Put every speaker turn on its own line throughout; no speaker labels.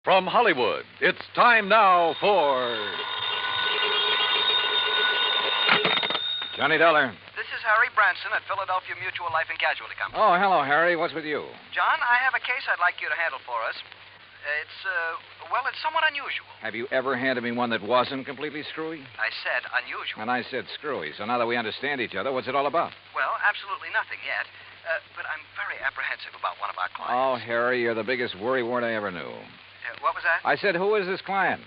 From Hollywood, it's time now for...
Johnny Dollar.
This is Harry Branson at Philadelphia Mutual Life and Casualty Company.
Oh, hello, Harry. What's with you?
John, I have a case I'd like you to handle for us. It's somewhat unusual.
Have you ever handed me one that wasn't completely screwy?
I said unusual.
And I said screwy. So now that we understand each other, what's it all about?
Well, absolutely nothing yet. But I'm very apprehensive about one of our clients.
Oh, Harry, you're the biggest worrywart I ever knew.
What was that?
I said, who is this client?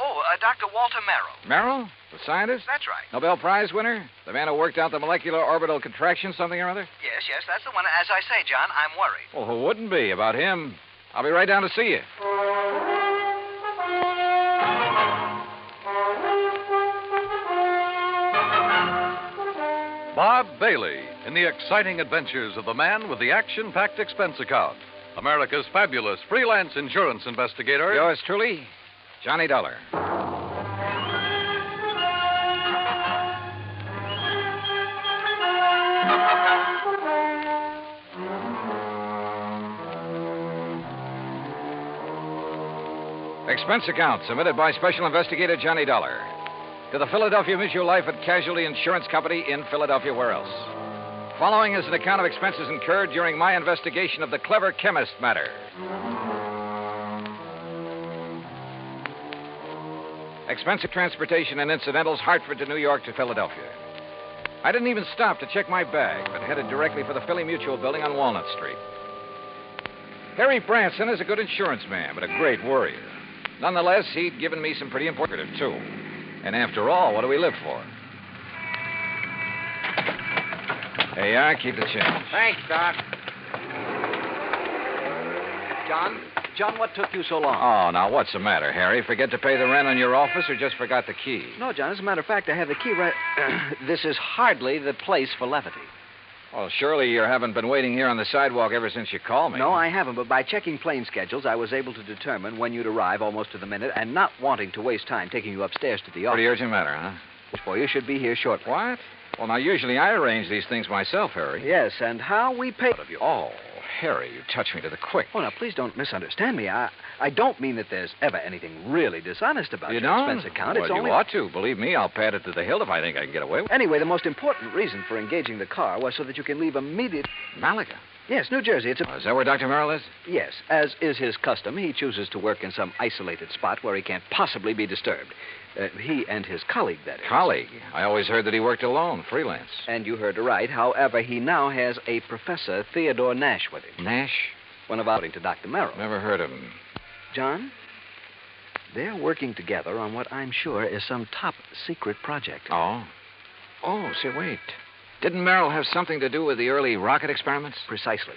Oh, Dr. Walter Merrill.
Merrill? The scientist?
That's right.
Nobel Prize winner? The man who worked out the molecular orbital contraction something or other?
Yes, that's the one. As I say, John, I'm worried.
Well, who wouldn't be about him? I'll be right down to see you.
Bob Bailey in the exciting adventures of the man with the action-packed expense account. America's fabulous freelance insurance investigator.
Yours truly, Johnny Dollar. Expense account submitted by Special Investigator Johnny Dollar to the Philadelphia Mutual Life and Casualty Insurance Company in Philadelphia. Where else? Following is an account of expenses incurred during my investigation of the clever chemist matter. Expense of transportation and incidentals, Hartford to New York to Philadelphia. I didn't even stop to check my bag, but headed directly for the Philly Mutual building on Walnut Street. Harry Branson is a good insurance man, but a great worrier. Nonetheless, he'd given me some pretty important, too. And after all, what do we live for? There you are. Keep the change.
Thanks, Doc. John, what took you so long?
Oh, now, what's the matter, Harry? Forget to pay the rent on your office or just forgot the key?
No, John, as a matter of fact, I have the key right... This is hardly the place for levity.
Well, surely you haven't been waiting here on the sidewalk ever since you called me.
No, I haven't, but by checking plane schedules, I was able to determine when you'd arrive almost to the minute, and not wanting to waste time taking you upstairs to the office.
Pretty urgent matter, huh?
For you should be here shortly.
What? Well, now, usually I arrange these things myself, Harry.
Yes, and how we pay of you.
Oh, Harry, you touch me to the quick.
Oh, now, please don't misunderstand me. I don't mean that there's ever anything really dishonest about
you
your
don't?
expense account.
Well,
It's only...
you ought to. Believe me, I'll pad it to the hilt if I think I can get away with it.
Anyway, the most important reason for engaging the car was so that you can leave immediate...
Malaga?
Yes, New Jersey. It's a...
Oh, is that where Dr. Merrill is?
Yes. As is his custom, he chooses to work in some isolated spot where he can't possibly be disturbed. He and his colleague, that is.
Colleague? I always heard that he worked alone, freelance.
And you heard right. However, he now has a Professor Theodore Nash with him.
Nash?
One of according to Dr. Merrill.
Never heard of him.
John, they're working together on what I'm sure is some top secret project.
Oh? Oh, say, wait. Didn't Merrill have something to do with the early rocket experiments?
Precisely.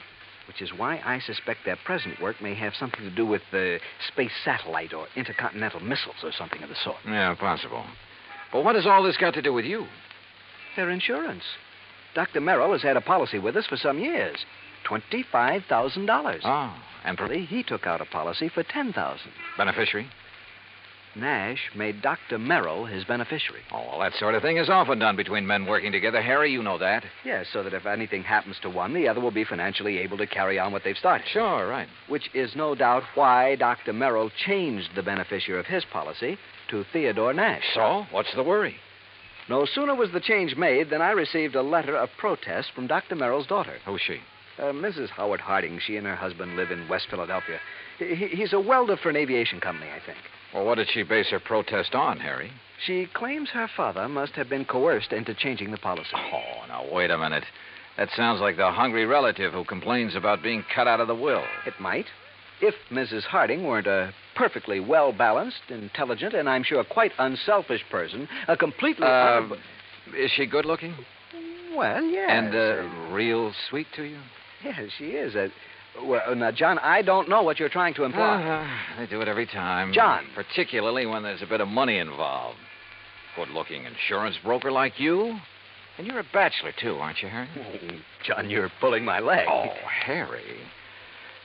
Which is why I suspect their present work may have something to do with the space satellite or intercontinental missiles or something of the sort.
Yeah, possible. But what has all this got to do with you?
Their insurance. Dr. Merrill has had a policy with us for some years. $25,000.
Oh, and
he took out a policy for $10,000.
Beneficiary?
Nash made Dr. Merrill his beneficiary.
Oh, well, that sort of thing is often done between men working together. Harry, you know that.
Yes, so that if anything happens to one, the other will be financially able to carry on what they've started.
Sure, right.
Which is no doubt why Dr. Merrill changed the beneficiary of his policy to Theodore Nash.
So, what's the worry?
No sooner was the change made than I received a letter of protest from Dr. Merrill's daughter.
Who's she?
Mrs. Howard Harding. She and her husband live in West Philadelphia. He's a welder for an aviation company, I think.
Well, what did she base her protest on, Harry?
She claims her father must have been coerced into changing the policy.
Oh, now, wait a minute. That sounds like the hungry relative who complains about being cut out of the will.
It might. If Mrs. Harding weren't a perfectly well-balanced, intelligent, and I'm sure quite unselfish person, a completely...
Is she good-looking?
Well, yes.
And real sweet to you?
Yes, she is. Well, now, John, I don't know what you're trying to imply.
They do it every time.
John.
Particularly when there's a bit of money involved. Good-looking insurance broker like you. And you're a bachelor, too, aren't you, Harry?
Oh, John, you're pulling my leg.
Oh, Harry.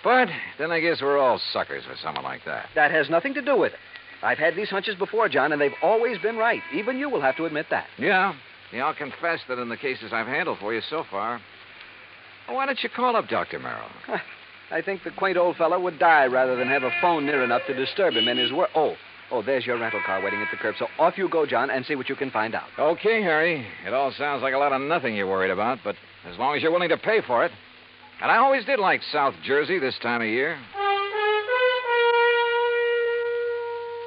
But then I guess we're all suckers for someone like that.
That has nothing to do with it. I've had these hunches before, John, and they've always been right. Even you will have to admit that.
Yeah, I'll confess that in the cases I've handled for you so far. Why don't you call up Dr. Merrill?
I think the quaint old fellow would die rather than have a phone near enough to disturb him in his work. Oh, there's your rental car waiting at the curb. So off you go, John, and see what you can find out.
Okay, Harry. It all sounds like a lot of nothing you're worried about, but as long as you're willing to pay for it. And I always did like South Jersey this time of year.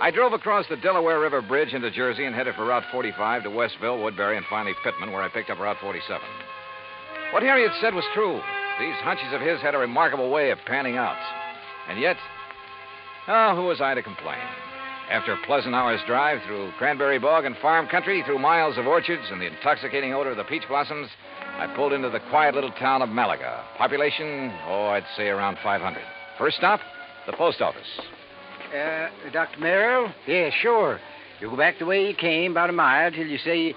I drove across the Delaware River Bridge into Jersey and headed for Route 45 to Westville, Woodbury, and finally Pittman, where I picked up Route 47. What Harry had said was true. These hunches of his had a remarkable way of panning out. And yet, who was I to complain? After a pleasant hour's drive through cranberry bog and farm country, through miles of orchards and the intoxicating odor of the peach blossoms, I pulled into the quiet little town of Malaga. Population, I'd say around 500. First stop, the post office.
Dr. Merrill? Yeah, sure. You go back the way you came, about a mile, till you see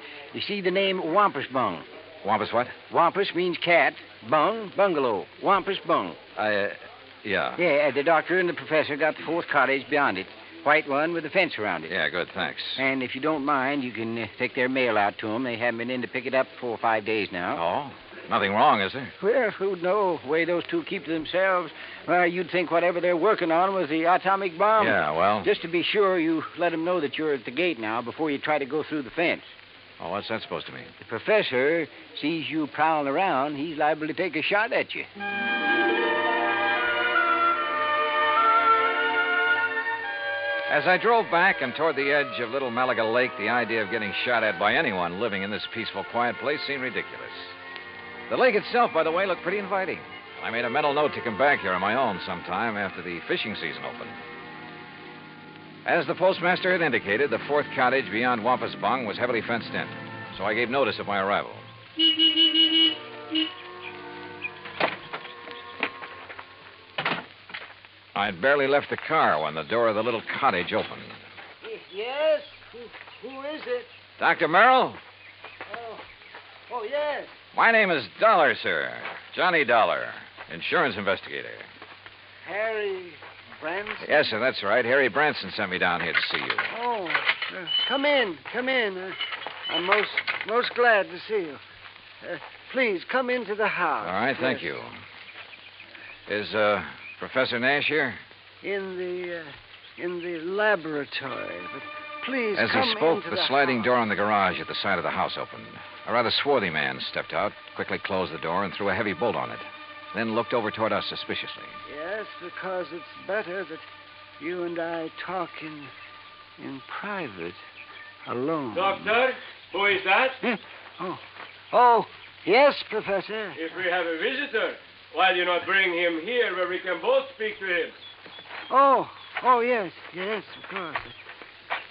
the name Wampus Bung.
Wampus what?
Wampus means cat. Bung, bungalow. Wampus Bung.
Yeah.
Yeah, the doctor and the professor got the fourth cottage beyond it. White one with a fence around it.
Yeah, good, thanks.
And if you don't mind, you can take their mail out to them. They haven't been in to pick it up for 5 days now.
Oh? Nothing wrong, is there?
Well, who'd know? The way those two keep to themselves. Well, you'd think whatever they're working on was the atomic bomb.
Yeah, well...
Just to be sure, you let them know that you're at the gate now before you try to go through the fence.
Oh, what's that supposed to mean?
The professor sees you prowling around, he's liable to take a shot at you.
As I drove back and toward the edge of Little Malaga Lake, the idea of getting shot at by anyone living in this peaceful, quiet place seemed ridiculous. The lake itself, by the way, looked pretty inviting. I made a mental note to come back here on my own sometime after the fishing season opened. As the postmaster had indicated, the fourth cottage beyond Wampus Bung was heavily fenced in, so I gave notice of my arrival. I'd barely left the car when the door of the little cottage opened.
Yes? Who is it?
Dr. Merrill?
Oh, yes.
My name is Dollar, sir. Johnny Dollar, insurance investigator.
Harry Branson?
Yes, sir, that's right. Harry Branson sent me down here to see you.
Oh, come in. I'm most glad to see you. Please, come into the house.
All right, thank you. Is, Professor Nash here?
In the laboratory. But please,
As
come
he spoke,
into
the sliding
house.
door on the garage at the side of the house opened. A rather swarthy man stepped out, quickly closed the door, and threw a heavy bolt on it. Then looked over toward us suspiciously.
Yes, because it's better that you and I talk in private, alone.
Doctor, who is that?
Oh, yes, Professor.
If we have a visitor, why do you not bring him here where we can both speak to him?
Oh, yes, of course.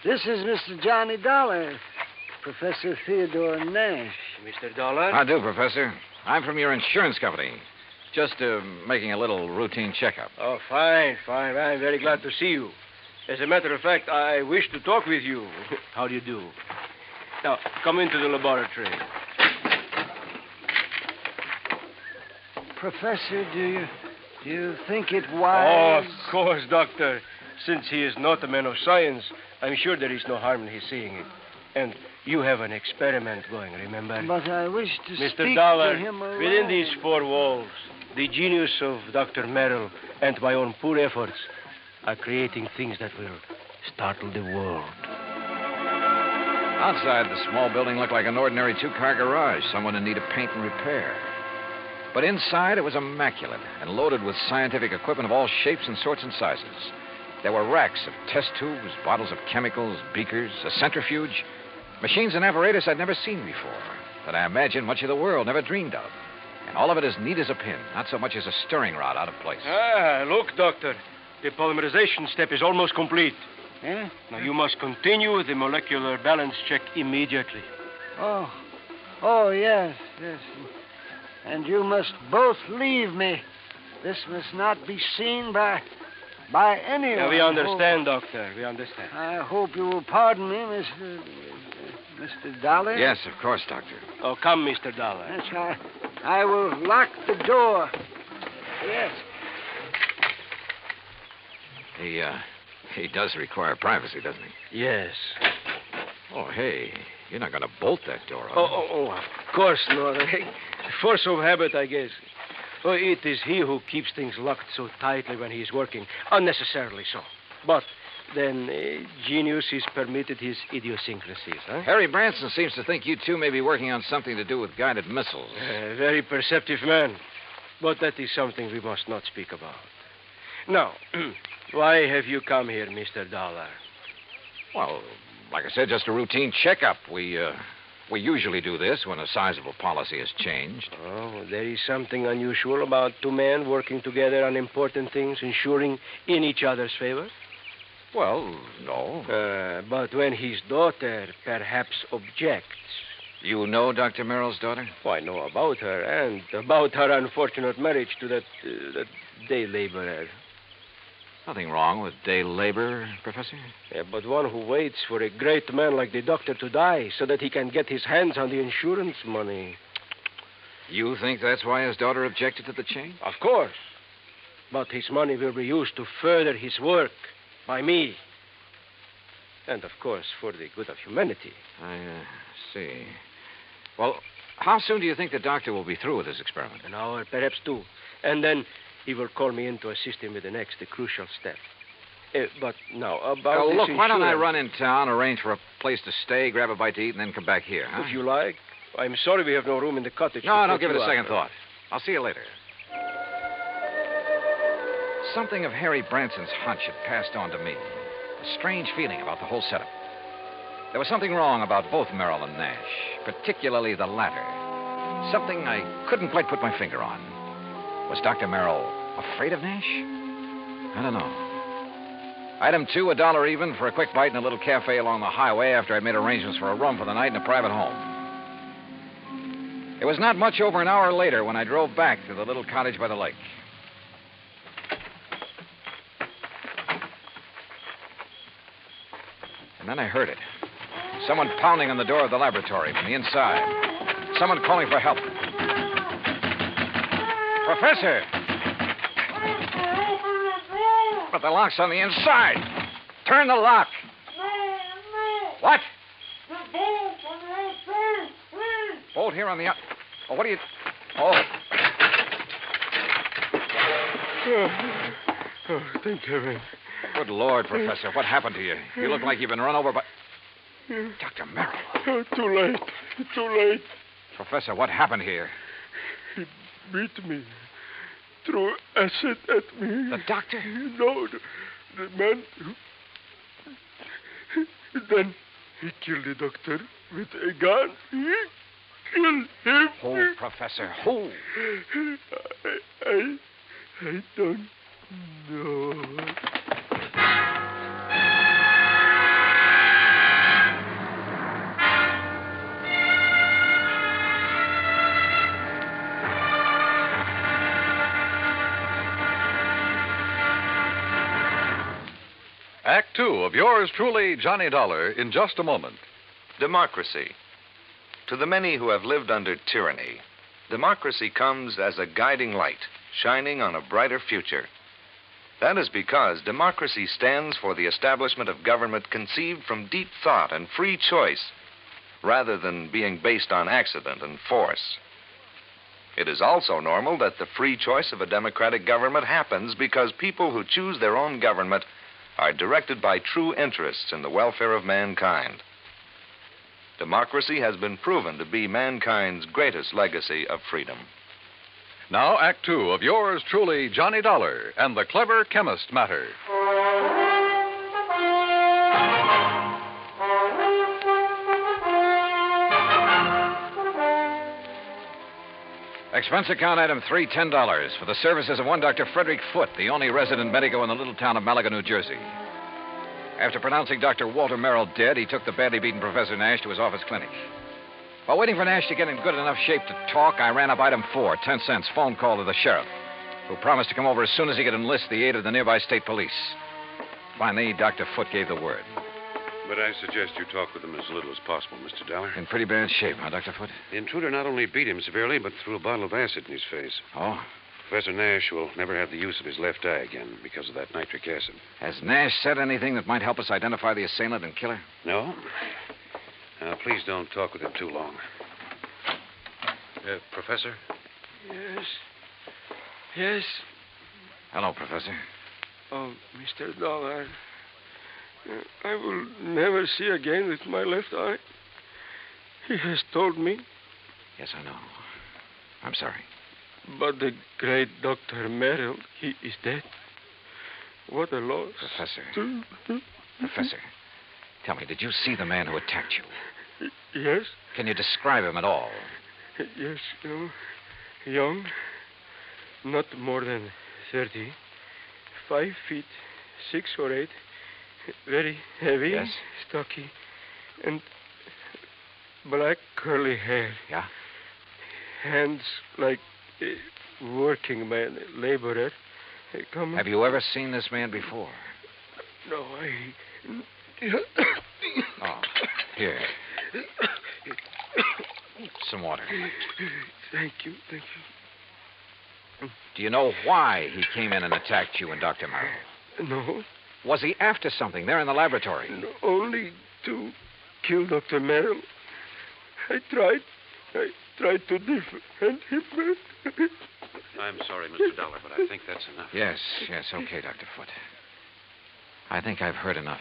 This is Mr. Johnny Dollar, Professor Theodore Nash.
Mr. Dollar?
How do, Professor? I'm from your insurance company. Just making a little routine checkup.
Oh, fine. I'm very glad to see you. As a matter of fact, I wish to talk with you. How do you do? Now, come into the laboratory.
Professor, do you think it wise?
Oh, of course, Doctor. Since he is not a man of science, I'm sure there is no harm in his seeing it. And you have an experiment going, remember?
But I wish to
Mr.
speak
Dollar,
to him alone.
within these four walls, the genius of Dr. Merrill and my own poor efforts are creating things that will startle the world.
Outside, the small building looked like an ordinary two-car garage, someone in need of paint and repair. But inside, it was immaculate and loaded with scientific equipment of all shapes and sorts and sizes. There were racks of test tubes, bottles of chemicals, beakers, a centrifuge, machines and apparatus I'd never seen before, that I imagine much of the world never dreamed of. And all of it as neat as a pin, not so much as a stirring rod out of place.
Look, Doctor. The polymerization step is almost complete.
Eh?
Now, you must continue the molecular balance check immediately.
Oh, yes. And you must both leave me. This must not be seen by anyone.
Yeah, we understand, Doctor. We understand.
I hope you will pardon me, Mr. Dollar.
Yes, of course, Doctor.
Oh, come, Mr. Dollar.
Yes, I will lock the door. Yes.
He does require privacy, doesn't he?
Yes.
Oh, hey, you're not going to bolt that door, are you?
Oh, of course not. Force of habit, I guess. Oh, it is he who keeps things locked so tightly when he is working, unnecessarily so. But then genius is permitted his idiosyncrasies, huh?
Harry Branson seems to think you two may be working on something to do with guided missiles.
Very perceptive man. But that is something we must not speak about. Now, why have you come here, Mr. Dollar?
Well, like I said, just a routine checkup. We usually do this when a sizable policy has changed.
Oh, there is something unusual about two men working together on important things, ensuring in each other's favor?
Well, no.
But when his daughter perhaps objects.
You know Dr. Merrill's daughter?
Oh, I know about her and about her unfortunate marriage to that day laborer.
Nothing wrong with day labor, Professor.
Yeah, but one who waits for a great man like the doctor to die so that he can get his hands on the insurance money.
You think that's why his daughter objected to the change?
Of course. But his money will be used to further his work by me. And, of course, for the good of humanity.
I see. Well, how soon do you think the doctor will be through with his experiment?
An hour, perhaps two. And then he will call me in to assist him with the next, the crucial step. But now, about this
look, why don't I
insurance-
run in town, arrange for a place to stay, grab a bite to eat, and then come back here, huh?
If you like. I'm sorry we have no room in the cottage.
No,
to
don't
put
give it
you
a second
up.
thought. I'll see you later. Something of Harry Branson's hunch had passed on to me. A strange feeling about the whole setup. There was something wrong about both Merrill and Nash, particularly the latter. Something I couldn't quite put my finger on. Was Dr. Merrill afraid of Nash? I don't know. Item 2, $1 even for a quick bite in a little cafe along the highway after I'd made arrangements for a room for the night in a private home. It was not much over an hour later when I drove back to the little cottage by the lake. And then I heard it. Someone pounding on the door of the laboratory from the inside. Someone calling for help. Professor! But the lock's on the inside. Turn the lock. What? Bolt here on the... Oh, what are you... Oh.
Oh, thank heaven.
Good Lord, Professor. What happened to you? You look like you've been run over by... Dr. Merrill.
Oh, too late. Too late.
Professor, what happened here?
He beat me. Threw acid at me.
The doctor?
No, the man who... Then he killed the doctor with a gun. He killed him.
Who, Professor? Who?
I don't know.
Act 2 of yours truly, Johnny Dollar, in just a moment.
Democracy. To the many who have lived under tyranny, democracy comes as a guiding light, shining on a brighter future. That is because democracy stands for the establishment of government conceived from deep thought and free choice, rather than being based on accident and force. It is also normal that the free choice of a democratic government happens because people who choose their own government are directed by true interests in the welfare of mankind. Democracy has been proven to be mankind's greatest legacy of freedom.
Now, Act 2 of yours truly, Johnny Dollar, and the clever chemist matter.
Expense account item 3, $10 for the services of one Dr. Frederick Foote, the only resident medico in the little town of Malaga, New Jersey. After pronouncing Dr. Walter Merrill dead, he took the badly beaten Professor Nash to his office clinic. While waiting for Nash to get in good enough shape to talk, I ran up item 4, 10 cents, phone call to the sheriff, who promised to come over as soon as he could enlist the aid of the nearby state police. Finally, Dr. Foote gave the word.
But I suggest you talk with him as little as possible, Mr. Dollar.
In pretty bad shape, huh, Dr. Foote?
The intruder not only beat him severely, but threw a bottle of acid in his face.
Oh?
Professor Nash will never have the use of his left eye again because of that nitric acid.
Has Nash said anything that might help us identify the assailant and killer?
No? Now, please don't talk with him too long. Professor?
Yes?
Yes.
Hello, Professor.
Oh, Mr. Dollar. I will never see again with my left eye. He has told me.
Yes, I know. I'm sorry.
But the great Dr. Merrill, he is dead. What a loss.
Professor. Professor, tell me, did you see the man who attacked you?
Yes.
Can you describe him at all?
Yes, young, not more than 30, 5 feet, 6 or 8, very heavy,
Yes.
stocky, and black curly hair.
Yeah?
Hands like a working man, laborer. Come.
Have you ever seen this man before?
No,
Oh, here. Some water.
Thank you.
Do you know why he came in and attacked you and Dr. Merrill?
No,
Was he after something there in the laboratory?
no, only to kill Dr. Merrill. I tried to defend him.
I'm sorry, Mr. Dollar, but I think that's enough.
Yes, okay, Dr. Foote. I think I've heard enough.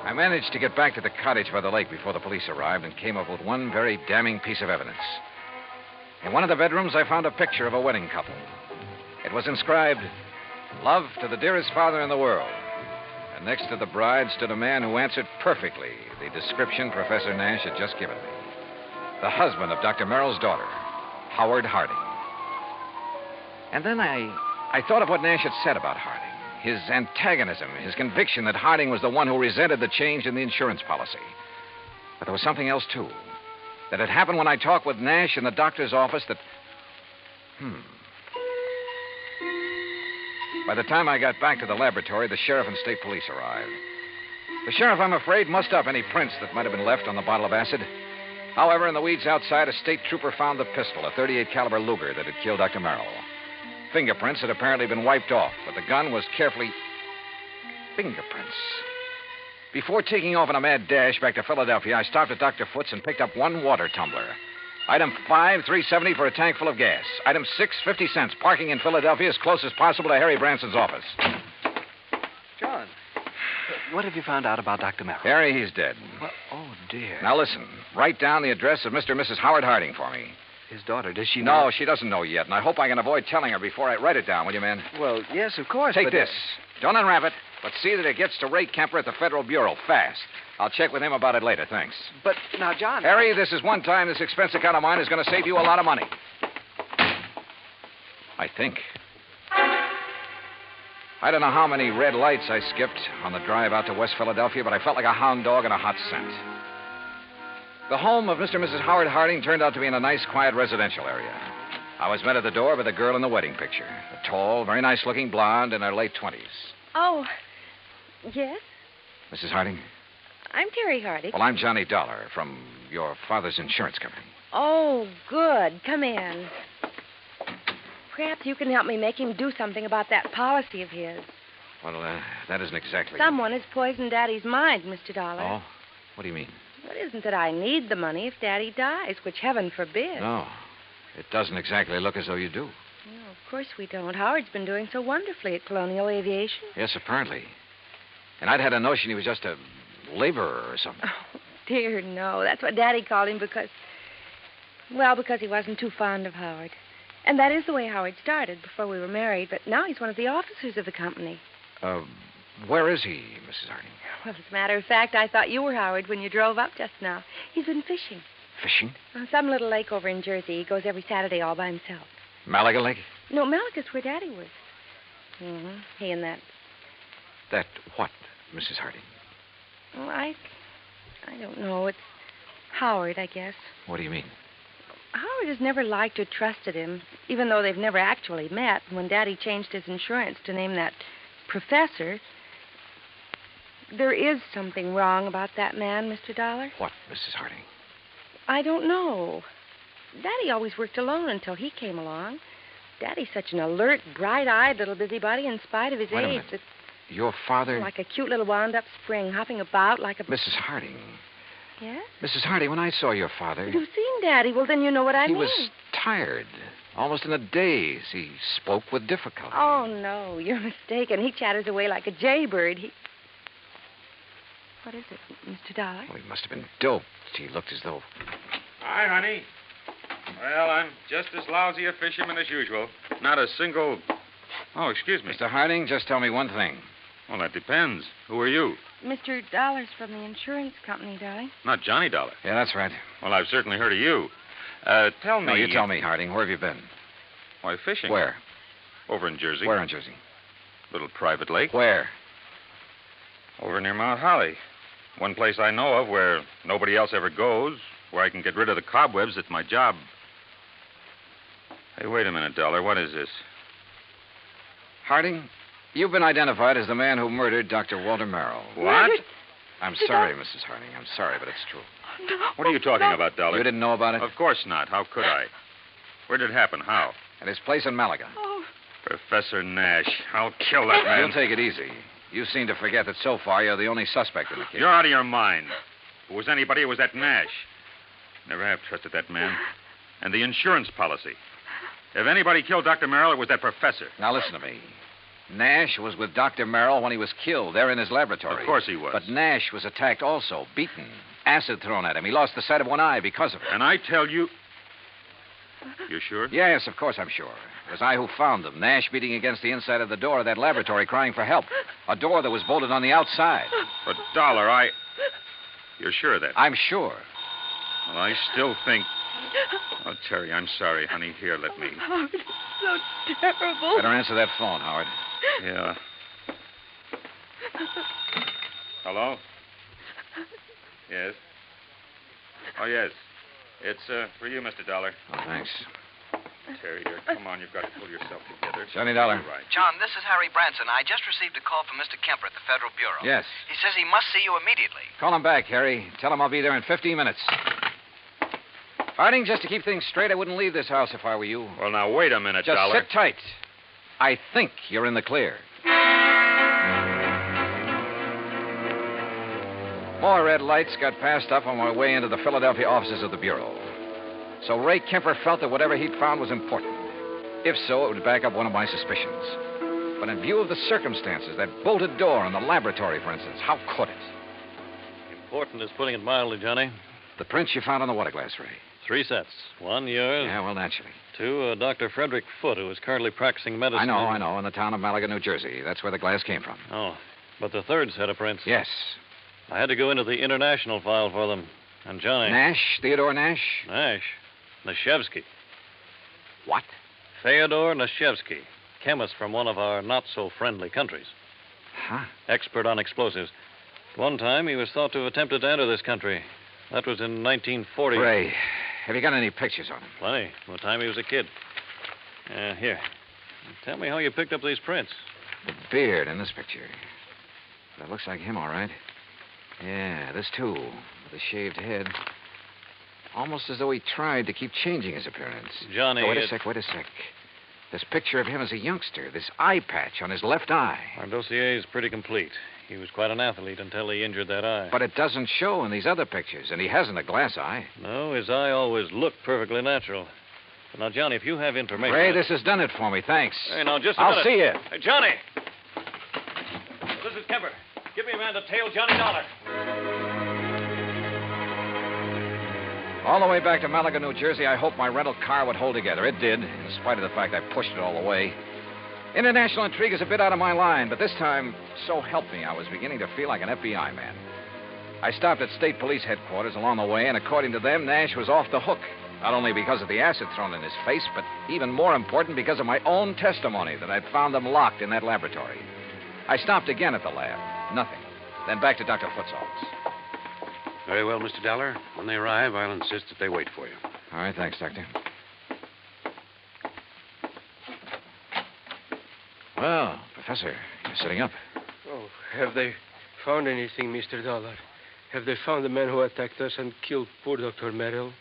I managed to get back to the cottage by the lake before the police arrived and came up with one very damning piece of evidence. In one of the bedrooms, I found a picture of a wedding couple. It was inscribed, "Love to the dearest father in the world." And next to the bride stood a man who answered perfectly the description Professor Nash had just given me. The husband of Dr. Merrill's daughter, Howard Harding. And then I thought of what Nash had said about Harding. His antagonism, his conviction that Harding was the one who resented the change in the insurance policy. But there was something else, too. That had happened when I talked with Nash in the doctor's office that... By the time I got back to the laboratory, the sheriff and state police arrived. The sheriff, I'm afraid, mussed up any prints that might have been left on the bottle of acid. However, in the weeds outside, a state trooper found the pistol, a .38 caliber Luger that had killed Dr. Merrill. Fingerprints had apparently been wiped off, but the gun was carefully... Fingerprints. Before taking off on a mad dash back to Philadelphia, I stopped at Dr. Foote's and picked up one water tumbler. Item 5, $3.70 for a tank full of gas. Item 6, 50 cents. Parking in Philadelphia as close as possible to Harry Branson's office.
John, what have you found out about Dr. Merrill?
Harry, he's dead.
Well, oh, dear.
Now listen, write down the address of Mr. and Mrs. Howard Harding for me.
His daughter, does she know?
No, she doesn't know yet, and I hope I can avoid telling her before I write it down, will you, man?
Well, yes, of course.
Take
but,
this. Don't unwrap it, but see that it gets to Ray Kemper at the Federal Bureau fast. I'll check with him about it later, thanks.
But now, John...
Harry, this is one time this expense account of mine is going to save you a lot of money. I think. I don't know how many red lights I skipped on the drive out to West Philadelphia, but I felt like a hound dog in a hot scent. The home of Mr. and Mrs. Howard Harding turned out to be in a nice, quiet residential area. I was met at the door by the girl in the wedding picture. A tall, very nice-looking blonde in her late 20s.
Oh, yes?
Mrs. Harding?
I'm Terry Harding.
Well, I'm Johnny Dollar from your father's insurance company.
Oh, good. Come in. Perhaps you can help me make him do something about that policy of his.
Well, that isn't exactly...
Someone has poisoned Daddy's mind, Mr. Dollar.
Oh? What do you mean?
Well, it isn't that I need the money if Daddy dies, which heaven forbid.
No. It doesn't exactly look as though you do.
No, of course we don't. Howard's been doing so wonderfully at Colonial Aviation.
Yes, apparently. And I'd had a notion he was just a laborer or something.
Oh, dear, no. That's what Daddy called him because he wasn't too fond of Howard. And that is the way Howard started before we were married, but now he's one of the officers of the company.
Where is he, Mrs. Harding?
Well, as a matter of fact, I thought you were Howard when you drove up just now. He's been fishing.
Fishing?
On some little lake over in Jersey. He goes every Saturday all by himself.
Malaga Lake?
No, Malaga's where Daddy was. He and that.
That what, Mrs. Harding?
Well, I don't know. It's Howard, I guess.
What do you mean?
Howard has never liked or trusted him, even though they've never actually met. When Daddy changed his insurance to name that professor, there is something wrong about that man, Mr. Dollar.
What, Mrs. Harding?
I don't know. Daddy always worked alone until he came along. Daddy's such an alert, bright-eyed little busybody in spite of his
Wait a
age.
minute. Your father...
Like a cute little wound-up spring, hopping about like a...
Mrs. Harding.
Yes?
Mrs. Harding, when I saw your father...
You've seen Daddy. Well, then you know what I mean.
He was tired. Almost in a daze. He spoke with difficulty.
Oh, no, you're mistaken. He chatters away like a jaybird. What is it, Mr. Dollar?
Well, he must have been doped. He looked as though...
Hi, honey. Well, I'm just as lousy a fisherman as usual. Not a single... Oh, excuse me.
Mr. Harding, just tell me one thing.
Well, that depends. Who are you?
Mr. Dollar's from the insurance company, darling.
Not Johnny Dollar.
Yeah, that's right.
Well, I've certainly heard of you. Tell me...
No, you tell me, Harding. Where have you been?
Why, fishing.
Where?
Over in Jersey.
Where in Jersey?
Little private lake.
Where?
Over near Mount Holly. One place I know of where nobody else ever goes, where I can get rid of the cobwebs at my job. Hey, wait a minute, Dollar. What is this?
Harding, you've been identified as the man who murdered Dr. Walter Merrill.
What?
I'm sorry, Mrs. Harding. I'm sorry, but it's true.
What are you talking about, Dollar?
You didn't know about it?
Of course not. How could I? Where did it happen? How?
At his place in Malaga.
Oh,
Professor Nash. I'll kill that man.
You'll take it easy. You seem to forget that so far you're the only suspect in the case.
You're out of your mind. If it was anybody, it was that Nash. Never have trusted that man. And the insurance policy. If anybody killed Dr. Merrill, it was that professor.
Now, listen to me. Nash was with Dr. Merrill when he was killed, there in his laboratory.
Of course he was.
But Nash was attacked also, beaten, acid thrown at him. He lost the sight of one eye because of it.
And I tell you... You sure?
Yes, of course I'm sure. It was I who found them. Nash beating against the inside of the door of that laboratory, crying for help. A door that was bolted on the outside.
But, Dollar, You're sure of that?
I'm sure.
Well, I still think... Oh, Terry, I'm sorry, honey. Here, let me...
Howard, it's so terrible.
Better answer that phone, Howard.
Yeah. Hello? Yes? Oh, yes. It's for you, Mr. Dollar.
Oh, thanks.
Terry, dear, come on. You've got to pull yourself together.
Johnny Dollar.
Right.
John, this is Harry Branson. I just received a call from Mr. Kemper at the Federal Bureau.
Yes.
He says he must see you immediately.
Call him back, Harry. Tell him I'll be there in 15 minutes. Harding, just to keep things straight, I wouldn't leave this house if I were you.
Well, now, wait a minute,
Just
Dollar.
sit tight. I think you're in the clear. More red lights got passed up on my way into the Philadelphia offices of the Bureau. So Ray Kemper felt that whatever he'd found was important. If so, it would back up one of my suspicions. But in view of the circumstances, that bolted door in the laboratory, for instance, how could it?
Important is putting it mildly, Johnny.
The prints you found on the water glass, Ray.
3 sets. 1, yours.
Yeah, well, naturally.
2, Dr. Frederick Foote, who is currently practicing medicine.
I know, in the town of Malaga, New Jersey. That's where the glass came from.
Oh, but the 3rd set of prints.
Yes.
I had to go into the international file for them. And Johnny...
Nash? Theodore Nash?
Nash. Nashevsky.
What?
Fyodor Nashevsky. Chemist from one of our not-so-friendly countries.
Huh?
Expert on explosives. At one time, he was thought to have attempted to enter this country. That was in 1940.
Ray, have you got any pictures on him?
Plenty. From the time he was a kid. Here. Tell me how you picked up these prints.
The beard in this picture. That looks like him, all right. Yeah, this too, with a shaved head. Almost as though he tried to keep changing his appearance.
Johnny...
Oh, wait a sec. This picture of him as a youngster, this eye patch on his left eye.
Our dossier is pretty complete. He was quite an athlete until he injured that eye.
But it doesn't show in these other pictures, and he hasn't a glass eye.
No, his eye always looked perfectly natural. But now, Johnny, if you have information...
Ray, this has done it for me, thanks.
Hey, now, just a
I'll
minute.
see you.
Hey, Johnny! This is Kemper. Give me a man to tail Johnny Dollar.
All the way back to Malaga, New Jersey, I hoped my rental car would hold together. It did, in spite of the fact I pushed it all the way. International intrigue is a bit out of my line, but this time, so help me, I was beginning to feel like an FBI man. I stopped at state police headquarters along the way, and according to them, Nash was off the hook. Not only because of the acid thrown in his face, but even more important, because of my own testimony that I'd found them locked in that laboratory. I stopped again at the lab. Nothing. Then back to Dr. Foote's office.
Very well, Mr. Dollar. When they arrive, I'll insist that they wait for you.
All right, thanks, Doctor. Well, Professor, you're sitting up.
Oh, have they found anything, Mr. Dollar? Have they found the man who attacked us and killed poor Dr. Merrill?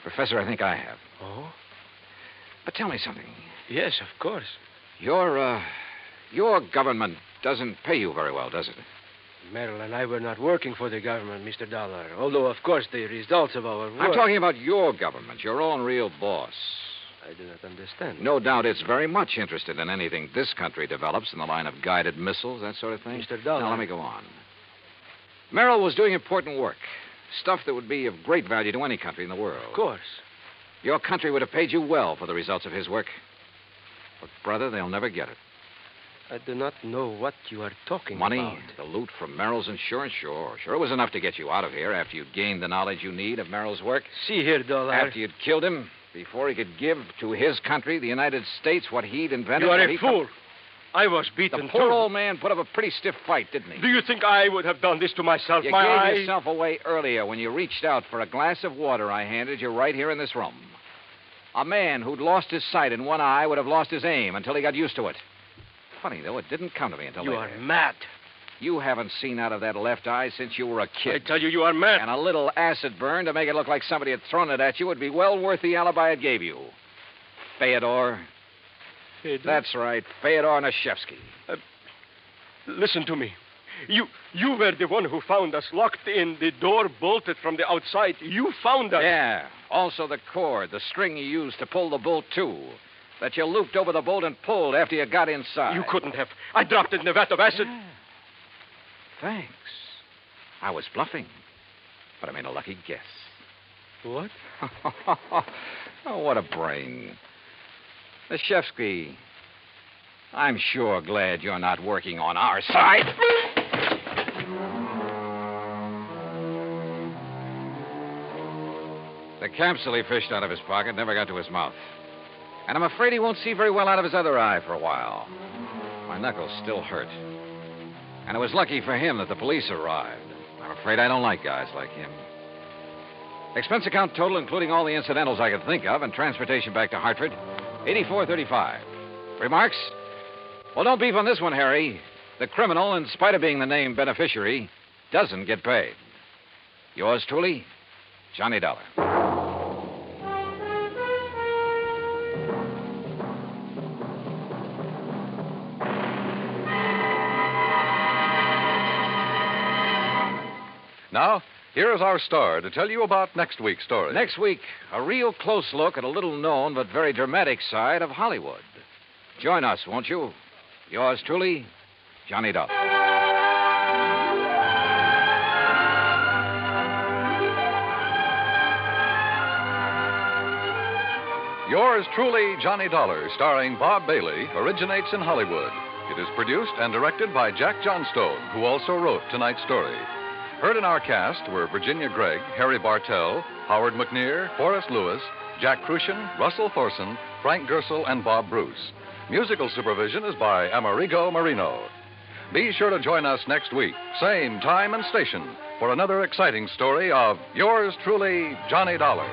Professor, I think I have.
Oh?
But tell me something.
Yes, of course.
Your government doesn't pay you very well, does it?
Merrill and I were not working for the government, Mr. Dollar. Although, of course, the results of our work...
I'm talking about your government, your own real boss.
I do not understand.
No doubt it's very much interested in anything this country develops in the line of guided missiles, that sort of thing.
Mr. Dollar.
Now, let me go on. Merrill was doing important work. Stuff that would be of great value to any country in the world.
Of course.
Your country would have paid you well for the results of his work. But, brother, they'll never get it.
I do not know what you are talking
Money,
about.
the loot from Merrill's insurance, sure. Sure, it was enough to get you out of here after you'd gained the knowledge you need of Merrill's work.
See here, Dollar.
After you'd killed him, before he could give to his country, the United States, what he'd invented.
You are
what
a
he
fool. I was beaten,
The poor
too.
old man put up a pretty stiff fight, didn't he?
Do you think I would have done this to myself?
You
My
gave
eye...
yourself away earlier when you reached out for a glass of water I handed you right here in this room. A man who'd lost his sight in one eye would have lost his aim until he got used to it. Funny, though, it didn't come to me until
You
later.
are mad.
You haven't seen out of that left eye since you were a kid.
I tell you, you are mad.
And a little acid burn to make it look like somebody had thrown it at you would be well worth the alibi it gave you. Fyodor. That's right, Fyodor Nashevsky.
Listen to me. You were the one who found us locked in, the door bolted from the outside. You found us.
Yeah. Also the cord, the string you used to pull the bolt to. That you looped over the bolt and pulled after you got inside.
You couldn't have. I dropped it in a vat of acid.
Yeah. Thanks. I was bluffing. But I made a lucky guess.
What?
Oh, what a brain. Nashevsky, I'm sure glad you're not working on our side. The capsule he fished out of his pocket never got to his mouth. And I'm afraid he won't see very well out of his other eye for a while. My knuckles still hurt. And it was lucky for him that the police arrived. I'm afraid I don't like guys like him. Expense account total, including all the incidentals I could think of, and transportation back to Hartford, $84.35. Remarks? Well, don't beef on this one, Harry. The criminal, in spite of being the named beneficiary, doesn't get paid. Yours truly, Johnny Dollar.
Now, here is our star to tell you about next week's story.
Next week, a real close look at a little-known but very dramatic side of Hollywood. Join us, won't you? Yours truly, Johnny Dollar.
Yours truly, Johnny Dollar, starring Bob Bailey, originates in Hollywood. It is produced and directed by Jack Johnstone, who also wrote tonight's story. Heard in our cast were Virginia Gregg, Harry Bartell, Howard McNear, Forrest Lewis, Jack Crucian, Russell Thorson, Frank Gersel, and Bob Bruce. Musical supervision is by Amerigo Marino. Be sure to join us next week, same time and station, for another exciting story of yours truly, Johnny Dollar.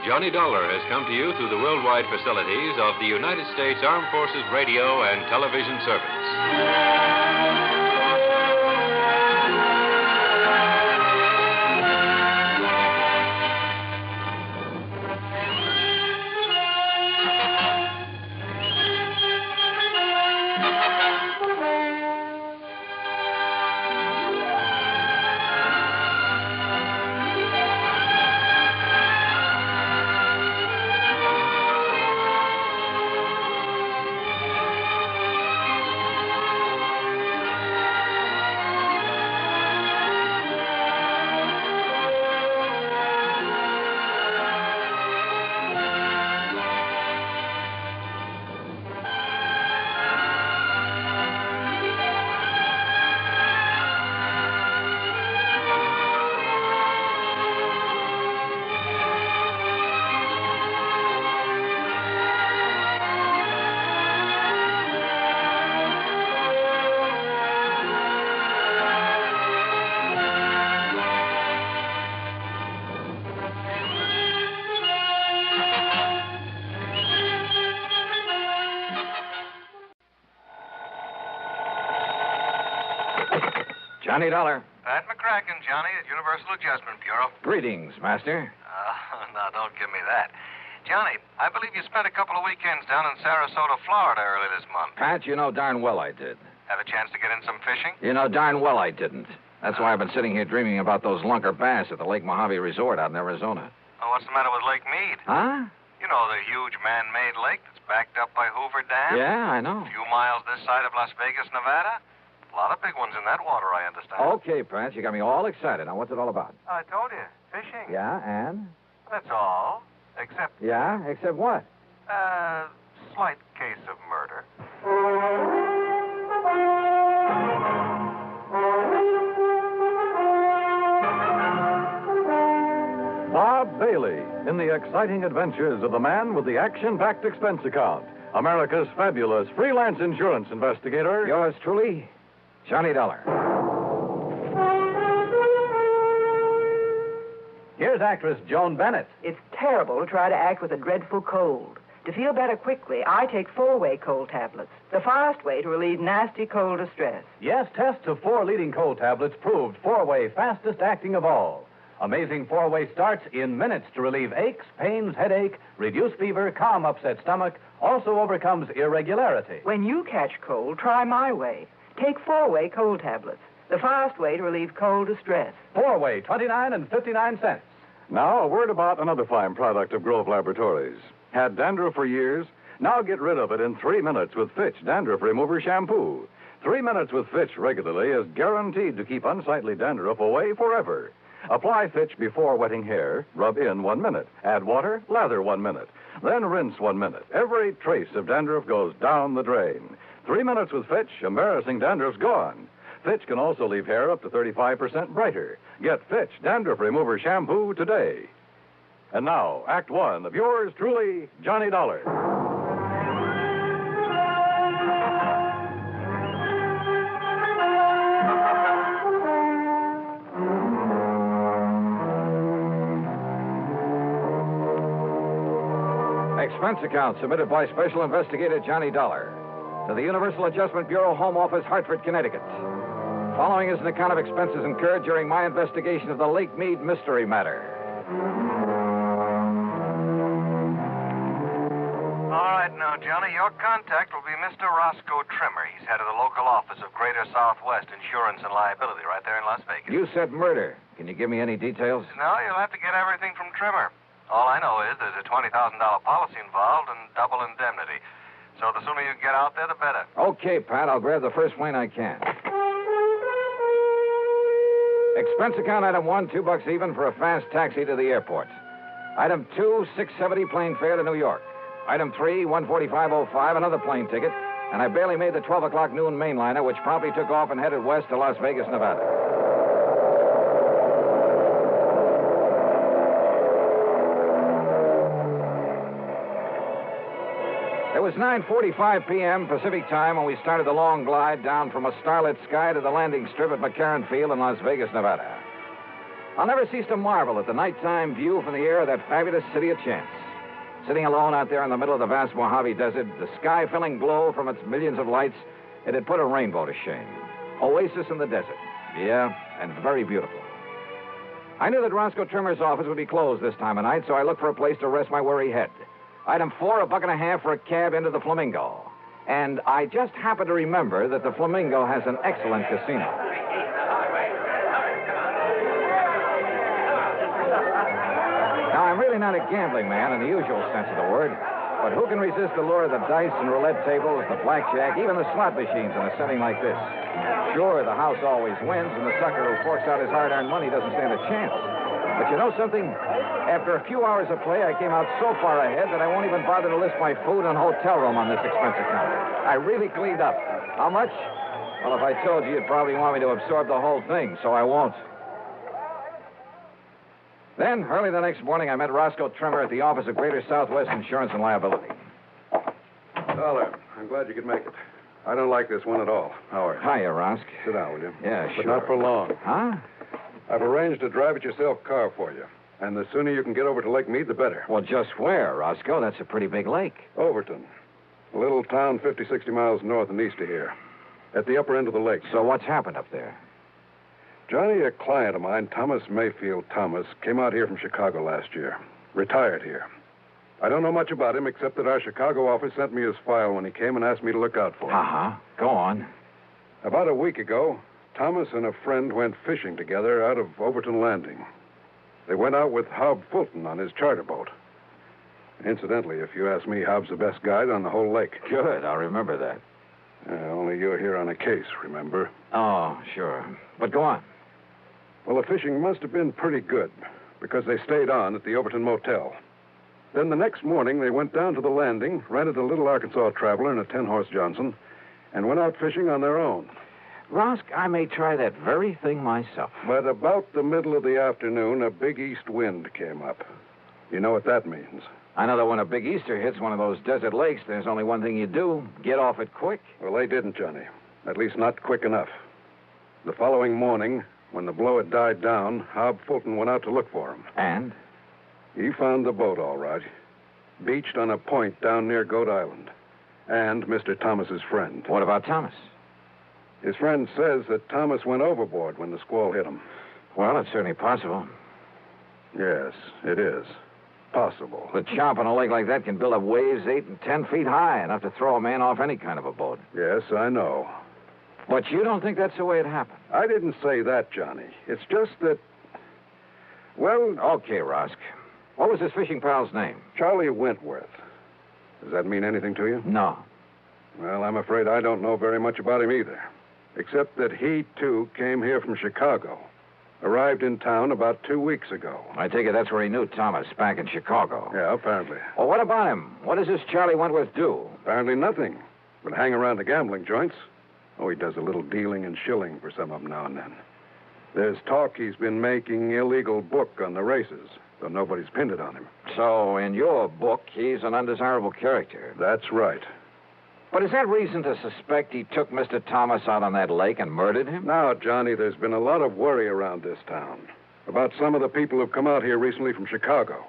Johnny Dollar has come to you through the worldwide facilities of the United States Armed Forces Radio and Television Service.
Johnny Dollar.
Pat McCracken, Johnny, at Universal Adjustment Bureau.
Greetings, Master.
No, don't give me that. Johnny, I believe you spent a couple of weekends down in Sarasota, Florida early this month.
Pat, you know darn well I did.
Have a chance to get in some fishing?
You know darn well I didn't. That's why I've been sitting here dreaming about those lunker bass at the Lake Mojave Resort out in Arizona.
Oh, what's the matter with Lake Mead?
Huh?
You know, the huge man-made lake that's backed up by Hoover Dam?
Yeah, I know.
A few miles this side of Las Vegas, Nevada. A lot of big ones in that water, I understand.
Okay, Pratt, you got me all excited. Now, what's it all about?
I told you, fishing.
Yeah, and?
That's all. Except,
Yeah, except what?
slight case of murder.
Bob Bailey in the exciting adventures of the man with the action-packed expense account, America's fabulous freelance insurance investigator.
Yours truly, Johnny Dollar.
Here's actress Joan Bennett.
It's terrible to try to act with a dreadful cold. To feel better quickly, I take 4-way cold tablets, the fast way to relieve nasty cold distress.
Yes, tests of 4 leading cold tablets proved 4-way fastest acting of all. Amazing 4-way starts in minutes to relieve aches, pains, headache, reduce fever, calm upset stomach, also overcomes irregularity.
When you catch cold, try my way. Take 4-way cold tablets, the fast way to relieve cold distress.
4-way, 29 and 59 cents. Now, a word about another fine product of Grove Laboratories. Had dandruff for years? Now get rid of it in 3 minutes with Fitch Dandruff Remover Shampoo. 3 minutes with Fitch regularly is guaranteed to keep unsightly dandruff away forever. Apply Fitch before wetting hair, rub in 1 minute. Add water, lather 1 minute. Then rinse 1 minute. Every trace of dandruff goes down the drain. 3 minutes with Fitch, embarrassing dandruff's gone. Fitch can also leave hair up to 35% brighter. Get Fitch Dandruff Remover Shampoo today. And now, Act 1 of yours truly, Johnny Dollar.
Expense account submitted by Special Investigator Johnny Dollar to the Universal Adjustment Bureau, Home Office, Hartford, Connecticut. Following is an account of expenses incurred during my investigation of the Lake Mead mystery matter.
All right, now, Johnny, your contact will be Mr. Roscoe Trimmer. He's head of the local office of Greater Southwest Insurance and Liability right there in Las Vegas.
You said murder. Can you give me any details?
No, you'll have to get everything from Trimmer. All I know is there's a $20,000 policy involved and double indemnity. So the sooner you get out there, the better.
Okay, Pat, I'll grab the first plane I can. Expense account item 1, $2 even for a fast taxi to the airport. Item 2, $6.70 plane fare to New York. Item 3, $145.05, another plane ticket, and I barely made the 12 o'clock noon mainliner, which promptly took off and headed west to Las Vegas, Nevada. It was 9:45 p.m. Pacific time when we started the long glide down from a starlit sky to the landing strip at McCarran Field in Las Vegas, Nevada. I'll never cease to marvel at the nighttime view from the air of that fabulous city of chance. Sitting alone out there in the middle of the vast Mojave Desert, the sky-filling glow from its millions of lights, it had put a rainbow to shame. Oasis in the desert. Yeah, and very beautiful. I knew that Roscoe Trimmer's office would be closed this time of night, so I looked for a place to rest my weary head. Item 4, $1.50 for a cab into the Flamingo. And I just happened to remember that the Flamingo has an excellent casino. Now, I'm really not a gambling man in the usual sense of the word, but who can resist the lure of the dice and roulette tables, the blackjack, even the slot machines in a setting like this? Sure, the house always wins, and the sucker who forks out his hard-earned money doesn't stand a chance. But you know something? After a few hours of play, I came out so far ahead that I won't even bother to list my food and hotel room on this expense account. I really cleaned up. How much? Well, if I told you, you'd probably want me to absorb the whole thing, so I won't. Then, early the next morning, I met Roscoe Trimmer at the office of Greater Southwest Insurance and Liability.
Dollar, I'm glad you could make it. I don't like this one at all. How are you?
Hiya, Rosk.
Sit down, will you?
Yeah,
But
sure.
not for long.
Huh?
I've arranged a drive-it-yourself car for you. And the sooner you can get over to Lake Mead, the better.
Well, just where, Roscoe? That's a pretty big lake.
Overton. A little town 50, 60 miles north and east of here. At the upper end of the lake.
So what's happened up there?
Johnny, a client of mine, Thomas Mayfield Thomas, came out here from Chicago last year. Retired here. I don't know much about him except that our Chicago office sent me his file when he came and asked me to look out for him.
Uh-huh. Go on.
About a week ago, Thomas and a friend went fishing together out of Overton Landing. They went out with Hob Fulton on his charter boat. Incidentally, if you ask me, Hob's the best guide on the whole lake.
Good, I'll remember that.
Only you're here on a case, remember?
Oh, sure. But go on.
Well, the fishing must have been pretty good, because they stayed on at the Overton Motel. Then the next morning, they went down to the landing, rented a little Arkansas Traveler and a 10-horse Johnson, and went out fishing on their own.
Rosk, I may try that very thing myself.
But about the middle of the afternoon, a big east wind came up. You know what that means?
I know that when a big Easter hits one of those desert lakes, there's only one thing you do, get off it quick.
Well, they didn't, Johnny. At least not quick enough. The following morning, when the blow had died down, Hob Fulton went out to look for him.
And?
He found the boat, all right. Beached on a point down near Goat Island. And Mr. Thomas's friend.
What about Thomas?
His friend says that Thomas went overboard when the squall hit him.
Well, it's certainly possible.
Yes, it is. Possible.
The chomp on a lake like that can build up waves 8 and 10 feet high, enough to throw a man off any kind of a boat.
Yes, I know.
But you don't think that's the way it happened?
I didn't say that, Johnny. It's just that... Well...
Okay, Rosk. What was his fishing pal's name?
Charlie Wentworth. Does that mean anything to you?
No.
Well, I'm afraid I don't know very much about him either. Except that he, too, came here from Chicago. Arrived in town about 2 weeks ago.
I take it that's where he knew Thomas, back in Chicago.
Yeah, apparently.
Well, what about him? What does this Charlie Wentworth do?
Apparently nothing. But hang around the gambling joints. Oh, he does a little dealing and shilling for some of them now and then. There's talk he's been making illegal book on the races, though nobody's pinned it on him.
So, in your book, he's an undesirable character.
That's right.
But is that reason to suspect he took Mr. Thomas out on that lake and murdered him?
Now, Johnny, there's been a lot of worry around this town about some of the people who've come out here recently from Chicago.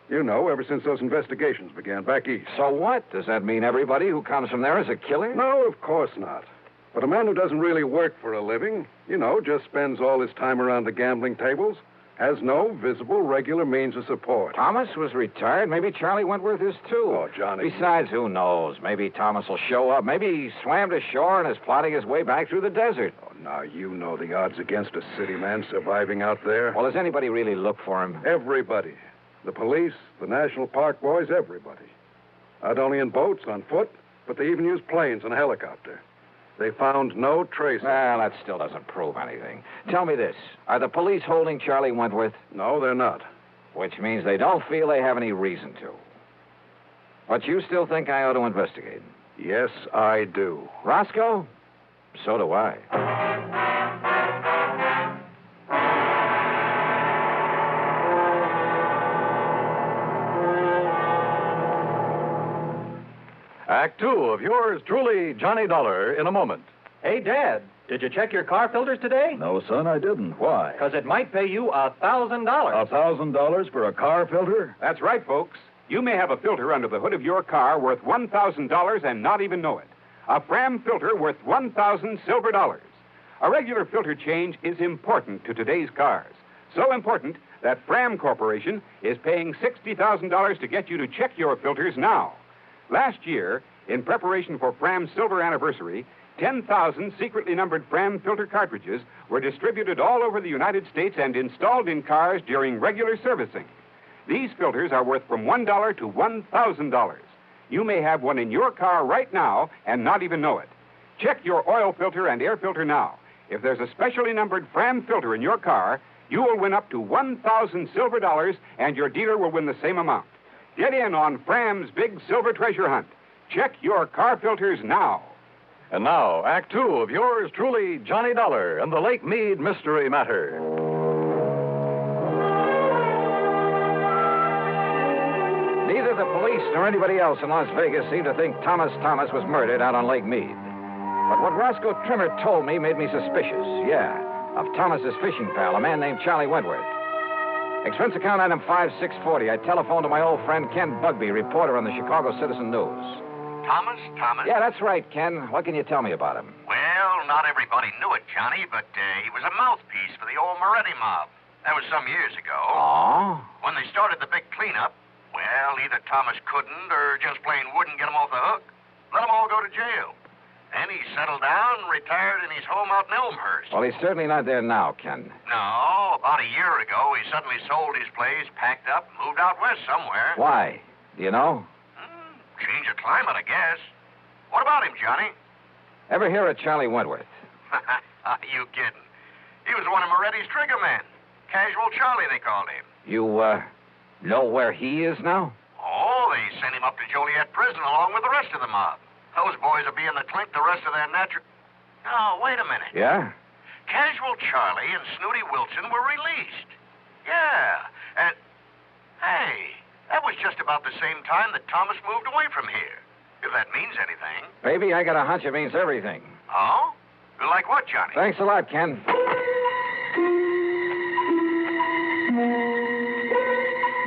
You know, ever since those investigations began back east.
So what? Does that mean everybody who comes from there is a killer?
No, of course not. But a man who doesn't really work for a living, you know, just spends all his time around the gambling tables, has no visible, regular means of support.
Thomas was retired. Maybe Charlie Wentworth is, too.
Oh, Johnny.
Besides, who knows? Maybe Thomas will show up. Maybe he swam to shore and is plotting his way back through the desert.
Oh, now, you know the odds against a city man surviving out there.
Well, does anybody really look for him?
Everybody. The police, the National Park boys, everybody. Not only in boats, on foot, but they even use planes and a helicopter. They found no trace.
Well, that still doesn't prove anything. Tell me this. Are the police holding Charlie Wentworth?
No, they're not.
Which means they don't feel they have any reason to. But you still think I ought to investigate?
Yes, I do.
Roscoe? So do I.
Act two of yours truly, Johnny Dollar, in a moment.
Hey, Dad, did you check your car filters today?
No, son, I didn't. Why?
Because it might pay you $1,000.
$1,000 for a car filter?
That's right, folks. You may have a filter under the hood of your car worth $1,000 and not even know it. A Fram filter worth 1,000 silver dollars. A regular filter change is important to today's cars. So important that Fram Corporation is paying $60,000 to get you to check your filters now. Last year, in preparation for Fram's silver anniversary, 10,000 secretly numbered Fram filter cartridges were distributed all over the United States and installed in cars during regular servicing. These filters are worth from $1 to $1,000. You may have one in your car right now and not even know it. Check your oil filter and air filter now. If there's a specially numbered Fram filter in your car, you will win up to 1,000 silver dollars, and your dealer will win the same amount. Get in on Fram's big silver treasure hunt. Check your car filters now.
And now, Act two of yours truly, Johnny Dollar, and the Lake Mead Mystery Matter.
Neither the police nor anybody else in Las Vegas seemed to think Thomas was murdered out on Lake Mead. But what Roscoe Trimmer told me made me suspicious, yeah, of Thomas's fishing pal, a man named Charlie Wentworth. Expense account item 5640. I telephoned to my old friend Ken Bugby, reporter on the Chicago Citizen News.
Thomas?
Yeah, that's right, Ken. What can you tell me about him?
Well, not everybody knew it, Johnny, but he was a mouthpiece for the old Moretti mob. That was some years ago.
Oh?
When they started the big cleanup, well, either Thomas couldn't or just plain wouldn't get them off the hook. Let them all go to jail. And he's settled down, retired in his home out in Elmhurst.
Well, he's certainly not there now, Ken.
No, about a year ago, he suddenly sold his place, packed up, moved out west somewhere.
Why? Do you know?
Change of climate, I guess. What about him, Johnny?
Ever hear of Charlie Wentworth?
You kidding. He was one of Moretti's trigger men. Casual Charlie, they called him.
You, know where he is now?
Oh, they sent him up to Joliet prison along with the rest of the mob. Those boys will be in the clink the rest of their natural... Oh, wait a minute.
Yeah?
Casual Charlie and Snooty Wilson were released. Yeah. And, hey, that was just about the same time that Thomas moved away from here. If that means anything.
Baby, I got a hunch it means everything.
Oh? Like what, Johnny?
Thanks a lot, Ken.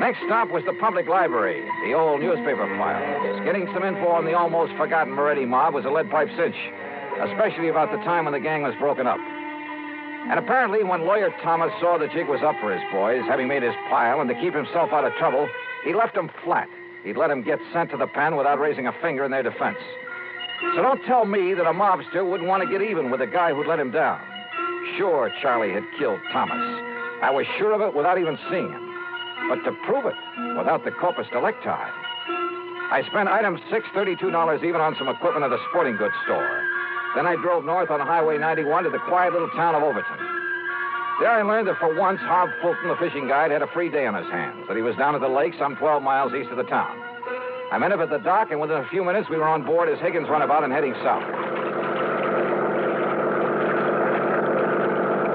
Next stop was the public library, the old newspaper files. Getting some info on the almost forgotten Moretti mob was a lead pipe cinch, especially about the time when the gang was broken up. And apparently, when Lawyer Thomas saw the jig was up for his boys, having made his pile, and to keep himself out of trouble, he left them flat. He'd let them get sent to the pen without raising a finger in their defense. So don't tell me that a mobster wouldn't want to get even with the guy who'd let him down. Sure, Charlie had killed Thomas. I was sure of it without even seeing him. But to prove it, without the corpus delicti, I spent item $632 even on some equipment at a sporting goods store. Then I drove north on Highway 91 to the quiet little town of Overton. There I learned that for once, Hob Fulton, the fishing guide, had a free day on his hands, that he was down at the lake some 12 miles east of the town. I met him at the dock, and within a few minutes, we were on board as Higgins run about and heading south.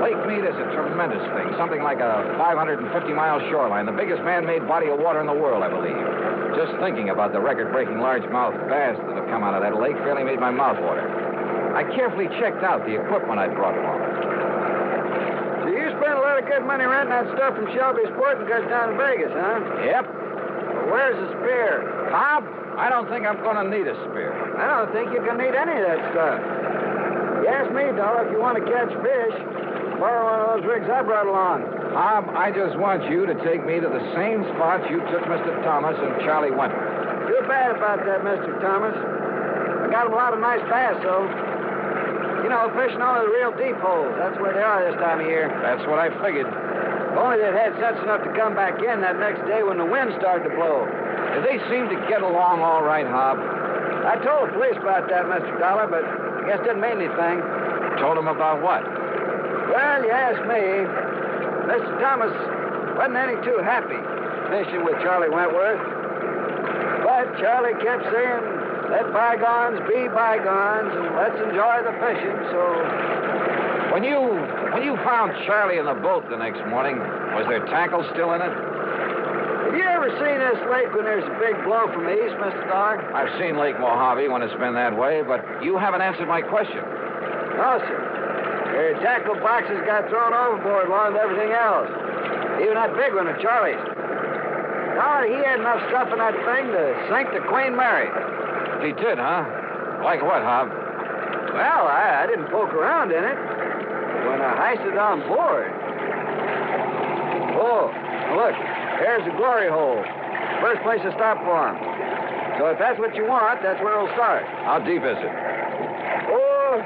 Lake Mead is a tremendous thing, something like a 550-mile shoreline, the biggest man-made body of water in the world, I believe. Just thinking about the record-breaking largemouth bass that have come out of that lake fairly made my mouth water. I carefully checked out the equipment I'd brought along.
So you spent a lot of good money renting that stuff from Shelby's Sporting Goods down in Vegas, huh?
Yep.
Well, where's the spear?
Bob, I don't think I'm going to need a spear.
I don't think you're going to need any of that stuff. You ask me, Dollar, if you want to catch fish, borrow one of those rigs I brought along.
Bob, I just want you to take me to the same spot you took Mr. Thomas and Charlie Wentworth.
Too bad about that, Mr. Thomas. I got him a lot of nice bass, though. You know, fishing only the real deep holes. That's where they are this time of year.
That's what I figured.
If only they'd had sense enough to come back in that next day when the wind started to blow.
Did they seem to get along all right, Hob?
I told the police about that, Mr. Dollar, but I guess it didn't mean anything.
Told them about what?
Well, you ask me. Mr. Thomas wasn't any too happy fishing with Charlie Wentworth. But Charlie kept saying, let bygones be bygones, and let's enjoy the fishing, so...
When you found Charlie in the boat the next morning, was there tackle still in it?
Have you ever seen this lake when there's a big blow from the east, Mr. Dollar?
I've seen Lake Mojave when it's been that way, but you haven't answered my question.
No, sir. Their tackle boxes got thrown overboard along with everything else. Even that big one of Charlie's. Dollar, he had enough stuff in that thing to sink the Queen Mary.
He did, huh? Like what, Hob?
Well, I didn't poke around in it. When I heisted on board. Oh, look, there's the glory hole. First place to stop for him. So if that's what you want, that's where we'll start.
How deep is it?
Oh,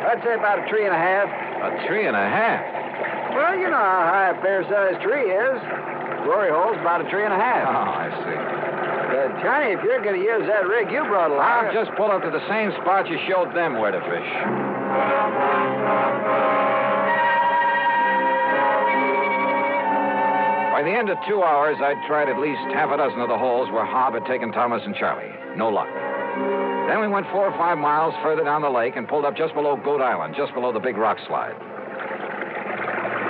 I'd say about a 3.5.
A 3.5?
Well, you know how high a fair-sized tree is. Glory hole's about a 3.5.
Oh, I see.
Johnny, if you're going to use that rig you brought along...
I'll just pull up to the same spot you showed them where to fish. By the end of 2 hours, I'd tried at least half a dozen of the holes where Hob had taken Thomas and Charlie. No luck. Then we went 4 or 5 miles further down the lake and pulled up just below Goat Island, just below the big rock slide.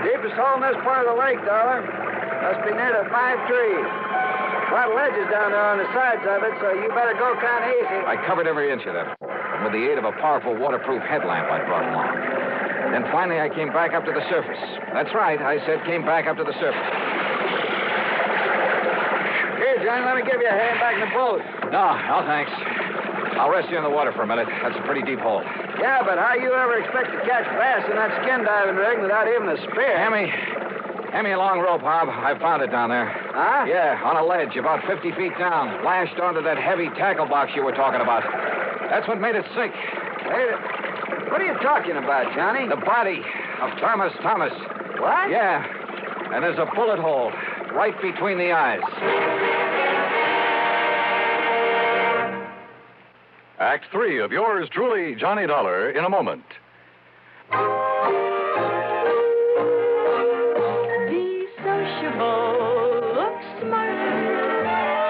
Deepest hole in this part of the lake, Dollar. Must be near the 5 trees. A lot of ledges down there on the sides of it, so you better go kind of easy.
I covered every inch of that hole, with the aid of a powerful waterproof headlamp I brought along. Then finally I came back up to the surface. That's right, I said came back up to the surface.
Here, Johnny, let me give you a hand back in the boat.
No, thanks. I'll rest you in the water for a minute. That's a pretty deep hole.
Yeah, but how you ever expect to catch bass in that skin diving rig without even a spear?
Hand me a long rope, Hob. I found it down there.
Huh?
Yeah, on a ledge about 50 feet down, lashed onto that heavy tackle box you were talking about. That's what made it sink.
Hey, what are you talking about, Johnny?
The body of Thomas.
What?
Yeah. And there's a bullet hole right between the eyes.
Act 3 of yours truly, Johnny Dollar, in a moment.
Be sociable, look smart,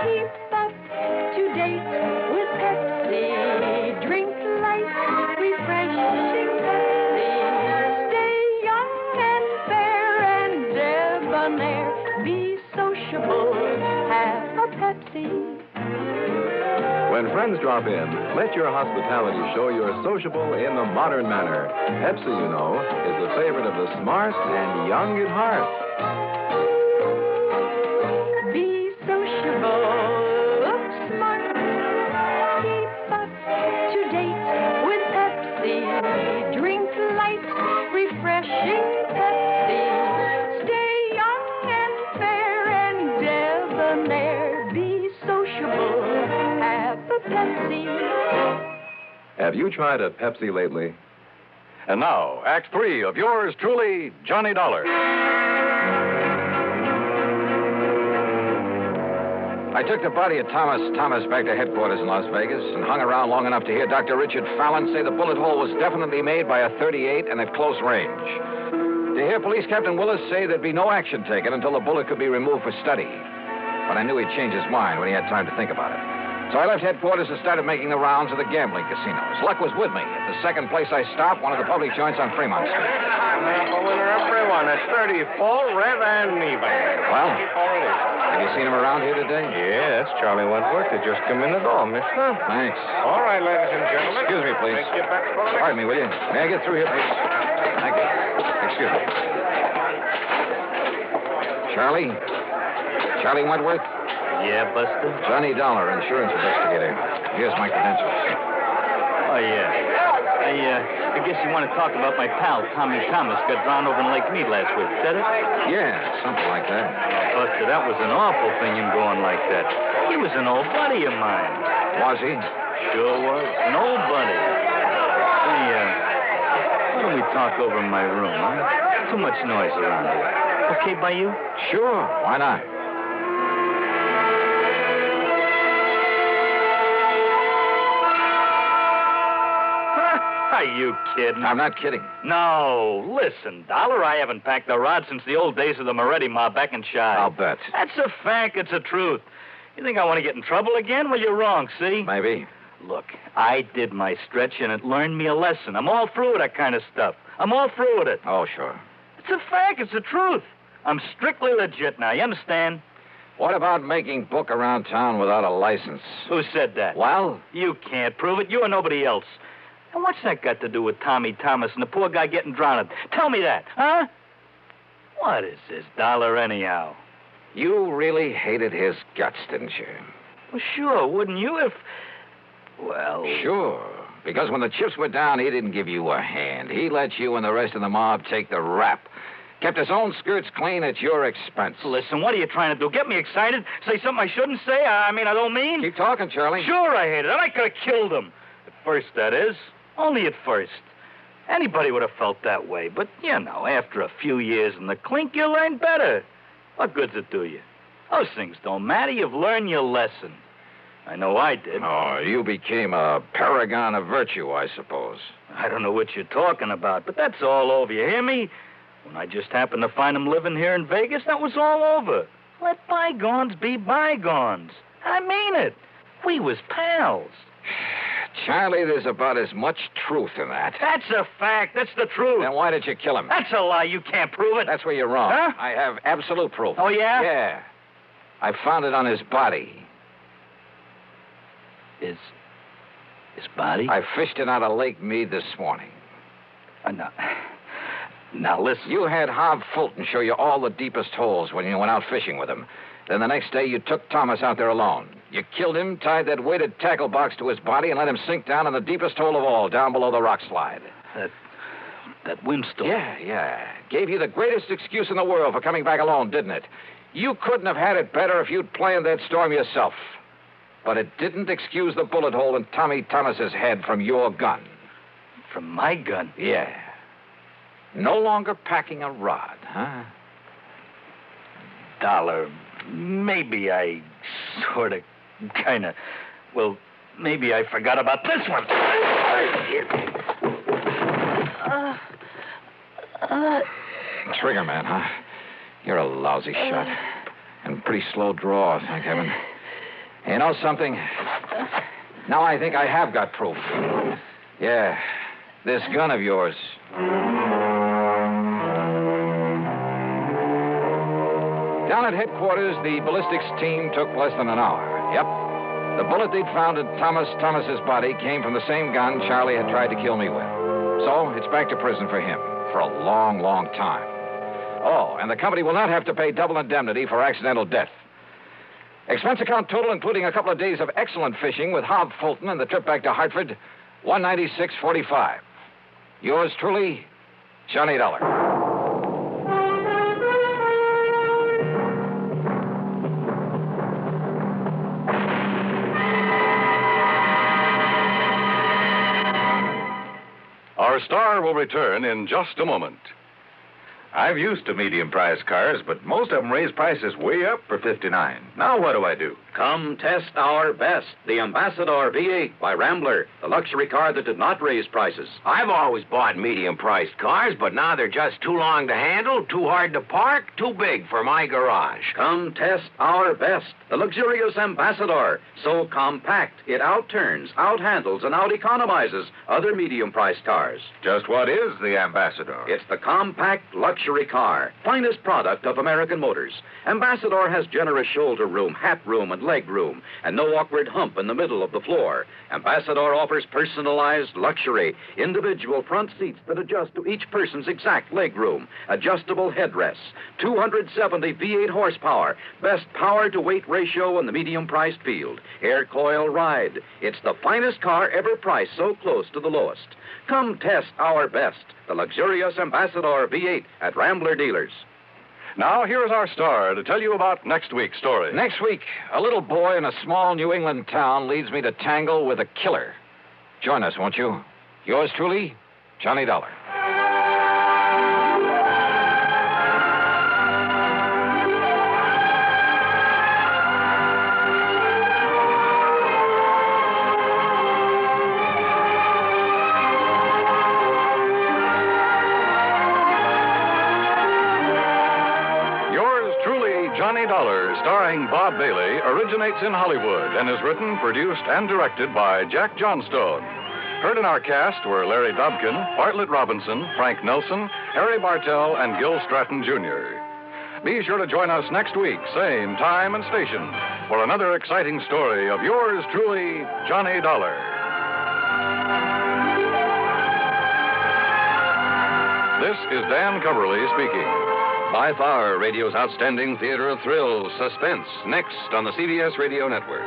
keep up to date with Pepsi. Drink light, refreshing Pepsi. Stay young and fair and debonair. Be sociable, have a Pepsi.
When friends drop in, let your hospitality show you're sociable in the modern manner. Pepsi, you know, is the favorite of the smart and young at heart.
Be sociable, look smart, keep up to date with Pepsi. Drink light, refreshing Pepsi. Stay young and fair and debonair. Be sociable, have a Pepsi.
Have you tried a Pepsi lately?
And now, Act 3 of yours truly, Johnny Dollar.
I took the body of Thomas back to headquarters in Las Vegas and hung around long enough to hear Dr. Richard Fallon say the bullet hole was definitely made by a .38 and at close range. To hear Police Captain Willis say there'd be no action taken until the bullet could be removed for study. But I knew he'd change his mind when he had time to think about it. So I left headquarters and started making the rounds of the gambling casinos. Luck was with me. At the second place I stopped, one of the public joints on Fremont Street.
A winner, everyone. It's 30, full, red, and even.
Well, have you seen him around here today?
Yeah, that's Charlie Wentworth. They just come in the door, mister.
Thanks.
All right, ladies and gentlemen.
Excuse me, please.
Take your bets for the
Pardon me, will you? May I get through here, please? Thank you. Excuse me. Charlie Wentworth?
Yeah, Buster?
Johnny Dollar, insurance investigator. Here's my credentials.
Oh, yeah. I guess you want to talk about my pal, Tommy Thomas, got drowned over in Lake Mead last week. Is that it?
Yeah, something like that.
Oh, Buster, that was an awful thing, him going like that. He was an old buddy of mine.
Was he?
Sure was. An old buddy. Hey, why don't we talk over in my room, huh? Too much noise around here. Okay by you?
Sure. Why not?
Are you kidding?
I'm not kidding.
No. Listen, Dollar, I haven't packed a rod since the old days of the Moretti mob back in Chi.
I'll bet.
That's a fact. It's a truth. You think I want to get in trouble again? Well, you're wrong, see?
Maybe.
Look, I did my stretch, and it learned me a lesson. I'm all through with that kind of stuff. I'm all through with it.
Oh, sure.
It's a fact. It's the truth. I'm strictly legit now. You understand?
What about making book around town without a license?
Who said that?
Well?
You can't prove it. You or nobody else. And what's that got to do with Tommy Thomas and the poor guy getting drowned? Tell me that, huh? What is this Dollar anyhow?
You really hated his guts, didn't you?
Well, sure, wouldn't you if... Well...
Sure. Because when the chips were down, he didn't give you a hand. He let you and the rest of the mob take the rap. Kept his own skirts clean at your expense.
Listen, what are you trying to do? Get me excited? Say something I shouldn't say? I don't mean...
Keep talking, Charlie.
Sure I hated it. I could have killed him. At first, that is. Only at first. Anybody would have felt that way. But, you know, after a few years in the clink, you learn better. What good's it do you? Those things don't matter. You've learned your lesson. I know I did.
Oh, you became a paragon of virtue, I suppose.
I don't know what you're talking about, but that's all over. You hear me? When I just happened to find him living here in Vegas, that was all over. Let bygones be bygones. I mean it. We was pals.
Charlie, there's about as much truth in that.
That's a fact. That's the truth.
Then why did you kill him?
That's a lie. You can't prove it.
That's where you're wrong.
Huh?
I have absolute proof.
Oh, yeah?
Yeah. I found it on his body.
His body?
I fished it out of Lake Mead this morning.
Now, listen.
You had Hob Fulton show you all the deepest holes when you went out fishing with him. Then the next day, you took Thomas out there alone. You killed him, tied that weighted tackle box to his body, and let him sink down in the deepest hole of all, down below the rock slide.
That windstorm.
Yeah. Gave you the greatest excuse in the world for coming back alone, didn't it? You couldn't have had it better if you'd planned that storm yourself. But it didn't excuse the bullet hole in Tommy Thomas's head from your gun.
from my gun?
Yeah. No longer packing a rod, huh?
Dollar, maybe I sort of, kind of, well, maybe I forgot about this one.
Trigger man, huh? You're a lousy shot. And pretty slow draw, thank heaven. You know something? Now I think I have got proof. Yeah, this gun of yours. Down at headquarters, the ballistics team took less than an hour. Yep. The bullet they'd found at Thomas's body came from the same gun Charlie had tried to kill me with. So it's back to prison for him for a long, long time. Oh, and the company will not have to pay double indemnity for accidental death. Expense account total, including a couple of days of excellent fishing with Hob Fulton and the trip back to Hartford, $196.45. Yours truly, Johnny Dollar.
Our star will return in just a moment.
I've used to medium-priced cars, but most of them raise prices way up for $59. Now what do I do?
Come test our best, the Ambassador V8 by Rambler, the luxury car that did not raise prices.
I've always bought medium-priced cars, but now they're just too long to handle, too hard to park, too big for my garage.
Come test our best, the luxurious Ambassador. So compact, it outturns, outhandles, and out-economizes other medium-priced cars.
Just what is the Ambassador?
It's the compact luxury car, finest product of American Motors. Ambassador has generous shoulder room, hat room, and leg room, and no awkward hump in the middle of the floor. Ambassador offers personalized luxury, individual front seats that adjust to each person's exact leg room, adjustable headrests, 270 V8 horsepower, best power-to-weight ratio in the medium-priced field, air coil ride. It's the finest car ever priced so close to the lowest. Come test our best, the luxurious Ambassador V8 at Rambler dealers.
Now, here's our star to tell you about next week's story.
Next week, a little boy in a small New England town leads me to tangle with a killer. Join us, won't you? Yours truly, Johnny Dollar.
Johnny Dollar, starring Bob Bailey, originates in Hollywood and is written, produced, and directed by Jack Johnstone. Heard in our cast were Larry Dobkin, Bartlett Robinson, Frank Nelson, Harry Bartell, and Gil Stratton, Jr. Be sure to join us next week, same time and station, for another exciting story of yours truly, Johnny Dollar. This is Dan Coverly speaking. By far, radio's outstanding theater of thrills, Suspense, next on the CBS Radio Network.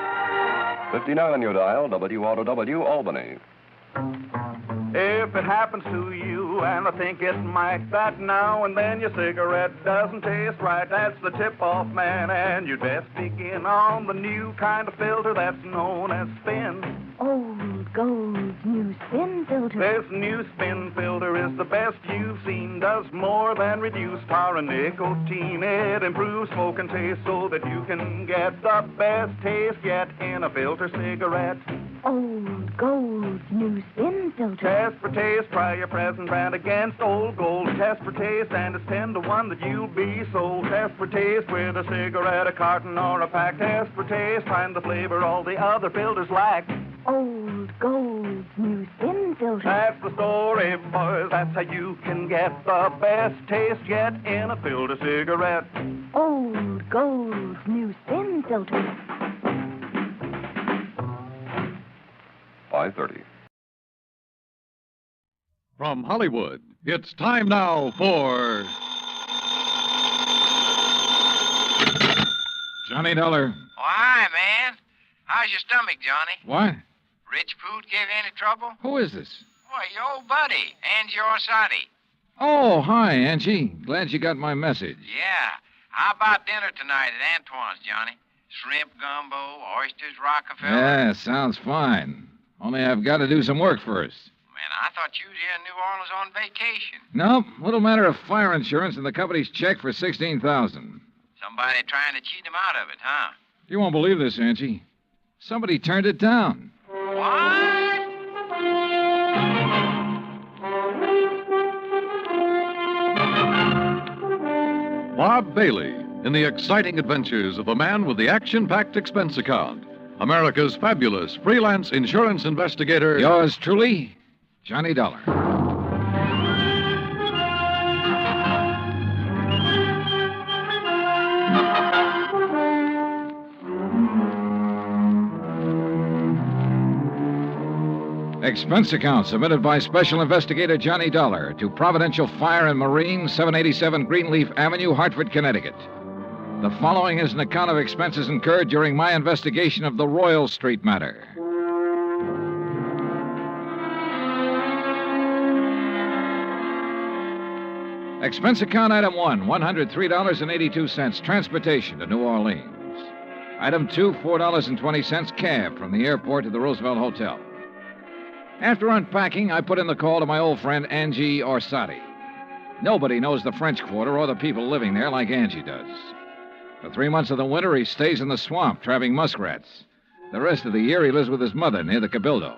59 on your dial, WATW Albany.
If it happens to you, and I think it might, that now and then your cigarette doesn't taste right, that's the tip-off, man, and you'd best begin on the new kind of filter that's known as Spin.
Old Gold's new Spin filter.
This new Spin filter is the best you've seen, does more than reduce tar and nicotine. It improves smoke and taste so that you can get the best taste yet in a filter cigarette.
Old Gold's new Spin filter.
Test for taste, try your present brand against Old Gold. Test for taste, and it's 10 to 1 that you'll be sold. Test for taste with a cigarette, a carton, or a pack. Test for taste, find the flavor all the other filters lack.
Old Gold's new Spin filter.
That's the story, boys. That's how you can get the best taste yet in a filter cigarette.
Old Gold's new Spin filter.
5:30.
From Hollywood, it's time now for Johnny Dollar.
Oh, hi, man. How's your stomach, Johnny?
What?
Rich food give you any trouble?
Who is this?
Why, your old buddy, Angie Orsatti.
Oh, hi, Angie. Glad you got my message.
Yeah. How about dinner tonight at Antoine's, Johnny? Shrimp gumbo, oysters, Rockefeller.
Yeah, sounds fine. Only I've got to do some work first.
Man, I thought you was here in New Orleans on vacation.
No, little matter of fire insurance and the company's check for $16,000.
Somebody trying to cheat him out of it, huh?
You won't believe this, Angie. Somebody turned it down.
What?
Bob Bailey in the exciting adventures of the man with the action-packed expense account. America's fabulous freelance insurance investigator.
Yours truly, Johnny Dollar. Expense account submitted by Special Investigator Johnny Dollar to Providential Fire and Marine, 787 Greenleaf Avenue, Hartford, Connecticut. The following is an account of expenses incurred during my investigation of the Royal Street matter. Expense account item 1, $103.82, transportation to New Orleans. Item 2, $4.20, cab from the airport to the Roosevelt Hotel. After unpacking, I put in the call to my old friend Angie Orsatti. Nobody knows the French Quarter or the people living there like Angie does. For 3 months of the winter, he stays in the swamp trapping muskrats. The rest of the year, he lives with his mother near the Cabildo.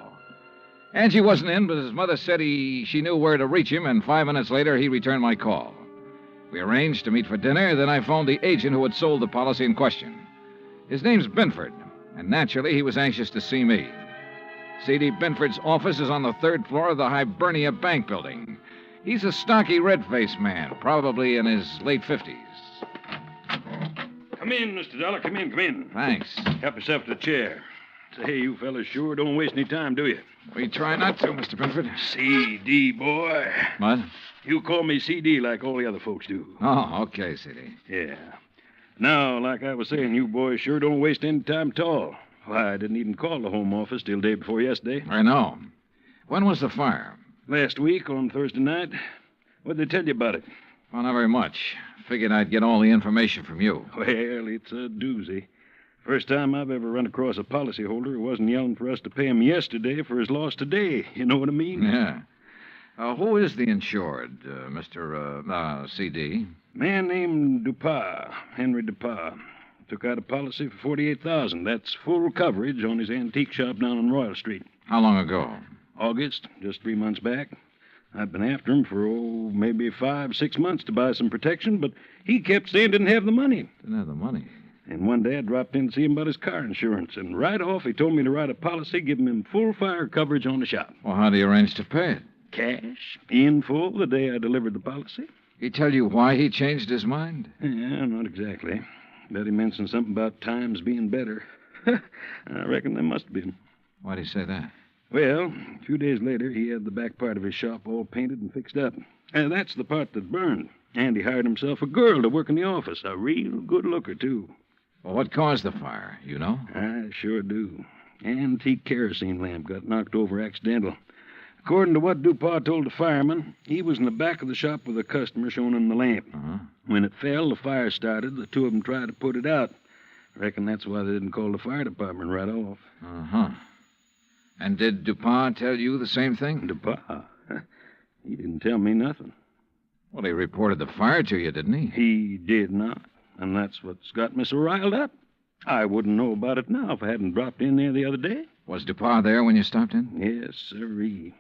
Angie wasn't in, but his mother said she knew where to reach him, and 5 minutes later, he returned my call. We arranged to meet for dinner, then I phoned the agent who had sold the policy in question. His name's Binford, and naturally, he was anxious to see me. C.D. Binford's office is on the 3rd floor of the Hibernia Bank building. He's a stocky, red-faced man, probably in his late 50s.
Come in, Mr. Dollar. Come in.
Thanks.
Help yourself to the chair. Say, you fellas sure don't waste any time, do you?
We try not to, Mr. Binford.
C.D., boy.
What?
You call me C.D. like all the other folks do.
Oh, okay, C.D.
Yeah. Now, like I was saying, you boys sure don't waste any time at all. Why, I didn't even call the home office till day before yesterday.
I know. When was the fire?
Last week on Thursday night. What'd they tell you about it?
Well, not very much. Figured I'd get all the information from you.
Well, it's a doozy. First time I've ever run across a policyholder who wasn't yelling for us to pay him yesterday for his loss today. You know what I mean?
Yeah. Who is the insured, Mr. C.D.?
Man named Dupas, Henry Dupas. Took out a policy for $48,000. That's full coverage on his antique shop down on Royal Street.
How long ago?
August, just 3 months back. I'd been after him for, maybe 5-6 months to buy some protection, but he kept saying didn't have the money.
Didn't have the money?
And one day I dropped in to see him about his car insurance, and right off he told me to write a policy giving him full fire coverage on the shop.
Well, how'd he arrange to pay it?
Cash, in full, the day I delivered the policy.
He tell you why he changed his mind?
Yeah, not exactly. Bet he mentioned something about times being better. I reckon there must have been.
Why'd he say that?
Well, a few days later, he had the back part of his shop all painted and fixed up. That's the part that burned. And he hired himself a girl to work in the office. A real good looker, too.
Well, what caused the fire? You know?
I sure do. Antique kerosene lamp got knocked over accidental. According to what Dupas told the fireman, he was in the back of the shop with a customer showing him the lamp.
Uh-huh.
When it fell, the fire started. The two of them tried to put it out. Reckon that's why they didn't call the fire department right off.
Uh-huh. And did Dupas tell you the same thing?
Dupas? He didn't tell me nothing.
Well, he reported the fire to you, didn't he?
He did not. And that's what's got me so riled up. I wouldn't know about it now if I hadn't dropped in there the other day.
Was Dupas there when you stopped in?
Yes, sirree.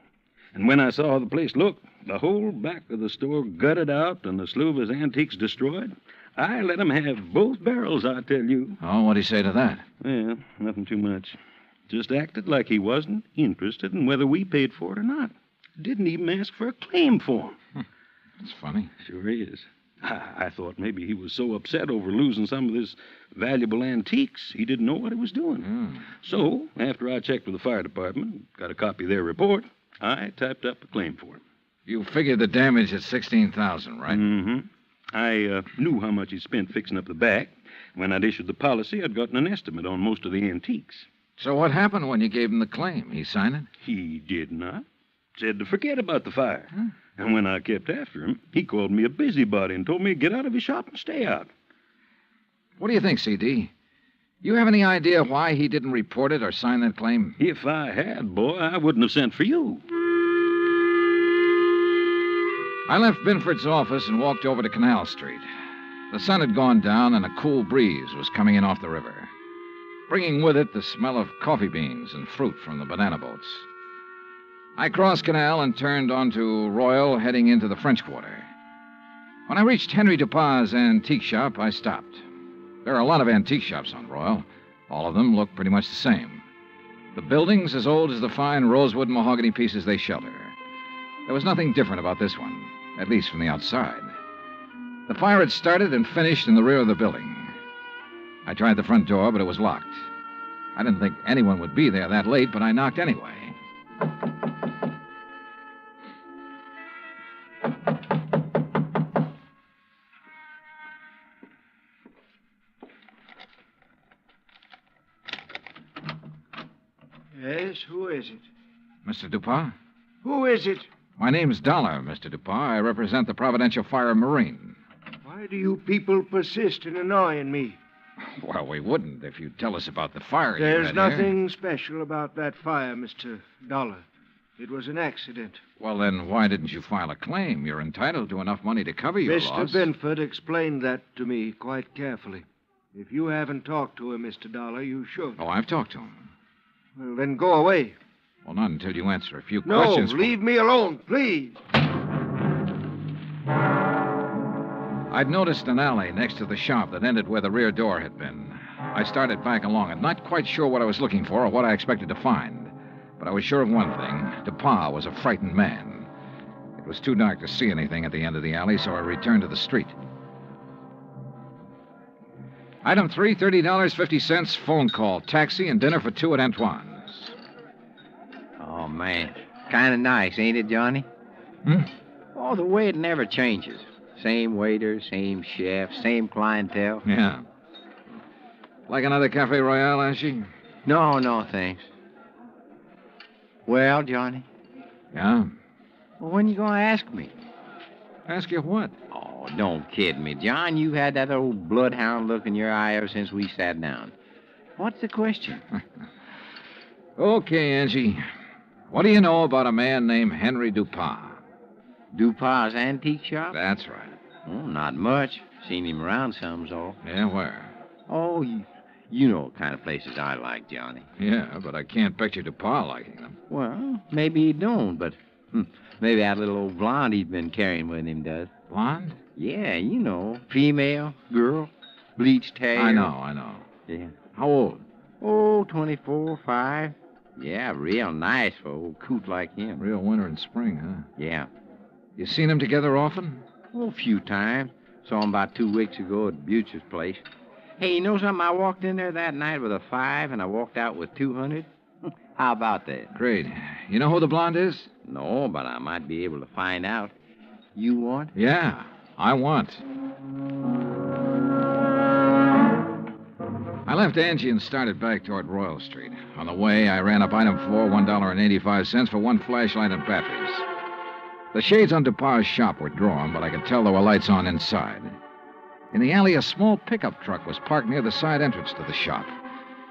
And when I saw how the place looked, the whole back of the store gutted out and the slew of his antiques destroyed, I let him have both barrels, I tell you.
Oh, what'd he say to that?
Well, nothing too much. Just acted like he wasn't interested in whether we paid for it or not. Didn't even ask for a claim form.
That's funny.
Sure is. I thought maybe he was so upset over losing some of his valuable antiques, he didn't know what he was doing. So, after I checked with the fire department, got a copy of their report, I typed up a claim for him.
You figured the damage at $16,000, right?
Mm-hmm. I knew how much he spent fixing up the back. When I'd issued the policy, I'd gotten an estimate on most of the antiques.
So what happened when you gave him the claim? He signed it?
He did not. Said to forget about the fire. And when I kept after him, he called me a busybody and told me to get out of his shop and stay out.
What do you think, C.D.? You have any idea why he didn't report it or sign that claim?
If I had, boy, I wouldn't have sent for you.
I left Binford's office and walked over to Canal Street. The sun had gone down and a cool breeze was coming in off the river, bringing with it the smell of coffee beans and fruit from the banana boats. I crossed Canal and turned onto Royal, heading into the French Quarter. When I reached Henry Dupin's antique shop, I stopped. There are a lot of antique shops on Royal. All of them look pretty much the same. The building's as old as the fine rosewood and mahogany pieces they shelter. There was nothing different about this one, at least from the outside. The fire had started and finished in the rear of the building. I tried the front door, but it was locked. I didn't think anyone would be there that late, but I knocked anyway.
Yes, who is it?
Mr. Dupin?
Who is it?
My name's Dollar, Mr. Dupin. I represent the Providential Fire Marine.
Why do you people persist in annoying me?
Well, we wouldn't if you'd tell us about the fire you
There's
had
nothing special about that fire, Mr. Dollar. It was an accident.
Well, then why didn't you file a claim? You're entitled to enough money to cover your
Mr.
loss.
Binford explained that to me quite carefully. If you haven't talked to him, Mr. Dollar, you should.
Oh, I've talked to him.
Well, then go away.
Well, not until you answer a few
No,
questions.
leave me alone, please.
I'd noticed an alley next to the shop that ended where the rear door had been. I started back along it, not quite sure what I was looking for or what I expected to find. But I was sure of one thing. Dupin was a frightened man. It was too dark to see anything at the end of the alley, so I returned to the street. Item 3, $30.50, phone call, taxi, and dinner for two at Antoine's.
Oh, man. Kind of nice, ain't it, Johnny? Oh, the way it never changes. Same waiter, same chef, same clientele.
Yeah. Like another Cafe Royale, Ashy?
No, thanks. Well, Johnny?
Yeah?
Well, when you going to ask me?
Ask you what?
Oh, don't kid me, John. You had that old bloodhound look in your eye ever since we sat down. What's the question?
Okay, Angie. What do you know about a man named Henry Dupin?
Dupin's antique shop?
That's right.
Oh, not much. Seen him around some's all.
Yeah, where?
Oh, you know what kind of places I like, Johnny.
Yeah, but I can't picture Dupin liking them.
Well, maybe he don't, but maybe that little old blonde he's been carrying with him does.
Blonde?
Yeah, you know. Female, girl, bleached hair.
I know.
Yeah.
How old?
Oh, 24, 5. Yeah, real nice for old coot like him.
Real winter and spring, huh?
Yeah.
You seen them together often?
Oh, a few times. Saw him about 2 weeks ago at Butcher's place. Hey, you know something? I walked in there that night with a 5, and I walked out with 200. How about that?
Great. You know who the blonde is?
No, but I might be able to find out. You want?
Yeah, I want. I left Angie and started back toward Royal Street. On the way, I ran up item 4, $1.85 for one flashlight and batteries. The shades on Dupin's shop were drawn, but I could tell there were lights on inside. In the alley, a small pickup truck was parked near the side entrance to the shop.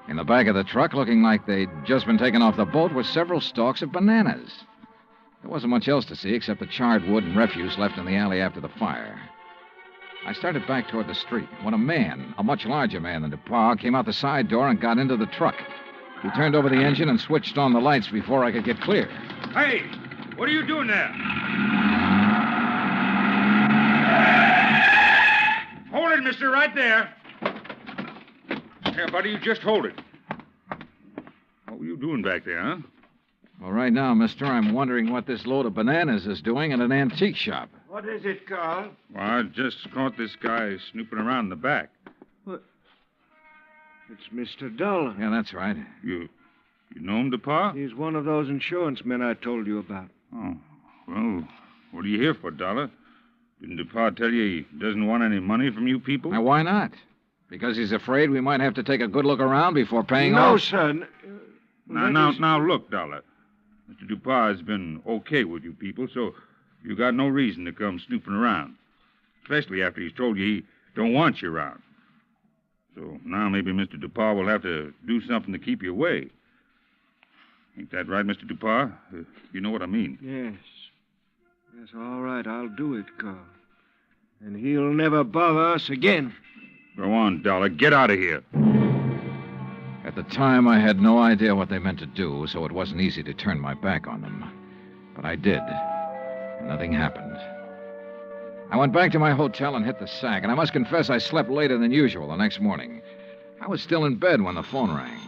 In the back of the truck, looking like they'd just been taken off the boat, were several stalks of bananas. There wasn't much else to see except the charred wood and refuse left in the alley after the fire. I started back toward the street when a man, a much larger man than Dupin, came out the side door and got into the truck. He turned over the engine and switched on the lights before I could get clear.
Hey, what are you doing there? Hold it, mister, right there. Here, buddy, you just hold it. What were you doing back there, huh?
Well, right now, mister, I'm wondering what this load of bananas is doing in an antique shop.
What is it, Carl?
Well, I just caught this guy snooping around in the back.
What? It's Mr. Dollar.
Yeah, that's right.
You know him, Dupin?
He's one of those insurance men I told you about.
Oh, well, what are you here for, Dollar? Didn't Dupin tell you he doesn't want any money from you people?
Now, why not? Because he's afraid we might have to take a good look around before paying
No,
off?
son.
Now, look, Dollar. Mr. Dupin has been okay with you people, so you got no reason to come snooping around. Especially after he's told you he don't want you around. So now maybe Mr. Dupin will have to do something to keep you away. Ain't that right, Mr. Dupin? You know what I mean.
Yes. Yes, all right, I'll do it, Carl. And he'll never bother us again.
Go on, Dollar. Get out of here.
At the time, I had no idea what they meant to do, so it wasn't easy to turn my back on them. But I did. And nothing happened. I went back to my hotel and hit the sack, and I must confess I slept later than usual the next morning. I was still in bed when the phone rang.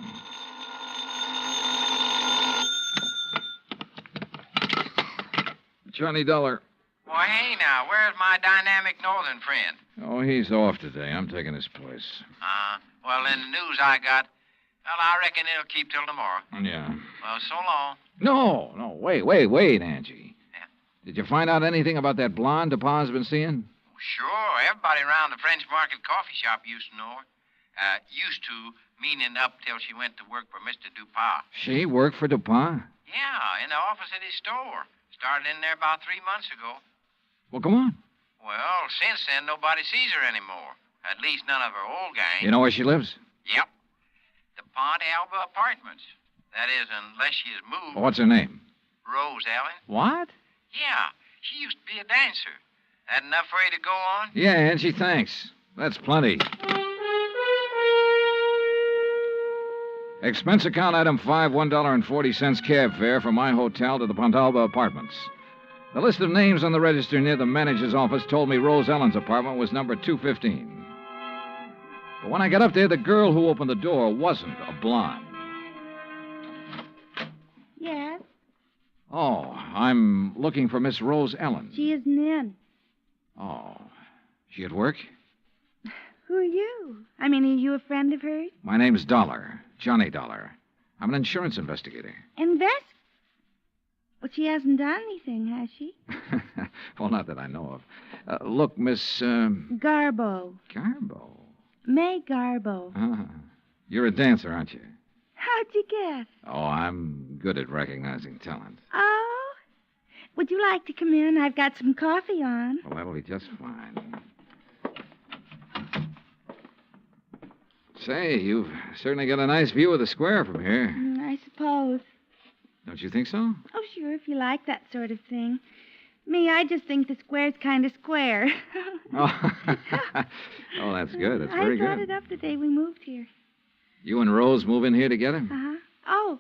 Johnny Dollar.
Well, hey now, where's my dynamic northern friend?
Oh, he's off today. I'm taking his place.
Well, in the news I got, well, I reckon it'll keep till tomorrow.
Yeah.
Well, so long.
No, wait, Angie. Yeah. Did you find out anything about that blonde DePauw's been seeing?
Sure, everybody around the French Market coffee shop used to know her. Used to, meaning up till she went to work for Mr. DuPont.
She worked for DuPont?
Yeah, in the office at his store. Started in there about 3 months ago.
Well, come on.
Well, since then, nobody sees her anymore. At least none of her old gang.
You know where she lives?
Yep. The Ponte Alba Apartments. That is, unless she has moved.
What's her name?
Rose Ellen.
What?
Yeah, she used to be a dancer. That enough for you to go on?
Yeah, Angie, thanks. That's plenty. Expense account item 5, $1.40 cab fare from my hotel to the Pontalba Apartments. The list of names on the register near the manager's office told me Rose Ellen's apartment was number 215. But when I got up there, the girl who opened the door wasn't a blonde.
Yes?
Oh, I'm looking for Miss Rose Ellen.
She isn't in.
Oh, she at work?
Who are you? I mean, are you a friend of hers?
My name's Dollar, Johnny Dollar. I'm an insurance investigator.
Well, she hasn't done anything, has she?
Well, not that I know of. Look, Miss...
Garbo.
Garbo?
May Garbo.
You're a dancer, aren't you?
How'd you guess?
Oh, I'm good at recognizing talent.
Oh? Would you like to come in? I've got some coffee on.
Well, that'll be just fine. Say, you've certainly got a nice view of the square from here.
I suppose.
Don't you think so?
Oh, sure, if you like that sort of thing. Me, I just think the square's kind of square.
Oh, that's good. That's very good.
I brought it up the day we moved here.
You and Rose move in here together?
Uh-huh. Oh,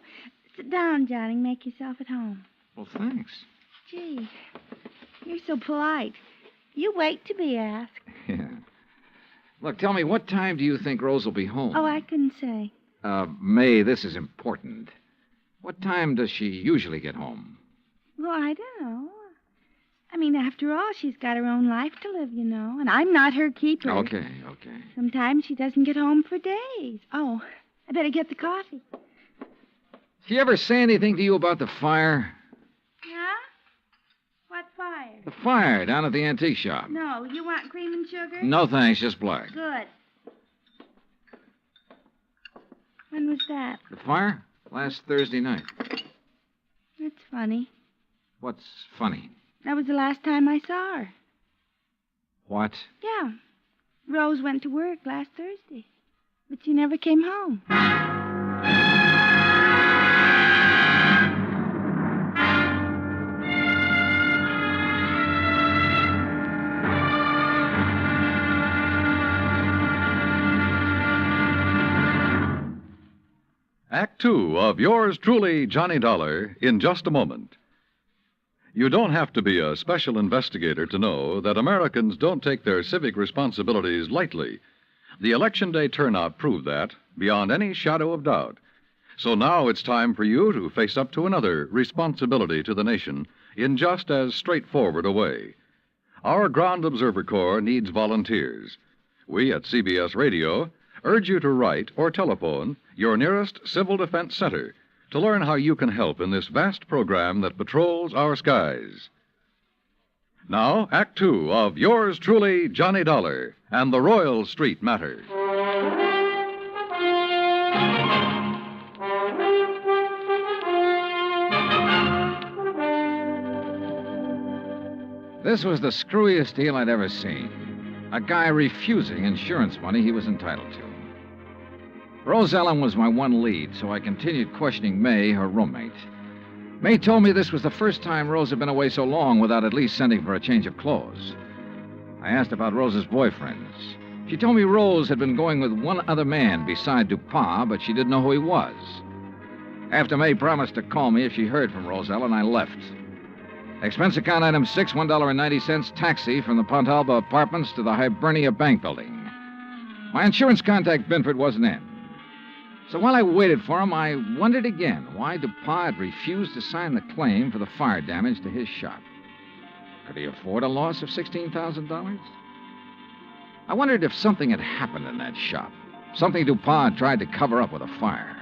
sit down, Johnny. Make yourself at home.
Well, thanks.
Gee, you're so polite. You wait to be asked.
Yeah. Look, tell me, what time do you think Rose will be home?
Oh, I couldn't say.
May, this is important. What time does she usually get home?
Well, I don't know. I mean, after all, she's got her own life to live, you know, and I'm not her keeper.
Okay.
Sometimes she doesn't get home for days. Oh, I better get the coffee.
She ever say anything to you about the fire?
Yeah? What fire?
The fire down at the antique shop.
No, you want cream and sugar?
No, thanks, just black.
Good. When was that?
The fire? Last Thursday night.
That's funny.
What's funny?
That was the last time I saw her.
What?
Yeah. Rose went to work last Thursday, but she never came home.
Act Two of yours truly, Johnny Dollar, in just a moment. You don't have to be a special investigator to know that Americans don't take their civic responsibilities lightly. The Election Day turnout proved that, beyond any shadow of doubt. So now it's time for you to face up to another responsibility to the nation in just as straightforward a way. Our Ground Observer Corps needs volunteers. We at CBS Radio urge you to write or telephone your nearest Civil Defense Center to learn how you can help in this vast program that patrols our skies. Now, Act Two of yours truly, Johnny Dollar, and the Royal Street Matter.
This was the screwiest deal I'd ever seen. A guy refusing insurance money he was entitled to. Rose Ellen was my one lead, so I continued questioning May, her roommate. May told me this was the first time Rose had been away so long without at least sending for a change of clothes. I asked about Rose's boyfriends. She told me Rose had been going with one other man beside Dupont, but she didn't know who he was. After May promised to call me if she heard from Roselle, and I left. Expense account item 6, $1.90, taxi from the Pontalba Apartments to the Hibernia Bank Building. My insurance contact, Binford, wasn't in. So while I waited for him, I wondered again why Dupont had refused to sign the claim for the fire damage to his shop. Could he afford a loss of $16,000? I wondered if something had happened in that shop, something Dupont tried to cover up with a fire.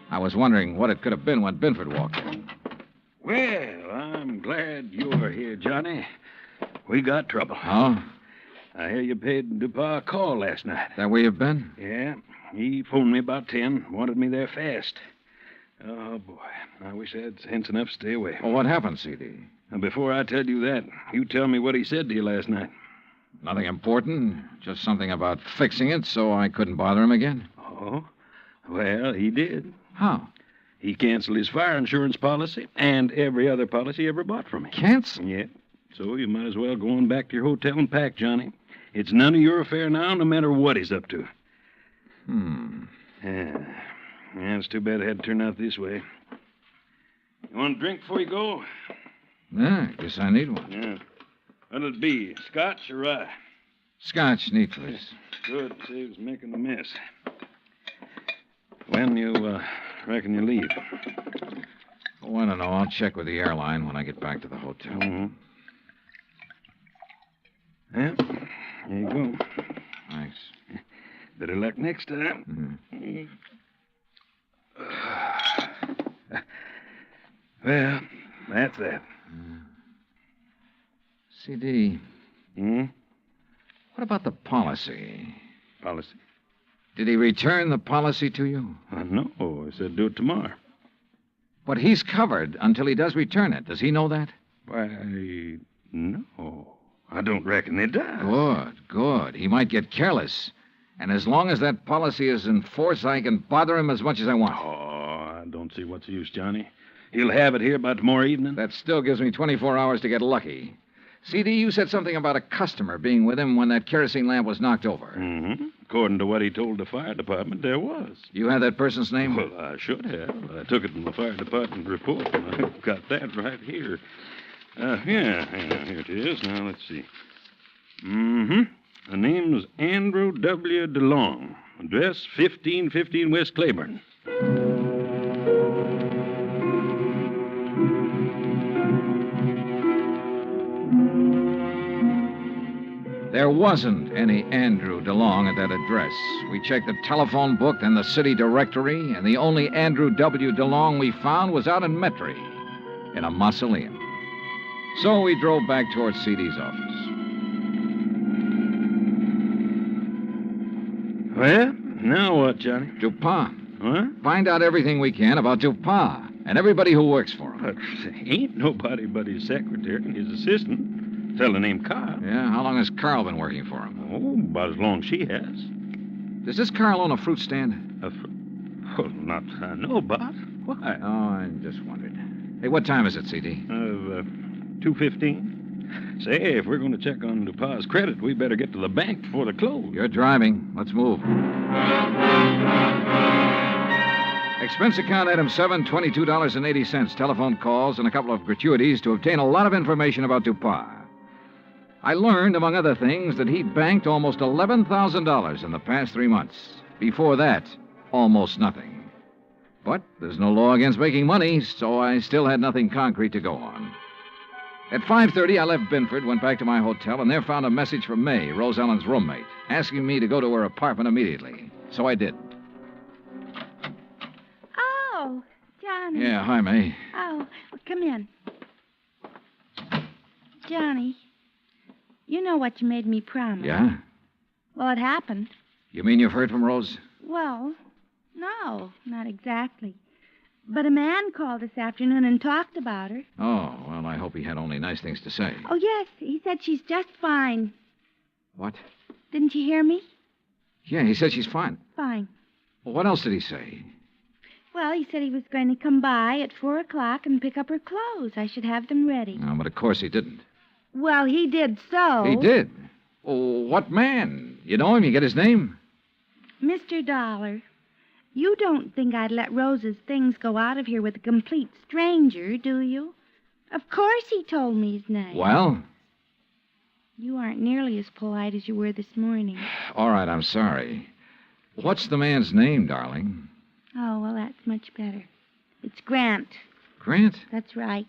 I was wondering what it could have been when Binford walked in.
Well, I'm glad you're here, Johnny. We got trouble.
Oh?
I hear you paid DuPont a call last night.
That where you've been?
Yeah. He phoned me about 10, wanted me there fast. Oh, boy. I wish I had sense enough to stay away.
Well, what happened, CD?
Now, before I tell you that, you tell me what he said to you last night.
Nothing important. Just something about fixing it so I couldn't bother him again.
Oh? Well, he did.
How?
He canceled his fire insurance policy and every other policy he ever bought from me.
Cancel?
Yeah. So you might as well go on back to your hotel and pack, Johnny. It's none of your affair now, no matter what he's up to. Yeah, it's too bad it had to turn out this way. You want a drink before you go?
Yeah, I guess I need one.
Yeah. What'll it be, scotch or rye?
Scotch, neat, please.
Good, saves making a mess. When you reckon you leave?
Oh, I don't know. I'll check with the airline when I get back to the hotel.
Mm-hmm. Yeah, there you go.
Thanks.
Better luck next time.
Mm-hmm.
Well, that's that.
CD.
Hmm?
What about the policy?
Policy?
Did he return the policy to you?
No, he said do it tomorrow.
But he's covered until he does return it. Does he know that?
Why, no. I don't reckon he does.
Good. He might get careless. And as long as that policy is in force, I can bother him as much as I want.
Oh, I don't see what's the use, Johnny. He'll have it here by tomorrow evening.
That still gives me 24 hours to get lucky. CD, you said something about a customer being with him when that kerosene lamp was knocked over.
Mm-hmm. According to what he told the fire department, there was.
You had that person's name?
Well, I should have. I took it from the fire department report, and I've got that right here. Here it is. Now, let's see. Mm-hmm. The name was Andrew W. DeLong. Address 1515 West Claiborne.
There wasn't any Andrew DeLong at that address. We checked the telephone book and the city directory, and the only Andrew W. DeLong we found was out in Metry, in a mausoleum. So we drove back towards CD's office.
Well, now what, Johnny?
Dupont.
What?
Find out everything we can about Dupont and everybody who works for him.
But ain't nobody but his secretary and his assistant. Fellow named Carl.
Yeah, how long has Carl been working for him?
Oh, about as long as she has.
Does this Carl own a fruit stand?
Well, not I know about. Why?
Oh, I just wondered. Hey, what time is it, CD?
2:15. Say, if we're going to check on DuPont's credit, we better get to the bank before they close.
You're driving. Let's move. Expense account item 7, $22.80. Telephone calls and a couple of gratuities to obtain a lot of information about Dupont. I learned, among other things, that he'd banked almost $11,000 in the past 3 months. Before that, almost nothing. But there's no law against making money, so I still had nothing concrete to go on. At 5:30, I left Binford, went back to my hotel, and there found a message from May, Rose Ellen's roommate, asking me to go to her apartment immediately. So I did.
Oh, Johnny.
Yeah, hi, May.
Oh, well, come in. Johnny, you know what you made me promise.
Yeah?
Well, it happened.
You mean you've heard from Rose?
Well, no, not exactly. But a man called this afternoon and talked about her.
Oh, well, I hope he had only nice things to say.
Oh, yes, he said she's just fine.
What?
Didn't you hear me?
Yeah, he said she's fine.
Fine.
Well, what else did he say?
Well, he said he was going to come by at 4 o'clock and pick up her clothes. I should have them ready.
No, but of course he didn't.
Well, he did so.
He did? Oh, what man? You know him? You get his name?
Mr. Dollar, you don't think I'd let Rose's things go out of here with a complete stranger, do you? Of course he told me his name.
Well?
You aren't nearly as polite as you were this morning.
All right, I'm sorry. What's the man's name, darling?
Oh, well, that's much better. It's Grant.
Grant?
That's right.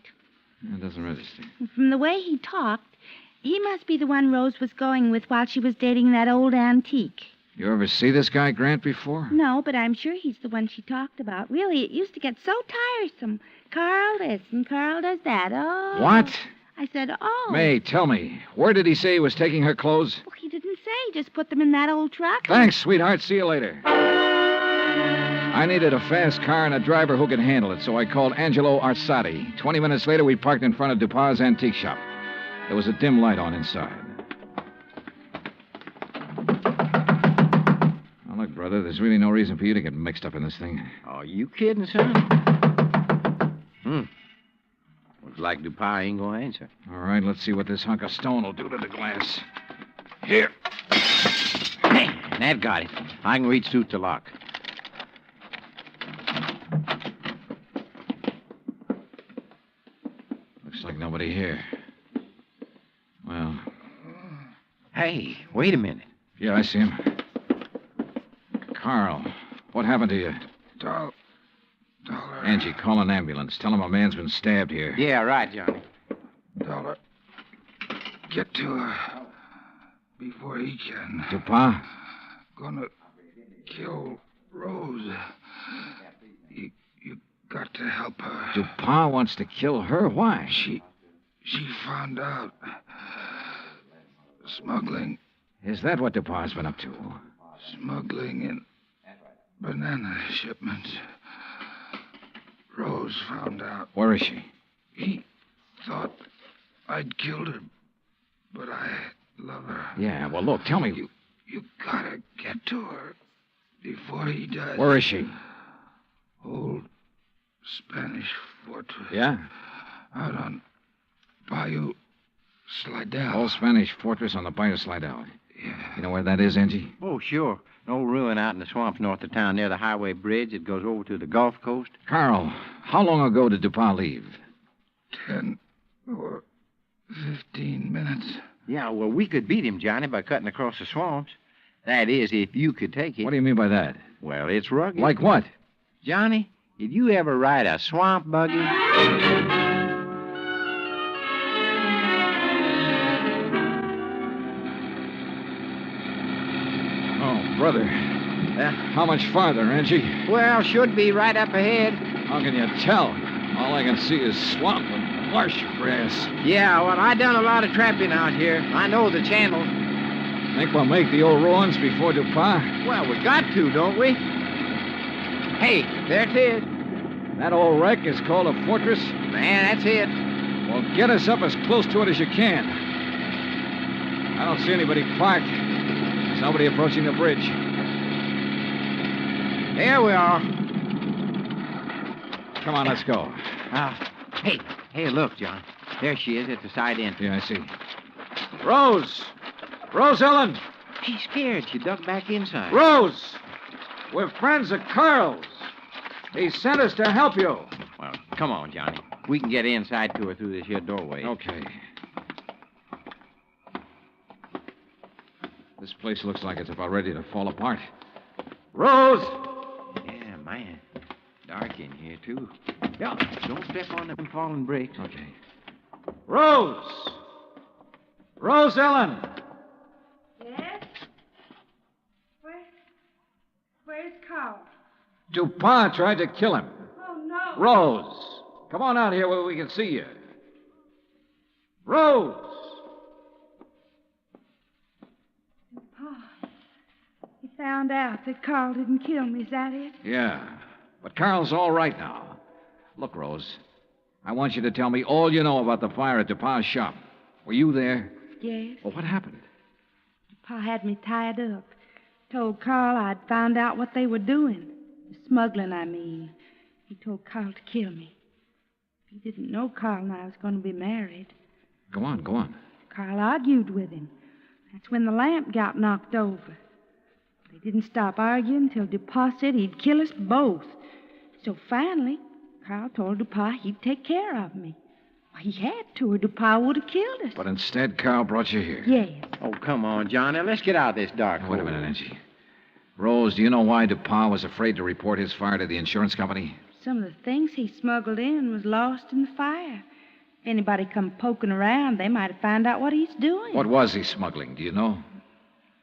That doesn't register.
From the way he talked, he must be the one Rose was going with while she was dating that old antique.
You ever see this guy, Grant, before?
No, but I'm sure he's the one she talked about. Really, it used to get so tiresome. Carl this and Carl does that. Oh.
What?
I said, oh.
May, tell me, where did he say he was taking her clothes?
Well, he didn't say. Just put them in that old truck.
Thanks, sweetheart. See you later. I needed a fast car and a driver who could handle it, so I called Angelo Arsati. 20 minutes later, we parked in front of Dupas' antique shop. There was a dim light on inside. Now, look, brother, there's really no reason for you to get mixed up in this thing.
Oh, you kidding, son? Looks like Dupas ain't gonna answer.
All right, let's see what this hunk of stone will do to the glass. Here.
Hey, that got it. I can reach through the lock.
Looks like nobody here. Well.
Hey, wait a minute.
Yeah, I see him. Carl, what happened to you?
Dollar.
Angie, call an ambulance. Tell him a man's been stabbed here.
Yeah, right, Johnny.
Dollar. Get to her before he can.
Dupas?
Gonna kill Rose. You got to help her.
Dupas wants to kill her? Why?
She found out. Smuggling.
Is that what Dupas been up to?
Smuggling in banana shipments. Rose found out.
Where is she?
He thought I'd killed her, but I love her.
Yeah, well, look, tell me.
You gotta get to her before he does.
Where is she?
Old Spanish fortress.
Yeah?
Out on Bayou Slidell.
Old Spanish fortress on the Bayou Slidell.
Yeah.
You know where that is, Angie?
Oh, sure. An old ruin out in the swamps north of town near the highway bridge. It goes over to the Gulf Coast.
Carl, how long ago did Dupas leave?
10 or 15 minutes.
Yeah, well, we could beat him, Johnny, by cutting across the swamps. That is, if you could take it.
What do you mean by that?
Well, it's rugged.
Like what?
Johnny, did you ever ride a swamp buggy?
Brother. How much farther, Angie?
Well, should be right up ahead.
How can you tell? All I can see is swamp and marsh grass.
Yeah, well, I done a lot of trapping out here. I know the channel.
Think we'll make the old ruins before Dupas?
Well, we got to, don't we? Hey, there it is.
That old wreck is called a fortress?
Man, that's it.
Well, get us up as close to it as you can. I don't see anybody parked. There's nobody approaching the bridge.
There we are.
Come on, let's go.
Hey, look, John. There she is at the side entrance.
Yeah, I see. Rose! Rose Ellen!
She's scared. She ducked back inside.
Rose! We're friends of Carl's. He sent us to help you.
Well, come on, Johnny. We can get inside to her through this here doorway.
Okay. This place looks like it's about ready to fall apart. Rose!
Yeah, man. Dark in here, too. Yeah, don't step on them falling bricks.
Okay. Rose! Rose Ellen!
Yes? Where's Carl?
Dupas tried to kill him.
Oh, no.
Rose! Come on out here where we can see you. Rose!
He found out that Carl didn't kill me, is that it?
Yeah. But Carl's all right now. Look, Rose, I want you to tell me all you know about the fire at Dupas' shop. Were you there?
Yes.
Well, what happened?
Pa had me tied up. Told Carl I'd found out what they were doing. Smuggling, I mean. He told Carl to kill me. He didn't know Carl and I was going to be married.
Go on, go on.
Carl argued with him. That's when the lamp got knocked over. They didn't stop arguing until DuPont said he'd kill us both. So finally, Carl told DuPont he'd take care of me. Well, he had to, or DuPont would have killed us.
But instead, Carl brought you here.
Yes.
Oh, come on, John. Now, let's get out of this dark hole.
Wait a minute, Angie. Rose, do you know why DuPont was afraid to report his fire to the insurance company?
Some of the things he smuggled in was lost in the fire. If anybody come poking around, they might have found out what he's doing.
What was he smuggling, do you know?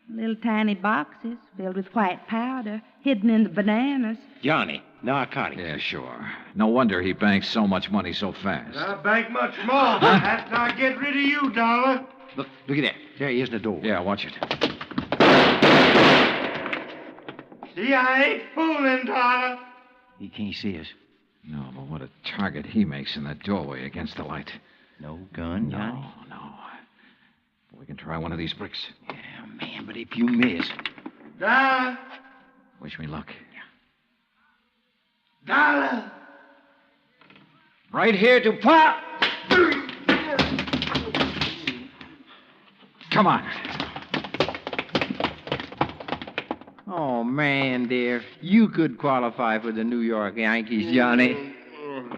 Little tiny boxes filled with white powder, hidden in the bananas.
Johnny, narcotics.
Yeah, sure. No wonder he banks so much money so fast.
I'll bank much more after I get rid of you, Dollar.
Look at that. There he is in the door.
Yeah, watch it.
See, I ain't fooling, Dollar.
He can't see us.
No, but what a target he makes in that doorway against the light.
No gun, Johnny?
No. We can try one of these bricks.
Yeah, man, but if you miss...
Dollar.
Wish me luck.
Dollar.
Right here, DuPont. Come on.
Oh, man, dear. You could qualify for the New York Yankees, Johnny.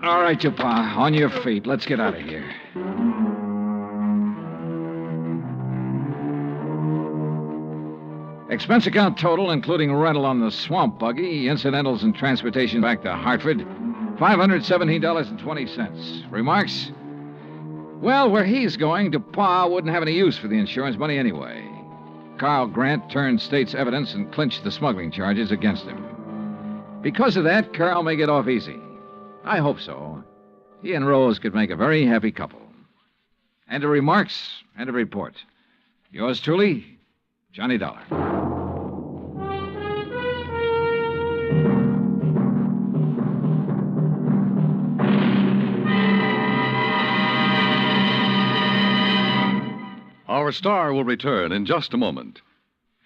All right, DuPont. On your feet. Let's get out of here. Expense account total, including rental on the swamp buggy, incidentals and transportation back to Hartford, $517.20. Remarks? Well, where he's going, DuPont wouldn't have any use for the insurance money anyway. Carl Grant turned state's evidence and clinched the smuggling charges against him. Because of that, Carl may get off easy. I hope so. He and Rose could make a very happy couple. And to remarks and a report. Yours truly, Johnny Dollar.
Our star will return in just a moment.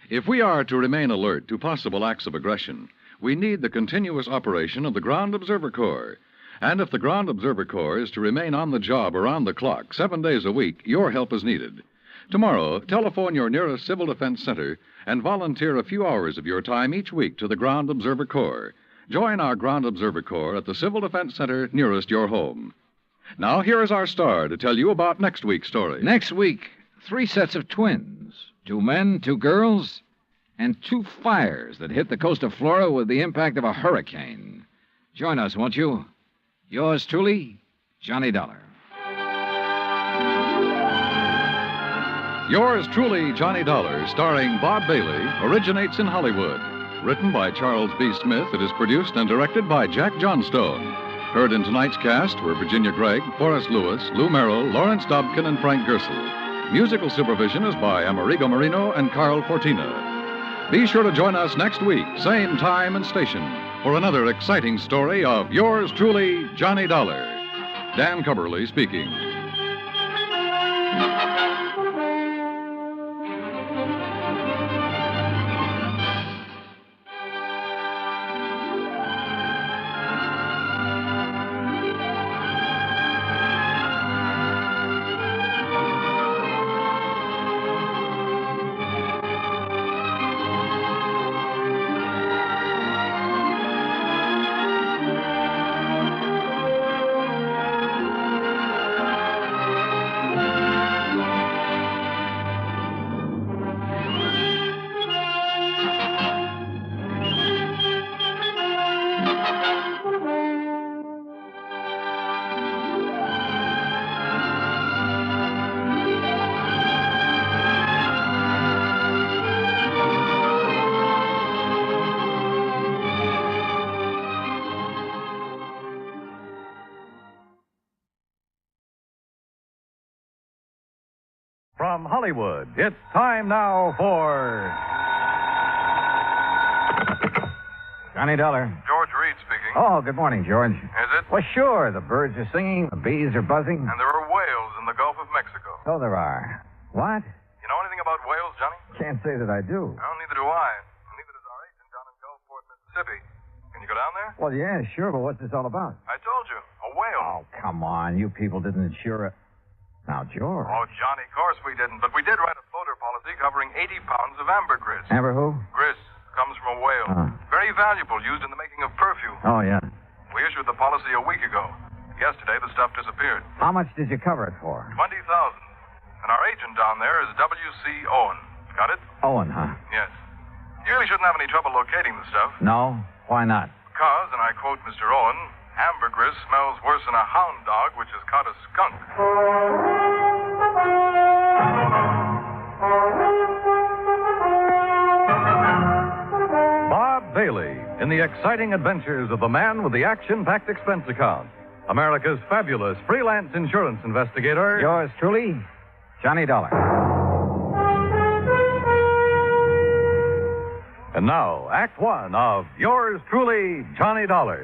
If we are to remain alert to possible acts of aggression, we need the continuous operation of the Ground Observer Corps. And if the Ground Observer Corps is to remain on the job around the clock, 7 days a week, your help is needed. Tomorrow, telephone your nearest Civil Defense Center and volunteer a few hours of your time each week to the Ground Observer Corps. Join our Ground Observer Corps at the Civil Defense Center nearest your home. Now, here is our star to tell you about next week's story.
Next week, 3 sets of twins. 2 men, 2 girls, and 2 fires that hit the coast of Florida with the impact of a hurricane. Join us, won't you? Yours truly, Johnny Dollar.
Yours truly, Johnny Dollar, starring Bob Bailey, originates in Hollywood. Written by Charles B. Smith, it is produced and directed by Jack Johnstone. Heard in tonight's cast were Virginia Gregg, Forrest Lewis, Lou Merrill, Lawrence Dobkin, and Frank Gersel. Musical supervision is by Amerigo Marino and Carl Fortina. Be sure to join us next week, same time and station, for another exciting story of yours truly, Johnny Dollar. Dan Cubberly speaking.
From Hollywood, it's time now for
Johnny Dollar.
George Reed speaking.
Oh, good morning, George.
Is it?
Well, sure. The birds are singing, the bees are buzzing.
And there are whales in the Gulf of Mexico.
So there are. What?
You know anything about whales, Johnny?
Can't say that I do.
Well, neither do I. Neither does our agent down in Gulfport, Mississippi. Can you go down there?
Well, yeah, sure, but what's this all about?
I told you, a whale.
Oh, come on. You people didn't insure it. Now, George.
Oh, Johnny, of course we didn't. But we did write a floater policy covering 80 pounds of ambergris.
Amber who?
Gris comes from a whale. Very valuable, used in the making of perfume.
Oh, yeah.
We issued the policy a week ago. Yesterday, the stuff disappeared.
How much did you cover it for?
$20,000. And our agent down there is W.C. Owen. Got it?
Owen, huh?
Yes. You really shouldn't have any trouble locating the stuff.
No? Why not?
Because, and I quote Mr. Owen, ambergris smells worse than a hound dog which has caught a skunk.
Bob Bailey in the exciting adventures of the man with the action-packed expense account. America's fabulous freelance insurance investigator.
Yours truly, Johnny Dollar.
And now, Act One of yours truly, Johnny Dollar.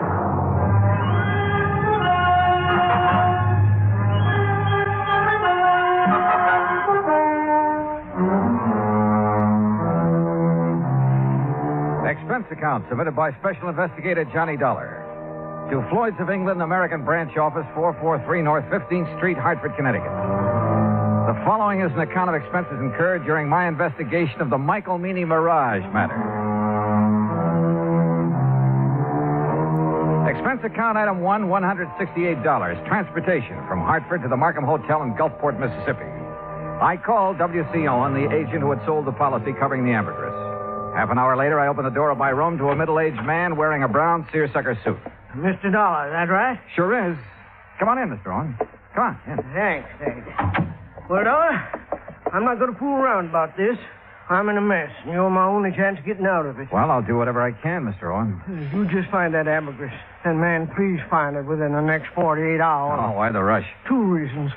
Expense account submitted by Special Investigator Johnny Dollar to Floyd's of England, American Branch Office, 443 North 15th Street, Hartford, Connecticut. The following is an account of expenses incurred during my investigation of the Michael Meany Mirage matter. Expense account item 1, $168. Transportation from Hartford to the Markham Hotel in Gulfport, Mississippi. I called W.C. Owen, the agent who had sold the policy covering the ambergris. Half an hour later, I opened the door of my room to a middle-aged man wearing a brown seersucker suit.
Mr. Dollar, is that right?
Sure is. Come on in, Mr. Owen. Come on, in.
Thanks. Well, Dollar, I'm not going to fool around about this. I'm in a mess, and you're my only chance of getting out of it.
Well, I'll do whatever I can, Mr. Owen.
You just find that ambergris. And, man, please find it within the next 48 hours.
Oh, why the rush?
2 reasons.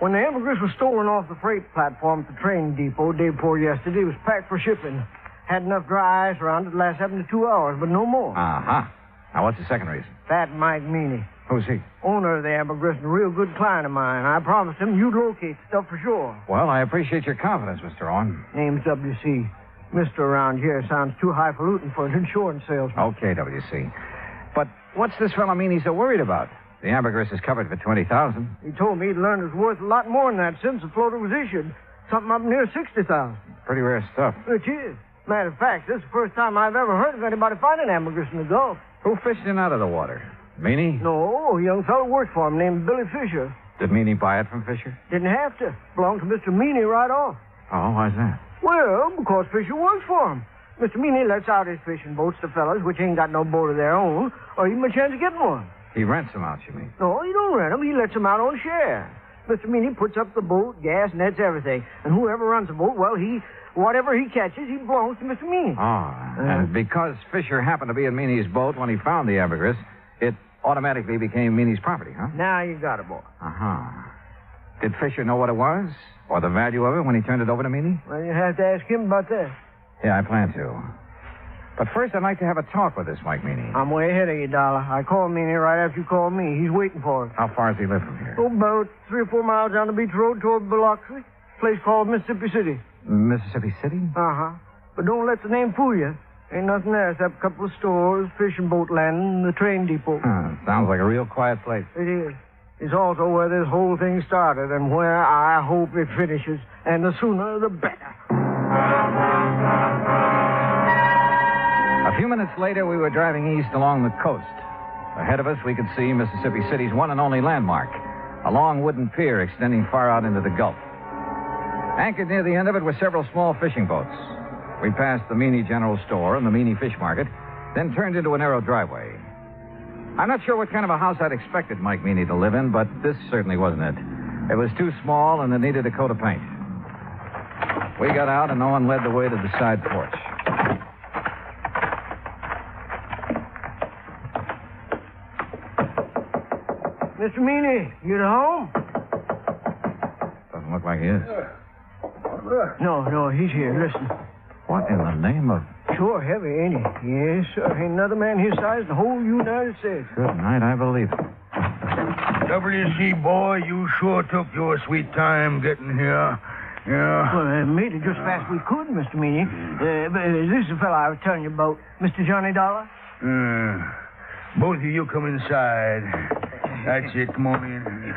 When the ambergris was stolen off the freight platform at the train depot day before yesterday, it was packed for shipping. Had enough dry ice around it to last 72 hours, but no more.
Uh-huh. Now, what's the second reason?
That Mike Meany.
Who's he?
Owner of the ambergris and a real good client of mine. I promised him you'd locate the stuff for sure.
Well, I appreciate your confidence, Mr. Owen.
Name's W.C. Mr. around here sounds too highfalutin for an insurance salesman.
Okay, W.C. But what's this fellow Meany so worried about? The ambergris is covered for $20,000.
He told me he'd learned it was worth a lot more than that since the floater was issued. Something up near $60,000.
Pretty rare stuff.
It is. Matter of fact, this is the first time I've ever heard of anybody finding ambergris in the Gulf.
Who fished in out of the water? Meany?
No, a young fellow worked for him named Billy Fisher.
Did Meany buy it from Fisher?
Didn't have to. Belonged to Mr. Meany right off.
Oh, why's that?
Well, because Fisher works for him. Mr. Meany lets out his fishing boats to fellas which ain't got no boat of their own, or even a chance of getting one.
He rents them out, you mean?
No, he don't rent them. He lets them out on share. Mr. Meany puts up the boat, gas, nets, everything. And whoever runs the boat, well, whatever he catches, he belongs to Mr. Meany.
Oh, and because Fisher happened to be in Meany's boat when he found the ambergris, it automatically became Meany's property, huh?
Now you got it, boy.
Uh-huh. Did Fisher know what it was? Or the value of it when he turned it over to Meany?
Well, you have to ask him about that.
Yeah, I plan to. But first, I'd like to have a talk with this Mike Meany.
I'm way ahead of you, Dollar. I called Meany right after you called me. He's waiting for us.
How far does he live from here?
Oh, about 3 or 4 miles down the beach road toward Biloxi. Place called Mississippi City.
Mississippi City?
Uh-huh. But don't let the name fool you. Ain't nothing there except a couple of stores, fishing boat landing, and the train depot.
Sounds like a real quiet place.
It is. It's also where this whole thing started and where I hope it finishes. And the sooner, the better.
A few minutes later, we were driving east along the coast. Ahead of us, we could see Mississippi City's one and only landmark, a long wooden pier extending far out into the Gulf. Anchored near the end of it were several small fishing boats. We passed the Meany General Store and the Meany Fish Market, then turned into a narrow driveway. I'm not sure what kind of a house I'd expected Mike Meany to live in, but this certainly wasn't it. It was too small and it needed a coat of paint. We got out and Owen led the way to the side porch.
Mr. Meany, you at home?
Doesn't look like he is.
No, he's here. Listen.
What in the name of...
Sure heavy, ain't he? Yes, sir. Ain't another man his size in the whole United States.
Good night, I believe it.
W.C., boy, you sure took your sweet time getting here. Yeah.
Well, made it just fast we could, Mr. Meany. This is the fellow I was telling you about, Mr. Johnny Dollar.
Both of you come inside. That's it. Come on in.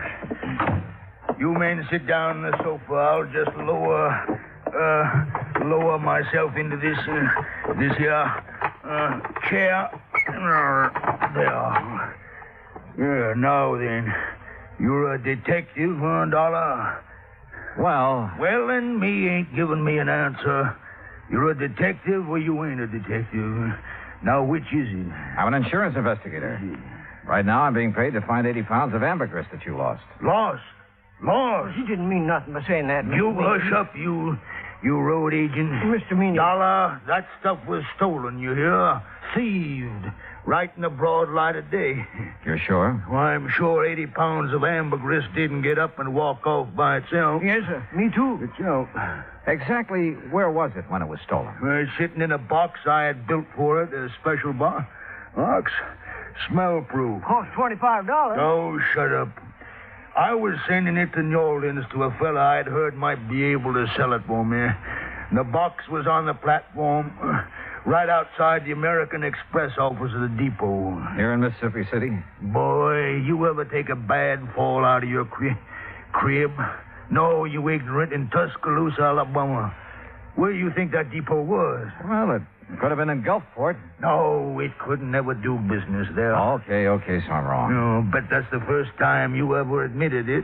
You men sit down on the sofa. I'll just lower myself into this here chair. There. Yeah, now then. You're a detective, huh, Dollar?
Well,
then me ain't giving me an answer. You're a detective or you ain't a detective. Now, which is it?
I'm an insurance investigator. Right now, I'm being paid to find 80 pounds of ambergris that you lost.
Lost?
He didn't mean nothing by saying that.
You hush up, you road agent.
Mr. Meany.
Dollar, that stuff was stolen, you hear? Thieved. Right in the broad light of day.
You're sure?
Why, I'm sure 80 pounds of ambergris didn't get up and walk off by itself.
Yes, sir. Me too.
Itself.
Exactly where was it when it was stolen?
Sitting in a box I had built for it, a special box. Smell-proof.
Cost $25.
Oh, shut up. I was sending it to New Orleans to a fella I'd heard might be able to sell it for me. The box was on the platform right outside the American Express office of the depot.
Here in Mississippi City?
Boy, you ever take a bad fall out of your crib? No, you ignorant, in Tuscaloosa, Alabama. Where do you think that depot was?
Well, it could have been in Gulfport.
No, it couldn't never do business there.
Okay, so I'm wrong.
No, but that's the first time you ever admitted it.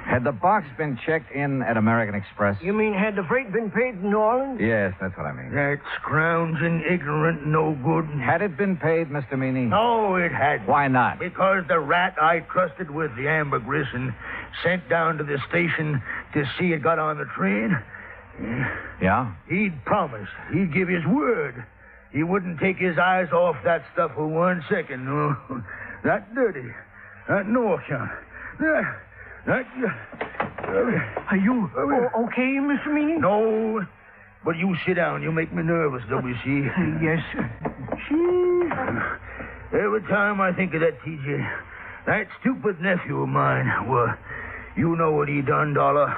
Had the box been checked in at American Express?
You mean had the freight been paid in New Orleans?
Yes, that's what I mean.
That scrounging, ignorant, no good.
Had it been paid, Mr. Meany?
No, it hadn't.
Why not?
Because the rat I trusted with the ambergris and sent down to the station to see it got on the train.
Yeah?
He'd promised. He'd give his word. He wouldn't take his eyes off that stuff for 1 second. No. That dirty. That no account.
Are you okay, Mr. Meany?
No. But you sit down. You make me nervous, W.C.
Yes, sir.
Every time I think of that, T.J., that stupid nephew of mine, well, you know what he done, Dollar.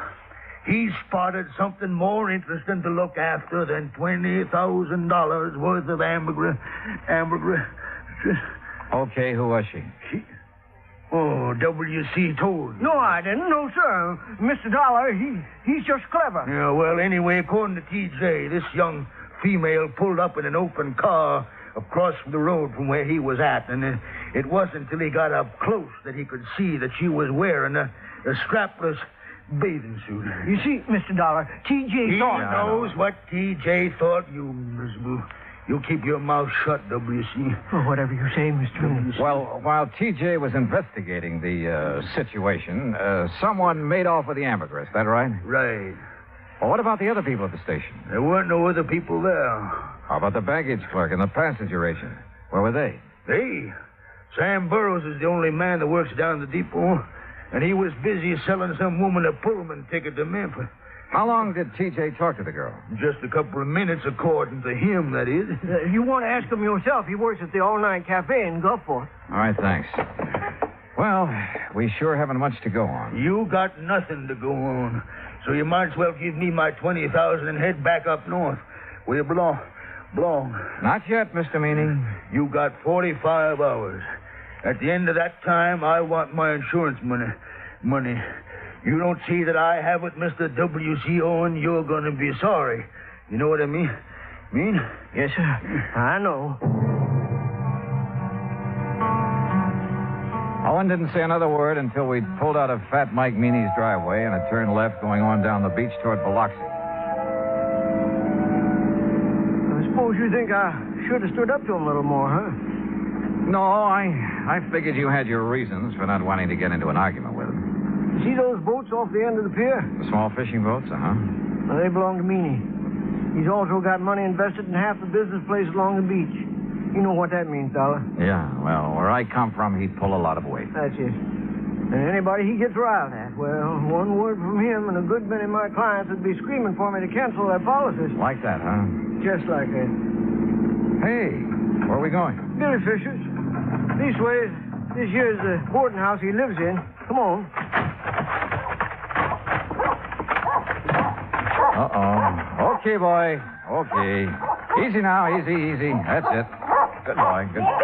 He spotted something more interesting to look after than $20,000 worth of ambergris.
Okay, who was she?
Oh, W.C. told you.
No, I didn't. No, sir. Mr. Dollar, he's just clever.
Yeah, well, anyway, according to T.J., this young female pulled up in an open car across the road from where he was at, and it wasn't until he got up close that he could see that she was wearing a strapless bathing suit.
You see, Mr. Dollar, T.J. thought...
He knows what T.J. thought, you miserable. You keep your mouth shut, W.C.
Oh, whatever you say, Mr. Meany.
Well, while T.J. was investigating the situation, someone made off with the ambergris. That right?
Right.
Well, what about the other people at the station?
There weren't no other people there.
How about the baggage clerk and the passenger agent? Where were they?
Sam Burroughs is the only man that works down the depot, and he was busy selling some woman a Pullman ticket to Memphis.
How long did T.J. talk to the girl?
Just a couple of minutes, according to him, that is.
You want to ask him yourself. He works at the all-night cafe in Gulfport.
All right, thanks. Well, we sure haven't much to go on.
You got nothing to go on. So you might as well give me my $20,000 and head back up north, where you belong.
Not yet, Mr. Meany.
You got 45 hours. At the end of that time, I want my insurance money. You don't see that I have it, Mr. W.C. Owen, you're going to be sorry. You know what I mean?
Yes, sir. I know.
Owen didn't say another word until we'd pulled out of Fat Mike Meany's driveway and had turned left going on down the beach toward Biloxi.
I suppose you think I should have stood up to him a little more, huh?
No, I figured you had your reasons for not wanting to get into an argument with him.
See those boats off the end of the pier?
The small fishing boats,
Well, they belong to Meany. He's also got money invested in half the business place along the beach. You know what that means, Dollar.
Yeah, well, where I come from, he'd pull a lot of weight.
That's it. And anybody he gets riled at, well, one word from him and a good many of my clients would be screaming for me to cancel their policies.
Like that, huh?
Just like that.
Hey, where are we going?
Billy Fisher's. This way, this here's the boarding house he lives in. Come on.
Uh-oh. Okay, boy. Okay. Easy now. Easy. That's it. Good boy. Good boy.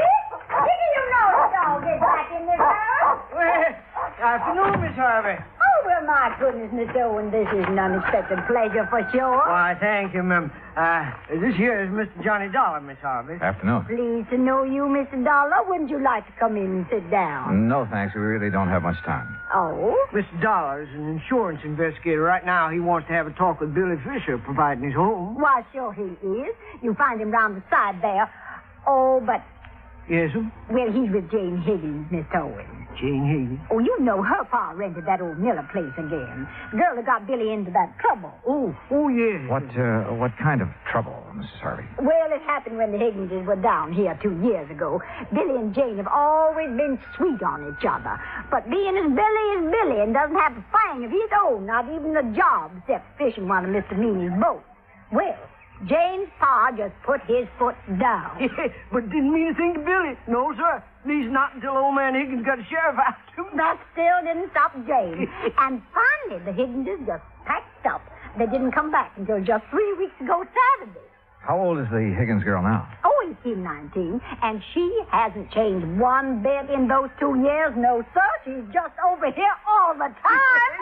afternoon, Miss Harvey.
Oh, well, my goodness, Mr. Owen, this is an unexpected pleasure for sure.
Why, thank you, ma'am. This here is Mr. Johnny Dollar, Miss Harvey.
Afternoon.
Pleased to know you, Mr. Dollar. Wouldn't you like to come in and sit down?
No, thanks. We really don't have much time.
Oh?
Mr. Dollar is an insurance investigator. Right now, he wants to have a talk with Billy Fisher, providing he's home.
Why, sure he is. You find him round the side there. Oh, but...
Yes, sir?
Well, he's with Jane Higgins, Miss Owen.
Jane Higgins?
Oh, you know her pa rented that old Miller place again. The girl that got Billy into that trouble.
Oh, yes.
What kind of trouble, Mrs. Harvey?
Well, it happened when the Higginses were down here 2 years ago. Billy and Jane have always been sweet on each other. But being as Billy is Billy and doesn't have a thing of his own, not even a job except fishing one of Mr. Meany's boats. Well, Jane's pa just put his foot down.
But didn't mean a thing to Billy. No, sir. At least not until old man Higgins got a sheriff out.
That still didn't stop Jane. And finally, the Higginses just packed up. They didn't come back until just 3 weeks ago Saturday.
How old is the Higgins girl now?
Oh, 18, 19. And she hasn't changed one bit in those 2 years. No, sir. She's just over here all the time.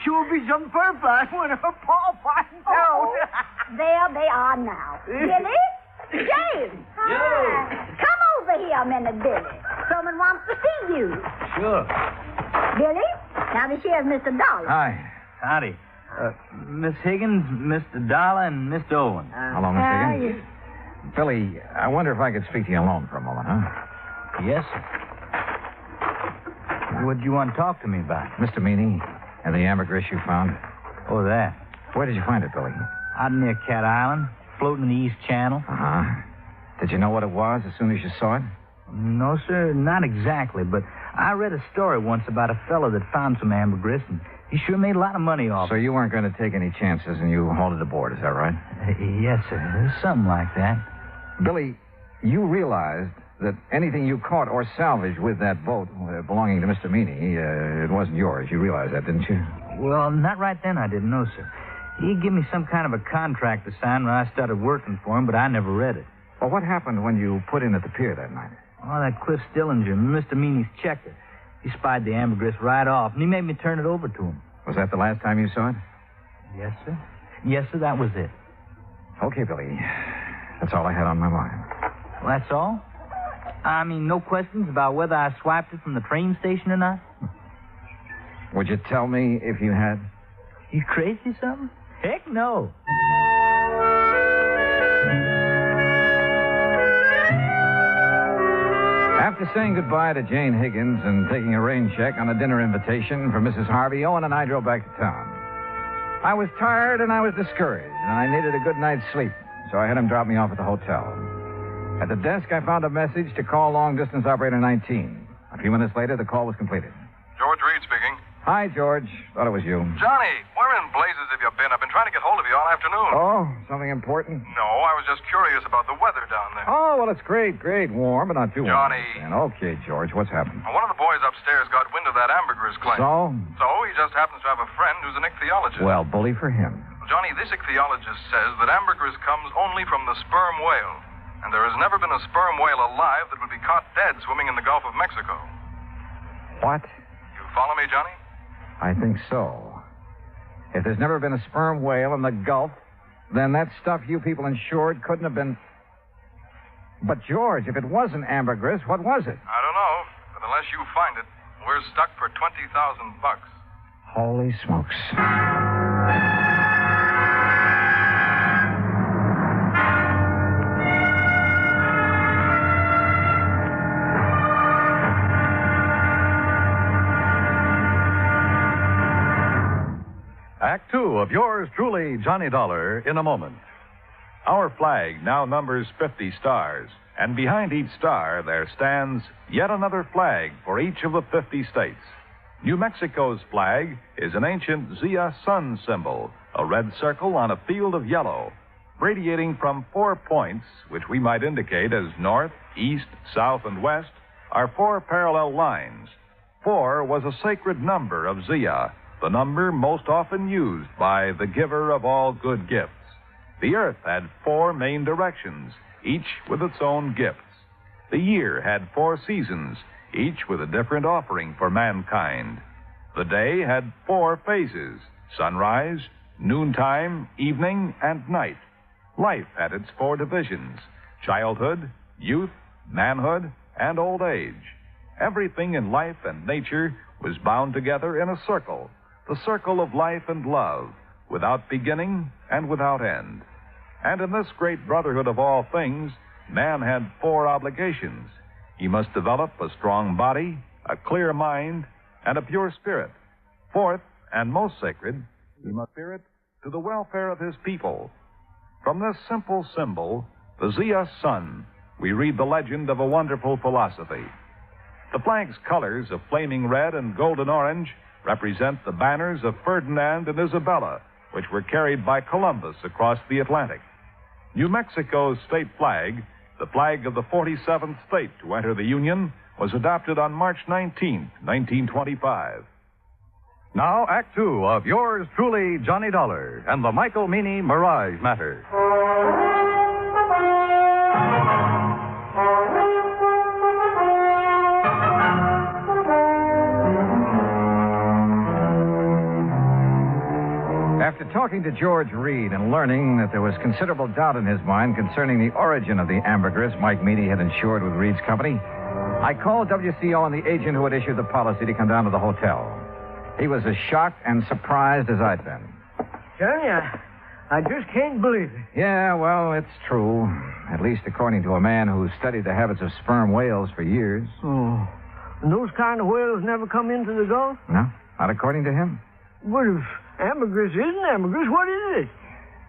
Sure be some fur fly when her paw finds out.
There they are now. Billy? James! Hi. Come over here a minute, Billy. Someone wants to see you.
Sure.
Billy? Now this here's Mr. Dollar.
Hi.
Howdy. Miss Higgins, Mr. Dollar, and Mr. Owen.
Hello, Miss Higgins. Billy, I wonder if I could speak to you alone for a moment, huh?
Yes, sir. What'd you want to talk to me about?
Mr. Meany and the ambergris you found.
Oh, that.
Where did you find it, Billy?
Out near Cat Island, floating in the East Channel.
Uh-huh. Did you know what it was as soon as you saw it?
No, sir, not exactly, but I read a story once about a fellow that found some ambergris, and he sure made a lot of money off it.
So you weren't going to take any chances and you hauled it aboard, is that right?
Yes, sir. Something like that.
Billy, you realized that anything you caught or salvaged with that boat belonging to Mr. Meany, it wasn't yours. You realized that, didn't you?
Well, not right then, I didn't know, sir. He gave me some kind of a contract to sign when I started working for him, but I never read it.
Well, what happened when you put in at the pier that night?
Oh, that Cliff Stillinger, Mr. Meany's checker. He spied the ambergris right off, and he made me turn it over to him.
Was that the last time you saw it?
Yes, sir. Yes, sir, that was it.
Okay, Billy. That's all I had on my mind.
Well, that's all? I mean, no questions about whether I swiped it from the train station or not?
Would you tell me if you had?
You crazy or something? Heck no.
After saying goodbye to Jane Higgins and taking a rain check on a dinner invitation for Mrs. Harvey, Owen and I drove back to town. I was tired and I was discouraged, and I needed a good night's sleep, so I had him drop me off at the hotel. At the desk, I found a message to call long-distance operator 19. A few minutes later, the call was completed.
George Reed speaking.
Hi, George. Thought it was you.
Johnny, where in blazes have you been? I've been trying to get hold of you all afternoon.
Oh, something important?
No, I was just curious about the weather down there.
Oh, well, it's great. Warm, but not too warm.
Johnny.
Okay, George, what's happened?
One of the boys upstairs got wind of that ambergris claim.
So?
So he just happens to have a friend who's an ichthyologist.
Well, bully for him.
Johnny, this ichthyologist says that ambergris comes only from the sperm whale. And there has never been a sperm whale alive that would be caught dead swimming in the Gulf of Mexico.
What?
You follow me, Johnny?
I think so. If there's never been a sperm whale in the Gulf, then that stuff you people insured couldn't have been... But, George, if it wasn't ambergris, what was it?
I don't know, but unless you find it, we're stuck for $20,000.
Holy smokes.
Act two of yours truly, Johnny Dollar, in a moment. Our flag now numbers 50 stars, and behind each star there stands yet another flag for each of the 50 states. New Mexico's flag is an ancient Zia sun symbol, a red circle on a field of yellow, radiating from 4 points, which we might indicate as north, east, south, and west, are 4 parallel lines. 4 was a sacred number of Zia, the number most often used by the giver of all good gifts. The earth had 4 main directions, each with its own gifts. The year had 4 seasons, each with a different offering for mankind. The day had 4 phases: sunrise, noontime, evening, and night. Life had its 4 divisions: childhood, youth, manhood, and old age. Everything in life and nature was bound together in a circle, the circle of life and love, without beginning and without end. And in this great brotherhood of all things, man had 4 obligations. He must develop a strong body, a clear mind, and a pure spirit. Fourth, and most sacred, he must spirit to the welfare of his people. From this simple symbol, the Zia sun, we read the legend of a wonderful philosophy. The flag's colors of flaming red and golden orange represent the banners of Ferdinand and Isabella, which were carried by Columbus across the Atlantic. New Mexico's state flag, the flag of the 47th state to enter the Union, was adopted on March 19, 1925.
Now, Act Two of yours truly, Johnny Dollar, and the Michael Meany Mirage Matter.
After talking to George Reed and learning that there was considerable doubt in his mind concerning the origin of the ambergris Mike Meany had insured with Reed's company, I called WCO and the agent who had issued the policy to come down to the hotel. He was as shocked and surprised as I'd been.
Johnny, I just can't believe it.
Yeah, well, it's true. At least according to a man who studied the habits of sperm whales for years.
Oh. And those kind of whales never come into the Gulf?
No, not according to him.
What if ambergris isn't ambergris? What is it?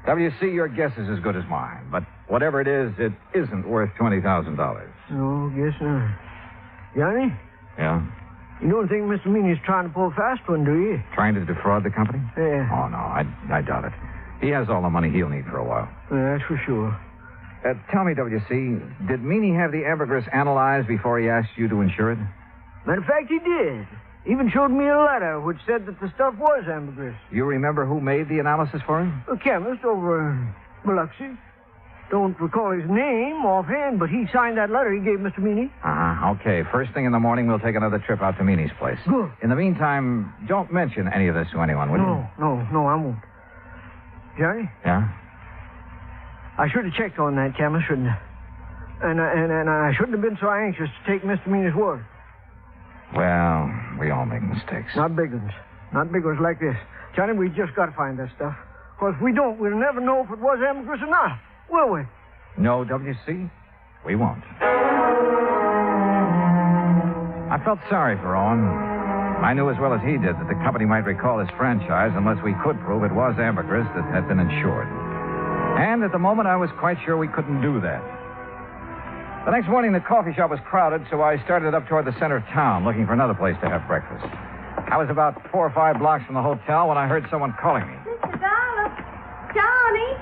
WC, your guess is as good as mine. But whatever it isn't worth $20,000.
No, guess not. Johnny?
Yeah?
You don't think Mr. Meany's trying to pull a fast one, do you?
Trying to defraud the company?
Yeah.
Oh, no, I doubt it. He has all the money he'll need for a while.
Yeah, that's for sure.
Tell me, WC, did Meany have the ambergris analyzed before he asked you to insure it?
Matter of fact, he did. Even showed me a letter which said that the stuff was ambergris.
You remember who made the analysis for him?
A chemist over in Biloxi. Don't recall his name offhand, but he signed that letter he gave Mr. Meany.
Okay. First thing in the morning, we'll take another trip out to Meany's place.
Good.
In the meantime, don't mention any of this to anyone, will you?
No, I won't. Johnny?
Yeah?
I should have checked on that chemist, shouldn't I? And I shouldn't have been so anxious to take Mr. Meany's word.
Well, we all make mistakes.
Not big ones. Not big ones like this. Johnny, we just got to find that stuff. Because if we don't, we'll never know if it was ambergris or not. Will we?
No, WC, we won't. I felt sorry for Owen. I knew as well as he did that the company might recall his franchise unless we could prove it was ambergris that had been insured. And at the moment, I was quite sure we couldn't do that. The next morning, the coffee shop was crowded, so I started up toward the center of town, looking for another place to have breakfast. I was about 4 or 5 blocks from the hotel when I heard someone calling me.
Mr. Dollar. Johnny.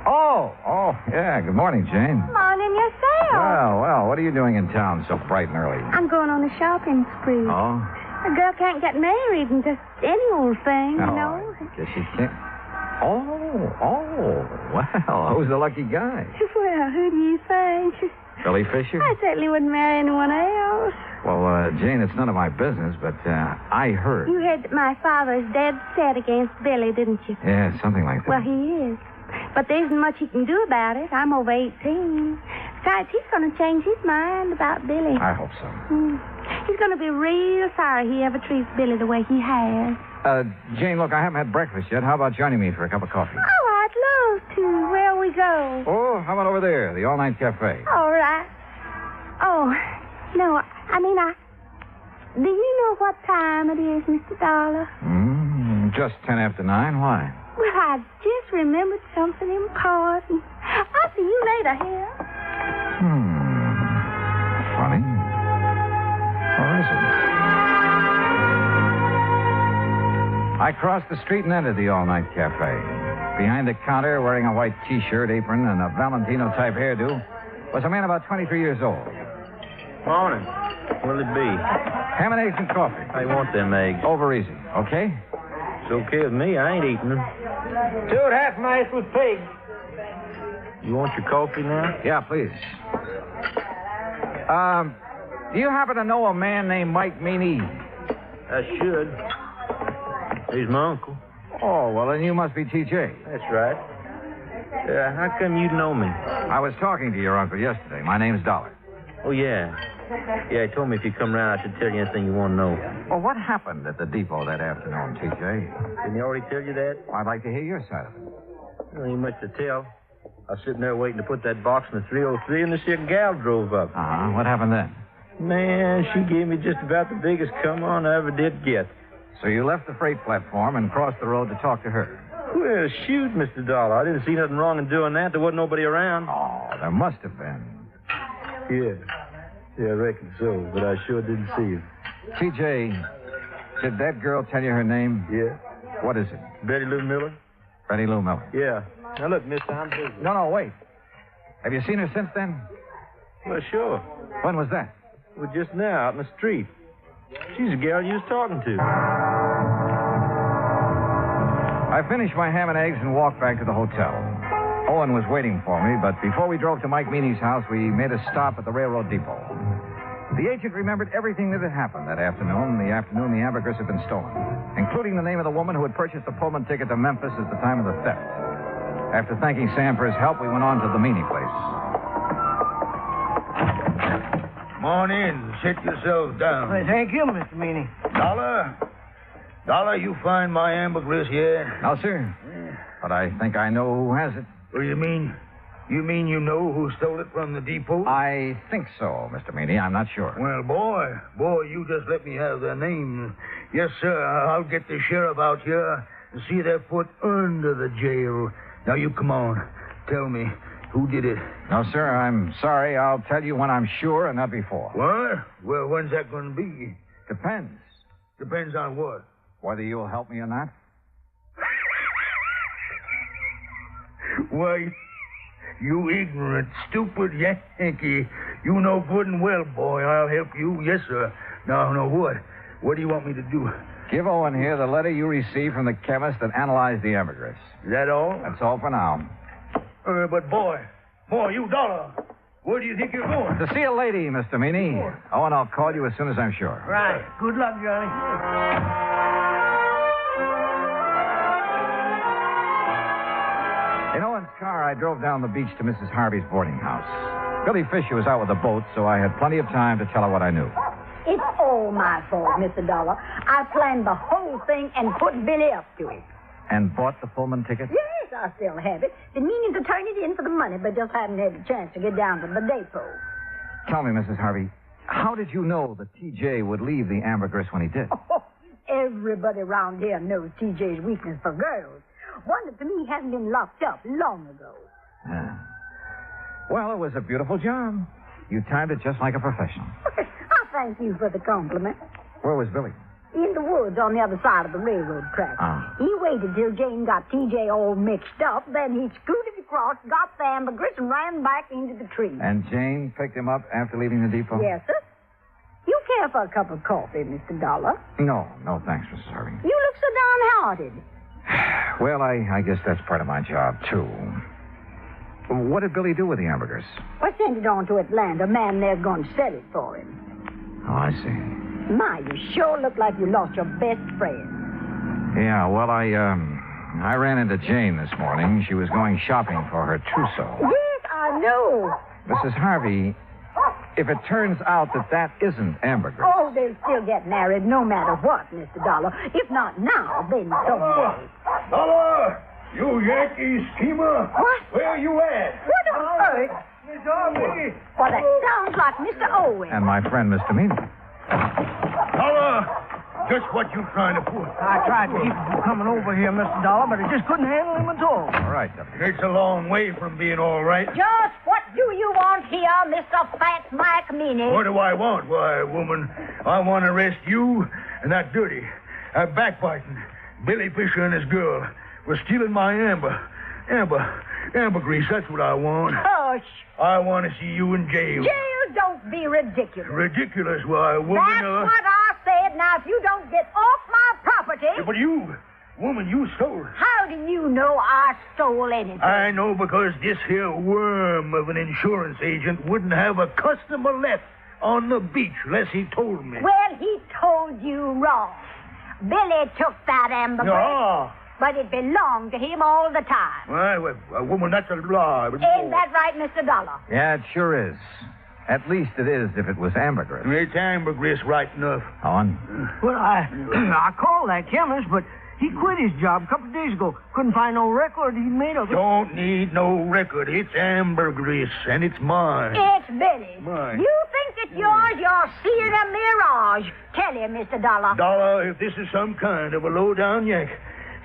Oh, yeah. Good morning, Jane.
Morning yourself.
Well, what are you doing in town so bright and early?
I'm going on a shopping spree.
Oh?
A girl can't get married and just any old thing, you know.
I guess you can't. Well, who's the lucky guy?
Well, who do you think?
Billy Fisher?
I certainly wouldn't marry anyone else.
Well, Jane, it's none of my business, but I heard.
You heard that my father's dead set against Billy, didn't you?
Yeah, something like that.
Well, he is. But there isn't much he can do about it. I'm over 18. Besides, he's going to change his mind about Billy.
I hope so.
He's going to be real sorry he ever treats Billy the way he has.
Jane, look, I haven't had breakfast yet. How about joining me for a cup of coffee?
Oh, I'd love to. Where we go?
Oh, how about over there, the all-night cafe?
All right. Oh, no, do you know what time it is, Mr. Dollar?
Just 10 after 9. Why?
Well, I just remembered something important. I'll see you later here.
Funny. Or is it? I crossed the street and entered the all-night cafe. Behind the counter, wearing a white T-shirt, apron, and a Valentino-type hairdo, was a man about 23 years old.
Morning. What'll it be?
Ham and eggs and coffee.
I want them eggs.
Over easy, okay?
It's okay with me. I ain't eating them.
2 1/2 mice with pig.
You want your coffee now?
Yeah, please. Do you happen to know a man named Mike Meany?
I should. He's my uncle.
Oh, well, then you must be TJ.
That's right. How come you know me?
I was talking to your uncle yesterday. My name's Dollar.
Oh, yeah. Yeah, he told me if you come around, I should tell you anything you want to know.
Well, what happened at the depot that afternoon, TJ?
Didn't he already tell you that?
I'd like to hear your side of it.
Well, ain't much to tell. I was sitting there waiting to put that box in the 303, and this here gal drove up.
Uh-huh. What happened then?
Man, she gave me just about the biggest come on I ever did get.
So you left the freight platform and crossed the road to talk to her?
Well, shoot, Mr. Dollar. I didn't see nothing wrong in doing that. There wasn't nobody around.
Oh, there must have been.
Yeah, I reckon so, but I sure didn't see you.
TJ, did that girl tell you her name?
Yeah.
What is it?
Betty Lou Miller?
Betty Lou Miller.
Yeah. Now, look, mister, I'm busy.
No, wait. Have you seen her since then?
Well, sure.
When was that?
Well, just now, out in the street. She's the gal you was talking to.
I finished my ham and eggs and walked back to the hotel. Owen was waiting for me, but before we drove to Mike Meany's house, we made a stop at the railroad depot. The agent remembered everything that had happened that afternoon, the ambergris had been stolen, including the name of the woman who had purchased the Pullman ticket to Memphis at the time of the theft. After thanking Sam for his help, we went on to the Meany place.
Come on in. Sit yourselves down.
Well, thank you, Mr. Meany.
Dollar, you find my ambergris yet?
No, sir. But I think I know who has it.
What do you mean? You mean you know who stole it from the depot?
I think so, Mr. Meany. I'm not sure.
Well, boy, you just let me have their name. Yes, sir, I'll get the sheriff out here and see their foot under the jail. Now, you come on. Tell me, who did it?
No, sir, I'm sorry. I'll tell you when I'm sure and not before.
What? Well, when's that going to be?
Depends.
Depends on what?
Whether you'll help me or not.
Why, you ignorant, stupid Yankee. You know good and well, boy, I'll help you. Yes, sir. Now, what? What do you want me to do?
Give Owen here the letter you received from the chemist that analyzed the ambergris.
Is that all?
That's all for now.
But, boy, you Dollar, where do you think you're going?
To see a lady, Mr. Meany. Owen, I'll call you as soon as I'm sure.
Right. Good luck, Johnny.
In Owen's car, I drove down the beach to Mrs. Harvey's boarding house. Billy Fisher was out with the boat, so I had plenty of time to tell her what I knew.
It's all my fault, Mr. Dollar. I planned the whole thing and put Billy up to it.
And bought the Pullman ticket?
Yes, I still have it. Been meaning to turn it in for the money, but just haven't had a chance to get down to the depot.
Tell me, Mrs. Harvey, how did you know that T.J. would leave the ambergris when he did?
Oh, everybody around here knows T.J.'s weakness for girls. Wonder to me he hasn't been locked up long ago.
Yeah. Well, it was a beautiful job. You timed it just like a professional.
I thank you for the compliment.
Where was Billy?
In the woods on the other side of the railroad track. He waited till Jane got T.J. all mixed up, then he scooted across, got the ambergris, and ran back into the tree.
And Jane picked him up after leaving the depot?
Yes, sir. You care for a cup of coffee, Mr. Dollar?
No, thanks, Mrs. Harvey.
You look so downhearted.
Well, I guess that's part of my job, too. What did Billy do with the ambergris?
I sent it on to Atlanta. A man there's going to sell it for him.
Oh, I see.
My, you sure look like you lost your best friend.
Yeah, well, I ran into Jane this morning. She was going shopping for her trousseau.
Yes, I know.
Mrs. Harvey, if it turns out that isn't ambergris...
Oh, they'll still get married no matter what, Mr. Dollar. If not now, then someday.
Dollar! You Yankee schemer!
What?
Where you at?
What on earth?
Miss Harvey!
Well, that sounds like Mr. Owen.
And my friend, Mr. Meany.
Dollar! Just what you trying to pull?
I tried to keep him from coming over here, Mr. Dollar, but I just couldn't handle him at all.
All right, Deputy.
It's a long way from being all right.
Just what do you want here, Mr. Fat Mike Meany?
What do I want? Why, woman, I want to arrest you and that dirty, backbiting Billy Fisher and his girl for stealing my ambergris. That's what I want.
Hush.
I want to see you in jail.
Jail? Don't be ridiculous.
Ridiculous? Why, woman...
That's what I said. Now, if you don't get off my property...
Yeah, but you, woman, you stole it.
How do you know I stole anything?
I know because this here worm of an insurance agent wouldn't have a customer left on the beach, unless he told me.
Well, he told you wrong. Billy took that ambergris,
No.
but it belonged to him all the time.
Well, woman, that's a lie.
Ain't that right, Mr. Dollar?
Yeah, it sure is. At least it is if it was ambergris.
It's ambergris right enough.
On.
Well, I called that chemist, but he quit his job a couple of days ago. Couldn't find no record he'd made of it.
Don't need no record. It's ambergris, and it's mine.
It's Billy's.
Mine.
You think it's yours? You're seeing a mirage. Tell him, Mr. Dollar.
Dollar, if this is some kind of a low-down yank,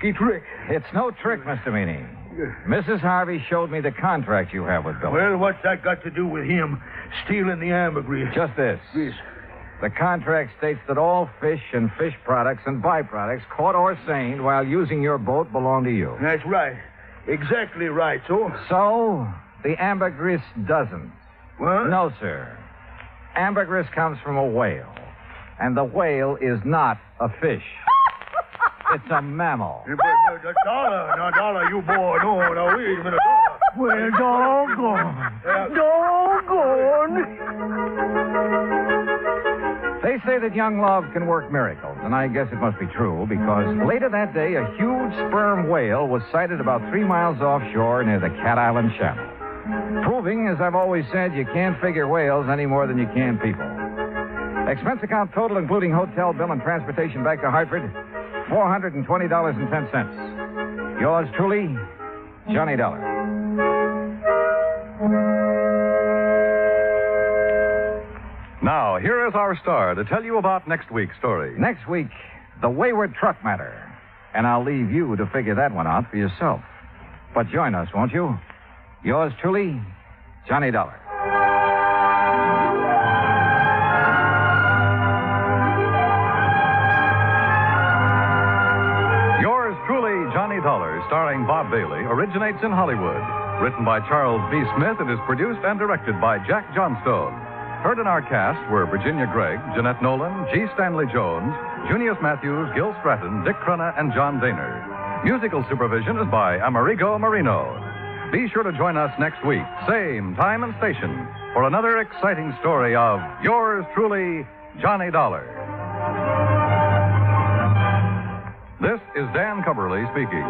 he trick.
It's no trick, Mr. Meany. Mrs. Harvey showed me the contract you have with Billy.
Well, what's that got to do with him stealing the ambergris?
Just this.
Yes.
The contract states that all fish and fish products and byproducts caught or seined while using your boat belong to you.
That's right. Exactly right, so?
So, the ambergris doesn't.
What?
No, sir. Ambergris comes from a whale, and the whale is not a fish. It's a mammal.
But, Dollar, now, Dollar, you boy, no, wait a minute, Dollar.
Well, doggone.
They say that young love can work miracles, and I guess it must be true, because later that day, a huge sperm whale was sighted about 3 miles offshore near the Cat Island Channel. Proving, as I've always said, you can't figure whales any more than you can people. Expense account total, including hotel bill and transportation back to Hartford, $420.10. Yours truly, Johnny Dollar.
Now, here is our star to tell you about next week's story.
Next week, the wayward truck matter. And I'll leave you to figure that one out for yourself. But join us, won't you? Yours truly, Johnny Dollar.
Yours truly, Johnny Dollar, starring Bob Bailey, originates in Hollywood. Written by Charles B. Smith, it is produced and directed by Jack Johnstone. Heard in our cast were Virginia Gregg, Jeanette Nolan, G. Stanley Jones, Junius Matthews, Gil Stratton, Dick Crenna, and John Daner. Musical supervision is by Amerigo Marino. Be sure to join us next week, same time and station, for another exciting story of yours truly, Johnny Dollar. This is Dan Cumberly speaking.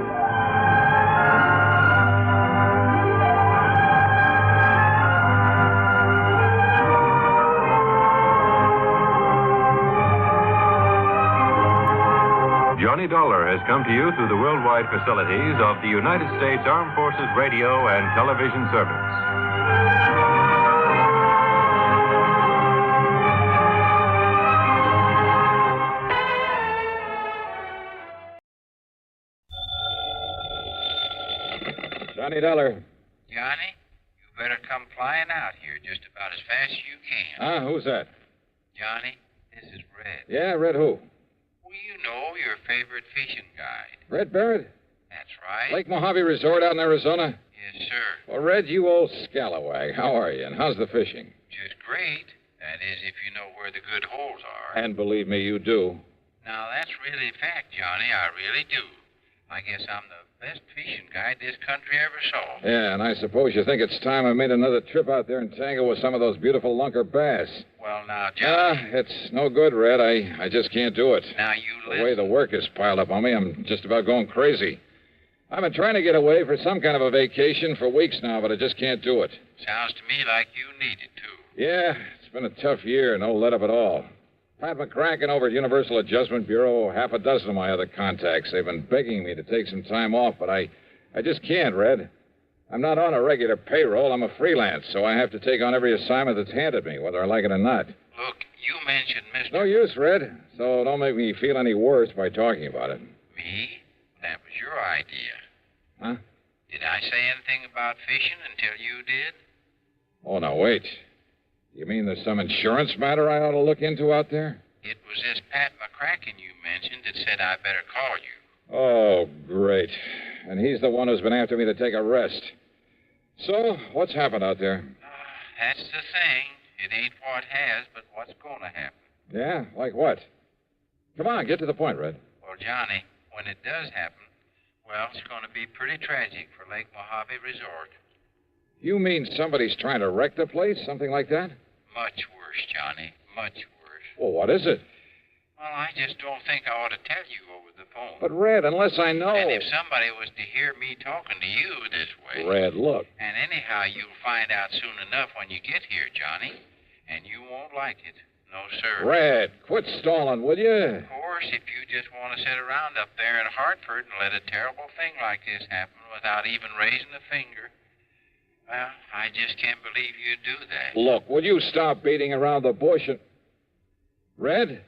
Johnny Dollar has come to you through the worldwide facilities of the United States Armed Forces Radio and Television Service.
Johnny Dollar.
Johnny, you better come flying out here just about as fast as you can.
Who's that?
Johnny, this is Red.
Yeah, Red who?
Well, you know, your favorite fishing guide.
Red Barrett?
That's right.
Lake Mojave Resort out in Arizona?
Yes, sir.
Well, Red, you old scalawag. How are you, and how's the fishing?
Just great. That is, if you know where the good holes are.
And believe me, you do.
Now, that's really fact, Johnny. I really do. I guess I'm the best fishing guide this country ever saw.
Yeah, and I suppose you think it's time I made another trip out there and tangle with some of those beautiful lunker bass.
Well, now, Johnny.
It's no good, Red. I just can't do it.
Now, you listen.
The way the work is piled up on me, I'm just about going crazy. I've been trying to get away for some kind of a vacation for weeks now, but I just can't do it.
Sounds to me like you need it, too.
Yeah, it's been a tough year, no let up at all. Pat McCracken over at Universal Adjustment Bureau, half a dozen of my other contacts. They've been begging me to take some time off, but I just can't, Red. I'm not on a regular payroll. I'm a freelance, so I have to take on every assignment that's handed me, whether I like it or not.
Look, you mentioned Mr.
No use, Red, so don't make me feel any worse by talking about it.
Me? That was your idea.
Huh?
Did I say anything about fishing until you did?
Oh, now, wait. You mean there's some insurance matter I ought to look into out there?
It was this Pat McCracken you mentioned that said I better call you.
Oh, great. And he's the one who's been after me to take a rest. So, what's happened out there?
That's the thing. It ain't what has, but what's going to happen.
Yeah? Like what? Come on, get to the point, Red.
Well, Johnny, when it does happen, well, it's going to be pretty tragic for Lake Mojave Resort.
You mean somebody's trying to wreck the place? Something like that?
Much worse, Johnny. Much worse.
Well, what is it?
Well, I just don't think I ought to tell you over the phone.
But, Red, unless I know...
And if somebody was to hear me talking to you this way...
Red, look.
And anyhow, you'll find out soon enough when you get here, Johnny. And you won't like it. No, sir.
Red, quit stalling, will you?
Of course, if you just want to sit around up there in Hartford and let a terrible thing like this happen without even raising a finger... Well, I just can't believe you'd do that.
Look, will you stop beating around the bush and... Red?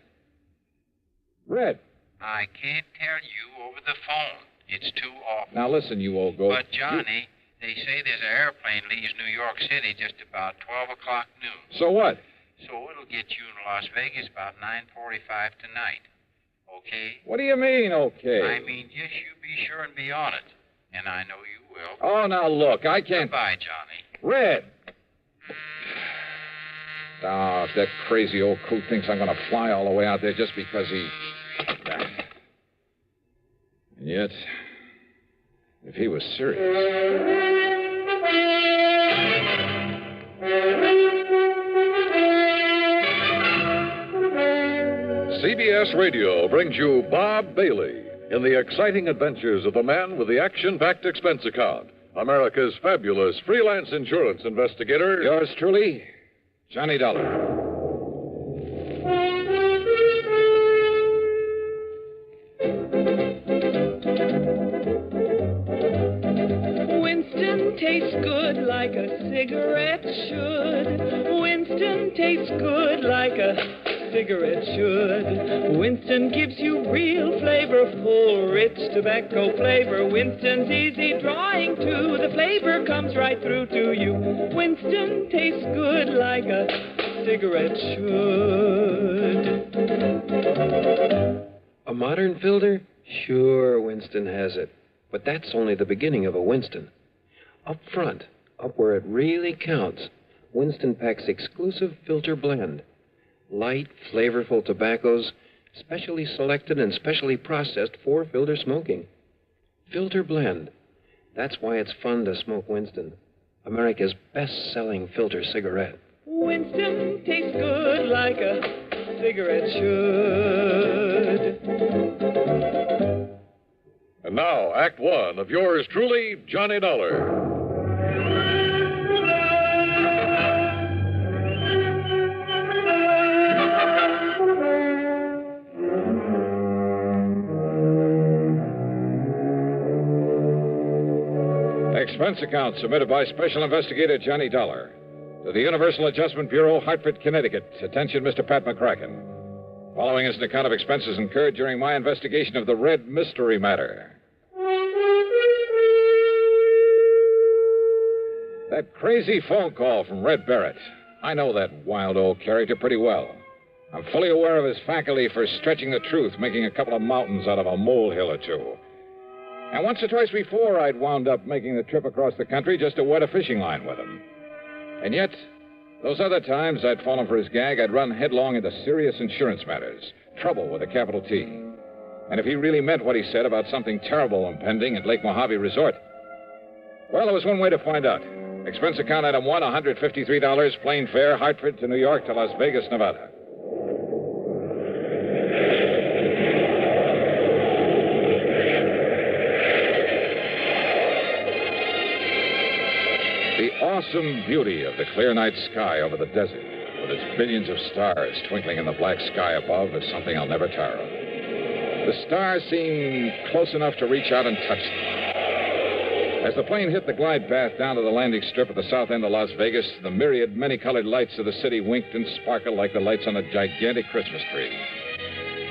Red?
I can't tell you over the phone. It's too awful.
Now listen, you old goat.
But, Johnny, they say there's an airplane leaves New York City just about 12 o'clock noon.
So what?
So it'll get you in Las Vegas about 9:45 tonight. Okay?
What do you mean, okay?
I mean, just you be sure and be on it. And I know you will.
Oh, now look, I can't...
Goodbye, Johnny.
Red! Oh, if that crazy old coot thinks I'm going to fly all the way out there just because he... And yet, if he was serious...
CBS Radio brings you Bob Bailey in the exciting adventures of the man with the action-packed expense account, America's fabulous freelance insurance investigator.
Yours truly, Johnny Dollar.
Winston tastes good like a cigarette should. Winston tastes good like a cigarette should. Winston gives you real flavor, full, rich tobacco flavor. Winston's easy drawing too. The flavor comes right through to you. Winston tastes good like a cigarette should.
A modern filter? Sure, Winston has it. But that's only the beginning of a Winston. Up front, up where it really counts, Winston packs exclusive filter blend. Light, flavorful tobaccos, specially selected and specially processed for filter smoking. Filter blend. That's why it's fun to smoke Winston, America's best-selling filter cigarette.
Winston tastes good like a cigarette should.
And now, Act One of yours truly, Johnny Dollar.
Expense account submitted by Special Investigator Johnny Dollar to the Universal Adjustment Bureau, Hartford, Connecticut. Attention, Mr. Pat McCracken. Following is an account of expenses incurred during my investigation of the Red Mystery matter. That crazy phone call from Red Barrett. I know that wild old character pretty well. I'm fully aware of his faculty for stretching the truth, making a couple of mountains out of a molehill or two. And once or twice before, I'd wound up making the trip across the country just to wet a fishing line with him. And yet, those other times I'd fallen for his gag, I'd run headlong into serious insurance matters. Trouble with a capital T. And if he really meant what he said about something terrible impending at Lake Mojave Resort, well, there was one way to find out. Expense account item 1, $153, plane fare, Hartford to New York to Las Vegas, Nevada. The awesome beauty of the clear night sky over the desert, with its billions of stars twinkling in the black sky above, is something I'll never tire of. The stars seem close enough to reach out and touch them. As the plane hit the glide path down to the landing strip at the south end of Las Vegas, the myriad, many-colored lights of the city winked and sparkled like the lights on a gigantic Christmas tree.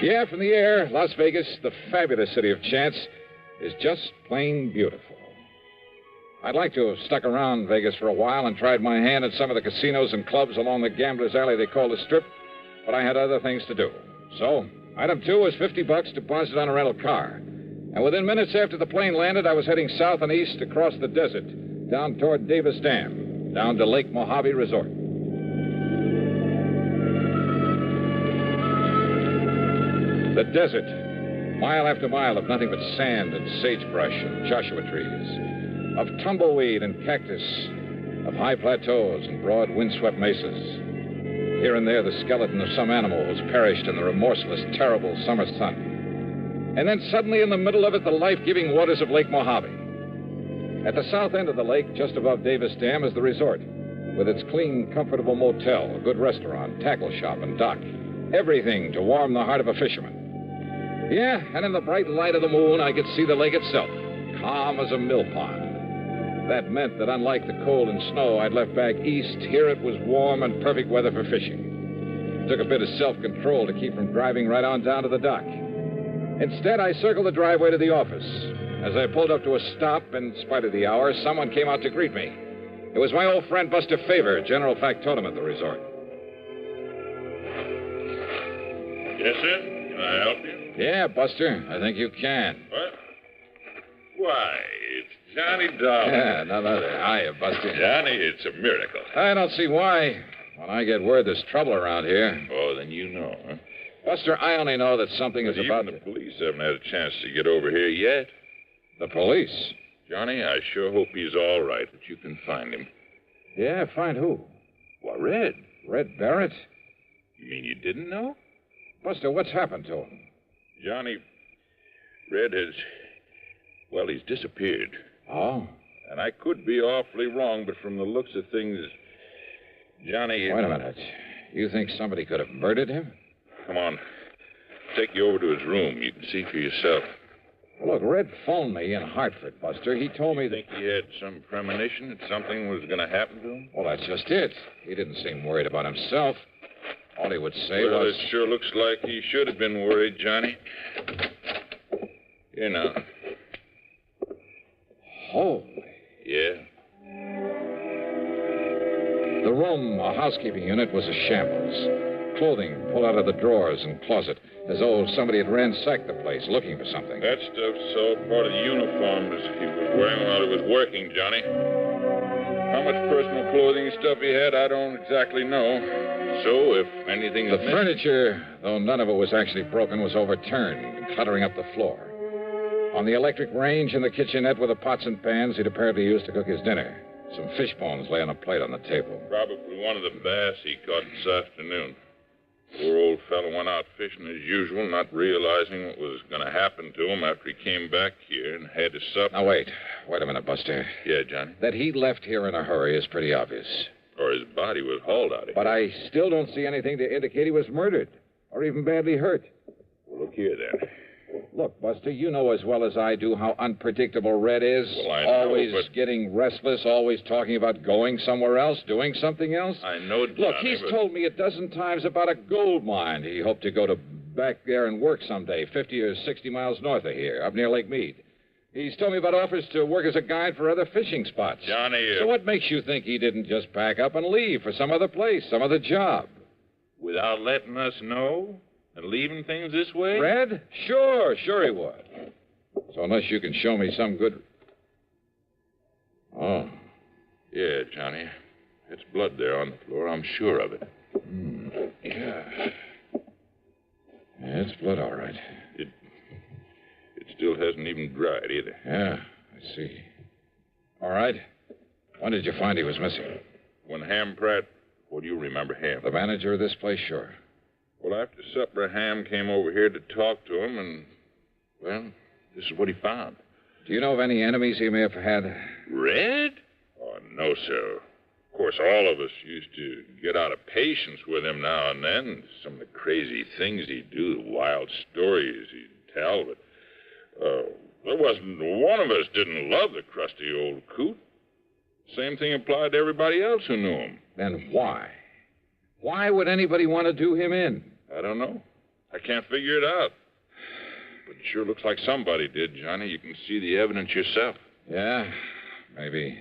Yeah, from the air, Las Vegas, the fabulous city of chance, is just plain beautiful. I'd like to have stuck around Vegas for a while and tried my hand at some of the casinos and clubs along the gambler's alley they call the Strip, but I had other things to do. So, item 2 was $50 deposited on a rental car. And within minutes after the plane landed, I was heading south and east across the desert, down toward Davis Dam, down to Lake Mojave Resort. The desert, mile after mile of nothing but sand and sagebrush and Joshua trees, of tumbleweed and cactus, of high plateaus and broad windswept mesas. Here and there, the skeleton of some animal was perished in the remorseless, terrible summer sun. And then suddenly, in the middle of it, the life-giving waters of Lake Mojave. At the south end of the lake, just above Davis Dam, is the resort, with its clean, comfortable motel, a good restaurant, tackle shop, and dock. Everything to warm the heart of a fisherman. Yeah, and in the bright light of the moon, I could see the lake itself, calm as a mill pond. That meant that unlike the cold and snow I'd left back east, here it was warm and perfect weather for fishing. It took a bit of self-control to keep from driving right on down to the dock. Instead, I circled the driveway to the office. As I pulled up to a stop, in spite of the hour, someone came out to greet me. It was my old friend Buster Favor, general factotum at the resort.
Yes, sir? Can I help you?
Yeah, Buster, I think you can.
What? Why, it's Johnny Dollar.
Yeah, none other. Hiya, Buster.
Johnny, it's a miracle.
I don't see why. When I get word there's trouble around here.
Oh, then you know, huh?
Buster, I only know that something is about
to... Even the police haven't had a chance to get over here yet.
The police?
Johnny, I sure hope he's all right, but you can find him.
Yeah, find who?
Why, Red.
Red Barrett?
You mean you didn't know?
Buster, what's happened to him?
Johnny, Red has... Well, he's disappeared.
Oh?
And I could be awfully wrong, but from the looks of things, Johnny...
Wait a minute. You think somebody could have murdered him?
Come on. Take you over to his room. You can see for yourself.
Look, Red phoned me in Hartford, Buster. He told me that...
Think he had some premonition that something was going to happen to him?
Well, that's just it. He didn't seem worried about himself. All he would say was...
It sure looks like he should have been worried, Johnny. Here now.
Holy.
Yeah.
The room, a housekeeping unit, was a shambles. Clothing pulled out of the drawers and closet, as though somebody had ransacked the place looking for something.
That stuff's all part of the uniforms he was wearing while he was working, Johnny. How much personal clothing and stuff he had, I don't exactly know. So, if anything...
The furniture, though none of it was actually broken, was overturned and cluttering up the floor. On the electric range in the kitchenette were the pots and pans he'd apparently used to cook his dinner. Some fish bones lay on a plate on the table.
Probably one of the bass he caught this afternoon. Poor old fellow went out fishing as usual, not realizing what was going to happen to him after he came back here and had his supper.
Now, wait a minute, Buster.
Yeah, Johnny?
That he left here in a hurry is pretty obvious.
Or his body was hauled out of here.
But I still don't see anything to indicate he was murdered, or even badly hurt.
Well, look here, then.
Look, Buster, you know as well as I do how unpredictable Red is.
Well, I know,
always getting restless, always talking about going somewhere else, doing something else.
I know, Johnny,
Look, he's told me a dozen times about a gold mine he hoped to go to back there and work someday, 50 or 60 miles north of here, up near Lake Mead. He's told me about offers to work as a guide for other fishing spots.
Johnny...
So what makes you think he didn't just pack up and leave for some other place, some other job?
Without letting us know? And leaving things this way?
Red? Sure he would. So unless you can show me some good... Oh.
Yeah, Johnny. It's blood there on the floor. I'm sure of it.
Yeah, it's blood, all right.
It still hasn't even dried either.
Yeah, I see. All right. When did you find he was missing?
When Ham Pratt... Well, you remember Ham.
The manager of this place, sure.
Well, after supper, Ham came over here to talk to him, and, well, this is what he found.
Do you know of any enemies he may have had?
Red? Oh, no, sir. Of course, all of us used to get out of patience with him now and then. Some of the crazy things he'd do, the wild stories he'd tell, but there wasn't one of us didn't love the crusty old coot. Same thing applied to everybody else who knew him.
Then why? Why would anybody want to do him in?
I don't know. I can't figure it out. But it sure looks like somebody did, Johnny. You can see the evidence yourself.
Yeah, maybe.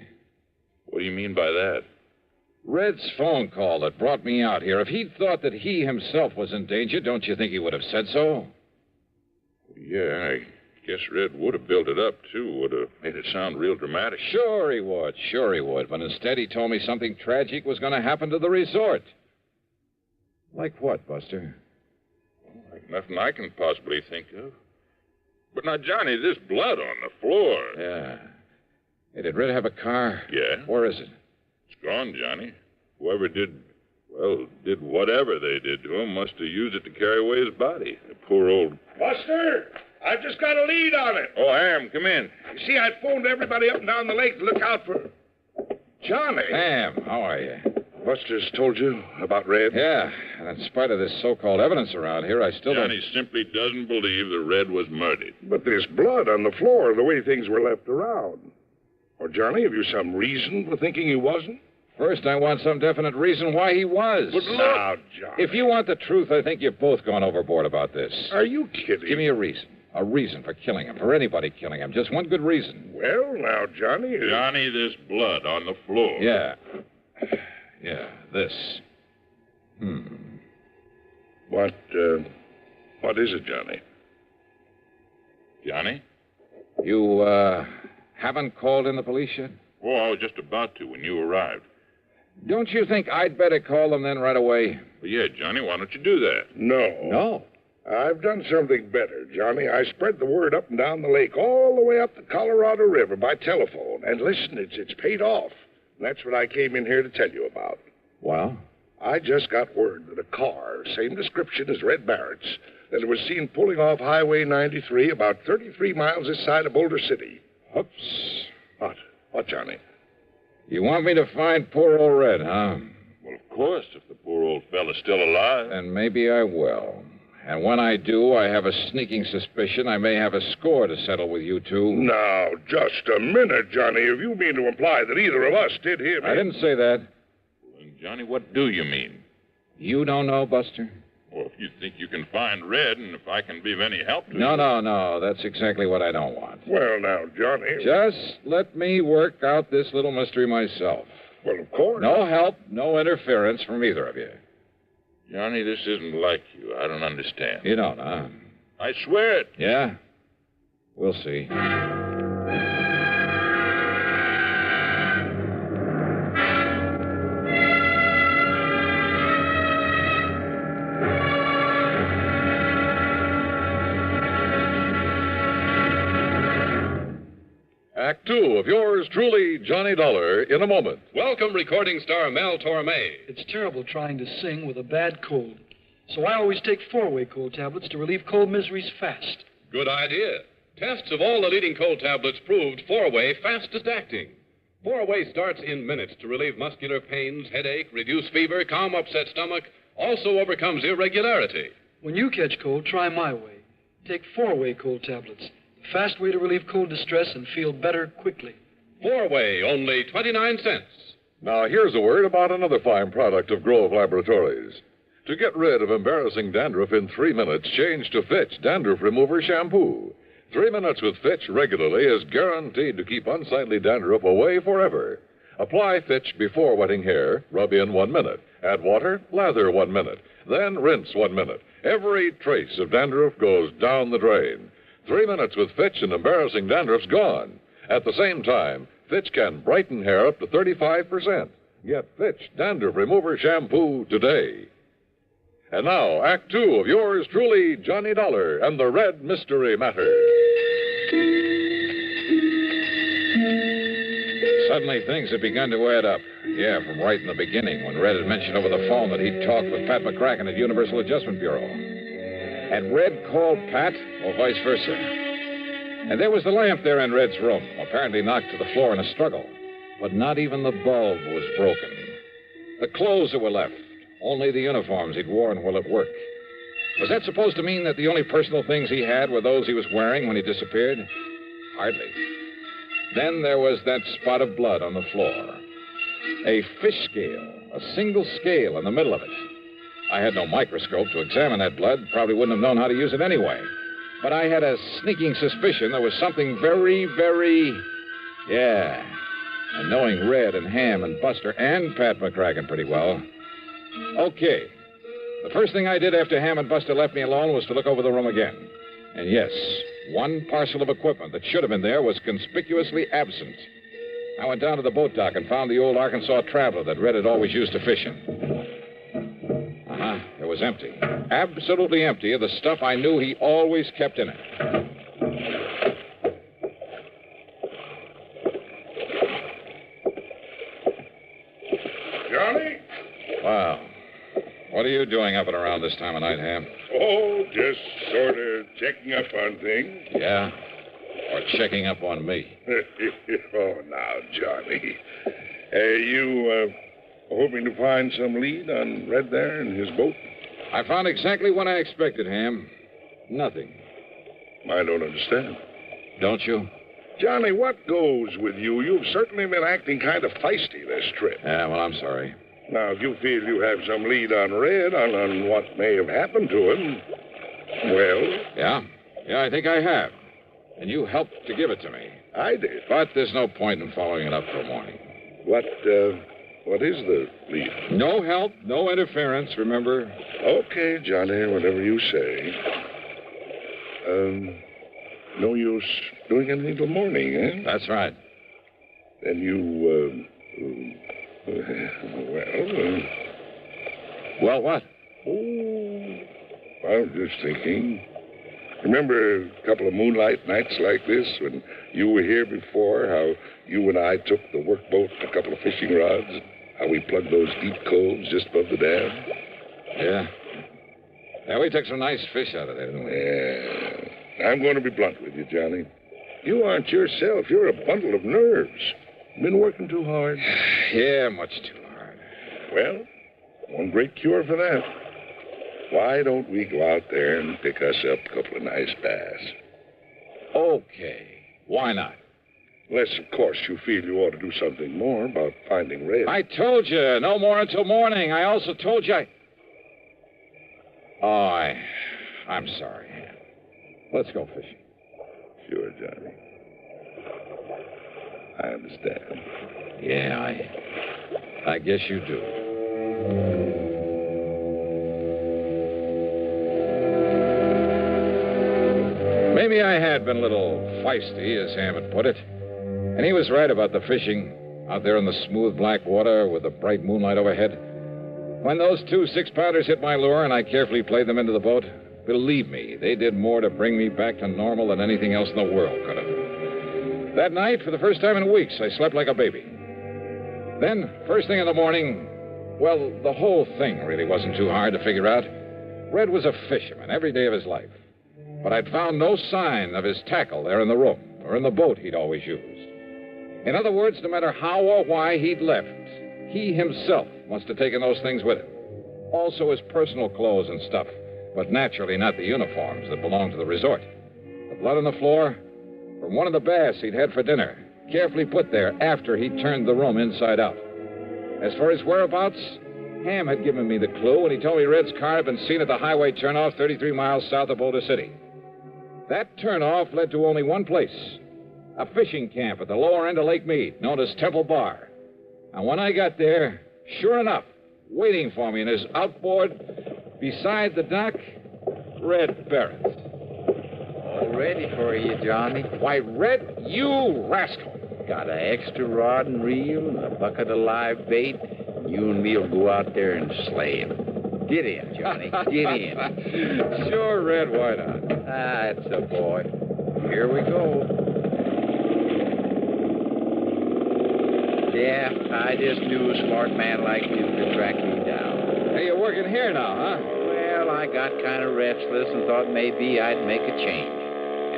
What do you mean by that?
Red's phone call that brought me out here. If he'd thought that he himself was in danger, don't you think he would have said so?
Yeah, I guess Red would have built it up, too. Would have made it sound real dramatic.
Sure he would. But instead he told me something tragic was going to happen to the resort. Like what, Buster?
Like nothing I can possibly think of. But now, Johnny, this blood on the floor.
Yeah. Hey, did Red have a car?
Yeah.
Where is it?
It's gone, Johnny. Whoever did Well, did whatever they did to him, must have used it to carry away his body. The poor old...
Buster, I've just got a lead on it.
Oh, Ham, come in.
You see, I'd phoned everybody up and down the lake to look out for Johnny.
Ham, how are you?
Buster's told you about Red?
Yeah, and in spite of this so-called evidence around here, I still
Johnny simply doesn't believe that Red was murdered.
But there's blood on the floor the way things were left around. Or, Johnny, have you some reason for thinking he wasn't?
First, I want some definite reason why he was.
But look... Now, Johnny...
If you want the truth, I think you've both gone overboard about this.
Are you kidding?
Give me a reason. A reason for killing him, for anybody killing him. Just one good reason.
Well, now, Johnny...
Johnny, there's blood on the floor.
Yeah. Yeah, this.
What is it, Johnny?
Johnny?
You, haven't called in the police yet?
Oh, I was just about to when you arrived.
Don't you think I'd better call them then right away?
Well, yeah, Johnny, why don't you do that?
No.
No?
I've done something better, Johnny. I spread the word up and down the lake, all the way up the Colorado River by telephone. And listen, it's paid off. And that's what I came in here to tell you about.
Well?
I just got word that a car, same description as Red Barrett's, that was seen pulling off Highway 93 about 33 miles this side of Boulder City.
Oops.
What, Johnny?
You want me to find poor old Red, huh?
Well, of course, if the poor old fella's still alive.
Then maybe I will. And when I do, I have a sneaking suspicion I may have a score to settle with you two.
Now, just a minute, Johnny. If you mean to imply that either of us did him...
I didn't say that.
Well, Johnny, what do you mean?
You don't know, Buster?
Well, if you think you can find Red, and if I can be of any help to you...
No. That's exactly what I don't want.
Well, now, Johnny...
Just let me work out this little mystery myself.
Well, of course.
No help, no interference from either of you.
Johnny, this isn't like you. I don't understand.
You don't, huh?
I swear it.
Yeah? We'll see.
Act two of yours truly, Johnny Dollar, in a moment.
Welcome, recording star Mel Torme.
It's terrible trying to sing with a bad cold. So I always take 4-way cold tablets to relieve cold miseries fast.
Good idea. Tests of all the leading cold tablets proved 4-way fastest acting. 4-way starts in minutes to relieve muscular pains, headache, reduce fever, calm upset stomach, also overcomes irregularity.
When you catch cold, try my way. Take 4-way cold tablets. The fast way to relieve cold distress and feel better quickly.
4-way, only 29 cents.
Now, here's a word about another fine product of Grove Laboratories. To get rid of embarrassing dandruff in 3 minutes, change to Fitch Dandruff Remover Shampoo. 3 minutes with Fitch regularly is guaranteed to keep unsightly dandruff away forever. Apply Fitch before wetting hair, rub in 1 minute. Add water, lather 1 minute. Then rinse 1 minute. Every trace of dandruff goes down the drain. 3 minutes with Fitch and embarrassing dandruff's gone. At the same time, Fitch can brighten hair up to 35%. Get Fitch Dandruff Remover Shampoo today. And now, Act Two of yours truly, Johnny Dollar and the Red Mystery Matter.
Suddenly, things had begun to add up. Yeah, from right in the beginning, when Red had mentioned over the phone that he'd talked with Pat McCracken at Universal Adjustment Bureau. Had Red called Pat, or vice versa? And there was the lamp there in Red's room, apparently knocked to the floor in a struggle. But not even the bulb was broken. The clothes that were left, only the uniforms he'd worn while at work. Was that supposed to mean that the only personal things he had were those he was wearing when he disappeared? Hardly. Then there was that spot of blood on the floor. A fish scale, a single scale in the middle of it. I had no microscope to examine that blood, probably wouldn't have known how to use it anyway. But I had a sneaking suspicion there was something very, yeah. And knowing Red and Ham and Buster and Pat McCracken pretty well. Okay. The first thing I did after Ham and Buster left me alone was to look over the room again. And yes, one parcel of equipment that should have been there was conspicuously absent. I went down to the boat dock and found the old Arkansas Traveler that Red had always used to fish in. It was empty. Absolutely empty of the stuff I knew he always kept in it.
Johnny?
Wow. doing up and around this time of night, Ham?
Oh, just sort of checking up on things.
Yeah? Or checking up on me?
Oh, now, Johnny. You hoping to find some lead on Red there and his boat?
I found exactly what I expected, Ham. Nothing.
I don't understand.
Don't you?
Johnny, what goes with you? You've certainly been acting kind of feisty this trip.
Yeah, well, I'm sorry.
Now, if you feel you have some lead on Red, on what may have happened to him, well...
Yeah, I think I have. And you helped to give it to me.
I did.
But there's no point in following it up till morning.
What is the lead?
No help, no interference, remember?
Okay, Johnny, whatever you say. No use doing anything till morning, eh?
That's right.
Then you,
Well, what?
Oh, I was just thinking. Remember a couple of moonlight nights like this when you were here before, how you and I took the workboat and a couple of fishing rods? How we plugged those deep coves just above the dam?
Yeah, we took some nice fish out of there, didn't we?
Yeah. I'm going to be blunt with you, Johnny. You aren't yourself. You're a bundle of nerves. Been working too hard?
Yeah, much too hard.
Well, one great cure for that. Why don't we go out there and pick us up a couple of nice bass?
Okay. Why not?
Unless, of course, you feel you ought to do something more about finding Red.
I told you, no more until morning. I also told you I'm sorry. Let's go fishing.
Sure, Johnny. I understand.
Yeah, I guess you do. Maybe I had been a little feisty, as Ham had put it. And he was right about the fishing out there in the smooth black water with the bright moonlight overhead. When those 2 6-pounders hit my lure and I carefully played them into the boat, believe me, they did more to bring me back to normal than anything else in the world could have. That night, for the first time in weeks, I slept like a baby. Then, first thing in the morning, well, the whole thing really wasn't too hard to figure out. Red was a fisherman every day of his life. But I'd found no sign of his tackle there in the room or in the boat he'd always used. In other words, no matter how or why he'd left, he himself must have taken those things with him. Also his personal clothes and stuff, but naturally not the uniforms that belonged to the resort. The blood on the floor from one of the bass he'd had for dinner, carefully put there after he turned the room inside out. As for his whereabouts, Ham had given me the clue when he told me Red's car had been seen at the highway turnoff 33 miles south of Boulder City. That turnoff led to only one place, a fishing camp at the lower end of Lake Mead, known as Temple Bar. And when I got there, sure enough, waiting for me in his outboard beside the dock, Red Barrett.
All ready for you, Johnny.
Why, Red, you rascal.
Got an extra rod and reel and a bucket of live bait. You and me'll go out there and slay him. Get in, Johnny. Get in.
Sure, Red, why not?
That's a boy. Here we go. Yeah, I just knew a smart man like you could track me down.
Hey, you're working here now, huh?
Well, I got kind of restless and thought maybe I'd make a change.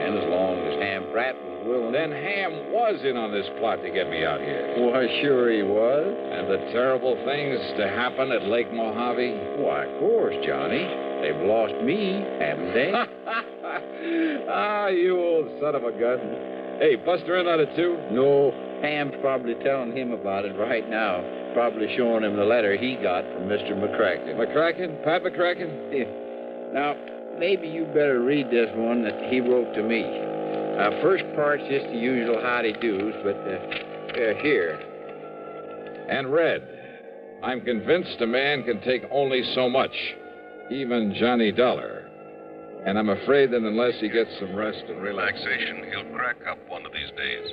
And as long as Ham Pratt was willing...
Then Ham was in on this plot to get me out here.
Why, sure he was.
And the terrible things to happen at Lake Mojave?
Why, of course, Johnny. They've lost me, haven't they?
You old son of a gun. Hey, Buster in on it, too?
No, Ham's probably telling him about it right now. Probably showing him the letter he got from Mr. McCracken.
McCracken? Pat McCracken?
Yeah. Now, maybe you better read this one that he wrote to me. First part's just the usual howdy-do's, but here.
And Red, I'm convinced a man can take only so much, even Johnny Dollar. And I'm afraid that unless he gets some rest and
relaxation, he'll crack up one of these days.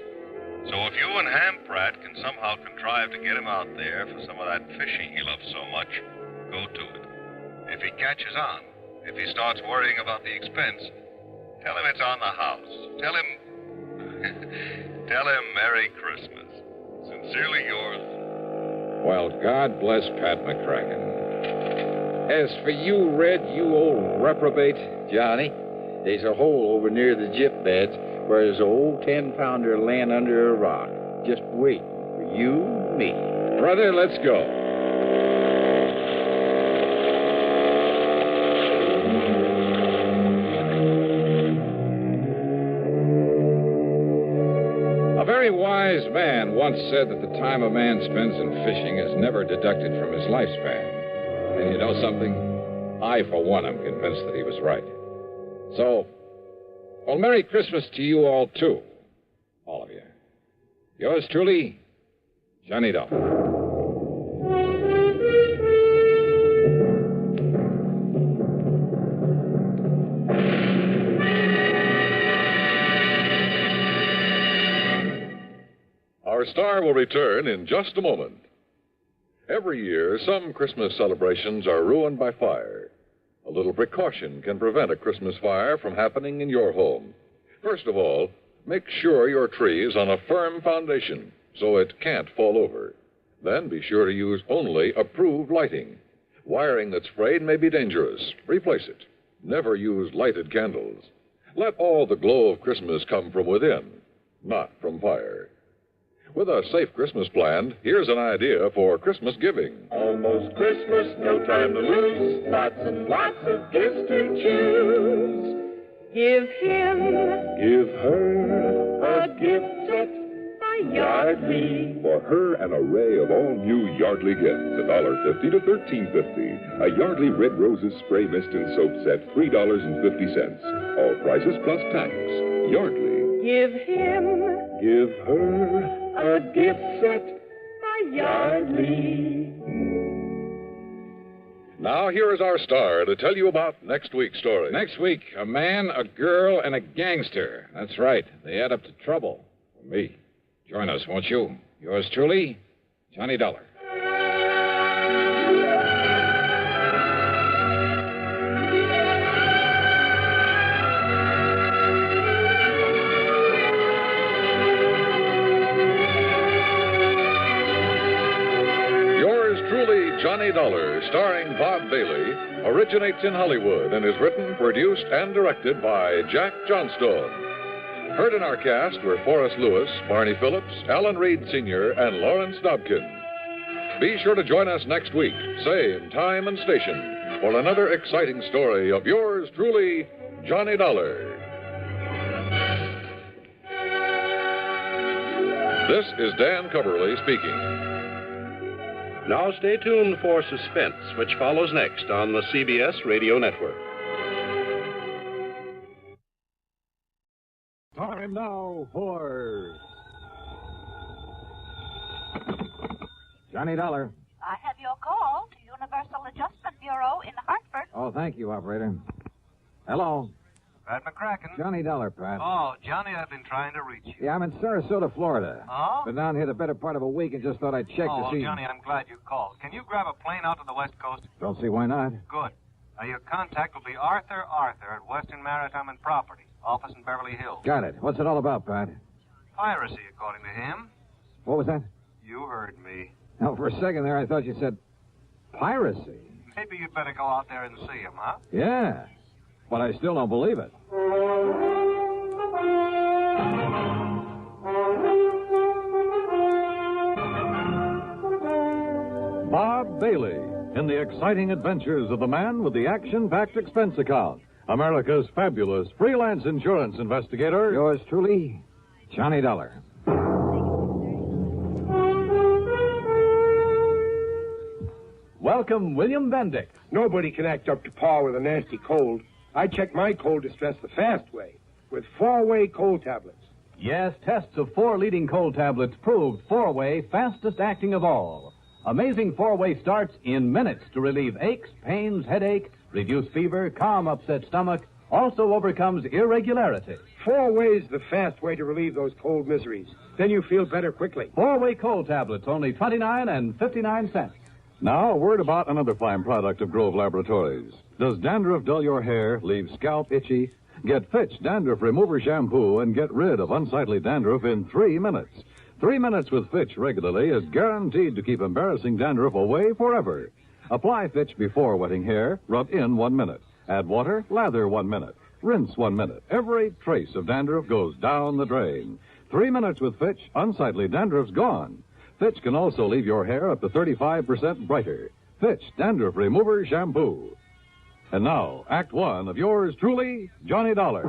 So if you and Ham Pratt can somehow contrive to get him out there for some of that fishing he loves so much, go to it. If he catches on, if he starts worrying about the expense, tell him it's on the house. Tell him Merry Christmas. Sincerely yours.
Well, God bless Pat McCracken.
As for you, Red, you old reprobate, Johnny, there's a hole over near the gyp beds where there's an old 10-pounder laying under a rock, just waiting for you and me.
Brother, let's go.
A very wise man once said that the time a man spends in fishing is never deducted from his lifespan. And you know something? I, for one, am convinced that he was right. So, well, Merry Christmas to you all, too. All of you. Yours truly, Johnny Dollar.
Our star will return in just a moment. Every year, some Christmas celebrations are ruined by fire. A little precaution can prevent a Christmas fire from happening in your home. First of all, make sure your tree is on a firm foundation so it can't fall over. Then be sure to use only approved lighting. Wiring that's frayed may be dangerous. Replace it. Never use lighted candles. Let all the glow of Christmas come from within, not from fire. With a safe Christmas plan, here's an idea for Christmas giving.
Almost Christmas, no time to lose. Lots and lots of gifts to choose. Give him,
Give her
a gift set by Yardley.
For her an array of all new Yardley gifts, $1.50 to $13.50. A Yardley Red Roses Spray Mist and Soap Set, $3.50. All prices plus tax. Yardley.
Give him,
Give her
a gift set by Yardley.
Now, here is our star to tell you about next week's story.
Next week, a man, a girl, and a gangster. That's right. They add up to trouble. For me. Join us, won't you? Yours truly, Johnny Dollar.
Johnny Dollar, starring Bob Bailey, originates in Hollywood and is written, produced, and directed by Jack Johnstone. Heard in our cast were Forrest Lewis, Barney Phillips, Alan Reed Sr., and Lawrence Dobkin. Be sure to join us next week, same time and station, for another exciting story of yours truly, Johnny Dollar. This is Dan Coverly speaking.
Now stay tuned for Suspense, which follows next on the CBS Radio Network.
Time now for
Johnny Dollar.
I have your call to Universal Adjustment Bureau in Hartford.
Oh, thank you, operator. Hello.
Pat McCracken.
Johnny Dollar, Pat.
Oh, Johnny, I've been trying to reach you.
Yeah, I'm in Sarasota, Florida.
Oh?
Been down here the better part of a week and just thought I'd check to see...
Johnny, I'm glad you called. Can you grab a plane out to the West Coast?
Don't see why not.
Good. Now, your contact will be Arthur at Western Maritime and Property, office in Beverly Hills.
Got it. What's it all about, Pat?
Piracy, according to him.
What was that?
You heard me.
No, for a second there, I thought you said piracy.
Maybe you'd better go out there and see him, huh?
Yeah, but I still don't believe it.
Bob Bailey in the exciting adventures of the man with the action-packed expense account, America's fabulous freelance insurance investigator.
Yours truly, Johnny Dollar.
Welcome, William Bendick. Nobody can act up to par with a nasty cold. I check my cold distress the fast way, with 4-way cold tablets.
Yes, tests of 4 leading cold tablets proved 4-way fastest acting of all. Amazing 4-way starts in minutes to relieve aches, pains, headache, reduce fever, calm upset stomach, also overcomes irregularity.
4-way's the fast way to relieve those cold miseries. Then you feel better quickly.
4-way cold tablets, only 29 and 59 cents.
Now, a word about another fine product of Grove Laboratories. Does dandruff dull your hair, leave scalp itchy? Get Fitch Dandruff Remover Shampoo and get rid of unsightly dandruff in 3 minutes. 3 minutes with Fitch regularly is guaranteed to keep embarrassing dandruff away forever.
Apply Fitch before wetting hair. Rub in 1 minute. Add water. Lather 1 minute. Rinse 1 minute. Every trace of dandruff goes down the drain. 3 minutes with Fitch, unsightly dandruff's gone. Fitch can also leave your hair up to 35% brighter. Fitch Dandruff Remover Shampoo. And now, Act One of yours truly, Johnny Dollar.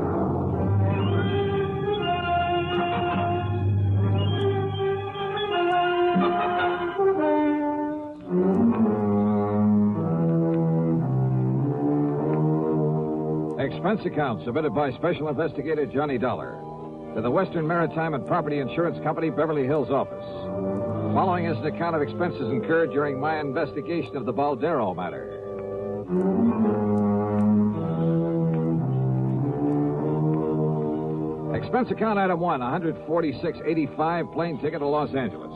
Expense account submitted by Special Investigator Johnny Dollar to the Western Maritime and Property Insurance Company, Beverly Hills office. Following is an account of expenses incurred during my investigation of the Baldero matter. Expense account item 1, $146.85 plane ticket to Los Angeles.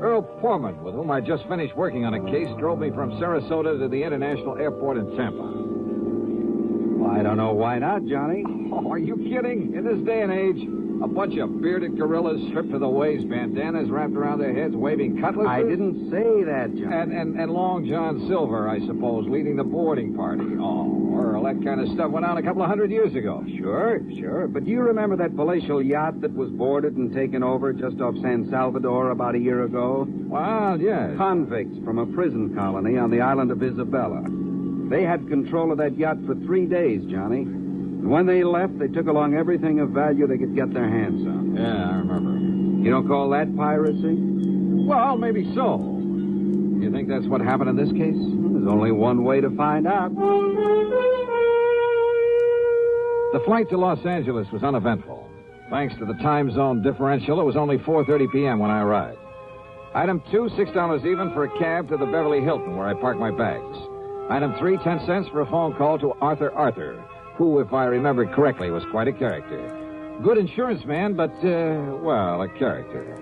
Earl Poorman, with whom I just finished working on a case, drove me from Sarasota to the International Airport in Tampa.
Well, I don't know why not, Johnny.
Oh, are you kidding? In this day and age, a bunch of bearded gorillas stripped to the waist, bandanas wrapped around their heads, waving cutlasses.
I didn't say that, Johnny.
And Long John Silver, I suppose, leading the boarding party. Oh, Earl, that kind of stuff went on a couple of 100 years ago.
Sure. But do you remember that palatial yacht that was boarded and taken over just off San Salvador about a year ago?
Well, yes.
Convicts from a prison colony on the island of Isabella. They had control of that yacht for 3 days, Johnny. And when they left, they took along everything of value they could get their hands on.
Yeah, I remember.
You don't call that piracy?
Well, maybe so. You think that's what happened in this case?
There's only one way to find out.
The flight to Los Angeles was uneventful. Thanks to the time zone differential, it was only 4:30 p.m. when I arrived. Item 2, $6 even for a cab to the Beverly Hilton, where I parked my bags. Item 3, 10 cents for a phone call to Arthur, who, if I remember correctly, was quite a character. Good insurance man, but, a character.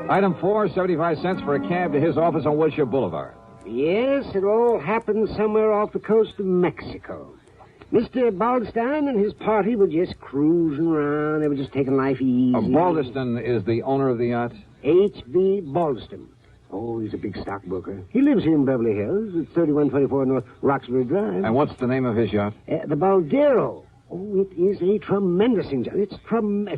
Item 4, 75 cents for a cab to his office on Wilshire Boulevard.
Yes, it all happened somewhere off the coast of Mexico. Mr. Baldstein and his party were just cruising around. They were just taking life easy.
Baldeston is the owner of the yacht?
H.B. Baldeston. Oh, he's a big stockbroker. He lives here in Beverly Hills at 3124 North Roxbury Drive.
And what's the name of his yacht?
The Baldero. Oh, it is a tremendous thing. It's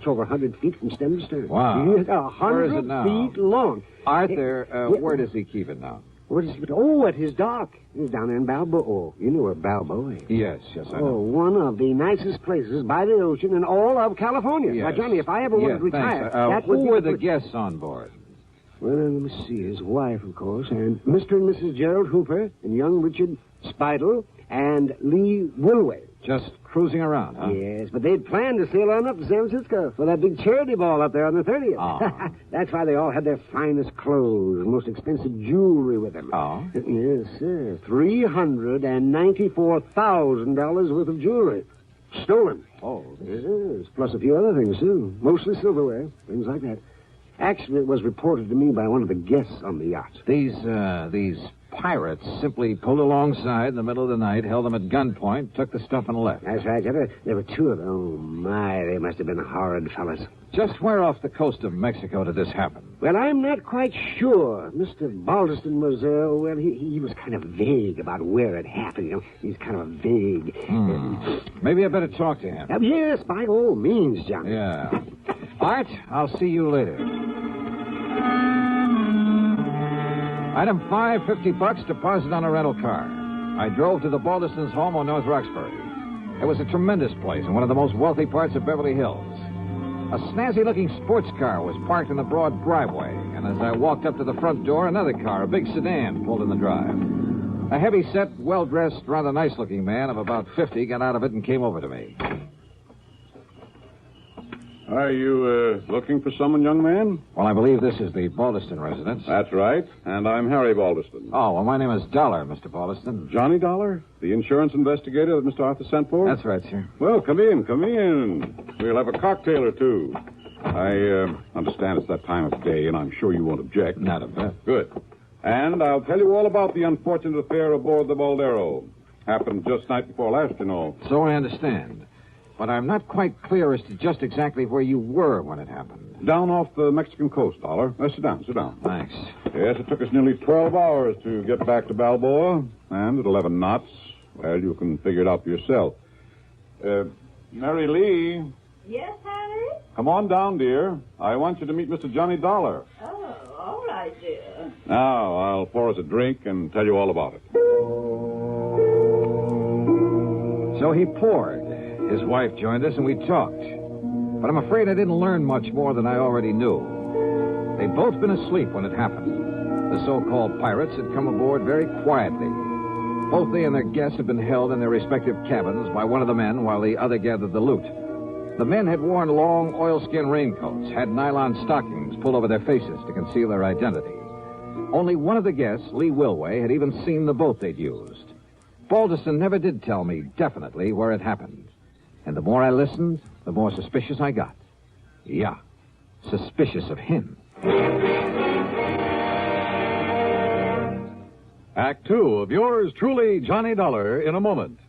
over 100 feet from stem to stern.
Wow.
It's 100
Where is it now?
feet long.
Arthur, where does he keep it now?
At his dock. He's down there in Balboa. Oh, you know where Balboa is.
Yes, I know.
Oh, one of the nicest places by the ocean in all of California.
Yes.
Now, Johnny, if I ever wanted to retire, that would
who
be
were the guests on board?
Well, let me see. His wife, of course, and Mr. and Mrs. Gerald Hooper, and young Richard Speidel, and Lee Woolway.
Just cruising around, huh?
Yes, but they'd planned to sail on up to San Francisco for that big charity ball up there on the 30th.
Oh.
That's why they all had their finest clothes and most expensive jewelry with them.
Oh?
Yes, sir. $394,000 worth of jewelry. Stolen.
Oh.
Yes, plus a few other things, too. Mostly silverware, things like that. Actually, it was reported to me by one of the guests on the yacht.
These pirates simply pulled alongside in the middle of the night, held them at gunpoint, took the stuff, and left.
That's right. There were 2 of them. Oh, my, they must have been horrid fellas.
Just where off the coast of Mexico did this happen?
Well, I'm not quite sure. Mr. Baldeston was, he was kind of vague about where it happened. You know, he's kind of vague.
Maybe I better talk to him.
Yes, by all means, Johnny.
Yeah. Art, I'll see you later. Item 5, $50 deposit on a rental car. I drove to the Baldeston's home on North Roxbury. It was a tremendous place in one of the most wealthy parts of Beverly Hills. A snazzy-looking sports car was parked in the broad driveway, and as I walked up to the front door, another car, a big sedan, pulled in the drive. A heavy-set, well-dressed, rather nice-looking man of about 50 got out of it and came over to me.
Are you looking for someone, young man?
Well, I believe this is the Baldeston residence.
That's right. And I'm Harry Baldeston.
Oh, well, my name is Dollar, Mr. Baldeston.
Johnny Dollar? The insurance investigator that Mr. Arthur sent for?
That's right, sir.
Well, come in. We'll have a cocktail or two. I understand it's that time of day, and I'm sure you won't object.
Not a bit.
Good. And I'll tell you all about the unfortunate affair aboard the Baldero. Happened just night before last, you know.
So I understand. But I'm not quite clear as to just exactly where you were when it happened.
Down off the Mexican coast, Dollar. Sit down.
Thanks.
Yes, it took us nearly 12 hours to get back to Balboa. And at 11 knots, well, you can figure it out for yourself. Mary Lee,
Yes, Harry?
come on down, dear. I want you to meet Mr. Johnny Dollar.
Oh, all right, dear.
Now, I'll pour us a drink and tell you all about it.
So he poured. His wife joined us, and we talked. But I'm afraid I didn't learn much more than I already knew. They'd both been asleep when it happened. The so-called pirates had come aboard very quietly. Both they and their guests had been held in their respective cabins by one of the men while the other gathered the loot. The men had worn long oilskin raincoats, had nylon stockings pulled over their faces to conceal their identity. Only one of the guests, Lee Wilway, had even seen the boat they'd used. Balderston never did tell me definitely where it happened. And the more I listened, the more suspicious I got. Yeah, suspicious of him.
Act two of yours truly, Johnny Dollar, in a moment.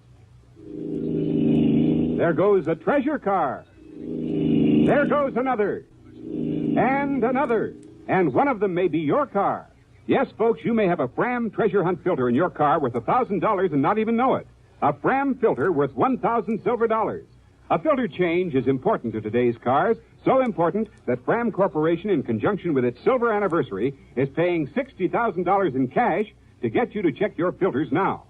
There goes a treasure car. There goes another. And another. And one of them may be your car. Yes, folks, you may have a Fram treasure hunt filter in your car worth $1,000 and not even know it. A Fram filter worth 1,000 silver dollars. A filter change is important to today's cars, so important that Fram Corporation, in conjunction with its silver anniversary, is paying $60,000 in cash to get you to check your filters now.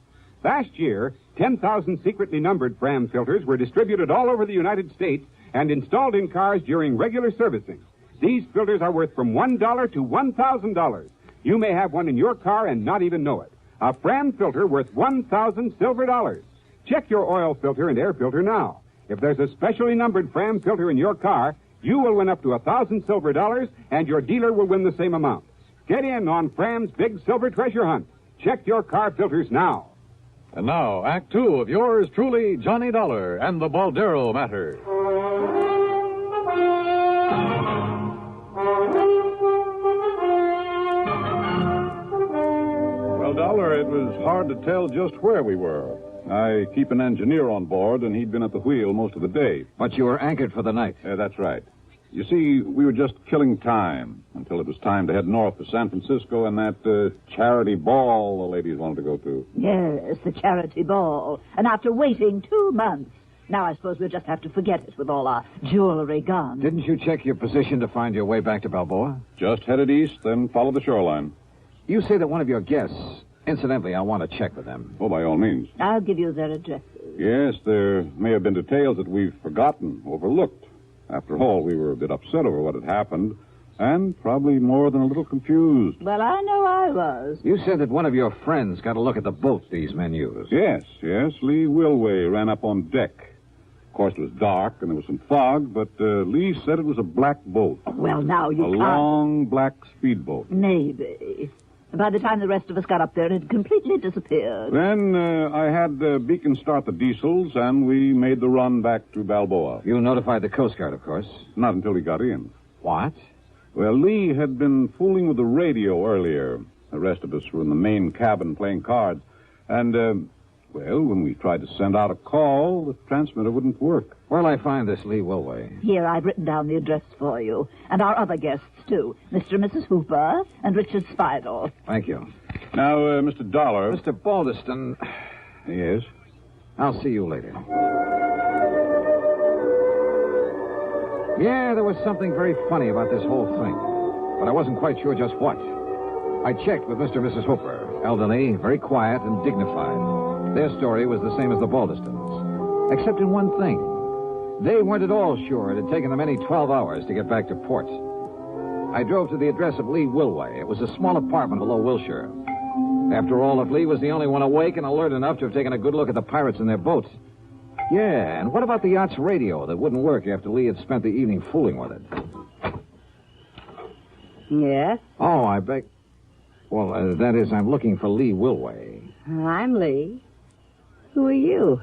Last year, 10,000 secretly numbered Fram filters were distributed all over the United States and installed in cars during regular servicing. These filters are worth from $1 to $1,000. You may have one in your car and not even know it. A Fram filter worth 1,000 silver dollars. Check your oil filter and air filter now. If there's a specially numbered Fram filter in your car, you will win up to 1,000 silver dollars, and your dealer will win the same amount. Get in on Fram's big silver treasure hunt. Check your car filters now.
And now, Act two of yours truly, Johnny Dollar and the Baldero matter.
Well, Dollar, it was hard to tell just where we were. I keep an engineer on board, and he'd been at the wheel most of the day.
But you were anchored for the night.
That's right. You see, we were just killing time until it was time to head north to San Francisco and that charity ball the ladies wanted to go to.
Yes, the charity ball. And after waiting 2 months, now I suppose we'll just have to forget it with all our jewelry gone.
Didn't you check your position to find your way back to Balboa?
Just headed east, then followed the shoreline.
You say that one of your guests... Incidentally, I want to check with them.
Oh, by all means.
I'll give you their addresses.
Yes, there may have been details that we've forgotten, overlooked. After all, we were a bit upset over what had happened, and probably more than a little confused.
Well, I know I was.
You said that one of your friends got a look at the boat these men used.
Yes. Lee Wilway ran up on deck. Of course, it was dark, and there was some fog, but Lee said it was a black boat.
Well, now you
A
can't.
long black speedboat.
Maybe. By the time the rest of us got up there, it had completely disappeared.
Then I had Beacon start the diesels, and we made the run back to Balboa.
You notified the Coast Guard, of course.
Not until we got in.
What?
Well, Lee had been fooling with the radio earlier. The rest of us were in the main cabin playing cards. And, when we tried to send out a call, the transmitter wouldn't work.
Where'll I find this Lee Wilway?
Here, I've written down the address for you. And our other guests, too. Mr. and Mrs. Hooper and Richard Spidel.
Thank you.
Now, Mr. Dollar...
Mr. Balderston...
Yes?
I'll see you later. Yeah, there was something very funny about this whole thing. But I wasn't quite sure just what. I checked with Mr. and Mrs. Hooper. Elderly, very quiet and dignified. Their story was the same as the Balderstons. Except in one thing. They weren't at all sure it had taken them any 12 hours to get back to port. I drove to the address of Lee Wilway. It was a small apartment below Wilshire. After all, if Lee was the only one awake and alert enough to have taken a good look at the pirates in their boat. Yeah, and what about the yacht's radio that wouldn't work after Lee had spent the evening fooling with it?
Yes?
Oh, I beg... Well, that is, I'm looking for Lee Wilway.
I'm Lee. Who are you?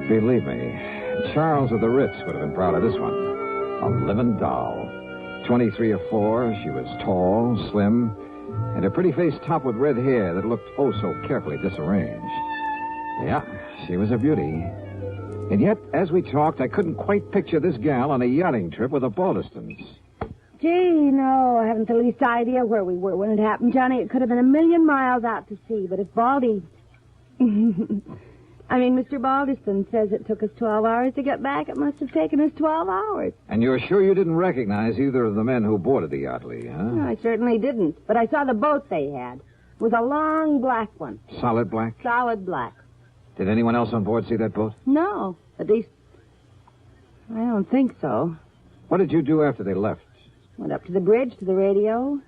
Believe me, Charles of the Ritz would have been proud of this one. A living doll. 23 or 4, she was tall, slim, and her pretty face topped with red hair that looked oh so carefully disarranged. Yeah, she was a beauty. And yet, as we talked, I couldn't quite picture this gal on a yachting trip with the Balderstons.
Gee, no, I haven't the least idea where we were when it happened, Johnny. It could have been a million miles out to sea, but if Baldy... Mr. Baldiston says it took us 12 hours to get back. It must have taken us 12 hours.
And you're sure you didn't recognize either of the men who boarded the yacht, Lee, huh?
No, I certainly didn't, but I saw the boat they had. It was a long black one.
Solid black?
Solid black.
Did anyone else on board see that boat?
No, at least... I don't think so.
What did you do after they left?
Went up to the bridge, to the radio.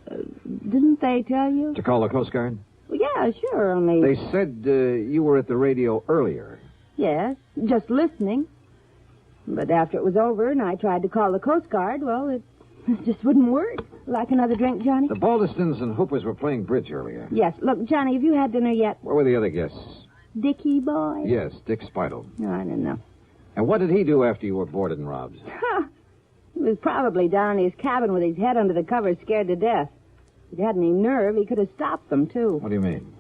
Didn't they tell you?
To call the Coast Guard?
Well, yeah, sure, only...
They said you were at the radio earlier.
Yes, just listening. But after it was over and I tried to call the Coast Guard, well, it just wouldn't work. Like another drink, Johnny?
The Baldistons and Hoopers were playing bridge earlier.
Yes. Look, Johnny, have you had dinner yet?
Where were the other guests?
Dickie boy?
Yes, Dick Speidel.
No, I don't know.
And what did he do after you were boarded and robbed?
He was probably down in his cabin with his head under the covers, scared to death. If he had any nerve, he could have stopped them, too.
What do you mean?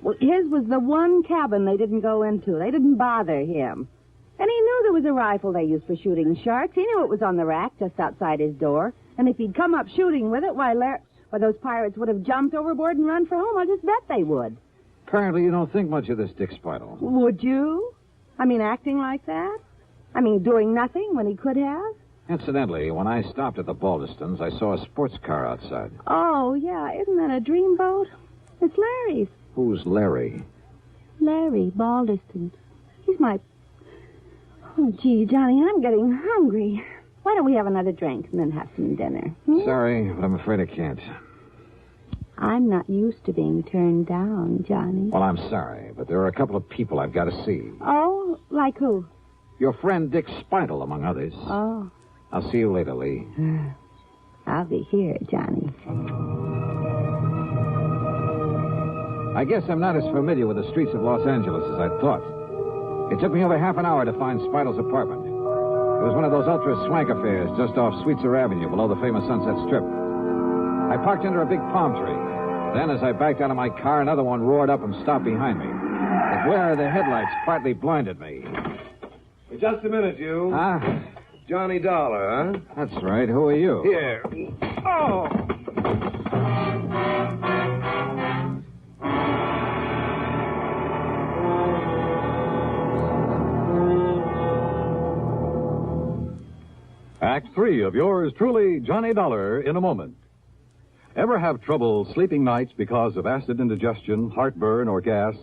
Well, his was the one cabin they didn't go into. They didn't bother him. And he knew there was a rifle they used for shooting sharks. He knew it was on the rack just outside his door. And if he'd come up shooting with it, why, those pirates would have jumped overboard and run for home. I'll just bet they would.
Apparently you don't think much of this Dick Speidel.
Would you? Acting like that? Doing nothing when he could have?
Incidentally, when I stopped at the Baldistons, I saw a sports car outside.
Oh, yeah. Isn't that a dreamboat? It's Larry's.
Who's Larry?
Larry Baldiston. He's my... Oh, gee, Johnny, I'm getting hungry. Why don't we have another drink and then have some dinner?
Sorry, but I'm afraid I can't.
I'm not used to being turned down, Johnny.
Well, I'm sorry, but there are a couple of people I've got to see.
Oh, like who?
Your friend Dick Speidel, among others.
Oh.
I'll see you later, Lee.
I'll be here, Johnny.
I guess I'm not as familiar with the streets of Los Angeles as I thought. It took me over half an hour to find Speidel's apartment. It was one of those ultra-swank affairs just off Sweetser Avenue below the famous Sunset Strip. I parked under a big palm tree. Then, as I backed out of my car, another one roared up and stopped behind me. The glare of the headlights partly blinded me.
Just a minute, you.
Huh?
Johnny Dollar, huh?
That's right. Who are you?
Here. Oh!
Act 3 of yours truly, Johnny Dollar, in a moment. Ever have trouble sleeping nights because of acid indigestion, heartburn, or gas?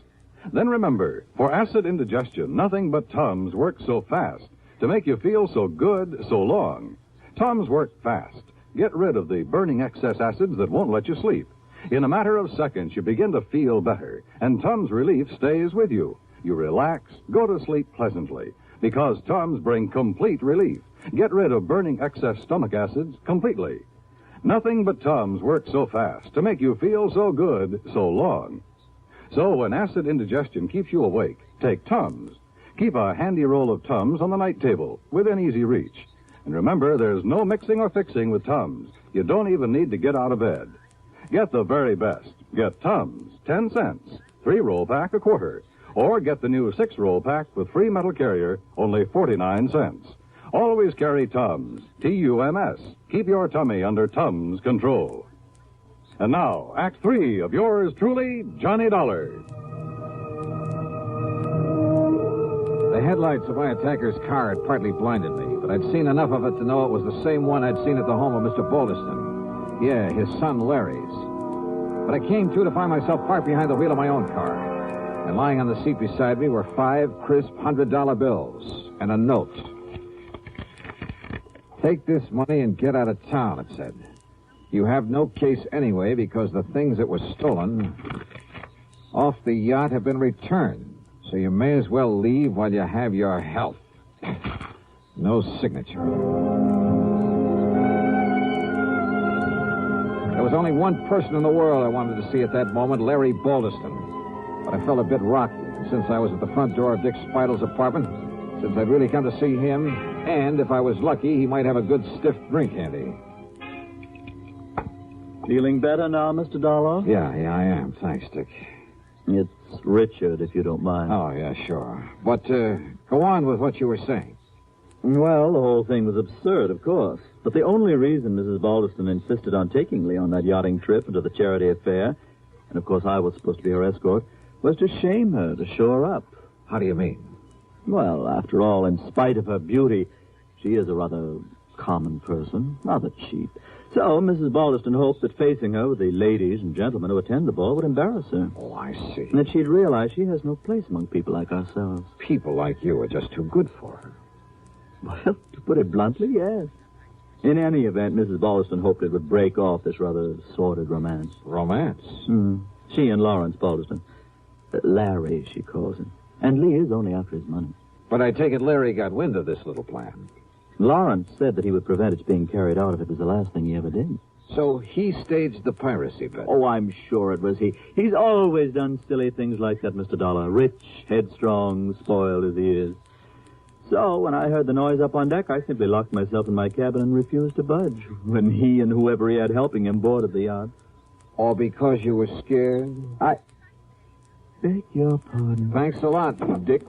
Then remember, for acid indigestion, nothing but Tums works so fast to make you feel so good so long. Tums work fast. Get rid of the burning excess acids that won't let you sleep. In a matter of seconds, you begin to feel better, and Tums Relief stays with you. You relax, go to sleep pleasantly, because Tums bring complete relief. Get rid of burning excess stomach acids completely. Nothing but Tums work so fast to make you feel so good so long. So when acid indigestion keeps you awake, take Tums. Keep a handy roll of Tums on the night table within easy reach. And remember, there's no mixing or fixing with Tums. You don't even need to get out of bed. Get the very best. Get Tums, 10 cents, 3-roll pack, a quarter. Or get the new 6-roll pack with free metal carrier, only 49 cents. Always carry Tums, T-U-M-S. Keep your tummy under Tums control. And now, Act 3 of yours truly, Johnny Dollar.
The headlights of my attacker's car had partly blinded me, but I'd seen enough of it to know it was the same one I'd seen at the home of Mr. Baldiston. Yeah, his son Larry's. But I came to find myself parked behind the wheel of my own car. And lying on the seat beside me were 5 crisp $100 bills and a note. Take this money and get out of town, it said. You have no case anyway because the things that were stolen off the yacht have been returned. So you may as well leave while you have your health. No signature. There was only one person in the world I wanted to see at that moment, Larry Baldiston. But I felt a bit rocky since I was at the front door of Dick Speidel's apartment, since I'd really come to see him, and if I was lucky, he might have a good stiff drink handy.
Feeling better now, Mr. Dollar?
Yeah, I am. Thanks, Dick.
It's Richard, if you don't mind.
Oh, yeah, sure. But go on with what you were saying.
Well, the whole thing was absurd, of course. But the only reason Mrs. Baldeston insisted on taking Lee on that yachting trip and to the charity affair, and of course I was supposed to be her escort, was to shame her, to show her up.
How do you mean?
Well, after all, in spite of her beauty, she is a rather common person, rather cheap. So Mrs. Baldeston hoped that facing her with the ladies and gentlemen who attend the ball would embarrass her.
Oh, I see.
And that she'd realize she has no place among people like ourselves.
People like you are just too good for her.
Well, to put it bluntly, yes. In any event, Mrs. Baldeston hoped it would break off this rather sordid romance.
Romance?
She and Lawrence Baldeston. Larry, she calls him. And Lee is only after his money.
But I take it Larry got wind of this little plan.
Lawrence said that he would prevent its being carried out if it was the last thing he ever did.
So he staged the piracy bet.
Oh, I'm sure it was he. He's always done silly things like that, Mr. Dollar. Rich, headstrong, spoiled as he is. So, when I heard the noise up on deck, I simply locked myself in my cabin and refused to budge when he and whoever he had helping him boarded the yacht.
All because you were scared?
I beg your pardon.
Thanks a lot, Dick.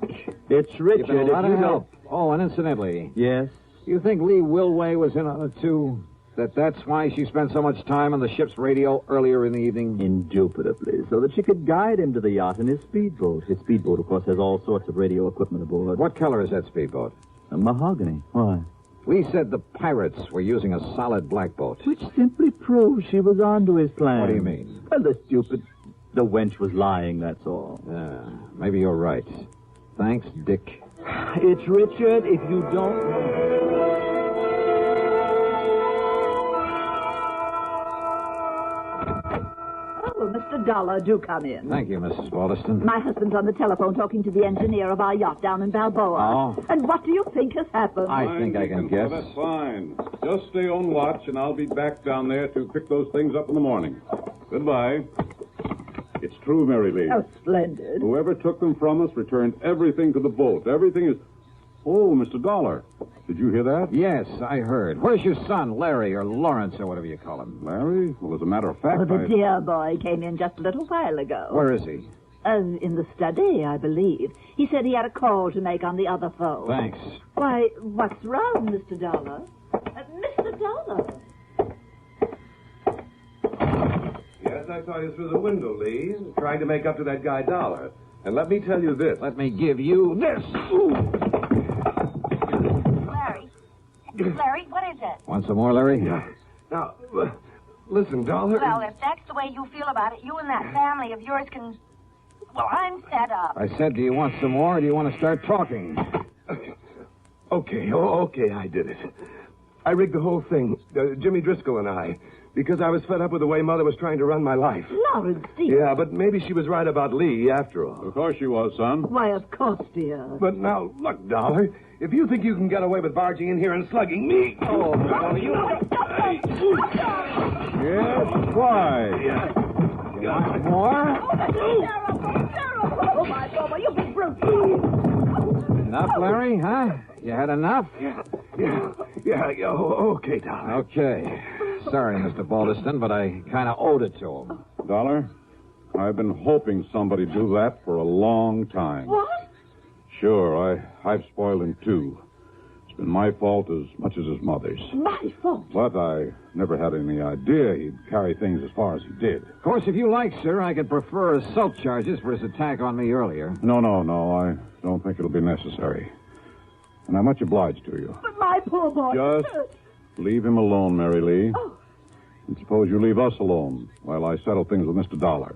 It's Richard.
You've been a lot
if
of
you
help. Oh, and incidentally...
Yes?
You think Lee Wilway was in on it, too? That's why she spent so much time on the ship's radio earlier in the evening?
Indubitably, so that she could guide him to the yacht in his speedboat. His speedboat, of course, has all sorts of radio equipment aboard.
What color is that speedboat?
A mahogany. Why?
Lee said the pirates were using a solid black boat.
Which simply proves she was onto his plan.
What do you mean?
Well, the wench was lying, that's all.
Maybe you're right. Thanks, Dick.
It's Richard, if you don't know.
Oh, Mr. Dollar, do come in.
Thank you, Mrs. Baldeston.
My husband's on the telephone talking to the engineer of our yacht down in Balboa.
Oh.
And what do you think has happened?
I think I can guess.
That's fine. Just stay on watch, and I'll be back down there to pick those things up in the morning. Goodbye. It's true, Mary Lee.
Oh, splendid.
Whoever took them from us returned everything to the boat. Everything is... Oh, Mr. Dollar. Did you hear that?
Yes, I heard. Where's your son, Larry, or Lawrence, or whatever you call him?
Larry? Well, as a matter of fact,
The dear boy came in just a little while ago.
Where is he?
In the study, I believe. He said he had a call to make on the other phone.
Thanks.
Why, what's wrong, Mr. Dollar? Mr. Dollar?
Yes, I saw you through the window, Lee, trying to make up to that guy Dollar. And let me tell you this.
Let me give you this. Ooh.
Larry, what is it?
Want some more, Larry?
Yeah. Now, listen, Dollar.
Well, if that's the way you feel about it, you and that family of yours can... Well, I'm fed up.
I said, do you want some more, or do you want to start talking?
Okay, I did it. I rigged the whole thing, Jimmy Driscoll and I, because I was fed up with the way Mother was trying to run my life.
Lawrence, dear.
Yeah, but maybe she was right about Lee, after all.
Of course she was, son.
Why, of course, dear.
But now, look, Dollar, if you think you can get away with barging in here and slugging me... Oh, no, you...
Yes, why?
Yeah.
You want more?
Oh, that's terrible. Oh, my God, you big brute.
Enough, Larry, huh? You had enough?
Yeah, okay, Dollar.
Okay. Sorry, Mr. Baldeston, but I kind of owed it to him.
Dollar, I've been hoping somebody'd do that for a long time.
What?
Sure, I've spoiled him, too. It's been my fault as much as his mother's.
My fault?
But I never had any idea he'd carry things as far as he did.
Of course, if you like, sir, I could prefer assault charges for his attack on me earlier.
No, I don't think it'll be necessary. And I'm much obliged to you.
But my poor boy...
Just leave him alone, Mary Lee.
Oh.
And suppose you leave us alone while I settle things with Mr. Dollar.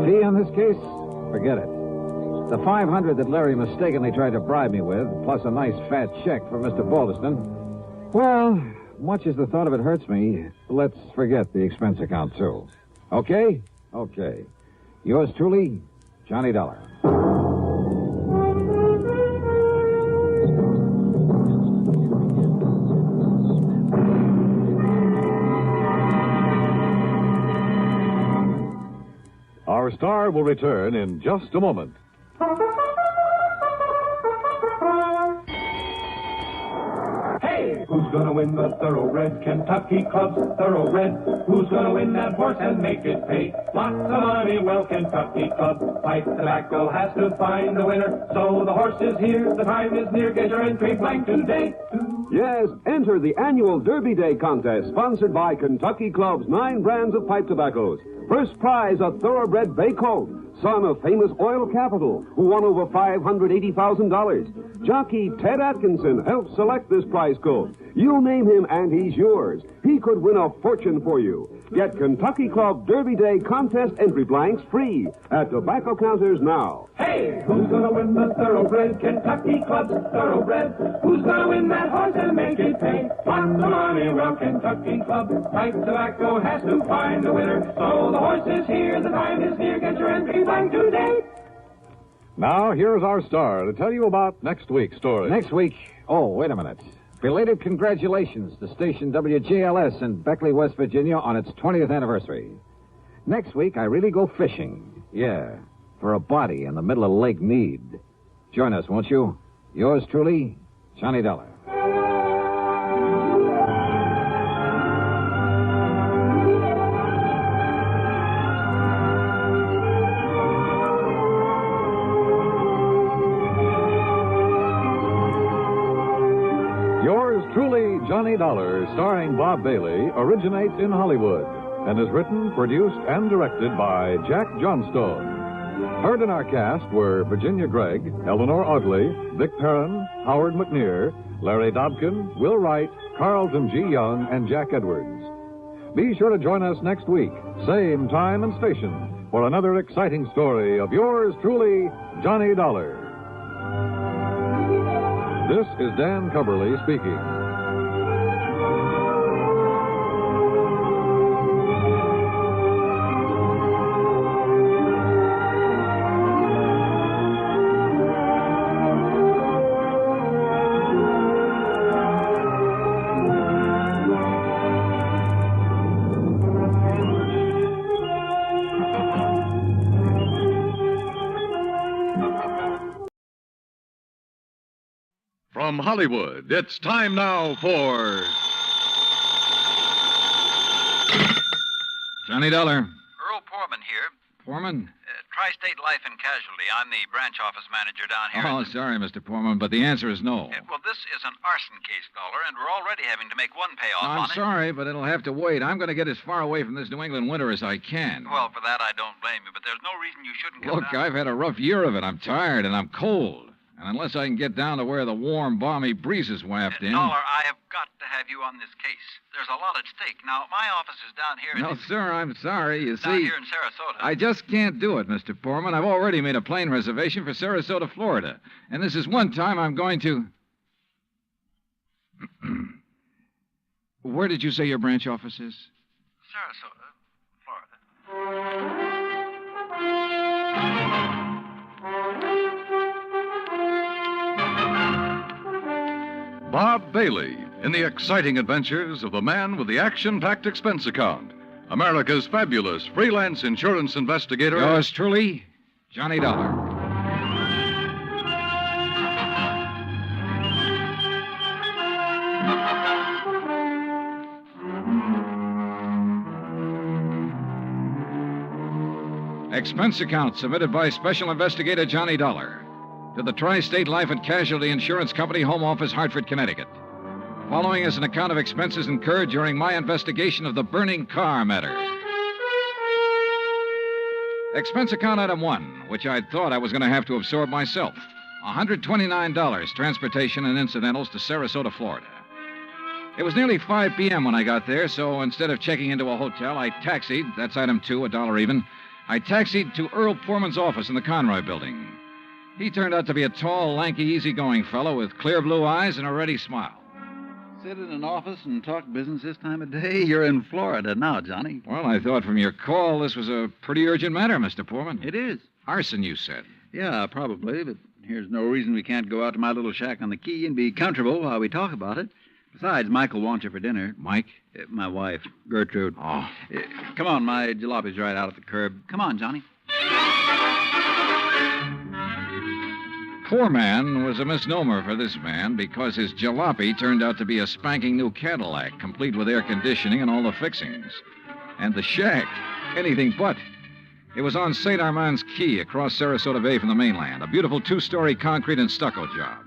Fee on this case? Forget it. The $500 that Larry mistakenly tried to bribe me with, plus a nice fat check for Mr. Baldeston. Well, much as the thought of it hurts me, let's forget the expense account, too. Okay? Okay. Yours truly, Johnny Dollar.
Our star will return in just a moment.
Hey, Hey, who's gonna win the Thoroughbred Kentucky Club's Thoroughbred? Who's gonna win that horse and make it pay lots of money? Well, Kentucky Club Pipe Tobacco has to find the winner. So the horse is here, the time is near. Get your entry blank today.
Yes, enter the annual Derby Day contest sponsored by Kentucky Club's 9 brands of pipe tobaccos. First prize, a Thoroughbred Bay Colt, son of famous oil capital, who won over $580,000. Jockey Ted Atkinson helped select this prize colt. You name him and he's yours. He could win a fortune for you. Get Kentucky Club Derby Day contest entry blanks free at tobacco counters now.
Hey, who's gonna win the Thoroughbred Kentucky Club's Thoroughbred? Who's gonna win that horse and make it pay lots of money? Well, Kentucky Club Pipe Tobacco has to find the winner. So the horse is here, the time is near. Get your entry blank today.
Now, here's our star to tell you about next week's story.
Next week? Oh, wait a minute. Belated congratulations to station WJLS in Beckley, West Virginia on its 20th anniversary. Next week, I really go fishing. Yeah, for a body in the middle of Lake Mead. Join us, won't you? Yours truly, Johnny Dollar.
Truly, Johnny Dollar, starring Bob Bailey, originates in Hollywood and is written, produced, and directed by Jack Johnstone. Heard in our cast were Virginia Gregg, Eleanor Audley, Vic Perrin, Howard McNear, Larry Dobkin, Will Wright, Carlton G. Young, and Jack Edwards. Be sure to join us next week, same time and station, for another exciting story of yours truly, Johnny Dollar. This is Dan Cubberly speaking. From Hollywood, it's time now for
Johnny Dollar.
Earl Poorman here.
Poorman?
Tri-State Life and Casualty. I'm the branch office manager down here.
Oh, sorry, Mr. Poorman, but the answer is no.
Well, this is an arson case, Dollar, and we're already having to make one payoff on
I'm sorry, but it'll have to wait. I'm going to get as far away from this New England winter as I can.
Well, for that, I don't blame you, but there's no reason you shouldn't come
Look,
down.
I've had a rough year of it. I'm tired, and I'm cold. And unless I can get down to where the warm, balmy breezes waft in...
Dollar, I have got to have you on this case. There's a lot at stake. Now, my office is down here...
No, sir, I'm sorry. You
down
see...
here in Sarasota.
I just can't do it, Mr. Poorman. I've already made a plane reservation for Sarasota, Florida. And this is one time I'm going to... Where did you say your branch office is?
Sarasota, Florida.
Bob Bailey in the exciting adventures of the man with the action-packed expense account, America's fabulous freelance insurance investigator.
Yours truly, Johnny Dollar. Expense account submitted by Special Investigator Johnny Dollar to the Tri-State Life and Casualty Insurance Company, Home Office, Hartford, Connecticut. Following is an account of expenses incurred during my investigation of the burning car matter. Expense account item 1, which I'd thought I was going to have to absorb myself. $129, transportation and incidentals to Sarasota, Florida. It was nearly 5 p.m. when I got there, so instead of checking into a hotel, I taxied, that's item 2, $1 even. I taxied to Earl Poorman's office in the Conroy building. He turned out to be a tall, lanky, easygoing fellow with clear blue eyes and a ready smile.
Sit in an office and talk business this time of day? You're in Florida now, Johnny.
Well, I thought from your call this was a pretty urgent matter, Mr. Poorman.
It is.
Arson, you said.
Yeah, probably, but here's no reason we can't go out to my little shack on the quay and be comfortable while we talk about it. Besides, Michael wants you for dinner.
Mike?
My wife, Gertrude.
Oh.
Come on, my jalopy's right out at the curb. Come on, Johnny.
foreman was a misnomer for this man because his jalopy turned out to be a spanking new Cadillac, complete with air conditioning and all the fixings. And the shack, anything but. It was on St. Armand's Key across Sarasota Bay from the mainland, a beautiful 2-story concrete and stucco job.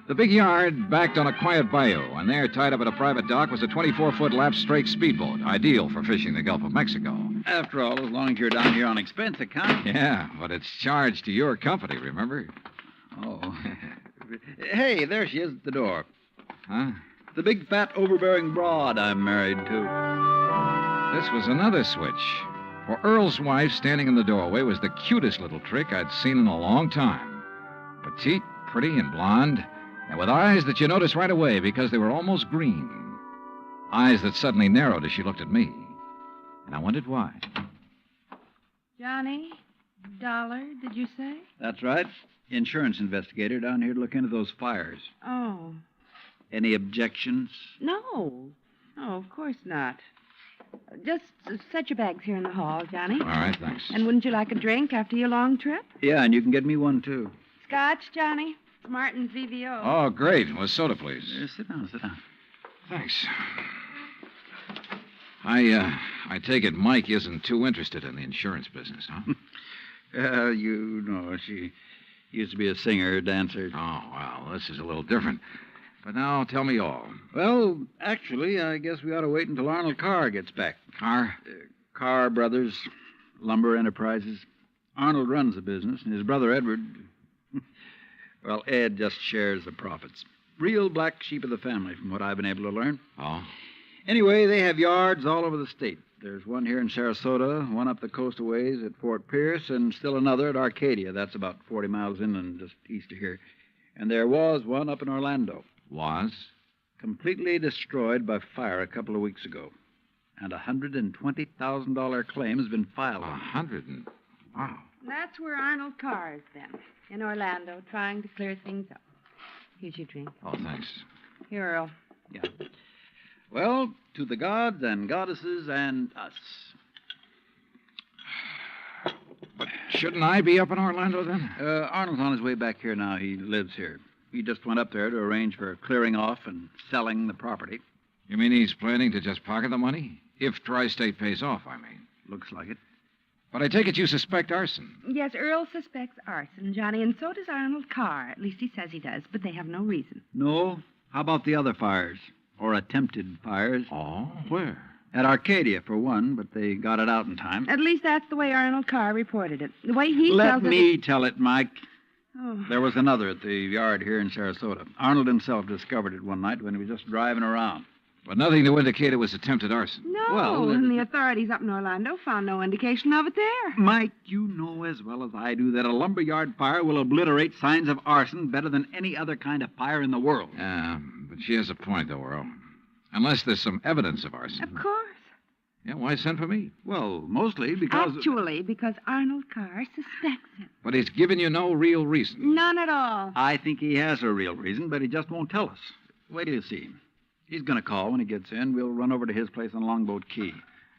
The big yard backed on a quiet bayou, and there, tied up at a private dock, was a 24-foot lap strake speedboat, ideal for fishing the Gulf of Mexico.
After all, as long as you're down here on expense account.
Yeah, but it's charged to your company, remember?
Oh. Hey, there she is at the door.
Huh?
The big, fat, overbearing broad I'm married to.
This was another switch. For Earl's wife, standing in the doorway, was the cutest little trick I'd seen in a long time. Petite, pretty, and blonde, and with eyes that you noticed right away because they were almost green. Eyes that suddenly narrowed as she looked at me. And I wondered why.
Johnny, Dollar, did you say?
That's right. Insurance investigator down here to look into those fires.
Oh.
Any objections?
No. No, of course not. Just set your bags here in the hall, Johnny.
All right, thanks.
And wouldn't you like a drink after your long trip?
Yeah, and you can get me one, too.
Scotch, Johnny? Martin's VVO.
Oh, great. Well, soda, please.
Sit down.
Thanks. I take it Mike isn't too interested in the insurance business, huh?
You know, she used to be a singer, dancer.
Oh, well, this is a little different. But now, tell me all.
Well, actually, I guess we ought to wait until Arnold Carr gets back.
Carr?
Carr Brothers, Lumber Enterprises. Arnold runs the business, and his brother Edward... Well, Ed just shares the profits. Real black sheep of the family, from what I've been able to learn.
Oh?
Anyway, they have yards all over the state. There's one here in Sarasota, one up the coast a ways at Fort Pierce, and still another at Arcadia. That's about 40 miles inland, just east of here. And there was one up in Orlando.
Was?
Completely destroyed by fire a couple of weeks ago. And a $120,000 claim has been filed.
Wow.
That's where Arnold Carr is then, in Orlando, trying to clear things up. Here's your drink.
Oh, thanks.
Here, Earl.
Yeah. Well, to the gods and goddesses and us.
But shouldn't I be up in Orlando then?
Arnold's on his way back here now. He lives here. He just went up there to arrange for clearing off and selling the property.
You mean he's planning to just pocket the money? If Tri-State pays off, I mean.
Looks like it.
But I take it you suspect arson.
Yes, Earl suspects arson, Johnny, and so does Arnold Carr. At least he says he does, but they have no reason.
No? How about the other fires? Or attempted fires?
Oh, where?
At Arcadia, for one, but they got it out in time.
At least that's the way Arnold Carr reported it. The way he
Let
tells
me
it...
tell it, Mike.
Oh.
There was another at the yard here in Sarasota. Arnold himself discovered it one night when he was just driving around.
But nothing to indicate it was attempted arson.
No,
Well,
and the authorities up in Orlando found no indication of it there.
Mike, you know as well as I do that a lumberyard fire will obliterate signs of arson better than any other kind of fire in the world.
Yeah, but she has a point, though, Earl. Unless there's some evidence of arson.
Of course.
Yeah, why send for me?
Well, mostly because...
Actually, because Arnold Carr suspects it.
But he's given you no real reason.
None at all.
I think he has a real reason, but he just won't tell us. Wait till you see him. He's going to call when he gets in. We'll run over to his place on Longboat Key.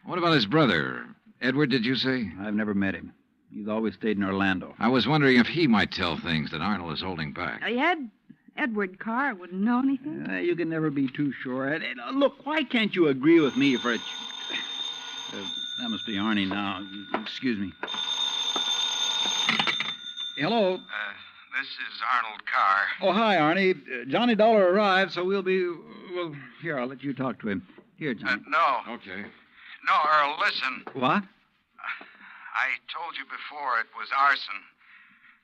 What about his brother? Edward, did you say?
I've never met him. He's always stayed in Orlando.
I was wondering if he might tell things that Arnold is holding back.
Edward Carr wouldn't know anything.
You can never be too sure. Look, why can't you agree with me for a... that must be Arnie now. Excuse me. Hello.
This is Arnold Carr.
Oh, hi, Arnie. Johnny Dollar arrived, so we'll be... Well, here, I'll let you talk to him. Here, Johnny.
No.
Okay.
No, Earl, listen.
What?
I told you before it was arson.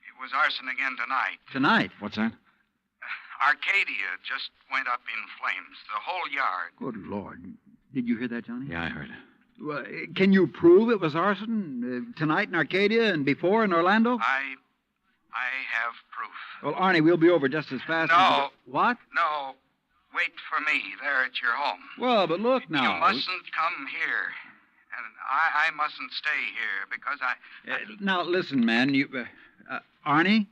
It was arson again tonight.
Tonight?
What's that?
Arcadia just went up in flames. The whole yard.
Good Lord. Did you hear that, Johnny?
Yeah, I heard it.
Well, can you prove it was arson tonight in Arcadia and before in Orlando?
I have proof.
Well, Arnie, we'll be over just as fast as...
No.
What?
No. Wait for me there at your home.
Well, but look now.
You mustn't come here. And I mustn't stay here because I...
Now, listen, man. You... Arnie?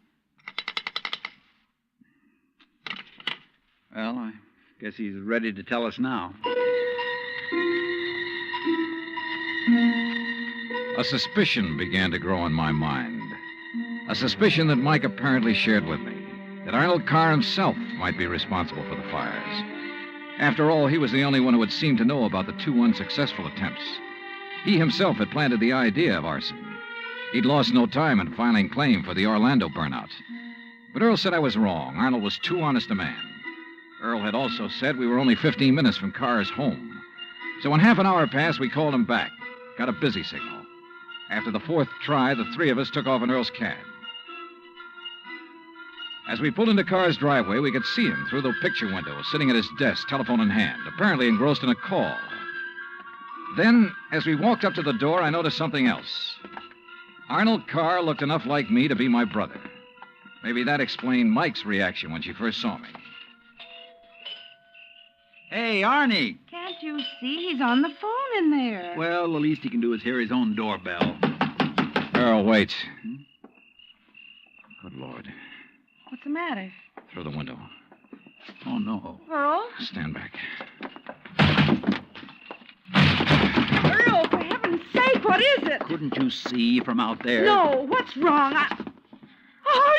Well, I guess he's ready to tell us now.
A suspicion began to grow in my mind. A suspicion that Mike apparently shared with me, that Arnold Carr himself might be responsible for the fires. After all, he was the only one who had seemed to know about the 2 unsuccessful attempts. He himself had planted the idea of arson. He'd lost no time in filing claim for the Orlando burnout. But Earl said I was wrong. Arnold was too honest a man. Earl had also said we were only 15 minutes from Carr's home. So when half an hour passed, we called him back. Got a busy signal. After the 4th try, the 3 of us took off in Earl's cab. As we pulled into Carr's driveway, we could see him through the picture window, sitting at his desk, telephone in hand, apparently engrossed in a call. Then, as we walked up to the door, I noticed something else. Arnold Carr looked enough like me to be my brother. Maybe that explained Mike's reaction when she first saw me.
Hey, Arnie.
Can't you see? He's on the phone in there.
Well, the least he can do is hear his own doorbell.
Earl, wait. Good Lord.
What's the matter?
Through the window.
Oh, no.
Earl?
Stand back.
Earl, for heaven's sake, what is it?
Couldn't you see from out there?
No, what's wrong? Oh,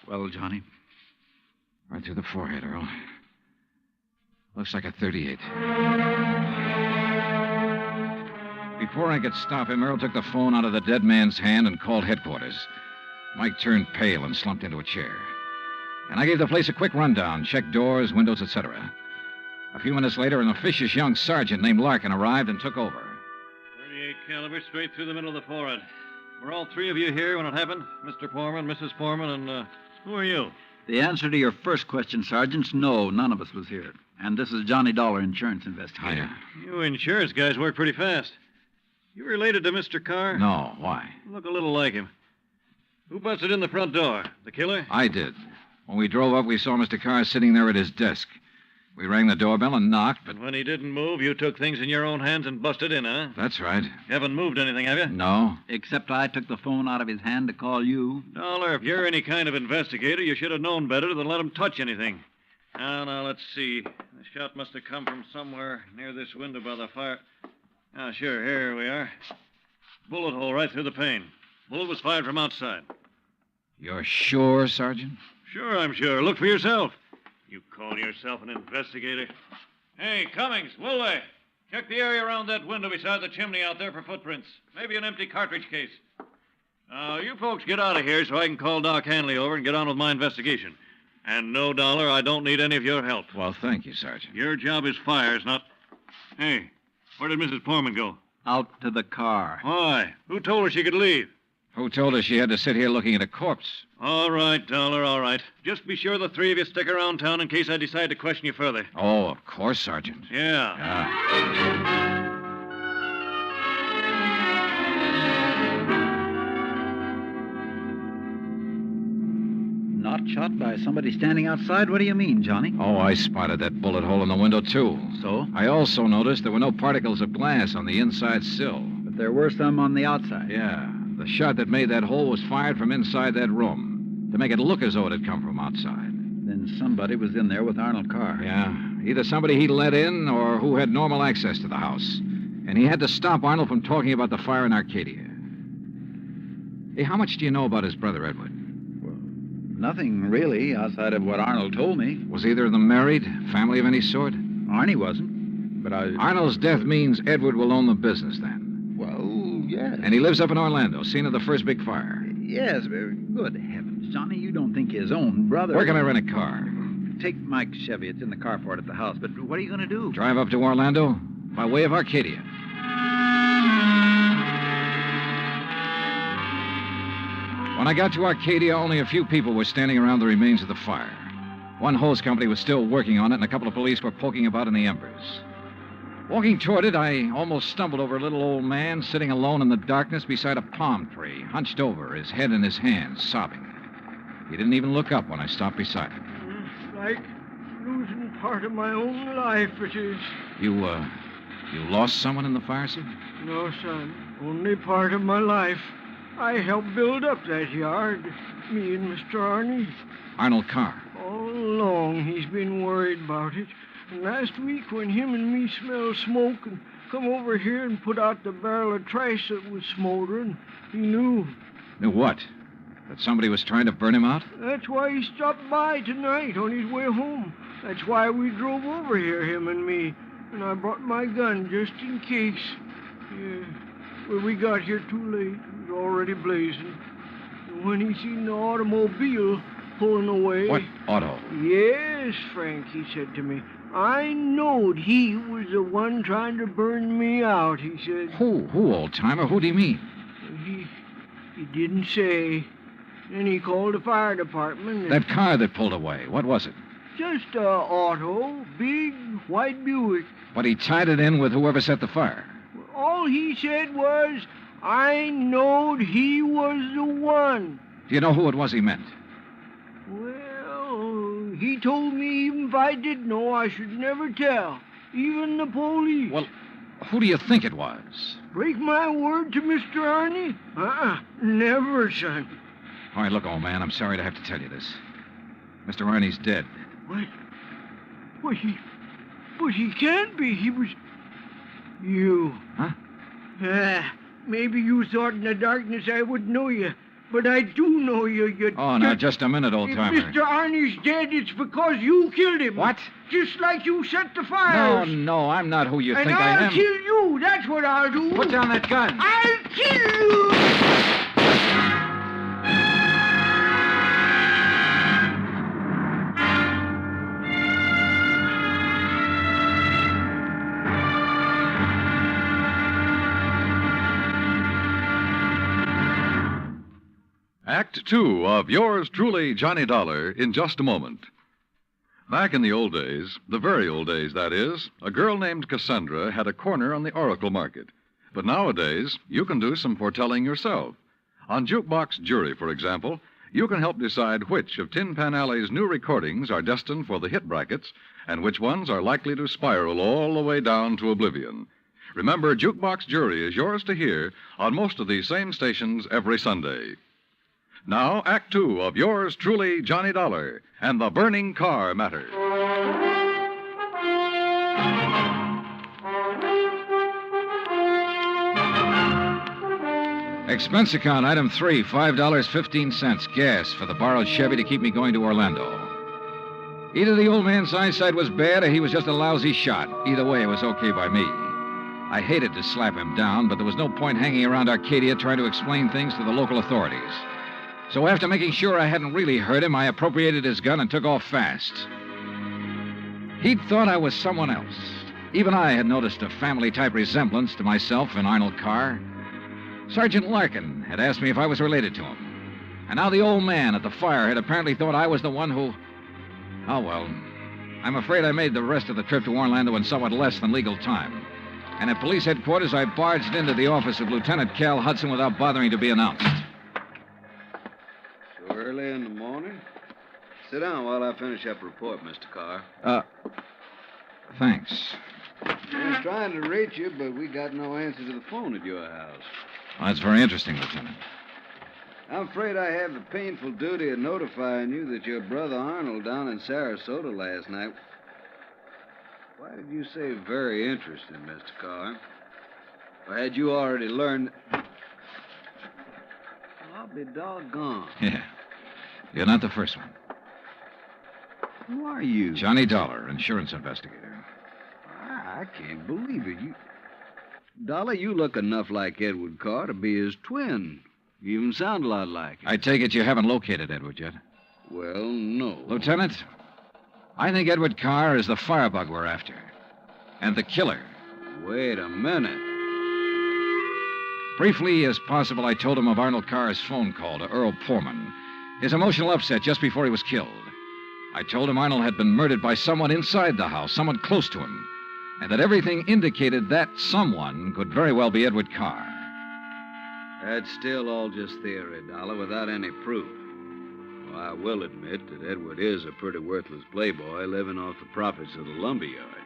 Well, Johnny?
Right through the forehead, Earl. Looks like a .38. Before I could stop him, Earl took the phone out of the dead man's hand and called headquarters. Mike turned pale and slumped into a chair. And I gave the place a quick rundown, checked doors, windows, etc. A few minutes later, an officious young sergeant named Larkin arrived and took over.
38 caliber straight through the middle of the forehead. Were all 3 of you here when it happened? Mr. Foreman, Mrs. Foreman, and who are you?
The answer to your first question, Sergeant, no, none of us was here. And this is Johnny Dollar, insurance investigator.
You insurance guys work pretty fast. You related to Mr. Carr?
No, why?
Look a little like him. Who busted in the front door? The killer?
I did. When we drove up, we saw Mr. Carr sitting there at his desk. We rang the doorbell and knocked, but...
And when he didn't move, you took things in your own hands and busted in, huh?
That's right.
You haven't moved anything, have you?
No.
Except I took the phone out of his hand to call you.
Dollar, if you're any kind of investigator, you should have known better than let him touch anything. Now, let's see. The shot must have come from somewhere near this window by the fire. Ah, sure, here we are. Bullet hole right through the pane. Bullet was fired from outside.
You're sure, Sergeant?
Sure, I'm sure. Look for yourself. You call yourself an investigator? Hey, Cummings, Woolway, check the area around that window beside the chimney out there for footprints. Maybe an empty cartridge case. Now, you folks get out of here so I can call Doc Hanley over and get on with my investigation. And no, Dollar, I don't need any of your help.
Well, thank you, Sergeant.
Your job is fires, not... Hey, where did Mrs. Foreman go?
Out to the car.
Why? Who told her she could leave?
Who told her she had to sit here looking at a corpse?
All right, Dollar, all right. Just be sure the 3 of you stick around town in case I decide to question you further.
Oh, of course, Sergeant.
Yeah.
Not shot by somebody standing outside? What do you mean, Johnny?
Oh, I spotted that bullet hole in the window, too.
So?
I also noticed there were no particles of glass on the inside sill.
But there were some on the outside.
Yeah. The shot that made that hole was fired from inside that room to make it look as though it had come from outside.
Then somebody was in there with Arnold Carr.
Yeah. Either somebody he let in or who had normal access to the house. And he had to stop Arnold from talking about the fire in Arcadia. Hey, how much do you know about his brother, Edward?
Nothing, really, outside of what Arnold told me.
Was either of them married? Family of any sort?
Arnie wasn't, but
Arnold's death means Edward will own the business, then.
Well, yes.
And he lives up in Orlando, scene of the first big fire.
Yes, very good heavens. Johnny, you don't think his own brother...
Where can I rent a car?
Take Mike's Chevy. It's in the carport at the house. But what are you going to do?
Drive up to Orlando by way of Arcadia. When I got to Arcadia, only a few people were standing around the remains of the fire. One hose company was still working on it, and a couple of police were poking about in the embers. Walking toward it, I almost stumbled over a little old man sitting alone in the darkness beside a palm tree, hunched over, his head in his hands, sobbing. He didn't even look up when I stopped beside him.
It's like losing part of my own life, it is.
You lost someone in the fire, sir?
No, son. Only part of my life. I helped build up that yard, me and Mr. Arnie.
Arnold Carr.
All along, he's been worried about it. And last week, when him and me smelled smoke and come over here and put out the barrel of trash that was smoldering. He knew.
Knew what? That somebody was trying to burn him out?
That's why he stopped by tonight on his way home. That's why we drove over here, him and me. And I brought my gun just in case. Yeah. Well, we got here too late. It was already blazing. And when he seen the automobile pulling away...
What auto?
Yes, Frank, he said to me. I knowed he was the one trying to burn me out, he said.
Who, old-timer? Who do you mean?
He didn't say. Then he called the fire department.
That car that pulled away, what was it?
Just a auto, big white Buick.
But he tied it in with whoever set the fire.
All he said was, I knowed he was the one.
Do you know who it was he meant?
Well, he told me even if I did know, I should never tell. Even the police.
Well, who do you think it was?
Break my word to Mr. Arnie? Never, son.
All right, look, old man, I'm sorry to have to tell you this. Mr. Arnie's dead.
What? But he can't be. He was... You.
Huh?
Maybe you thought in the darkness I wouldn't know you. But I do know you.
Oh, now, just a minute, old-timer.
If Mr. Arnie's dead, it's because you killed him.
What?
Just like you set the fire.
No, I'm not who you think I am.
And I'll kill you. That's what I'll do.
Put down that gun.
I'll kill you.
Act two of yours truly, Johnny Dollar, in just a moment. Back in the old days, the very old days, that is, a girl named Cassandra had a corner on the oracle market. But nowadays, you can do some foretelling yourself. On Jukebox Jury, for example, you can help decide which of Tin Pan Alley's new recordings are destined for the hit brackets and which ones are likely to spiral all the way down to oblivion. Remember, Jukebox Jury is yours to hear on most of these same stations every Sunday. Now, Act Two of yours truly, Johnny Dollar, and the burning car matter.
Expense account, item 3, $5.15, gas for the borrowed Chevy to keep me going to Orlando. Either the old man's eyesight was bad or he was just a lousy shot. Either way, it was okay by me. I hated to slap him down, but there was no point hanging around Arcadia trying to explain things to the local authorities. So after making sure I hadn't really hurt him, I appropriated his gun and took off fast. He'd thought I was someone else. Even I had noticed a family-type resemblance to myself in Arnold Carr. Sergeant Larkin had asked me if I was related to him. And now the old man at the fire had apparently thought I was the one who... Oh, well, I'm afraid I made the rest of the trip to Orlando in somewhat less than legal time. And at police headquarters, I barged into the office of Lieutenant Cal Hudson without bothering to be announced.
Early in the morning? Sit down while I finish up a report, Mr. Carr.
Thanks.
I was trying to reach you, but we got no answer to the phone at your house.
Well, that's very interesting, Lieutenant.
I'm afraid I have the painful duty of notifying you that your brother Arnold down in Sarasota last night... Why did you say very interesting, Mr. Carr? Or had you already learned... I'll be doggone.
Yeah. You're not the first one.
Who are you?
Johnny Dollar, insurance investigator.
I can't believe it. Dollar, you look enough like Edward Carr to be his twin. You even sound a lot like him.
I take it you haven't located Edward yet?
Well, no.
Lieutenant, I think Edward Carr is the firebug we're after. And the killer.
Wait a minute.
Briefly as possible, I told him of Arnold Carr's phone call to Earl Poorman, his emotional upset just before he was killed. I told him Arnold had been murdered by someone inside the house, someone close to him, and that everything indicated that someone could very well be Edward Carr.
That's still all just theory, Dollar, without any proof. Well, I will admit that Edward is a pretty worthless playboy living off the profits of the lumberyard.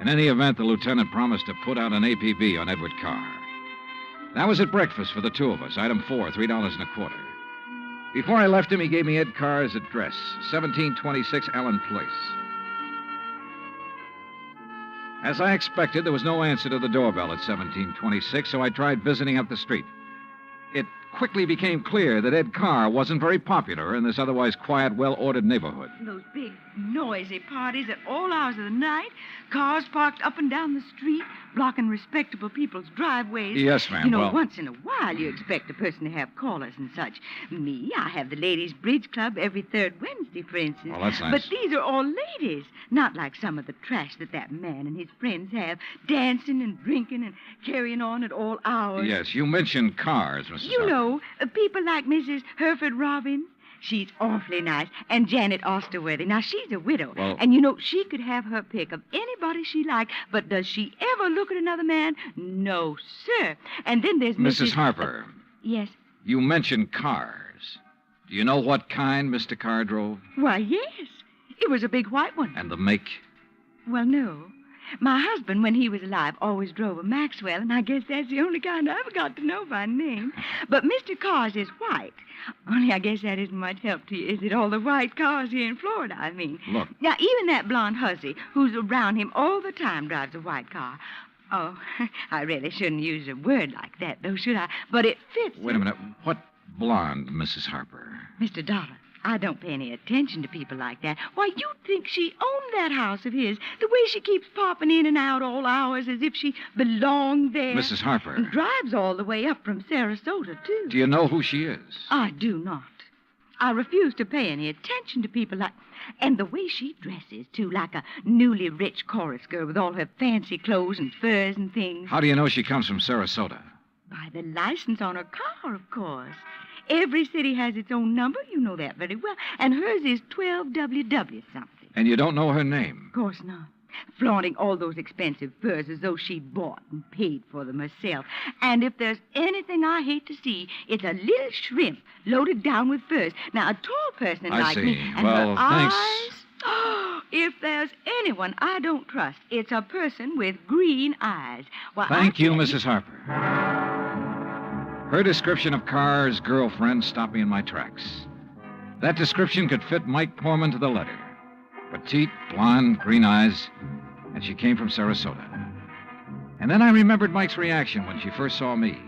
In any event, the lieutenant promised to put out an APB on Edward Carr. That was at breakfast for the two of us, item 4, $3.25. Before I left him, he gave me Ed Carr's address, 1726 Allen Place. As I expected, there was no answer to the doorbell at 1726, so I tried visiting up the street. It quickly became clear that Ed Carr wasn't very popular in this otherwise quiet, well-ordered neighborhood.
Those big, noisy parties at all hours of the night, cars parked up and down the street, blocking respectable people's driveways.
Yes, ma'am.
You know,
Well-
once in a while you expect a person to have callers and such. Me, I have the ladies' bridge club every third Wednesday, for instance.
Oh, that's nice.
But these are all ladies, not like some of the trash that man and his friends have, dancing and drinking and carrying on at all hours.
Yes, you mentioned cars, Mrs.
You
Harper.
know, people like Mrs. Hereford Robbins. She's awfully nice. And Janet Osterworthy. Now, she's a widow.
Well-
And, you know, she could have her pick of anybody she liked. But does she ever look at another man? No, sir. And then there's
Mrs. Harper,
Yes.
you mentioned cars. Do you know what kind Mr. Carr drove?
Why, yes. It was a big white one.
And the make?
Well, no. My husband, when he was alive, always drove a Maxwell, and I guess that's the only kind I ever got to know by name. But Mr. Carr's is white. Only I guess that isn't much help to you, is it? All the white cars here in Florida, I mean.
Look.
Now, even that blonde hussy who's around him all the time drives a white car. Oh, I really shouldn't use a word like that, though, should I? But it fits.
Wait a minute. What blonde, Mrs. Harper?
Mr. Dollar, I don't pay any attention to people like that. Why, you'd think she owned that house of his, the way she keeps popping in and out all hours as if she belonged there.
Mrs. Harper.
And drives all the way up from Sarasota, too.
Do you know who she is?
I do not. I refuse to pay any attention to people like... And the way she dresses, too, like a newly rich chorus girl with all her fancy clothes and furs and things.
How do you know she comes from Sarasota?
By the license on her car, of course. Every city has its own number. You know that very well. And hers is 12WW something.
And you don't know her name?
Of course not. Flaunting all those expensive furs as though she bought and paid for them herself. And if there's anything I hate to see, it's a little shrimp loaded down with furs. Now, a tall person
I
like
see.
me... And
Well,
her
thanks.
eyes... Oh, if there's anyone I don't trust, it's a person with green eyes. Well,
Thank you, Mrs. Harper. Her description of Carr's girlfriend stopped me in my tracks. That description could fit Mike Porman to the letter. Petite, blonde, green eyes, and she came from Sarasota. And then I remembered Mike's reaction when she first saw me.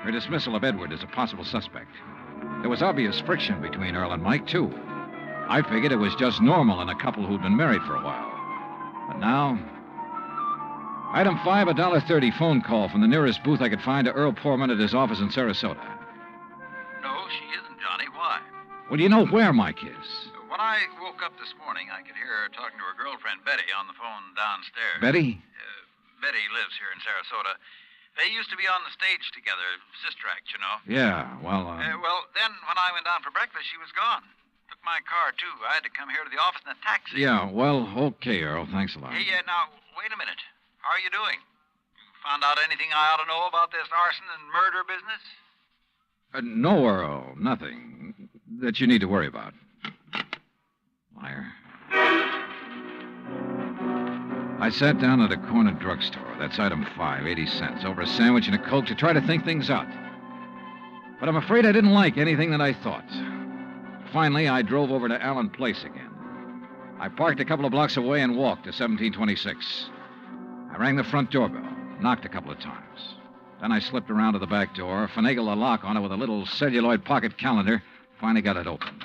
Her dismissal of Edward as a possible suspect. There was obvious friction between Earl and Mike, too. I figured it was just normal in a couple who'd been married for a while. But now... Item 5, a $1.30 phone call from the nearest booth I could find to Earl Porman at his office in Sarasota.
No, she isn't, Johnny. Why?
Well, do you know where Mike is?
When I woke up this morning, I could hear her talking to her girlfriend, Betty, on the phone downstairs.
Betty?
Betty lives here in Sarasota. They used to be on the stage together, sister act, you know.
Yeah, well,
Well, then when I went down for breakfast, she was gone. Took my car, too. I had to come here to the office in a taxi.
Yeah, well, okay, Earl. Thanks a lot.
Hey, now, wait a minute. How are you doing? You found out anything I ought to know about this arson and murder business?
No, Earl, nothing that you need to worry about. Liar. I sat down at a corner drugstore. That's item 5, 80 cents, over a sandwich and a Coke to try to think things out. But I'm afraid I didn't like anything that I thought. Finally, I drove over to Allen Place again. I parked a couple of blocks away and walked to 1726. I rang the front doorbell, knocked a couple of times. Then I slipped around to the back door, finagled a lock on it with a little celluloid pocket calendar, finally got it open.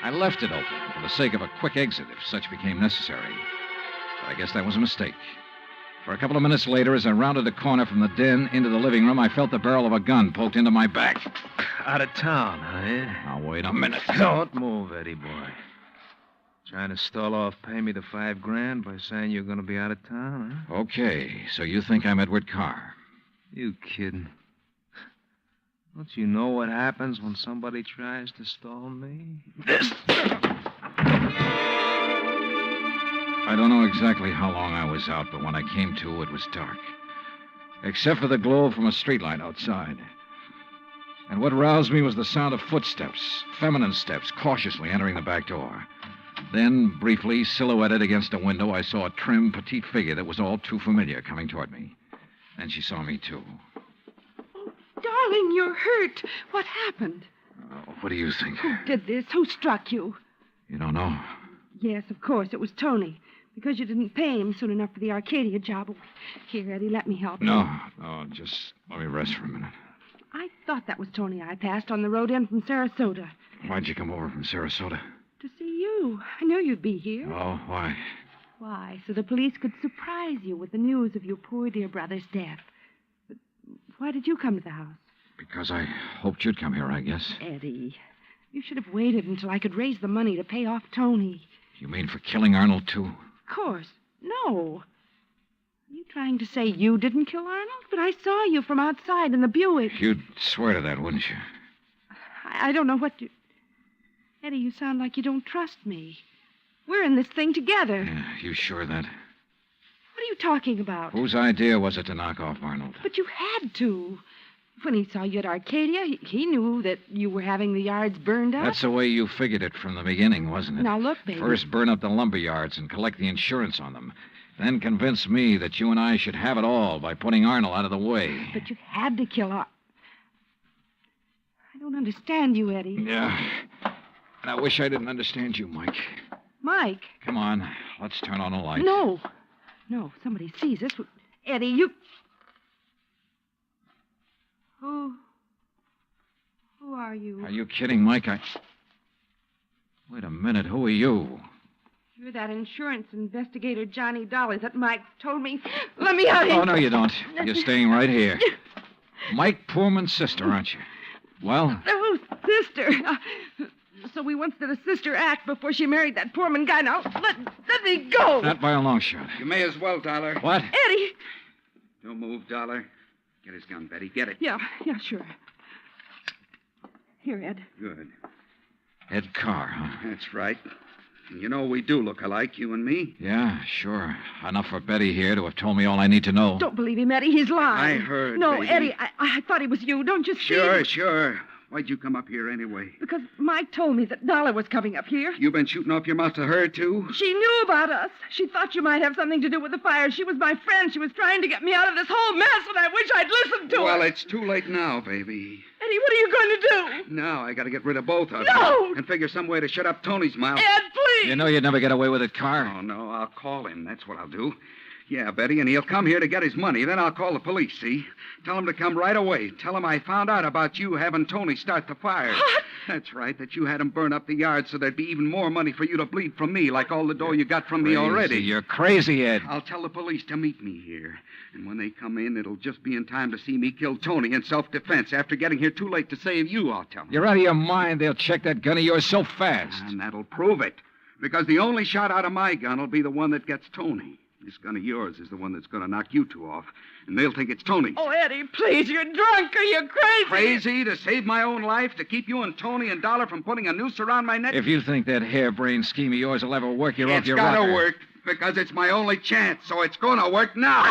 I left it open for the sake of a quick exit if such became necessary. But I guess that was a mistake. For a couple of minutes later, as I rounded the corner from the den into the living room, I felt the barrel of a gun poked into my back.
Out of town, huh?
Now, wait a minute.
Don't move, Eddie boy. Trying to stall off pay me the $5,000 by saying you're going to be out of town, huh?
Okay, so you think I'm Edward Carr.
You kidding? Don't you know what happens when somebody tries to stall me?
I don't know exactly how long I was out, but when I came to, it was dark. Except for the glow from a streetlight outside. And what roused me was the sound of footsteps, feminine steps, cautiously entering the back door. Then, briefly, silhouetted against a window, I saw a trim, petite figure that was all too familiar coming toward me. Then she saw me, too.
Darling, you're hurt. What happened?
What do you think?
Who did this? Who struck you?
You don't know?
Yes, of course. It was Tony. Because you didn't pay him soon enough for the Arcadia job. Here, Eddie, let me help you.
No, just let me rest for a minute.
I thought that was Tony I passed on the road in from Sarasota.
Why'd you come over from Sarasota?
To see you. I knew you'd be here.
Oh, why?
Why, so the police could surprise you with the news of your poor dear brother's death. But why did you come to the house?
Because I hoped you'd come here, I guess.
Eddie, you should have waited until I could raise the money to pay off Tony.
You mean for killing Arnold, too?
Of course. No. Are you trying to say you didn't kill Arnold? But I saw you from outside in the Buick.
You'd swear to that, wouldn't you?
I don't know what you... Eddie, you sound like you don't trust me. We're in this thing together.
Yeah, you sure of that?
What are you talking about?
Whose idea was it to knock off Arnold?
But you had to. When he saw you at Arcadia, he knew that you were having the yards burned up.
That's the way you figured it from the beginning, wasn't it?
Now, look, baby.
First burn up the lumber yards and collect the insurance on them. Then convince me that you and I should have it all by putting Arnold out of the way.
But you had to kill Arnold. I don't understand you, Eddie.
Yeah. And I wish I didn't understand you, Mike.
Mike?
Come on. Let's turn on a light.
No. No, if somebody sees us. Eddie, you... Who are you?
Are you kidding, Mike? Wait a minute. Who are you?
You're that insurance investigator, Johnny Dollar, that Mike told me. Let me out of here.
Oh, no, you don't. You're staying right here. Mike Poorman's sister, aren't you? Well?
Oh, sister. So we once did a sister act before she married that Poorman guy. Now, let me go.
Not by a long shot.
You may as well, Dollar.
What?
Eddie.
Don't move, Dollar. Get his gun, Betty. Get it.
Yeah, sure. Here, Ed.
Good.
Ed Carr, huh?
That's right. And you know we do look alike, you and me.
Yeah, sure. Enough for Betty here to have told me all I need to know.
Don't believe him, Eddie. He's lying.
I heard,
No,
baby.
Eddie, I thought it was you. Don't you see?
Sure. Why'd you come up here anyway?
Because Mike told me that Dollar was coming up here.
You been shooting off your mouth to her, too?
She knew about us. She thought you might have something to do with the fire. She was my friend. She was trying to get me out of this whole mess, and I wish I'd listened to her.
Well, it's too late now, baby.
Eddie, what are you going to do?
Now I gotta get rid of both of
No!
them. And figure some way to shut up Tony's mouth.
Ed, please!
You know you'd never get away with it, Carr.
Oh, no, I'll call him. That's what I'll do. Yeah, Betty, and he'll come here to get his money. Then I'll call the police, see? Tell him to come right away. Tell him I found out about you having Tony start the fire.
What?
That's right, that you had him burn up the yard so there'd be even more money for you to bleed from me, like all the dough you got from me already.
You're crazy, Ed.
I'll tell the police to meet me here. And when they come in, it'll just be in time to see me kill Tony in self-defense. After getting here too late to save you, I'll tell them.
You're out of your mind. They'll check that gun of yours so fast.
And that'll prove it. Because the only shot out of my gun will be the one that gets Tony. This gun of yours is the one that's going to knock you two off. And they'll think it's Tony's.
Oh, Eddie, please, you're drunk. Are you crazy?
Crazy? To save my own life? To keep you and Tony and Dollar from putting a noose around my neck?
If you think that harebrained scheme of yours will ever work, you're off your rocker.
It's got to work. Because it's my only chance. So it's going to work now.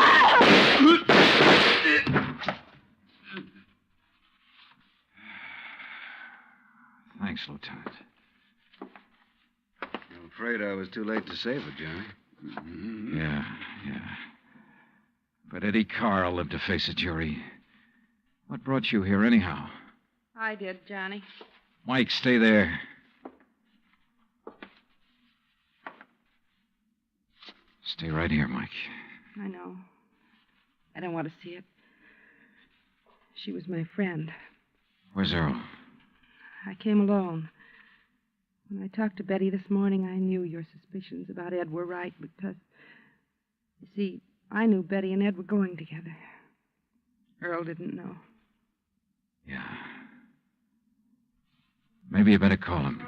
Thanks, Lieutenant.
I'm afraid I was too late to save it, Johnny.
Mm-hmm.
Yeah. But Eddie Carr will live to face a jury. What brought you here, anyhow?
I did, Johnny.
Mike, stay there. Stay right here, Mike.
I know. I don't want to see it. She was my friend.
Where's Earl?
I came alone. When I talked to Betty this morning, I knew your suspicions about Ed were right because, you see, I knew Betty and Ed were going together. Earl didn't know.
Yeah. Maybe you better call him.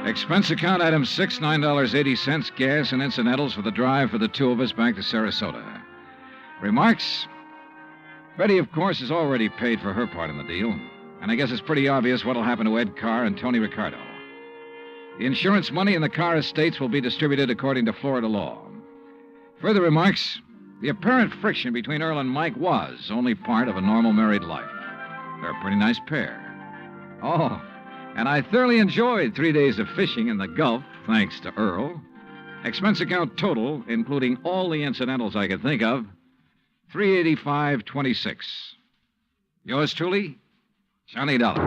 Expense account item 6, $9.80, gas and incidentals for the drive for the two of us back to Sarasota. Remarks? Betty, of course, has already paid for her part in the deal, and I guess it's pretty obvious what'll happen to Ed Carr and Tony Ricardo. The insurance money in the Carr estates will be distributed according to Florida law. Further remarks, the apparent friction between Earl and Mike was only part of a normal married life. They're a pretty nice pair. Oh, and I thoroughly enjoyed 3 days of fishing in the Gulf, thanks to Earl. Expense account total, including all the incidentals I could think of, $385.26. Yours truly, Johnny Dollar.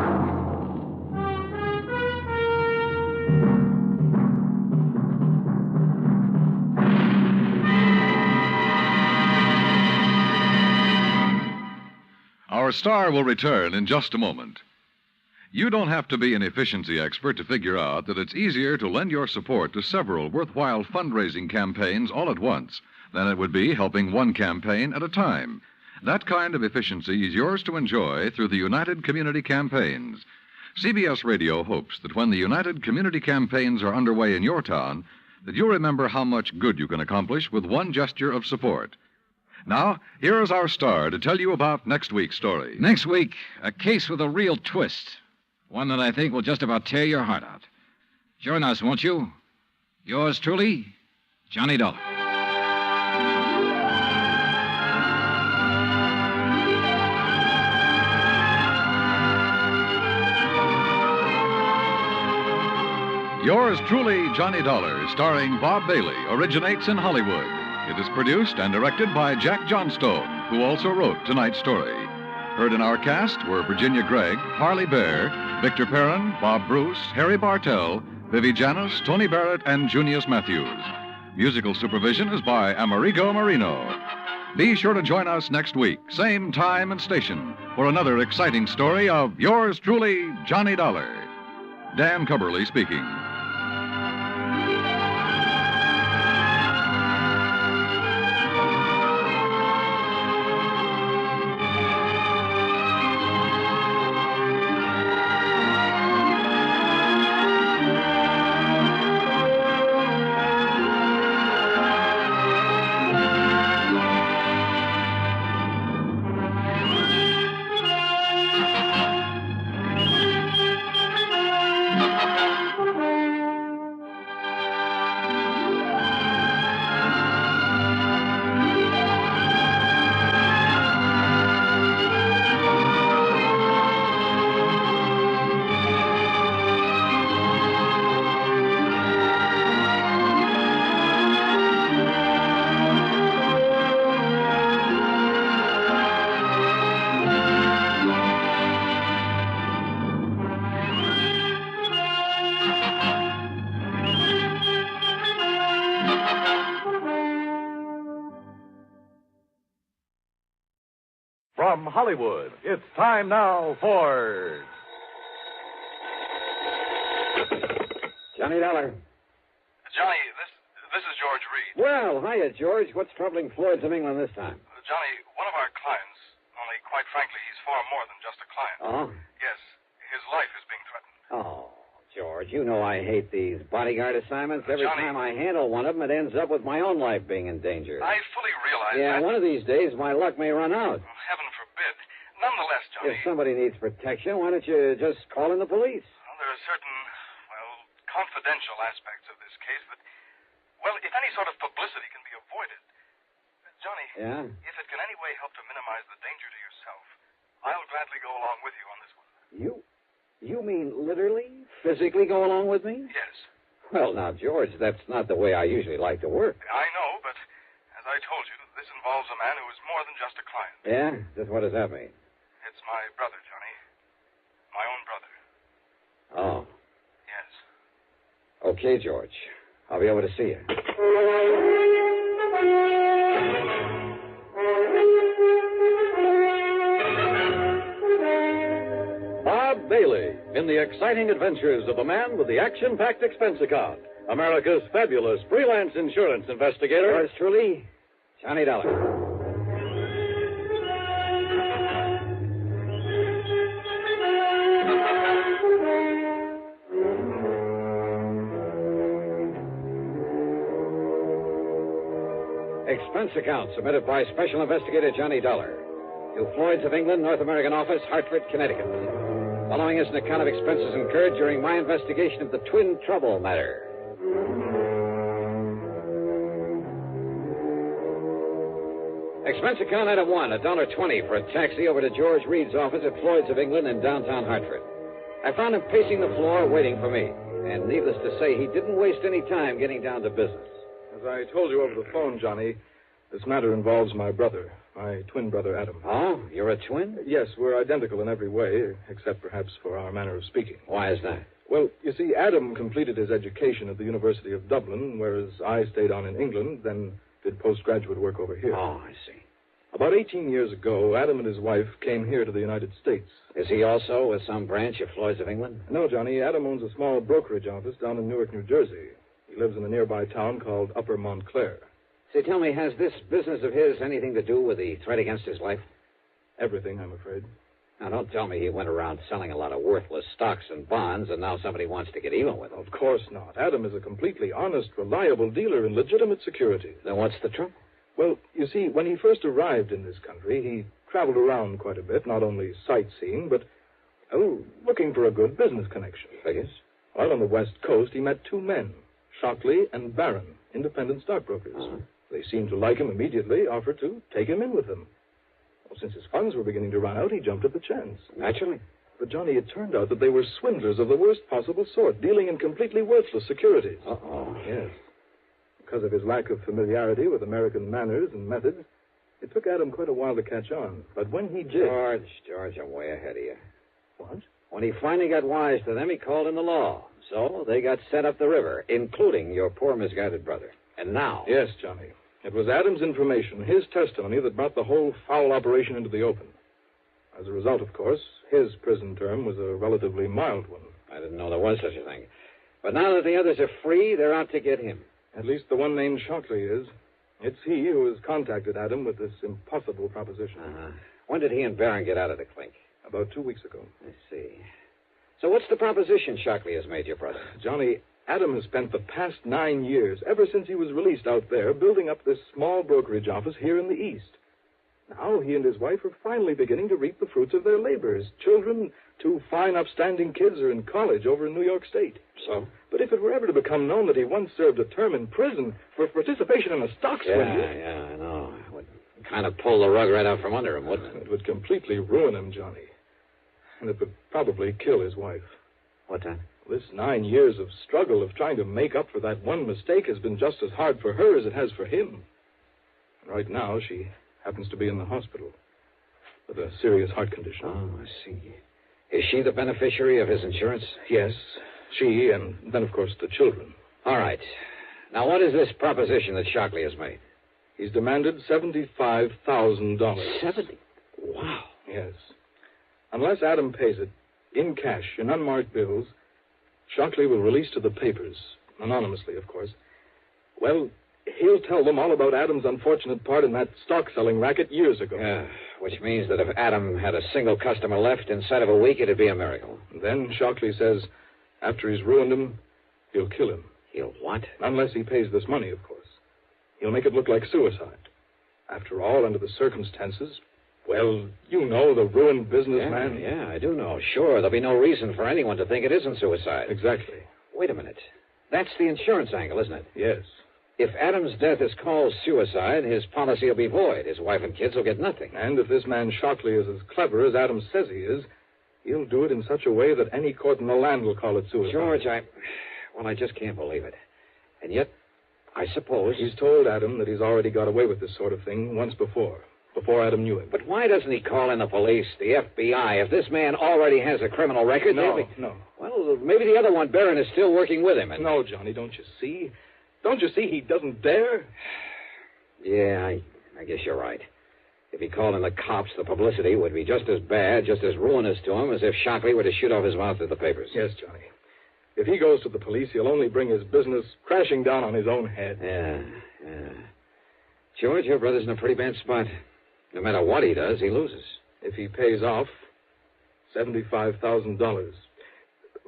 Our star will return in just a moment. You don't have to be an efficiency expert to figure out that it's easier to lend your support to several worthwhile fundraising campaigns all at once than it would be helping one campaign at a time. That kind of efficiency is yours to enjoy through the United Community Campaigns. CBS Radio hopes that when the United Community Campaigns are underway in your town, that you'll remember how much good you can accomplish with one gesture of support. Now, here is our star to tell you about next week's story.
Next week, a case with a real twist. One that I think will just about tear your heart out. Join us, won't you? Yours truly, Johnny Dollar.
Yours truly, Johnny Dollar, starring Bob Bailey, originates in Hollywood. It is produced and directed by Jack Johnstone, who also wrote tonight's story. Heard in our cast were Virginia Gregg, Harley Bear, Victor Perrin, Bob Bruce, Harry Bartell, Vivi Janis, Tony Barrett, and Junius Matthews. Musical supervision is by Amerigo Marino. Be sure to join us next week, same time and station, for another exciting story of yours truly, Johnny Dollar. Dan Cubberly speaking.
From Hollywood, it's time now for...
Johnny Dollar.
Johnny, this is George Reed.
Well, hiya, George. What's troubling Floyd's of England this time?
Johnny, one of our clients, only quite frankly, he's far more than just a client.
Oh?
Yes, his life is being threatened.
Oh, George, you know I hate these bodyguard assignments. Every
Johnny,
time I handle one of them, it ends up with my own life being in danger.
I fully realize
Yeah,
that.
one of these days my luck may run out.
Heaven forbid. Nonetheless, Johnny,
If somebody needs protection, why don't you just call in the police?
there are certain, confidential aspects of this case that, if any sort of publicity can be avoided. Johnny,
Yeah?
if it can any way help to minimize the danger to yourself, I'll gladly go along with you on this one.
You mean literally, physically go along with me?
Yes.
Well, now, George, that's not the way I usually like to work.
I know, but as I told you, this involves a man who is more than just a client.
Yeah? Just what does that mean?
It's my brother, Johnny. My own brother.
Oh.
Yes.
Okay, George. I'll be over to see you.
Bob Bailey in the exciting adventures of the man with the action-packed expense account. America's fabulous freelance insurance investigator.
Yours truly, Johnny Dollar. Expense account submitted by Special Investigator Johnny Dollar to Floyd's of England, North American Office, Hartford, Connecticut. Following is an account of expenses incurred during my investigation of the Twin Trouble matter. Expense account item 1, $1.20 for a taxi over to George Reed's office at Floyd's of England in downtown Hartford. I found him pacing the floor waiting for me, and needless to say, he didn't waste any time getting down to business.
As I told you over the phone, Johnny, this matter involves my brother, my twin brother, Adam.
Oh, you're a twin?
Yes, we're identical in every way, except perhaps for our manner of speaking.
Why is that?
Well, you see, Adam completed his education at the University of Dublin, whereas I stayed on in England, then did postgraduate work over here.
Oh, I see.
About 18 years ago, Adam and his wife came here to the United States.
Is he also with some branch of Floyd's of England?
No, Johnny. Adam owns a small brokerage office down in Newark, New Jersey. He lives in a nearby town called Upper Montclair.
Say, tell me, has this business of his anything to do with the threat against his life?
Everything, I'm afraid.
Now, don't tell me he went around selling a lot of worthless stocks and bonds, and now somebody wants to get even with him.
Of course not. Adam is a completely honest, reliable dealer in legitimate securities.
Then what's the trouble?
Well, you see, when he first arrived in this country, he traveled around quite a bit, not only sightseeing, but, well, looking for a good business connection.
Figures?
While on the West Coast, he met two men, Shockley and Barron, independent stockbrokers.
Uh-huh.
They seemed to like him immediately, offered to take him in with them. Well, since his funds were beginning to run out, he jumped at the chance.
Naturally.
But, Johnny, it turned out that they were swindlers of the worst possible sort, dealing in completely worthless securities.
Uh-oh.
Yes. Because of his lack of familiarity with American manners and methods, it took Adam quite a while to catch on. But when he did...
George, I'm way ahead of you.
What?
When he finally got wise to them, he called in the law. So they got sent up the river, including your poor misguided brother. And now...
Yes, Johnny. It was Adam's information, his testimony, that brought the whole foul operation into the open. As a result, of course, his prison term was a relatively mild one.
I didn't know there was such a thing. But now that the others are free, they're out to get him.
At least the one named Shockley is. It's he who has contacted Adam with this impossible proposition.
Uh-huh. When did he and Barron get out of the clink?
About 2 weeks ago.
I see. So what's the proposition Shockley has made your brother?
Johnny, Adam has spent the past 9 years, ever since he was released out there, building up this small brokerage office here in the East. Now he and his wife are finally beginning to reap the fruits of their labors. Children, 2 fine, upstanding kids, are in college over in New York State.
So?
But if it were ever to become known that he once served a term in prison for participation in a stock swindle...
Yeah, I know. It would kind of pull the rug right out from under him, wouldn't it?
It would completely ruin him, Johnny. And it would probably kill his wife.
What then?
This 9 years of struggle of trying to make up for that one mistake has been just as hard for her as it has for him. Right now, she happens to be in the hospital with a serious heart condition.
Oh, I see. Is she the beneficiary of his insurance?
Yes, she, and then, of course, the children.
All right. Now, what is this proposition that Shockley has made?
He's demanded $75,000.
70? Wow.
Yes. Unless Adam pays it, in cash, in unmarked bills, Shockley will release to the papers, anonymously, of course. Well, he'll tell them all about Adam's unfortunate part in that stock-selling racket years ago.
Yeah, which means that if Adam had a single customer left inside of a week, it'd be a miracle.
Then Shockley says, after he's ruined him, he'll kill him.
He'll what?
Unless he pays this money, of course. He'll make it look like suicide. After all, under the circumstances, well, you know, the ruined businessman.
Yeah, I do know. Sure, there'll be no reason for anyone to think it isn't suicide.
Exactly.
Wait a minute. That's the insurance angle, isn't it?
Yes.
If Adam's death is called suicide, his policy will be void. His wife and kids will get nothing.
And if this man Shockley is as clever as Adam says he is, he'll do it in such a way that any court in the land will call it suicide.
George, I just can't believe it. And yet, I suppose...
He's told Adam that he's already got away with this sort of thing once before Adam knew him.
But why doesn't he call in the police, the FBI? If this man already has a criminal record...
No.
Well, maybe the other one, Barron, is still working with him. And...
No, Johnny, don't you see? Don't you see he doesn't dare?
Yeah, I guess you're right. If he called in the cops, the publicity would be just as bad, just as ruinous to him as if Shockley were to shoot off his mouth to the papers.
Yes, Johnny. If he goes to the police, he'll only bring his business crashing down on his own head.
Yeah. George, your brother's in a pretty bad spot. No matter what he does, he loses.
If he pays off, $75,000.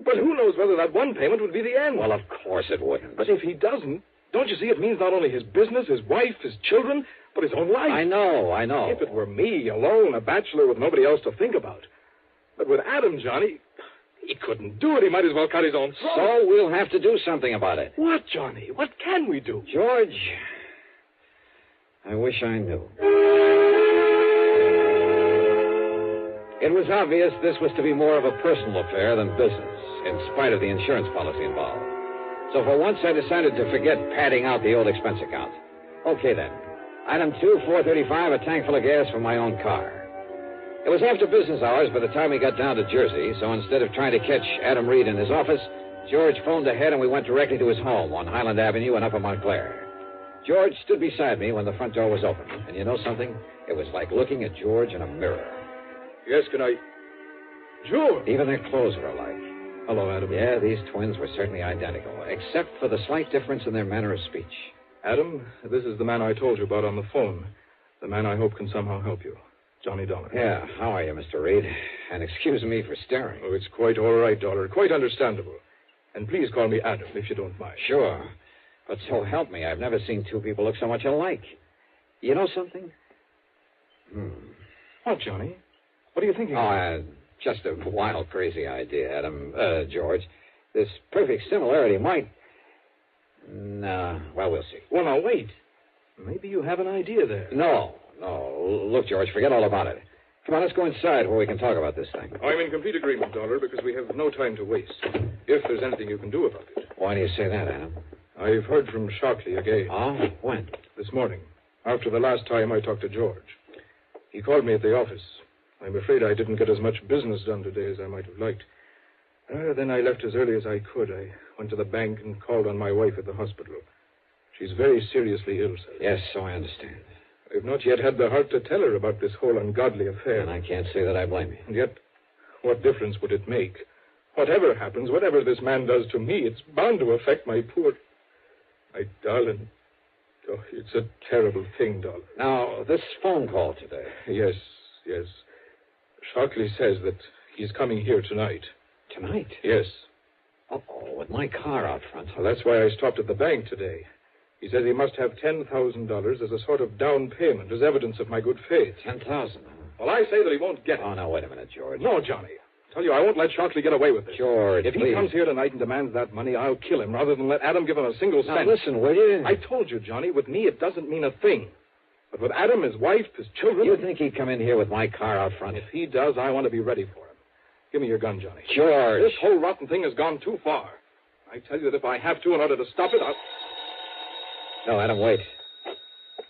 But who knows whether that one payment would be the end?
Well, of course it wouldn't.
But if he doesn't, don't you see it means not only his business, his wife, his children, but his own life?
I know.
If it were me, alone, a bachelor with nobody else to think about. But with Adam, Johnny, he couldn't do it. He might as well cut his own throat.
So we'll have to do something about it.
What, Johnny? What can we do?
George, I wish I knew. It was obvious this was to be more of a personal affair than business, in spite of the insurance policy involved. So for once, I decided to forget padding out the old expense account. Okay, then. Item 2, $4.35, a tank full of gas for my own car. It was after business hours by the time we got down to Jersey, so instead of trying to catch Adam Reed in his office, George phoned ahead and we went directly to his home on Highland Avenue in Upper Montclair. George stood beside me when the front door was open. And you know something? It was like looking at George in a mirror.
Yes, can I... George!
Even their clothes were alike.
Hello, Adam.
Yeah, these twins were certainly identical, except for the slight difference in their manner of speech.
Adam, this is the man I told you about on the phone. The man I hope can somehow help you. Johnny Dollar.
Yeah, how are you, Mr. Reed? And excuse me for staring.
Oh, it's quite all right, Dollar. Quite understandable. And please call me Adam, if you don't mind.
Sure. But so help me, I've never seen two people look so much alike. You know something?
What, Johnny? What are you thinking?
Just a wild, crazy idea, Adam. George. This perfect similarity might... No, well, we'll see.
Well, now, wait. Maybe you have an idea there.
No. Look, George, forget all about it. Come on, let's go inside where we can talk about this thing.
I'm in complete agreement, Dollar, because we have no time to waste. If there's anything you can do about it.
Why do you say that, Adam?
I've heard from Shockley again.
Oh? When?
This morning, after the last time I talked to George. He called me at the office. I'm afraid I didn't get as much business done today as I might have liked. Then I left as early as I could. I went to the bank and called on my wife at the hospital. She's very seriously ill, sir.
Yes, so I understand.
I've not yet had the heart to tell her about this whole ungodly affair.
And I can't say that I blame you.
And yet, what difference would it make? Whatever happens, whatever this man does to me, it's bound to affect my darling. Oh, it's a terrible thing, Dollar.
Now, this phone call today.
Yes. Shockley says that he's coming here tonight.
Tonight?
Yes.
Uh-oh, with my car out front.
Well, that's why I stopped at the bank today. He says he must have $10,000 as a sort of down payment, as evidence of my good faith.
$10,000?
Well, I say that he won't get it.
Oh, no, wait a minute, George.
No, Johnny. I tell you, I won't let Shockley get away with this.
George,
if
please.
he comes here tonight and demands that money, I'll kill him rather than let Adam give him a single cent.
Now, listen, will you?
I told you, Johnny, with me it doesn't mean a thing. But with Adam, his wife, his children...
You think he'd come in here with my car out front?
If he does, I want to be ready for him. Give me your gun, Johnny.
George.
This whole rotten thing has gone too far. I tell you that if I have to in order to stop it, I'll...
No, Adam, wait.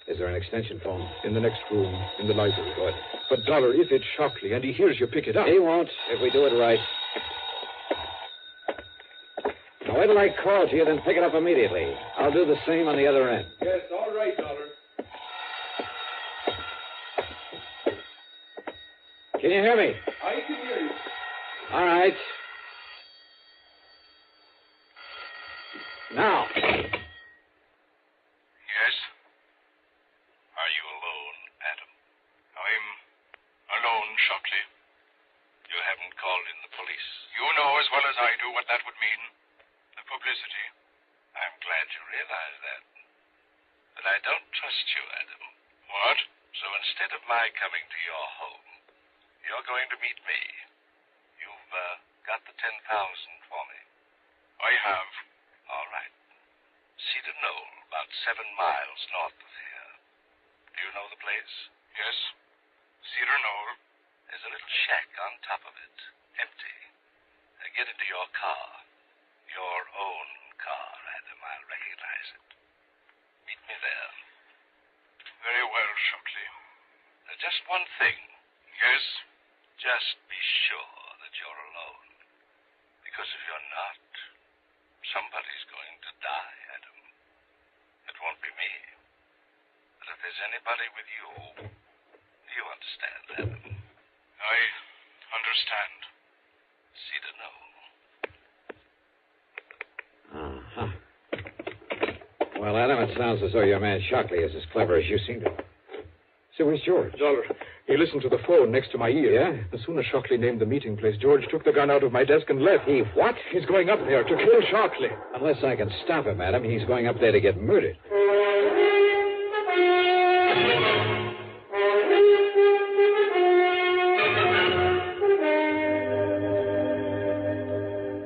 Is there an extension phone?
In the next room, in the library.
Good.
But, Dollar, if it's Shockley and he hears you pick it up...
He won't, if we do it right. Now, wait till I call to you, then pick it up immediately. I'll do the same on the other end.
Yes, all right, Dollar.
Can you hear me?
I can hear you.
All right. Now.
Yes? Are you alone, Adam? I'm alone, Shockley. You haven't called in the police. You know as well as I do what that would mean. The publicity. I'm glad you realize that. But I don't trust you, Adam. What? So instead of my coming to your home, you're going to meet me. You've got the $10,000 for me. I have. All right. Cedar Knoll, about 7 miles north of here. Do you know the place? Yes. Cedar Knoll. There's a little shack on top of it, empty. Get into your car. Your own car, Adam. I'll recognize it. Meet me there. Very well, Shockley. Just one thing. Yes? Just be sure that you're alone. Because if you're not, somebody's going to die, Adam. It won't be me. But if there's anybody with you, you understand, Adam. I understand. Cedar Knoll.
Uh-huh. Well, Adam, it sounds as though your man Shockley is as clever as you seem to. So where's George?
Dollar, he listened to the phone next to my ear.
Yeah?
As soon as Shockley named the meeting place, George took the gun out of my desk and left.
He what?
He's going up there to kill Shockley.
Unless I can stop him, Adam, he's going up there to get murdered.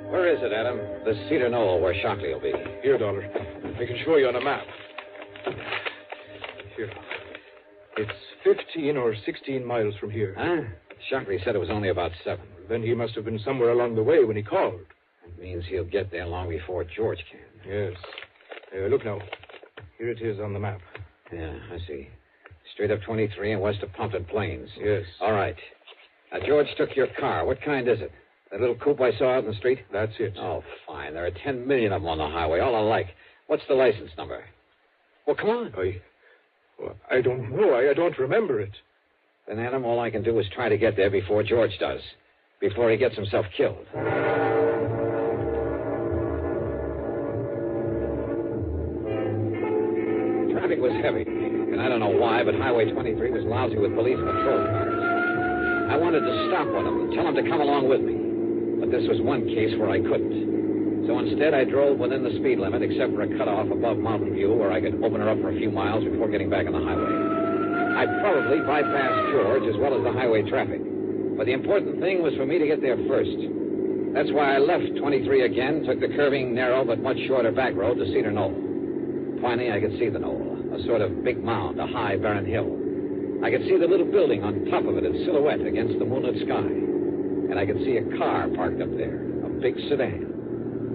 Where is it, Adam? The Cedar Knoll, where Shockley will be.
Here, Dollar. I can show you on a map. Here. It's 15 or 16 miles from here.
Huh? Shockley said it was only about 7.
Then he must have been somewhere along the way when he called.
That means he'll get there long before George can.
Yes. Look now. Here it is on the map.
Yeah, I see. Straight up 23 and west of Pumpkin Plains.
Yes.
All right. Now, George took your car. What kind is it? That little coupe I saw out in the street?
That's it.
Oh, fine. There are 10 million of them on the highway, all alike. What's the license number? Well, come on.
I don't know. I don't remember it.
Then, Adam, all I can do is try to get there before George does. Before he gets himself killed. Traffic was heavy, and I don't know why, but Highway 23 was lousy with police patrol cars. I wanted to stop one of them, tell him to come along with me. But this was one case where I couldn't. So instead, I drove within the speed limit, except for a cutoff above Mountain View where I could open her up for a few miles before getting back on the highway. I'd probably bypass George as well as the highway traffic. But the important thing was for me to get there first. That's why I left 23 again, took the curving, narrow, but much shorter back road to Cedar Knoll. Finally, I could see the knoll, a sort of big mound, a high, barren hill. I could see the little building on top of it in silhouette against the moonlit sky. And I could see a car parked up there, a big sedan.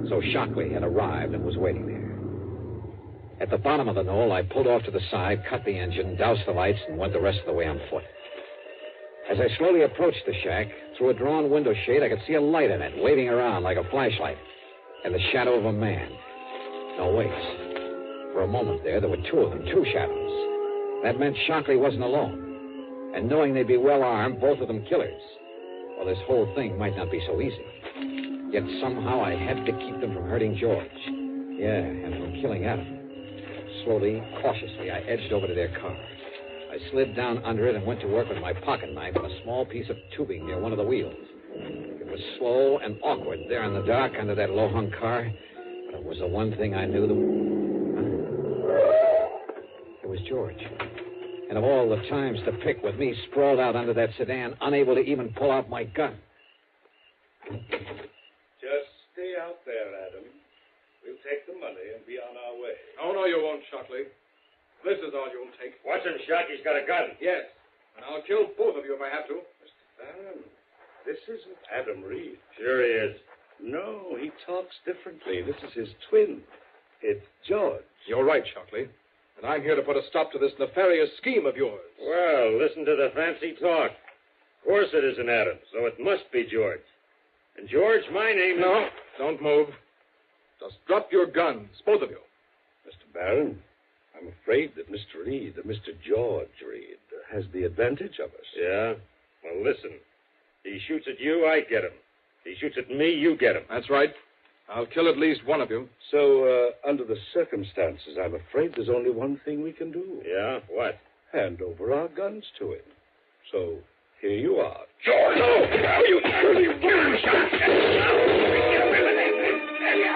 So Shockley had arrived and was waiting there. At the bottom of the knoll, I pulled off to the side, cut the engine, doused the lights, and went the rest of the way on foot. As I slowly approached the shack, through a drawn window shade, I could see a light in it, waving around like a flashlight, and the shadow of a man. No, wait. For a moment there were two of them, two shadows. That meant Shockley wasn't alone. And knowing they'd be well armed, both of them killers. Well, this whole thing might not be so easy. Yet somehow I had to keep them from hurting George. Yeah, and from killing Adam. Slowly, cautiously, I edged over to their car. I slid down under it and went to work with my pocket knife on a small piece of tubing near one of the wheels. It was slow and awkward there in the dark under that low-hung car, but it was the one thing I knew It was George. And of all the times to pick with me sprawled out under that sedan, unable to even pull out my gun.
Just stay out there, Adam. We'll take the money and be on our way.
Oh, no, you won't, Shockley. This is all you'll take.
Watch him, Shock. He's got a gun.
Yes. And I'll kill both of you if I have to.
Mr. Barron, this isn't Adam Reed. Sure he is. No, he talks differently. This is his twin. It's George.
You're right, Shockley. And I'm here to put a stop to this nefarious scheme of yours.
Well, listen to the fancy talk. Of course it isn't Adam, so it must be George. And George, my name is...
No, don't move. Just drop your guns, both of you.
Mr. Barron, I'm afraid that Mr. Reed, Mr. George Reed, has the advantage of us. Yeah? Well, listen. He shoots at you, I get him. He shoots at me, you get him.
That's right. I'll kill at least one of you.
So, under the circumstances, I'm afraid there's only one thing we can do. Yeah? What? Hand over our guns to him. So, here you are. George! No! You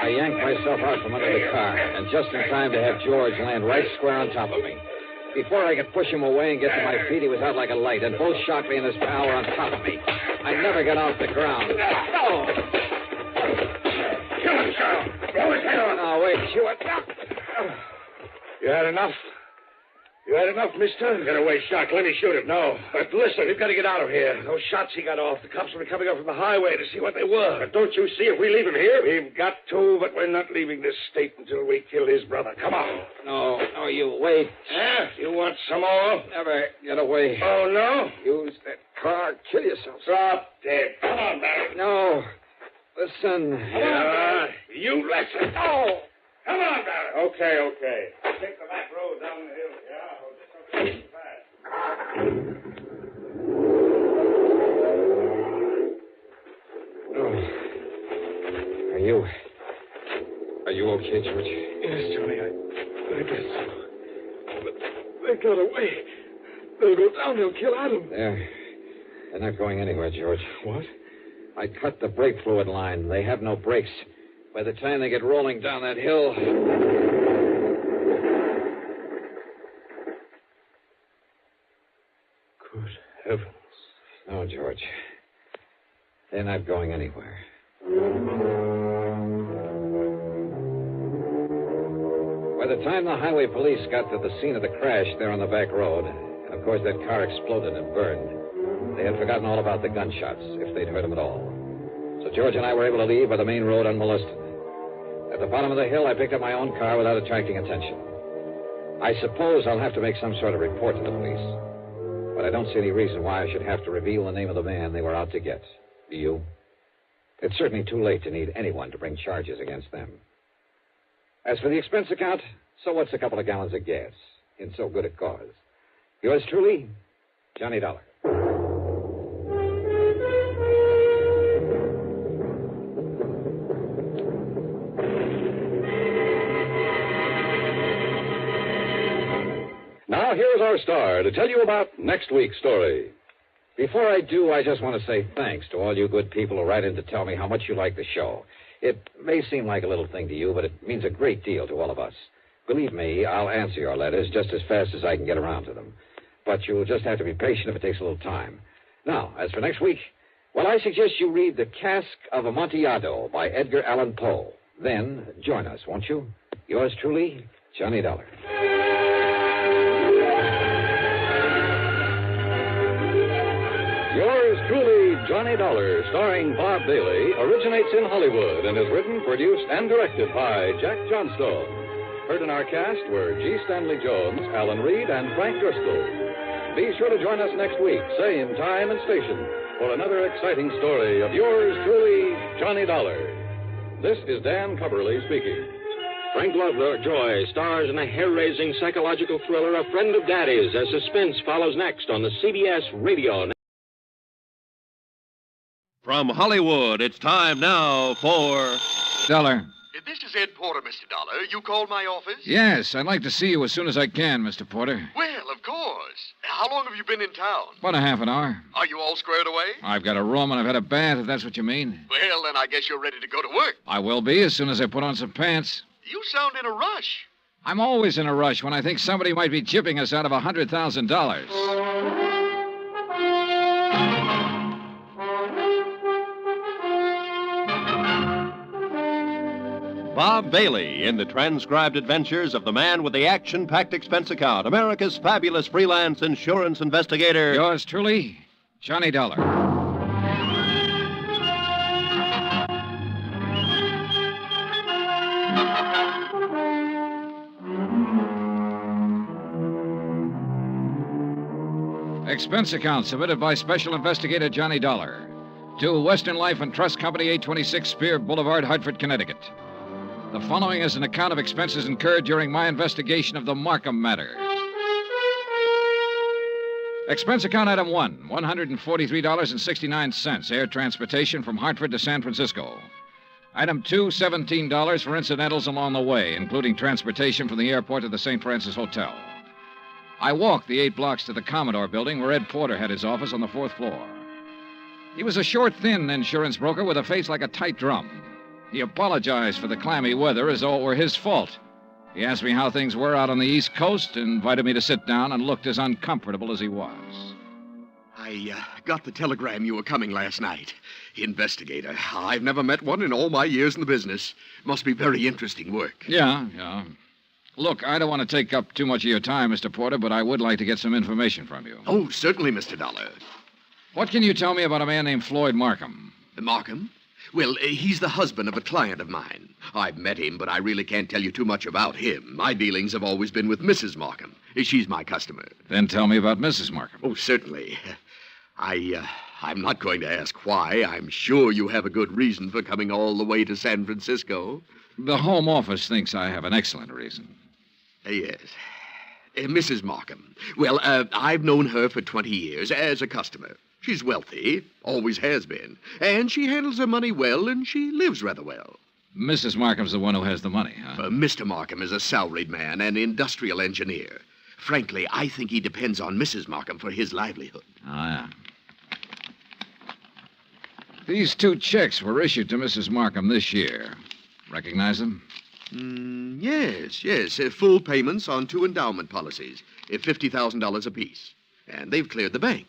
I yanked myself out from under the car, and just in time to have George land right square on top of me. Before I could push him away and get to my feet, he was out like a light, and both Shockley and his pal were on top of me. I never got off the ground. No!
Kill him, Charles! Blow his head off!
No, wait, Hewitt.
You had enough? You had enough, mister? Get away, Shock. Let me shoot him. No. But listen, we've got to get out of here. Those shots he got off, the cops will be coming up from the highway to see what they were. But don't you see if we leave him here? We've got to, but we're not leaving this state until we kill his brother. Come on.
No, you wait.
Yeah? You want some more?
Never get away.
Oh, no?
Use that car. Kill yourself.
Drop dead. Come on, Barry.
No. Listen.
Yeah, you listen. Oh! Come on, Barry. Okay. Take the back road down the hill. Yeah, hold this up fast.
Oh. Are you okay, George?
Yes, Johnny, I guess so. But they got away. They'll go down. They'll kill Adam.
They're not going anywhere, George.
What?
I cut the brake fluid line. They have no brakes. By the time they get rolling down that hill...
Good heavens.
No, George. They're not going anywhere. By the time the highway police got to the scene of the crash there on the back road, and of course that car exploded and burned, they had forgotten all about the gunshots, if they'd heard them at all. So George and I were able to leave by the main road unmolested. At the bottom of the hill, I picked up my own car without attracting attention. I suppose I'll have to make some sort of report to the police. But I don't see any reason why I should have to reveal the name of the man they were out to get. Do you? It's certainly too late to need anyone to bring charges against them. As for the expense account, So what's a couple of gallons of gas in so good a cause? Yours truly, Johnny Dollar. Now, here's our star to tell you about next week's story. Before I do, I just want to say thanks to all you good people who write in to tell me how much you like the show. It may seem like a little thing to you, but it means a great deal to all of us. Believe me, I'll answer your letters just as fast as I can get around to them. But you'll just have to be patient if it takes a little time. Now, as for next week, well, I suggest you read The Cask of Amontillado by Edgar Allan Poe. Then join us, won't you? Yours truly, Johnny Dollar. Yours truly, Johnny Dollar, starring Bob Bailey, originates in Hollywood and is written, produced, and directed by Jack Johnstone. Heard in our cast were G. Stanley Jones, Alan Reed, and Frank Driscoll. Be sure to join us next week, same time and station, for another exciting story of yours truly, Johnny Dollar. This is Dan Coverly speaking.
Frank Lovejoy stars in a hair-raising psychological thriller, A Friend of Daddy's, as suspense follows next on the CBS Radio.
From Hollywood, it's time now for...
Dollar.
This is Ed Porter, Mr. Dollar. You called my office?
Yes, I'd like to see you as soon as I can, Mr. Porter.
Well, of course. How long have you been in town?
About a half an hour.
Are you all squared away?
I've got a room and I've had a bath, if that's what you mean.
Well, then I guess you're ready to go to work.
I will be as soon as I put on some pants.
You sound in a rush.
I'm always in a rush when I think somebody might be chipping us out of $100,000.
Bob Bailey in the transcribed adventures of the man with the action-packed expense account, America's fabulous freelance insurance investigator.
Yours truly, Johnny Dollar. Expense account submitted by Special Investigator Johnny Dollar to Western Life and Trust Company, 826 Spear Boulevard, Hartford, Connecticut. The following is an account of expenses incurred during my investigation of the Markham matter. Expense account item 1, $143.69, air transportation from Hartford to San Francisco. Item 2, $17 for incidentals along the way, including transportation from the airport to the St. Francis Hotel. I walked the 8 blocks to the Commodore building where Ed Porter had his office on the 4th floor. He was a short, thin insurance broker with a face like a tight drum. He apologized for the clammy weather as though it were his fault. He asked me how things were out on the East Coast and invited me to sit down and looked as uncomfortable as he was.
I got the telegram you were coming last night. Investigator. I've never met one in all my years in the business. Must be very interesting work.
Yeah. Look, I don't want to take up too much of your time, Mr. Porter, but I would like to get some information from you.
Oh, certainly, Mr. Dollar.
What can you tell me about a man named Floyd Markham?
Markham? Well, he's the husband of a client of mine. I've met him, but I really can't tell you too much about him. My dealings have always been with Mrs. Markham. She's my customer.
Then tell me about Mrs. Markham.
Oh, certainly. I'm not going to ask why. I'm sure you have a good reason for coming all the way to San Francisco.
The Home Office thinks I have an excellent reason.
Yes. Mrs. Markham. Well, I've known her for 20 years as a customer. She's wealthy, always has been, and she handles her money well, and she lives rather well.
Mrs. Markham's the one who has the money, huh?
Mr. Markham is a salaried man, an industrial engineer. Frankly, I think he depends on Mrs. Markham for his livelihood.
Ah, yeah. These 2 checks were issued to Mrs. Markham this year. Recognize them?
Yes. Full payments on 2 endowment policies, $50,000 apiece. And they've cleared the bank.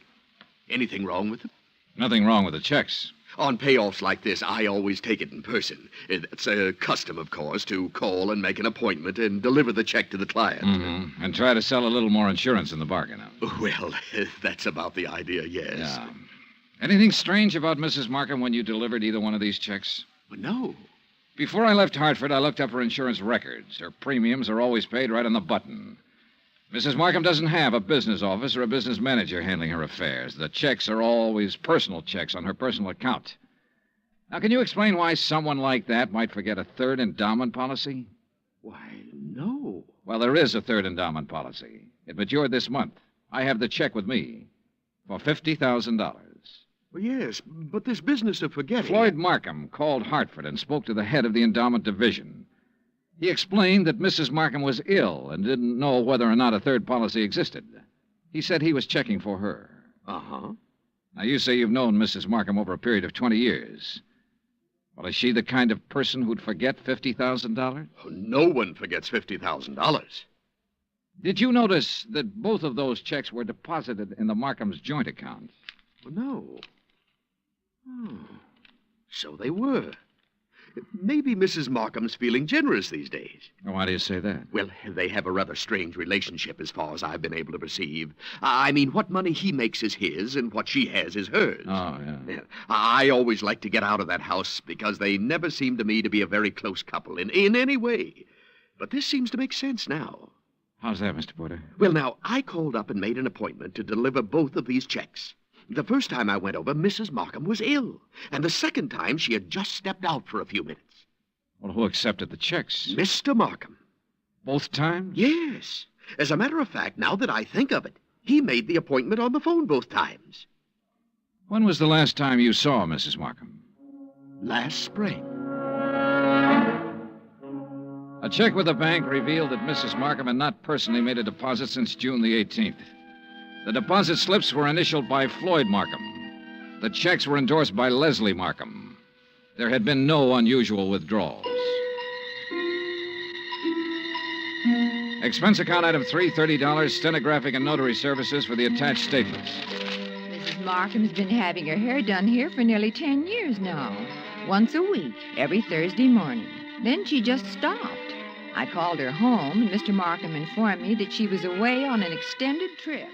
Anything wrong with them?
Nothing wrong with the checks.
On payoffs like this, I always take it in person. It's a custom, of course, to call and make an appointment and deliver the check to the client.
Mm-hmm. And try to sell a little more insurance in the bargain.
Well, that's about the idea, yes.
Yeah. Anything strange about Mrs. Markham when you delivered either one of these checks?
No.
Before I left Hartford, I looked up her insurance records. Her premiums are always paid right on the button. Mrs. Markham doesn't have a business office or a business manager handling her affairs. The checks are always personal checks on her personal account. Now, can you explain why someone like that might forget a 3rd endowment policy?
Why, no.
Well, there is a third endowment policy. It matured this month. I have the check with me for $50,000.
Well, yes, but this business of forgetting...
Floyd Markham called Hartford and spoke to the head of the endowment division. He explained that Mrs. Markham was ill and didn't know whether or not a third policy existed. He said he was checking for her.
Uh-huh.
Now, you say you've known Mrs. Markham over a period of 20 years. Well, is she the kind of person who'd forget $50,000?
Oh, no one forgets $50,000.
Did you notice that both of those checks were deposited in the Markham's joint account?
Well, no. Oh, so they were. Maybe Mrs. Markham's feeling generous these days.
Why do you say that?
Well, they have a rather strange relationship as far as I've been able to perceive. I mean, what money he makes is his, and what she has is hers.
Oh, yeah.
I always like to get out of that house because they never seem to me to be a very close couple in any way. But this seems to make sense now.
How's that, Mr. Porter?
Well, now, I called up and made an appointment to deliver both of these checks. The first time I went over, Mrs. Markham was ill. And the second time, she had just stepped out for a few minutes.
Well, who accepted the checks?
Mr. Markham.
Both times?
Yes. As a matter of fact, now that I think of it, he made the appointment on the phone both times.
When was the last time you saw Mrs. Markham?
Last spring.
A check with the bank revealed that Mrs. Markham had not personally made a deposit since June the 18th. The deposit slips were initialed by Floyd Markham. The checks were endorsed by Leslie Markham. There had been no unusual withdrawals. Expense account item 3, $30, stenographic and notary services for the attached statements.
Mrs. Markham's been having her hair done here for nearly 10 years now. Once a week, every Thursday morning. Then she just stopped. I called her home, and Mr. Markham informed me that she was away on an extended trip.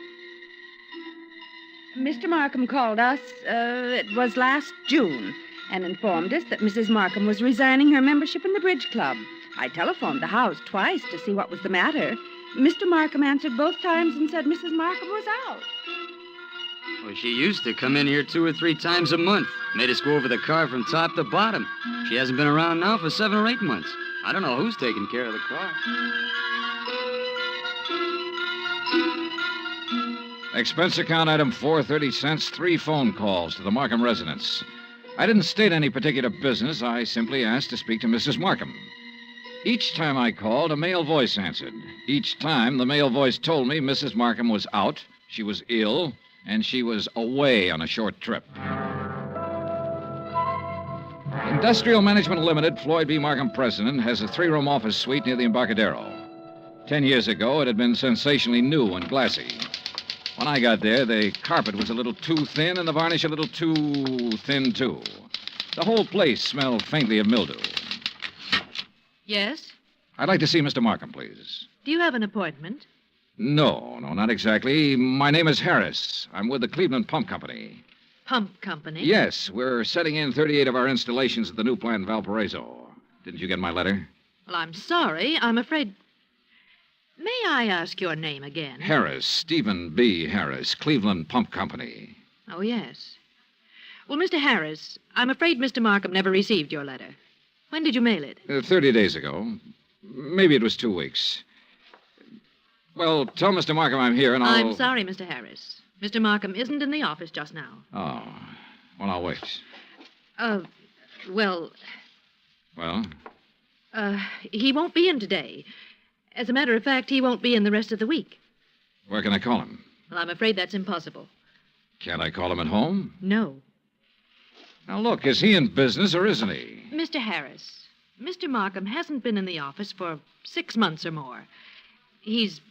Mr. Markham called us, it was last June, and informed us that Mrs. Markham was resigning her membership in the bridge club. I telephoned the house twice to see what was the matter. Mr. Markham answered both times and said Mrs. Markham was out.
Well, she used to come in here 2 or 3 times a month. Made us go over the car from top to bottom. She hasn't been around now for 7 or 8 months. I don't know who's taking care of the car.
Expense account item 4, 30 cents, 3 phone calls to the Markham residence. I didn't state any particular business. I simply asked to speak to Mrs. Markham. Each time I called, a male voice answered. Each time, the male voice told me Mrs. Markham was out, she was ill, and she was away on a short trip. Industrial Management Limited, Floyd B. Markham president, has a 3-room office suite near the Embarcadero. 10 years ago, it had been sensationally new and glassy. When I got there, the carpet was a little too thin and the varnish a little too thin, too. The whole place smelled faintly of mildew.
Yes?
I'd like to see Mr. Markham, please.
Do you have an appointment?
No, not exactly. My name is Harris. I'm with the Cleveland Pump Company.
Pump Company?
Yes, we're setting in 38 of our installations at the new plant in Valparaiso. Didn't you get my letter?
Well, I'm sorry. I'm afraid... May I ask your name again?
Harris, Stephen B. Harris, Cleveland Pump Company.
Oh, yes. Well, Mr. Harris, I'm afraid Mr. Markham never received your letter. When did you mail it?
30 days ago. Maybe it was 2 weeks. Well, tell Mr. Markham I'm here and I'll...
I'm sorry, Mr. Harris. Mr. Markham isn't in the office just now.
Oh. Well, I'll wait.
Well...
Well?
He won't be in today. As a matter of fact, he won't be in the rest of the week.
Where can I call him?
Well, I'm afraid that's impossible.
Can't I call him at home?
No.
Now, look, is he in business or isn't he?
Mr. Harris, Mr. Markham hasn't been in the office for 6 months or more. He's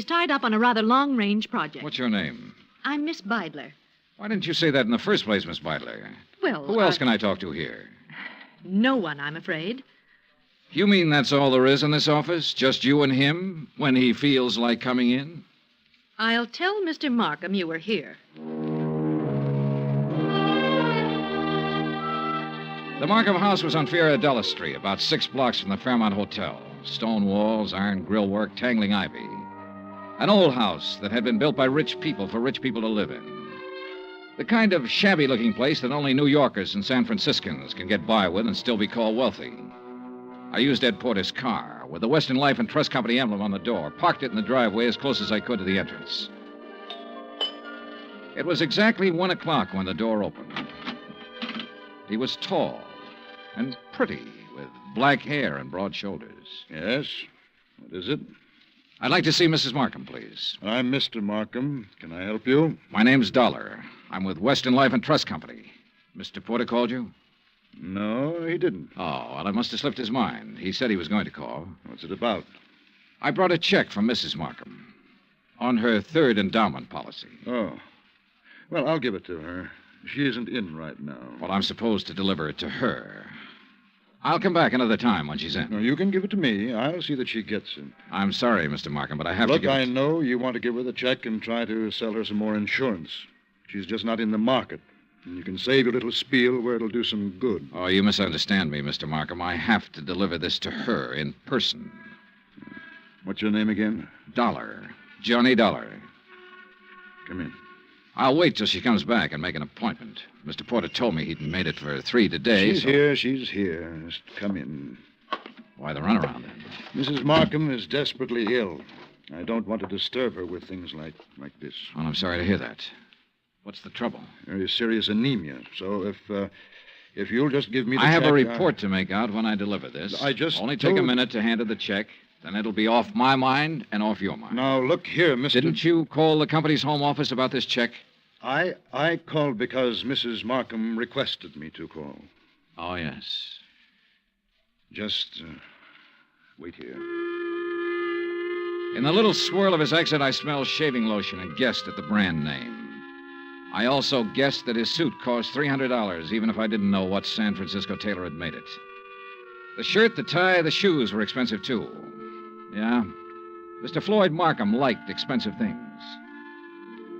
tied up on a rather long-range project.
What's your name?
I'm Miss Beidler.
Why didn't you say that in the first place, Miss Beidler?
Well,
Who else can I talk to here?
No one, I'm afraid.
You mean that's all there is in this office? Just you and him, when he feels like coming in?
I'll tell Mr. Markham you were here.
The Markham house was on Fioradella Street, about 6 blocks from the Fairmont Hotel. Stone walls, iron grillwork, tangling ivy. An old house that had been built by rich people for rich people to live in. The kind of shabby-looking place that only New Yorkers and San Franciscans can get by with and still be called wealthy. I used Ed Porter's car, with the Western Life and Trust Company emblem on the door, parked it in the driveway as close as I could to the entrance. It was exactly 1 o'clock when the door opened. He was tall and pretty, with black hair and broad shoulders.
Yes? What is it?
I'd like to see Mrs. Markham, please.
I'm Mr. Markham. Can I help you?
My name's Dollar. I'm with Western Life and Trust Company. Mr. Porter called you?
No, he didn't.
Oh, well, I must have slipped his mind. He said he was going to call.
What's it about?
I brought a check from Mrs. Markham on her third endowment policy.
Oh. Well, I'll give it to her. She isn't in right now.
Well, I'm supposed to deliver it to her. I'll come back another time when she's in.
No, you can give it to me. I'll see that she gets it.
I'm sorry, Mr. Markham, but I have
Look,
to give
I
it...
know you want to give her the check and try to sell her some more insurance. She's just not in the market. And you can save your little spiel where it'll do some good.
Oh, you misunderstand me, Mr. Markham. I have to deliver this to her in person.
What's your name again?
Dollar. Johnny Dollar.
Come in.
I'll wait till she comes back and make an appointment. Mr. Porter told me he'd made it for 3 today.
She's here. Just come in.
Why the runaround, then?
Mrs. Markham is desperately ill. I don't want to disturb her with things like this.
Well, I'm sorry to hear that. What's the trouble?
Very serious anemia. So if you'll just give me the check...
I have a report to make out when I deliver this.
I just
Only take a minute to hand her the check. Then it'll be off my mind and off your mind.
Now, look here, Mr...
Didn't you call the company's home office about this check?
I called because Mrs. Markham requested me to call.
Oh, yes.
Just wait here.
In the little swirl of his exit, I smelled shaving lotion and guessed at the brand name. I also guessed that his suit cost $300, even if I didn't know what San Francisco tailor had made it. The shirt, the tie, the shoes were expensive, too. Yeah, Mr. Floyd Markham liked expensive things.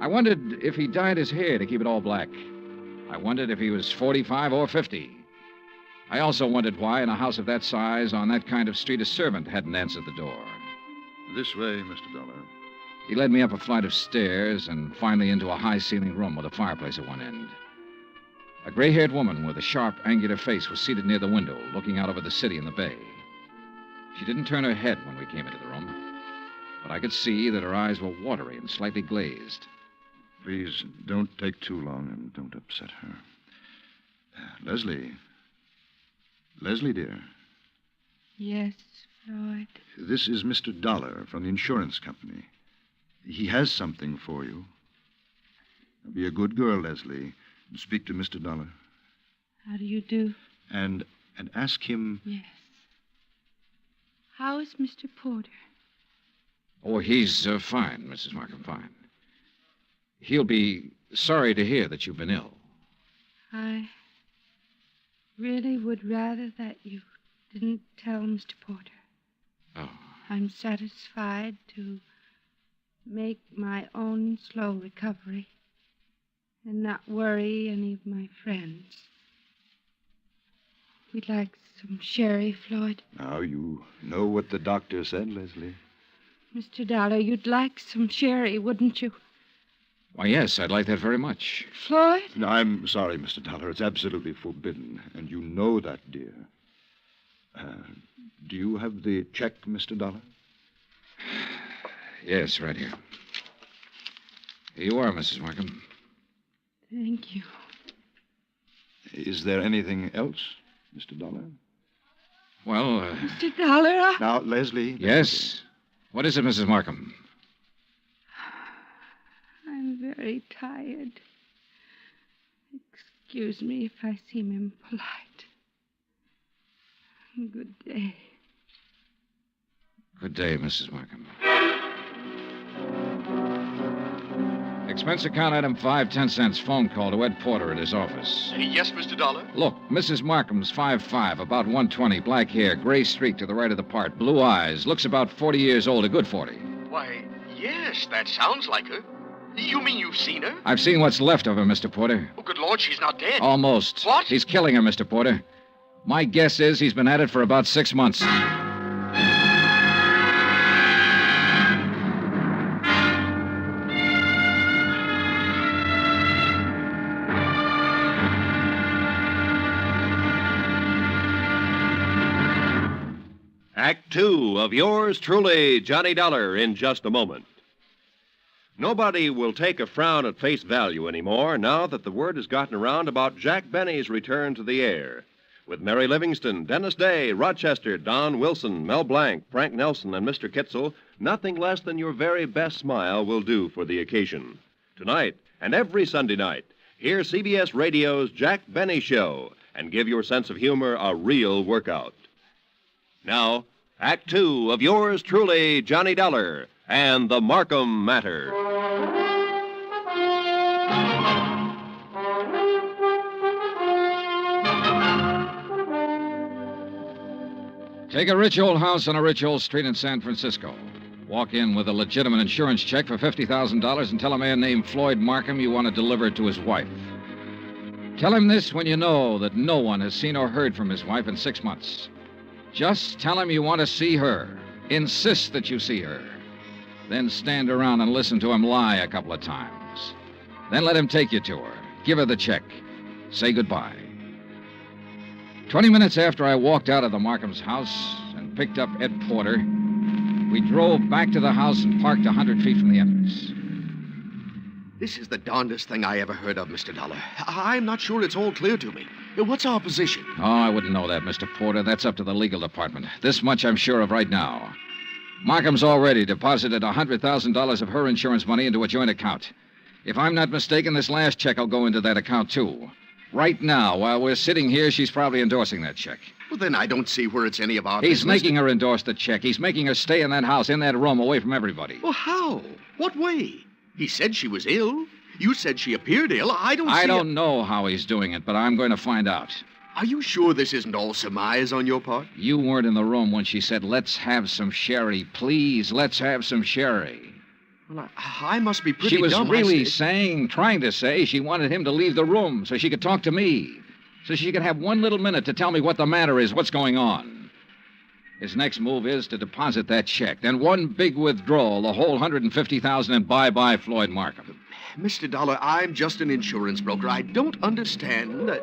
I wondered if he dyed his hair to keep it all black. I wondered if he was 45 or 50. I also wondered why, in a house of that size, on that kind of street, a servant hadn't answered the door.
This way, Mr. Dollar.
He led me up a flight of stairs and finally into a high-ceiling room with a fireplace at one end. A gray-haired woman with a sharp, angular face was seated near the window, looking out over the city and the bay. She didn't turn her head when we came into the room, but I could see that her eyes were watery and slightly glazed.
Please, don't take too long and don't upset her. Leslie. Leslie, dear.
Yes, Floyd.
This is Mr. Dollar from the insurance company. He has something for you. Be a good girl, Leslie. Speak to Mr. Dollar.
How do you do?
And ask him...
Yes. How is Mr. Porter?
Oh, he's fine, Mrs. Markham, fine. He'll be sorry to hear that you've been ill.
I really would rather that you didn't tell Mr. Porter.
Oh.
I'm satisfied to make my own slow recovery and not worry any of my friends. We'd like some sherry, Floyd.
Now, you know what the doctor said, Leslie.
Mr. Dollar, you'd like some sherry, wouldn't you?
Why, yes, I'd like that very much.
Floyd?
No, I'm sorry, Mr. Dollar. It's absolutely forbidden, and you know that, dear. Do you have the check, Mr. Dollar?
Yes, right here. Here you are, Mrs. Markham.
Thank you.
Is there anything else, Mr. Dollar?
Well,
Mr. Dollar?
Now, Leslie...
Yes? What is it, Mrs. Markham?
I'm very tired. Excuse me if I seem impolite. Good day.
Good day, Mrs. Markham. Expense account item 5, 10 cents. Phone call to Ed Porter at his office.
Yes, Mr. Dollar?
Look, Mrs. Markham's 5'5", about 120, black hair, gray streak to the right of the part, blue eyes, looks about 40 years old, a good 40.
Why, yes, that sounds like her. You mean you've seen her?
I've seen what's left of her, Mr. Porter.
Oh, good Lord, she's not dead.
Almost.
What?
He's killing her, Mr. Porter. My guess is he's been at it for about 6 months.
Act Two of yours truly, Johnny Dollar, in just a moment. Nobody will take a frown at face value anymore now that the word has gotten around about Jack Benny's return to the air. With Mary Livingston, Dennis Day, Rochester, Don Wilson, Mel Blanc, Frank Nelson, and Mr. Kitzel, nothing less than your very best smile will do for the occasion. Tonight and every Sunday night, hear CBS Radio's Jack Benny Show and give your sense of humor a real workout. Now, Act Two of yours truly, Johnny Dollar, and the Markham Matter.
Take a rich old house on a rich old street in San Francisco. Walk in with a legitimate insurance check for $50,000 and tell a man named Floyd Markham you want to deliver it to his wife. Tell him this when you know that no one has seen or heard from his wife in 6 months. Just tell him you want to see her. Insist that you see her. Then stand around and listen to him lie a couple of times. Then let him take you to her. Give her the check. Say goodbye. 20 minutes after I walked out of the Markham's house and picked up Ed Porter, we drove back to the house and parked 100 feet from the entrance.
This is the darndest thing I ever heard of, Mr. Dollar. I'm not sure it's all clear to me. What's our position?
Oh, I wouldn't know that, Mr. Porter. That's up to the legal department. This much I'm sure of right now. Markham's already deposited $100,000 of her insurance money into a joint account. If I'm not mistaken, this last check will go into that account, too. Right now, while we're sitting here, she's probably endorsing that check.
Well, then I don't see where it's any of our
He's
business.
making her endorse the check. He's making her stay in that house, in that room, away from everybody.
Well, how? What way? He said she was ill. You said she appeared ill. I don't
know how he's doing it, but I'm going to find out.
Are you sure this isn't all surmise on your part?
You weren't in the room when she said, "Let's have some sherry. Please, let's have some sherry."
Well, I must be pretty
She was
dumb.
really trying to say she wanted him to leave the room so she could talk to me. So she could have 1 little minute to tell me what the matter is, what's going on. His next move is to deposit that check. Then one big withdrawal, the whole $150,000, and bye-bye Floyd Markham.
Mr. Dollar, I'm just an insurance broker. I don't understand that...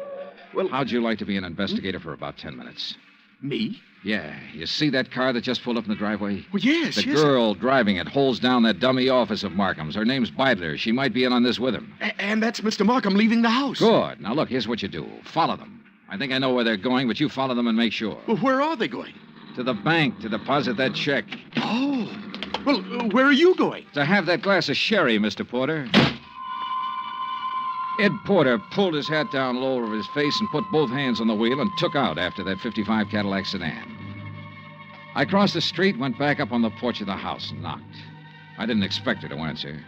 Well,
how'd you like to be an investigator for about 10 minutes?
Me?
Yeah. You see that car that just pulled up in the driveway?
Well, yes,
The girl driving it holds down that dummy office of Markham's. Her name's Baldero. She might be in on this with him.
And that's Mr. Markham leaving the house.
Good. Now, look, here's what you do. Follow them. I think I know where they're going, but you follow them and make sure.
Well, where are they going?
To the bank to deposit that check.
Oh. Well, where are you going?
To have that glass of sherry, Mr. Porter. Ed Porter pulled his hat down low over his face and put both hands on the wheel and took out after that '55 Cadillac sedan. I crossed the street, went back up on the porch of the house and knocked. I didn't expect her to answer.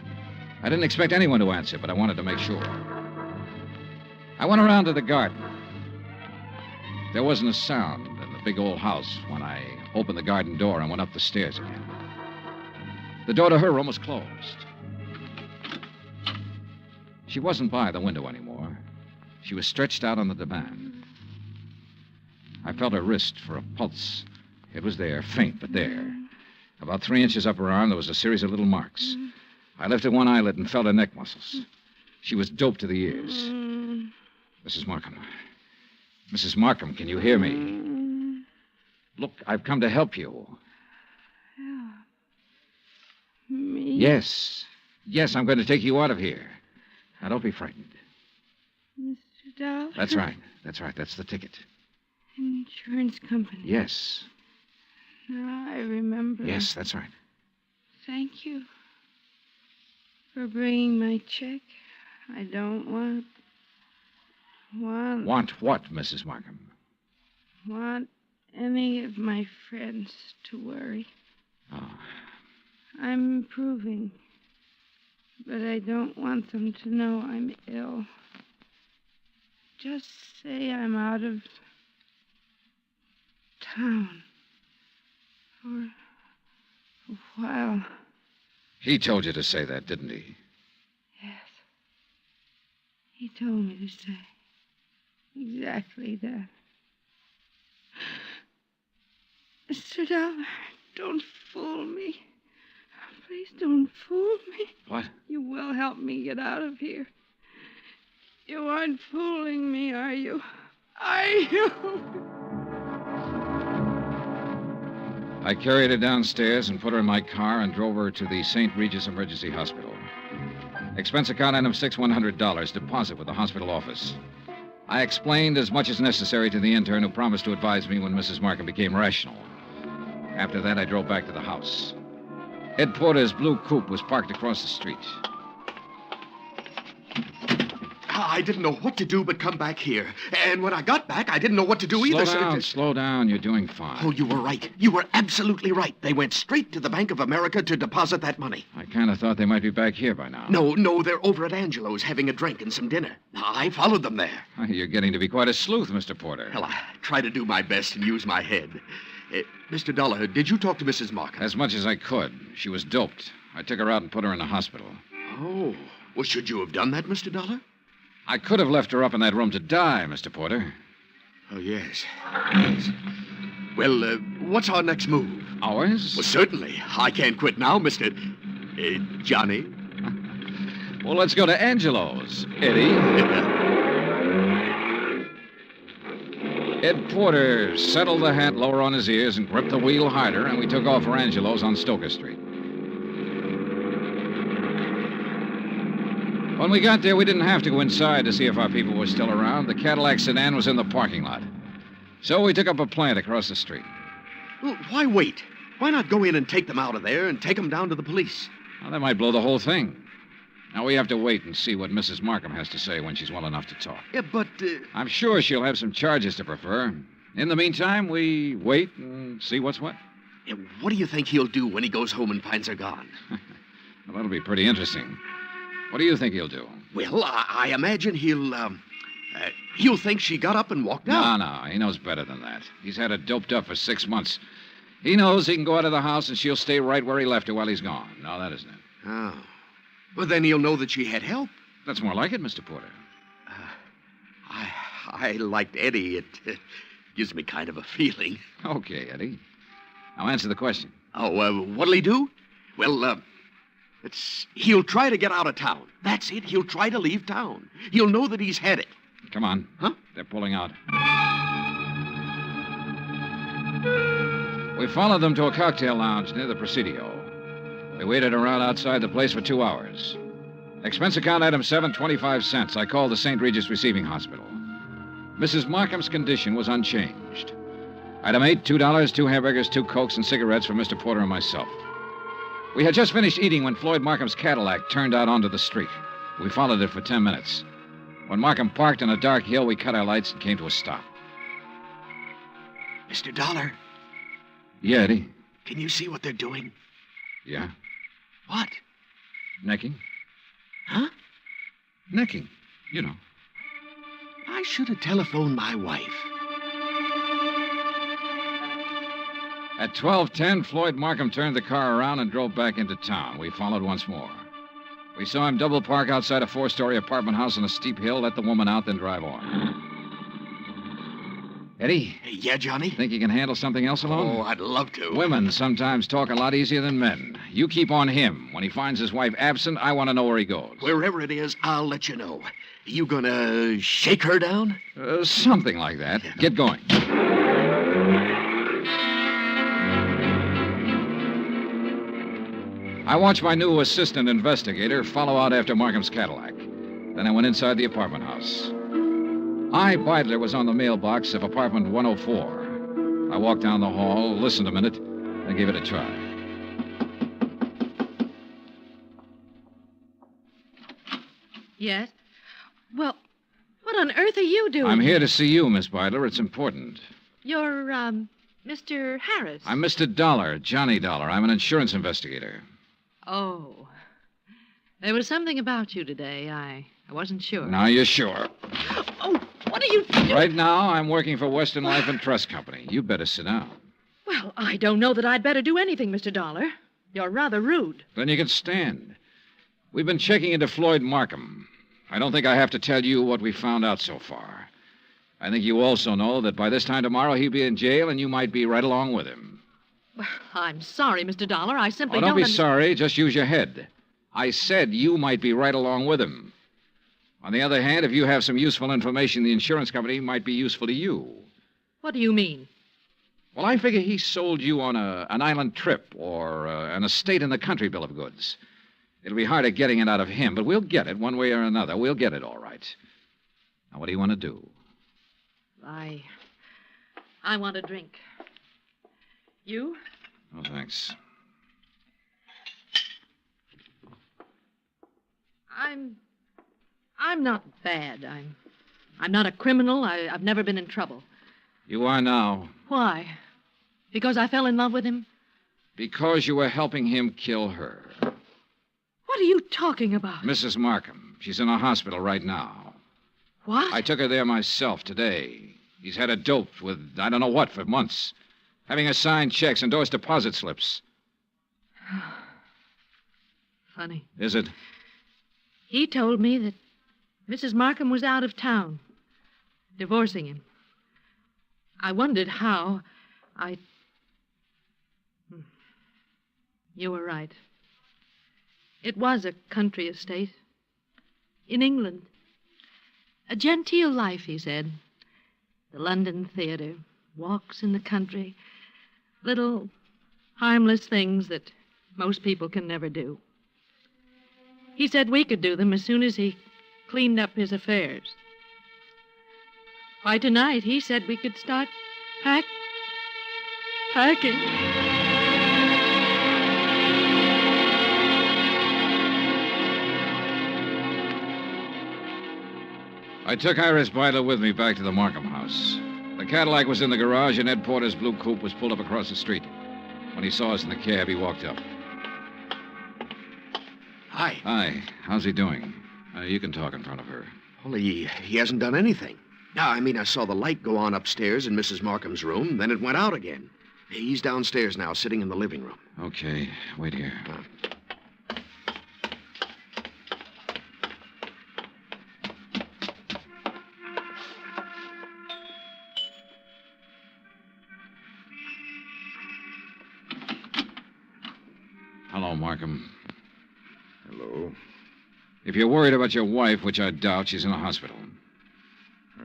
I didn't expect anyone to answer, but I wanted to make sure. I went around to the garden. There wasn't a sound in the big old house when I opened the garden door and went up the stairs again. The door to her room was closed. She wasn't by the window anymore. She was stretched out on the divan. I felt her wrist for a pulse. It was there, faint, but there. About 3 inches up her arm, there was a series of little marks. I lifted one eyelid and felt her neck muscles. She was doped to the ears. Mrs. Markham. Mrs. Markham, can you hear me? Look, I've come to help you.
Help me?
Yes. Yes, I'm going to take you out of here. Now, don't be frightened.
Mr. Dollar?
That's right. That's right. That's the ticket.
Insurance company.
Yes.
Now I remember.
Yes, that's right.
Thank you for bringing my check. I don't want
Want what, Mrs. Markham?
Want any of my friends to worry.
Oh.
I'm improving, but I don't want them to know I'm ill. Just say I'm out of town for a while.
He told you to say that, didn't he?
Yes. He told me to say exactly that. Mr. Dollar, don't fool me. Please don't fool me.
What?
You will help me get out of here. You aren't fooling me, are you? Are you?
I carried her downstairs and put her in my car and drove her to the St. Regis Emergency Hospital. Expense account item $6,100, deposit with the hospital office. I explained as much as necessary to the intern who promised to advise me when Mrs. Markham became rational. After that, I drove back to the house. Ed Porter's blue coupe was parked across the street.
I didn't know what to do but come back here. And when I got back, I didn't know what to do either.
Slow down. You're doing fine.
Oh, you were right. You were absolutely right. They went straight to the Bank of America to deposit that money.
I kind of thought they might be back here by now.
No, they're over at Angelo's having a drink and some dinner. I followed them there.
You're getting to be quite a sleuth, Mr. Porter.
Well, I try to do my best and use my head. Mr. Dollar, did you talk to Mrs. Markham?
As much as I could. She was doped. I took her out and put her in the hospital.
Oh. Well, should you have done that, Mr. Dollar?
I could have left her up in that room to die, Mr. Porter.
Oh, yes. Well, what's our next move?
Ours?
Well, certainly. I can't quit now, Mr. Johnny.
Well, let's go to Angelo's, Eddie. Ed Porter settled the hat lower on his ears and gripped the wheel harder, and we took off for Angelo's on Stoker Street. When we got there, we didn't have to go inside to see if our people were still around. The Cadillac sedan was in the parking lot. So we took up a plant across the street.
Well, why wait? Why not go in and take them out of there and take them down to the police?
Well, that might blow the whole thing. Now, we have to wait and see what Mrs. Markham has to say when she's well enough to talk.
Yeah, but...
I'm sure she'll have some charges to prefer. In the meantime, we wait and see what's what.
Yeah, what do you think he'll do when he goes home and finds her gone?
Well, that'll be pretty interesting. What do you think he'll do?
Well, I imagine he'll think she got up and walked out.
No, he knows better than that. He's had her doped up for 6 months. He knows he can go out of the house and she'll stay right where he left her while he's gone. No, that isn't it.
Oh. Well, then he'll know that she had help.
That's more like it, Mr. Porter.
I liked Eddie. It gives me kind of a feeling.
Okay, Eddie. Now answer the question.
Oh, what'll he do? Well, he'll try to get out of town. That's it. He'll try to leave town. He'll know that he's had it.
Come on.
Huh?
They're pulling out. We followed them to a cocktail lounge near the Presidio. We waited around outside the place for 2 hours. Expense account item 7.25 cents. I called the St. Regis Receiving Hospital. Mrs. Markham's condition was unchanged. Item 8, $2, 2 hamburgers, 2 Cokes, and cigarettes for Mr. Porter and myself. We had just finished eating when Floyd Markham's Cadillac turned out onto the street. We followed it for 10 minutes. When Markham parked on a dark hill, we cut our lights and came to a stop.
Mr. Dollar.
Yeah, Eddie?
Can you see what they're doing?
Yeah.
What?
Necking.
Huh?
Necking. You know.
I should have telephoned my wife.
At 12:10, Floyd Markham turned the car around and drove back into town. We followed once more. We saw him double park outside a 4-story apartment house on a steep hill, let the woman out, then drive on. Eddie?
Yeah, Johnny?
Think you can handle something else alone?
Oh, I'd love to.
Women sometimes talk a lot easier than men. You keep on him. When he finds his wife absent, I want to know where he goes.
Wherever it is, I'll let you know. You gonna shake her down?
Something like that. Yeah. Get going. I watched my new assistant investigator follow out after Markham's Cadillac. Then I went inside the apartment house. Baldero was on the mailbox of apartment 104. I walked down the hall, listened a minute, then gave it a try.
Yes? Well, what on earth are you doing?
I'm here to see you, Miss Baldero. It's important.
You're, Mr. Harris.
I'm Mr. Dollar, Johnny Dollar. I'm an insurance investigator.
Oh. There was something about you today. I wasn't sure.
Now you're sure.
Oh, what are you doing?
Right now, I'm working for Western Life and Trust Company. You better sit down.
Well, I don't know that I'd better do anything, Mr. Dollar. You're rather rude.
Then you can stand. We've been checking into Floyd Markham. I don't think I have to tell you what we found out so far. I think you also know that by this time tomorrow he'll be in jail and you might be right along with him.
Well, I'm sorry, Mr. Dollar. I simply
don't be sorry. Just use your head. I said you might be right along with him. On the other hand, if you have some useful information, the insurance company might be useful to you.
What do you mean?
Well, I figure he sold you on an island trip or an estate in the country bill of goods. It'll be harder getting it out of him, but we'll get it one way or another. We'll get it all right. Now, what do you want to do?
I want a drink. You?
Oh, thanks.
I'm not bad. I'm not a criminal. I've never been in trouble.
You are now.
Why? Because I fell in love with him?
Because you were helping him kill her.
What are you talking about?
Mrs. Markham. She's in a hospital right now.
What?
I took her there myself today. He's had her doped with I don't know what for months. Having her sign checks, endorse deposit slips.
Funny.
Is it?
He told me that Mrs. Markham was out of town, divorcing him. I wondered how. You were right. It was a country estate. In England. A genteel life, he said. The London theater, walks in the country, little harmless things that most people can never do. He said we could do them as soon as he cleaned up his affairs. Why, tonight he said we could start packing.
I took Iris Baldero with me back to the Markham house. The Cadillac was in the garage, and Ed Porter's blue coupe was pulled up across the street. When he saw us in the cab, he walked up.
Hi.
Hi. How's he doing? You can talk in front of her.
Well, he hasn't done anything. No, I mean, I saw the light go on upstairs in Mrs. Markham's room, then it went out again. He's downstairs now, sitting in the living room.
Okay. Wait here. Hello, Markham.
Hello.
If you're worried about your wife, which I doubt, she's in a hospital.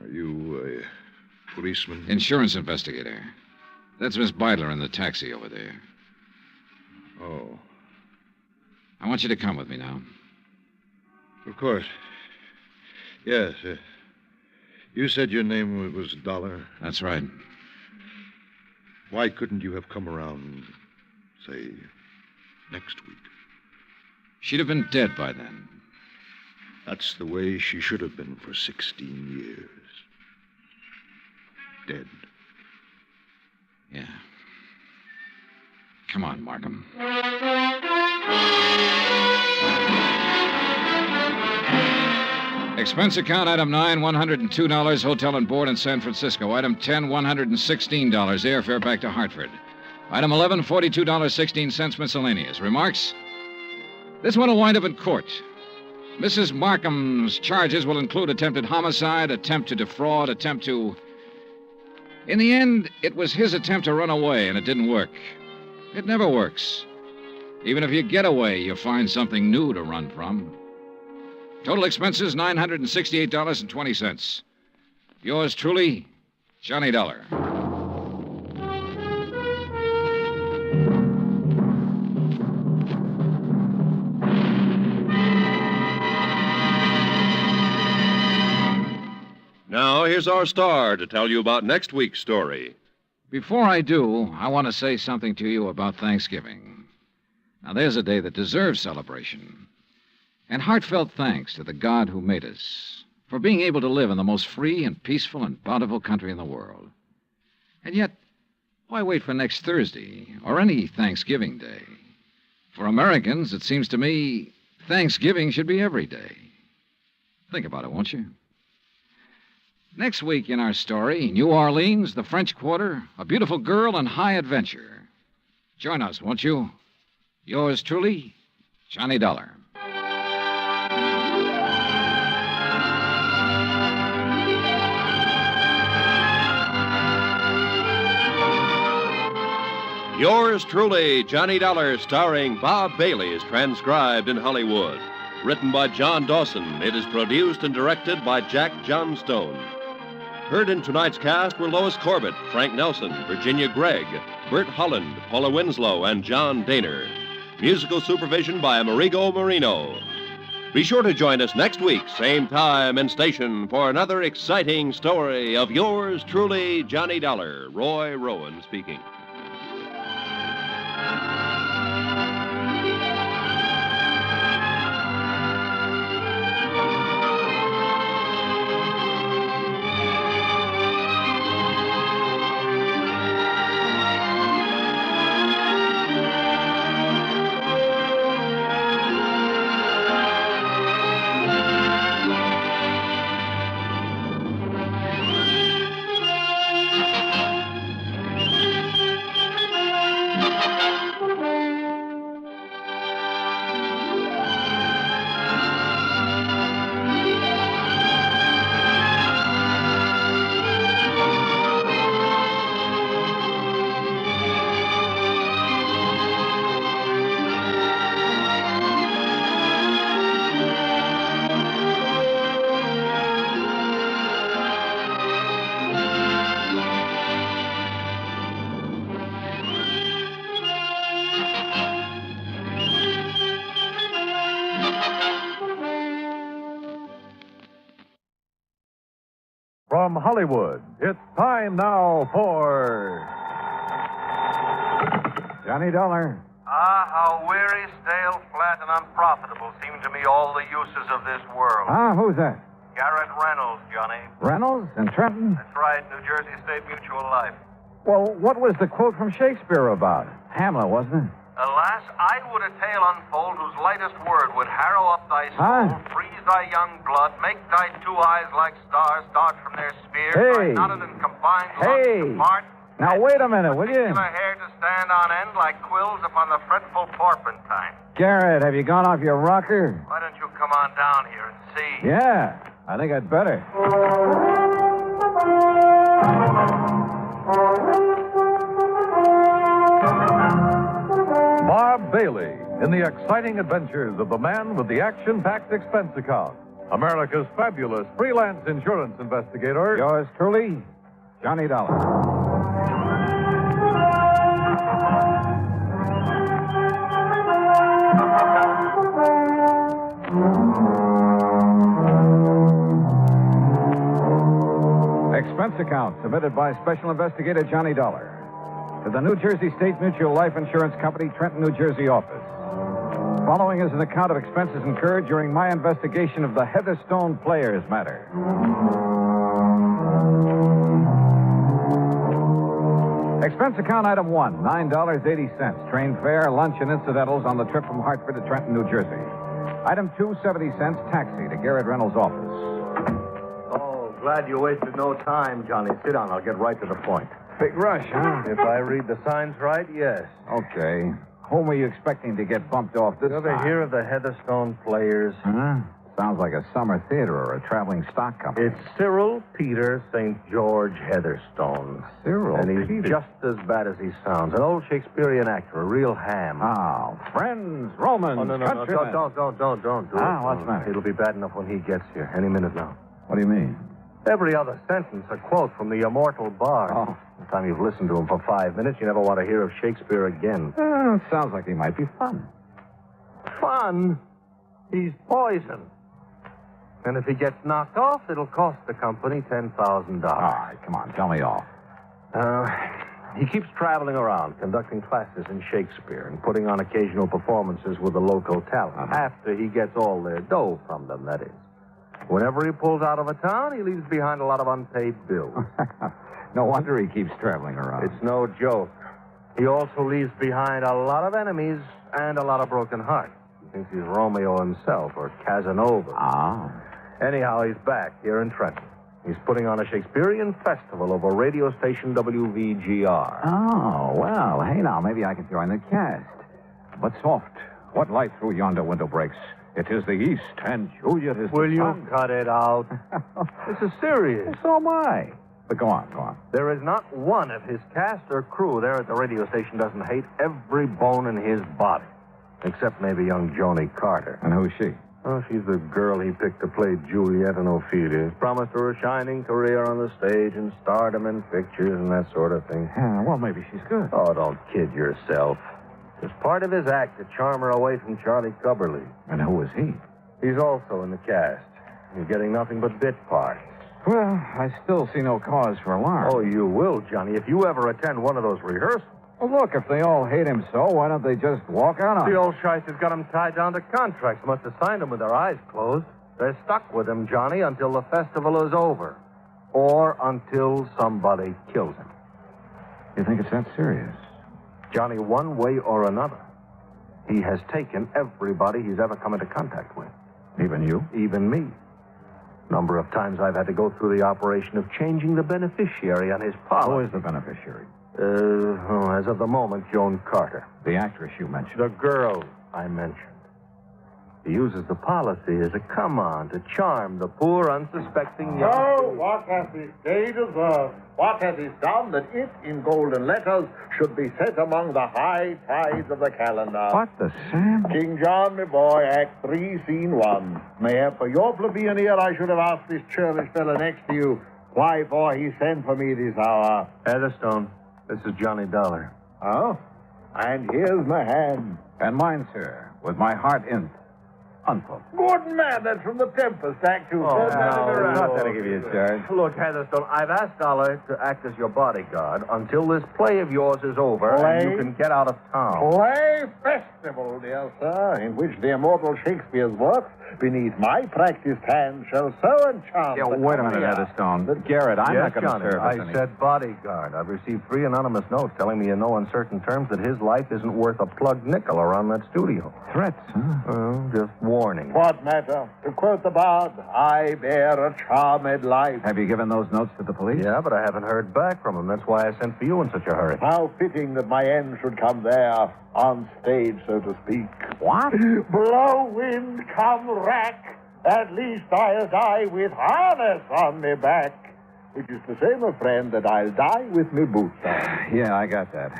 Are you a policeman?
Insurance investigator. That's Miss Baldero in the taxi over there.
Oh.
I want you to come with me now.
Of course. Yes. You said your name was Dollar?
That's right.
Why couldn't you have come around, say, next week?
She'd have been dead by then.
That's the way she should have been for 16 years. Dead.
Yeah. Come on, Markham. Expense account, item 9, $102, hotel and board in San Francisco. Item 10, $116, airfare back to Hartford. Item 11, $42.16 miscellaneous. Remarks? This one will wind up in court. Mrs. Markham's charges will include attempted homicide, attempt to defraud, attempt to... In the end, it was his attempt to run away, and it didn't work. It never works. Even if you get away, you find something new to run from. Total expenses, $968.20. Yours truly, Johnny Dollar.
Now, here's our star to tell you about next week's story.
Before I do, I want to say something to you about Thanksgiving. Now, there's a day that deserves celebration. And heartfelt thanks to the God who made us for being able to live in the most free and peaceful and bountiful country in the world. And yet, why wait for next Thursday or any Thanksgiving Day? For Americans, it seems to me, Thanksgiving should be every day. Think about it, won't you? Next week in our story, New Orleans, the French Quarter, a beautiful girl, and high adventure. Join us, won't you? Yours truly, Johnny Dollar.
Yours truly, Johnny Dollar, starring Bob Bailey, is transcribed in Hollywood. Written by John Dawson, it is produced and directed by Jack Johnstone. Heard in tonight's cast were Lois Corbett, Frank Nelson, Virginia Gregg, Bert Holland, Paula Winslow, and John Daner. Musical supervision by Amerigo Marino. Be sure to join us next week, same time and station, for another exciting story of yours truly, Johnny Dollar. Roy Rowan speaking.
From Hollywood, it's time now for Johnny Dollar.
Ah, how weary, stale, flat, and unprofitable seem to me all the uses of this world.
Who's that?
Garrett Reynolds, Johnny.
Reynolds in Trenton?
That's right, New Jersey State Mutual Life.
Well, what was the quote from Shakespeare about? Hamlet, wasn't it?
Alas, I would a tale unfold whose lightest word would harrow up thy soul, freeze thy young blood, make thy two eyes like stars dart from their sphere,
Hey.
thy knotted and combined
Hey.
lungs depart,
Now, wait a minute, will you?
particular hair to stand on end like quills upon the fretful porpentine.
Garrett, have you gone off your rocker?
Why don't you come on down here and see?
Yeah, I think I'd better. Bob Bailey in the exciting adventures of the man with the action-packed expense account. America's fabulous freelance insurance investigator.
Yours truly, Johnny Dollar. Expense account submitted by Special Investigator Johnny Dollar to the New Jersey State Mutual Life Insurance Company, Trenton, New Jersey office. Following is an account of expenses incurred during my investigation of the Heatherstone Players matter. Expense account item 1, $9.80. Train fare, lunch, and incidentals on the trip from Hartford to Trenton, New Jersey. Item 2, 70 cents. Taxi to Garrett Reynolds' office.
Oh, glad you wasted no time, Johnny. Sit down. I'll get right to the point.
Big rush, huh?
If I read the signs right, yes.
Okay. Whom were you expecting to get bumped off this
You ever
time?
hear of the Heatherstone Players?
Huh? Sounds like a summer theater or a traveling stock company.
It's Cyril Peter St. George Heatherstone.
Cyril
And he's
Peter.
just as bad as he sounds. An old Shakespearean actor, a real ham.
Oh, friends, Romans,
Oh, no.
countrymen.
Don't do it.
What's the matter?
It'll be bad enough when he gets here. Any minute now.
What do you mean?
Every other sentence, a quote from the immortal bard.
Oh.
By the time you've listened to him for 5 minutes, you never want to hear of Shakespeare again.
Sounds like he might be fun.
Fun? He's poison. And if he gets knocked off, it'll cost the company $10,000.
All right, come on, tell me all.
He keeps traveling around, conducting classes in Shakespeare and putting on occasional performances with the local talent. After he gets all their dough from them, that is. Whenever he pulls out of a town, he leaves behind a lot of unpaid bills.
No wonder he keeps traveling around.
It's no joke. He also leaves behind a lot of enemies and a lot of broken hearts. He thinks he's Romeo himself or Casanova. Anyhow, he's back here in Trenton. He's putting on a Shakespearean festival over radio station WVGR.
Oh, well, hey now, maybe I can join the cast. But soft, what light through yonder window breaks? It is the east, and Juliet is
Will
the
you
sun.
cut it out? This is serious.
So am I. But go on.
There is not one of his cast or crew there at the radio station doesn't hate every bone in his body. Except maybe young Joni Carter.
And who's she?
Oh, she's the girl he picked to play Juliet and Ophelia. He's promised her a shining career on the stage and stardom in pictures and that sort of thing.
Well, maybe she's good.
Oh, don't kid yourself. It's part of his act to charm her away from Charlie Cubberly.
And who is he?
He's also in the cast. He's getting nothing but bit parts.
Well, I still see no cause for alarm.
Oh, you will, Johnny, if you ever attend one of those rehearsals.
Well, look, if they all hate him so, why don't they just walk out on
The
him?
old shyster's got him tied down to contracts. Must have signed them with their eyes closed. They're stuck with him, Johnny, until the festival is over. Or until somebody kills him.
You think it's that serious?
Johnny, one way or another, he has taken everybody he's ever come into contact with.
Even you?
Even me. Number of times I've had to go through the operation of changing the beneficiary on his policy.
Who is the beneficiary?
As of the moment, Joan Carter.
The actress you mentioned.
The girl I mentioned. He uses the policy as a come-on to charm the poor, unsuspecting young...
So, what has he stated? What has he done that it, in golden letters, should be set among the high tides of the calendar?
What the Sam?
King John, my boy, Act 3, Scene 1. Mayhap for your plebeian ear, I should have asked this churlish fellow next to you why for he sent for me this hour.
Heatherstone, this is Johnny Dollar.
Oh? And here's my hand.
And mine, sir, with my heart in it. Uncle.
Good man, that's from the Tempest, Act 2.
Oh,
not that I give you a charge.
Look, Heatherstone, I've asked Dollar to act as your bodyguard until this play of yours is over
Play?
and you can get out of town.
Play festival, dear sir, in which the immortal Shakespeare's works, beneath my practiced hand, shall so enchant.
Yeah, wait a minute, Heatherstone. Garrett, I'm
Yes,
not going to
Johnny,
serve us
I
any...
said bodyguard. I've received 3 anonymous notes telling me in no uncertain terms that his life isn't worth a plugged nickel around that studio.
Threats, huh?
Well, just warning.
What matter? To quote the bard, I bear a charmed life.
Have you given those notes to the police?
Yeah, but I haven't heard back from him. That's why I sent for you in such a hurry.
How fitting that my end should come there, on stage, so to speak.
What?
Blow wind, come rack. At least I'll die with harness on me back. Which is to say, my friend, that I'll die with me boots on.
Yeah, I got that.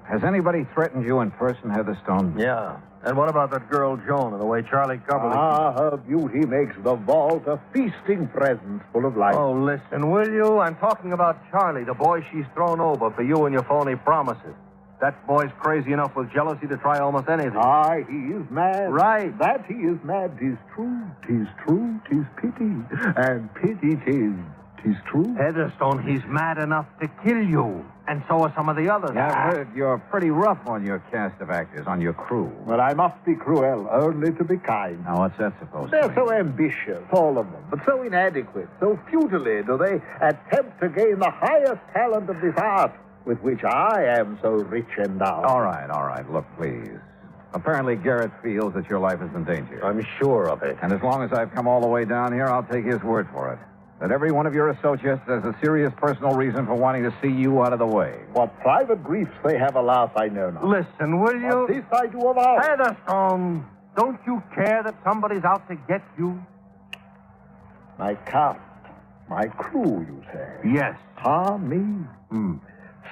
Has anybody threatened you in person, Heatherstone?
Yeah. And what about that girl, Joan, and the way Charlie Cubberly...
Ah, her beauty makes the vault a feasting presence full of life.
Oh, listen, will you? I'm talking about Charlie, the boy she's thrown over for you and your phony promises. That boy's crazy enough with jealousy to try almost anything.
Aye, he is mad.
Right.
That he is mad, 'tis true. 'Tis true, 'tis pity. And pity 'tis true.
Heatherstone, he's mad enough to kill you. And so are some of the others.
Yeah, I've heard you're pretty rough on your cast of actors, on your crew.
Well, I must be cruel, only to be kind.
Now, what's that supposed to
They're
mean?
so ambitious, all of them, but so inadequate, so futilely do they attempt to gain the highest talent of this art, with which I am so rich endowed.
All right. Look, please. Apparently, Garrett feels that your life is in danger.
I'm sure of it.
And as long as I've come all the way down here, I'll take his word for it. That every one of your associates has a serious personal reason for wanting to see you out of the way.
What private griefs they have, alas, I know not.
Listen, will you?
But this I do avow.
Heatherstone, don't you care that somebody's out to get you?
My cast, my crew, you say?
Yes.
Ah, me?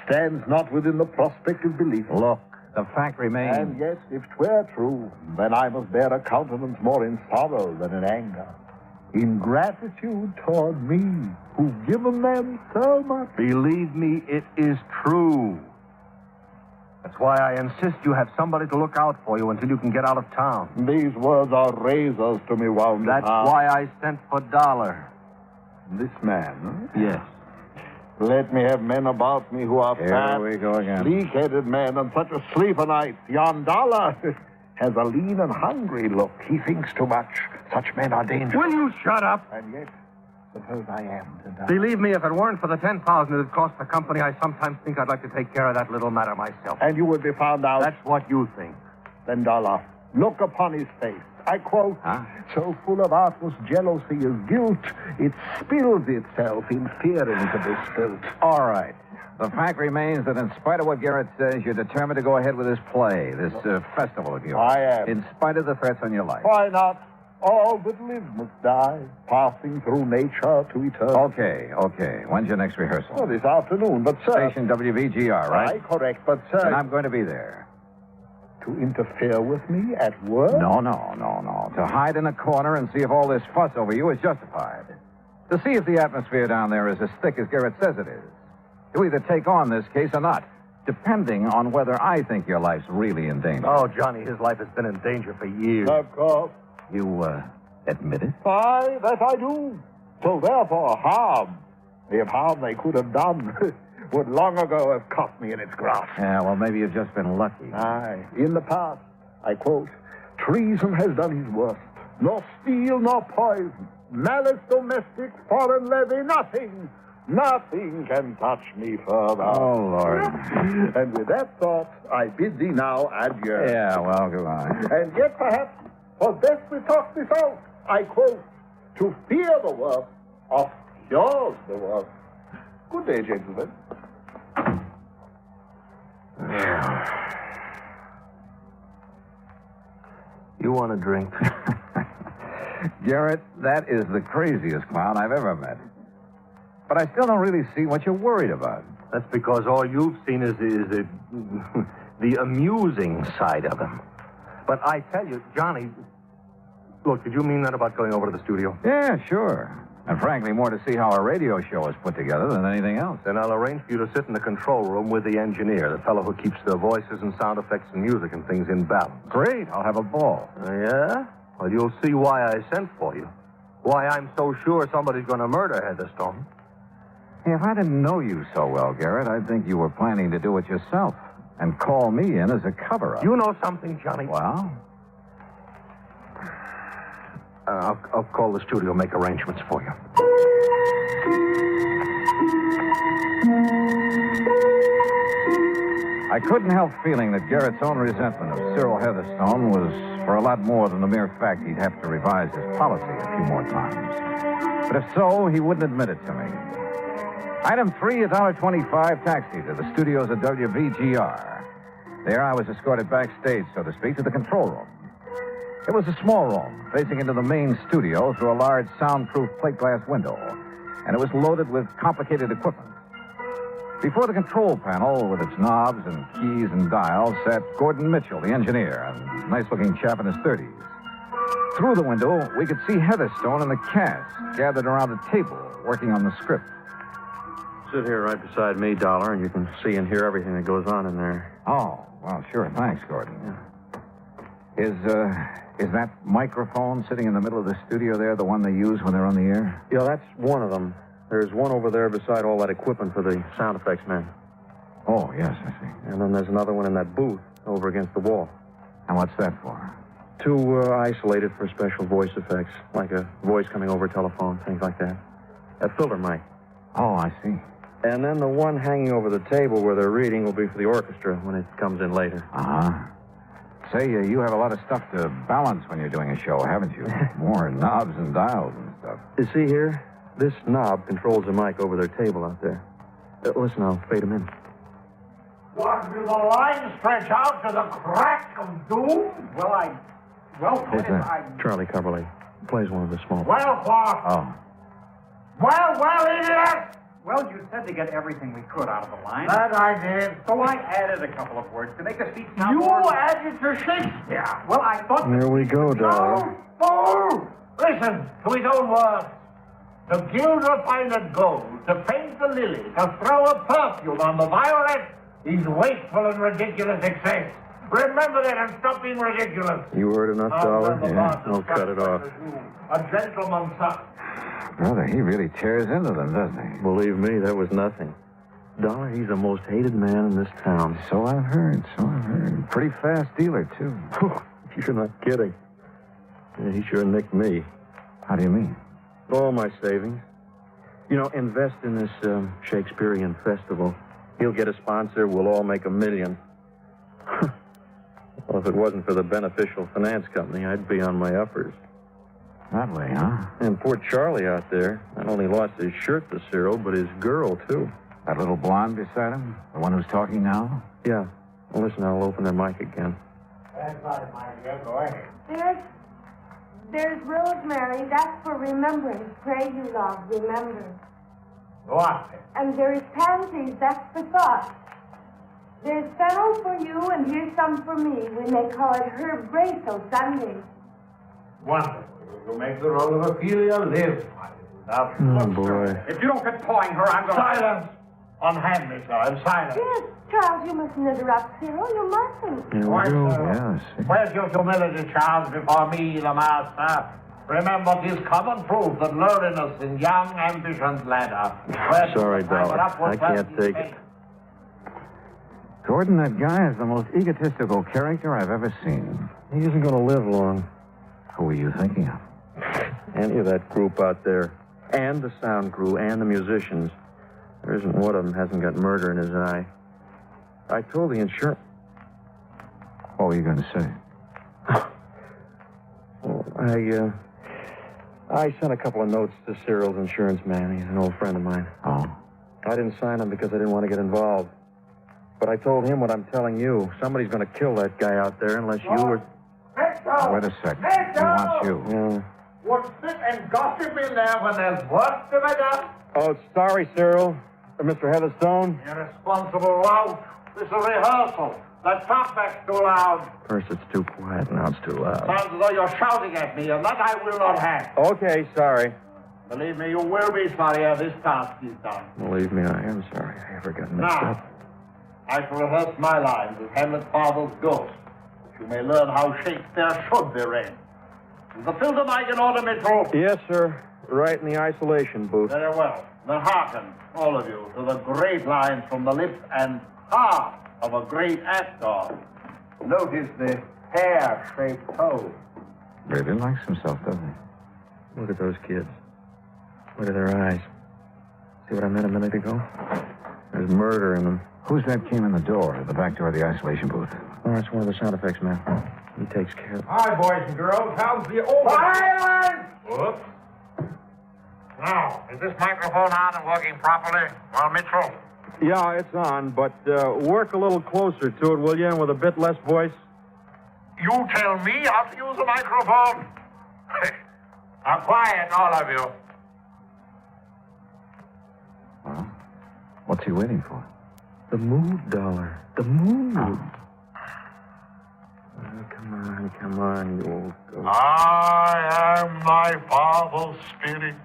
Stands not within the prospect of belief.
Look, the fact remains...
And yet, if 'twere true, then I must bear a countenance more in sorrow than in anger. In gratitude toward me, who've given them so much.
Believe me, it is true. That's why I insist you have somebody to look out for you until you can get out of town.
These words are razors to me wound.
That's why I sent for Dollar.
This man, huh?
Yes.
Let me have men about me who are fat,
Here we go again.
sleek-headed men, and such a sleeper night. Yon Dollar has a lean and hungry look. He thinks too much. Such men are dangerous.
Will you shut up?
And yet, suppose I am to die.
Believe me, if it weren't for the $10,000 it cost the company, I sometimes think I'd like to take care of that little matter myself.
And you would be found out.
That's what you think.
Then, Dollar, look upon his face. I quote, so full of artless jealousy is guilt, it spills itself in fearing to be spilt.
All right. The fact remains that in spite of what Garrett says, you're determined to go ahead with this play, this festival of yours.
I am.
In spite of the threats on your life.
Why not? All that live must die, passing through nature to eternity.
Okay. When's your next rehearsal?
Well, this afternoon, but, sir...
Station WVGR, right?
Aye, correct, but, sir...
And I'm going to be there.
to interfere with me at work?
No. To hide in a corner and see if all this fuss over you is justified. To see if the atmosphere down there is as thick as Garrett says it is. To either take on this case or not, depending on whether I think your life's really in danger.
Oh, Johnny, his life has been in danger for years.
Of course.
You, admit it?
Aye, that I do. So therefore, harm, if harm they could have done, would long ago have caught me in its grasp.
Yeah, well, maybe you've just been lucky.
Aye. In the past, I quote, treason has done his worst. Nor steel nor poison, malice domestic, foreign levy, nothing can touch me further.
Oh, Lord.
And with that thought, I bid thee now adieu.
Yeah, well, goodbye.
And yet, perhaps, for best we talk this out, I quote, to fear the worst, of yours the worst. Good day, gentlemen.
You want a drink?
Garrett, that is the craziest clown I've ever met. But I still don't really see what you're worried about.
That's because all you've seen is the amusing side of him. But I tell you, Johnny, look, did you mean that about going over to the studio?
Yeah, sure. And frankly, more to see how a radio show is put together than anything else.
Then I'll arrange for you to sit in the control room with the engineer, the fellow who keeps the voices and sound effects and music and things in balance.
Great. I'll have a ball.
Yeah? Well, you'll see why I sent for you. Why I'm so sure somebody's going to murder Heatherstone.
Hey, if I didn't know you so well, Garrett, I'd think you were planning to do it yourself and call me in as a cover-up.
You know something, Johnny?
Well?
I'll call the studio, make arrangements for you.
I couldn't help feeling that Garrett's own resentment of Cyril Heatherstone was for a lot more than the mere fact he'd have to revise his policy a few more times. But if so, he wouldn't admit it to me. Item 3, $1.25 taxi to the studios of WVGR. There I was escorted backstage, so to speak, to the control room. It was a small room, facing into the main studio through a large soundproof plate glass window, and it was loaded with complicated equipment. Before the control panel, with its knobs and keys and dials, sat Gordon Mitchell, the engineer, a nice-looking chap in his 30s. Through the window, we could see Heatherstone and the cast gathered around a table, working on the script.
Sit here right beside me, Dollar, and you can see and hear everything that goes on in there.
Oh, well, sure. Thanks, Gordon. Is that microphone sitting in the middle of the studio there the one they use when they're on the air?
Yeah, that's one of them. There's one over there beside all that equipment for the sound effects men.
Oh, yes, I see.
And then there's another one in that booth over against the wall.
And what's that for?
To isolate it for special voice effects, like a voice coming over a telephone, things like that. A filter mic.
Oh, I see.
And then the one hanging over the table where they're reading will be for the orchestra when it comes in later.
Uh-huh. Say, you have a lot of stuff to balance when you're doing a show, haven't you? More knobs and dials and stuff.
You see here? This knob controls the mic over their table out there. Listen, I'll fade them in.
What, do the line stretch out to the crack of doom?
Who's that? Charlie Coverley. Plays one of the small...
Well, what?
Oh.
Well, idiot!
Well, you said to get everything we could out of the line.
That I did.
So I added a couple of words to make the seats sound
You
more...
added to Shakespeare.
Well, I thought...
There we go, Dollar.
Fool! Listen to his own words. To gild refined gold, to paint the lily, to throw a perfume on the violet, is wasteful and ridiculous excess. Remember that and stop being ridiculous.
You heard enough, Dollar? Yeah, I'll cut it off.
A gentleman's son.
Brother, he really tears into them, doesn't he?
Believe me, that was nothing. Dollar, he's the most hated man in this town.
So I've heard. Pretty fast dealer, too.
You're not kidding. Yeah, he sure nicked me.
How do you mean?
All my savings. You know, invest in this Shakespearean festival. He'll get a sponsor. We'll all make $1 million. Well, if it wasn't for the beneficial finance company, I'd be on my uppers.
That way, huh?
And poor Charlie out there not only lost his shirt to Cyril, but his girl, too.
That little blonde beside him? The one who's talking now?
Yeah. Well, listen, I'll open their mic again.
That's right, my dear. Go ahead.
There's rosemary. That's for remembrance. Pray you, love, remember.
What?
And there is pansies. That's for thought. There's fennel for you, and here's some for me. We may call it herb grace o' Sunday.
Wonderful. You make the role of Ophelia live. Now,
Oh, boy.
if you don't get pawing her, I'm going to... Silence! Unhand me, sir. I'm silent.
Yes, Charles, you mustn't interrupt Cyril. You mustn't.
Where's your humility, Charles, before me, the master? Remember, 'tis common proof that lowliness in young ambition's ladder.
Sorry, Dollar. I can't take it.
Gordon, that guy is the most egotistical character I've ever seen.
He isn't going to live long.
Who are you thinking of?
Any of that group out there, and the sound crew, and the musicians. There isn't one of them hasn't got murder in his eye. I told the insurance...
What were you going to say?
Well, I sent a couple of notes to Cyril's insurance man. He's an old friend of mine.
Oh?
I didn't sign them because I didn't want to get involved. But I told him what I'm telling you. Somebody's going to kill that guy out there unless you were...
Wait a sec. He wants you.
Yeah.
Won't sit and gossip in there when there's work to be done.
Oh, sorry, Cyril. Mr. Heatherstone.
Irresponsible lout. This is a rehearsal. That talkback's too loud.
First it's too quiet, now it's too loud.
Sounds as though you're shouting at me, and that I will not have.
Okay, sorry.
Believe me, you will be sorry ere this task is done.
Believe me, I am sorry. I ever got mixed
Now,
up.
I shall rehearse my lines as Hamlet's father's ghost, that you may learn how Shakespeare should be read. Is the filter mic in order, Mitchell?
Yes, sir. Right in the isolation booth.
Very well. Then hearken, all of you, to the great lines from the lips and heart of a great actor. Notice the hair-shaped toe.
Really likes himself, doesn't he?
Look at those kids. Look at their eyes. See what I meant a minute ago? There's murder in them.
Who's that came in the door, the back door of the isolation booth?
Oh, it's one of the sound effects men. He takes care of it.
Hi, boys and girls. How's the old... Silence! Whoops. Now, is this microphone on and working properly? Well, Mitchell?
Yeah, it's on, but work a little closer to it, will you, and with a bit less voice?
You tell me how to use a microphone? Now, quiet, all of you.
Well, what's he waiting for?
The mood, Dollar. The mood. Oh, come on, you old ghost.
I am thy father's spirit,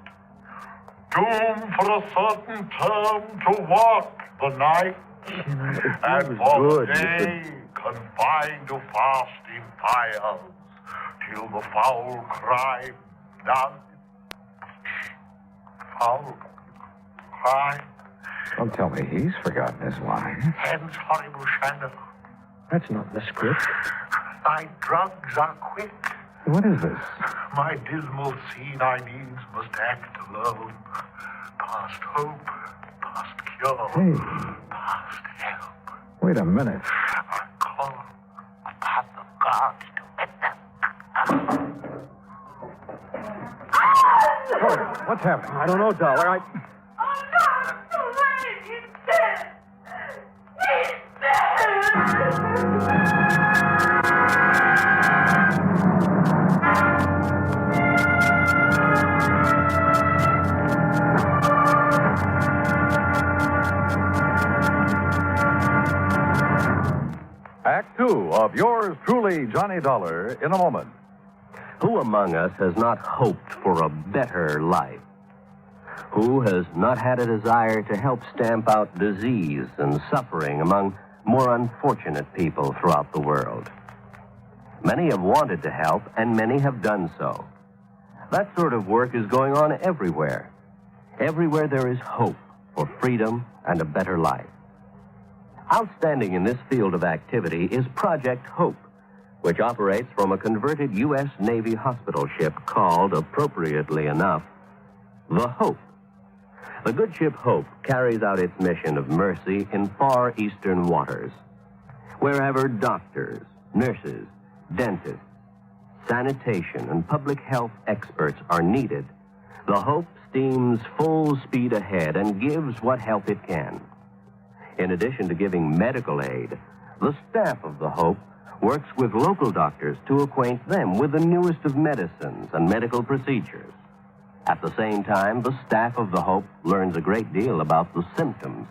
doomed for a certain term to walk the night, and for the day confined to fasting fires, till the foul crime done. Foul crime.
Don't tell me he's forgotten his line.
Hence horrible shadow.
That's not in the script.
Thy drugs are quick.
What is this?
My dismal scene I needs must act alone. Past hope, past cure, past help.
Wait a minute.
I call upon the gods to
Gordon, what's happening?
I don't know, Dollar.
Act two of yours truly, Johnny Dollar, in a moment.
Who among us has not hoped for a better life? Who has not had a desire to help stamp out disease and suffering among more unfortunate people throughout the world? Many have wanted to help, and many have done so. That sort of work is going on everywhere. Everywhere there is hope for freedom and a better life. Outstanding in this field of activity is Project Hope, which operates from a converted U.S. Navy hospital ship called, appropriately enough, the Hope. The good ship Hope carries out its mission of mercy in far eastern waters. Wherever doctors, nurses, dentists, sanitation, and public health experts are needed, the Hope steams full speed ahead and gives what help it can. In addition to giving medical aid, the staff of the Hope works with local doctors to acquaint them with the newest of medicines and medical procedures. At the same time, the staff of the Hope learns a great deal about the symptoms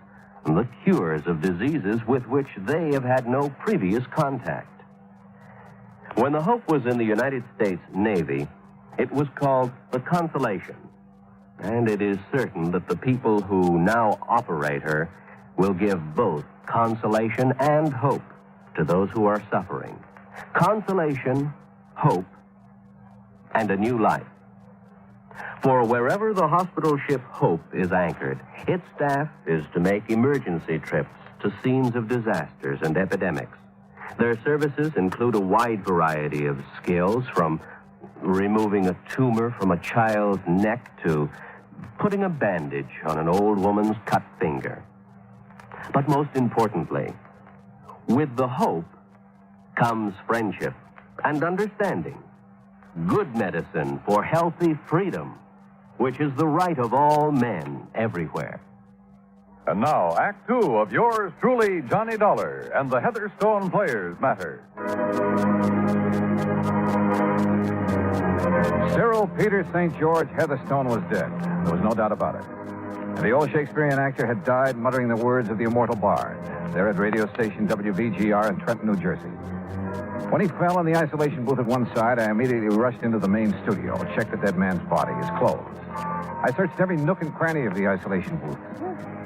the cures of diseases with which they have had no previous contact. When the Hope was in the United States Navy, it was called the Consolation. And it is certain that the people who now operate her will give both consolation and hope to those who are suffering. Consolation, hope, and a new life. For wherever the hospital ship Hope is anchored, its staff is to make emergency trips to scenes of disasters and epidemics. Their services include a wide variety of skills, from removing a tumor from a child's neck to putting a bandage on an old woman's cut finger. But most importantly, with the Hope comes friendship and understanding. Good medicine for healthy freedom, which is the right of all men everywhere.
And now, Act Two of yours truly, Johnny Dollar and the Heatherstone Players Matter.
Cyril Peter St. George Heatherstone was dead. There was no doubt about it. And the old Shakespearean actor had died muttering the words of the immortal bard there at radio station WVGR in Trenton, New Jersey. When he fell in the isolation booth at one side, I immediately rushed into the main studio, checked the dead man's body, his clothes. I searched every nook and cranny of the isolation booth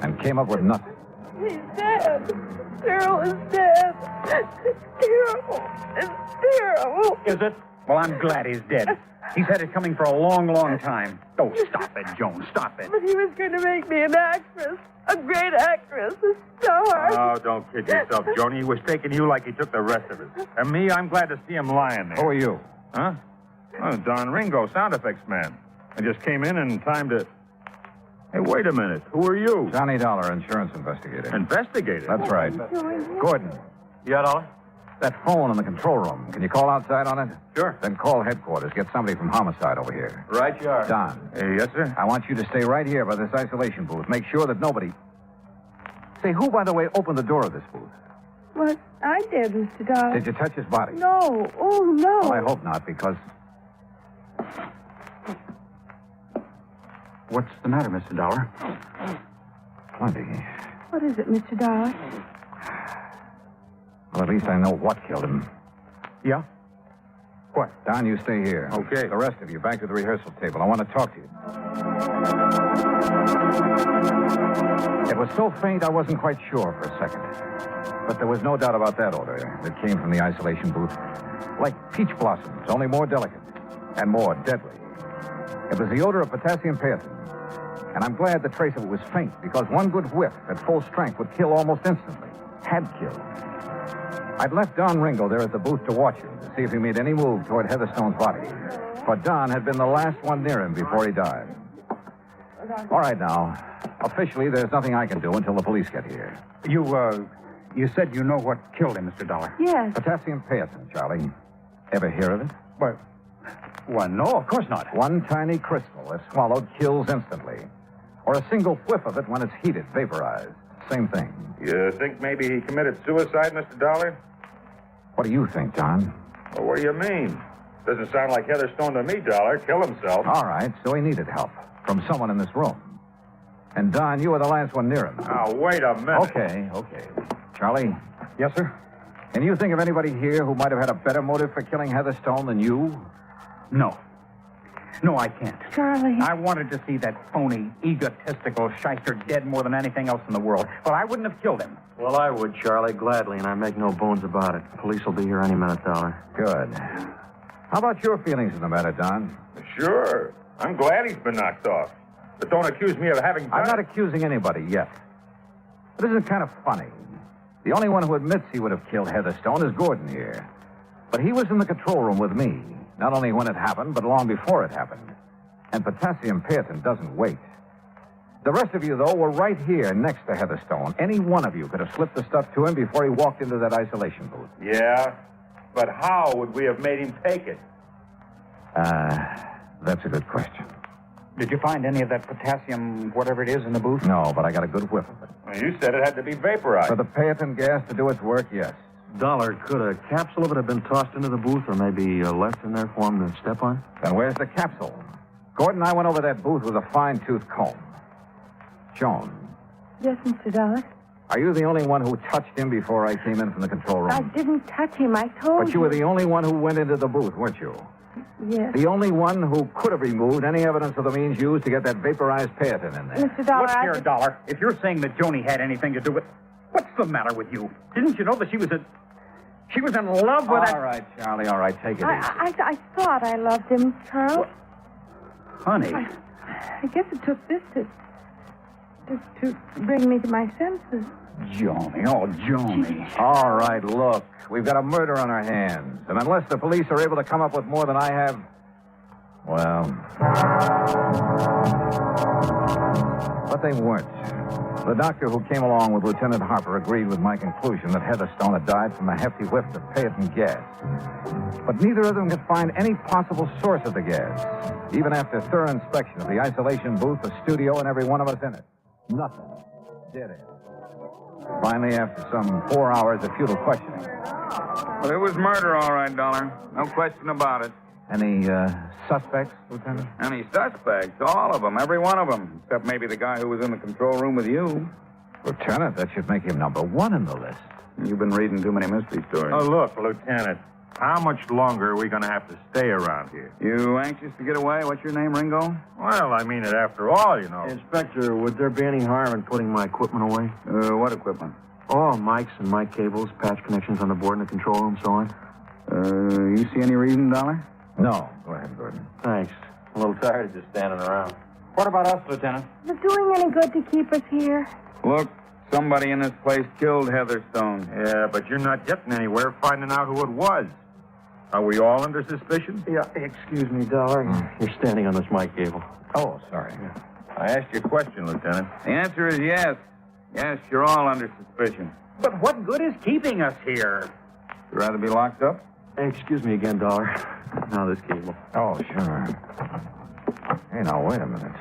and came up with nothing.
He's dead. Cyril is dead. It's terrible. It's terrible.
Is it? Well, I'm glad he's dead. He's had it coming for a long, long time. Oh, stop it, Joan. Stop it.
But he was going to make me an actress. A great actress. A star.
Oh, don't kid yourself, Joni. He was taking you like he took the rest of us. And me, I'm glad to see him lying there.
Who are you?
Huh? Oh, Don Ringo, sound effects man. I just came in time to... Hey, wait a minute. Who are you?
Johnny Dollar, insurance investigator.
Investigator?
That's right. Gordon.
Yeah, Dollar?
That phone in the control room. Can you call outside on it?
Sure.
Then call headquarters. Get somebody from homicide over here.
Right you are.
Don.
Yes, sir?
I want you to stay right here by this isolation booth. Make sure that nobody... Say, who, by the way, opened the door of this booth?
What? I did, Mr. Dollar.
Did you touch his body?
No. Oh, no.
Well, I hope not, because...
What's the matter, Mr. Dollar?
Plenty.
What is it, Mr. Dollar?
Well, at least I know what killed him.
Yeah? What?
Don, you stay here.
Okay.
The rest of you, back to the rehearsal table. I want to talk to you. It was so faint I wasn't quite sure for a second. But there was no doubt about that odor that came from the isolation booth. Like peach blossoms, only more delicate and more deadly. It was the odor of potassium paetin. And I'm glad the trace of it was faint, because one good whiff at full strength would kill almost instantly. Had killed. I'd left Don Ringo there at the booth to watch him, to see if he made any move toward Heatherstone's body. For Don had been the last one near him before he died. All right, now. Officially, there's nothing I can do until the police get here.
You said you know what killed him, Mr. Dollar.
Yes.
Potassium paetin, Charlie. Ever hear of it?
Well, no, of course not.
One tiny crystal, if swallowed, kills instantly. Or a single whiff of it when it's heated, vaporized. Same thing.
You think maybe he committed suicide, Mr. Dollar?
What do you think, John?
Well, what do you mean? Doesn't sound like Heatherstone to me, Dollar. Kill himself.
All right, so he needed help from someone in this room. And, Don, you were the last one near him.
Now, wait a minute.
Okay. Charlie?
Yes, sir?
Can you think of anybody here who might have had a better motive for killing Heatherstone than you?
No. No, I can't.
Charlie.
I wanted to see that phony, egotistical shyster dead more than anything else in the world. But I wouldn't have killed him.
Well, I would, Charlie, gladly, and I make no bones about it. Police will be here any minute, Dollar.
Good. How about your feelings in the matter, Don?
Sure. I'm glad he's been knocked off. But don't accuse me of having done
I'm not accusing anybody yet. But isn't it kind of funny? The only one who admits he would have killed Heatherstone is Gordon here. But he was in the control room with me, not only when it happened, but long before it happened. And potassium paetin doesn't wait. The rest of you, though, were right here next to Heatherstone. Any one of you could have slipped the stuff to him before he walked into that isolation booth.
Yeah? But how would we have made him take it?
That's a good question.
Did you find any of that potassium, whatever it is, in the booth?
No, but I got a good whiff of it.
Well, you said it had to be vaporized.
For the paetin gas to do its work, yes.
Dollar, could a capsule of it have been tossed into the booth or maybe left in there for him to step on?
Then where's the capsule? Gordon and I went over that booth with a fine-tooth comb. Joan.
Yes, Mr. Dollar.
Are you the only one who touched him before I came in from the control room?
I didn't touch him. I told you.
But you were the only one who went into the booth, weren't you?
Yes.
The only one who could have removed any evidence of the means used to get that vaporized Peaton in there.
Mr. Dollar,
Look here, Dollar. If you're saying that Joni had anything to do with... What's the matter with you? Didn't you know that she was in love with that...
All right, Charlie, all right. Take it easy.
I thought I loved him, Charles.
Honey.
I guess it took this to bring me to my senses.
Joni, oh, Joni.
All right, look. We've got a murder on our hands. And unless the police are able to come up with more than I have, well... But they weren't. The doctor who came along with Lieutenant Harper agreed with my conclusion that Heatherstone had died from a hefty whiff of Peaton gas. But neither of them could find any possible source of the gas, even after thorough inspection of the isolation booth, the studio, and every one of us in it. Nothing. Dead end. Finally, after some 4 hours of futile questioning.
Well, it was murder, all right, Dollar. No question about it.
Any suspects, Lieutenant?
Any suspects? All of them, every one of them. Except maybe the guy who was in the control room with you.
Lieutenant, that should make him number one in the list.
You've been reading too many mystery stories.
Oh, look, Lieutenant. How much longer are we going to have to stay around here?
You anxious to get away? What's your name, Ringo?
Well, I mean it after all, you know.
Inspector, would there be any harm in putting my equipment away?
What equipment?
Oh, mics and mic cables, patch connections on the board in the control room, so on.
You see any reason, Dollar?
No. Go ahead, Gordon.
Thanks. I'm a little tired of just standing around.
What about us, Lieutenant?
Is it doing any good to keep us here?
Look, somebody in this place killed Heatherstone.
Yeah, but you're not getting anywhere finding out who it was. Are we all under suspicion?
Yeah, excuse me, Dollar. You're standing on this mic cable.
Oh, sorry.
I asked you a question, Lieutenant.
The answer is yes. Yes, you're all under suspicion.
But what good is keeping us here?
You'd rather be locked up?
Hey, excuse me again, Dollar. Now this cable.
Oh, sure. Hey, now, wait a minute.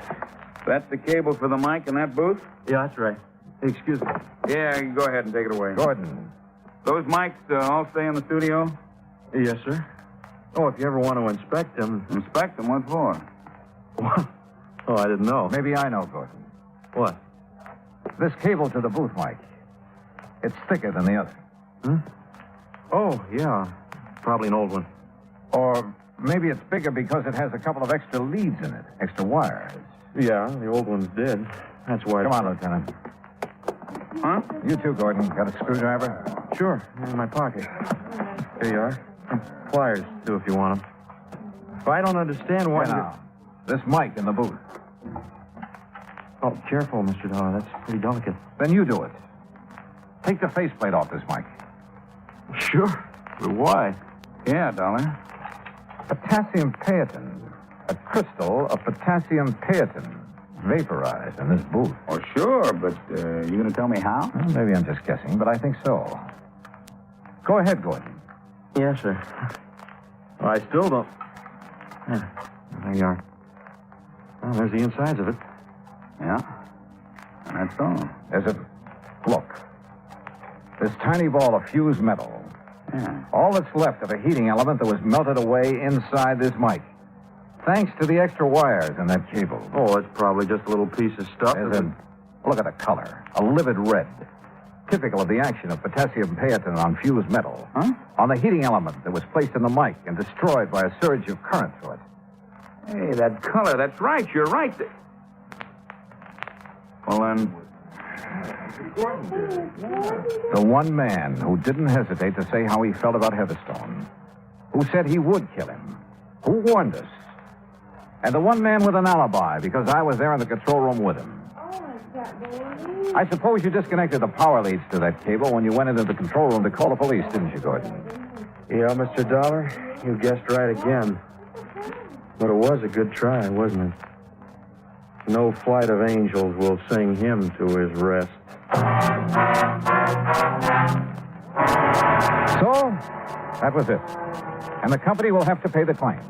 That's the cable for the mic in that booth?
Yeah, that's right. Hey, excuse me.
Yeah, you go ahead and take it away.
Gordon.
Those mics all stay in the studio?
Yes, sir. Oh, if you ever want to inspect them...
Inspect them? What for?
What? Oh, I didn't know.
Maybe I know, Gordon.
What?
This cable to the booth mic. It's thicker than the other.
Hmm? Oh, yeah. Probably an old one.
Or maybe it's bigger because it has a couple of extra leads in it, extra wires.
Yeah, the old one's dead. That's why...
Come on, Lieutenant.
Huh?
You too, Gordon. Got a screwdriver?
Sure. In my pocket. Here you are. And pliers, too, if you want them. If I don't understand why...
Now, this mic in the booth.
Oh, careful, Mr. Dollar. That's pretty delicate.
Then you do it. Take the faceplate off this mic.
Sure. But why?
Yeah, Dollar.
Potassium Peaton. A crystal of potassium Peaton. Vaporized in this booth.
Oh, sure, but you going to tell me how?
Well, maybe I'm just guessing, but I think so. Go ahead, Gordon.
Yes, sir. Well, I still don't... Yeah, there you are. Well, there's the insides of it.
Yeah? And that's all.
There's a... Look. This tiny ball of fused metal.
Yeah.
All that's left of a heating element that was melted away inside this mic. Thanks to the extra wires in that cable.
Oh, it's probably just a little piece of stuff.
Look at the color. A livid red. Typical of the action of potassium Peaton on fused metal.
Huh?
On the heating element that was placed in the mic and destroyed by a surge of current through it.
Hey, that color, that's right. You're right. Well, then...
The one man who didn't hesitate to say how he felt about Heatherstone. Who said he would kill him. Who warned us. And the one man with an alibi, because I was there in the control room with him. I suppose you disconnected the power leads to that cable when you went into the control room to call the police, didn't you, Gordon?
Yeah, Mr. Dollar, you guessed right again. But it was a good try, wasn't it? No flight of angels will sing him to his rest.
So, that was it. And the company will have to pay the claim.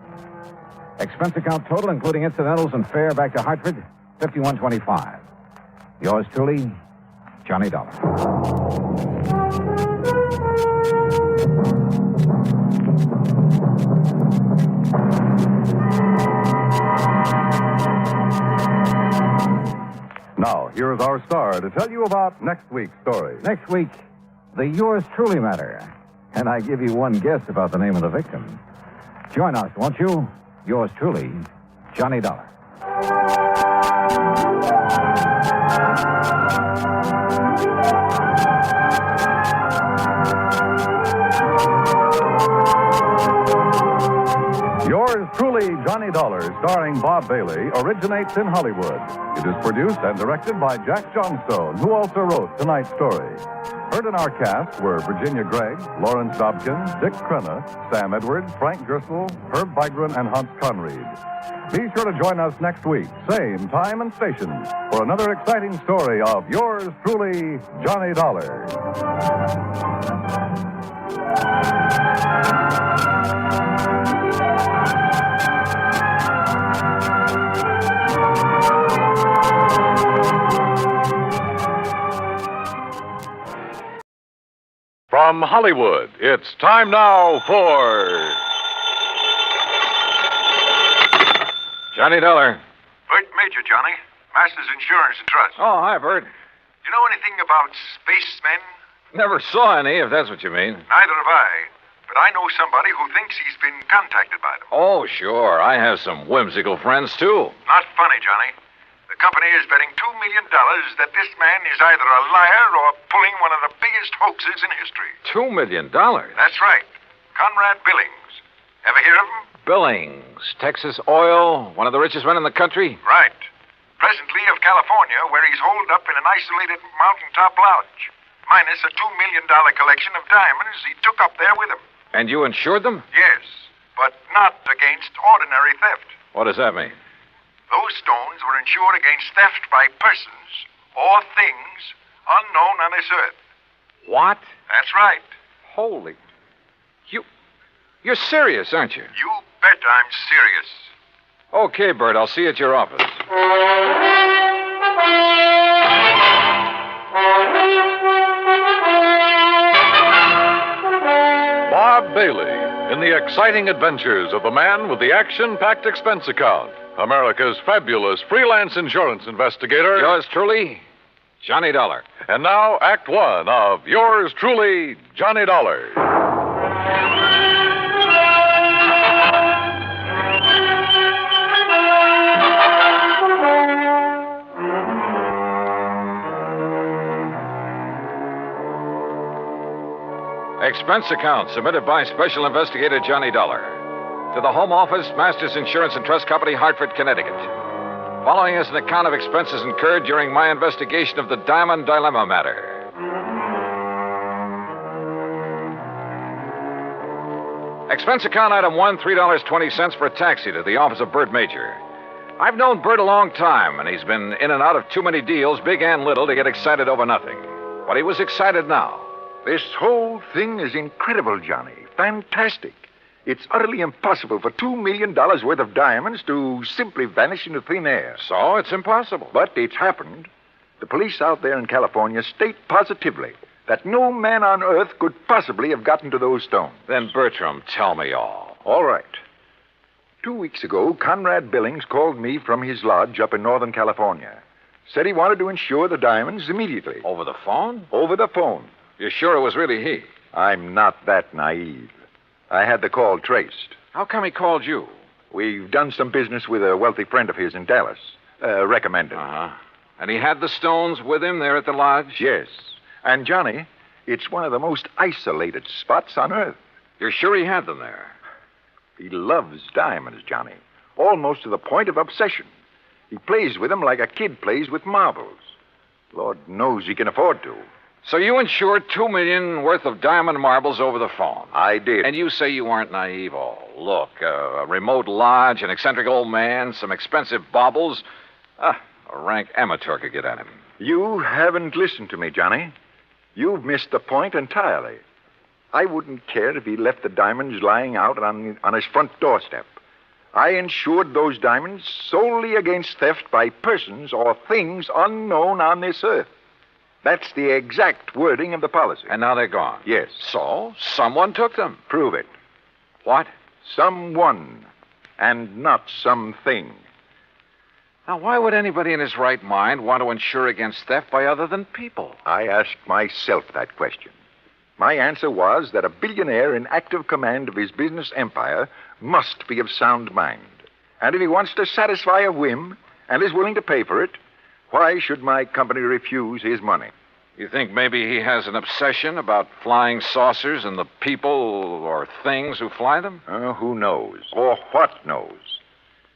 Expense account total, including incidentals and fare back to Hartford, $51.25. Yours truly, Johnny Dollar.
Now, here is our star to tell you about next week's story.
Next week, the Yours Truly matter. And I give you one guess about the name of the victim. Join us, won't you? Yours truly, Johnny Dollar.
Yours truly, Johnny Dollar, starring Bob Bailey, originates in Hollywood. It is produced and directed by Jack Johnstone, who also wrote tonight's story. Heard in our cast were Virginia Gregg, Lawrence Dobkin, Dick Crenna, Sam Edwards, Frank Gerstle, Herb Vigran, and Hans Conried. Be sure to join us next week, same time and station, for another exciting story of Yours truly, Johnny Dollar. From Hollywood, it's time now for
Johnny Dollar.
Bert Major, Johnny. Masters Insurance and Trust.
Oh, hi, Bert.
You know anything about spacemen?
Never saw any, if that's what you mean.
Neither have I. But I know somebody who thinks he's been contacted by them.
Oh, sure. I have some whimsical friends, too.
Not funny, Johnny. The company is betting $2 million that this man is either a liar or pulling one of the biggest hoaxes in history.
$2 million?
That's right. Conrad Billings. Ever hear of him?
Billings, Texas Oil, one of the richest men in the country?
Right. Presently of California, where he's holed up in an isolated mountaintop lodge, minus a $2 million collection of diamonds he took up there with him.
And you insured them?
Yes, but not against ordinary theft.
What does that mean?
Those stones were insured against theft by persons or things unknown on this earth.
What?
That's right.
Holy. You're serious, aren't you?
You bet I'm serious.
Okay, Bert, I'll see you at your office.
Bob Bailey in the exciting adventures of the man with the action-packed expense account. America's fabulous freelance insurance investigator.
Yours truly, Johnny Dollar.
And now, Act One of Yours truly, Johnny Dollar.
Expense account submitted by Special Investigator Johnny Dollar. To the Home Office, Masters Insurance and Trust Company, Hartford, Connecticut. Following is an account of expenses incurred during my investigation of the Diamond Dilemma matter. Expense account item 1, $3.20 for a taxi to the office of Bert Major. I've known Bert a long time, and he's been in and out of too many deals, big and little, to get excited over nothing. But he was excited now.
This whole thing is incredible, Johnny. Fantastic. It's utterly impossible for $2 million worth of diamonds to simply vanish into thin air.
So it's impossible.
But it's happened. The police out there in California state positively that no man on earth could possibly have gotten to those stones.
Then, Bertram, tell me all.
All right. 2 weeks ago, Conrad Billings called me from his lodge up in Northern California. Said he wanted to insure the diamonds immediately.
Over the phone?
Over the phone.
You're sure it was really he?
I'm not that naive. I had the call traced.
How come he called you?
We've done some business with a wealthy friend of his in Dallas. Recommended.
Uh-huh. And he had the stones with him there at the lodge?
Yes. And, Johnny, it's one of the most isolated spots on Earth.
You're sure he had them there?
He loves diamonds, Johnny. Almost to the point of obsession. He plays with them like a kid plays with marbles. Lord knows he can afford to.
So you insured $2 million worth of diamond marbles over the phone?
I did.
And you say you aren't naive. Oh, look, a remote lodge, an eccentric old man, some expensive baubles. A rank amateur could get at him.
You haven't listened to me, Johnny. You've missed the point entirely. I wouldn't care if he left the diamonds lying out on his front doorstep. I insured those diamonds solely against theft by persons or things unknown on this earth. That's the exact wording of the policy.
And now they're gone?
Yes.
So, someone took them?
Prove it.
What?
Someone, and not something.
Now, why would anybody in his right mind want to insure against theft by other than people?
I asked myself that question. My answer was that a billionaire in active command of his business empire must be of sound mind. And if he wants to satisfy a whim and is willing to pay for it, why should my company refuse his money?
You think maybe he has an obsession about flying saucers and the people or things who fly them?
Who knows? Or what knows?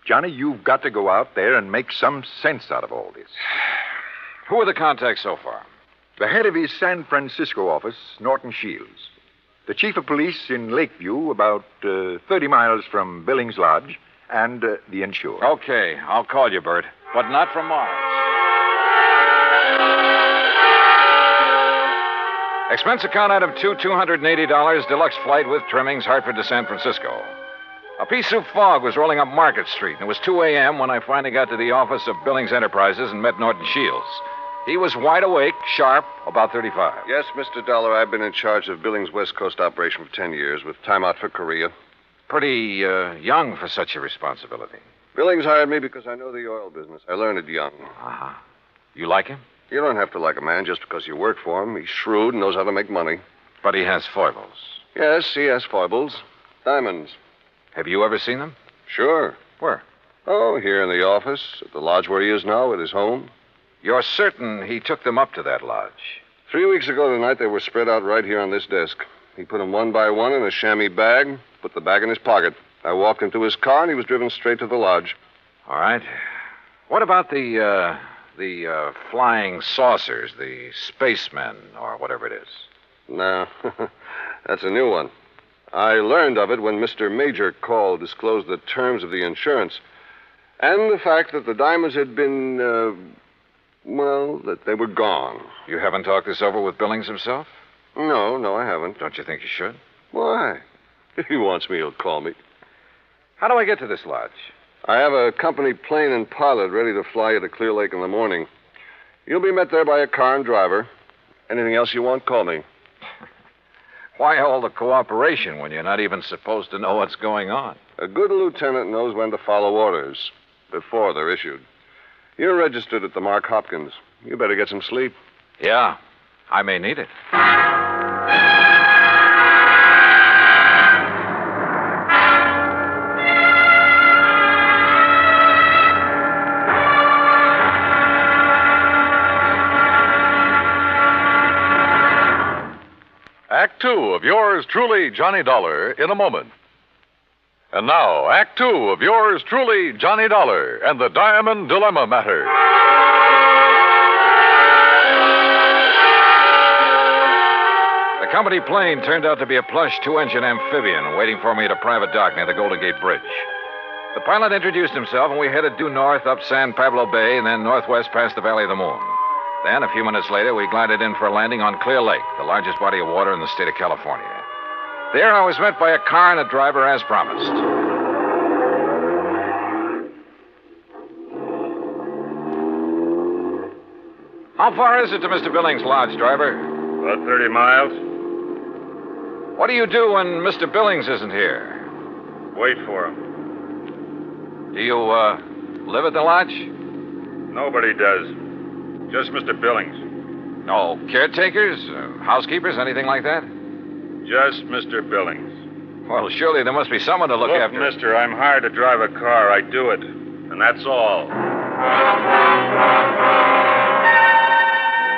Johnny, you've got to go out there and make some sense out of all this.
Who are the contacts so far?
The head of his San Francisco office, Norton Shields. The chief of police in Lakeview, about 30 miles from Billings Lodge, and the insured.
Okay, I'll call you, Bert, but not from Mars. Expense account item 2, $280, deluxe flight with trimmings, Hartford to San Francisco. A pea soup fog was rolling up Market Street, and it was 2 a.m. when I finally got to the office of Billings Enterprises and met Norton Shields. He was wide awake, sharp, about 35.
Yes, Mr. Dollar, I've been in charge of Billings' West Coast operation for 10 years, with time out for Korea.
Pretty young for such a responsibility.
Billings hired me because I know the oil business. I learned it young.
Uh-huh. You like him?
You don't have to like a man just because you work for him. He's shrewd and knows how to make money.
But he has foibles.
Yes, he has foibles. Diamonds.
Have you ever seen them?
Sure.
Where?
Oh, here in the office, at the lodge where he is now, at his home.
You're certain he took them up to that lodge?
3 weeks ago tonight, they were spread out right here on this desk. He put them one by one in a chamois bag, put the bag in his pocket. I walked him to his car, and he was driven straight to the lodge.
All right. What about the flying saucers, the spacemen, or whatever it is?
No, that's a new one. I learned of it when Mr. Major called, disclosed the terms of the insurance, and the fact that the diamonds had been, that they were gone.
You haven't talked this over with Billings himself?
No, I haven't.
Don't you think you should?
Why? If he wants me, he'll call me.
How do I get to this lodge?
I have a company plane and pilot ready to fly you to Clear Lake in the morning. You'll be met there by a car and driver. Anything else you want, call me.
Why all the cooperation when you're not even supposed to know what's going on?
A good lieutenant knows when to follow orders before they're issued. You're registered at the Mark Hopkins. You better get some sleep.
Yeah, I may need it.
Act Two of yours truly, Johnny Dollar, in a moment. And now, Act Two of yours truly, Johnny Dollar, and the Diamond Dilemma Matter.
The company plane turned out to be a plush 2-engine amphibian waiting for me at a private dock near the Golden Gate Bridge. The pilot introduced himself, and we headed due north up San Pablo Bay and then northwest past the Valley of the Moon. Then, a few minutes later, we glided in for a landing on Clear Lake, the largest body of water in the state of California. There, I was met by a car and a driver as promised. How far is it to Mr. Billings' lodge, driver?
About 30 miles.
What do you do when Mr. Billings isn't here?
Wait for him.
Do you, live at the lodge?
Nobody does. Just Mr. Billings.
No caretakers, housekeepers, anything like that?
Just Mr. Billings.
Well, surely there must be someone to look after.
Look, mister, I'm hired to drive a car. I do it. And that's all.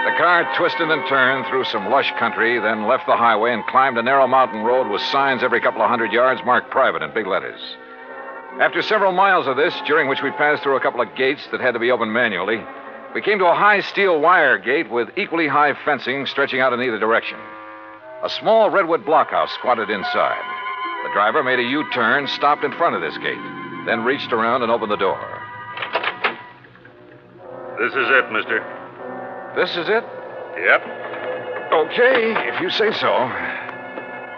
The car twisted and turned through some lush country, then left the highway and climbed a narrow mountain road with signs every couple of 100 yards marked private in big letters. After several miles of this, during which we passed through a couple of gates that had to be opened manually, we came to a high steel wire gate with equally high fencing stretching out in either direction. A small redwood blockhouse squatted inside. The driver made a U-turn, stopped in front of this gate, then reached around and opened the door.
This is it, mister.
This is it?
Yep.
Okay, if you say so.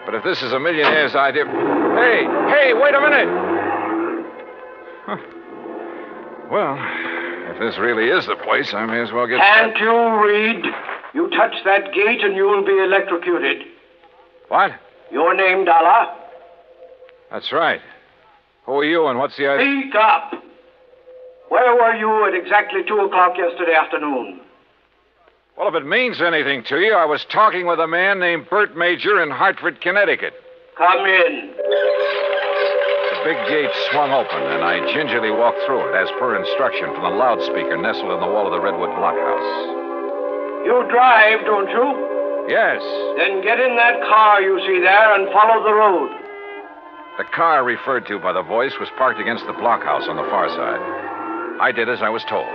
But if this is a millionaire's idea... Hey, wait a minute! Huh. Well, if this really is the place, I may as well get...
Can't you read? You touch that gate and you will be electrocuted.
What?
Your name, Dollar?
That's right. Who are you and what's the idea?
Speak up. Where
Where were you at exactly 2 o'clock yesterday afternoon?
Well, if it means anything to you, I was talking with a man named Bert Major in Hartford, Connecticut.
Come in.
The big gate swung open, and I gingerly walked through it, as per instruction from the loudspeaker nestled in the wall of the Redwood blockhouse.
You drive, don't you?
Yes.
Then get in that car you see there and follow the road.
The car referred to by the voice was parked against the blockhouse on the far side. I did as I was told.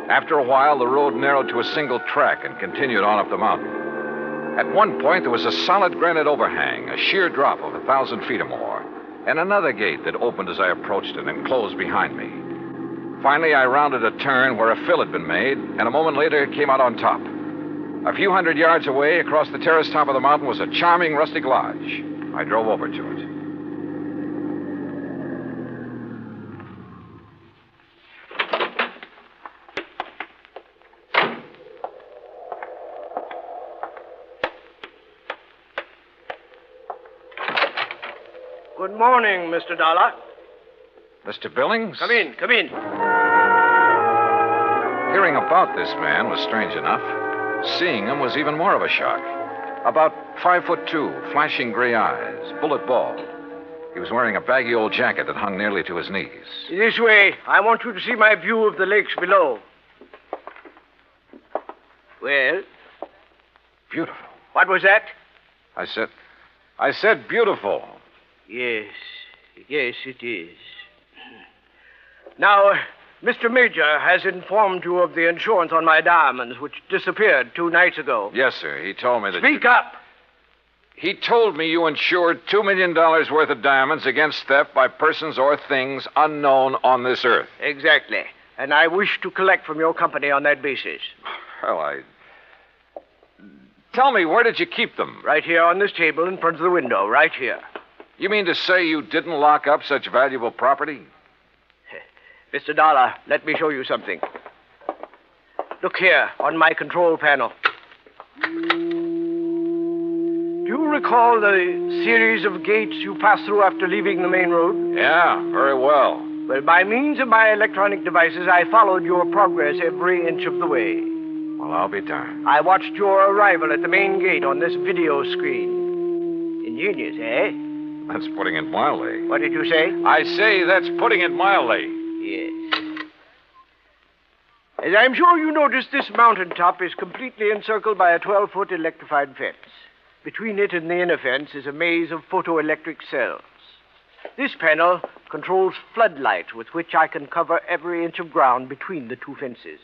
After a while, the road narrowed to a single track and continued on up the mountain. At one point, there was a solid granite overhang, a sheer drop of 1,000 feet or more, and another gate that opened as I approached it and closed behind me. Finally, I rounded a turn where a fill had been made, and a moment later, it came out on top. A few hundred yards away, across the terrace top of the mountain, was a charming rustic lodge. I drove over to it.
Good morning, Mr. Dollar.
Mr. Billings?
Come in, come in.
Hearing about this man was strange enough. Seeing him was even more of a shock. About 5'2", flashing gray eyes, bullet bald. He was wearing a baggy old jacket that hung nearly to his knees.
This way. I want you to see my view of the lakes below. Well?
Beautiful.
What was that?
I said beautiful.
Yes, it is. Now, Mr. Major has informed you of the insurance on my diamonds, which disappeared 2 nights ago.
Yes, sir. He told me that.
Speak up!
He told me you insured $2 million worth of diamonds against theft by persons or things unknown on this earth.
Exactly. And I wish to collect from your company on that basis.
Well, Tell me, where did you keep them?
Right here on this table in front of the window, right here.
You mean to say you didn't lock up such valuable property?
Mr. Dollar, let me show you something. Look here, on my control panel. Do you recall the series of gates you passed through after leaving the main road?
Yeah, very well.
Well, by means of my electronic devices, I followed your progress every inch of the way.
Well, I'll be darned.
I watched your arrival at the main gate on this video screen. Ingenious, eh?
That's putting it mildly.
What did you say?
I say that's putting it mildly.
Yes. As I'm sure you noticed, this mountaintop is completely encircled by a 12-foot electrified fence. Between it and the inner fence is a maze of photoelectric cells. This panel controls floodlights with which I can cover every inch of ground between the 2 fences.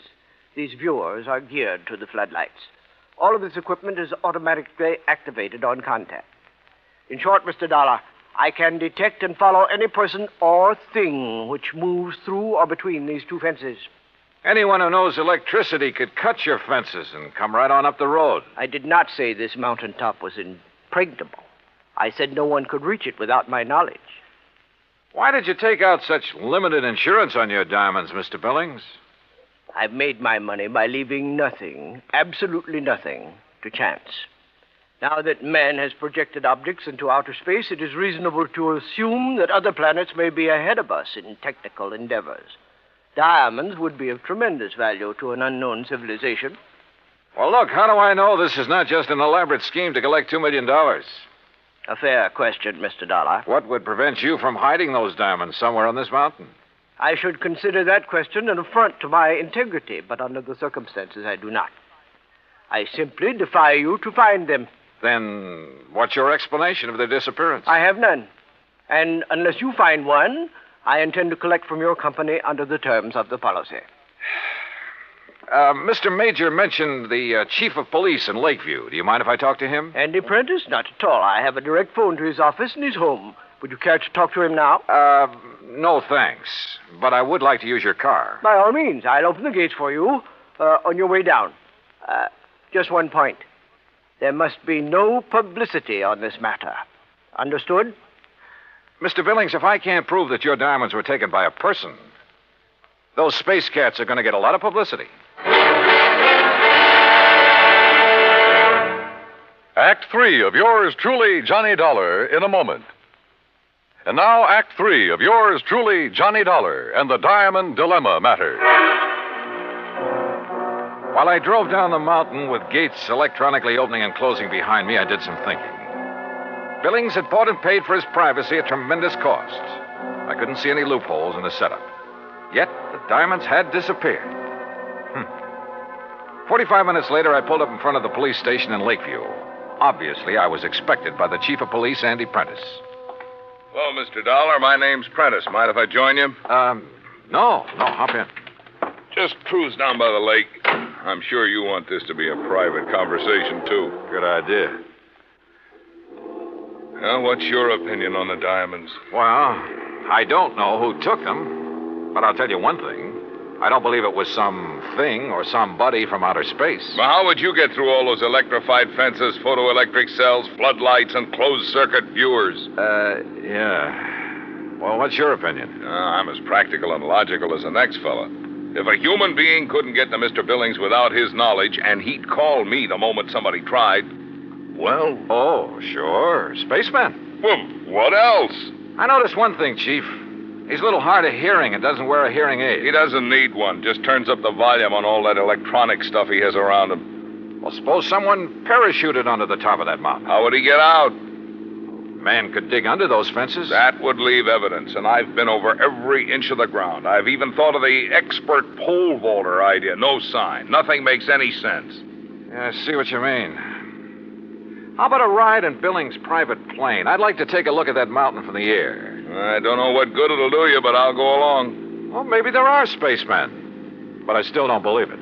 These viewers are geared to the floodlights. All of this equipment is automatically activated on contact. In short, Mr. Dollar, I can detect and follow any person or thing which moves through or between these 2 fences.
Anyone who knows electricity could cut your fences and come right on up the road.
I did not say this mountaintop was impregnable. I said no one could reach it without my knowledge.
Why did you take out such limited insurance on your diamonds, Mr. Billings?
I've made my money by leaving nothing, absolutely nothing, to chance. Now that man has projected objects into outer space, it is reasonable to assume that other planets may be ahead of us in technical endeavors. Diamonds would be of tremendous value to an unknown civilization.
Well, look, how do I know this is not just an elaborate scheme to collect $2 million?
A fair question, Mr. Dollar.
What would prevent you from hiding those diamonds somewhere on this mountain?
I should consider that question an affront to my integrity, but under the circumstances, I do not. I simply defy you to find them.
Then what's your explanation of their disappearance?
I have none. And unless you find one, I intend to collect from your company under the terms of the policy.
Mr. Major mentioned the chief of police in Lakeview. Do you mind if I talk to him?
Andy Prentice? Not at all. I have a direct phone to his office and he's home. Would you care to talk to him now?
No, thanks. But I would like to use your car.
By all means. I'll open the gates for you on your way down. Just one point. There must be no publicity on this matter. Understood?
Mr. Billings, if I can't prove that your diamonds were taken by a person, those space cats are going to get a lot of publicity.
Act 3 of yours truly, Johnny Dollar, in a moment. And now, Act 3 of yours truly, Johnny Dollar, and the Diamond Dilemma matter.
While I drove down the mountain with gates electronically opening and closing behind me, I did some thinking. Billings had bought and paid for his privacy at tremendous cost. I couldn't see any loopholes in the setup. Yet, the diamonds had disappeared. 45 minutes later, I pulled up in front of the police station in Lakeview. Obviously, I was expected by the chief of police, Andy Prentice.
Hello, Mr. Dollar. My name's Prentice. Mind if I join you?
No, hop in.
Just cruise down by the lake. I'm sure you want this to be a private conversation, too.
Good idea.
Well, what's your opinion on the diamonds?
Well, I don't know who took them, but I'll tell you one thing. I don't believe it was some thing or somebody from outer space.
Well, how would you get through all those electrified fences, photoelectric cells, floodlights, and closed-circuit viewers?
Yeah. Well, what's your opinion?
I'm as practical and logical as the next fella. If a human being couldn't get to Mr. Billings without his knowledge, and he'd call me the moment somebody tried, well...
Oh, sure. Spaceman.
Well, what else?
I noticed one thing, Chief. He's a little hard of hearing and doesn't wear a hearing aid.
He doesn't need one. Just turns up the volume on all that electronic stuff he has around him.
Well, suppose someone parachuted onto the top of that mountain.
How would he get out?
Man could dig under those fences.
That would leave evidence, and I've been over every inch of the ground. I've even thought of the expert pole vaulter idea. No sign. Nothing makes any sense.
Yeah, I see what you mean. How about a ride in Billings' private plane? I'd like to take a look at that mountain from the air.
I don't know what good it'll do you, but I'll go along.
Well, maybe there are spacemen. But I still don't believe it.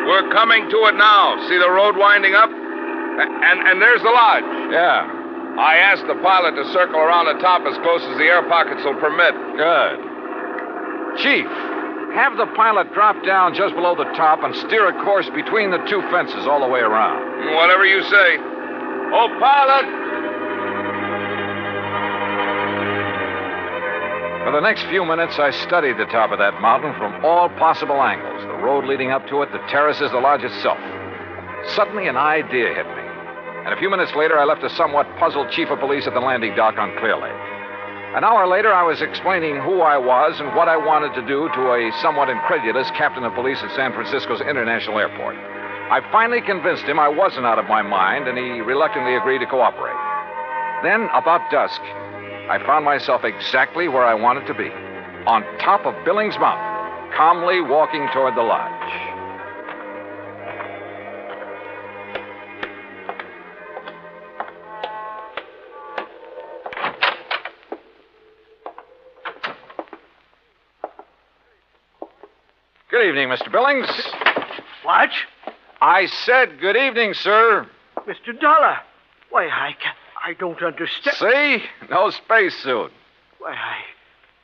We're coming to it now. See the road winding up? And there's the lodge.
Yeah.
I asked the pilot to circle around the top as close as the air pockets will permit.
Good. Chief, have the pilot drop down just below the top and steer a course between the two fences all the way around.
Whatever you say. Oh, pilot!
For the next few minutes, I studied the top of that mountain from all possible angles. The road leading up to it, the terraces, the lodge itself. Suddenly, an idea hit me. And a few minutes later, I left a somewhat puzzled chief of police at the landing dock on Clear Lake. An hour later, I was explaining who I was and what I wanted to do to a somewhat incredulous captain of police at San Francisco's International Airport. I finally convinced him I wasn't out of my mind, and he reluctantly agreed to cooperate. Then, about dusk, I found myself exactly where I wanted to be, on top of Billings Mountain, calmly walking toward the lodge. Good evening, Mr. Billings.
What?
I said good evening, sir.
Mr. Dollar. Why, I don't understand.
See? No spacesuit.
Why,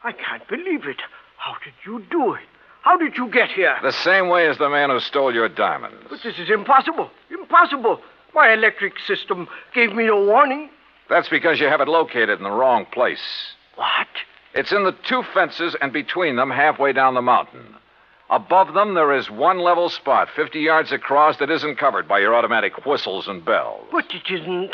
I can't believe it. How did you do it? How did you get here?
The same way as the man who stole your diamonds.
But this is impossible. Impossible. My electric system gave me no warning.
That's because you have it located in the wrong place.
What?
It's in the two fences and between them halfway down the mountain. Above them, there is one level spot, 50 yards across, that isn't covered by your automatic whistles and bells.
But it isn't,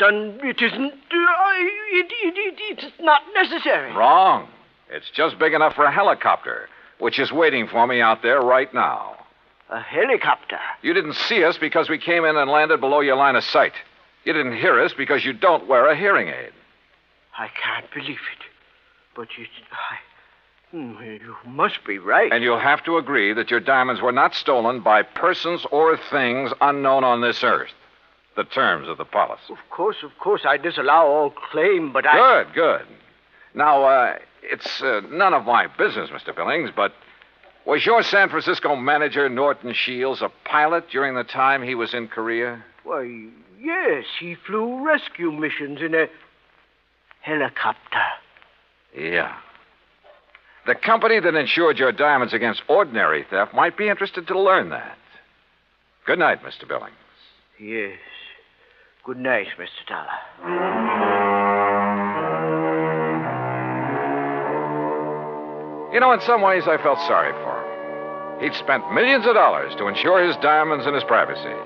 it's not necessary.
Wrong. It's just big enough for a helicopter, which is waiting for me out there right now.
A helicopter?
You didn't see us because we came in and landed below your line of sight. You didn't hear us because you don't wear a hearing aid.
I can't believe it. But you must be right.
And you'll have to agree that your diamonds were not stolen by persons or things unknown on this earth. The terms of the policy.
Of course, I disallow all claim, but
Good. Now, it's none of my business, Mr. Billings, but was your San Francisco manager, Norton Shields, a pilot during the time he was in Korea?
Why, yes, he flew rescue missions in a helicopter.
Yeah. The company that insured your diamonds against ordinary theft might be interested to learn that. Good night, Mr. Billings.
Yes. Good night, Mr. Dollar.
You know, in some ways, I felt sorry for him. He'd spent millions of dollars to insure his diamonds and his privacy.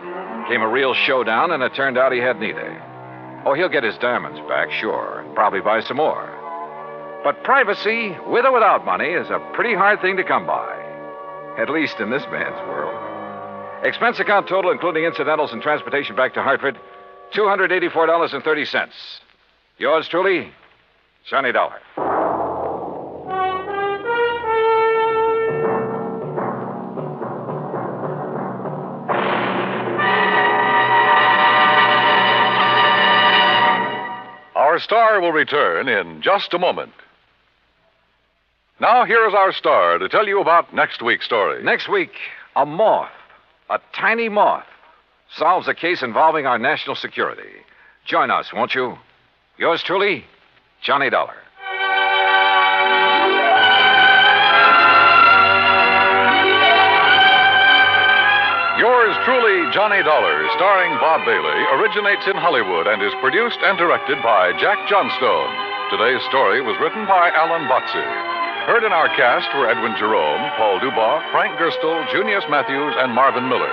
Came a real showdown, and it turned out he had neither. Oh, he'll get his diamonds back, sure, and probably buy some more. But privacy, with or without money, is a pretty hard thing to come by. At least in this man's world. Expense account total, including incidentals and transportation back to Hartford, $284.30. Yours truly, Johnny Dollar.
Our star will return in just a moment. Now, here is our star to tell you about next week's story.
Next week, a moth, a tiny moth, solves a case involving our national security. Join us, won't you? Yours truly, Johnny Dollar.
Yours truly, Johnny Dollar, starring Bob Bailey, originates in Hollywood and is produced and directed by Jack Johnstone. Today's story was written by Alan Botsey. Heard in our cast were Edwin Jerome, Paul Dubois, Frank Gerstle, Junius Matthews, and Marvin Miller.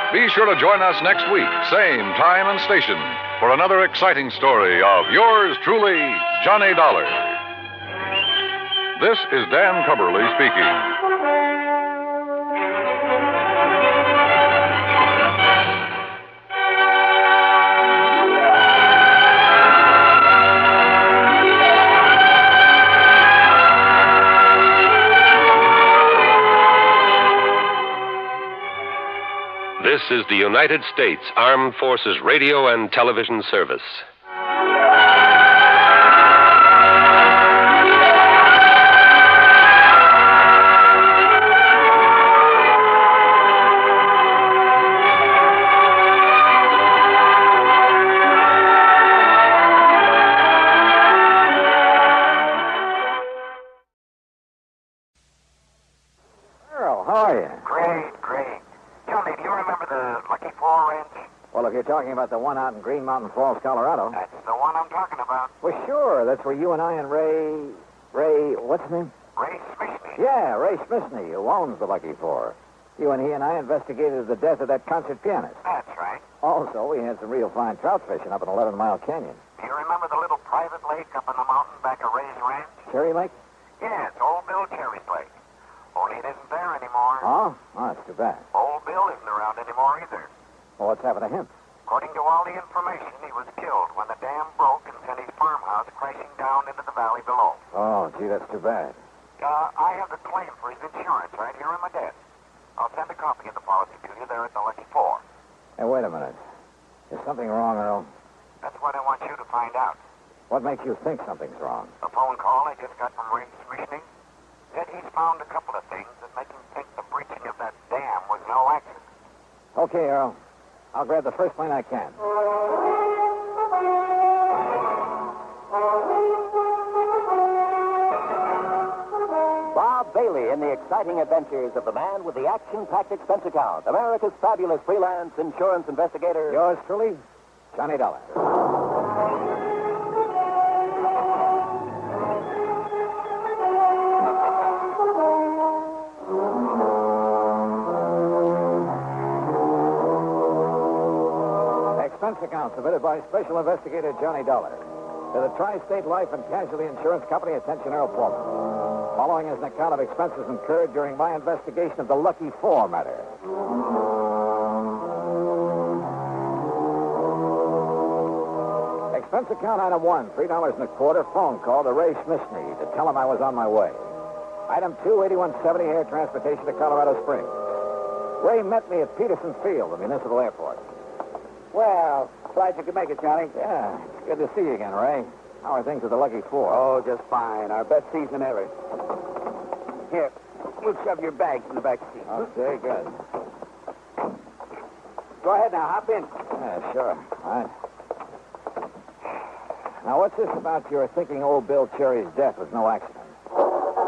Be sure to join us next week, same time and station, for another exciting story of yours truly, Johnny Dollar. This is Dan Cubberly speaking.
This is the United States Armed Forces Radio and Television Service.
Earl, how are you?
Great. Johnny, do you remember the Lucky Fall Ranch?
Well, if you're talking about the one out in Green Mountain Falls, Colorado.
That's the one I'm talking about.
Well, sure. That's where you and I and Ray, what's his name?
Ray Smishney.
Yeah, Ray Smishney, who owns the Lucky Four. You and he and I investigated the death of that concert pianist.
That's right.
Also, we had some real fine trout fishing up in 11 Mile Canyon.
Do you remember the little private lake up in the mountain back of Ray's ranch?
Cherry Lake?
Yeah, it's Old Bill Cherry's lake. Only it isn't there anymore.
Oh, that's too bad.
Old Bill isn't around anymore either.
Well, what's happened to him?
According to all the information, he was killed when the dam broke and sent his farmhouse crashing down into the valley below.
Oh, gee, that's too bad.
I have the claim for his insurance right here on my desk. I'll send a copy of the policy to you there at the Lucky Four.
Hey, wait a minute. Is something wrong, Earl?
That's what I want you to find out.
What makes you think something's wrong?
A phone call I just got from Ray Smishney said he's found a couple of things that make him think the breaching of that dam was no accident.
Okay, Earl. I'll grab the first plane I can.
Bob Bailey in the exciting adventures of the man with the action-packed expense account, America's fabulous freelance insurance investigator.
Yours truly, Johnny Dollar. Expense account submitted by Special Investigator Johnny Dollar to the Tri-State Life and Casualty Insurance Company. Attention, Earl Pullman. Following is an account of expenses incurred during my investigation of the Lucky Four matter. Expense account item 1, $3.25, phone call to Ray Smishney to tell him I was on my way. Item 2, 8170 air transportation to Colorado Springs. Ray met me at Peterson Field, the municipal airport.
Well, glad you could make it, Johnny.
Yeah, it's good to see you again, Ray. How are things with the Lucky Four?
Oh, just fine. Our best season ever. Here, we'll shove your bags in the back seat.
Okay, good.
Go ahead now, hop in.
Yeah, sure. All right. Now, what's this about your thinking old Bill Cherry's death was no accident?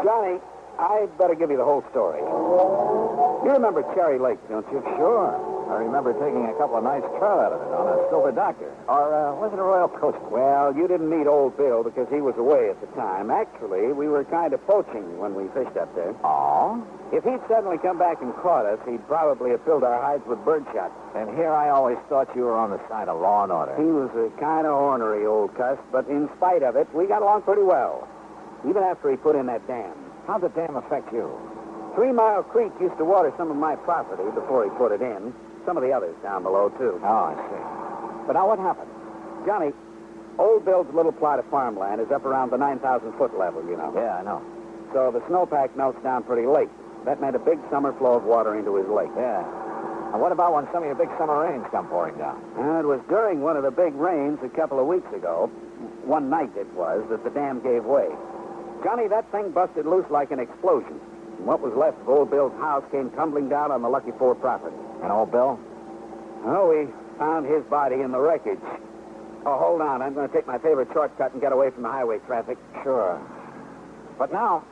Johnny, I'd better give you the whole story. You remember Cherry Lake, don't you?
Sure. I I remember taking a couple of nice trout out of it on a Silver Doctor. Or was it a Royal Coast?
Well, you didn't meet Old Bill because he was away at the time. Actually, we were kind of poaching when we fished up there.
Oh?
If he'd suddenly come back and caught us, he'd probably have filled our hides with birdshot.
And here I always thought you were on the side of law and order.
He was a kind of ornery old cuss, but in spite of it, we got along pretty well. Even after he put in that dam.
How'd the dam affect you?
3 Mile Creek used to water some of my property before he put it in. Some of the others down below, too.
Oh, I see. But now what happened?
Johnny, Old Bill's little plot of farmland is up around the 9,000-foot level, you know.
Yeah, I know.
So the snowpack melts down pretty late. That meant a big summer flow of water into his lake.
Yeah. And what about when some of your big summer rains come pouring down?
It was during one of the big rains a couple of weeks ago, one night it was, that the dam gave way. Johnny, that thing busted loose like an explosion. And what was left of Old Bill's house came tumbling down on the Lucky Four property.
And Old Bill?
Oh, we found his body in the wreckage. Oh, hold on. I'm going to take my favorite shortcut and get away from the highway traffic.
Sure. But now,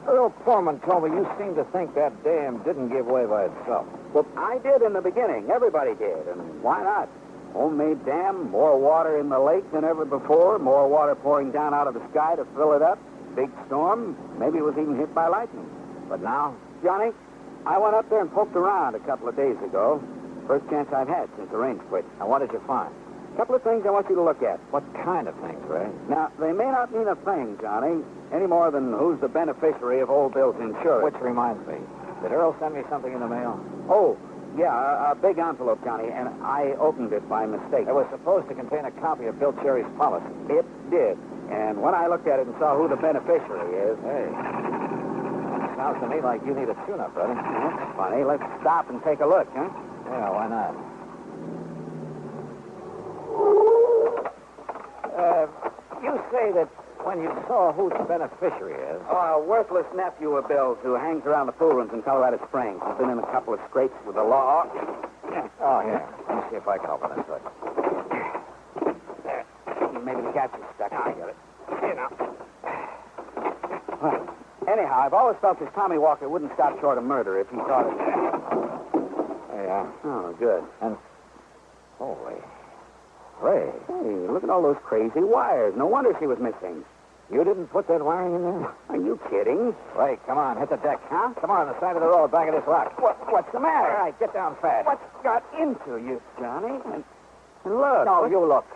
Earl Foreman told me you seem to think that dam didn't give way by itself.
Well, I did in the beginning. Everybody did. And why not? Homemade dam, more water in the lake than ever before, more water pouring down out of the sky to fill it up. Big storm. Maybe it was even hit by lightning.
But now?
Johnny, I went up there and poked around a couple of days ago. First chance I've had since the rain quit.
And what did you find?
A couple of things I want you to look at.
What kind of things, Ray?
Now, they may not mean a thing, Johnny, any more than who's the beneficiary of Old Bill's insurance.
Which reminds me, did Earl send me something in the mail?
Oh, yeah, a big envelope, Johnny, and I opened it by mistake.
It was supposed to contain a copy of Bill Cherry's policy.
It did. And when I looked at it and saw who the beneficiary is...
Hey, sounds to me like you need a tune-up, brother.
That's funny. Let's stop and take a look, huh?
Yeah, why not? You say that when you saw who the beneficiary is...
Oh, a worthless nephew of Bill's who hangs around the pool rooms in Colorado Springs. He's been in a couple of scrapes with the law.
Oh, here. Let me see if I can open this hook.
There. Maybe the catch is stuck. I got it. Here now. Well, anyhow, I've always felt this Tommy Walker wouldn't stop short of murder if he thought it.
There you are.
Oh, good.
And... Holy... Ray.
Hey, look at all those crazy wires. No wonder she was missing.
You didn't put that wiring in there?
Are you kidding?
Ray, come on, hit the deck. Huh? Come on the side of the road, back of this rock.
What's the matter?
All right, get down fast.
What's got into you, Johnny? And look.
No, you look.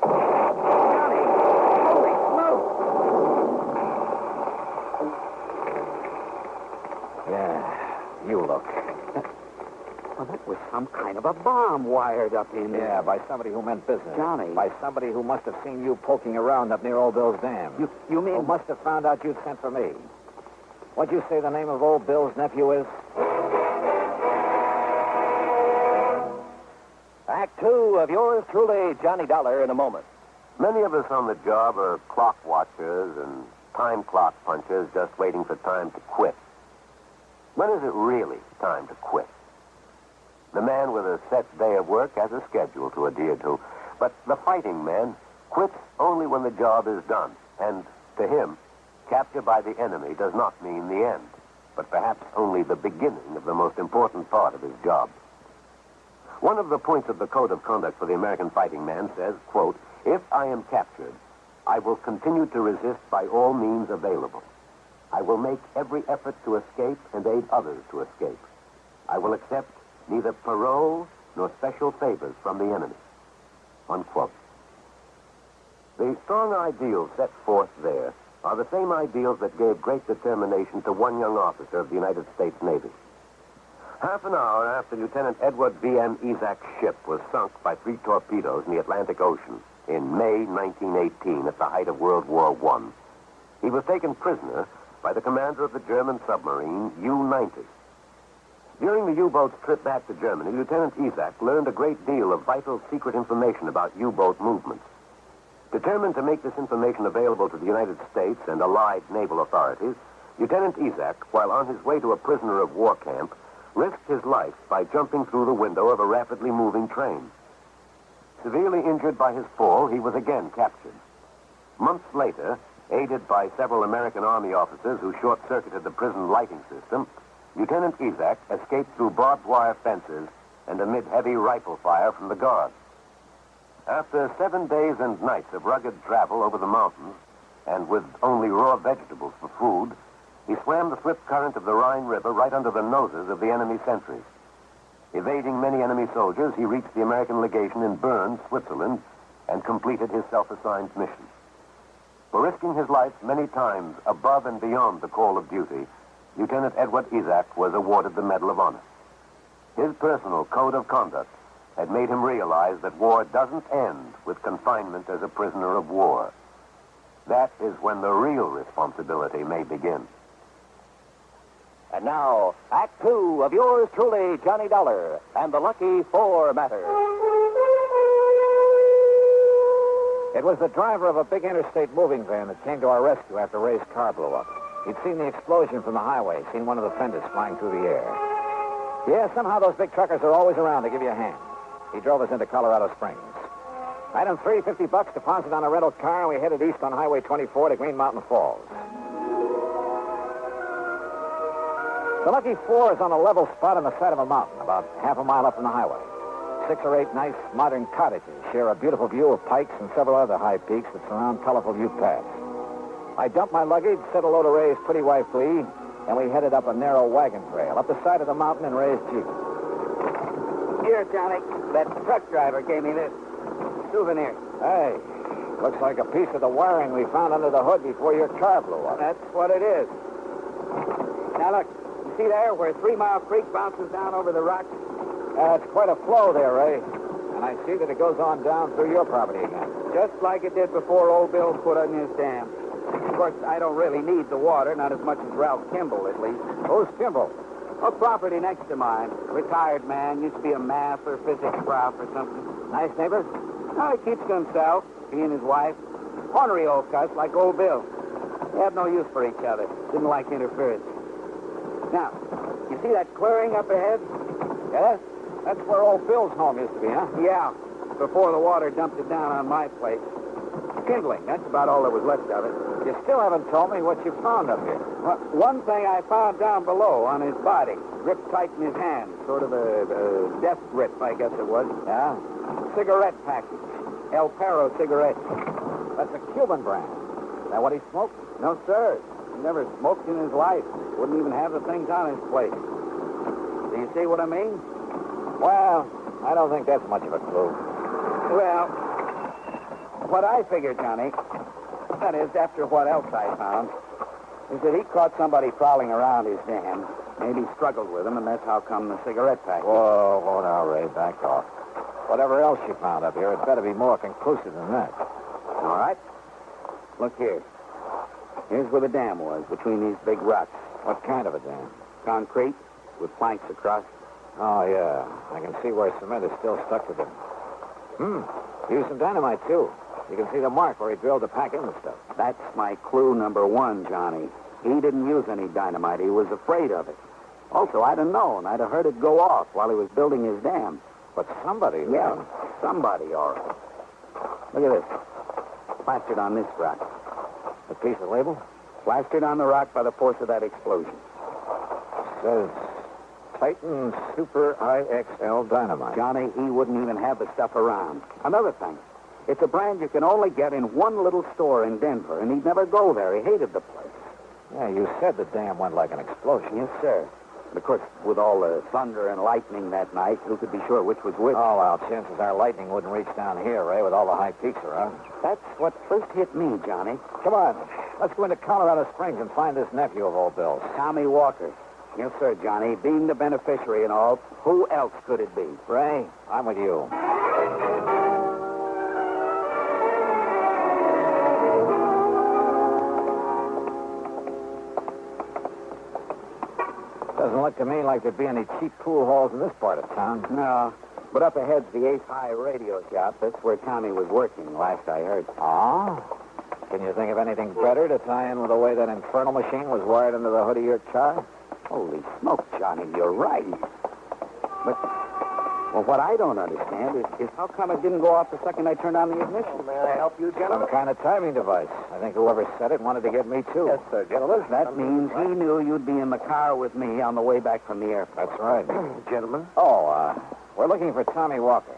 Johnny, holy smoke.
Yeah, you look.
Well, that was some kind of a bomb wired up in there.
Yeah, by somebody who meant business.
Johnny.
By somebody who must have seen you poking around up near Old Bill's dam.
You mean...
Who must have found out you'd sent for me. What'd you say the name of Old Bill's nephew is?
Act 2 of yours truly, Johnny Dollar, in a moment. Many of us on the job are clock watchers and time clock punchers just waiting for time to quit. When is it really time to quit? The man with a set day of work has a schedule to adhere to, but the fighting man quits only when the job is done. And to him, capture by the enemy does not mean the end, but perhaps only the beginning of the most important part of his job. One of the points of the Code of Conduct for the American fighting man says, quote, "If I am captured, I will continue to resist by all means available. I will make every effort to escape and aid others to escape. I will accept neither parole nor special favors from the enemy." Unquote. The strong ideals set forth there are the same ideals that gave great determination to one young officer of the United States Navy. Half an hour after Lieutenant Edward V.M. Isaac's ship was sunk by 3 torpedoes in the Atlantic Ocean in May 1918 at the height of World War I, he was taken prisoner by the commander of the German submarine U-90. During the U-boat's trip back to Germany, Lieutenant Isaac learned a great deal of vital secret information about U-boat movements. Determined to make this information available to the United States and allied naval authorities, Lieutenant Isaac, while on his way to a prisoner of war camp, risked his life by jumping through the window of a rapidly moving train. Severely injured by his fall, he was again captured. Months later, aided by several American Army officers who short-circuited the prison lighting system, Lieutenant Isaac escaped through barbed wire fences and amid heavy rifle fire from the guards. After 7 days and nights of rugged travel over the mountains, and with only raw vegetables for food, he swam the swift current of the Rhine River right under the noses of the enemy sentries. Evading many enemy soldiers, he reached the American legation in Bern, Switzerland, and completed his self-assigned mission. For risking his life many times above and beyond the call of duty, Lieutenant Edward Isaac was awarded the Medal of Honor. His personal code of conduct had made him realize that war doesn't end with confinement as a prisoner of war. That is when the real responsibility may begin.
And now, Act Two of yours truly, Johnny Dollar, and the Lucky Four matter. It was the driver of a big interstate moving van that came to our rescue after Ray's car blew up. He'd seen the explosion from the highway, seen one of the fenders flying through the air. Yeah, somehow those big truckers are always around to give you a hand. He drove us into Colorado Springs. Item 3, $50 deposit on a rental car, and we headed east on Highway 24 to Green Mountain Falls. The Lucky Four is on a level spot on the side of a mountain, about half a mile up from the highway. 6 or 8 nice modern cottages share a beautiful view of Pikes and several other high peaks that surround colorful Ute Pass. I dumped my luggage, said hello to Ray's pretty wife, Lee, and we headed up a narrow wagon trail up the side of the mountain in Ray's Jeep. Here, Johnny. That truck driver gave me this souvenir. Hey, looks like a piece of the wiring we found under the hood before your car blew up. That's what it is. Now, look. You see there where 3 Mile Creek bounces down over the rocks? It's quite a flow there, Ray. And I see that it goes on down through your property again. Just like it did before old Bill put in his dam. Of course, I don't really need the water, not as much as Ralph Kimball, at least. Who's Kimball? A property next to mine. Retired man. Used to be a math or physics prof or something. Nice neighbor? Oh, he keeps to himself. He and his wife. Ornery old cuss like old Bill. They have no use for each other. Didn't like interference. Now, you see that clearing up ahead? Yes? That's where old Bill's home used to be, huh? Yeah. Before the water dumped it down on my place. Kindling. That's about all that was left of it. You still haven't told me what you found up here. Well, one thing I found down below on his body, gripped tight in his hand, sort of a death grip, I guess it was. Yeah? Cigarette package. El Perro cigarette. That's a Cuban brand. Is that what he smoked? No, sir. He never smoked in his life. Wouldn't even have the things on his plate. Do you see what I mean? Well, I don't think that's much of a clue. Well, what I figured, Johnny, that is, after what else I found, is that he caught somebody prowling around his dam, maybe struggled with him, and that's how come the cigarette package. Whoa, now, Ray, back off. Whatever else you found up here, it's got to be more conclusive than that. All right. Look here. Here's where the dam was, between these big rocks. What kind of a dam? Concrete, with planks across. Oh, yeah. I can see where cement is still stuck to them. Used some dynamite, too. You can see the mark where he drilled to pack in the stuff. That's my clue number 1, Johnny. He didn't use any dynamite. He was afraid of it. Also, I'd have known. I'd have heard it go off while he was building his dam. But somebody... Yeah, somebody, all right. Look at this. Plastered on this rock. A piece of label? Plastered on the rock by the force of that explosion. Says Titan Super IXL Dynamite. Johnny, he wouldn't even have the stuff around. Another thing. It's a brand you can only get in one little store in Denver, and he'd never go there. He hated the place. Yeah, you said the dam went like an explosion. Yes, sir. But, of course, with all the thunder and lightning that night, who could be sure which was which? Oh, well, chances are lightning wouldn't reach down here, Ray, with all the high peaks around. That's what first hit me, Johnny. Come on. Let's go into Colorado Springs and find this nephew of old Bill's. Tommy Walker. Yes, sir, Johnny. Being the beneficiary and all, who else could it be? Ray, I'm with you. Doesn't look to me like there'd be any cheap pool halls in this part of town. No. But up ahead's the Ace High radio shop. That's where Tommy was working, last I heard. Oh? Can you think of anything better to tie in with the way that infernal machine was wired into the hood of your car? Holy smoke, Johnny, you're right. But, well, what I don't understand is how come it didn't go off the second I turned on the ignition?
May I help you, gentlemen?
Some kind of timing device. I think whoever said it wanted to get me, too.
Yes, sir, gentlemen.
That means he knew you'd be in the car with me on the way back from the airport. That's right.
Gentlemen?
Oh,
We're looking for Tommy Walker.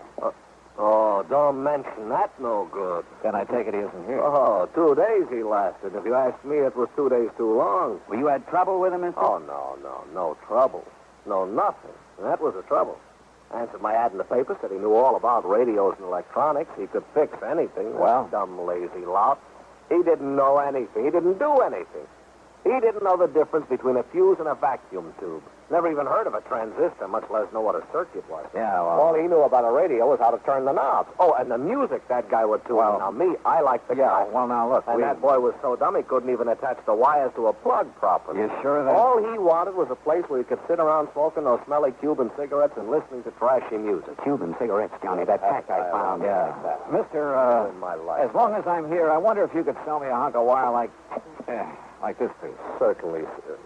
Oh, don't mention that, no good.
Then I take it he isn't here.
Oh, 2 days he lasted. If you ask me, it was 2 days too long.
Well, you had trouble with him, mister?
Oh, no trouble. No, nothing. That was the trouble. Answered my ad in the paper, said he knew all about radios and electronics. He could fix anything.
Well?
That dumb, lazy lout. He didn't know anything. He didn't do anything. He didn't know the difference between a fuse and a vacuum tube. Never even heard of a transistor, much less know what a circuit was.
Yeah, well...
All he knew about a radio was how to turn the knobs. Oh, and the music that guy would tune.
Well,
now, me, I like the guy.
well, now, look,
And that boy was so dumb he couldn't even attach the wires to a plug properly.
You sure of that?
All he wanted was a place where he could sit around smoking those smelly Cuban cigarettes and listening to trashy music.
Cuban cigarettes, Johnny. That pack I found.
Yeah. Mister,
in my life.
as long as I'm here, I wonder if you could sell me a hunk of wire like this piece.
Certainly, sir.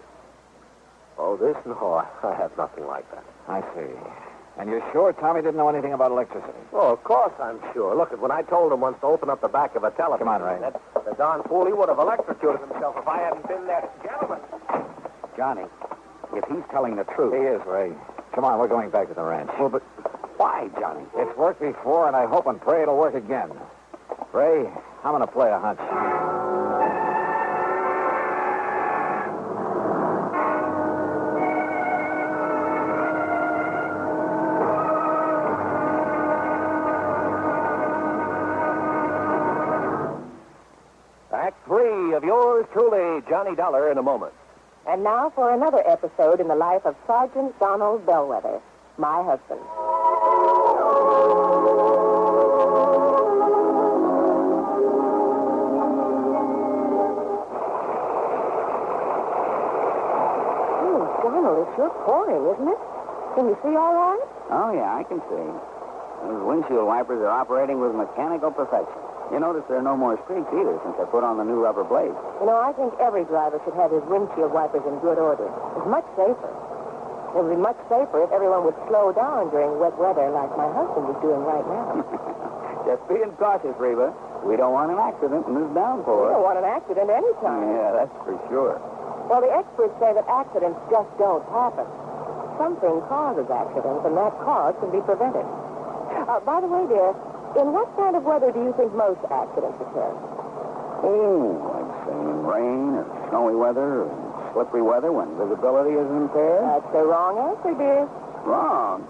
Oh, this? No, I have nothing like that.
I see. And you're sure Tommy didn't know anything about electricity?
Oh, of course I'm sure. Look, when I told him once to open up the back of a telephone...
Come on, Ray.
The darn fool, he would have electrocuted himself if I hadn't been there. Gentlemen.
Johnny, if he's telling the truth...
He is, Ray. Come on, we're going back to the ranch.
Well, but why, Johnny?
It's worked before, and I hope and pray it'll work again. Ray, I'm going to play a hunch.
Act 3 of yours truly, Johnny Dollar, in a moment.
And now for another episode in the life of Sergeant Donald Bellwether, my husband. Donald, it's sure pouring, isn't it? Can you see all right?
Oh, yeah, I can see. Those windshield wipers are operating with mechanical perfection. You notice there are no more streaks either since I put on the new rubber blades.
You know, I think every driver should have his windshield wipers in good order. It's much safer. It would be much safer if everyone would slow down during wet weather like my husband is doing right now.
Just being cautious, Reba. We don't want an accident in this downpour.
We don't want an accident anytime.
Yeah, that's for sure.
Well, the experts say that accidents just don't happen. Something causes accidents, and that cause can be prevented. By the way, dear, in what kind of weather do you think most accidents occur?
Oh, I'd say in rain or snowy weather or slippery weather when visibility is impaired.
That's the wrong answer, dear.
Wrong?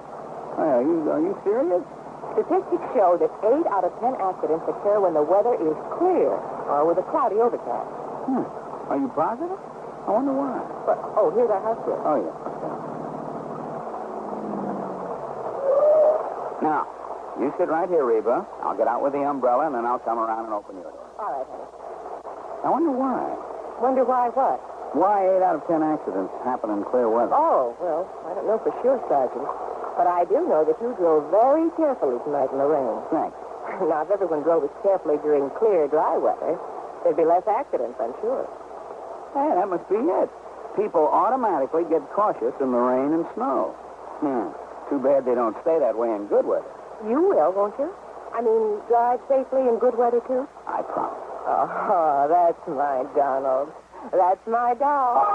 Are you serious?
Statistics show that 8 out of 10 accidents occur when the weather is clear or with a cloudy overcast.
Are you positive? I wonder why.
But, here's our house girl.
Oh, yeah. Now, you sit right here, Reba. I'll get out with the umbrella, and then I'll come around and open your door.
All right, honey.
I wonder why.
Wonder why what?
Why 8 out of 10 accidents happen in clear weather?
Oh, well, I don't know for sure, Sergeant. But I do know that you drove very carefully tonight in the rain.
Thanks.
Now, if everyone drove as carefully during clear, dry weather, there'd be less accidents, I'm sure.
Hey, that must be it. People automatically get cautious in the rain and snow. Too bad they don't stay that way in good weather.
You will, won't you? I mean, drive safely in good weather, too?
I promise.
Oh, that's my Donald. That's my doll.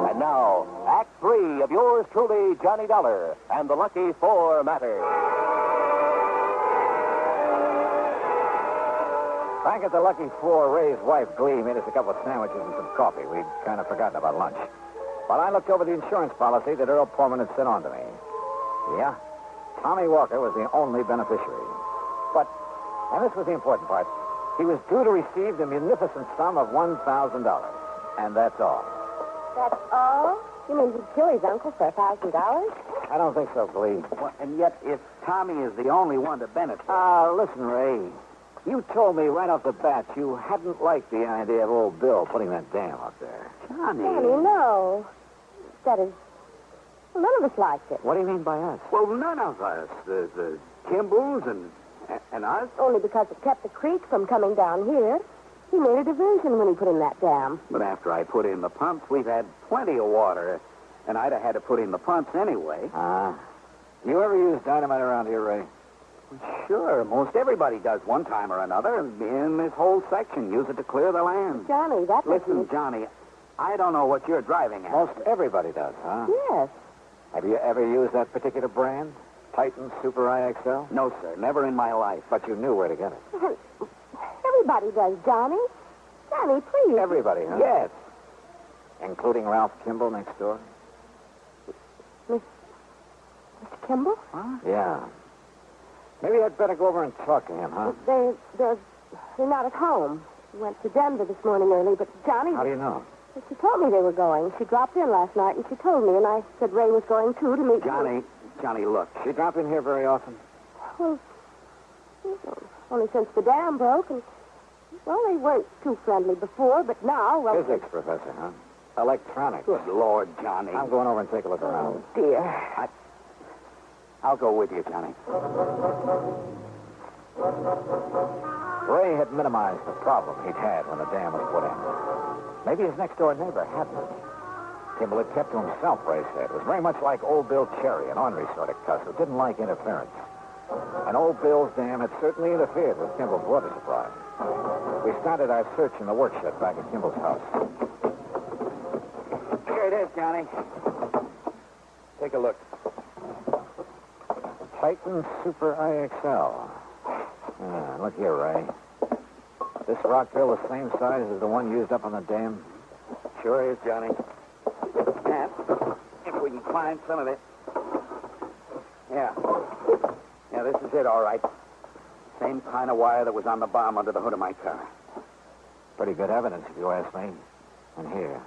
And now, Act 3 of yours truly, Johnny Dollar, and the Lucky Four matter.
Back at the Lucky Four, Ray's wife, Glee, made us a couple of sandwiches and some coffee. We'd kind of forgotten about lunch. While I looked over the insurance policy that Earl Portman had sent on to me. Yeah, Tommy Walker was the only beneficiary. But, and this was the important part, he was due to receive the munificent sum of $1,000. And that's all.
That's all? You mean he'd kill his uncle for $1,000?
I don't think so, Glee.
Well, and yet, if Tommy is the only one to benefit...
Listen, Ray. You told me right off the bat you hadn't liked the idea of old Bill putting that dam up there.
Johnny,
no. That is, none of us liked it.
What do you mean by us?
Well, none of us. The Kimballs and us.
Only because it kept the creek from coming down here. He made a diversion when he put in that dam.
But after I put in the pumps, we've had plenty of water. And I'd have had to put in the pumps anyway.
You ever use dynamite around here, Ray?
Sure, most everybody does one time or another. In this whole section, use it to clear the land.
Johnny, that
Listen, Johnny, I don't know what you're driving at.
Most everybody does, huh?
Yes.
Have you ever used that particular brand? Titan Super IXL?
No, sir, never in my life.
But you knew where to get it.
Everybody does, Johnny. Johnny, please.
Everybody, huh?
Yes.
Including Ralph Kimball next door?
Mr. Kimball?
Huh?
Yeah. Maybe I'd better go over and talk to him, huh?
They're not at home. She went to Denver this morning early, but Johnny...
How do you know?
She told me they were going. She dropped in last night, and she told me, and I said Ray was going, too, to meet...
Johnny, look.
She drop in here very often?
Well, only since the dam broke, and... Well, they weren't too friendly before, but now... Well,
Physics professor, huh? Electronics.
Good Lord, Johnny.
I'm going over and take a look around.
Oh, dear.
I'll go with you, Johnny.
Ray had minimized the problem he'd had when the dam was put in. Maybe his next-door neighbor hadn't. Kimball had kept to himself, Ray said. It was very much like old Bill Cherry, an ornery sort of cuss who didn't like interference. And old Bill's dam had certainly interfered with Kimball's water supply. We started our search in the workshop back at Kimball's house.
Here it is, Johnny. Take a look.
Titan Super IXL. Look here, Ray. This rock drill the same size as the one used up on the dam?
Sure is, Johnny. And if we can find some of it. Yeah. Yeah, this is it, all right. Same kind of wire that was on the bomb under the hood of my car.
Pretty good evidence, if you ask me. And here.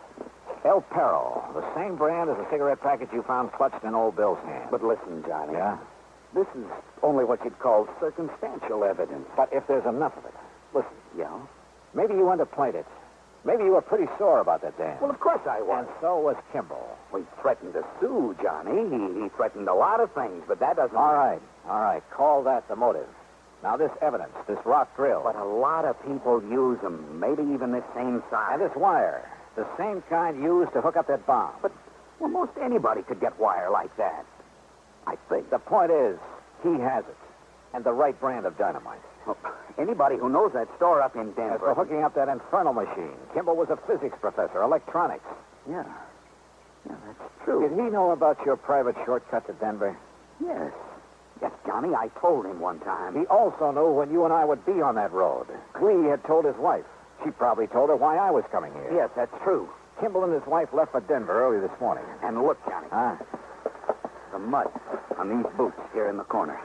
El Perro, the same brand as the cigarette package you found clutched in old Bill's hand.
But listen, Johnny.
Yeah?
This is only what you'd call circumstantial evidence.
But if there's enough of it. Listen.
Yeah?
Maybe you underplayed it. Maybe you were pretty sore about that dam.
Well, of course I was.
And so was Kimball.
Well, he threatened to sue, Johnny. He threatened a lot of things, but that doesn't...
All right. Call that the motive. Now, this evidence, this rock drill.
But a lot of people use them, maybe even the same size.
And this wire, the same kind used to hook up that bomb.
But, well, most anybody could get wire like that. I think.
The point is, he has it. And the right brand of dynamite.
Well, anybody who knows that store up in Denver...
As for hooking up that infernal machine, Kimball was a physics professor, electronics.
Yeah. Yeah, that's true.
Did he know about your private shortcut to Denver?
Yes. Yes, Johnny, I told him one time.
He also knew when you and I would be on that road. Clee had told his wife. She probably told her why I was coming here.
Yes, that's true.
Kimball and his wife left for Denver early this morning.
And look, Johnny.
Huh?
The mud on these boots here in the corner.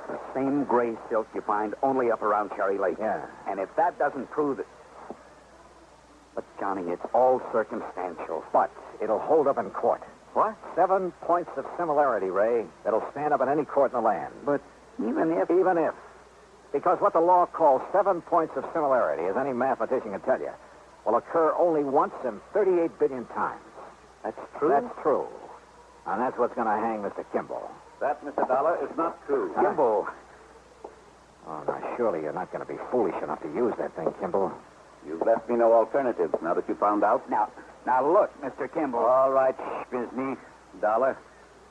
The same gray silk you find only up around Cherry Lake.
Yeah.
And if that doesn't prove it... But, Johnny, it's all circumstantial.
But it'll hold up in court.
What?
7 points of similarity, Ray, that'll stand up in any court in the land.
But even if...
Even if. Because what the law calls 7 points of similarity, as any mathematician can tell you, will occur only once in 38 billion times.
That's true?
That's true. And that's what's going to hang Mr. Kimball.
That, Mr. Dollar, is not true. Kimball.
Oh, now, surely you're not going to be foolish enough to use that thing, Kimball.
You've left me no alternatives now that you found out. Now, look, Mr. Kimball. All right, Disney, Dollar.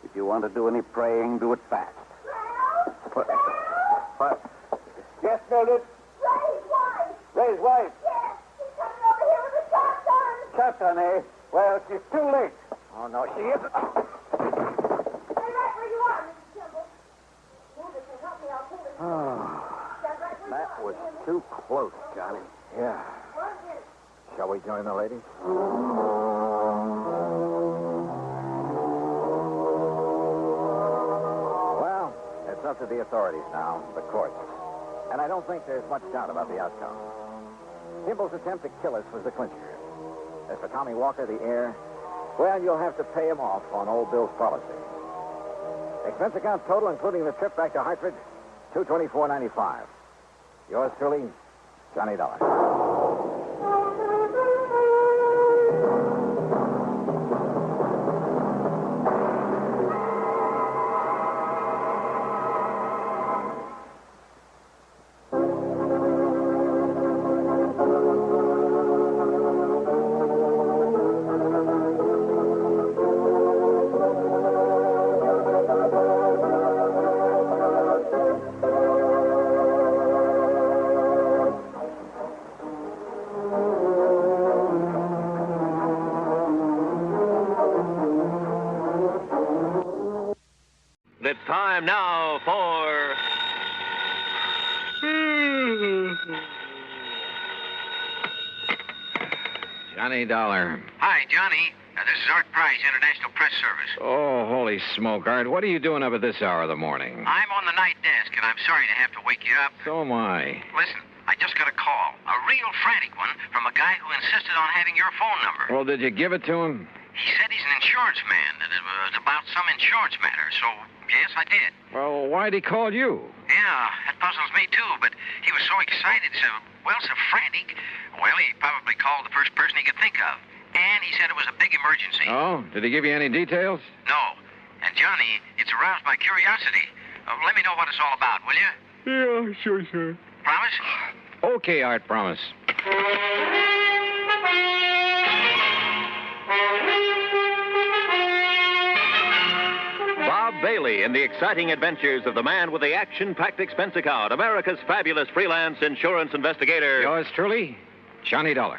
If you want to do any praying, do it fast. What? Yes, Mildred?
Ray's wife.
Ray's wife?
Yes, she's coming over here with a shotgun.
Shotgun, eh? Well, she's too late.
Oh, no, she isn't.
Stay right where you are, Mrs. Kimball. Mildred can help me. I'll pull this. Stand right where
That
you
was
are.
too close, Johnny. Yeah.
1 minute.
Shall we join the ladies? Well, it's up to the authorities now, the courts. And I don't think there's much doubt about the outcome. Kimball's attempt to kill us was the clincher. As for Tommy Walker, the heir, well, you'll have to pay him off on old Bill's policy. Expense account total, including the trip back to Hartford, $224.95. Yours truly, Johnny Dollar.
it's time now for...
Johnny Dollar.
Hi, Johnny. This is Art Price, International Press Service.
Oh, holy smoke, Art. What are you doing up at this hour of the morning?
I'm on the night desk, and I'm sorry to have to wake you up.
So am I.
Listen, I just got a call, a real frantic one, from a guy who insisted on having your phone number.
Well, did you give it to him?
He said he's an insurance man, that it was about some insurance matter, so yes, I did.
Well, why'd he call you?
Yeah, that puzzles me, too, but he was so excited, so frantic. Well, he probably called the first person he could think of. And he said it was a big emergency.
Oh, did he give you any details?
No. And, Johnny, it's aroused my curiosity. Let me know what it's all about, will you?
Yeah, sure, sir.
Promise?
Okay, Art, promise.
Bob Bailey in the exciting adventures of the man with the action-packed expense account, America's fabulous freelance insurance investigator.
Yours truly, Johnny Dollar.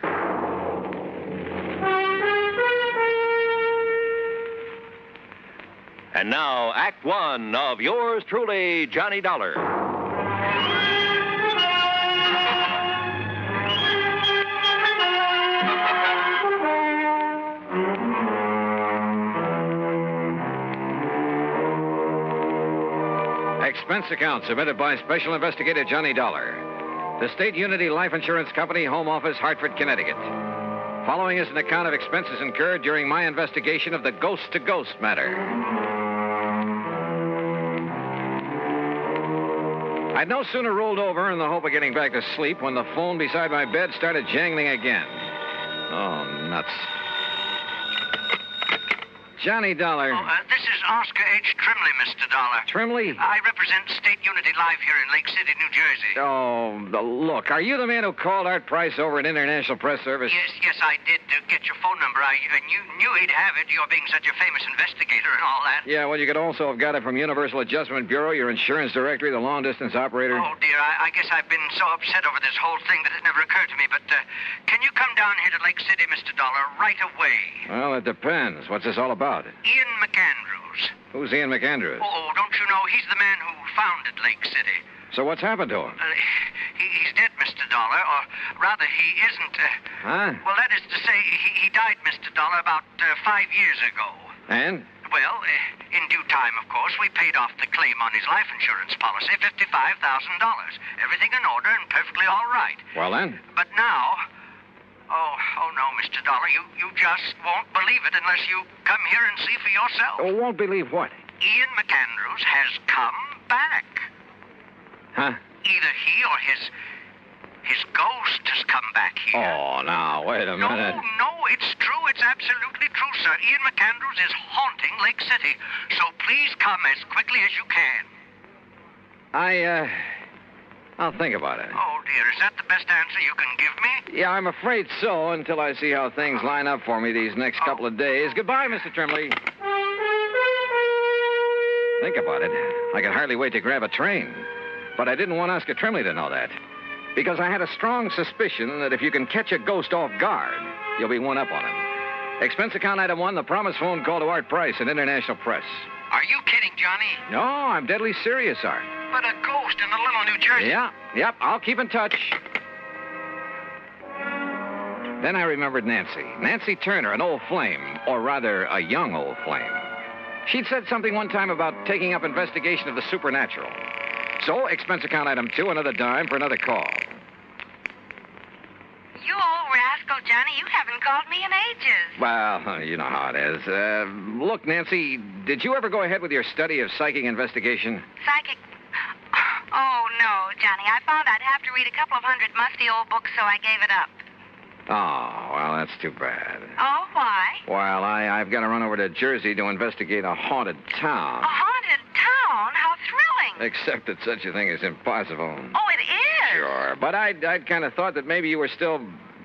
And now, Act One of yours truly, Johnny Dollar.
Expense account submitted by Special Investigator Johnny Dollar. The State Unity Life Insurance Company, Home Office, Hartford, Connecticut. Following is an account of expenses incurred during my investigation of the ghost-to-ghost matter. I'd no sooner rolled over in the hope of getting back to sleep when the phone beside my bed started jangling again. Oh, nuts. Johnny Dollar.
This is Oscar H. Trimley, Mr. Dollar.
Trimley?
I represent State Unity Life here in Lake City, New Jersey.
Oh, look, are you the man who called Art Price over at International Press Service?
Yes, I did get your phone number. I knew he'd have it, you're being such a famous investigator and all that.
Yeah, well, you could also have got it from Universal Adjustment Bureau, your insurance directory, the long-distance operator.
Oh, dear, I guess I've been so upset over this whole thing that it never occurred to me, but can you come down here to Lake City, Mr. Dollar, right away?
Well, it depends. What's this all about?
Ian McAndrews.
Who's Ian McAndrews?
Oh, don't you know? He's the man who founded Lake City.
So what's happened to him?
He's dead, Mr. Dollar, or rather, he isn't.
Huh?
Well, that is to say, he died, Mr. Dollar, about 5 years ago.
And?
Well, in due time, of course, we paid off the claim on his life insurance policy, $55,000. Everything in order and perfectly all right.
Well, then?
But now... Oh, no, Mr. Dollar, you just won't believe it unless you come here and see for yourself.
Oh, won't believe what?
Ian McAndrews has come back.
Huh?
Either he or his ghost has come back here.
Oh, now, wait a minute.
No, it's true. It's absolutely true, sir. Ian McAndrews is haunting Lake City. So please come as quickly as you can.
I'll think about it.
Oh, dear, is that the best answer you can give me?
Yeah, I'm afraid so, until I see how things line up for me these next couple of days. Goodbye, Mr. Trimley. Think about it. I could hardly wait to grab a train. But I didn't want Oscar Trimley to know that. Because I had a strong suspicion that if you can catch a ghost off guard, you'll be one up on him. Expense account item 1, the promise phone call to Art Price at International Press.
Are you kidding, Johnny?
No, I'm deadly serious, Art.
But a ghost in a little New Jersey.
Yep, I'll keep in touch. Then I remembered Nancy. Nancy Turner, an old flame, or rather, a young old flame. She'd said something one time about taking up investigation of the supernatural. So, expense account item 2, another dime for another call.
You old rascal, Johnny, you haven't called me in ages.
Well, you know how it is. Look, Nancy, did you ever go ahead with your study of psychic investigation?
Psychic... Oh, no, Johnny. I found I'd have to read a couple of hundred musty old books, so I gave it up.
Oh, well, that's too bad.
Oh, why?
Well, I've got to run over to Jersey to investigate a haunted town.
A haunted town? How thrilling.
Except that such a thing is impossible.
Oh, it is?
Sure, but I'd kind of thought that maybe you were still...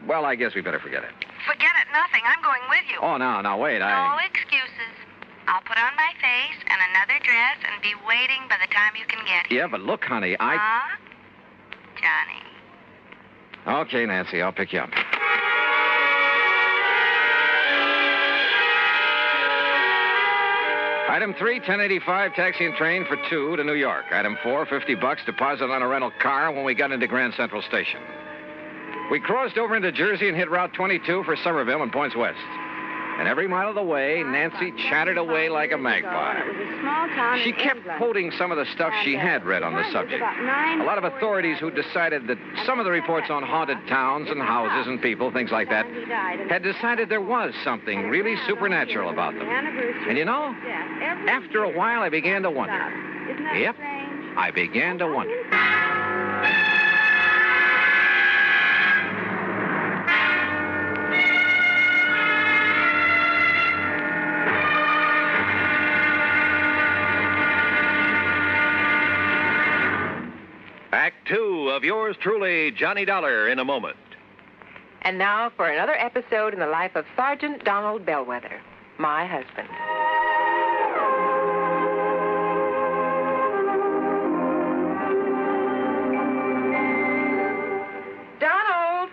Well, I guess we better forget it.
Forget it, nothing. I'm going with you.
Oh, no, wait,
No excuses. I'll put on my face and another dress and be waiting by the time you can get here.
Yeah, but look, honey,
Huh? Johnny.
Okay, Nancy, I'll pick you up. Item 3, 1085, taxi and train for 2 to New York. Item 4, $50 deposit on a rental car when we got into Grand Central Station. We crossed over into Jersey and hit Route 22 for Somerville and points west. And every mile of the way, Nancy chattered away like a magpie. She kept quoting some of the stuff she had read on the subject. A lot of authorities who decided that some of the reports on haunted towns and houses and people, things like that, had decided there was something really supernatural about them. And you know, after a while, I began to wonder. Yep, I began to wonder.
Act 2 of yours truly, Johnny Dollar, in a moment.
And now for another episode in the life of Sergeant Donald Bellwether, my husband. Donald!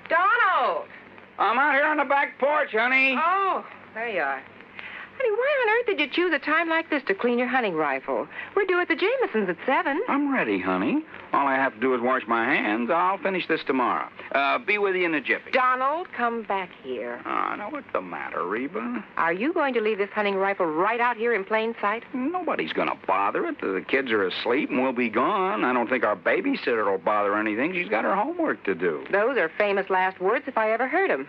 Donald!
I'm out here on the back porch, honey.
Oh, there you are. Honey, why on earth did you choose a time like this to clean your hunting rifle? We're due at the Jamesons at 7.
I'm ready, honey. All I have to do is wash my hands. I'll finish this tomorrow. Be with you in a jiffy.
Donald, come back here.
Oh, now, what's the matter, Reba?
Are you going to leave this hunting rifle right out here in plain sight?
Nobody's going to bother it. The kids are asleep and we'll be gone. I don't think our babysitter will bother anything. She's got her homework to do.
Those are famous last words if I ever heard them.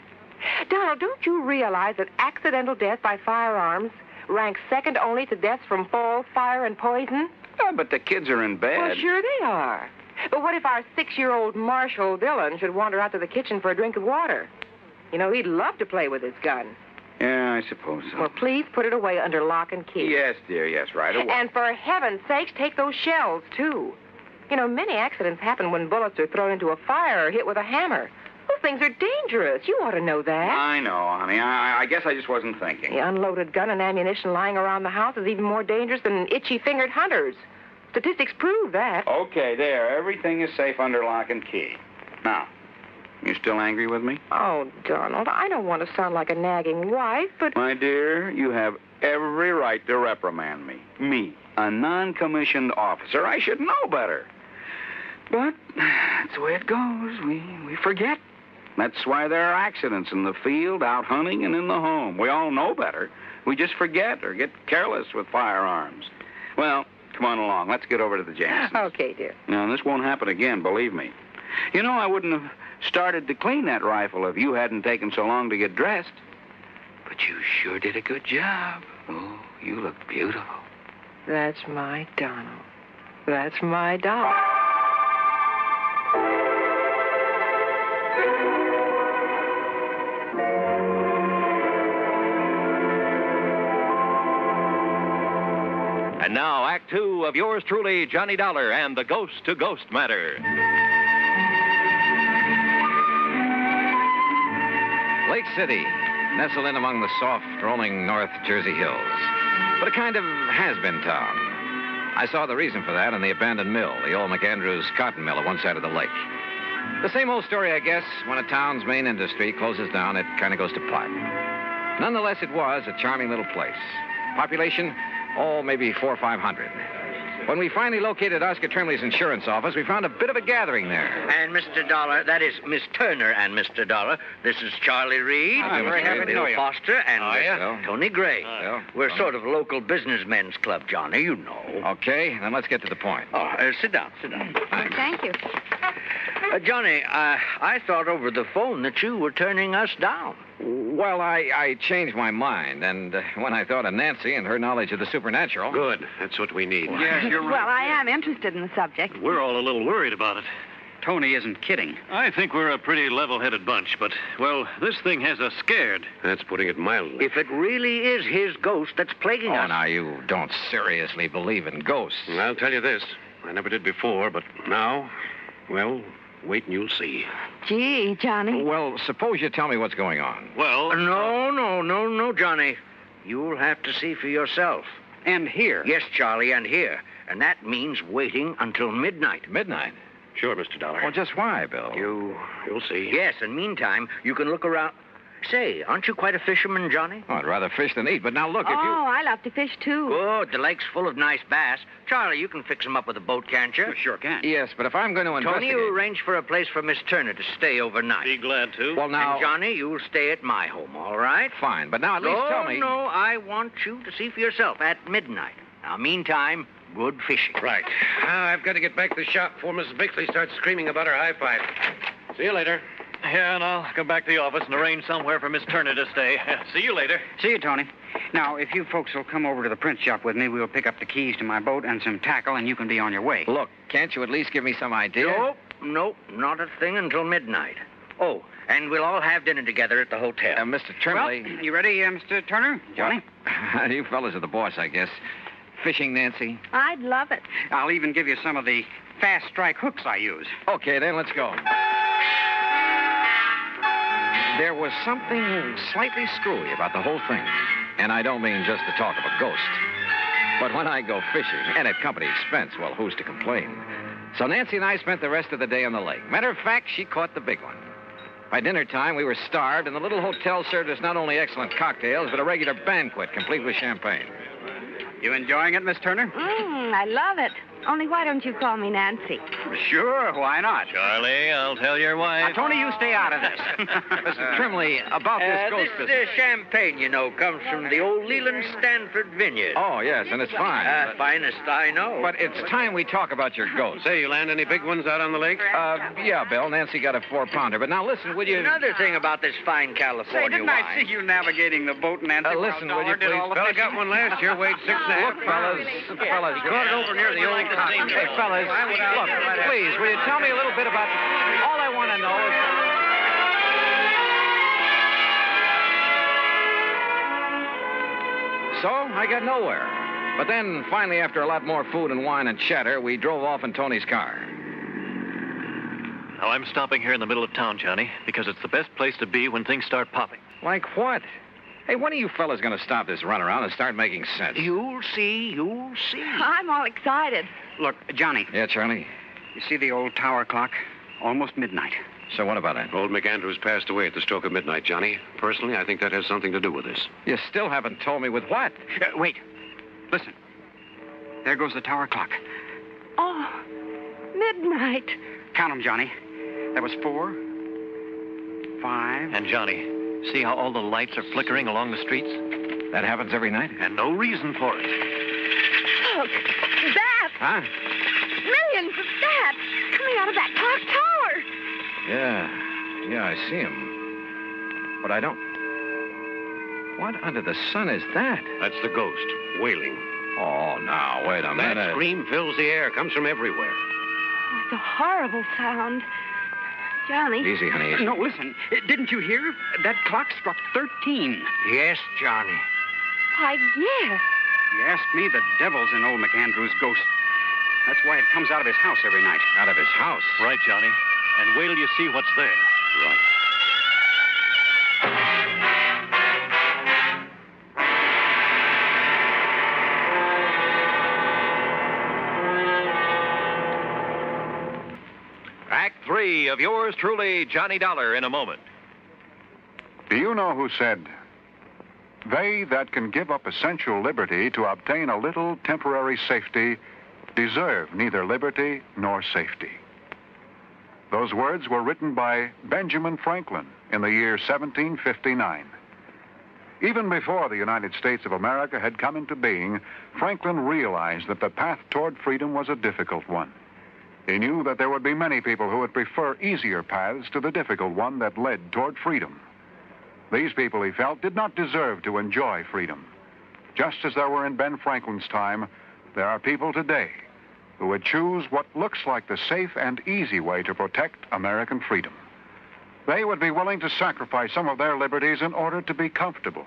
Donald, don't you realize that accidental death by firearms ranks second only to deaths from fall, fire, and poison?
But the kids are in bed.
Well, sure they are. But what if our 6-year-old Marshall Dillon should wander out to the kitchen for a drink of water? You know, he'd love to play with his gun.
Yeah, I suppose so.
Well, please put it away under lock and key.
Yes, dear, yes, right away.
And for heaven's sakes, take those shells, too. You know, many accidents happen when bullets are thrown into a fire or hit with a hammer. Those things are dangerous. You ought to know that.
I know, honey. I guess I just wasn't thinking.
The unloaded gun and ammunition lying around the house is even more dangerous than itchy-fingered hunters. Statistics prove that.
Okay, there. Everything is safe under lock and key. Now, you still angry with me?
Oh, Donald, I don't want to sound like a nagging wife, but...
My dear, you have every right to reprimand me. Me, a non-commissioned officer. I should know better. But that's the way it goes. We forget. That's why there are accidents in the field, out hunting, and in the home. We all know better. We just forget or get careless with firearms. Well, come on along. Let's get over to the Jamesons.
Okay, dear.
Now, this won't happen again, believe me. You know, I wouldn't have started to clean that rifle if you hadn't taken so long to get dressed. But you sure did a good job. Oh, you look beautiful.
That's my Donald. That's my doll.
And now, Act 2 of yours truly, Johnny Dollar and the Ghost to Ghost Matter.
Lake City, nestled in among the soft, rolling North Jersey hills. But a kind of has-been town. I saw the reason for that in the abandoned mill, the old McAndrews cotton mill at one side of the lake. The same old story, I guess. When a town's main industry closes down, it kind of goes to pot. Nonetheless, it was a charming little place. Population, maybe 400 or 500. When we finally located Oscar Tremley's insurance office, we found a bit of a gathering there.
And Mr. Dollar, that is Miss Turner and Mr. Dollar. This is Charlie Reed,
very happy to know you.
Foster, and Tony Gray. We're sort of local businessmen's club, Johnny, you know.
Okay, then let's get to the point.
Sit down.
Thank you.
Johnny, I thought over the phone that you were turning us down.
Well, I changed my mind, and when I thought of Nancy and her knowledge of the supernatural...
Good. That's what we need.
Yes, you're right. Well, I am interested in the subject.
We're all a little worried about it. Tony isn't kidding. I think we're a pretty level-headed bunch, but, well, this thing has us scared.
That's putting it mildly.
If it really is his ghost that's plaguing us...
Oh, now, you don't seriously believe in ghosts.
I'll tell you this. I never did before, but now, well... wait and you'll see.
Gee, Johnny.
Well, suppose you tell me what's going on.
Well... No, Johnny. You'll have to see for yourself.
And here?
Yes, Charlie, and here. And that means waiting until midnight.
Midnight?
Sure, Mr. Dollar.
Well, just why, Bill?
You'll see.
Yes, and meantime, you can look around... Say, aren't you quite a fisherman, Johnny?
Oh, I'd rather fish than eat, but now look, if you...
I love to fish, too.
Good. The lake's full of nice bass. Charlie, you can fix them up with a boat, can't you?
Sure can.
Yes, but if I'm going to investigate...
Tony, you arrange for a place for Miss Turner to stay overnight.
Be glad to.
Well, now...
And Johnny, you'll stay at my home, all right?
Fine, but now at least tell me...
No, I want you to see for yourself at midnight. Now, meantime, good fishing.
Right. Now, I've got to get back to the shop before Mrs. Bixley starts screaming about her high five. See you later.
Yeah, and I'll come back to the office and arrange somewhere for Miss Turner to stay. See you later.
See you, Tony. Now, if you folks will come over to the print shop with me, we'll pick up the keys to my boat and some tackle, and you can be on your way.
Look, can't you at least give me some idea?
Nope, not a thing until midnight. Oh, and we'll all have dinner together at the hotel.
Mr. Trimley...
Well, you ready, Mr. Turner? Johnny?
Well, you fellas are the boss, I guess. Fishing, Nancy?
I'd love it.
I'll even give you some of the fast strike hooks I use.
Okay, then, let's go. There was something slightly screwy about the whole thing. And I don't mean just the talk of a ghost. But when I go fishing, and at company expense, well, who's to complain? So Nancy and I spent the rest of the day on the lake. Matter of fact, she caught the big one. By dinner time, we were starved, and the little hotel served us not only excellent cocktails, but a regular banquet, complete with champagne.
You enjoying it, Miss Turner?
I love it. Only why don't you call me Nancy?
Sure, why not?
Charlie, I'll tell your wife.
Now, Tony, you stay out of this.
Mr. Trimley, about this ghost
This
business.
champagne, you know, comes from the old Leland Stanford vineyard.
Oh, yes, and it's fine.
Finest I know.
But it's time we talk about your ghost.
Say, you land any big ones out on the lake?
Yeah, Bill. Nancy got a 4-pounder. But now listen, would you...
Another thing about this fine California
Say, didn't
wine.
I see you navigating the boat, Nancy?
Listen, would you please...
Fella got one last year, weighed 6.5.
Look, fellas,
Brought it over near the old cotton.
Hey, fellas, look, please, will you tell me a little bit about... All I want to know is... So, I got nowhere. But then, finally, after a lot more food and wine and chatter, we drove off in Tony's car.
Now, I'm stopping here in the middle of town, Johnny, because it's the best place to be when things start popping.
Like what? Hey, when are you fellas going to stop this runaround and start making sense?
You'll see.
I'm all excited.
Look, Johnny.
Yeah, Charlie?
You see the old tower clock? Almost midnight.
So what about it?
Old McAndrews passed away at the stroke of midnight, Johnny. Personally, I think that has something to do with this.
You still haven't told me with what?
Wait. Listen. There goes the tower clock.
Oh, midnight.
Count them, Johnny. That was 4, 5...
And, Johnny, see how all the lights are flickering along the streets?
That happens every night?
And no reason for it.
Look, that.
Huh?
Millions of that coming out of that clock tower.
Yeah, I see him. But I don't... What under the sun is that?
That's the ghost, wailing.
Oh, now, wait a minute.
That scream fills the air, comes from everywhere.
Oh, it's a horrible sound. Johnny.
Easy, honey, easy.
No, listen. Didn't you hear? That clock struck 13.
Yes, Johnny.
Why, yes.
You asked me, the devil's in old McAndrew's ghost. That's why it comes out of his house every night.
Out of his house?
Right, Johnny. And wait till you see what's there.
Right.
Act 3 of yours truly, Johnny Dollar, in a moment.
Do you know who said, "They that can give up essential liberty to obtain a little temporary safety deserve neither liberty nor safety"? Those words were written by Benjamin Franklin in the year 1759. Even before the United States of America had come into being, Franklin realized that the path toward freedom was a difficult one. He knew that there would be many people who would prefer easier paths to the difficult one that led toward freedom. These people, he felt, did not deserve to enjoy freedom. Just as there were in Ben Franklin's time, there are people today who would choose what looks like the safe and easy way to protect American freedom. They would be willing to sacrifice some of their liberties in order to be comfortable.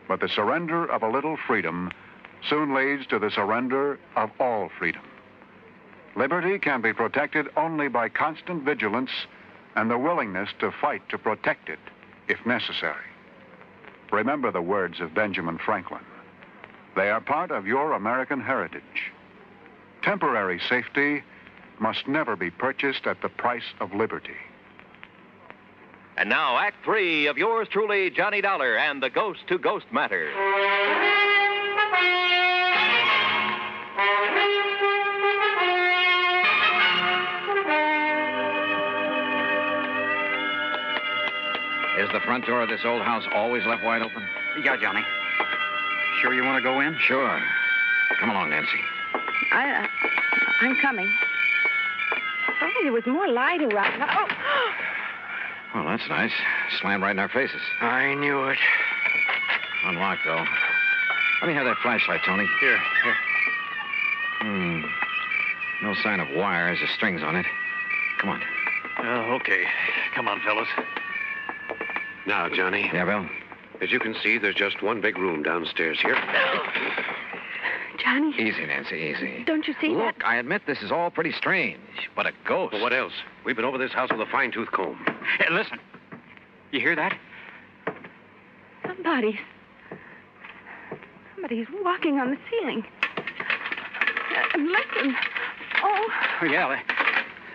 But the surrender of a little freedom soon leads to the surrender of all freedom. Liberty can be protected only by constant vigilance and the willingness to fight to protect it, if necessary. Remember the words of Benjamin Franklin. They are part of your American heritage. Temporary safety must never be purchased at the price of liberty.
And now, Act 3 of yours truly, Johnny Dollar, and the Ghost to Ghost Matter.
Is the front door of this old house always left wide open?
Yeah, Johnny. Sure you want to go in?
Sure. Come along, Nancy.
I'm coming. Oh, there was more light around. Oh!
Well, that's nice. Slammed right in our faces.
I knew it.
Unlocked, though. Let me have that flashlight, Tony.
Here.
No sign of wires or strings on it. Come on.
Okay. Come on, fellas.
Now, Johnny.
Yeah, Bill?
As you can see, there's just one big room downstairs here.
Johnny.
Easy, Nancy, easy.
Don't you see that?
Look, I admit this is all pretty strange, but a ghost.
Well, what else? We've been over this house with a fine-tooth comb.
Hey, listen. You hear that?
Somebody's walking on the ceiling. Listen. Oh.
Oh, yeah.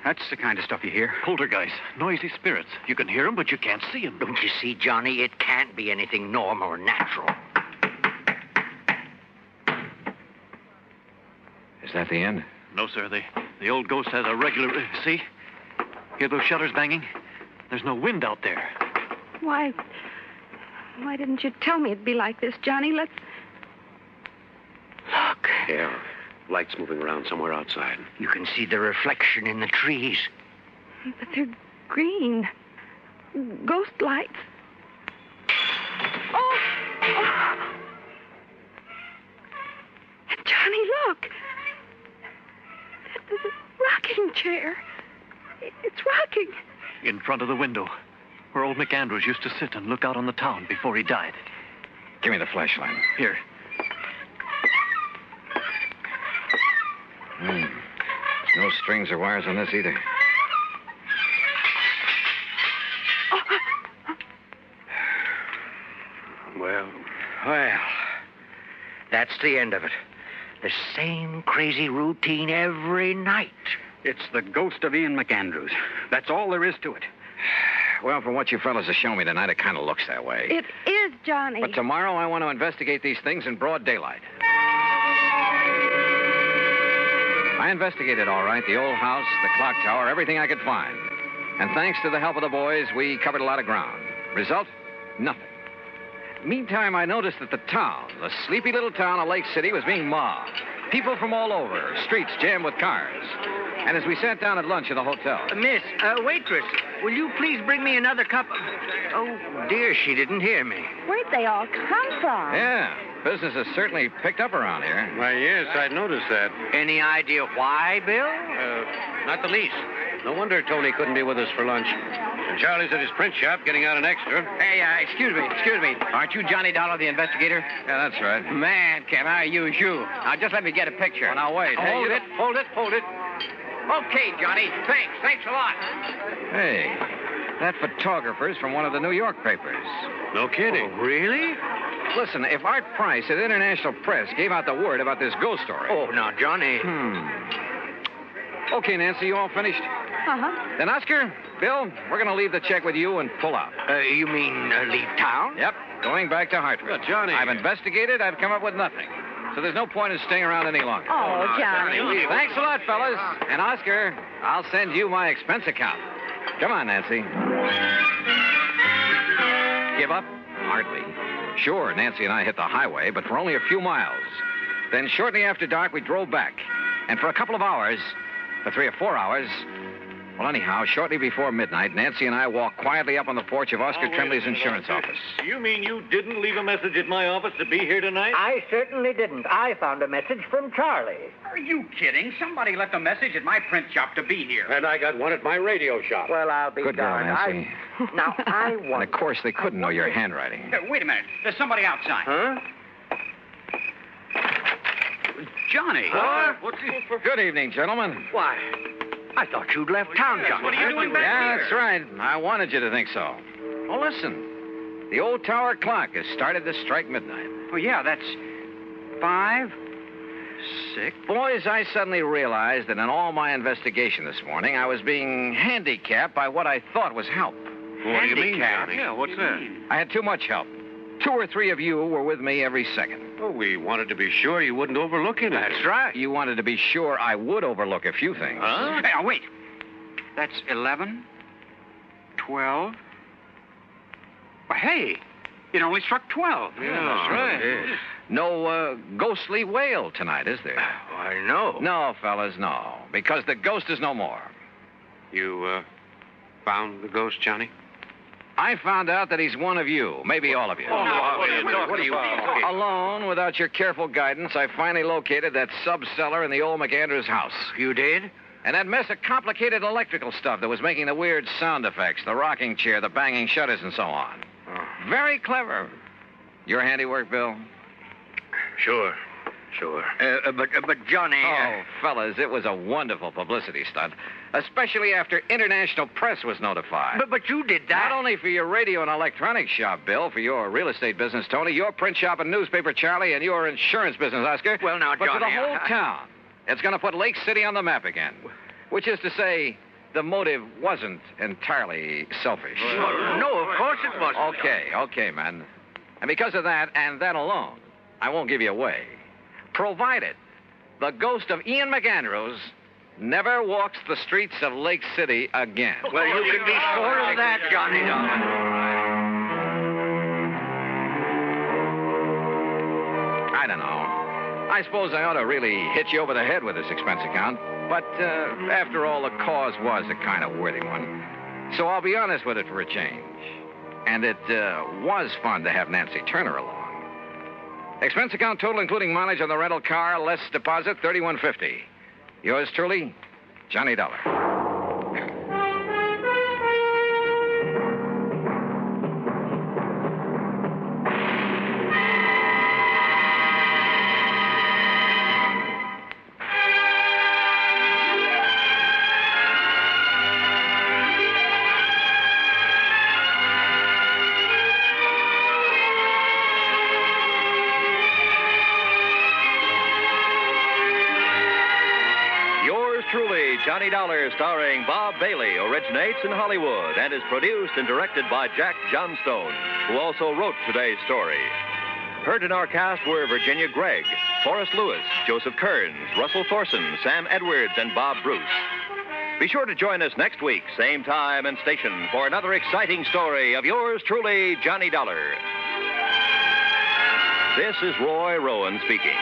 That's the kind of stuff you hear.
Poltergeist, noisy spirits. You can hear them, but you can't see them.
Don't you see, Johnny? It can't be anything normal or natural.
Is that the end?
No, sir. The old ghost has a regular... See? Hear those shutters banging? There's no wind out there.
Why didn't you tell me it'd be like this, Johnny? Let's...
Look.
Yeah. Lights moving around somewhere outside.
You can see the reflection in the trees.
But they're green. Ghost lights. Oh! Johnny, look. There's a rocking chair. It's rocking.
In front of the window, where old McAndrews used to sit and look out on the town before he died.
Give me the flashlight.
Here.
No strings or wires on this either.
Well, that's the end of it. The same crazy routine every night.
It's the ghost of Ian McAndrews. That's all there is to it.
Well, from what you fellas have shown me tonight, it kind of looks that way.
It is, Johnny.
But tomorrow I want to investigate these things in broad daylight. I investigated all right, the old house, the clock tower, everything I could find. And thanks to the help of the boys, we covered a lot of ground. Result? Nothing. Meantime, I noticed that the town, the sleepy little town of Lake City, was being mobbed. People from all over, streets jammed with cars. And as we sat down at lunch in the hotel...
Miss, waitress, will you please bring me another cup of... Oh, dear, she didn't hear me.
Where'd they all come from?
Yeah, business has certainly picked up around here.
Why, yes, I'd noticed that.
Any idea why, Bill?
Not the least. No wonder Tony couldn't be with us for lunch. And Charlie's at his print shop getting out an extra.
Hey, excuse me. Aren't you Johnny Dollar, the investigator?
Yeah, that's right.
Man, can I use you? Now, just let me get a picture.
Well, now, wait.
Hold it. Okay, Johnny. Thanks a lot.
Hey, that photographer's from one of the New York papers.
No kidding.
Oh, really?
Listen, if Art Price at International Press gave out the word about this ghost story...
Oh, now, Johnny...
Okay, Nancy, you all finished?
Uh-huh.
Then, Oscar, Bill, we're going to leave the check with you and pull out.
You mean leave town?
Yep, going back to Hartford.
Well, Johnny...
I've investigated, I've come up with nothing. So there's no point in staying around any longer.
Oh, Johnny.
Thanks a lot, fellas. And, Oscar, I'll send you my expense account. Come on, Nancy. Give up? Hardly. Sure, Nancy and I hit the highway, but for only a few miles. Then shortly after dark, we drove back. And for a couple of hours, for 3 or 4 hours... Well, anyhow, shortly before midnight, Nancy and I walked quietly up on the porch of Oscar Trembley's insurance office.
You mean you didn't leave a message at my office to be here tonight?
I certainly didn't. I found a message from Charlie.
Are you kidding? Somebody left a message at my print shop to be here.
And I got one at my radio shop.
Well, I'll be
Good girl,
darned.
Nancy.
Now, I want...
And, of course, they couldn't know your handwriting.
Wait a minute. There's somebody outside.
Huh?
Johnny.
What's he... Good evening, gentlemen.
Why, I thought you'd left town, Johnny.
What are you doing back
Yeah,
here?
that's right. I wanted you to think so. Well, listen. The old tower clock has started to strike midnight.
Oh, yeah, that's 5, 6.
Boys, I suddenly realized that in all my investigation this morning, I was being handicapped by what I thought was help.
What do you mean,
Handicapped?
Johnny? Yeah, what's that?
I had too much help. 2 or 3 of you were with me every second.
Oh, we wanted to be sure you wouldn't overlook anything.
That's right. You wanted to be sure I would overlook a few things.
Huh?
Hey, wait. That's 11, 12. Well, hey, it only struck 12.
Yeah, that's right. No ghostly wail tonight, is there?
Why, no.
No, fellas, no. Because the ghost is no more.
You, found the ghost, Johnny?
I found out that he's one of you, maybe all of you.
Oh, no, what are you talking?
Alone, without your careful guidance, I finally located that sub-cellar in the old McAndrews house.
You did?
And that mess of complicated electrical stuff that was making the weird sound effects, the rocking chair, the banging shutters, and so on.
Oh.
Very clever. Your handiwork, Bill?
Sure. But Johnny...
Oh, fellas, it was a wonderful publicity stunt, especially after international press was notified.
But you did that.
Not only for your radio and electronics shop, Bill, for your real estate business, Tony, your print shop and newspaper, Charlie, and your insurance business, Oscar.
Well, now,
but
Johnny...
for the whole town. It's going to put Lake City on the map again. Which is to say, the motive wasn't entirely selfish.
No, of course it wasn't.
Okay, man. And because of that, and that alone, I won't give you away. Provided the ghost of Ian McAndrews never walks the streets of Lake City again.
Well, you can be sure of that, Johnny, darling.
I don't know. I suppose I ought to really hit you over the head with this expense account. But after all, the cause was a kind of worthy one. So I'll be honest with it for a change. And it was fun to have Nancy Turner along. Expense account total, including mileage on the rental car, less deposit, $31.50. Yours truly, Johnny Dollar.
Johnny Dollar, starring Bob Bailey, originates in Hollywood and is produced and directed by Jack Johnstone, who also wrote today's story. Heard in our cast were Virginia Gregg, Forrest Lewis, Joseph Kearns, Russell Thorson, Sam Edwards, and Bob Bruce. Be sure to join us next week, same time and station, for another exciting story of yours truly, Johnny Dollar. This is Roy Rowan speaking.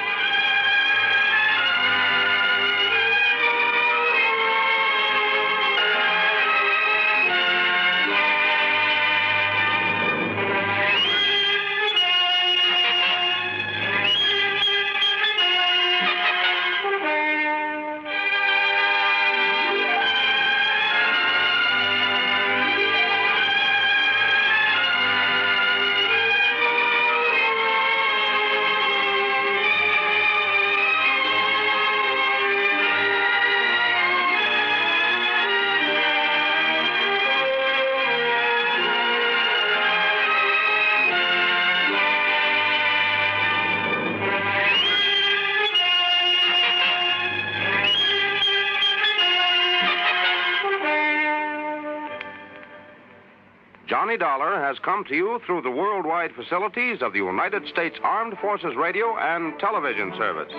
Johnny Dollar has come to you through the worldwide facilities of the United States Armed Forces Radio and Television Service.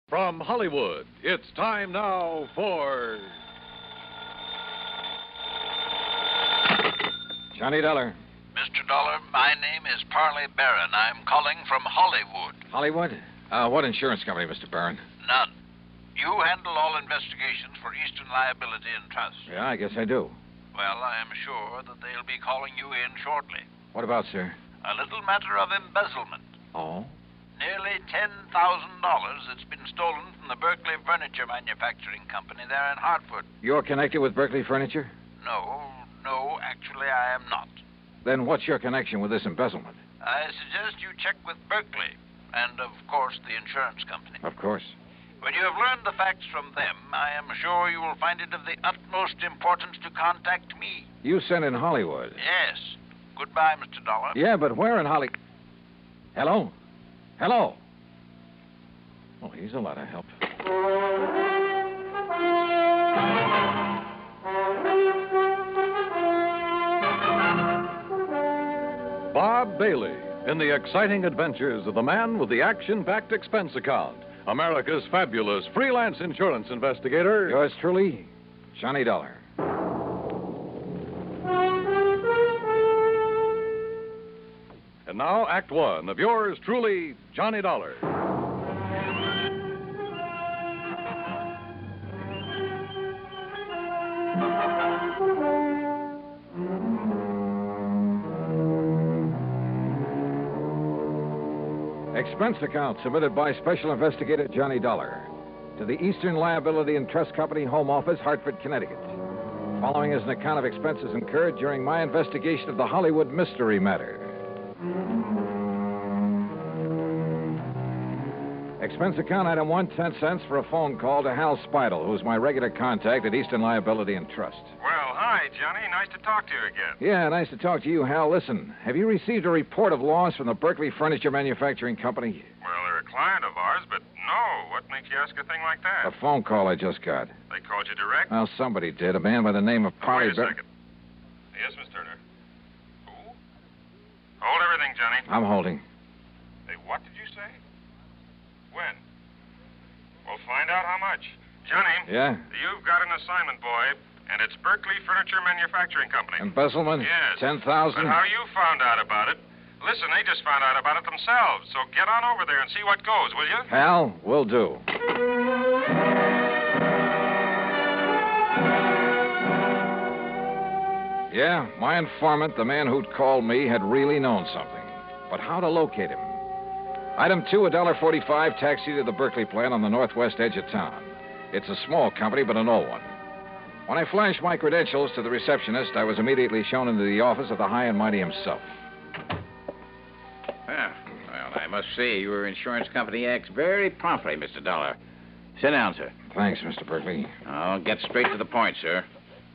From Hollywood, it's time now for
Johnny Dollar.
Mr. Dollar, my name is Parley Barron. I'm calling from Hollywood.
Hollywood? What insurance company, Mr. Barron?
None. You handle all investigations for Eastern Liability and Trust.
Yeah, I guess I do.
Well, I am sure that they'll be calling you in shortly.
What about, sir?
A little matter of embezzlement.
Oh?
Nearly $10,000 that's been stolen from the Berkeley Furniture Manufacturing Company there in Hartford.
You're connected with Berkeley Furniture?
No, actually I am not.
Then what's your connection with this embezzlement?
I suggest you check with Berkeley and, of course, the insurance company.
Of course.
When you have learned the facts from them, I am sure you will find it of the utmost importance to contact me.
You sent in Hollywood.
Yes. Goodbye, Mr. Dollar.
Yeah, but where in Holly... Hello? Hello? Well, he's a lot of help.
Bob Bailey in the exciting adventures of the man with the action-packed expense account. America's fabulous freelance insurance investigator.
Yours truly, Johnny Dollar.
And now, Act One of yours truly, Johnny Dollar.
Expense account submitted by Special Investigator Johnny Dollar to the Eastern Liability and Trust Company Home Office, Hartford, Connecticut. Following is an account of expenses incurred during my investigation of the Hollywood mystery matter. Expense account item 1, 10 cents for a phone call to Hal Speidel, who's my regular contact at Eastern Liability and Trust.
Well, hi, Johnny. Nice to talk to you again.
Yeah, nice to talk to you, Hal. Listen, have you received a report of loss from the Berkeley Furniture Manufacturing Company?
Well, they're a client of ours, but no. What makes you ask a thing like that?
A phone call I just got.
They called you direct?
Well, somebody did. A man by the name of Polly...
Wait a second. Yes, Miss Turner. Who? Hold everything, Johnny.
I'm holding.
Hey, what did you say? When? We'll find out how much. Johnny.
Yeah?
You've got an assignment, boy, and it's Berkeley Furniture Manufacturing Company.
Embezzlement?
Yes.
10,000?
But how you found out about it? Listen, they just found out about it themselves, so get on over there and see what goes, will you?
Hal, will do. Yeah, my informant, the man who'd called me, had really known something. But how to locate him? Item 2, $1.45 taxi to the Berkeley plant on the northwest edge of town. It's a small company, but an old one. When I flashed my credentials to the receptionist, I was immediately shown into the office of the high and mighty himself.
Well, I must say your insurance company acts very promptly, Mr. Dollar. Sit down, sir.
Thanks, Mr. Berkeley.
I'll get straight to the point, sir.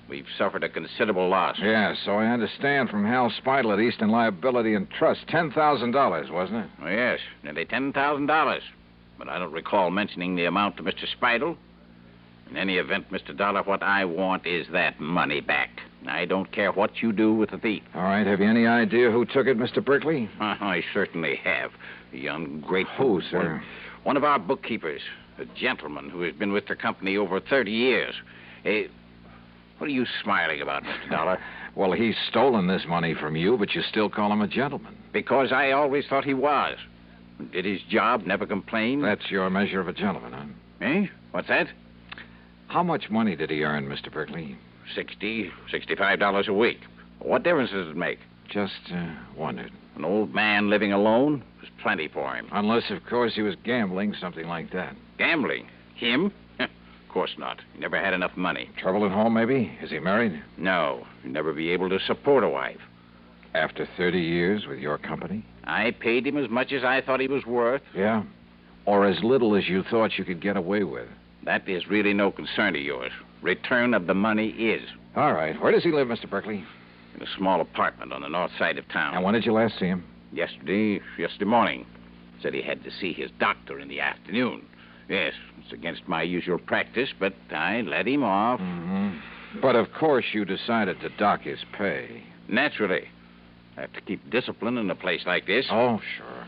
We've suffered a considerable loss.
Yeah, so I understand from Hal Speidel at Eastern Liability and Trust. $10,000, wasn't it?
Oh, yes, nearly $10,000. But I don't recall mentioning the amount to Mr. Speidel. In any event, Mr. Dollar, what I want is that money back. I don't care what you do with the thief.
All right, have you any idea who took it, Mr. Berkeley?
I certainly have. The ungrateful...
Who, sir?
One of our bookkeepers, a gentleman who has been with the company over 30 years. What are you smiling about, Mr. Dollar?
Well, he's stolen this money from you, but you still call him a gentleman.
Because I always thought he was. Did his job, never complained.
That's your measure of a gentleman, huh?
Eh? What's that?
How much money did he earn, Mr. Berkeley?
$65 a week. What difference does it make?
Just wondered.
An old man living alone was plenty for him.
Unless, of course, he was gambling, something like that.
Gambling? Him? Of course not. He never had enough money.
Trouble at home, maybe? Is he married?
No. He'd never be able to support a wife.
After 30 years with your company?
I paid him as much as I thought he was worth.
Yeah? Or as little as you thought you could get away with?
That is really no concern of yours. Return of the money is.
All right. Where does he live, Mr. Berkeley?
In a small apartment on the north side of town.
And when did you last see him?
Yesterday morning. Said he had to see his doctor in the afternoon. Yes, it's against my usual practice, but I let him off.
Mm-hmm. But, of course, you decided to dock his pay.
Naturally. I have to keep discipline in a place like this.
Oh, sure.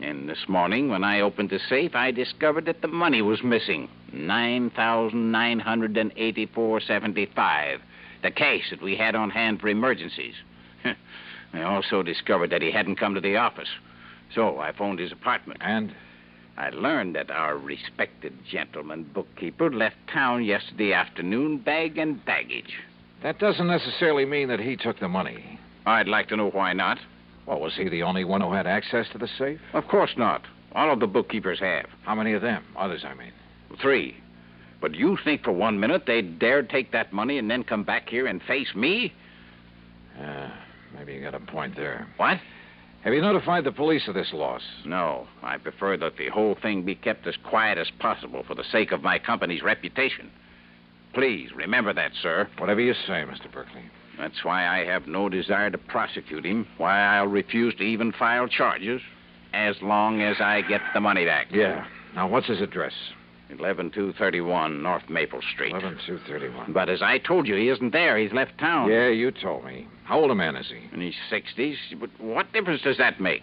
And this morning, when I opened the safe, I discovered that the money was missing. $9,984.75. The cash that we had on hand for emergencies. I also discovered that he hadn't come to the office. So I phoned his apartment.
And?
I learned that our respected gentleman bookkeeper left town yesterday afternoon, bag and baggage.
That doesn't necessarily mean that he took the money.
I'd like to know why not.
Well, was he the only one who had access to the safe?
Of course not. All of the bookkeepers have.
How many of them? Others, I mean.
3. But you think for 1 minute they'd dare take that money and then come back here and face me?
Maybe you got a point there.
What?
Have you notified the police of this loss?
No. I prefer that the whole thing be kept as quiet as possible for the sake of my company's reputation. Please, remember that, sir.
Whatever you say, Mr. Berkeley.
That's why I have no desire to prosecute him, why I'll refuse to even file charges, as long as I get the money back.
Yeah. Now, what's his address?
11231 North Maple Street.
11231.
But as I told you, he isn't there. He's left town.
Yeah, you told me. How old a man is he?
In his 60s. But what difference does that make?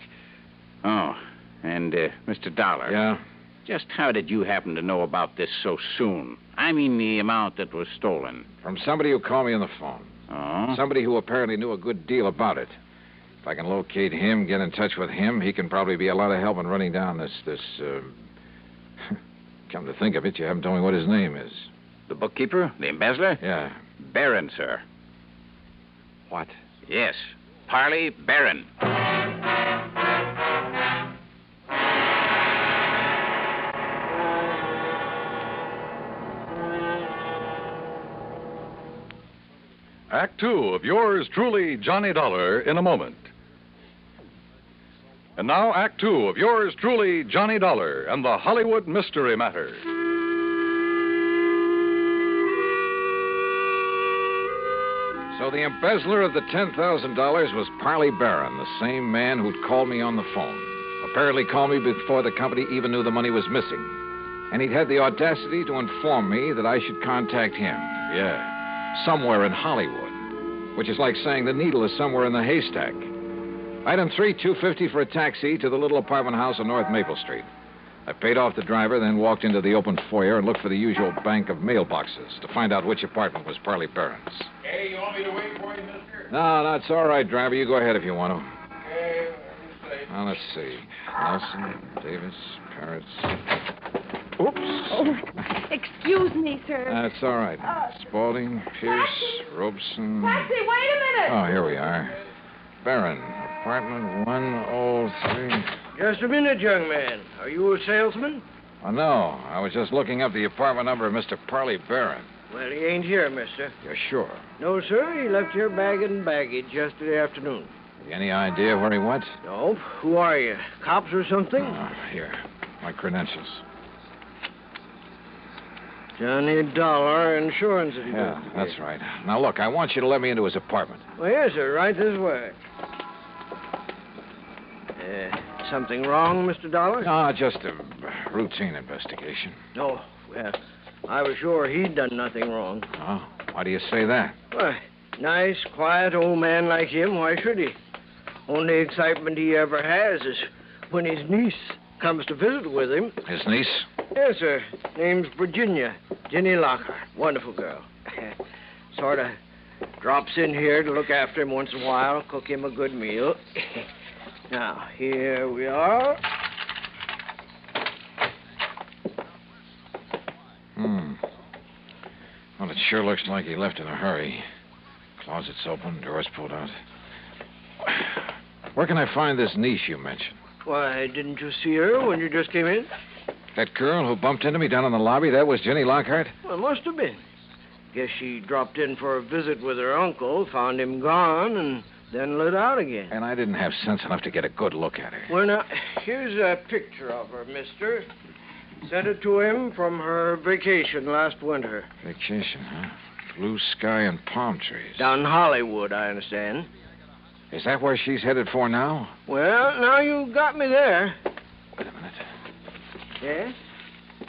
Oh, and, Mr. Dollar.
Yeah?
Just how did you happen to know about this so soon? I mean the amount that was stolen.
From somebody who called me on the phone.
Oh?
Somebody who apparently knew a good deal about it. If I can locate him, get in touch with him, he can probably be a lot of help in running down this Come to think of it, you haven't told me what his name is.
The bookkeeper? The embezzler?
Yeah.
Barron, sir.
What?
Yes. Parley Barron.
Act 2 of yours truly, Johnny Dollar, in a moment. And now, Act 2 of yours truly, Johnny Dollar, and the Hollywood Mystery Matter.
So the embezzler of the $10,000 was Parley Barron, the same man who'd called me on the phone. Apparently called me before the company even knew the money was missing. And he'd had the audacity to inform me that I should contact him. Yeah, somewhere in Hollywood. Which is like saying the needle is somewhere in the haystack. Item 3, $250 for a taxi to the little apartment house on North Maple Street. I paid off the driver, then walked into the open foyer and looked for the usual bank of mailboxes to find out which apartment was Parley Barron's.
Hey, you want me to wait for you, mister?
No, it's all right, driver. You go ahead if you want to.
Okay, let me see.
Now, let's see. Nelson, Davis, Parrots. Oops.
Oh, excuse me, sir.
That's all right. Spaulding, Pierce, Robeson.
Taxi, wait a minute!
Oh, here we are. Barron, apartment 103.
Just a minute, young man. Are you a salesman?
Oh, no. I was just looking up the apartment number of Mr. Parley Barron.
Well, he ain't here, mister.
You're sure?
No, sir. He left here bag and baggage yesterday afternoon.
Any idea where he went?
Nope. Who are you? Cops or something?
Here. My credentials.
Johnny Dollar Insurance.
Yeah, that's right. Now, look, I want you to let me into his apartment.
Well, yes, sir. Right this way. Something wrong, Mr. Dollar?
No, just a routine investigation.
Oh, well, I was sure he'd done nothing wrong.
Oh, why do you say that?
Why, nice, quiet old man like him, why should he? Only excitement he ever has is when his niece comes to visit with him.
His niece?
Yes, sir. Name's Virginia. Jenny Lockhart. Wonderful girl. Sort of drops in here to look after him once in a while, cook him a good meal. Now, here we are.
Well, it sure looks like he left in a hurry. Closet's open, doors pulled out. Where can I find this niece you mentioned?
Why, didn't you see her when you just came in?
That girl who bumped into me down in the lobby, that was Jenny Lockhart?
Well, must have been. Guess she dropped in for a visit with her uncle, found him gone, and then lit out again.
And I didn't have sense enough to get a good look at her.
Well, now, here's a picture of her, mister. Sent it to him from her vacation last winter.
Vacation, huh? Blue sky and palm trees.
Down in Hollywood, I understand.
Is that where she's headed for now?
Well, now you got me there.
Wait a minute.
Yes?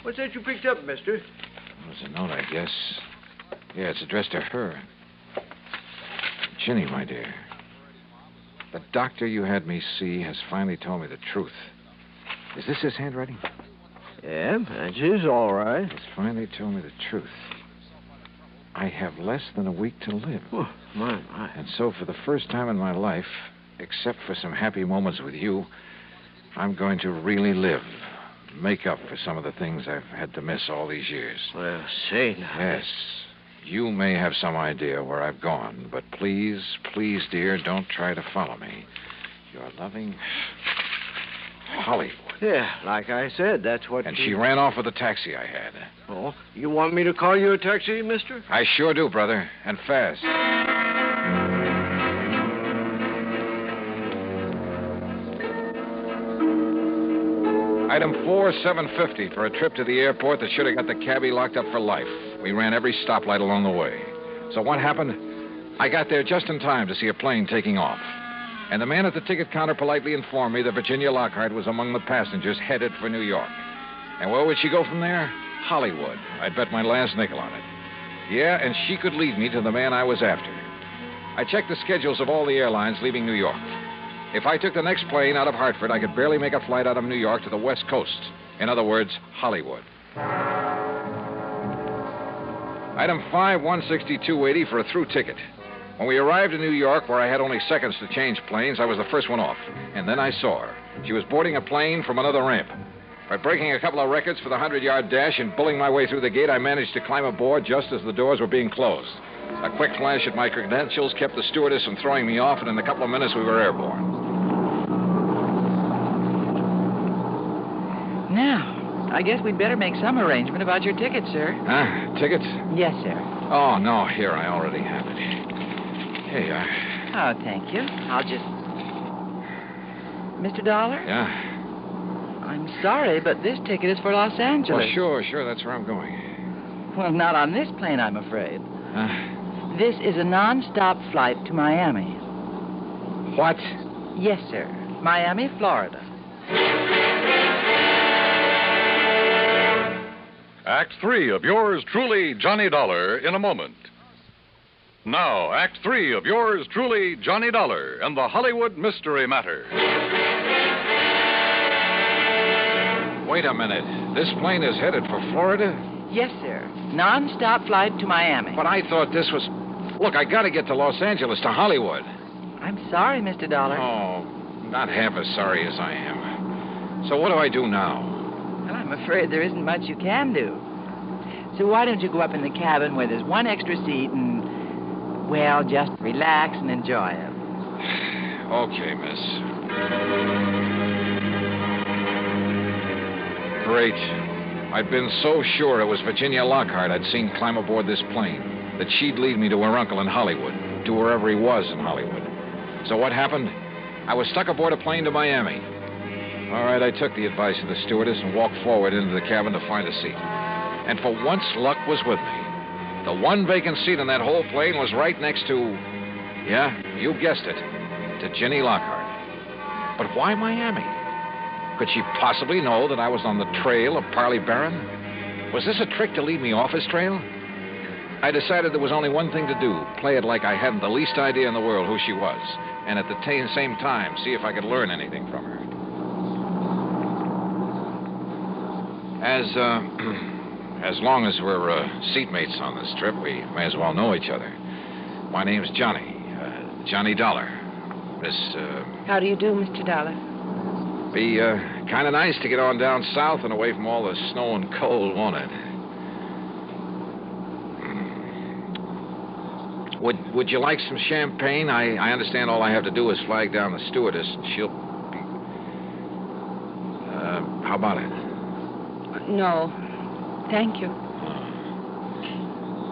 What's that you picked up, mister?
There's a note, I guess. Yeah, it's addressed to her. Ginny, my dear. The doctor you had me see has finally told me the truth. Is this his handwriting?
Yeah, that's his, all right.
He's finally told me the truth. I have less than a week to live.
Oh, my.
And so for the first time in my life, except for some happy moments with you, I'm going to really live. Make up for some of the things I've had to miss all these years.
Well, say now.
Yes. You may have some idea where I've gone, but please, please, dear, don't try to follow me. Your loving Hollywood.
Yeah, like I said, that's what...
And she ran off with the taxi I had.
Oh, you want me to call you a taxi, mister?
I sure do, brother, and fast. Item 4, $7.50 for a trip to the airport that should have got the cabbie locked up for life. We ran every stoplight along the way. So what happened? I got there just in time to see a plane taking off. And the man at the ticket counter politely informed me that Virginia Lockhart was among the passengers headed for New York. And where would she go from there? Hollywood. I'd bet my last nickel on it. Yeah, and she could lead me to the man I was after. I checked the schedules of all the airlines leaving New York. If I took the next plane out of Hartford, I could barely make a flight out of New York to the West Coast. In other words, Hollywood. Item 5, $162.80 for a through ticket. When we arrived in New York, where I had only seconds to change planes, I was the first one off. And then I saw her. She was boarding a plane from another ramp. By breaking a couple of records for the 100-yard dash and bulling my way through the gate, I managed to climb aboard just as the doors were being closed. A quick flash at my credentials kept the stewardess from throwing me off, and in a couple of minutes we were airborne.
Now, I guess we'd better make some arrangement about your ticket, sir.
Huh? Tickets?
Yes, sir.
Oh, no, here, I already have it. Here you are.
Oh, thank you. I'll just... Mr. Dollar?
Yeah?
I'm sorry, but this ticket is for Los Angeles.
Well, sure, that's where I'm going.
Well, not on this plane, I'm afraid.
Huh?
This is a non-stop flight to Miami.
What?
Yes, sir. Miami, Florida.
Act 3 of yours truly, Johnny Dollar, in a moment. Now, Act 3 of yours truly, Johnny Dollar, and the Hollywood Mystery Matter.
Wait a minute. This plane is headed for Florida?
Yes, sir. Non-stop flight to Miami.
But I thought this was... Look, I gotta get to Los Angeles, to Hollywood.
I'm sorry, Mr. Dollar.
Oh, not half as sorry as I am. So what do I do now?
Well, I'm afraid there isn't much you can do. So why don't you go up in the cabin where there's one extra seat and, well, just relax and enjoy it.
Okay, miss. Great. I'd been so sure it was Virginia Lockhart I'd seen climb aboard this plane, that she'd lead me to her uncle in Hollywood, to wherever he was in Hollywood. So what happened? I was stuck aboard a plane to Miami. All right, I took the advice of the stewardess and walked forward into the cabin to find a seat. And for once, luck was with me. The one vacant seat in that whole plane was right next to, yeah, you guessed it, to Jenny Lockhart. But why Miami? Could she possibly know that I was on the trail of Parley Barron? Was this a trick to lead me off his trail? I decided there was only one thing to do, play it like I hadn't the least idea in the world who she was, and at the same time, see if I could learn anything from her. As long as we're seatmates on this trip, we may as well know each other. My name's Johnny, Johnny Dollar.
How do you do, Mr. Dollar?
Be kind of nice to get on down south and away from all the snow and cold, won't it? Would you like some champagne? I understand all I have to do is flag down the stewardess, and she'll be... how about it?
No, thank you.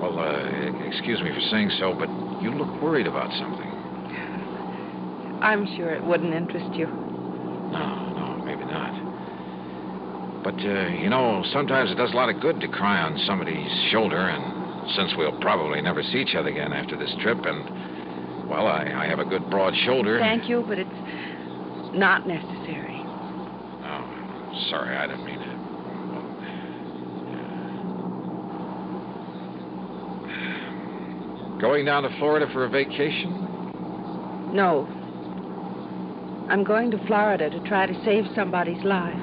Well, excuse me for saying so, but you look worried about something.
I'm sure it wouldn't interest you.
No, maybe not. But, sometimes it does a lot of good to cry on somebody's shoulder, and since we'll probably never see each other again after this trip, and, well, I have a good broad shoulder.
Thank you, but it's not necessary.
Oh, sorry, I didn't mean to. Going down to Florida for a vacation?
No. I'm going to Florida to try to save somebody's life.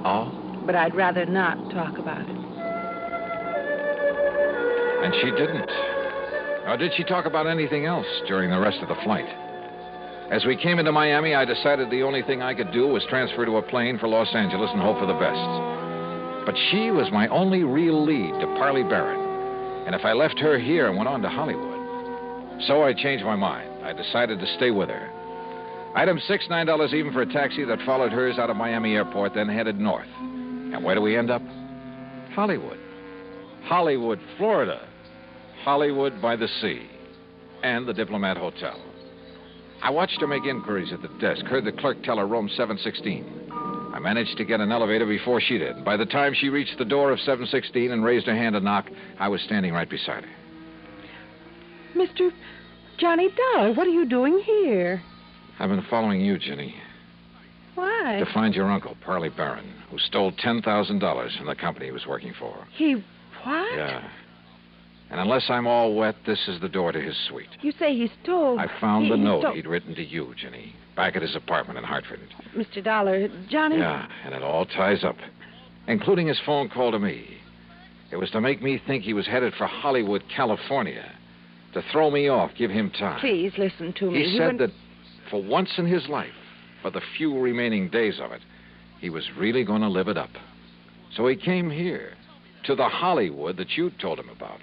Oh?
But I'd rather not talk about it.
And she didn't. Or did she talk about anything else during the rest of the flight? As we came into Miami, I decided the only thing I could do was transfer to a plane for Los Angeles and hope for the best. But she was my only real lead to Parley Barron. And if I left her here and went on to Hollywood. So I changed my mind. I decided to stay with her. Item 6, $9 even for a taxi that followed hers out of Miami Airport, then headed north. And where do we end up? Hollywood. Hollywood, Florida. Hollywood by the sea. And the Diplomat Hotel. I watched her make inquiries at the desk, heard the clerk tell her room 716. I managed to get an elevator before she did. By the time she reached the door of 716 and raised her hand to knock, I was standing right beside her.
Mr. Johnny Dollar, what are you doing here?
I've been following you, Ginny,
Why?
to find your uncle, Parley Barron, who stole $10,000 from the company he was working for.
He what?
Yeah. And unless I'm all wet, this is the door to his suite.
You say he stole...
I found the note
stole...
he'd written to you, Ginny, back at his apartment in Hartford.
Mr. Dollar, Johnny...
Yeah, and it all ties up, including his phone call to me. It was to make me think he was headed for Hollywood, California, to throw me off, give him time.
Please listen to me.
He said that for once in his life, for the few remaining days of it, he was really going to live it up. So he came here, to the Hollywood that you told him about.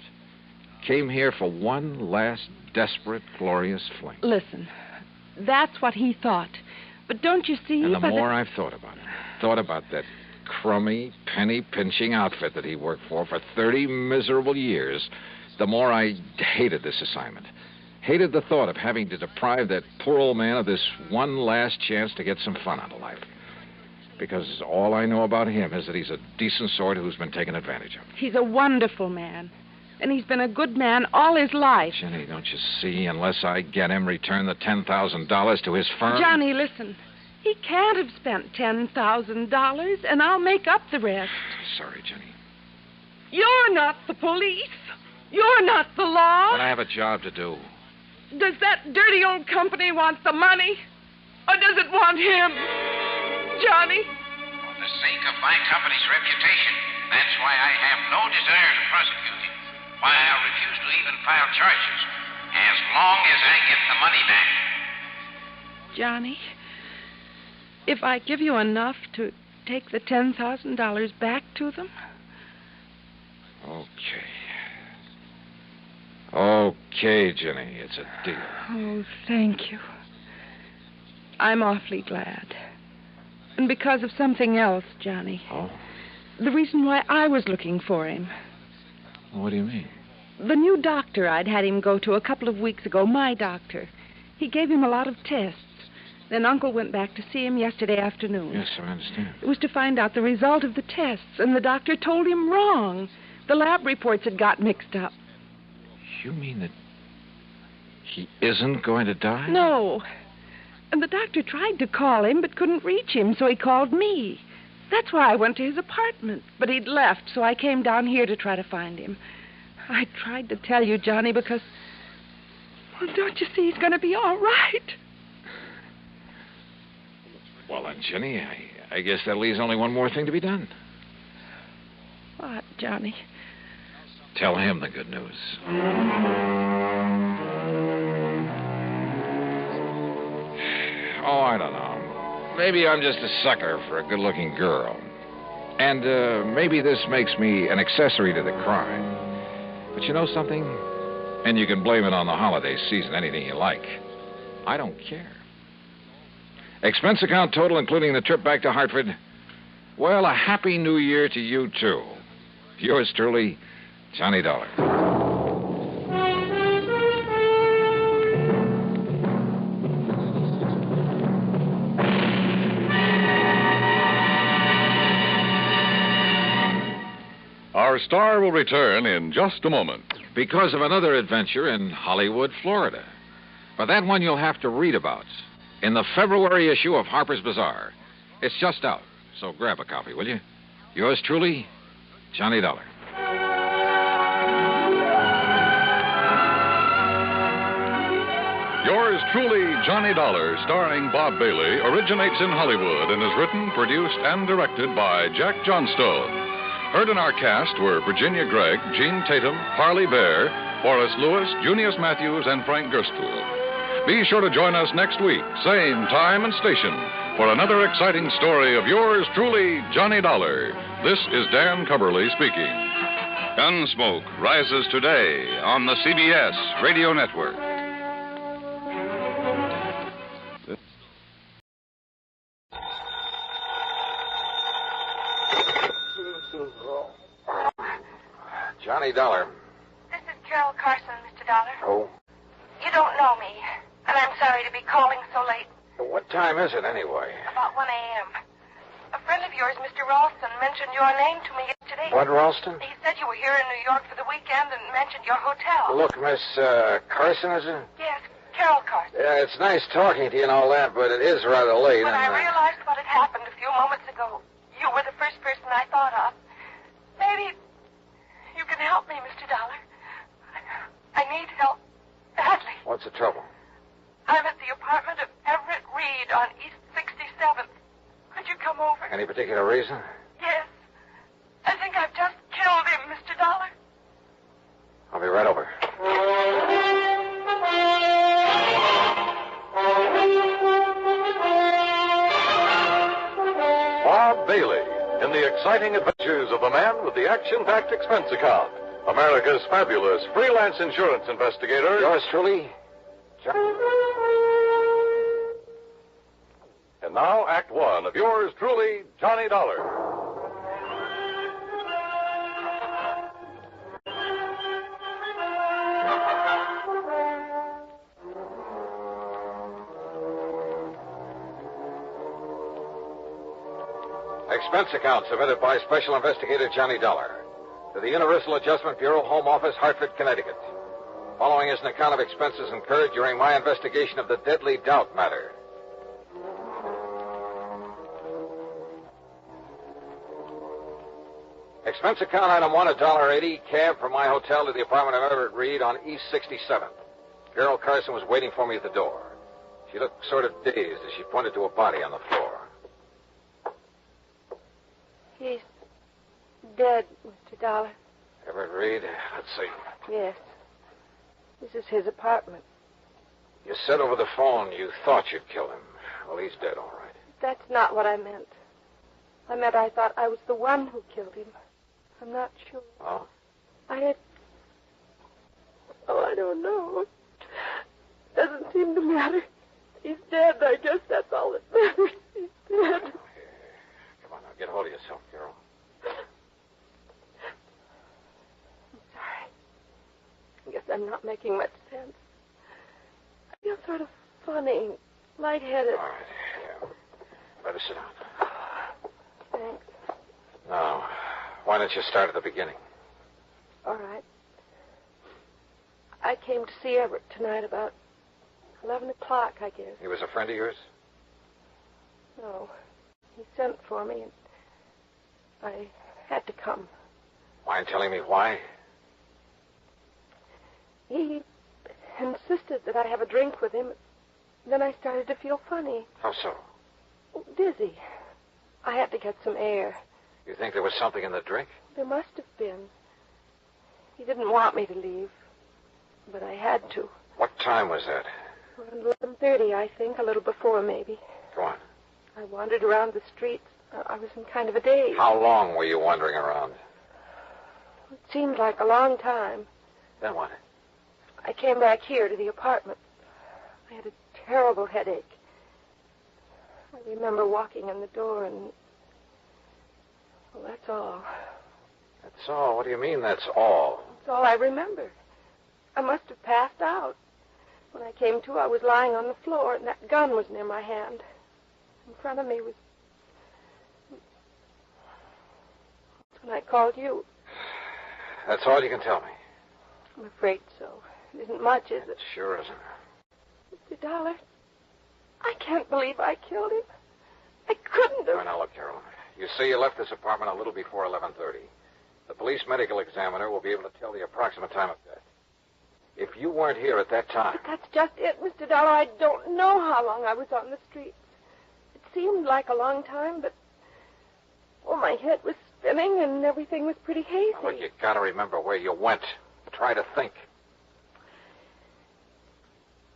Came here for one last desperate, glorious fling.
Listen, that's what he thought. But don't you see...
And the more I've thought about that crummy, penny-pinching outfit that he worked for 30 miserable years, the more I hated this assignment. Hated the thought of having to deprive that poor old man of this one last chance to get some fun out of life. Because all I know about him is that he's a decent sort who's been taken advantage of.
He's a wonderful man. And he's been a good man all his life.
Jenny, don't you see? Unless I get him return the $10,000 to his firm...
Johnny, listen. He can't have spent $10,000, and I'll make up the rest.
Sorry, Jenny.
You're not the police. You're not the law.
But I have a job to do.
Does that dirty old company want the money? Or does it want him? Johnny?
For the sake of my company's reputation, that's why I have no desire to prosecute him. Why I refuse to even file charges, as long as I get the money back.
Johnny, if I give you enough to take the $10,000 back to them?
Okay. Okay, Jenny, it's a deal.
Oh, thank you. I'm awfully glad. And because of something else, Johnny.
Oh?
The reason why I was looking for him.
What do you mean?
The new doctor I'd had him go to a couple of weeks ago, my doctor. He gave him a lot of tests. Then Uncle went back to see him yesterday afternoon.
Yes, I understand.
It was to find out the result of the tests, and the doctor told him wrong. The lab reports had got mixed up.
You mean that he isn't going to die?
No. And the doctor tried to call him, but couldn't reach him, so he called me. That's why I went to his apartment. But he'd left, so I came down here to try to find him. I tried to tell you, Johnny, because... Well, don't you see he's going to be all right?
Well, then, Jenny, I guess that leaves only one more thing to be done.
What, Johnny?
Tell him the good news. Oh, I don't know. Maybe I'm just a sucker for a good-looking girl. And maybe this makes me an accessory to the crime. But you know something? And you can blame it on the holiday season, anything you like. I don't care. Expense account total, including the trip back to Hartford. Well, a happy new year to you, too. Yours truly, Johnny Dollar.
Our star will return in just a moment.
Because of another adventure in Hollywood, Florida. But that one you'll have to read about in the February issue of Harper's Bazaar. It's just out, so grab a copy, will you? Yours truly, Johnny Dollar.
Yours truly, Johnny Dollar, starring Bob Bailey, originates in Hollywood and is written, produced, and directed by Jack Johnstone. Heard in our cast were Virginia Gregg, Gene Tatum, Parley Bear, Forrest Lewis, Junius Matthews, and Frank Gerstle. Be sure to join us next week, same time and station, for another exciting story of yours truly, Johnny Dollar. This is Dan Cubberly speaking.
Gunsmoke rises today on the CBS Radio Network.
Johnny Dollar.
This is Carol Carson, Mr. Dollar.
Oh?
You don't know me, and I'm sorry to be calling so late.
What time is it, anyway?
About 1 a.m. A friend of yours, Mr. Ralston, mentioned your name to me yesterday.
What, Ralston?
He said you were here in New York for the weekend and mentioned your hotel.
Look, Miss Carson, is it?
Yes, Carol Carson.
Yeah, it's nice talking to you and all that, but it is rather late.
When I realized what had happened a few moments ago, you were the first person I thought of. Maybe you can help me, Mr. Dollar. I need help badly.
What's the trouble?
I'm at the apartment of Everett Reed on East 67th. Could you come over?
Any particular reason?
Yes. I think I've just killed him, Mr. Dollar.
I'll be right over.
Bob Bailey in the exciting adventures of a man with the action-packed expense account. America's fabulous freelance insurance investigator.
Yours truly,
And now, Act One of yours truly, Johnny Dollar.
Expense account submitted by Special Investigator Johnny Dollar to the Universal Adjustment Bureau, Home Office, Hartford, Connecticut. Following is an account of expenses incurred during my investigation of the Deadly Doubt matter. Expense account item 1, $1.80, cab from my hotel to the apartment of Everett Reed on East 67th. Carol Carson was waiting for me at the door. She looked sort of dazed as she pointed to a body on the floor.
He's dead, Mr. Dollar.
Everett Reed, let's see.
Yes. This is his apartment.
You said over the phone you thought you'd kill him. Well, he's dead, all right.
That's not what I meant. I meant I thought I was the one who killed him. I'm not sure.
Oh?
I don't know. Doesn't seem to matter. He's dead. I guess that's all that matters. He's dead.
Come on now, get hold of yourself, Carol.
I'm sorry. I guess I'm not making much sense. I feel sort of funny, lightheaded.
All right, yeah. Better sit down.
Thanks.
Now, why don't you start at the beginning?
All right. I came to see Everett tonight about 11 o'clock, I guess.
He was a friend of yours?
No. He sent for me, and I had to come.
Mind telling me why?
He insisted that I have a drink with him. Then I started to feel funny.
How so?
Dizzy. I had to get some air.
You think there was something in the drink?
There must have been. He didn't want me to leave, but I had to.
What time was that?
Around 11:30, I think, a little before, maybe.
Go on.
I wandered around the streets. I was in kind of a daze.
How long were you wandering around?
It seemed like a long time.
Then what?
I came back here to the apartment. I had a terrible headache. I remember walking in the door and... Well, that's all.
That's all? What do you mean, that's all?
That's all I remember. I must have passed out. When I came to, I was lying on the floor, and that gun was near my hand. In front of me was... That's when I called you.
That's all you can tell me?
I'm afraid so. It isn't much, is it?
It sure isn't.
Mr. Dollar, I can't believe I killed him. I couldn't have...
Now, look, Carol. You see, you left this apartment a little before 11:30. The police medical examiner will be able to tell the approximate time of death. If you weren't here at that time...
But that's just it, Mr. Dollar. I don't know how long I was on the streets. It seemed like a long time, but... Well, my head was spinning and everything was pretty hazy.
Now, look, you gotta remember where you went. Try to think.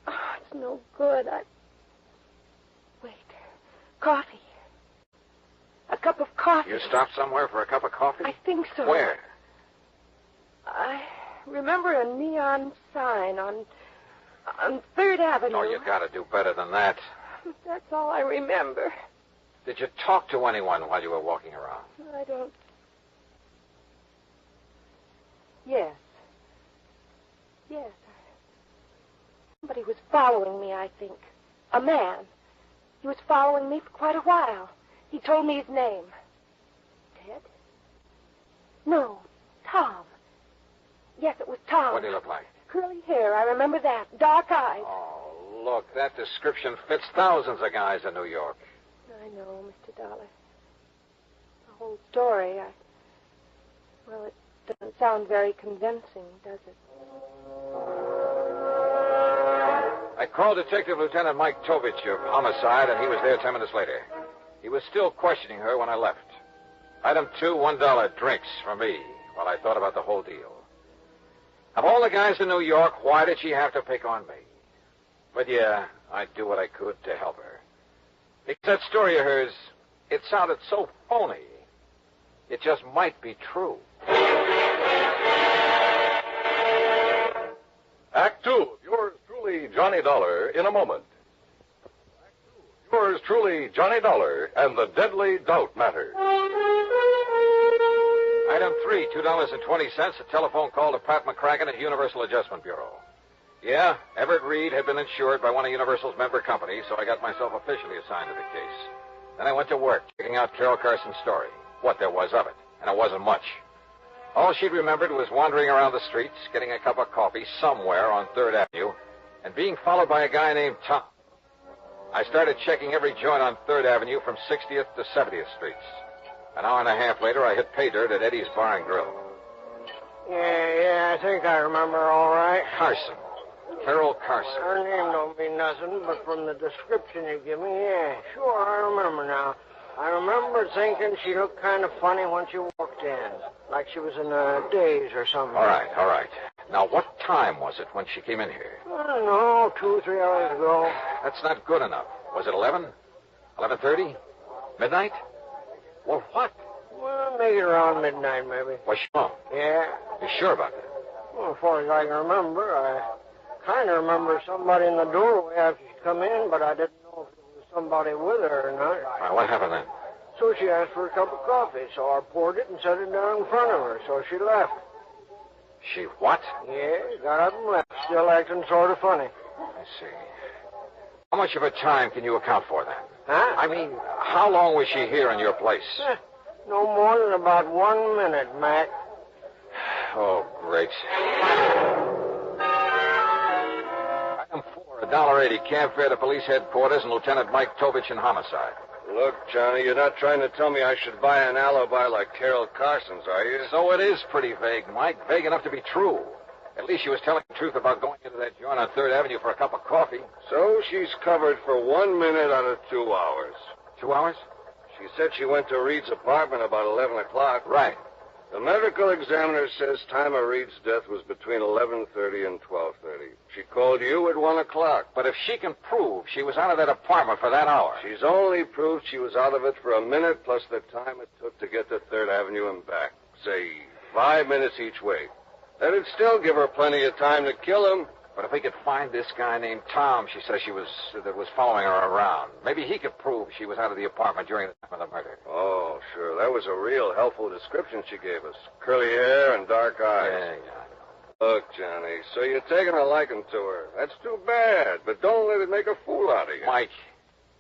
Oh, it's no good. Wait. Coffee. A cup of coffee.
You stopped somewhere for a cup of coffee?
I think so.
Where?
I remember a neon sign on 3rd Avenue.
Oh, you gotta do better than that.
That's all I remember.
Did you talk to anyone while you were walking around?
I don't... Yes. Yes. Somebody was following me, I think. A man. He was following me for quite a while. He told me his name. Ted? No, Tom. Yes, it was Tom.
What did he look like?
Curly hair, I remember that. Dark eyes.
Oh, look, that description fits thousands of guys in New York.
I know, Mr. Dollar. The whole story, well, it doesn't sound very convincing, does it?
I called Detective Lieutenant Mike Tovich of Homicide, and he was there 10 minutes later. He was still questioning her when I left. Item 2, $1 drinks for me while I thought about the whole deal. Of all the guys in New York, why did she have to pick on me? But yeah, I'd do what I could to help her. Because that story of hers, it sounded so phony. It just might be true.
Act 2 of yours truly, Johnny Dollar, in a moment. Act 2 of yours truly, Johnny Dollar, and the Deadly Doubt Matter.
Item 3, $2.20, a telephone call to Pat McCracken at Universal Adjustment Bureau. Yeah, Everett Reed had been insured by one of Universal's member companies, so I got myself officially assigned to the case. Then I went to work, checking out Carol Carson's story, what there was of it, and it wasn't much. All she'd remembered was wandering around the streets, getting a cup of coffee somewhere on 3rd Avenue, and being followed by a guy named Tom. I started checking every joint on 3rd Avenue from 60th to 70th Streets. An hour and a half later, I hit pay dirt at Eddie's Bar and Grill.
Yeah, I think I remember all right.
Carson. Carol Carson.
Her name don't mean nothing, but from the description you give me, yeah, sure, I remember now. I remember thinking she looked kind of funny when she walked in, like she was in a daze or something.
All right. Now, what time was it when she came in here?
I don't know, 2 or 3 hours ago.
That's not good enough. Was it 11? 11:30? Midnight? Well, what?
Well, maybe around midnight, maybe.
Was she home?
Yeah.
You sure about that?
Well, as far as I can remember, I kind of remember somebody in the doorway after she come in, but I didn't know if it was somebody with her or not.
All right, what happened then?
So she asked for a cup of coffee, so I poured it and set it down in front of her, so she left.
She what?
Yeah, got up and left, still acting sort of funny.
I see. How much of her time can you account for then?
Huh?
I mean, how long was she here in your place?
No more than about 1 minute, Mac.
Oh, great. Item 4, $1.80, cab fare to police headquarters and Lieutenant Mike Tovich in Homicide.
Look, Johnny, you're not trying to tell me I should buy an alibi like Carol Carson's, are you?
So it is pretty vague, Mike. Vague enough to be true. At least she was telling the truth about going into that joint on 3rd Avenue for a cup of coffee.
So she's covered for 1 minute out of 2 hours.
2 hours?
She said she went to Reed's apartment about 11 o'clock.
Right.
The medical examiner says time of Reed's death was between 11:30 and 12:30. She called you at 1 o'clock.
But if she can prove she was out of that apartment for that hour...
She's only proved she was out of it for a minute plus the time it took to get to 3rd Avenue and back. Say, 5 minutes each way. That'd still give her plenty of time to kill him.
But if we could find this guy named Tom, she says that was following her around, maybe he could prove she was out of the apartment during the time of the murder.
Oh, sure. That was a real helpful description she gave us. Curly hair and dark eyes.
Yeah.
Look, Johnny, so you're taking a liking to her. That's too bad, but don't let it make a fool out of you.
Mike,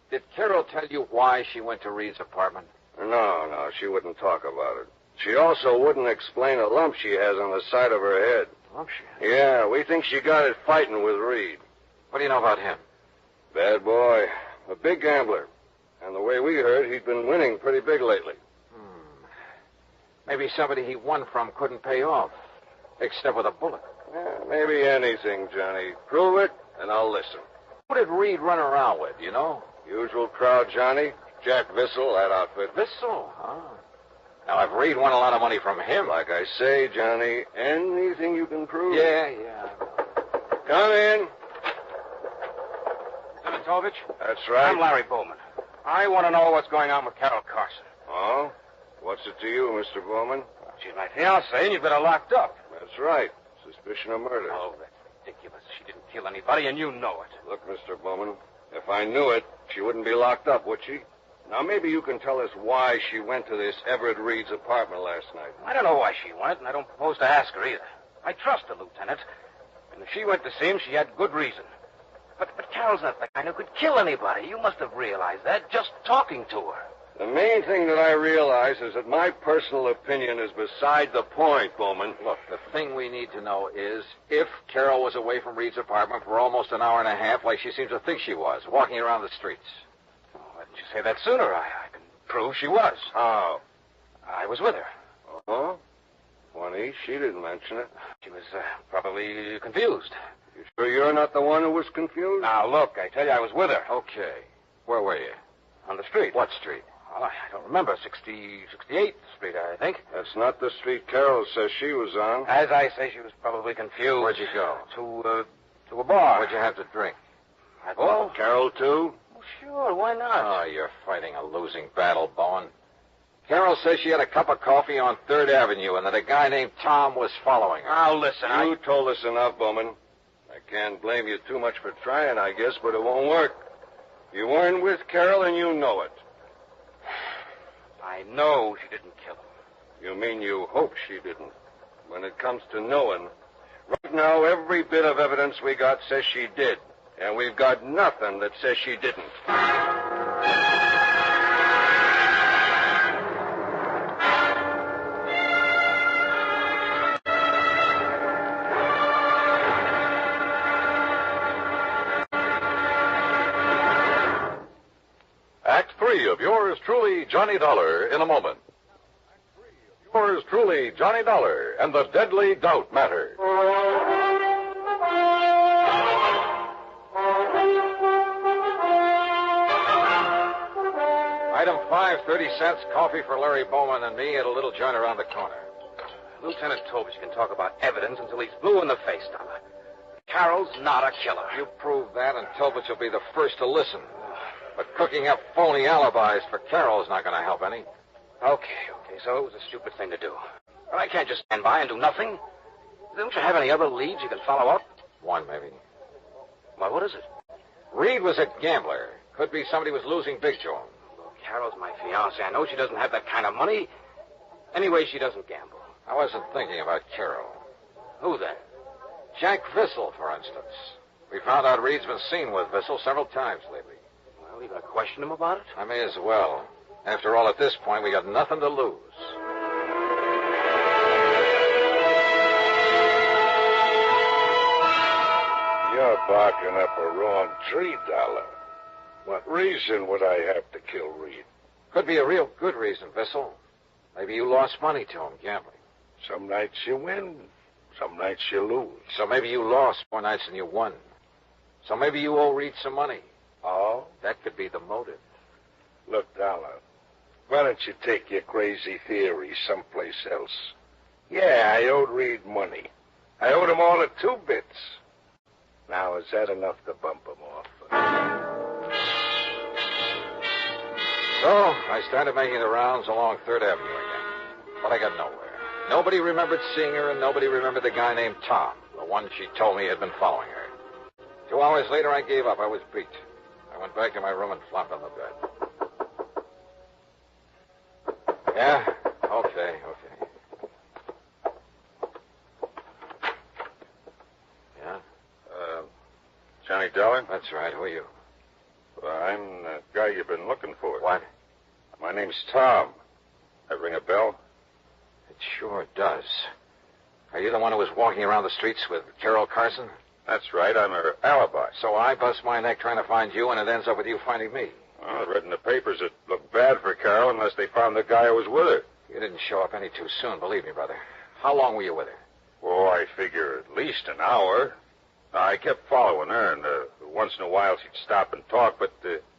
did Carol tell you why she went to Reed's apartment?
No, she wouldn't talk about it. She also wouldn't explain a lump she has on the side of her head.
Lump she
has? Yeah, we think she got it fighting with Reed.
What do you know about him?
Bad boy. A big gambler. And the way we heard, he'd been winning pretty big lately.
Maybe somebody he won from couldn't pay off, except with a bullet.
Yeah, maybe anything, Johnny. Prove it, and I'll listen.
Who did Reed run around with, you know?
Usual crowd, Johnny. Jack Vissel, that outfit.
Vissel? Huh? Now, if Reed won a lot of money from him...
Like I say, Johnny, anything you can prove.
Yeah.
Come in.
Lieutenant Tovich?
That's right.
I'm Larry Bowman. I want to know what's going on with Carol Carson.
Oh? What's it to you, Mr. Bowman?
Well, she's my fiancée, and you've got her locked up.
That's right. Suspicion of murder.
Oh, that's ridiculous. She didn't kill anybody, and you know it.
Look, Mr. Bowman, if I knew it, she wouldn't be locked up, would she? Now, maybe you can tell us why she went to this Everett Reed's apartment last night.
I don't know why she went, and I don't propose to ask her either. I trust the lieutenant. And if she went to see him, she had good reason. But Carol's not the kind who could kill anybody. You must have realized that just talking to her.
The main thing that I realize is that my personal opinion is beside the point, Bowman.
Look, the thing we need to know is if Carol was away from Reed's apartment for almost an hour and a half, like she seems to think she was, walking around the streets.
Oh, why didn't you say that sooner? I can prove she was.
How?
I was with her.
Oh? Funny, she didn't mention it.
She was probably confused.
You sure you're not the one who was confused?
Now, look, I tell you, I was with her.
Okay. Where were you?
On the street.
What street?
Well, I don't remember. 68th Street, I think.
That's not the street Carol says she was on.
As I say, she was probably confused.
Where'd you go?
To a bar.
What'd you have to drink?
Oh,
Carol, too?
Well, sure, why not?
Oh, you're fighting a losing battle, Bowen. Carol says she had a cup of coffee on 3rd Avenue and that a guy named Tom was following her.
Now, listen,
You told us enough, Bowman. I can't blame you too much for trying, I guess, but it won't work. You weren't with Carol, and you know it.
I know she didn't kill him.
You mean you hope she didn't? When it comes to knowing, right now, every bit of evidence we got says she did. And we've got nothing that says she didn't.
Act 3 of yours truly, Johnny Dollar, in a moment. Yours truly, Johnny Dollar, and the Deadly Doubt Matter.
Item 5, 30 cents, coffee for Larry Bowman and me at a little joint around the corner.
Lieutenant Tobich can talk about evidence until he's blue in the face, Dollar. Carol's not a killer.
You prove that, and Tobich will be the first to listen. But cooking up phony alibis for Carol is not going to help any.
Okay, so it was a stupid thing to do. But I can't just stand by and do nothing. Don't you have any other leads you can follow up?
One, maybe.
Well, what is it?
Reed was a gambler. Could be somebody was losing big to him.
Well, Carol's my fiancée. I know she doesn't have that kind of money. Anyway, she doesn't gamble.
I wasn't thinking about Carol.
Who then?
Jack Vissel, for instance. We found out Reed's been seen with Vissel several times lately.
Well, you going to question him about it?
I may as well. After all, at this point, we got nothing to lose.
You're barking up a wrong tree, Dollar. What reason would I have to kill Reed?
Could be a real good reason, Vissel. Maybe you lost money to him gambling.
Some nights you win, some nights you lose.
So maybe you lost more nights than you won. So maybe you owe Reed some money.
Oh?
That could be the motive.
Look, Dollar, why don't you take your crazy theory someplace else? Yeah, I owed Reed money. I owed him all of 2 bits. Now, is that enough to bump him off?
So I started making the rounds along 3rd Avenue again. But I got nowhere. Nobody remembered seeing her, and nobody remembered the guy named Tom, the one she told me had been following her. 2 hours later, I gave up. I was beat. I went back to my room and flopped on the bed. Yeah? Okay. Yeah?
Johnny Dollar?
That's right. Who are you?
Well, I'm the guy you've been looking for.
What?
My name's Tom. That ring a bell?
It sure does. Are you the one who was walking around the streets with Carol Carson?
That's right. I'm her alibi.
So I bust my neck trying to find you, and it ends up with you finding me.
Well, I read in the papers it looked bad for Carol unless they found the guy who was with her.
You didn't show up any too soon, believe me, brother. How long were you with her?
Oh, I figure at least an hour. I kept following her, and once in a while she'd stop and talk, but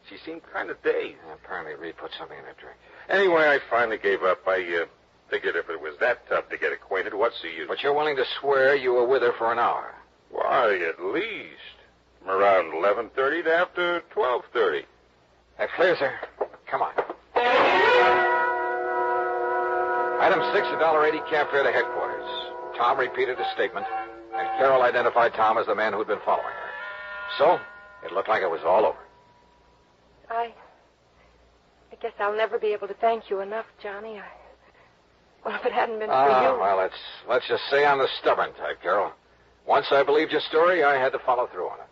she seemed kind of dazed.
Apparently Reed put something in her drink.
Anyway, I finally gave up. I figured if it was that tough to get acquainted, what's the use?
But you're willing to swear you were with her for an hour?
Why, at least. From around 11:30 to after 12:30.
That clears her. Come on. Item 6, $1.80 cab fare to headquarters. Tom repeated his statement, and Carol identified Tom as the man who'd been following her. So, it looked like it was all over.
I guess I'll never be able to thank you enough, Johnny. Well, if it hadn't been for you...
Well, let's just say I'm the stubborn type, Carol. Once I believed your story, I had to follow through on it.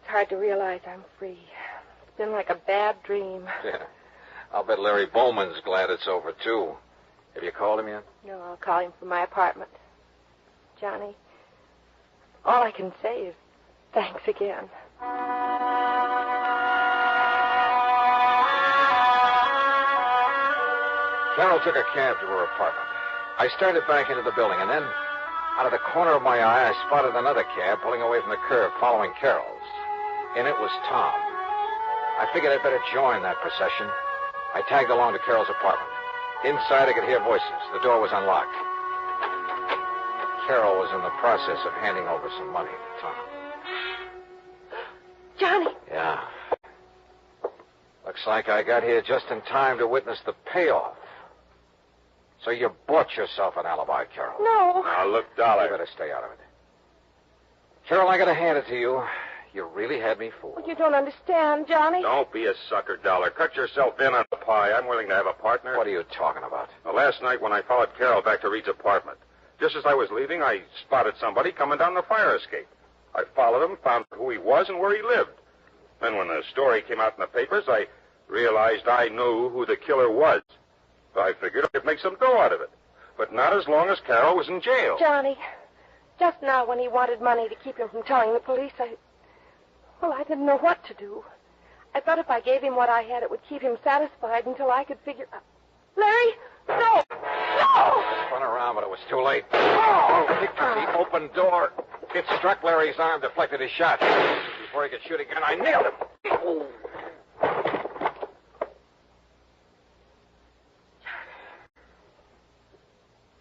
It's hard to realize I'm free. It's been like a bad dream.
Yeah. I'll bet Larry Bowman's glad it's over, too. Have you called him yet?
No, I'll call him from my apartment. Johnny, all I can say is thanks again.
Carol took a cab to her apartment. I started back into the building, and then, out of the corner of my eye, I spotted another cab pulling away from the curb, following Carol's. And it was Tom. I figured I'd better join that procession. I tagged along to Carol's apartment. Inside, I could hear voices. The door was unlocked. Carol was in the process of handing over some money to Tom.
Johnny!
Yeah. Looks like I got here just in time to witness the payoff. So you bought yourself an alibi, Carol.
No.
Now, look, Dollar. You better stay out of it. Carol, I gotta hand it to you. You really had me fooled.
Well, you don't understand, Johnny.
Don't be a sucker, Dollar. Cut yourself in on the pie. I'm willing to have a partner.
What are you talking about?
Well, last night when I followed Carol back to Reed's apartment, just as I was leaving, I spotted somebody coming down the fire escape. I followed him, found who he was and where he lived. Then when the story came out in the papers, I realized I knew who the killer was. So I figured I could make some dough out of it. But not as long as Carol was in jail.
Johnny, just now when he wanted money to keep him from telling the police, I didn't know what to do. I thought if I gave him what I had, it would keep him satisfied until I could figure... Larry, no! No!
I spun around, but it was too late. Oh! Kicked at the open door. It struck Larry's arm, deflected his shot. Before he could shoot again, I nailed him. Oh.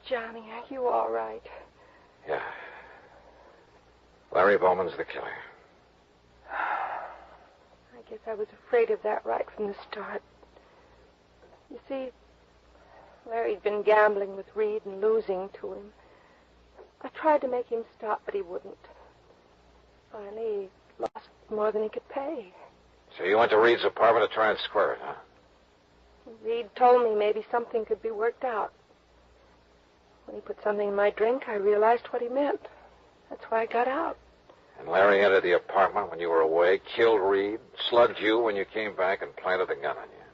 Johnny, are you all right?
Yeah. Larry Bowman's the killer.
I guess I was afraid of that right from the start. You see, Larry'd been gambling with Reed and losing to him. I tried to make him stop, but he wouldn't. Finally, he lost more than he could pay.
So you went to Reed's apartment to try and square it, huh?
Reed told me maybe something could be worked out. When he put something in my drink, I realized what he meant. That's why I got out.
And Larry entered the apartment when you were away, killed Reed, slugged you when you came back, and planted the gun on you.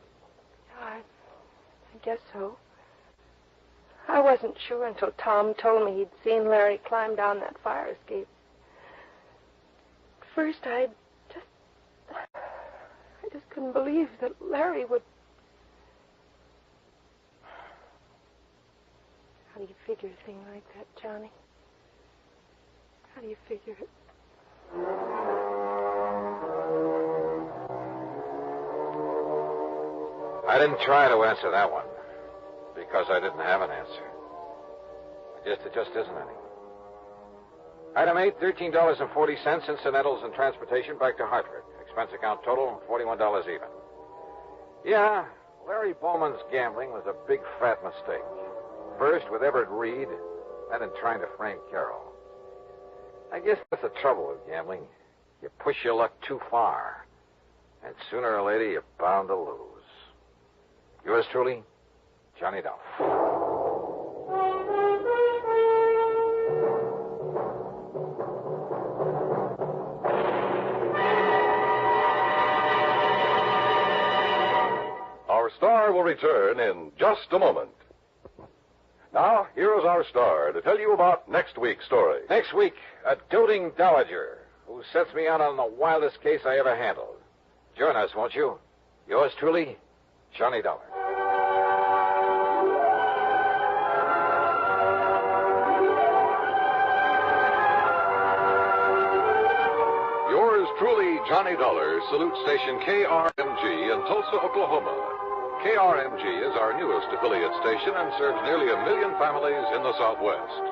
I guess so. I wasn't sure until Tom told me he'd seen Larry climb down that fire escape. At first, I just couldn't believe that Larry would... How do you figure a thing like that, Johnny? How do you figure it?
I didn't try to answer that one because I didn't have an answer. It just isn't any. Item 8, $13.40, incidentals and transportation back to Hartford. Expense account total, $41 even. Yeah, Larry Bowman's gambling was a big, fat mistake. First with Everett Reed, then in trying to frame Carol. I guess that's the trouble with gambling. You push your luck too far, and sooner or later you're bound to lose. Yours truly, Johnny Dollar.
Our star will return in just a moment. Now, here is our star to tell you about next week's story.
Next week, a doting dowager who sets me out on the wildest case I ever handled. Join us, won't you? Yours truly, Johnny Dollar.
Yours truly, Johnny Dollar, salutes station KRMG in Tulsa, Oklahoma. KRMG is our newest affiliate station and serves nearly 1 million families in the Southwest.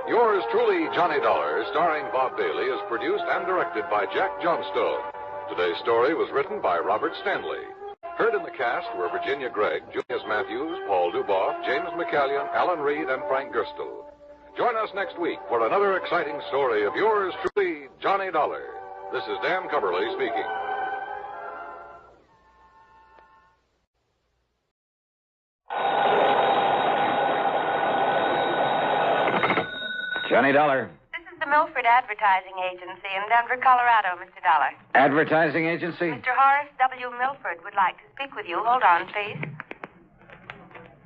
Yours truly, Johnny Dollar, starring Bob Bailey, is produced and directed by Jack Johnstone. Today's story was written by Robert Stanley.
Heard in the cast were Virginia Gregg, Julius Matthews, Paul Duboff, James McCallion, Alan Reed, and Frank Gerstle. Join us next week for another exciting story of yours truly, Johnny Dollar. This is Dan Coverly speaking.
Johnny Dollar.
This is the Milford Advertising Agency in Denver, Colorado, Mr. Dollar.
Advertising agency?
Mr. Horace W. Milford would like to speak with you. Hold on, please.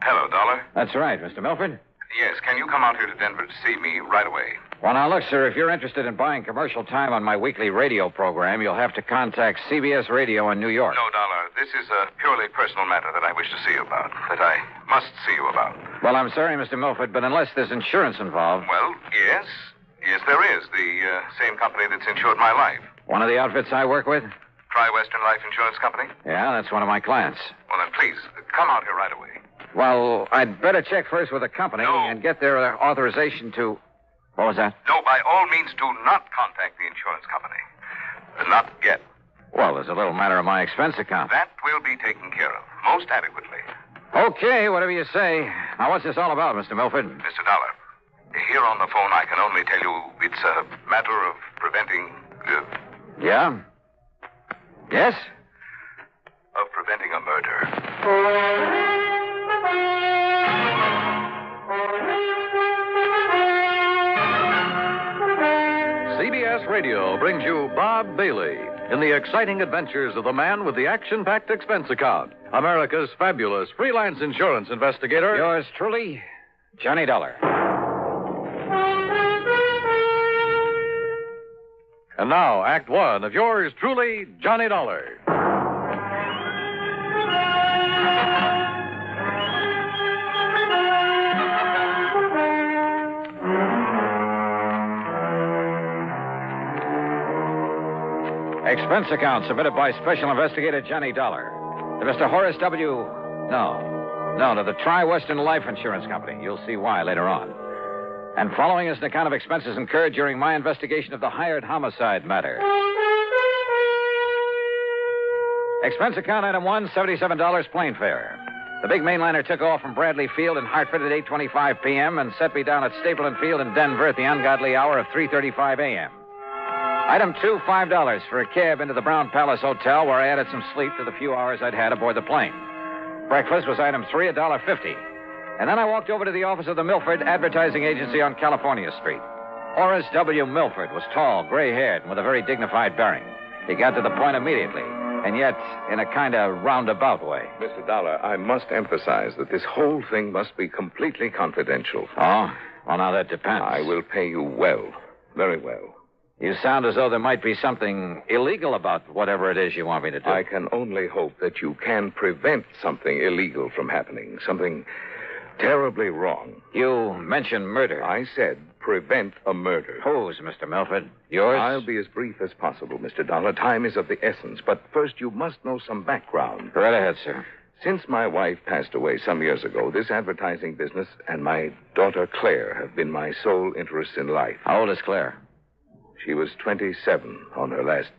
Hello, Dollar.
That's right, Mr. Milford.
Yes, can you come out here to Denver to see me right away?
Well, now, look, sir, if you're interested in buying commercial time on my weekly radio program, you'll have to contact CBS Radio in New York.
No, Dollar. This is a purely personal matter that I wish to see you about, that I must see you about.
Well, I'm sorry, Mr. Milford, but unless there's insurance involved...
Well, yes. Yes, there is. The same company that's insured my life.
One of the outfits I work with?
Tri-Western Life Insurance Company?
Yeah, that's one of my clients.
Well, then, please, come out here right away.
Well, I'd better check first with the company and get their authorization to... What was that?
No, by all means, do not contact the insurance company. Not yet.
Well, there's a little matter of my expense account.
That will be taken care of, most adequately.
Okay, whatever you say. Now, what's this all about, Mr. Milford?
Mr. Dollar, here on the phone, I can only tell you it's a matter of preventing...
Yeah? Yes?
Of preventing a murder.
CBS Radio brings you Bob Bailey in the exciting adventures of the man with the action-packed expense account, America's fabulous freelance insurance investigator.
Yours truly, Johnny Dollar.
And now, Act One of yours truly, Johnny Dollar.
Expense account submitted by Special Investigator Johnny Dollar to Mr. Horace W. No, to the Tri-Western Life Insurance Company. You'll see why later on. And following is an account of expenses incurred during my investigation of the hired homicide matter. Expense account item 1, $77 plane fare. The big mainliner took off from Bradley Field in Hartford at 8:25 p.m. and set me down at Stapleton Field in Denver at the ungodly hour of 3:35 a.m. Item 2, $5 for a cab into the Brown Palace Hotel, where I added some sleep to the few hours I'd had aboard the plane. Breakfast was item 3, $1.50. And then I walked over to the office of the Milford Advertising Agency on California Street. Horace W. Milford was tall, gray-haired, and with a very dignified bearing. He got to the point immediately, and yet in a kind of roundabout way.
Mr. Dollar, I must emphasize that this whole thing must be completely confidential.
Oh? Well, now that depends.
I will pay you well, very well.
You sound as though there might be something illegal about whatever it is you want me to do.
I can only hope that you can prevent something illegal from happening, something terribly wrong.
You mentioned murder.
I said prevent a murder.
Whose, Mr. Milford? Yours?
I'll be as brief as possible, Mr. Dollar. Time is of the essence. But first, you must know some background.
Right ahead, sir.
Since my wife passed away some years ago, this advertising business and my daughter Claire have been my sole interests in life.
How old is Claire?
She was 27 on her last...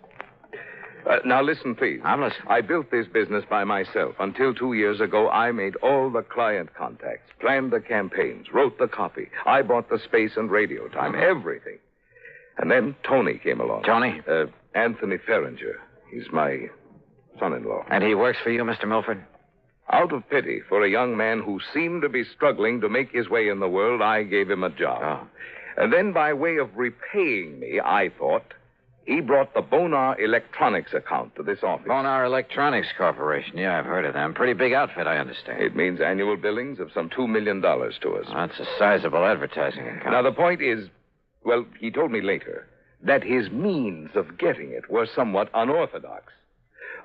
now, listen, please.
I'm listening.
I built this business by myself. Until 2 years ago, I made all the client contacts, planned the campaigns, wrote the copy. I bought the space and radio time, everything. And then Tony came along.
Tony?
Anthony Ferringer. He's my son-in-law.
And he works for you, Mr. Milford?
Out of pity for a young man who seemed to be struggling to make his way in the world, I gave him a job.
Oh.
And then by way of repaying me, I thought, he brought the Bonar Electronics account to this office.
Bonar Electronics Corporation. Yeah, I've heard of them. Pretty big outfit, I understand.
It means annual billings of some $2 million to us.
That's a sizable advertising account.
Now, the point is, well, he told me later, that his means of getting it were somewhat unorthodox.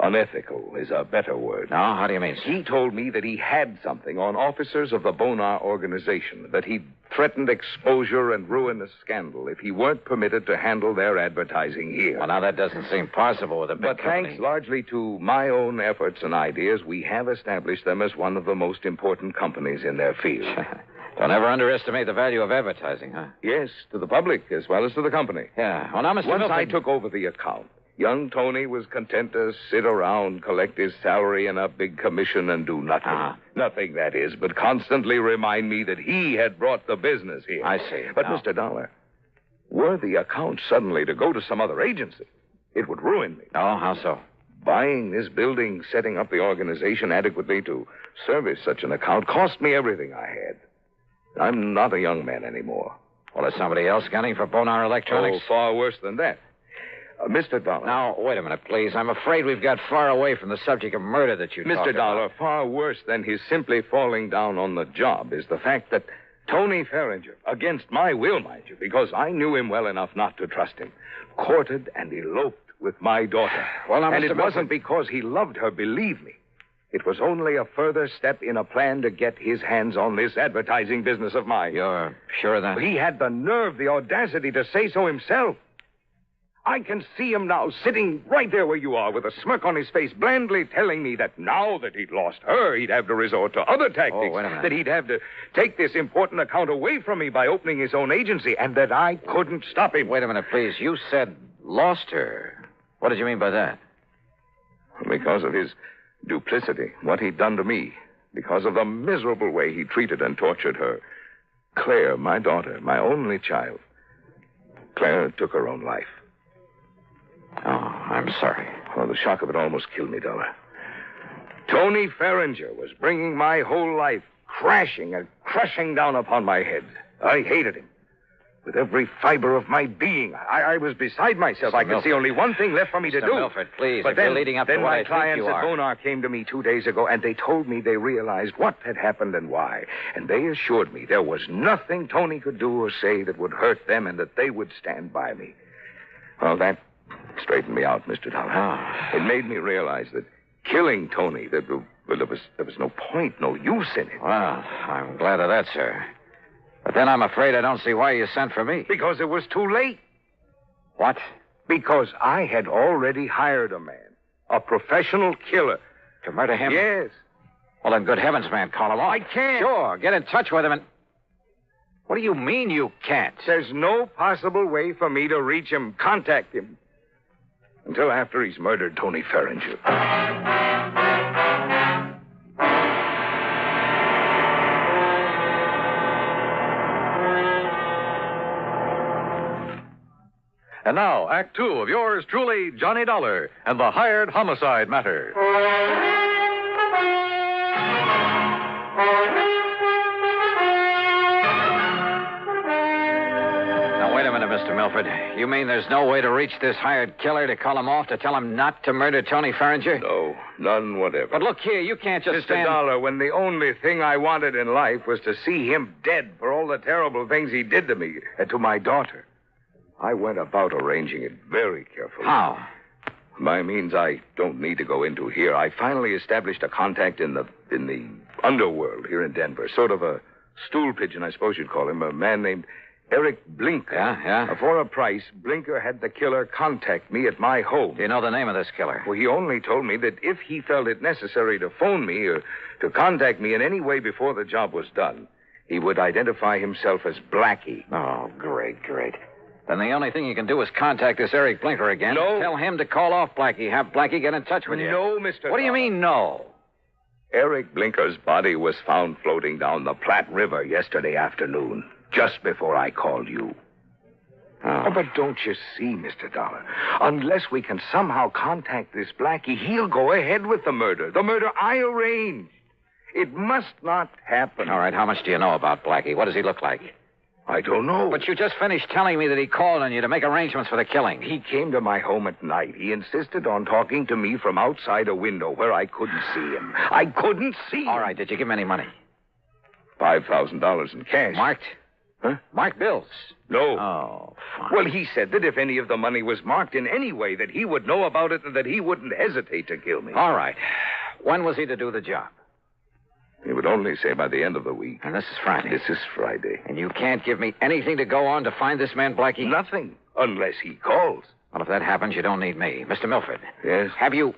Unethical is a better word.
No, how do you mean, sir?
He told me that he had something on officers of the Bonar organization, that he threatened exposure and ruinous scandal if he weren't permitted to handle their advertising here.
Well, now, that doesn't seem possible with a big company.
But thanks largely to my own efforts and ideas, we have established them as one of the most important companies in their field.
Don't ever underestimate the value of advertising, huh?
Yes, to the public as well as to the company.
Yeah. Well, now, Mr.
Once
Milford...
I took over the account, Young Tony was content to sit around, collect his salary and a big commission and do nothing. Nothing, that is, but constantly remind me that he had brought the business here.
I see.
But, Mr. Dollar, were the account suddenly to go to some other agency, it would ruin me.
Oh, how so?
Buying this building, setting up the organization adequately to service such an account cost me everything I had. I'm not a young man anymore.
Well, is somebody else gunning for Bonar Electronics?
Oh, far worse than that. Mr. Dollar.
Now, wait a minute, please. I'm afraid we've got far away from the subject of murder that you talked
Mr. Dollar,
about.
far worse than his simply falling down on the job is the fact that Tony Ferringer, against my will, mind you, because I knew him well enough not to trust him, courted and eloped with my daughter.
Well, now,
and
Mr.
it wasn't because he loved her, believe me. It was only a further step in a plan to get his hands on this advertising business of mine.
You're sure of that?
He had the nerve, the audacity to say so himself. I can see him now, sitting right there where you are, with a smirk on his face, blandly telling me that now that he'd lost her, he'd have to resort to other tactics.
Oh, wait a minute.
That he'd have to take this important account away from me by opening his own agency, and that I couldn't stop him.
Wait a minute, please. You said lost her. What did you mean by that?
Because of his duplicity, what he'd done to me. Because of the miserable way he treated and tortured her. Claire, my daughter, my only child. Claire took her own life.
Oh, I'm sorry.
Oh, the shock of it almost killed me, Dollar. Tony Ferringer was bringing my whole life crashing and crushing down upon my head. I hated him. With every fiber of my being, I was beside myself. I could see only one thing left for me to do.
Milford, please,
But
if
then,
you're leading up to
then
what
my
I think
clients
you
at
are.
Bonar came to me 2 days ago, and they told me they realized what had happened and why. And they assured me there was nothing Tony could do or say that would hurt them and that they would stand by me. Well, that straightened me out, Mr. Dollar. It made me realize that killing Tony, there was no point, no use in it.
Well, I'm glad of that, sir. But then I'm afraid I don't see why you sent for me.
Because it was too late.
What?
Because I had already hired a man, a professional killer.
To murder him?
Yes.
Well, then, good heavens, man, call him off.
I can't.
Sure, get in touch with him and... What do you mean you can't?
There's no possible way for me to reach him, contact him. Until after he's murdered Tony Ferringer.
And now, Act Two of yours truly, Johnny Dollar, and the hired homicide matter.
Now, wait a minute, Mr. Milford. You mean there's no way to reach this hired killer to call him off, to tell him not to murder Tony Ferringer?
No, none whatever.
But look here, you can't just
Mr.
stand...
Dollar, when the only thing I wanted in life was to see him dead for all the terrible things he did to me and to my daughter, I went about arranging it very carefully.
How?
By means I don't need to go into here. I finally established a contact in the underworld here in Denver. Sort of a stool pigeon, I suppose you'd call him. A man named Eric Blinker.
Yeah?
For a price, Blinker had the killer contact me at my home.
Do you know the name of this killer?
Well, he only told me that if he felt it necessary to phone me or to contact me in any way before the job was done, he would identify himself as Blackie.
Oh, great. Then the only thing you can do is contact this Eric Blinker again.
No.
Tell him to call off Blackie. Have Blackie get in touch with you.
No, Mr.
What do you mean, no?
Eric Blinker's body was found floating down the Platte River yesterday afternoon, just before I called you. Oh, but don't you see, Mr. Dollar? Unless we can somehow contact this Blackie, he'll go ahead with the murder. The murder I arranged. It must not happen.
All right, how much do you know about Blackie? What does he look like?
I don't know.
But you just finished telling me that he called on you to make arrangements for the killing.
He came to my home at night. He insisted on talking to me from outside a window where I couldn't see him. I couldn't see him.
All right, did you give him any money?
$5,000 in cash.
Marked?
Huh?
Marked bills?
No.
Oh, fine.
Well, he said that if any of the money was marked in any way, that he would know about it and that he wouldn't hesitate to kill me.
All right. When was he to do the job?
He would only say by the end of the week.
And this is Friday.
This is Friday.
And you can't give me anything to go on to find this man, Blackie?
Nothing, unless he calls.
Well, if that happens, you don't need me. Mr. Milford.
Yes?
Have you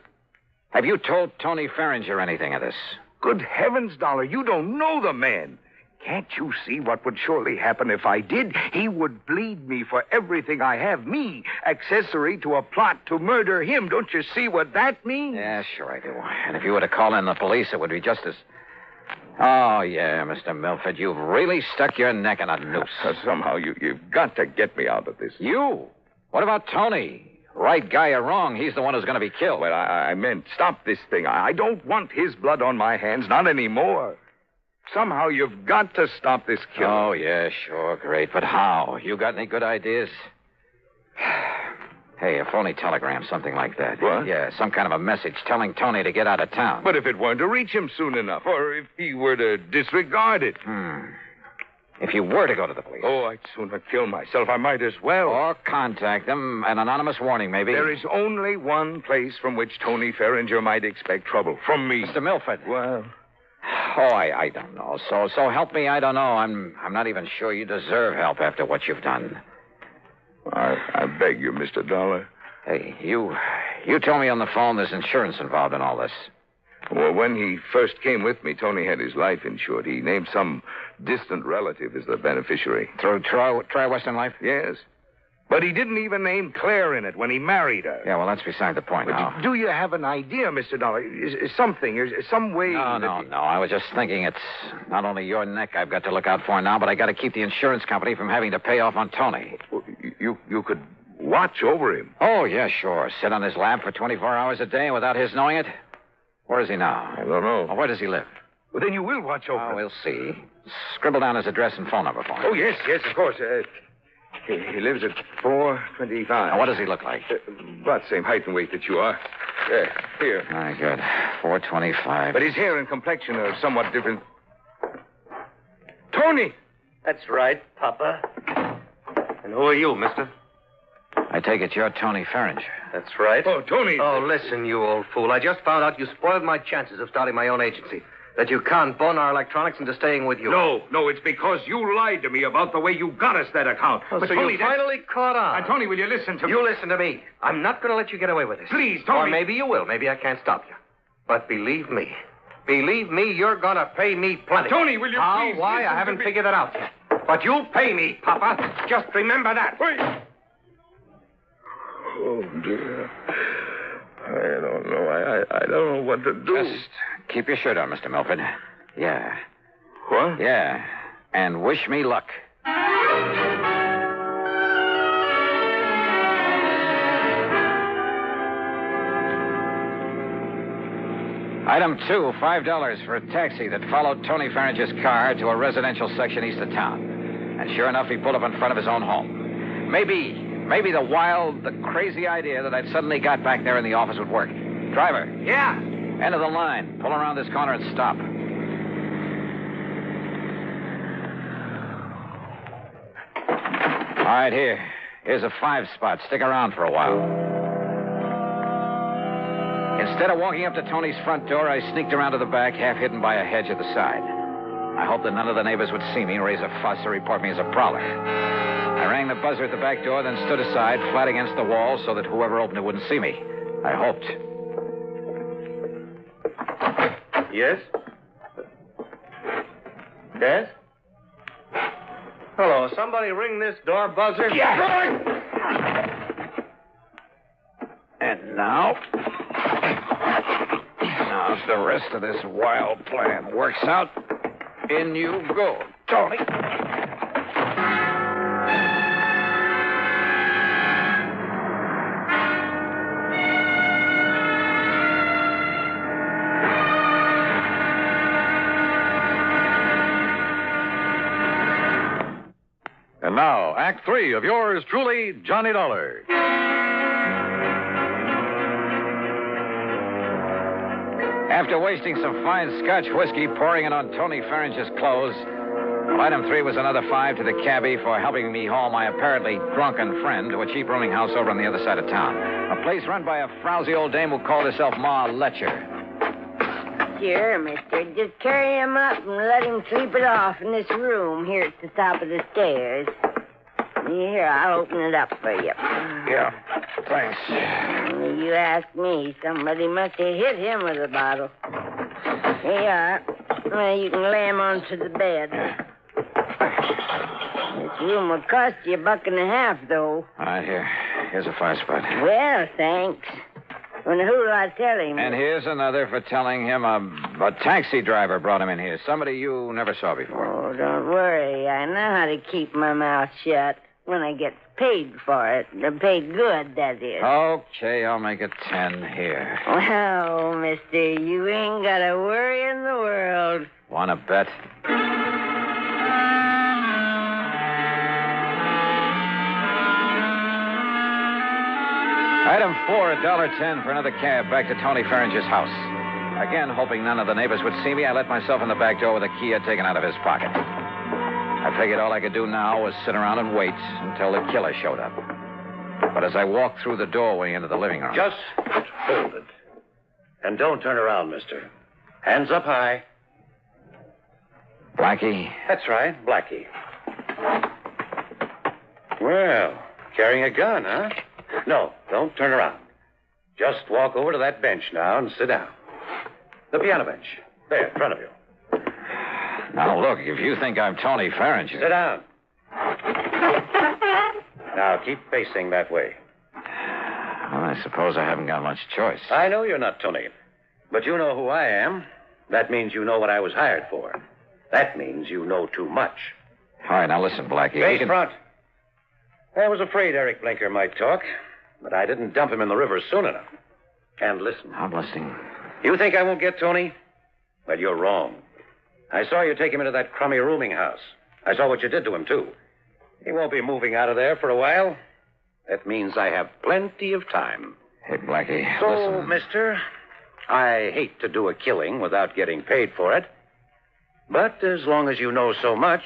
told Tony Ferringer anything of this?
Good heavens, Dollar, you don't know the man. Can't you see what would surely happen if I did? He would bleed me for everything I have. Me, accessory to a plot to murder him. Don't you see what that means?
Yeah, sure I do. And if you were to call in the police, it would be just as... Oh, yeah, Mr. Milford, you've really stuck your neck in a noose.
Somehow you've got to get me out of this.
You? What about Tony? Right guy or wrong, he's the one who's going to be killed.
Well, I meant stop this thing. I don't want his blood on my hands, not anymore. Somehow you've got to stop this killing.
Oh, yeah, sure, great. But how? You got any good ideas? Hey, a phony telegram, something like that.
What?
Yeah, some kind of a message telling Tony to get out of town.
But if it weren't to reach him soon enough, or if he were to disregard it.
If you were to go to the police.
Oh, I'd sooner kill myself. I might as well.
Or contact them. An anonymous warning, maybe.
There is only one place from which Tony Ferringer might expect trouble. From me.
Mr. Milford.
Well...
Oh, I don't know. So help me, I don't know. I'm not even sure you deserve help after what you've done.
I beg you, Mr. Dollar.
Hey, you told me on the phone there's insurance involved in all this.
Well, when he first came with me, Tony had his life insured. He named some distant relative as the beneficiary.
Through Tri-Western Life?
Yes. But he didn't even name Claire in it when he married her.
Yeah, well, that's beside the point now.
Do you have an idea, Mr. Dollar? Is some way...
No. I was just thinking it's not only your neck I've got to look out for now, but I got to keep the insurance company from having to pay off on Tony.
You could watch over him.
Oh, yeah, sure. Sit on his lap for 24 hours a day without his knowing it? Where is he now?
I don't know.
Well, where does he live?
Well, then you will watch over him.
We'll see. Scribble down his address and phone number for him.
Oh, yes, of course. He lives at 425.
Now, what does he look like?
About the same height and weight that you are. Here.
Very good. 425.
But his hair and complexion are somewhat different. Tony!
That's right, Papa. And who are you, mister?
I take it you're Tony Ferringer.
That's right.
Oh, Tony.
Oh, listen, you old fool. I just found out you spoiled my chances of starting my own agency. That you can't bone our electronics into staying with you.
No, it's because you lied to me about the way you got us that account.
Oh,
but
so
Tony,
you finally caught on.
Now, Tony, will you listen to me?
You listen to me. I'm not going to let you get away with this.
Please, Tony.
Or maybe you will. Maybe I can't stop you. But believe me, you're going to pay me plenty.
Tony, will you
How?
please
Why? I haven't figured that out yet. But you'll pay me, Papa. Just remember that.
Wait. Oh, dear. I don't know. I don't know what to do.
Just keep your shirt on, Mr. Milford. Yeah.
What?
Yeah. And wish me luck. Item 2, $5 for a taxi that followed Tony Ferringer's car to a residential section east of town. And sure enough, he pulled up in front of his own home. Maybe the crazy idea that I'd suddenly got back there in the office would work. Driver.
Yeah?
End of the line. Pull around this corner and stop. All right, here's a 5 spot. Stick around for a while. Instead of walking up to Tony's front door, I sneaked around to the back, half hidden by a hedge at the side. I hoped that none of the neighbors would see me, raise a fuss, or report me as a prowler. I rang the buzzer at the back door, then stood aside, flat against the wall, so that whoever opened it wouldn't see me. I hoped.
Yes? Yes? Hello, somebody ring this door buzzer?
Yeah!
And now if the rest of this wild plan works out, in you go, Tony.
And now, Act 3 of yours truly, Johnny Dollar.
After wasting some fine Scotch whiskey, pouring it on Tony Ferringer's clothes, item 3 was another 5 to the cabbie for helping me haul my apparently drunken friend to a cheap rooming house over on the other side of town. A place run by a frowsy old dame who called herself Ma Letcher.
Sure, mister. Just carry him up and let him sleep it off in this room here at the top of the stairs. Here, I'll open it up for you.
Yeah, thanks.
You ask me. Somebody must have hit him with a bottle. Here you are. Well, you can lay him onto the bed. This room will cost you $1.50, though.
All right, here's a fire spot.
Well, thanks. And who'll I tell him?
And here's another for telling him a taxi driver brought him in here. Somebody you never saw before.
Oh, don't worry. I know how to keep my mouth shut when I get paid for it. Paid good, that is.
Okay, I'll make it 10 here.
Well, mister, you ain't got a worry in the world.
Want to bet? Item 4, $1.10 for another cab back to Tony Ferringer's house. Again, hoping none of the neighbors would see me, I let myself in the back door with a key I'd taken out of his pocket. I figured all I could do now was sit around and wait until the killer showed up. But as I walked through the doorway into the living room...
Just hold it. And don't turn around, mister. Hands up high.
Blackie?
That's right, Blackie. Well, carrying a gun, huh? No, don't turn around. Just walk over to that bench now and sit down. The piano bench. There, in front of you.
Now, look, if you think I'm Tony Ferringer...
Sit down. Now, keep facing that way.
Well, I suppose I haven't got much choice.
I know you're not Tony, but you know who I am. That means you know what I was hired for. That means you know too much.
All right, now listen, Blackie.
Face front. I was afraid Eric Blinker might talk, but I didn't dump him in the river soon enough. And listen.
I'm listening.
You think I won't get Tony? Well, you're wrong. I saw you take him into that crummy rooming house. I saw what you did to him, too. He won't be moving out of there for a while. That means I have plenty of time.
Hey, Blackie,
so,
listen.
mister, I hate to do a killing without getting paid for it. But as long as you know so much,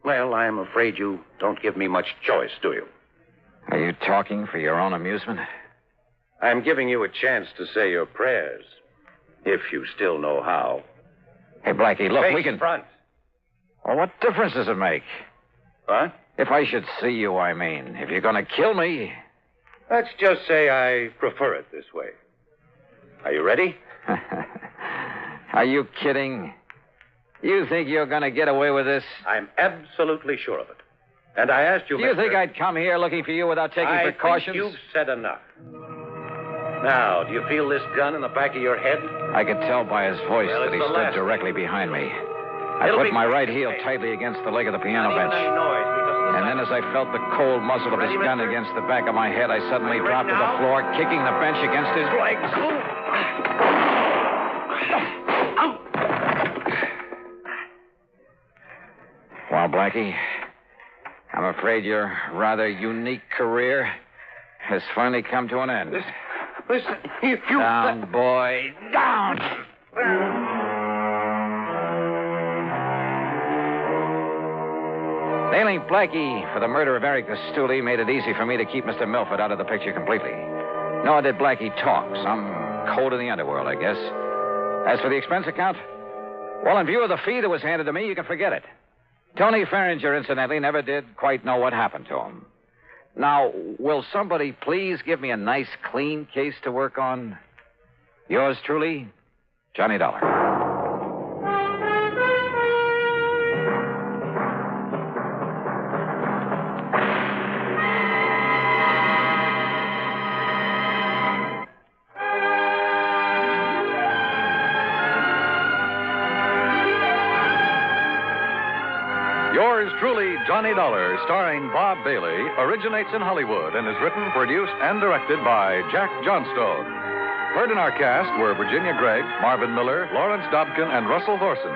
well, I'm afraid you don't give me much choice, do you?
Are you talking for your own amusement?
I'm giving you a chance to say your prayers, if you still know how.
Hey, Blackie, look,
Face
we can...
front.
Well, what difference does it make?
What?
If I should see you, I mean. If you're going to kill me...
Let's just say I prefer it this way. Are you ready?
Are you kidding? You think you're going to get away with this?
I'm absolutely sure of it. And I asked you,
Do you think I'd come here looking for you without taking precautions?
I think you've said enough. Now, do you feel this gun in the back of your head?
I could tell by his voice that he stood directly behind me. I put my right heel tightly against the leg of the piano bench. And then as I felt the cold muzzle of his gun against the back of my head, I suddenly dropped to the floor, kicking the bench against his legs. Well, Blackie, I'm afraid your rather unique career has finally come to an end.
Listen, if you...
Down, boy, down! Nailing Blackie for the murder of Eric Stuley made it easy for me to keep Mr. Milford out of the picture completely. Nor did Blackie talk. Some code in the underworld, I guess. As for the expense account, well, in view of the fee that was handed to me, you can forget it. Tony Ferringer, incidentally, never did quite know what happened to him. Now, will somebody please give me a nice, clean case to work on? Yours truly, Johnny Dollar.
Yours truly, Johnny Dollar, starring Bob Bailey, originates in Hollywood and is written, produced, and directed by Jack Johnstone. Heard in our cast were Virginia Gregg, Marvin Miller, Lawrence Dobkin, and Russell Thorson.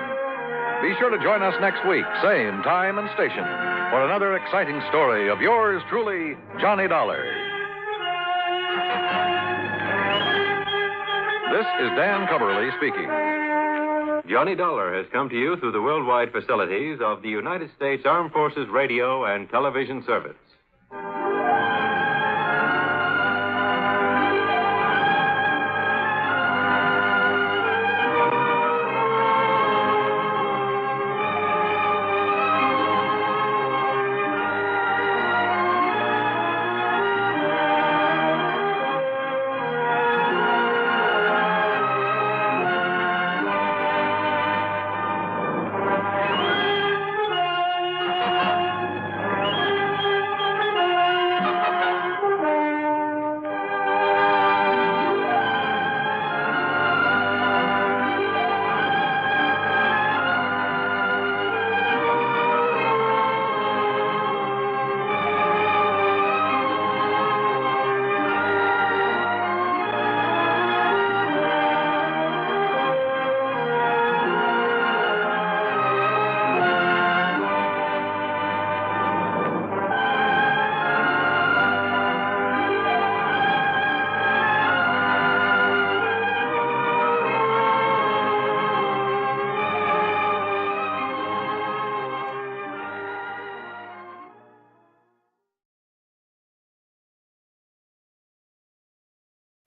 Be sure to join us next week, same time and station, for another exciting story of yours truly, Johnny Dollar. This is Dan Coverly speaking.
Johnny Dollar has come to you through the worldwide facilities of the United States Armed Forces Radio and Television Service.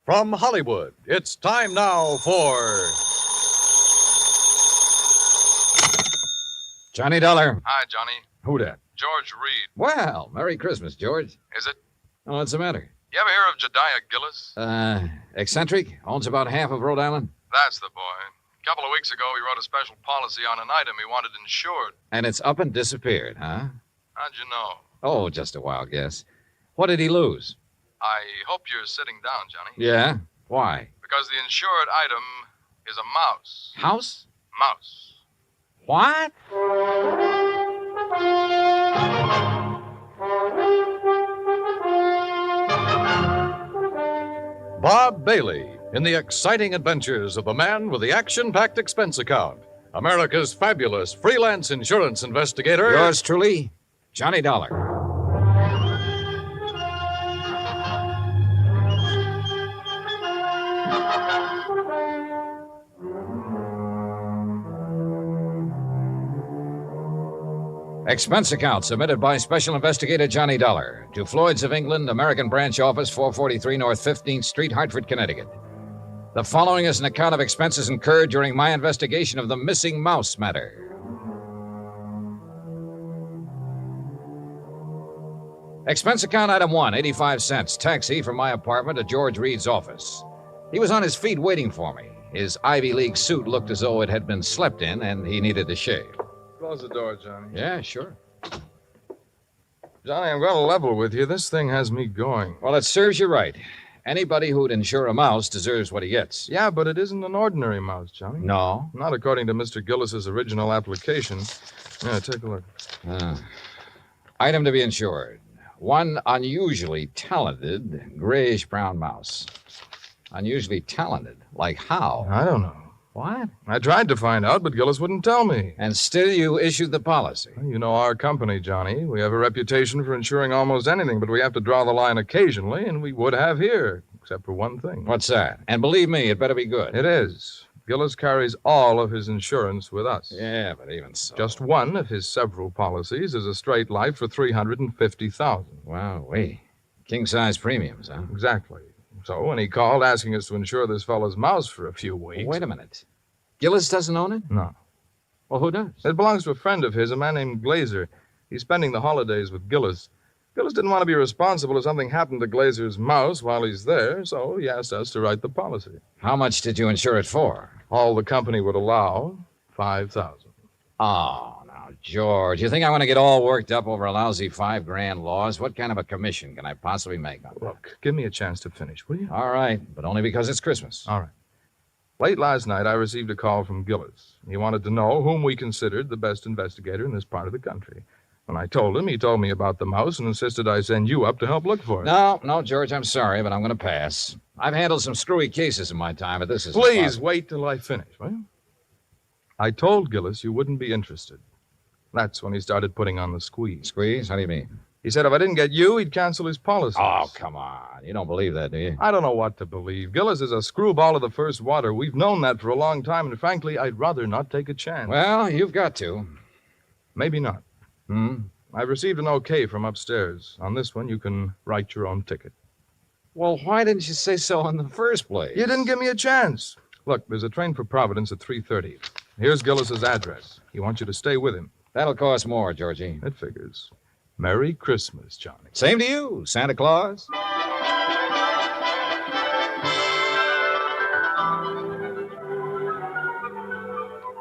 From Hollywood, it's time now for
Johnny Dollar.
Hi, Johnny.
Who dat?
George Reed.
Well, Merry Christmas, George.
Is it?
Oh, what's the matter?
You ever hear of Jediah Gillis?
Eccentric? Owns about half of Rhode Island?
That's the boy. A couple of weeks ago, he wrote a special policy on an item he wanted insured.
And it's up and disappeared, huh?
How'd you know?
Oh, just a wild guess. What did he lose?
I hope you're sitting down, Johnny.
Yeah? Why?
Because the insured item is a mouse.
House?
Mouse.
What?
Bob Bailey in the exciting adventures of the man with the action-packed expense account. America's fabulous freelance insurance investigator.
Yours truly, Johnny Dollar. Expense account submitted by Special Investigator Johnny Dollar to Floyd's of England, American Branch Office, 443 North 15th Street, Hartford, Connecticut. The following is an account of expenses incurred during my investigation of the missing mouse matter. Expense account item 1, 85 cents, taxi from my apartment to George Reed's office. He was on his feet waiting for me. His Ivy League suit looked as though it had been slept in, and he needed a shave.
Close the door, Johnny.
Yeah, sure.
Johnny, I'm going to level with you. This thing has me going.
Well, it serves you right. Anybody who'd insure a mouse deserves what he gets.
Yeah, but it isn't an ordinary mouse, Johnny.
No?
Not according to Mr. Gillis's original application. Yeah, take a look.
Item to be insured. One unusually talented grayish-brown mouse. Unusually talented? Like how?
I don't know.
What?
I tried to find out, but Gillis wouldn't tell me.
And still you issued the policy?
You know our company, Johnny. We have a reputation for insuring almost anything, but we have to draw the line occasionally, and we would have here, except for one thing.
What's that? And believe me, it better be good.
It is. Gillis carries all of his insurance with us.
Yeah, but even so.
Just one of his several policies is a straight life for $350,000.
Wow, king-size premiums, huh?
Exactly. So when he called asking us to insure this fellow's mouse for a few weeks...
Wait a minute. Gillis doesn't own it?
No.
Well, who does?
It belongs to a friend of his, a man named Glazer. He's spending the holidays with Gillis. Gillis didn't want to be responsible if something happened to Glazer's mouse while he's there, so he asked us to write the policy.
How much did you insure it for?
All the company would allow, $5,000.
Oh, now, George, you think I want to get all worked up over a lousy $5,000 loss? What kind of a commission can I possibly make on that?
Look, give me a chance to finish, will you?
All right, but only because it's Christmas.
All right. Late last night, I received a call from Gillis. He wanted to know whom we considered the best investigator in this part of the country. When I told him, he told me about the mouse and insisted I send you up to help look for it.
No, George, I'm sorry, but I'm going to pass. I've handled some screwy cases in my time, but this is...
Please wait till I finish, will you? I told Gillis you wouldn't be interested. That's when he started putting on the squeeze.
Squeeze? How do you mean?
He said if I didn't get you, he'd cancel his policy.
Oh, come on. You don't believe that, do you?
I don't know what to believe. Gillis is a screwball of the first water. We've known that for a long time, and frankly, I'd rather not take a chance.
Well, you've got to.
Maybe not. I've received an okay from upstairs. On this one, you can write your own ticket.
Well, why didn't you say so in the first place?
You didn't give me a chance. Look, there's a train for Providence at 3:30. Here's Gillis's address. He wants you to stay with him.
That'll cost more, Georgie.
It figures. Merry Christmas, Johnny.
Same to you, Santa Claus.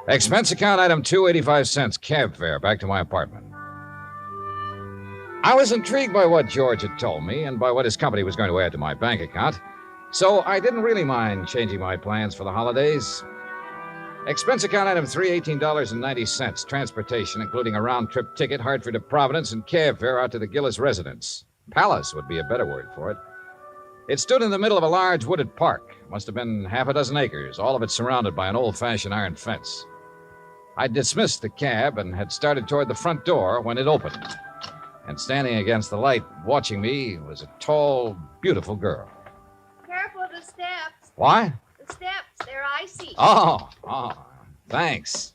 Expense account item 2, 85 cents, cab fare back to my apartment. I was intrigued by what George had told me and by what his company was going to add to my bank account, so I didn't really mind changing my plans for the holidays. Expense account item 3, $18.90, transportation, including a round-trip ticket, Hartford to Providence, and cab fare out to the Gillis residence. Palace would be a better word for it. It stood in the middle of a large wooded park. Must have been half a dozen acres, all of it surrounded by an old-fashioned iron fence. I dismissed the cab and had started toward the front door when it opened. And standing against the light, watching me, was a tall, beautiful girl.
Careful of the steps.
What?
The steps, they're icy.
Oh, thanks.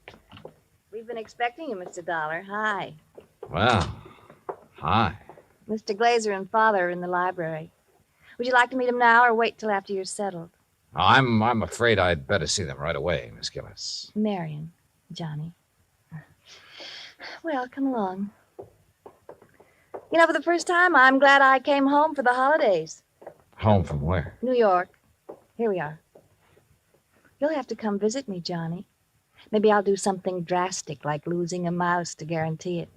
We've been expecting you, Mr. Dollar. Hi.
Well, hi.
Mr. Glazer and Father are in the library. Would you like to meet him now or wait till after you're settled?
I'm afraid I'd better see them right away, Miss Gillis.
Marion, Johnny. Well, come along. You know, for the first time, I'm glad I came home for the holidays.
Home from where?
New York. Here we are. You'll have to come visit me, Johnny. Maybe I'll do something drastic, like losing a mouse to guarantee it.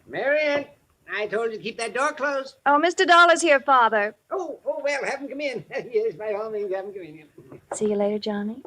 Marion, I told you to keep that door closed.
Oh, Mr. Dollar's here, Father.
Oh, well, have him come in. Yes, by all means, have him come in.
See you later, Johnny.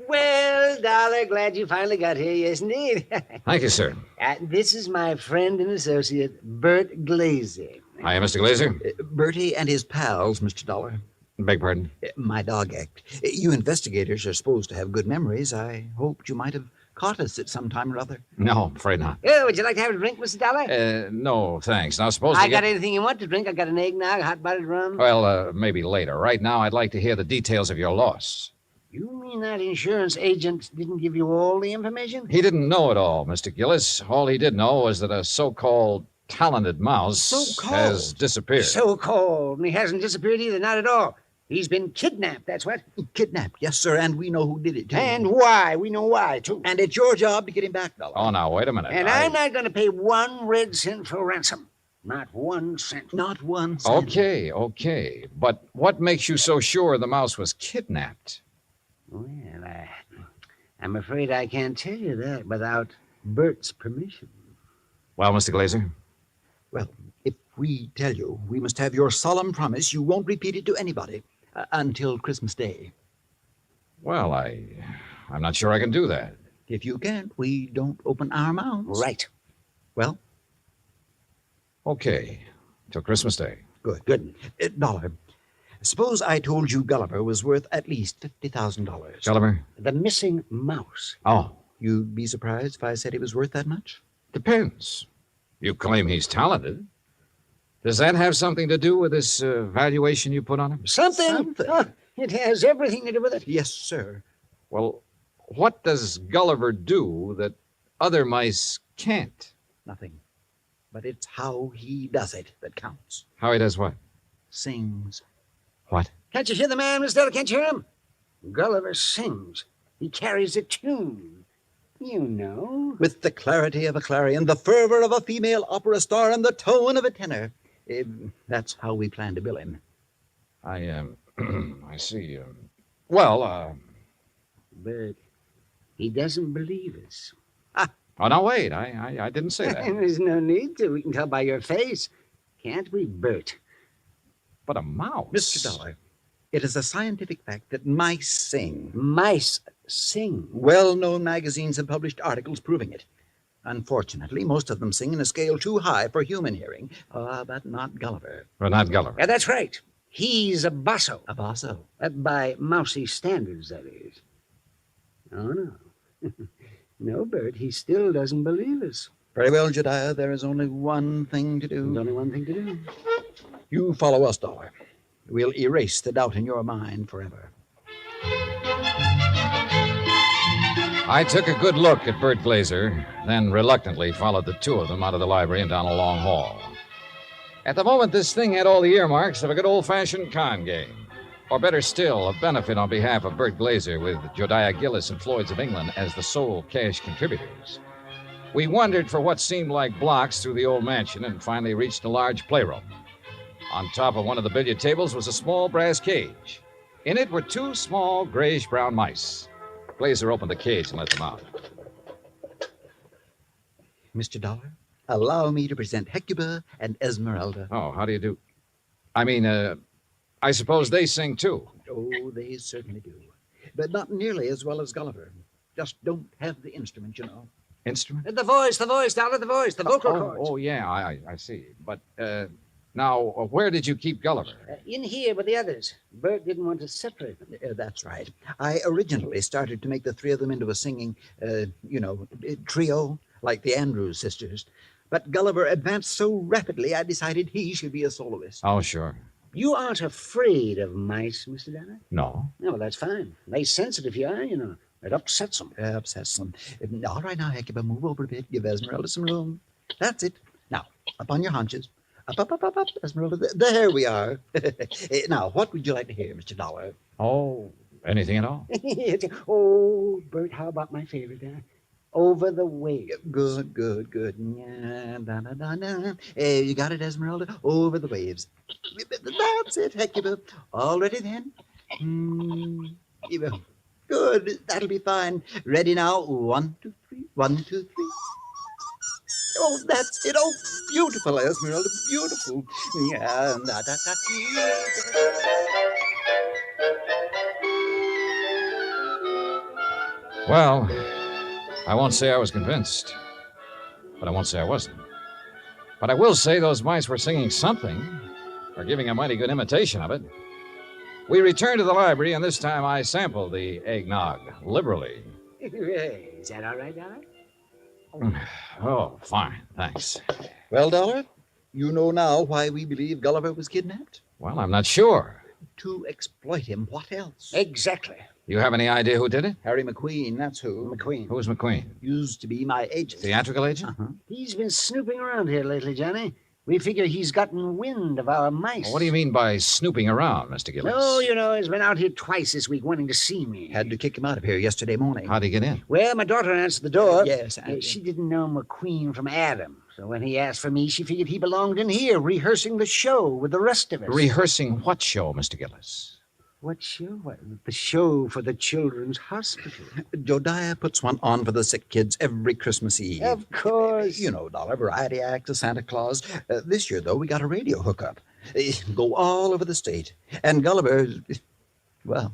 Well, Dollar, glad you finally got here. Yes, indeed.
Thank you, sir.
This is my friend and associate, Bert Glazer.
Hiya, Mr. Glazer.
Bertie and his pals, Mr. Dollar.
Beg pardon?
My dog act. You investigators are supposed to have good memories. I hoped you might have caught us at some time or other.
No, afraid not.
Oh, would you like to have a drink, Mr. Dollar?
No, thanks. Now, suppose
I got anything you want to drink. I got an eggnog, hot buttered rum.
Well, maybe later. Right now, I'd like to hear the details of your loss.
You mean that insurance agent didn't give you all the information?
He didn't know it all, Mr. Gillis. All he did know was that a so-called talented mouse has disappeared.
So-called. And he hasn't disappeared either, not at all. He's been kidnapped, that's what.
Kidnapped, yes, sir, and we know who did it, too.
And why. We know why, too.
And it's your job to get him back, Dollar.
Oh, now, wait a minute.
And I'm not going to pay 1 red cent for ransom. Not 1 cent.
Not 1 cent.
Okay. But what makes you so sure the mouse was kidnapped?
Well, I'm afraid I can't tell you that without Bert's permission.
Well, Mr. Glazer?
Well, if we tell you, we must have your solemn promise you won't repeat it to anybody until Christmas Day.
Well, I'm not sure I can do that.
If you can't, we don't open our mouths.
Right.
Well?
Okay. Till Christmas Day.
Good. Dollar, suppose I told you Gulliver was worth at least $50,000.
Gulliver?
The missing mouse.
Oh.
You'd be surprised if I said he was worth that much?
Depends. You claim he's talented. Does that have something to do with this valuation you put on him?
Something. Oh, it has everything to do with it.
Yes, sir.
Well, what does Gulliver do that other mice can't?
Nothing. But it's how he does it that counts.
How he does what?
Sings.
What?
Can't you hear the man, Miss Della? Can't you hear him? Gulliver sings. He carries a tune. You know.
With the clarity of a clarion, the fervor of a female opera star, and the tone of a tenor. That's how we plan to bill him.
I see.
But he doesn't believe us.
Oh, no, wait. I didn't say that.
There's no need to. We can tell by your face. Can't we, Bert?
But a mouse.
Mr. Dollar, it is a scientific fact that mice sing.
Mice sing?
Well-known magazines have published articles proving it. Unfortunately, most of them sing in a scale too high for human hearing. But not Gulliver.
Well, not Gulliver.
Yeah, that's right. He's a basso.
A basso?
By mousy standards, that is. Oh, no. No, Bert, he still doesn't believe us.
Very well, Jedediah, there is only one thing to do.
There's only one thing to do.
You follow us, Dollar. We'll erase the doubt in your mind forever.
I took a good look at Bert Glazer, then reluctantly followed the two of them out of the library and down a long hall. At the moment, this thing had all the earmarks of a good old-fashioned con game. Or better still, a benefit on behalf of Bert Glazer with Jodiah Gillis and Floyd's of England as the sole cash contributors. We wandered for what seemed like blocks through the old mansion and finally reached a large playroom. On top of one of the billiard tables was a small brass cage. In it were 2 small grayish-brown mice. Glazer opened the cage and let them out.
Mr. Dollar, allow me to present Hecuba and Esmeralda.
Oh, how do you do? I suppose they sing, too.
Oh, they certainly do. But not nearly as well as Gulliver. Just don't have the instrument, you know.
Instrument?
The voice, Dollar, the voice, the vocal cords.
Oh, yeah, I see. But, now, where did you keep Gulliver?
In here with the others. Bert didn't want to separate them.
That's right. I originally started to make the 3 of them into a singing, trio, like the Andrews sisters. But Gulliver advanced so rapidly, I decided he should be a soloist.
Oh, sure.
You aren't afraid of mice, Mr. Dollar?
No.
No, well, that's fine. They sense it if you are, you know. It upsets them.
Upsets them. All right, now, Hecuba, move over a bit. Give Esmeralda some room. That's it. Now, up on your haunches. Up, Esmeralda. There we are. Now, what would you like to hear, Mr. Dollar?
Oh, anything at all?
Oh, Bert, how about my favorite, huh? Over the Waves.
Good. Yeah, da. You got it, Esmeralda? Over the Waves. That's it, Hecuba. All ready then? Good. That'll be fine. Ready now? 1, 2, 3. 1, 2, 3. Oh, that's it. Oh, beautiful, Esmeralda. Beautiful. Yeah, da.
Well, I won't say I was convinced, but I won't say I wasn't. But I will say those mice were singing something, or giving a mighty good imitation of it. We returned to the library, and this time I sampled the eggnog liberally.
Is that all right, Dollar?
Oh, fine, thanks.
Well, Dollar, you know now why we believe Gulliver was kidnapped?
Well, I'm not sure.
To exploit him. What else?
Exactly.
You have any idea who did it?
Harry McQueen, that's who.
McQueen.
Who's McQueen?
Used to be my agent.
Theatrical agent?
Uh-huh.
He's been snooping around here lately, Johnny. We figure he's gotten wind of our mice.
Well, what do you mean by snooping around, Mr. Gillis?
Oh, you know, he's been out here twice this week wanting to see me.
Had to kick him out of here yesterday morning.
How'd he get in?
Well, my daughter answered the door.
Yes,
she didn't know McQueen from Adam. So when he asked for me, she figured he belonged in here, rehearsing the show with the rest of us.
Rehearsing what show, Mr. Gillis?
What show? The show for the Children's Hospital.
Jodiah puts one on for the sick kids every Christmas Eve.
Of course.
You know, Dollar, variety act, a Santa Claus. This year, though, we got a radio hookup. Go all over the state. And Gulliver, well,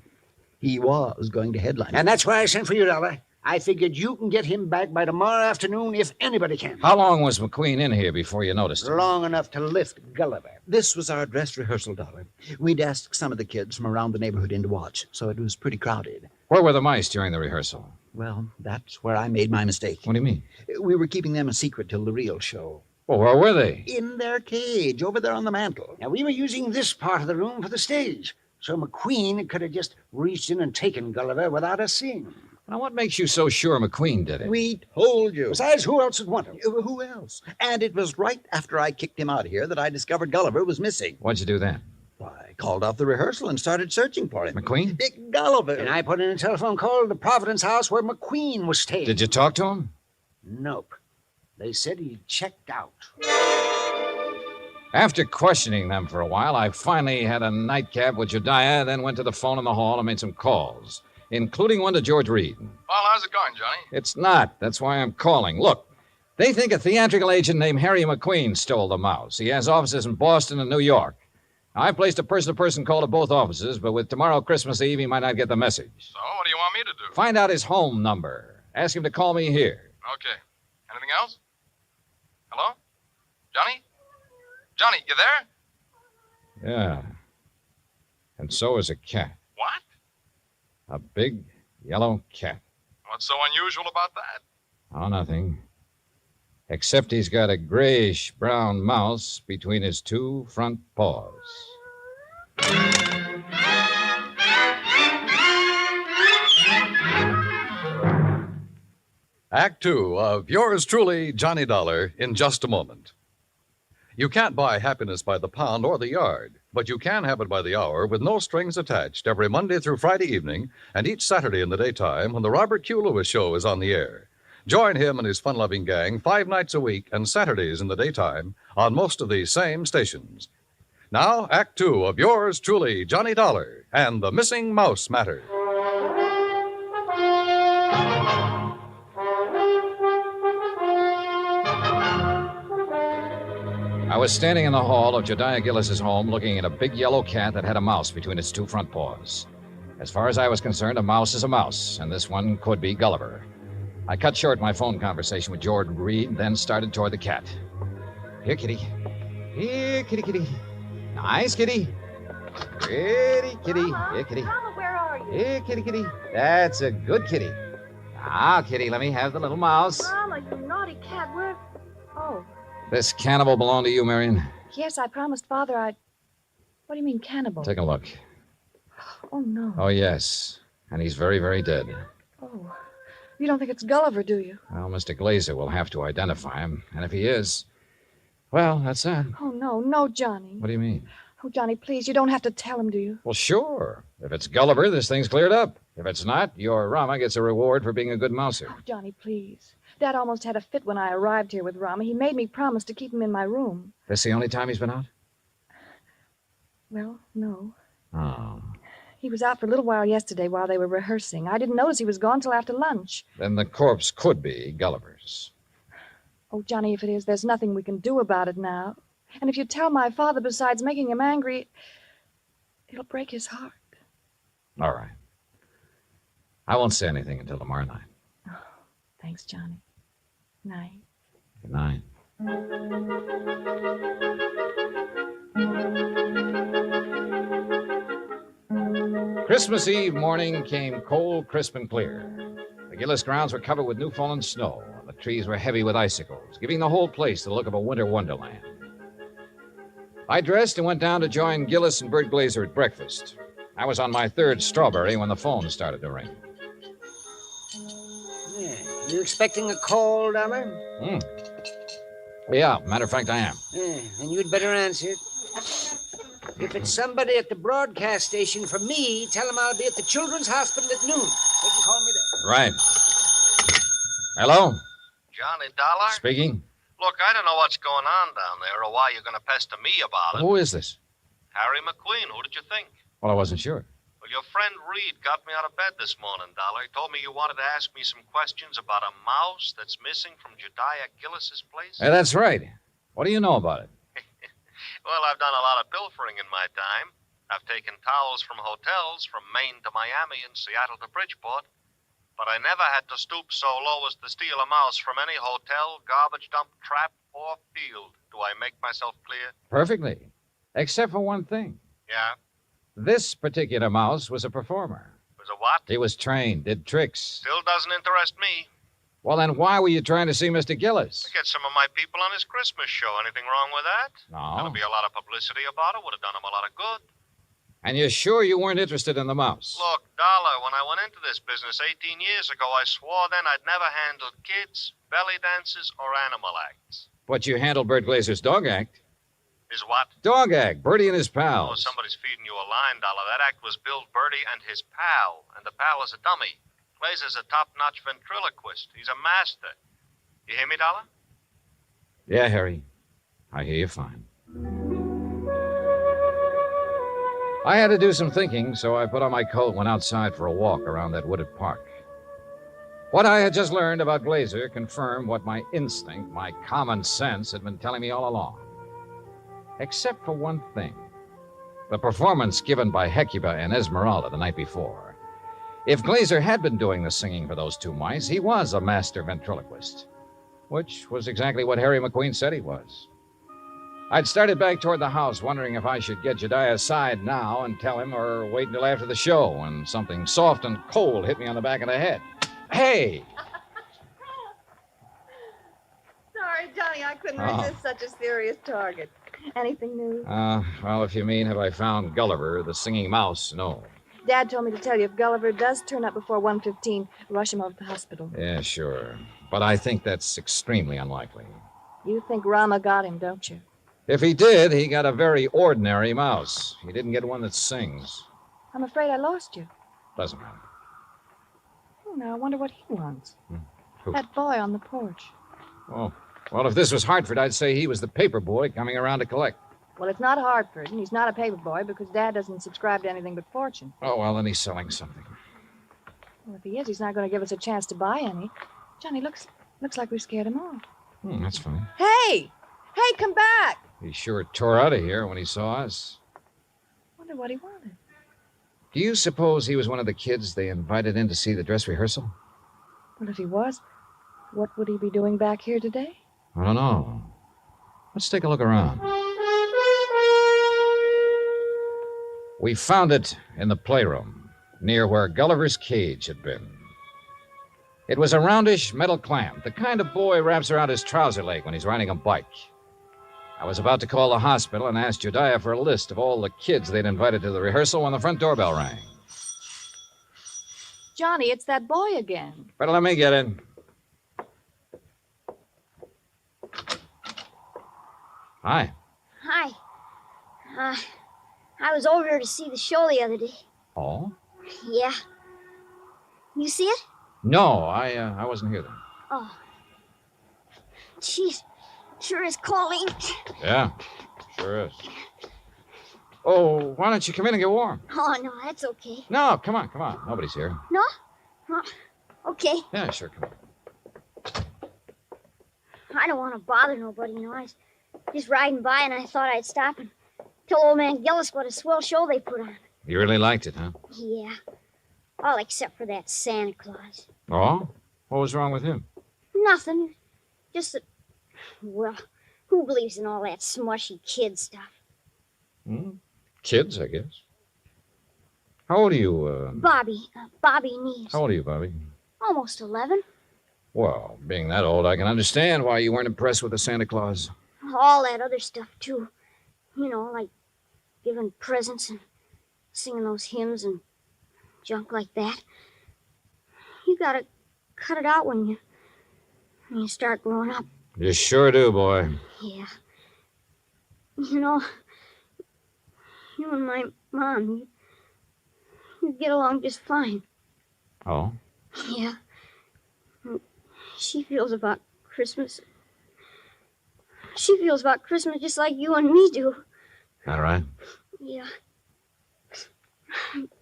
he was going to headline.
And that's why I sent for you, Dollar. I figured you can get him back by tomorrow afternoon if anybody can.
How long was McQueen in here before you noticed him?
Long enough to lift Gulliver.
This was our dress rehearsal, Dollar. We'd asked some of the kids from around the neighborhood in to watch, so it was pretty crowded.
Where were the mice during the rehearsal?
Well, that's where I made my mistake.
What do you mean?
We were keeping them a secret till the real show.
Well, where were they?
In their cage, over there on the mantel.
Now, we were using this part of the room for the stage, so McQueen could have just reached in and taken Gulliver without us seeing him.
Now, what makes you so sure McQueen did it?
We told you.
Besides, who else would want him?
Who else? And it was right after I kicked him out of here that I discovered Gulliver was missing.
What'd you do then?
I called off the rehearsal and started searching for him.
McQueen?
Big Gulliver.
And I put in a telephone call to the Providence house where McQueen was staying.
Did you talk to him?
Nope. They said he checked out.
After questioning them for a while, I finally had a nightcap with Jediah, then went to the phone in the hall and made some calls, including one to George Reed.
Well, how's it going, Johnny?
It's not. That's why I'm calling. Look, they think a theatrical agent named Harry McQueen stole the mouse. He has offices in Boston and New York. I placed a person-to-person call to both offices, but with tomorrow Christmas Eve, he might not get the message.
So, what do you want me to do?
Find out his home number. Ask him to call me here.
Okay. Anything else? Hello? Johnny? Johnny, you there?
Yeah. And so is a cat.
What?
A big yellow cat.
What's so unusual about that?
Oh, nothing. Except he's got a grayish-brown mouse between his two front paws.
Act Two of yours truly, Johnny Dollar, in just a moment. You can't buy happiness by the pound or the yard, but you can have it by the hour with no strings attached every Monday through Friday evening and each Saturday in the daytime when the Robert Q. Lewis Show is on the air. Join him and his fun-loving gang 5 nights a week and Saturdays in the daytime on most of these same stations. Now, Act Two of yours truly, Johnny Dollar, and the Missing Mouse Matter.
I was standing in the hall of Jediah Gillis's home looking at a big yellow cat that had a mouse between its two front paws. As far as I was concerned, a mouse is a mouse, and this one could be Gulliver. I cut short my phone conversation with George Reed, then started toward the cat. Here, kitty. Here, kitty, kitty. Nice, kitty. Pretty kitty.
Mama,
Here, kitty.
Mama, where are you?
Here, kitty, kitty. That's a good kitty. Now, kitty, let me have the little mouse.
Mama, you naughty cat. Where? Oh,
This cannibal belong to you, Marion?
Yes, I promised Father I'd... What do you mean, cannibal?
Take a look.
Oh, no.
Oh, yes. And he's very, very dead.
Oh, you don't think it's Gulliver, do you?
Well, Mr. Glazer will have to identify him. And if he is, Well, that's that.
Oh, no, Johnny.
What do you mean?
Oh, Johnny, please, you don't have to tell him, do you?
Well, sure. If it's Gulliver, this thing's cleared up. If it's not, your Rama gets a reward for being a good mouser.
Oh, Johnny, please. Dad almost had a fit when I arrived here with Rama. He made me promise to keep him in my room.
This the only time he's been out?
Well, no.
Oh.
He was out for a little while yesterday while they were rehearsing. I didn't notice he was gone till after lunch.
Then the corpse could be Gulliver's.
Oh, Johnny, if it is, there's nothing we can do about it now. And if you tell my father, besides making him angry, it'll break his heart.
All right. I won't say anything until tomorrow night.
Oh, thanks, Johnny. Night.
Good night. Christmas Eve morning came cold, crisp, and clear. The Gillis grounds were covered with new fallen snow, and the trees were heavy with icicles, giving the whole place the look of a winter wonderland. I dressed and went down to join Gillis and Bert Glazer at breakfast. I was on my third strawberry when the phone started to ring.
Yeah. You expecting a call, Dollar?
Yeah, matter of fact, I am.
Yeah, and you'd better answer it. If it's somebody at the broadcast station from me, tell them I'll be at the Children's Hospital at noon. They can call me there.
Right. Hello?
Johnny Dollar?
Speaking.
Look, I don't know what's going on down there or why you're going to pester me about it.
Who is this?
Harry McQueen. Who did you think?
Well, I wasn't sure.
Well, your friend Reed got me out of bed this morning, Dollar. He told me you wanted to ask me some questions about a mouse that's missing from Jediah Gillis's place.
Hey, that's right. What do you know about it?
Well, I've done a lot of pilfering in my time. I've taken towels from hotels from Maine to Miami and Seattle to Bridgeport. But I never had to stoop so low as to steal a mouse from any hotel, garbage dump, trap, or field. Do I make myself clear?
Perfectly. Except for one thing.
Yeah?
This particular mouse was a performer.
Was a what?
He was trained, did tricks.
Still doesn't interest me.
Well, then why were you trying to see Mr. Gillis?
To get some of my people on his Christmas show. Anything wrong with that?
No.
There'll be a lot of publicity about it. Would have done him a lot of good.
And you're sure you weren't interested in the mouse?
Look, Dollar, when I went into this business 18 years ago, I swore then I'd never handled kids, belly dances, or animal acts.
But you handled Bert Glazer's dog act.
Is what?
Dog act. Bertie and his
Oh,
pals.
somebody's feeding you a line, Dollar. That act was billed Bertie and his pal, and the pal is a dummy. Glazer's a top-notch ventriloquist. He's a master. You hear me, Dollar?
Yeah, Harry. I hear you fine. I had to do some thinking, so I put on my coat and went outside for a walk around that wooded park. What I had just learned about Glazer confirmed what my instinct, my common sense, had been telling me all along. Except for one thing. The performance given by Hecuba and Esmeralda the night before. If Glazer had been doing the singing for those two mice, he was a master ventriloquist. Which was exactly what Harry McQueen said he was. I'd started back toward the house, wondering if I should get Jediah aside now and tell him or wait until after the show, when something soft and cold hit me on the back of the head. Hey!
Sorry, Johnny, I couldn't
Oh.
resist such a serious target. Anything new?
Well, if you mean, have I found Gulliver, the singing mouse? No.
Dad told me to tell you if Gulliver does turn up before 1:15, rush him over to the hospital.
Yeah, sure. But I think that's extremely unlikely.
You think Rama got him, don't you?
If he did, he got a very ordinary mouse. He didn't get one that sings.
I'm afraid I lost you.
Doesn't matter.
Oh, now I wonder what he wants.
Who?
That boy on the porch.
Oh, well, if this was Hartford, I'd say he was the paper boy coming around to collect.
Well, it's not Hartford, and he's not a paper boy because Dad doesn't subscribe to anything but Fortune.
Oh, well, then he's selling something.
Well, if he is, he's not going to give us a chance to buy any. Johnny, looks like we scared him off.
That's funny.
Hey! Hey, come back!
He sure tore out of here when he saw us.
Wonder what he wanted.
Do you suppose he was one of the kids they invited in to see the dress rehearsal?
Well, if he was, what would he be doing back here today?
I don't know. Let's take a look around. We found it in the playroom, near where Gulliver's cage had been. It was a roundish metal clamp, the kind a boy wraps around his trouser leg when he's riding a bike. I was about to call the hospital and ask Jediah for a list of all the kids they'd invited to the rehearsal when the front doorbell rang.
Johnny, it's that boy again.
Better let me get in. Hi.
Hi. I was over here to see the show the other day.
Oh?
Yeah. You see it?
No, I wasn't here then.
Oh. Jeez. Sure is calling.
Yeah, sure is. Oh, why don't you come in and get warm?
Oh, no, that's okay.
No, come on. Nobody's here.
No? Oh, okay.
Yeah, sure, come on.
I don't want to bother nobody, you know. I was just riding by and I thought I'd stop and tell old man Gillis what a swell show they put on.
You really liked it, huh?
Yeah. All except for that Santa Claus.
Oh? What was wrong with him?
Nothing. Just that, well, who believes in all that smushy kid stuff?
Kids, I guess. How old are you,
Bobby Neves.
How old are you, Bobby?
Almost 11.
Well, being that old, I can understand why you weren't impressed with the Santa Claus.
All that other stuff, too. You know, like giving presents and singing those hymns and junk like that. You gotta cut it out when you start growing up.
You sure do, boy.
Yeah. You know, you and my mom, you get along just fine.
Oh?
Yeah. She feels about Christmas. She feels about Christmas just like you and me do.
All right.
Yeah.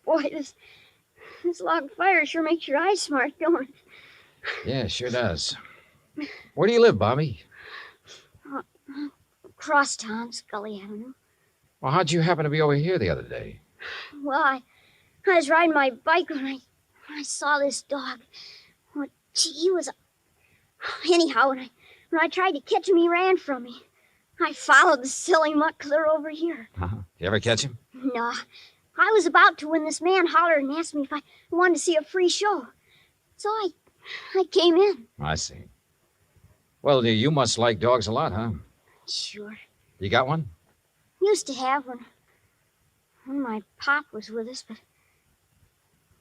Boy, this log fire sure makes your eyes smart, don't it?
Yeah, it sure does. Where do you live, Bobby?
Crosstown, Scully Avenue.
Well, how'd you happen to be over here the other day?
Well, I was riding my bike when I saw this dog. Well, gee, he was... Anyhow, when I tried to catch him, he ran from me. I followed the silly mutt clear over here.
Uh-huh. You ever catch him?
No. I was about to when this man hollered and asked me if I wanted to see a free show. So I came in.
I see. Well, you must like dogs a lot, huh?
Sure.
You got one?
Used to have one when my pop was with us, but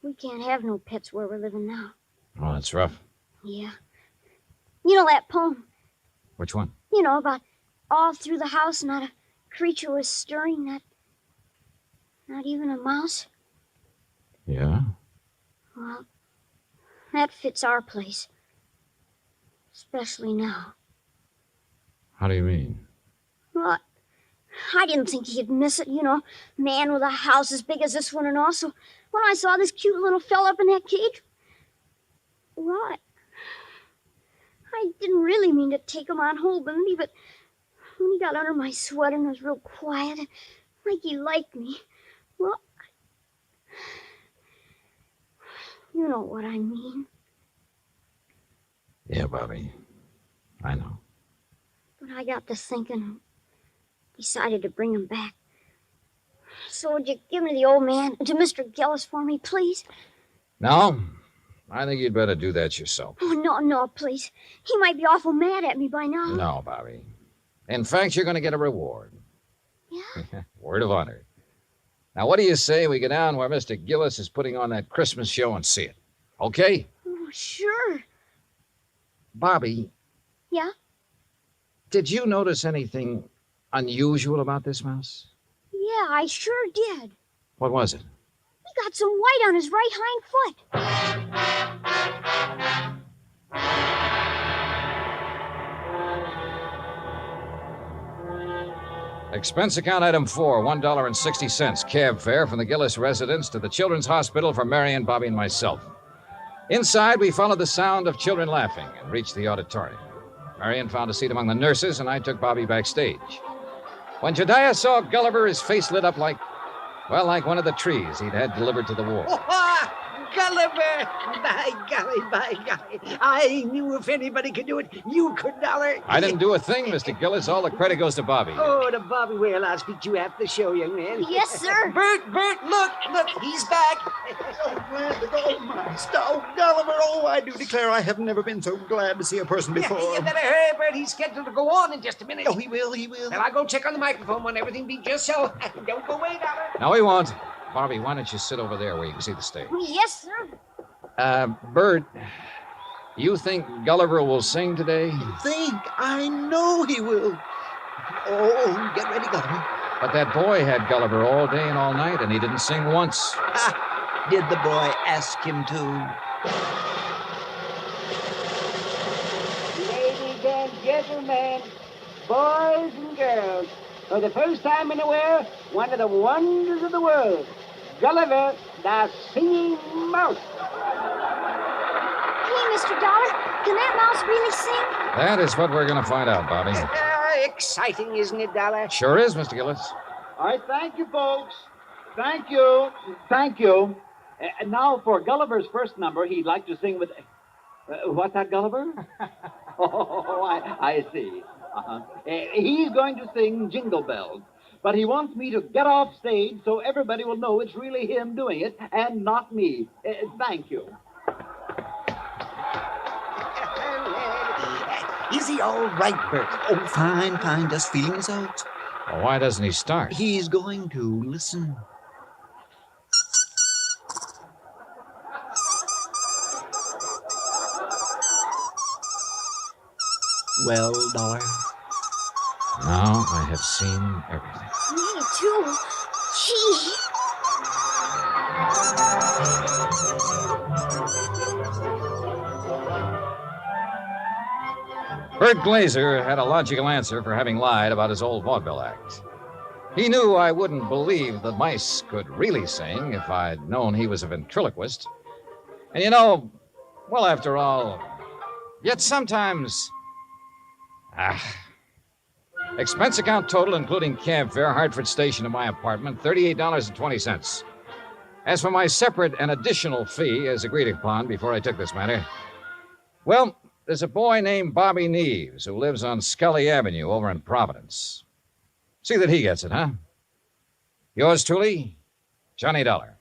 we can't have no pets where we're living now.
Oh, that's rough.
Yeah. You know that poem?
Which one?
You know, about all through the house not a creature was stirring, not even a mouse?
Yeah?
Well, that fits our place. Especially now.
How do you mean?
Well, I didn't think he'd miss it, you know. Man with a house as big as this one and all. So when I saw this cute little fella up in that cage, well, I didn't really mean to take him on holding me, but when he got under my sweater and was real quiet, like he liked me, well, you know what I mean.
Yeah, Bobby. I know.
But I got to thinking and decided to bring him back. So would you give him to the old man, to Mr. Gillis for me, please?
No, I think you'd better do that yourself.
Oh, no, please. He might be awful mad at me by now.
No, Bobby. In fact, you're going to get a reward.
Yeah?
Word of honor. Now, what do you say we go down where Mr. Gillis is putting on that Christmas show and see it? Okay?
Oh, sure.
Bobby,
Yeah?
did you notice anything unusual about this mouse?
Yeah, I sure did.
What was it?
He got some white on his right hind foot.
Expense account item 4, $1.60. Cab fare from the Gillis residence to the Children's Hospital for Marion, Bobby, and myself. Inside, we followed the sound of children laughing and reached the auditorium. Marion found a seat among the nurses, and I took Bobby backstage. When Jediah saw Gulliver, his face lit up like one of the trees he'd had delivered to the war.
Gulliver! By golly. I knew if anybody could do it, you could, Dollar.
I didn't do a thing, Mr. Gillis. All the credit goes to Bobby.
Oh, to Bobby. Well, I'll speak to you after the show, young man.
Yes, sir.
Bert, look, he's back. Oh, glad to go, my stout Gulliver. Oh, I do declare I have never been so glad to see a person before.
You better hurry, Bert. He's scheduled to go on in just a minute.
Oh, he will.
Well, I'll go check on the microphone when everything be just so. Don't go away, Dollar.
No, he won't. Bobby, why don't you sit over there where you can see the stage?
Yes, sir.
Bert, you think Gulliver will sing today?
I know he will. Oh, get ready, Gulliver.
But that boy had Gulliver all day and all night, and he didn't sing once.
Did the boy ask him to?
Ladies and gentlemen, boys and girls, for the first time in the world, one of the wonders of the world, Gulliver, the singing mouse.
Hey, Mr. Dollar, can that mouse really sing?
That is what we're going to find out, Bobby.
Exciting, isn't it, Dollar?
Sure is, Mr. Gillis.
All right, thank you, folks. Thank you. Thank you. And now for Gulliver's first number, he'd like to sing with... what's that, Gulliver? I see. He's going to sing Jingle Bells. But he wants me to get off stage so everybody will know it's really him doing it and not me. Thank you.
Is he all right, Bert? Oh, fine, fine. Just feeling his oats.
Well, why doesn't he start?
He's going to. Listen. Well, Dollar?
Now I have seen everything.
Me too. Gee.
Bert Glazer had a logical answer for having lied about his old vaudeville act. He knew I wouldn't believe the mice could really sing if I'd known he was a ventriloquist. And you know, well, after all, yet sometimes... Expense account total, including cab fare, Hartford Station to my apartment, $38.20. As for my separate and additional fee, as agreed upon before I took this matter, well, there's a boy named Bobby Neves who lives on Scully Avenue over in Providence. See that he gets it, huh? Yours truly, Johnny Dollar.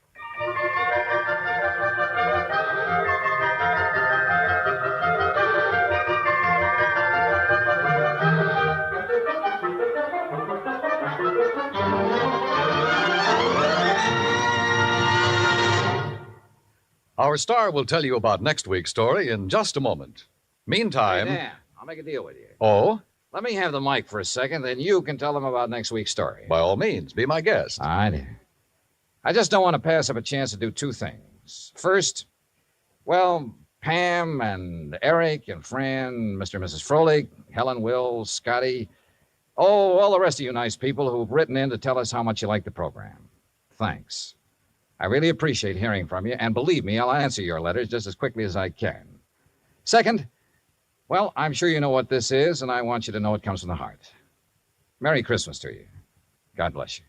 Our star will tell you about next week's story in just a moment. Meantime...
Hey, Dan, I'll make a deal with you.
Oh?
Let me have the mic for a second, then you can tell them about next week's story.
By all means, be my guest.
All right. I just don't want to pass up a chance to do two things. First, well, Pam and Eric and Fran, Mr. and Mrs. Froelich, Helen, Will, Scotty, all the rest of you nice people who've written in to tell us how much you like the program. Thanks. I really appreciate hearing from you, and believe me, I'll answer your letters just as quickly as I can. Second, well, I'm sure you know what this is, and I want you to know it comes from the heart. Merry Christmas to you. God bless you.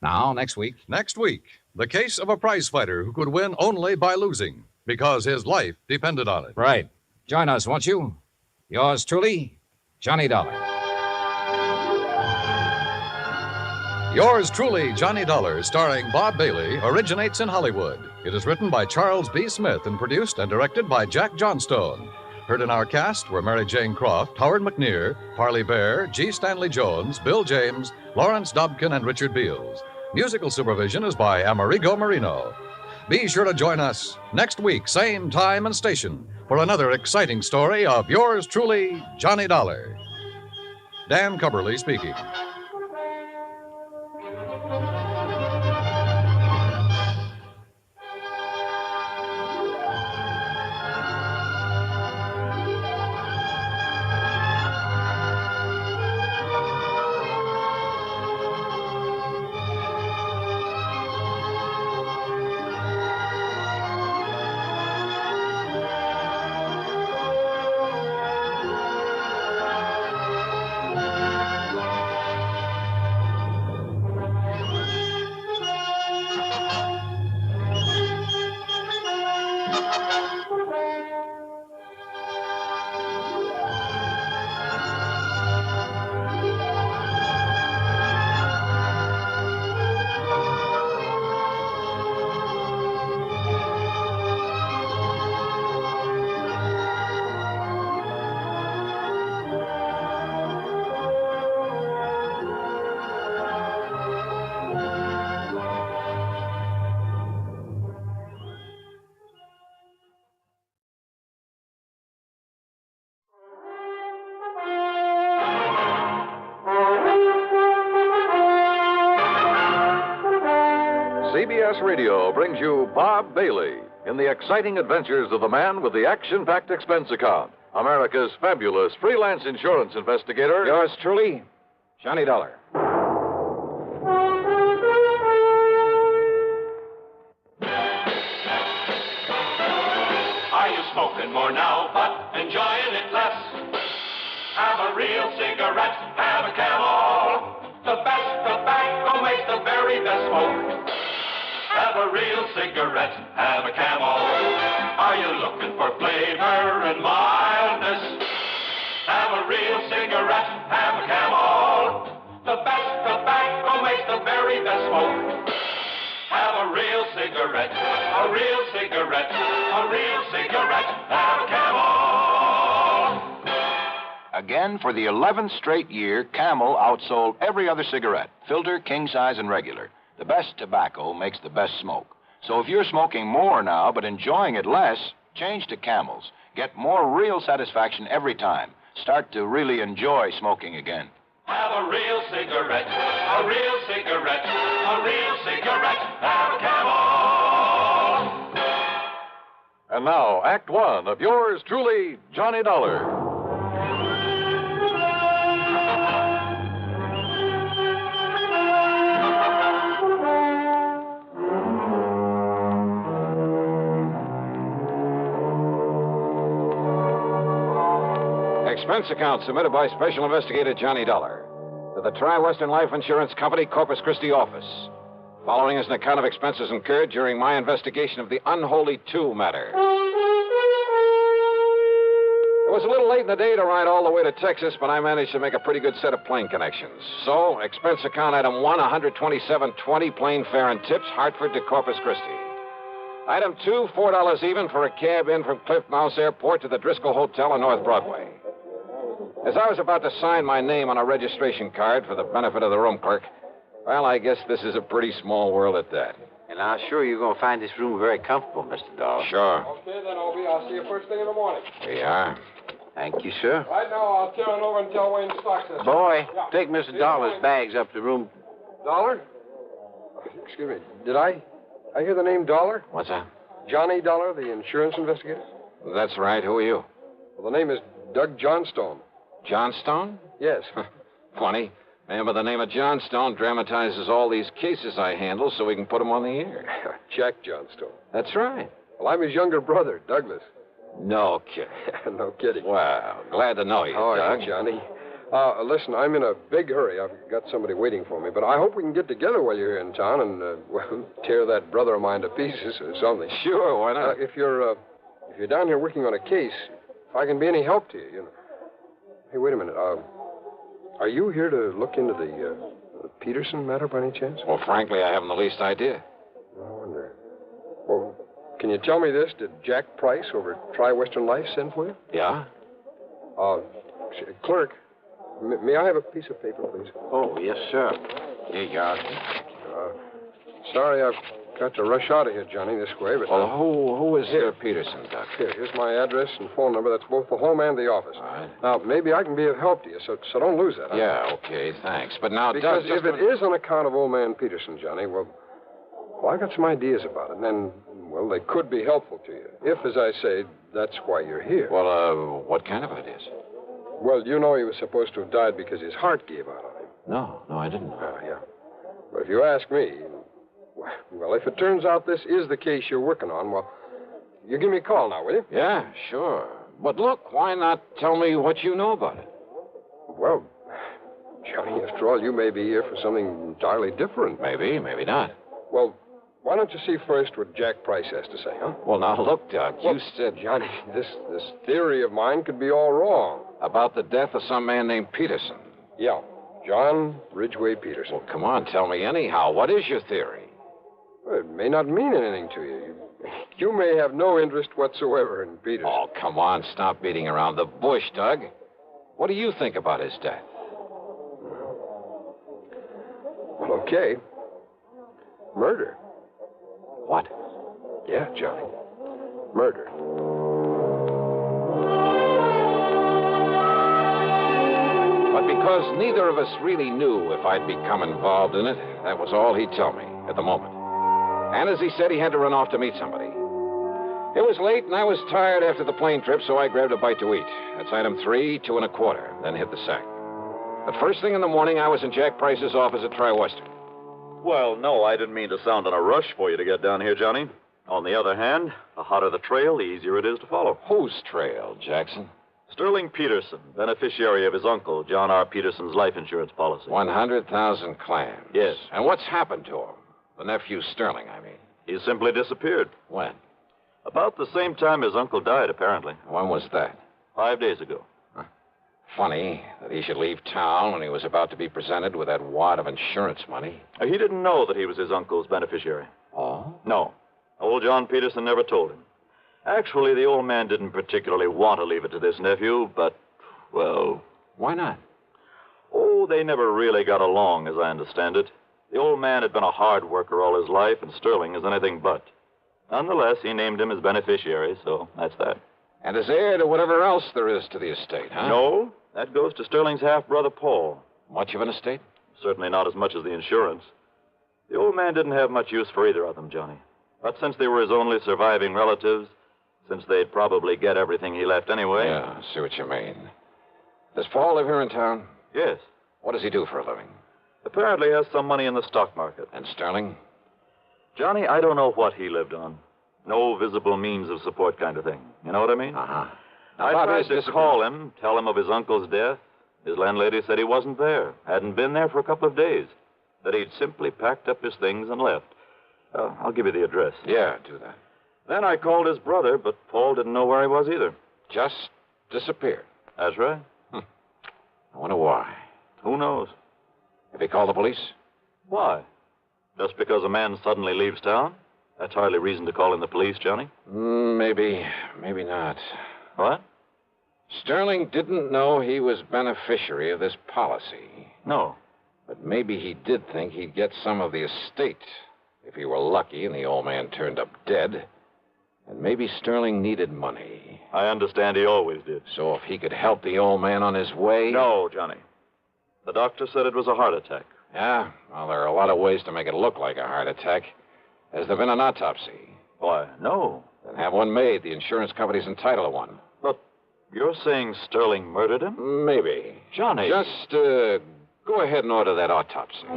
Now, next week.
Next week, the case of a prize fighter who could win only by losing, because his life depended on it.
Right. Join us, won't you? Yours truly, Johnny Dollar.
Yours truly, Johnny Dollar, starring Bob Bailey, originates in Hollywood. It is written by Charles B. Smith and produced and directed by Jack Johnstone. Heard in our cast were Mary Jane Croft, Howard McNear, Parley Bear, G. Stanley Jones, Bill James, Lawrence Dobkin, and Richard Beals. Musical supervision is by Amerigo Marino. Be sure to join us next week, same time and station, for another exciting story of yours truly, Johnny Dollar. Dan Cubberly speaking.
CBS Radio brings you Bob Bailey in the exciting adventures of the man with the action-packed expense account, America's fabulous freelance insurance investigator.
Yours truly, Johnny Dollar.
Are you smoking more now, but enjoying it less? Have a real cigarette, have a Camel. The best tobacco makes the very best smoke. Have a real cigarette, have a Camel. Are you looking for flavor and mildness? Have a real cigarette, have a Camel. The best tobacco makes the very best smoke. Have a real cigarette, a real cigarette, a real cigarette, have a Camel.
Again, for the 11th straight year, Camel outsold every other cigarette, filter, king size, and regular. The best tobacco makes the best smoke. So if you're smoking more now but enjoying it less, change to Camels. Get more real satisfaction every time. Start to really enjoy smoking again.
Have a real cigarette, a real cigarette, a real cigarette, have a Camel.
And now, Act One of yours truly, Johnny Dollar.
Expense account submitted by Special Investigator Johnny Dollar to the Tri-Western Life Insurance Company, Corpus Christi office. Following is an account of expenses incurred during my investigation of the Unholy Two matter. It was a little late in the day to ride all the way to Texas, but I managed to make a pretty good set of plane connections. So, expense account item 1, $127.20 plane fare and tips, Hartford to Corpus Christi. Item 2, $4 even for a cab in from Cliff Mouse Airport to the Driscoll Hotel on North Broadway. As I was about to sign my name on a registration card for the benefit of the room clerk, well, I guess this is a pretty small world at that.
And I'm sure you're going to find this room very comfortable, Mr. Dollar.
Sure.
Okay, then, Obie. I'll see you first thing in the morning.
Here you are.
Thank you, sir.
Right now, I'll turn over and tell Wayne Stocks this.
Boy,
Yeah.
take Mr. Dollar's bags up to room.
Dollar? Excuse me. Did I hear the name Dollar?
What's that?
Johnny Dollar, the insurance investigator?
That's right. Who are you?
Well, the name is Doug Johnstone.
Johnstone?
Yes.
Funny. Man by the name of Johnstone dramatizes all these cases I handle so we can put them on the air.
Jack Johnstone.
That's right.
Well, I'm his younger brother, Douglas.
No kidding.
No kidding.
Wow. Glad to know you,
How are
Doug.
you, Johnny? Listen, I'm in a big hurry. I've got somebody waiting for me, but I hope we can get together while you're here in town and, well, tear that brother of mine to pieces or something.
Sure, why not?
If you're down here working on a case, if I can be any help to you, you know. Hey, wait a minute. Are you here to look into the Peterson matter by any chance?
Well, frankly, I haven't the least idea.
I wonder. Well, can you tell me this? Did Jack Price over at Tri-Western Life send for you?
Yeah?
Clerk, may I have a piece of paper, please?
Oh, yes, sir. Here you are.
Sorry, I've got to rush out of here, Johnny, this way, but...
Well, who is Peterson, Doc?
Here's my address and phone number. That's both the home and the office.
All right.
Now, maybe I can be of help to you, so don't lose that.
Yeah, okay, thanks. But now,
because
Doug,
if it is on account of old man Peterson, Johnny, well, I've got some ideas about it, and then, well, they could be helpful to you. If, as I say, that's why you're here.
Well, what kind of ideas?
Well, you know he was supposed to have died because his heart gave out on him.
No, I didn't know.
Yeah. But if you ask me, well, if it turns out this is the case you're working on, well, you give me a call now, will you?
Yeah, sure. But look, why not tell me what you know about it?
Well, Johnny, after all, you may be here for something entirely different.
Maybe, maybe not.
Well, why don't you see first what Jack Price has to say, huh?
Well, now, look, Doc, you said...
Johnny, this theory of mine could be all wrong.
About the death of some man named Peterson?
Yeah, John Ridgway Peterson.
Well, come on, tell me anyhow. What is your theory?
Well, it may not mean anything to you. You may have no interest whatsoever in Peterson.
Oh, come on, stop beating around the bush, Doug. What do you think about his death?
Well, okay. Murder.
What?
Yeah, Johnny. Murder.
But because neither of us really knew if I'd become involved in it, that was all he'd tell me at the moment. And as he said, he had to run off to meet somebody. It was late, and I was tired after the plane trip, so I grabbed a bite to eat. That's item 3, 2 1/4, then hit the sack. But first thing in the morning, I was in Jack Price's office at Tri-Western.
Well, no, I didn't mean to sound in a rush for you to get down here, Johnny. On the other hand, the hotter the trail, the easier it is to follow.
Whose trail, Jackson?
Sterling Peterson, beneficiary of his uncle, John R. Peterson's life insurance policy.
100,000 clams.
Yes.
And what's happened to him? The nephew Sterling, I mean.
He simply disappeared.
When?
About the same time his uncle died, apparently.
When was that?
5 days ago.
Funny that he should leave town when he was about to be presented with that wad of insurance money.
He didn't know that he was his uncle's beneficiary.
Oh?
No. Old John Peterson never told him. Actually, the old man didn't particularly want to leave it to this nephew, but, well...
Why not?
Oh, they never really got along, as I understand it. The old man had been a hard worker all his life, and Sterling is anything but. Nonetheless, he named him his beneficiary, so that's that.
And as heir to whatever else there is to the estate, huh?
No, that goes to Sterling's half-brother, Paul.
Much of an estate?
Certainly not as much as the insurance. The old man didn't have much use for either of them, Johnny. But since they were his only surviving relatives, since they'd probably get everything he left anyway...
Yeah, I see what you mean. Does Paul live here in town?
Yes.
What does he do for a living?
Apparently has some money in the stock market.
And Sterling?
Johnny, I don't know what he lived on. No visible means of support kind of thing. You know what I mean?
Uh-huh.
I tried to call him, tell him of his uncle's death. His landlady said he wasn't there, hadn't been there for a couple of days, that he'd simply packed up his things and left. I'll give you the address.
Yeah, do that.
Then I called his brother, but Paul didn't know where he was either.
Just disappeared.
That's right.
I wonder why.
Who knows?
Have you called the police?
Why? Just because a man suddenly leaves town? That's hardly reason to call in the police, Johnny.
Maybe not.
What?
Sterling didn't know he was beneficiary of this policy.
No.
But maybe he did think he'd get some of the estate if he were lucky and the old man turned up dead. And maybe Sterling needed money.
I understand he always did.
So if he could help the old man on his way...
No, Johnny. The doctor said it was a heart attack.
Yeah? Well, there are a lot of ways to make it look like a heart attack. Has there been an autopsy?
Why, no.
Then have one made. The insurance company's entitled to one.
But you're saying Sterling murdered him?
Maybe.
Johnny.
Just go ahead and order that autopsy.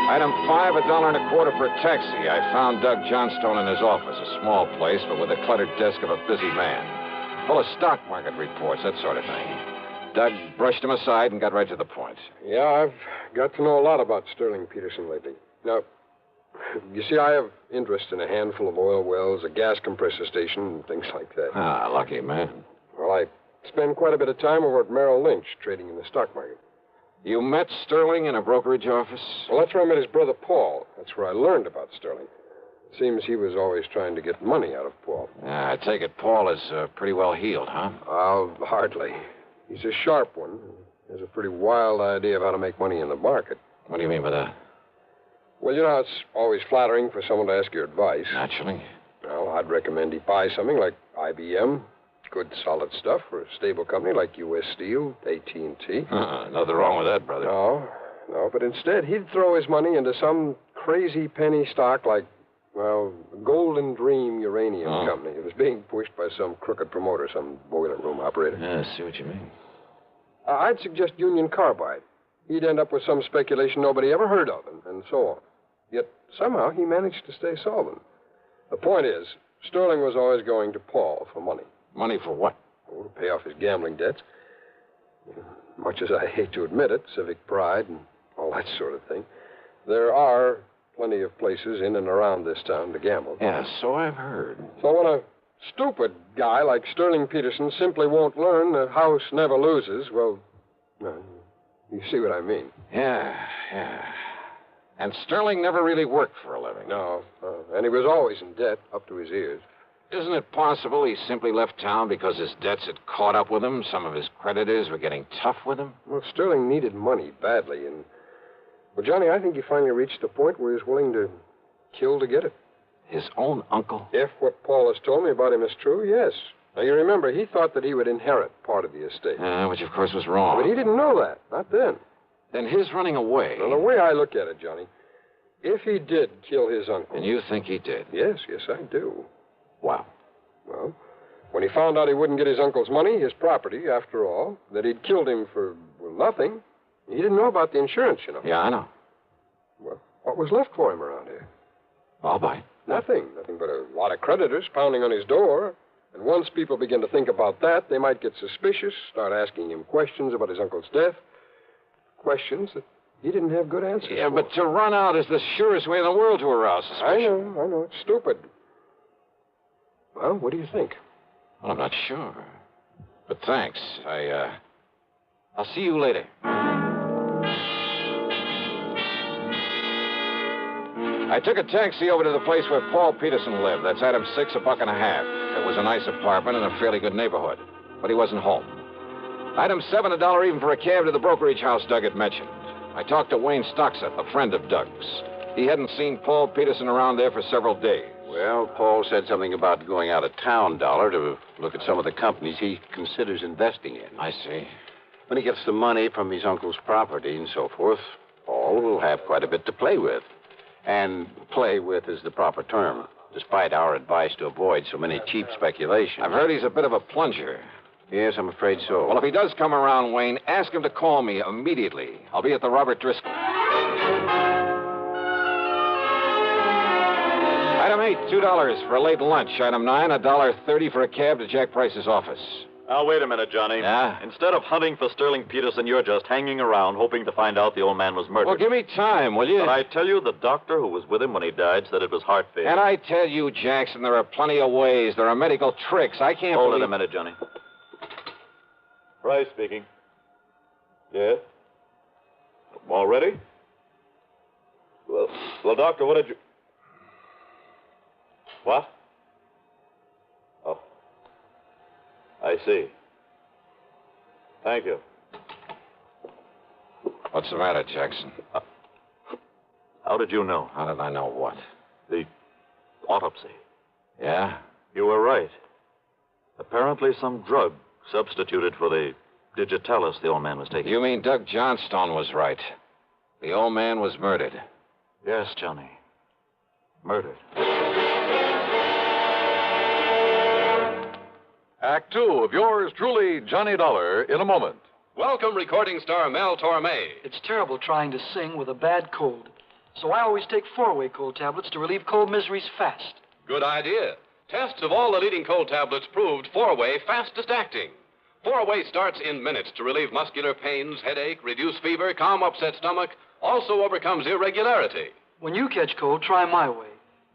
Item 5, $1.25 for a taxi. I found Doug Johnstone in his office, a small place, but with a cluttered desk of a busy man. Full of stock market reports, that sort of thing. Doug brushed him aside and got right to the point.
Yeah, I've got to know a lot about Sterling Peterson lately. Now, you see, I have interest in a handful of oil wells, a gas compressor station, and things like that.
Ah, lucky man.
Well, I spend quite a bit of time over at Merrill Lynch, trading in the stock market.
You met Sterling in a brokerage office?
Well, that's where I met his brother, Paul. That's where I learned about Sterling. It seems he was always trying to get money out of Paul.
I take it Paul is pretty well healed, huh?
Well, hardly. He's a sharp one. He has a pretty wild idea of how to make money in the market.
What do you mean by that?
Well, you know, it's always flattering for someone to ask your advice.
Naturally.
Well, I'd recommend he buy something like IBM. Good, solid stuff for a stable company like U.S. Steel, AT&T.
Nothing wrong with that, brother.
No, but instead he'd throw his money into some crazy penny stock like, well, Golden Dream Uranium Company. It was being pushed by some crooked promoter, some boiler room operator.
Yeah, I see what you mean.
I'd suggest Union Carbide. He'd end up with some speculation nobody ever heard of, and so on. Yet somehow he managed to stay solvent. The point is, Sterling was always going to Paul for money.
Money for what?
Oh, to pay off his gambling debts. Much as I hate to admit it, civic pride and all that sort of thing, there are plenty of places in and around this town to gamble.
Yeah, so I've heard.
So when a stupid guy like Sterling Peterson simply won't learn the house never loses, well, you see what I mean.
Yeah. And Sterling never really worked for a living.
No, and he was always in debt up to his ears.
Isn't it possible he simply left town because his debts had caught up with him? Some of his creditors were getting tough with him?
Well, Sterling needed money badly, and... Well, Johnny, I think he finally reached the point where he was willing to kill to get it.
His own uncle?
If what Paul has told me about him is true, yes. Now, you remember, he thought that he would inherit part of the estate.
Which, of course, was wrong.
But he didn't know that. Not then.
Then his running away...
Well, the way I look at it, Johnny, if he did kill his uncle...
And you think he did?
Yes, I do.
Wow.
Well, when he found out he wouldn't get his uncle's money, his property, after all, that he'd killed him for, well, nothing, he didn't know about the insurance, you know.
Yeah, I know.
Well, what was left for him around here?
I'll buy.
Nothing but a lot of creditors pounding on his door. And once people begin to think about that, they might get suspicious, start asking him questions about his uncle's death. Questions that he didn't have good answers for.
But to run out is the surest way in the world to arouse suspicion.
I know. It's stupid. Well, what do you think?
Well, I'm not sure. But thanks. I'll see you later. I took a taxi over to the place where Paul Peterson lived. That's item 6, $1.50. It was a nice apartment in a fairly good neighborhood. But he wasn't home. Item 7, $1 even for a cab to the brokerage house Doug had mentioned. I talked to Wayne Stocksett, a friend of Doug's. He hadn't seen Paul Peterson around there for several days.
Well, Paul said something about going out of town, Dollar, to look at some of the companies he considers investing in.
I see.
When he gets the money from his uncle's property and so forth, Paul will have quite a bit to play with. And play with is the proper term, despite our advice to avoid so many cheap speculations.
I've heard he's a bit of a plunger.
Yes, I'm afraid so.
Well, if he does come around, Wayne, ask him to call me immediately. I'll be at the Robert Driscoll. Item 8, $2 for a late lunch. Item 9, $1.30 for a cab to Jack Price's office.
Now, wait a minute, Johnny.
Yeah?
Instead of hunting for Sterling Peterson, you're just hanging around hoping to find out the old man was murdered.
Well, give me time, will you?
But I tell you, the doctor who was with him when he died said it was heart failure.
And I tell you, Jackson, there are plenty of ways. There are medical tricks. I can't
Hold
believe...
it a minute, Johnny. Price speaking. Yes? All ready? Well, Doctor, what did you... What? Oh. I see. Thank you.
What's the matter, Jackson?
How did you know?
How did I know what?
The autopsy.
Yeah?
You were right. Apparently some drug substituted for the digitalis the old man was taking.
You mean Doug Johnstone was right. The old man was murdered.
Yes, Johnny. Murdered.
Act 2 of yours truly, Johnny Dollar, in a moment.
Welcome, recording star Mel Torme.
It's terrible trying to sing with a bad cold. So I always take 4-way cold tablets to relieve cold miseries fast.
Good idea. Tests of all the leading cold tablets proved 4-way fastest acting. 4-way starts in minutes to relieve muscular pains, headache, reduce fever, calm upset stomach, also overcomes irregularity.
When you catch cold, try my way.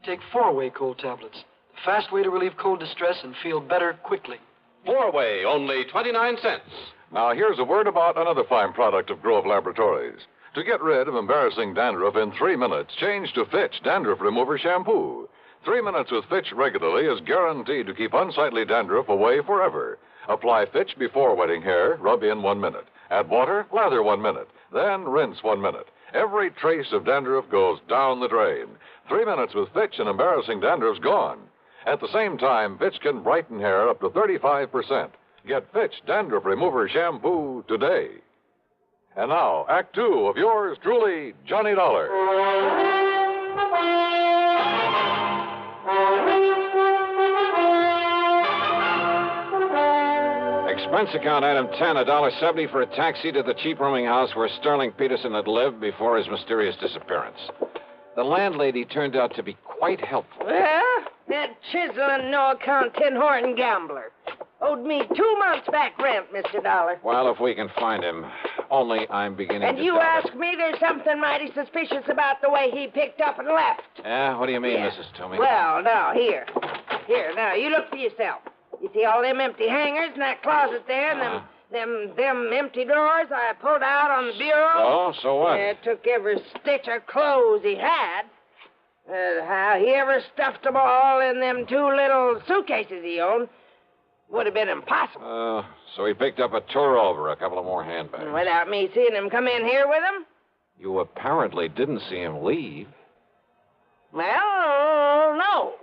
Take 4-way cold tablets. The fast way to relieve cold distress and feel better quickly.
4-way, only 29 cents.
Now, here's a word about another fine product of Grove Laboratories. To get rid of embarrassing dandruff in 3 minutes, change to Fitch Dandruff Remover Shampoo. 3 minutes with Fitch regularly is guaranteed to keep unsightly dandruff away forever. Apply Fitch before wetting hair, rub in 1 minute. Add water, lather 1 minute. Then rinse 1 minute. Every trace of dandruff goes down the drain. 3 minutes with Fitch and embarrassing dandruff's gone. At the same time, Fitch can brighten hair up to 35%. Get Fitch Dandruff Remover Shampoo today. And now, Act 2 of yours truly, Johnny Dollar.
Expense account item 10, $1.70 for a taxi to the cheap rooming house where Sterling Peterson had lived before his mysterious disappearance. The landlady turned out to be quite helpful.
Well, that chiseling, no-account, tin-horn gambler owed me 2 months back rent, Mr. Dollar.
Well, if we can find him. Only I'm beginning
And
to
you
doubt it.
ask me there's something mighty suspicious about the way he picked up and left.
Yeah? What do you mean,
Yeah.
Mrs. Toomey?
Well, now, here, now, you look for yourself. You see all them empty hangers in that closet there, and them empty drawers I pulled out on the bureau?
Oh, so what?
Yeah, took every stitch of clothes he had. How he ever stuffed them all in them 2 little suitcases he owned would have been impossible.
So he picked up a tour over, a couple of more handbags.
Without me seeing him come in here with him?
You apparently didn't see him leave.
Well, no.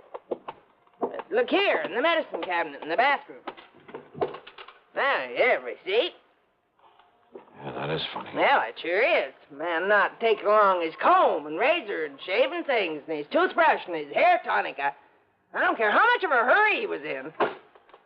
Look here, in the medicine cabinet in the bathroom. Now, here, receipt.
Yeah, that is funny.
Well, it sure is. Man not taking along his comb and razor and shaving things and his toothbrush and his hair tonic. I don't care how much of a hurry he was in.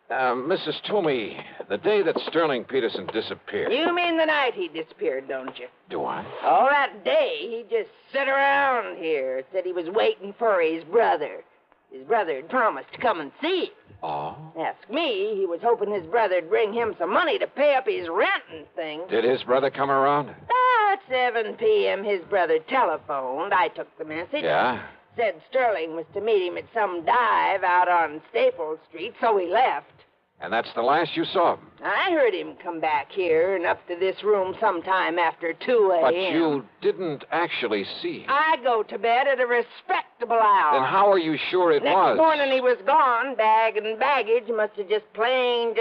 Mrs. Toomey, the day that Sterling Peterson disappeared.
You mean the night he disappeared, don't you?
Do I?
All that day, he just sat around here, said he was waiting for his brother. His brother had promised to come and see him.
Oh?
Ask me, he was hoping his brother'd bring him some money to pay up his rent and things.
Did his brother come around?
At 7 p.m., his brother telephoned. I took the message.
Yeah?
Said Sterling was to meet him at some dive out on Staples Street, so he left.
And that's the last you saw of him?
I heard him come back here and up to this room sometime after 2 a.m.
But you didn't actually see him.
I go to bed at a respectable hour.
Then how are you sure it
Next
was?
morning he was gone. Bag and baggage must have just plain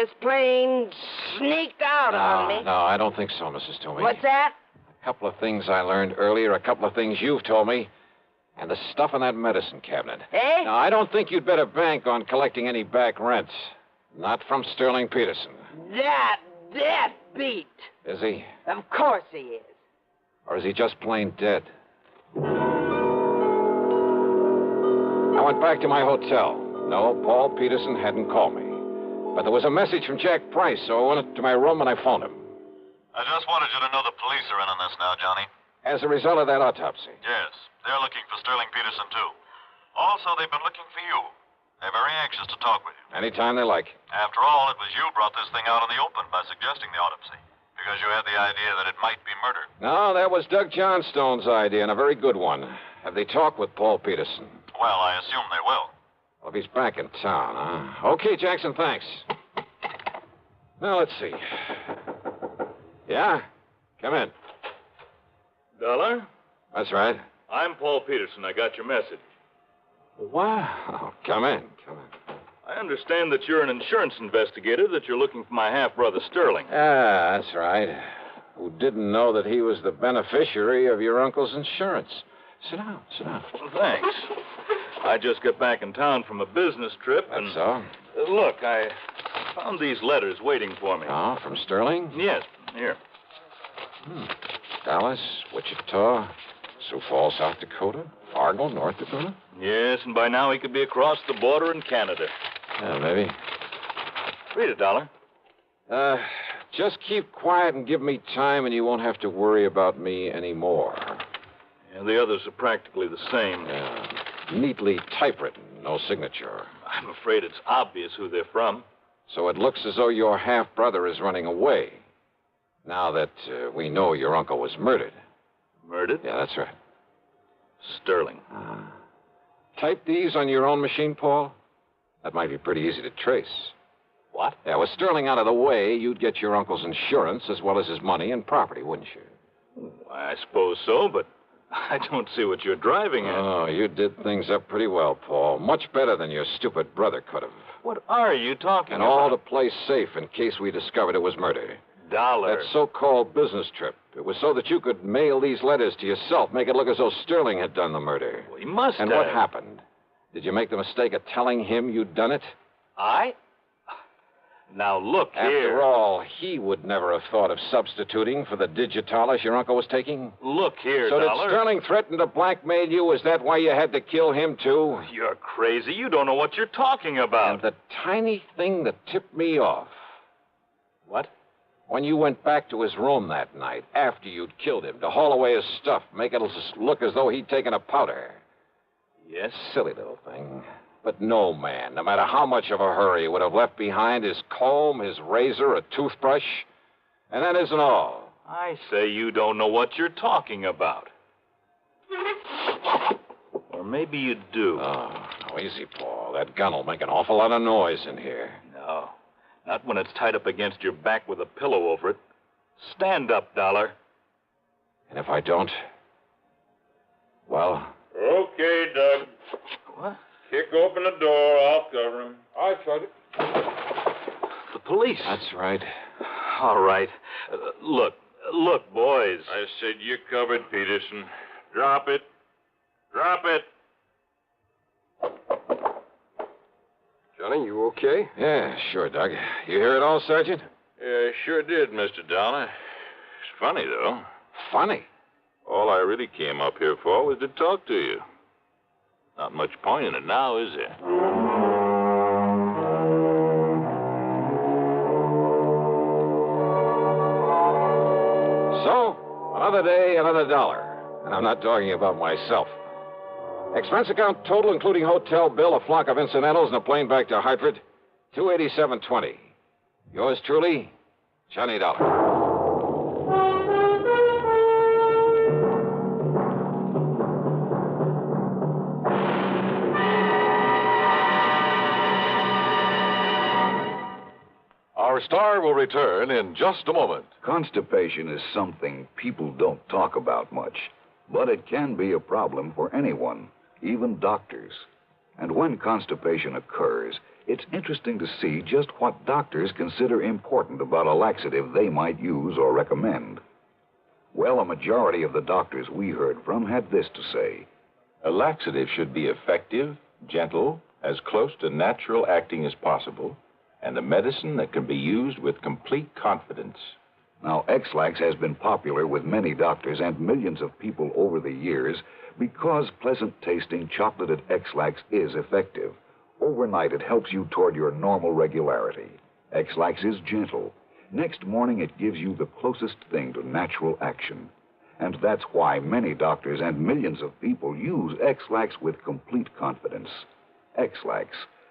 sneaked out on me.
No, I don't think so, Mrs. Toomey.
What's that?
A couple of things I learned earlier, a couple of things you've told me, and the stuff in that medicine cabinet.
Eh?
Now, I don't think you'd better bank on collecting any back rents. Not from Sterling Peterson.
That beat.
Is he?
Of course he is.
Or is he just plain dead? I went back to my hotel. No, Paul Peterson hadn't called me. But there was a message from Jack Price, so I went to my room and I phoned him.
I just wanted you to know the police are in on this now, Johnny.
As a result of that autopsy.
Yes, they're looking for Sterling Peterson, too. Also, they've been looking for you. They're very anxious to talk with you.
Anytime they like.
After all, it was you brought this thing out in the open by suggesting the autopsy. Because you had the idea that it might be murder.
No, that was Doug Johnstone's idea, and a very good one. Have they talked with Paul Peterson?
Well, I assume they will.
Well, if he's back in town, huh? Okay, Jackson, thanks. Now, let's see. Yeah? Come in.
Dollar?
That's right.
I'm Paul Peterson. I got your message.
Wow. Come in.
I understand that you're an insurance investigator, that you're looking for my half-brother Sterling.
Ah, that's right. Who didn't know that he was the beneficiary of your uncle's insurance. Sit down.
Well, thanks. I just got back in town from a business trip, and...
So?
Look, I found these letters waiting for me.
Oh, from Sterling?
Yes, here.
Dallas, Wichita, Sioux Falls, South Dakota, Fargo, North Dakota?
Yes, and by now he could be across the border in Canada.
Yeah, maybe.
Read it, Dollar.
Just keep quiet and give me time, and you won't have to worry about me anymore.
Yeah, the others are practically the same.
Yeah. Neatly typewritten, no signature.
I'm afraid it's obvious who they're from.
So it looks as though your half-brother is running away. Now that we know your uncle was murdered.
Murdered?
Yeah, that's right.
Sterling.
Type these on your own machine, Paul? That might be pretty easy to trace.
What?
Yeah, with Sterling out of the way, you'd get your uncle's insurance as well as his money and property, wouldn't you?
I suppose so, but I don't see what you're driving at.
Oh, you did things up pretty well, Paul. Much better than your stupid brother could have.
What are you talking
and
about?
And all to play safe in case we discovered it was murder.
Dollar.
That so-called business trip. It was so that you could mail these letters to yourself, make it look as though Sterling had done the murder.
Well, he must
and
have.
what happened? Did you make the mistake of telling him you'd done it?
I? Now, look here.
After all, he would never have thought of substituting for the digitalis your uncle was taking.
Look here,
So
Dollar.
did Sterling threaten to blackmail you? Is that why you had to kill him, too?
You're crazy. You don't know what you're talking about.
And the tiny thing that tipped me off.
What?
When you went back to his room that night, after you'd killed him, to haul away his stuff, make it look as though he'd taken a powder.
Yes?
Silly little thing. But no man, no matter how much of a hurry, would have left behind his comb, his razor, a toothbrush. And that isn't all.
I say you don't know what you're talking about. Or maybe you do.
Oh, no, easy, Paul. That gun will make an awful lot of noise in here.
No. Not when it's tied up against your back with a pillow over it. Stand up, Dollar.
And if I don't? Well?
Okay, Doug. What? Kick open the door. I'll cover him.
I shut it.
The police.
That's right.
All right. Look, boys. I said you covered Peterson. Drop it.
Johnny, you okay?
Yeah, sure, Doug. You hear it all, Sergeant?
Yeah, sure did, Mr. Downer. It's funny, though.
Funny?
All I really came up here for was to talk to you. Not much point in it now, is there?
So, another day, another dollar. And I'm not talking about myself. Expense account total, including hotel bill, a flock of incidentals, and a plane back to Hartford, $287.20. Yours truly, Johnny Dollar.
Our star will return in just a moment.
Constipation is something people don't talk about much, but it can be a problem for anyone, even doctors. And when constipation occurs, it's interesting to see just what doctors consider important about a laxative they might use or recommend. Well, a majority of the doctors we heard from had this to say.
A laxative should be effective, gentle, as close to natural acting as possible, and a medicine that can be used with complete confidence.
Now, X-Lax has been popular with many doctors and millions of people over the years because pleasant-tasting chocolated X-Lax is effective. Overnight, it helps you toward your normal regularity. X-Lax is gentle. Next morning, it gives you the closest thing to natural action. And that's why many doctors and millions of people use X-Lax with complete confidence. X-Lax,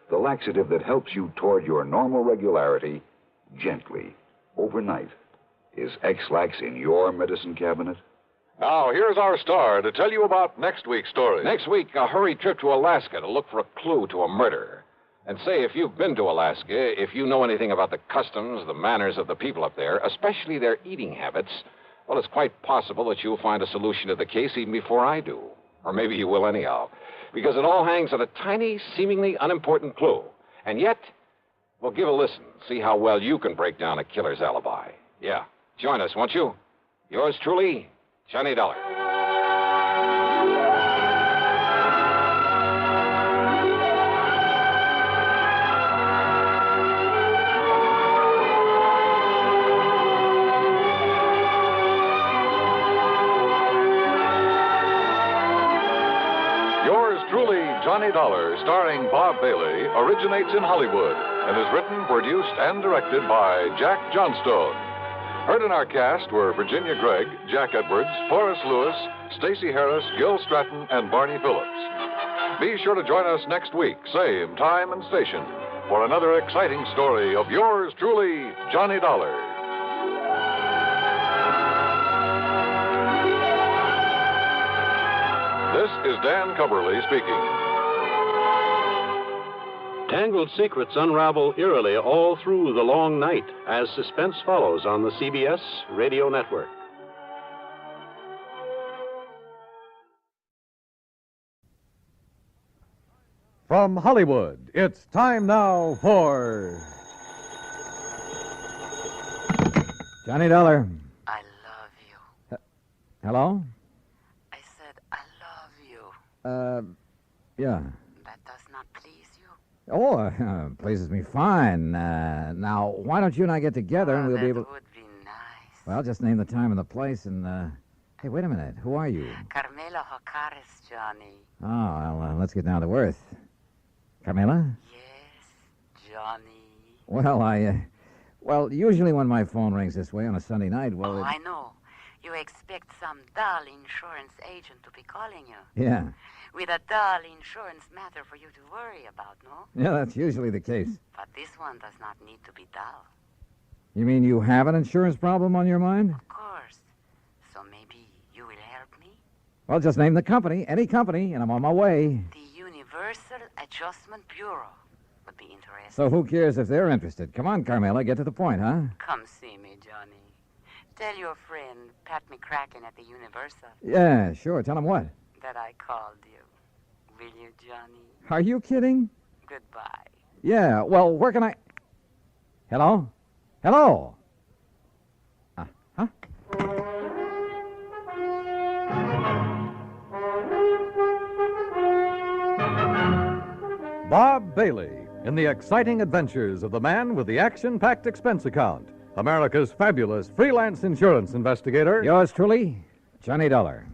the laxative that helps you toward your normal regularity gently, overnight. Is X-Lax in your medicine cabinet?
Now, here's our star to tell you about next week's story.
Next week, a hurried trip to Alaska to look for a clue to a murder. And say, if you've been to Alaska, if you know anything about the customs, the manners of the people up there, especially their eating habits, well, it's quite possible that you'll find a solution to the case even before I do. Or maybe you will anyhow. Because it all hangs on a tiny, seemingly unimportant clue. And yet, well, give a listen. See how well you can break down a killer's alibi. Yeah. Join us, won't you? Yours truly, Johnny Dollar.
Yours truly, Johnny Dollar, starring Bob Bailey, originates in Hollywood and is written, produced, and directed by Jack Johnstone. Heard in our cast were Virginia Gregg, Jack Edwards, Forrest Lewis, Stacey Harris, Gil Stratton, and Barney Phillips. Be sure to join us next week, same time and station, for another exciting story of yours truly, Johnny Dollar. This is Dan Cumberly speaking.
Tangled secrets unravel eerily all through the long night as suspense follows on the CBS Radio Network.
From Hollywood, it's time now for Johnny Dollar.
I love you.
Hello?
I said I love you.
Yeah.
That does not please you.
Oh, pleases me fine. Now, why don't you and I get together and we'll be able...
That would be nice.
Well, just name the time and the place and, Hey, wait a minute. Who are you?
Carmela Jocares, Johnny.
Oh, well, let's get down to earth. Carmela?
Yes, Johnny.
Well, Well, usually when my phone rings this way on a Sunday night, well...
I know. You expect some dull insurance agent to be calling you.
Yeah.
With a dull insurance matter for you to worry about, no?
Yeah, that's usually the case.
But this one does not need to be dull.
You mean you have an insurance problem on your mind?
Of course. So maybe you will help me?
Well, just name the company, any company, and I'm on my way.
The Universal Adjustment Bureau would be interesting.
So who cares if they're interested? Come on, Carmela, get to the point, huh?
Come see me, Johnny. Tell your friend, Pat McCracken at the Universal.
Yeah, sure. Tell him what?
That I called you. Will you, Johnny?
Are you kidding?
Goodbye.
Yeah, well, where can I... Hello? Hello? Huh?
Bob Bailey
in the exciting adventures of the man with the action-packed expense account, America's fabulous freelance insurance investigator.
Yours truly, Johnny Dollar.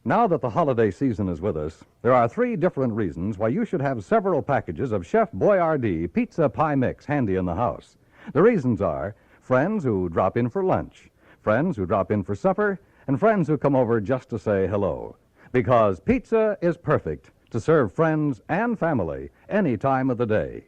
Now that the holiday season is with us, there are 3 different reasons why you should have several packages of Chef Boyardee Pizza Pie Mix handy in the house. The reasons are friends who drop in for lunch, friends who drop in for supper, and friends who come over just to say hello. Because pizza is perfect to serve friends and family any time of the day.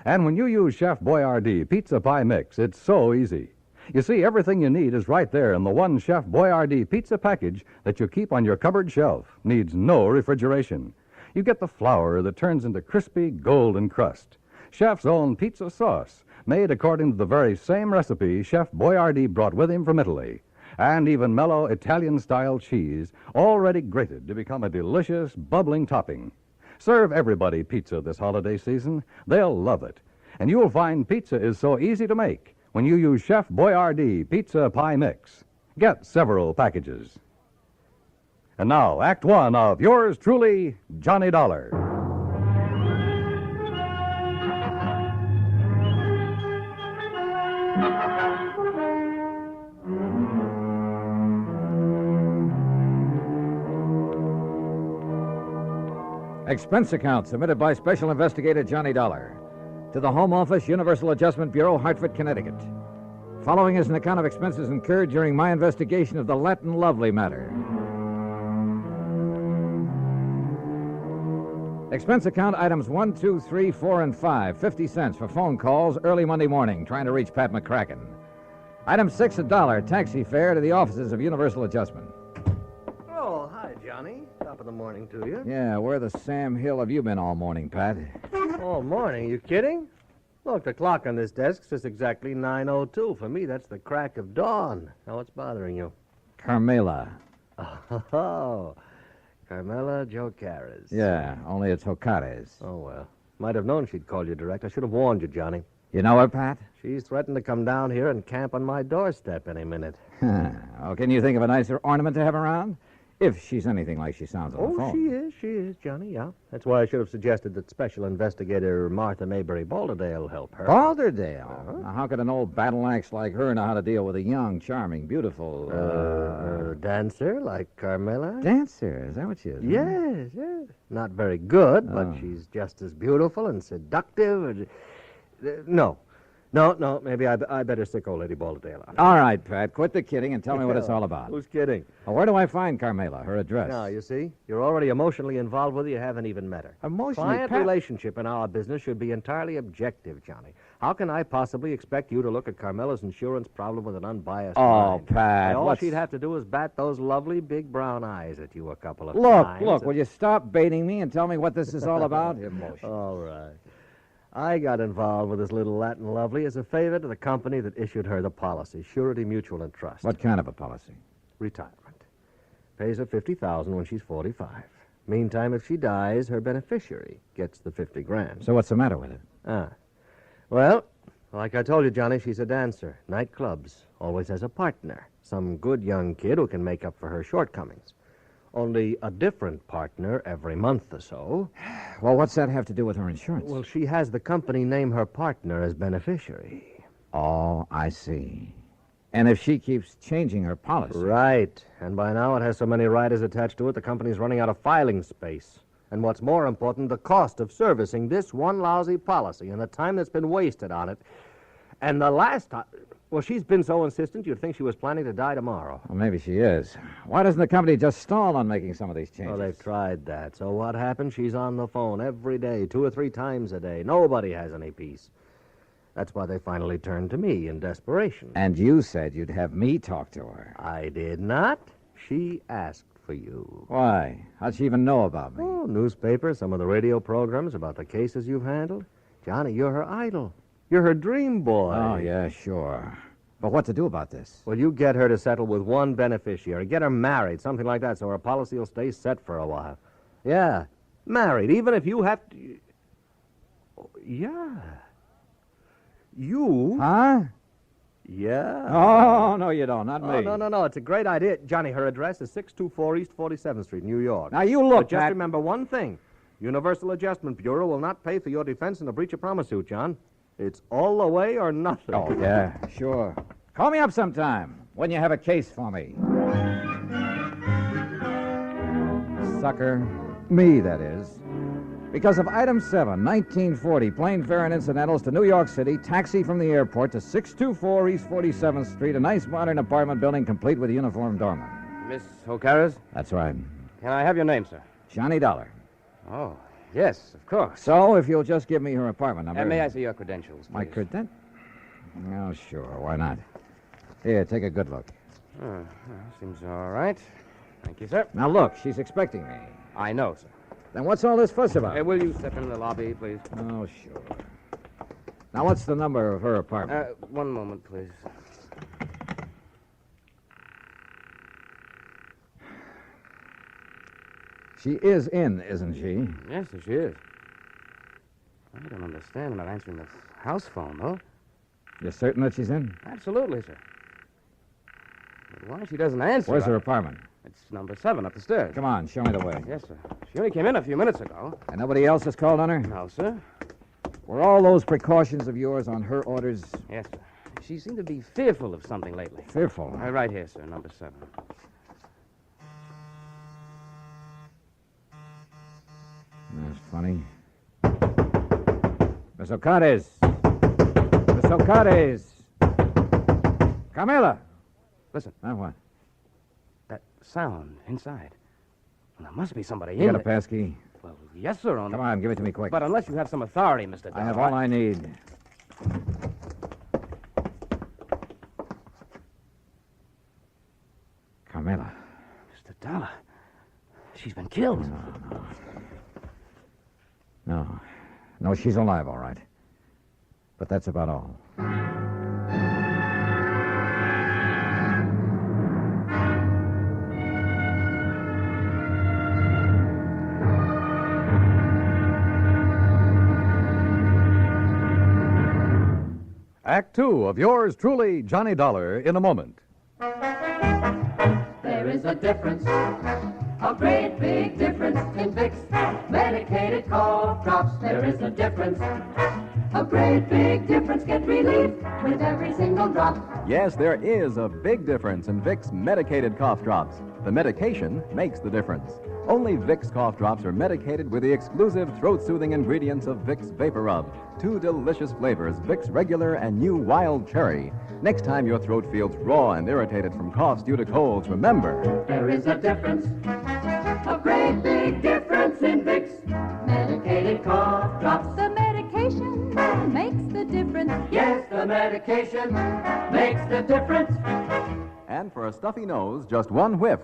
And when you use Chef Boyardee Pizza Pie Mix, it's so easy. You see, everything you need is right there in the one Chef Boyardee pizza package that you keep on your cupboard shelf. Needs no refrigeration. You get the flour that turns into crispy golden crust. Chef's own pizza sauce, made according to the very same recipe Chef Boyardee brought with him from Italy. And even mellow Italian-style cheese, already grated to become a delicious, bubbling topping. Serve everybody pizza this holiday season. They'll love it. And you'll find pizza is so easy to make when you use Chef Boyardee Pizza Pie Mix. Get several packages. And now, Act One of yours truly, Johnny Dollar.
Expense account submitted by Special Investigator Johnny Dollar to the Home Office, Universal Adjustment Bureau, Hartford, Connecticut. Following is an account of expenses incurred during my investigation of the Latin Lovely matter. Expense account items 1, 2, 3, 4, and 5, 50 cents for phone calls early Monday morning, trying to reach Pat McCracken. Item 6, $1, taxi fare to the offices of Universal Adjustment.
Oh, hi, Johnny. Top of the morning to you.
Yeah, where the Sam Hill have you been all morning, Pat?
All morning? You kidding? Look, the clock on this desk says exactly 9:02. For me, that's the crack of dawn. Now, what's bothering you?
Carmela.
Oh, Carmela Jocares.
Yeah, only it's Jocares.
Oh, well. Might have known she'd call you direct. I should have warned you, Johnny.
You know her, Pat?
She's threatened to come down here and camp on my doorstep any minute.
Oh, can you think of a nicer ornament to have around? If she's anything like she sounds on the phone.
She is, Johnny, yeah. That's why I should have suggested that Special Investigator Martha Mayberry Balderdale help her.
Balderdale? Now, how could an old battle axe like her know how to deal with a young, charming, beautiful...
dancer like Carmela?
Dancer? Is that what she is?
Yes, yes. Not very good, but she's just as beautiful and seductive. No, maybe I better stick old Lady Balderdale out.
All right, Pat, quit the kidding and tell me what it's all about.
Who's kidding?
Well, where do I find Carmela, her address?
Now, you see, you're already emotionally involved with her. You haven't even met her.
Emotionally?
Client relationship in our business should be entirely objective, Johnny. How can I possibly expect you to look at Carmela's insurance problem with an unbiased mind?
Pat,
All she'd have to do is bat those lovely big brown eyes at you a couple of
Look,
times.
will you stop baiting me and tell me what this is all about? Emotion.
All right. I got involved with this little Latin Lovely as a favor to the company that issued her the policy, Surety Mutual and Trust.
What kind of a policy?
Retirement. Pays her $50,000 when she's 45. Meantime, if she dies, her beneficiary gets the $50,000.
So what's the matter with it?
Well, like I told you, Johnny, she's a dancer. Nightclubs. Always has a partner. Some good young kid who can make up for her shortcomings. Only a different partner every month or so.
Well, what's that have to do with her insurance?
Well, she has the company name her partner as beneficiary.
Oh, I see. And if she keeps changing her policy...
Right. And by now it has so many riders attached to it, the company's running out of filing space. And what's more important, the cost of servicing this one lousy policy and the time that's been wasted on it. And the last time... Well, she's been so insistent you'd think she was planning to die tomorrow.
Well, maybe she is. Why doesn't the company just stall on making some of these changes?
Oh, they've tried that. So what happened? She's on the phone every day, 2 or 3 times a day. Nobody has any peace. That's why they finally turned to me in desperation.
And you said you'd have me talk to her.
I did not. She asked for you.
Why? How'd she even know about me?
Oh, newspapers, some of the radio programs about the cases you've handled. Johnny, you're her idol. You're her dream boy.
Oh, yeah, sure. But what to do about this?
Well, you get her to settle with one beneficiary. Get her married, something like that, so her policy will stay set for a while. Yeah, married, even if you have to... Oh, yeah. You...
Huh?
Yeah?
Oh, no, you don't. Not me.
Oh, no. It's a great idea. Johnny, her address is 624 East 47th Street, New York.
Now, you look,
But just
Pat.
remember one thing. Universal Adjustment Bureau will not pay for your defense in a breach of promise suit, John. It's all the way or nothing.
Oh, yeah, sure. Call me up sometime when you have a case for me. Sucker. Me, that is. Because of item 7, 1940, plane fare and incidentals to New York City, taxi from the airport to 624 East 47th Street, a nice modern apartment building complete with a uniformed doorman.
Miss O'Carra's?
That's right.
Can I have your name, sir?
Johnny Dollar.
Oh, yes, of course.
So, if you'll just give me her apartment number.
And may I see your credentials, please?
My credentials? Oh, sure. Why not? Here, take a good look.
Well, seems all right. Thank you, sir.
Now, look, she's expecting me.
I know, sir.
Then what's all this fuss about?
Will you step into the lobby, please?
Oh, sure. Now, what's the number of her apartment?
One moment, please.
She is in, isn't she?
Yes, sir, she is. I don't understand about answering the house phone, though.
You're certain that she's in?
Absolutely, sir. But why she doesn't answer?
Where's her apartment?
It's number 7 up the stairs.
Come on, show me the way.
Yes, sir. She only came in a few minutes ago.
And nobody else has called on her?
No, sir.
Were all those precautions of yours on her orders?
Yes, sir. She seemed to be fearful of something lately.
Fearful?
Right here, sir, number 7.
That's funny. Miss O'Carra's. Miss O'Carra's. Carmela.
Listen.
Now what?
That sound inside. Well, there must be somebody
You
in
got a
there.
passkey?
Well, yes, sir.
Come on, give it to me quick.
But unless you have some authority, Mr.
I have all I need. Carmela.
Mr. Dollar. She's been killed.
No, she's alive, all right. But that's about all.
Act 2 of yours truly, Johnny Dollar, in a moment.
There is a difference, a great big difference in Vicks medicated cough drops. There is a difference, a great big difference. Get relief with every single drop.
Yes, there is a big difference in Vicks medicated cough drops. The medication makes the difference. Only Vicks cough drops are medicated with the exclusive throat-soothing ingredients of Vicks Vapor Rub. 2 delicious flavors, Vicks Regular and new Wild Cherry. Next time your throat feels raw and irritated from coughs due to colds, remember...
There is a difference, a great big difference in Vicks medicated cough drops.
The medication makes the difference.
Yes, the medication makes the difference.
And for a stuffy nose, just one whiff.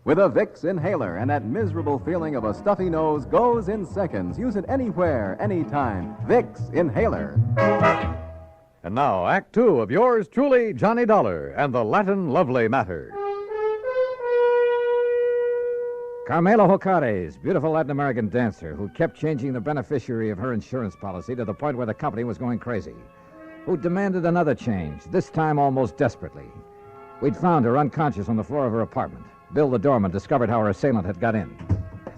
With a Vicks inhaler, and that miserable feeling of a stuffy nose goes in seconds. Use it anywhere, anytime. Vicks inhaler.
And now, Act 2 of yours truly, Johnny Dollar, and the Latin Lovely Matter.
Carmela O'Carra's, beautiful Latin American dancer who kept changing the beneficiary of her insurance policy to the point where the company was going crazy. Who demanded another change, this time almost desperately. We'd found her unconscious on the floor of her apartment. Bill, the doorman, discovered how her assailant had got in.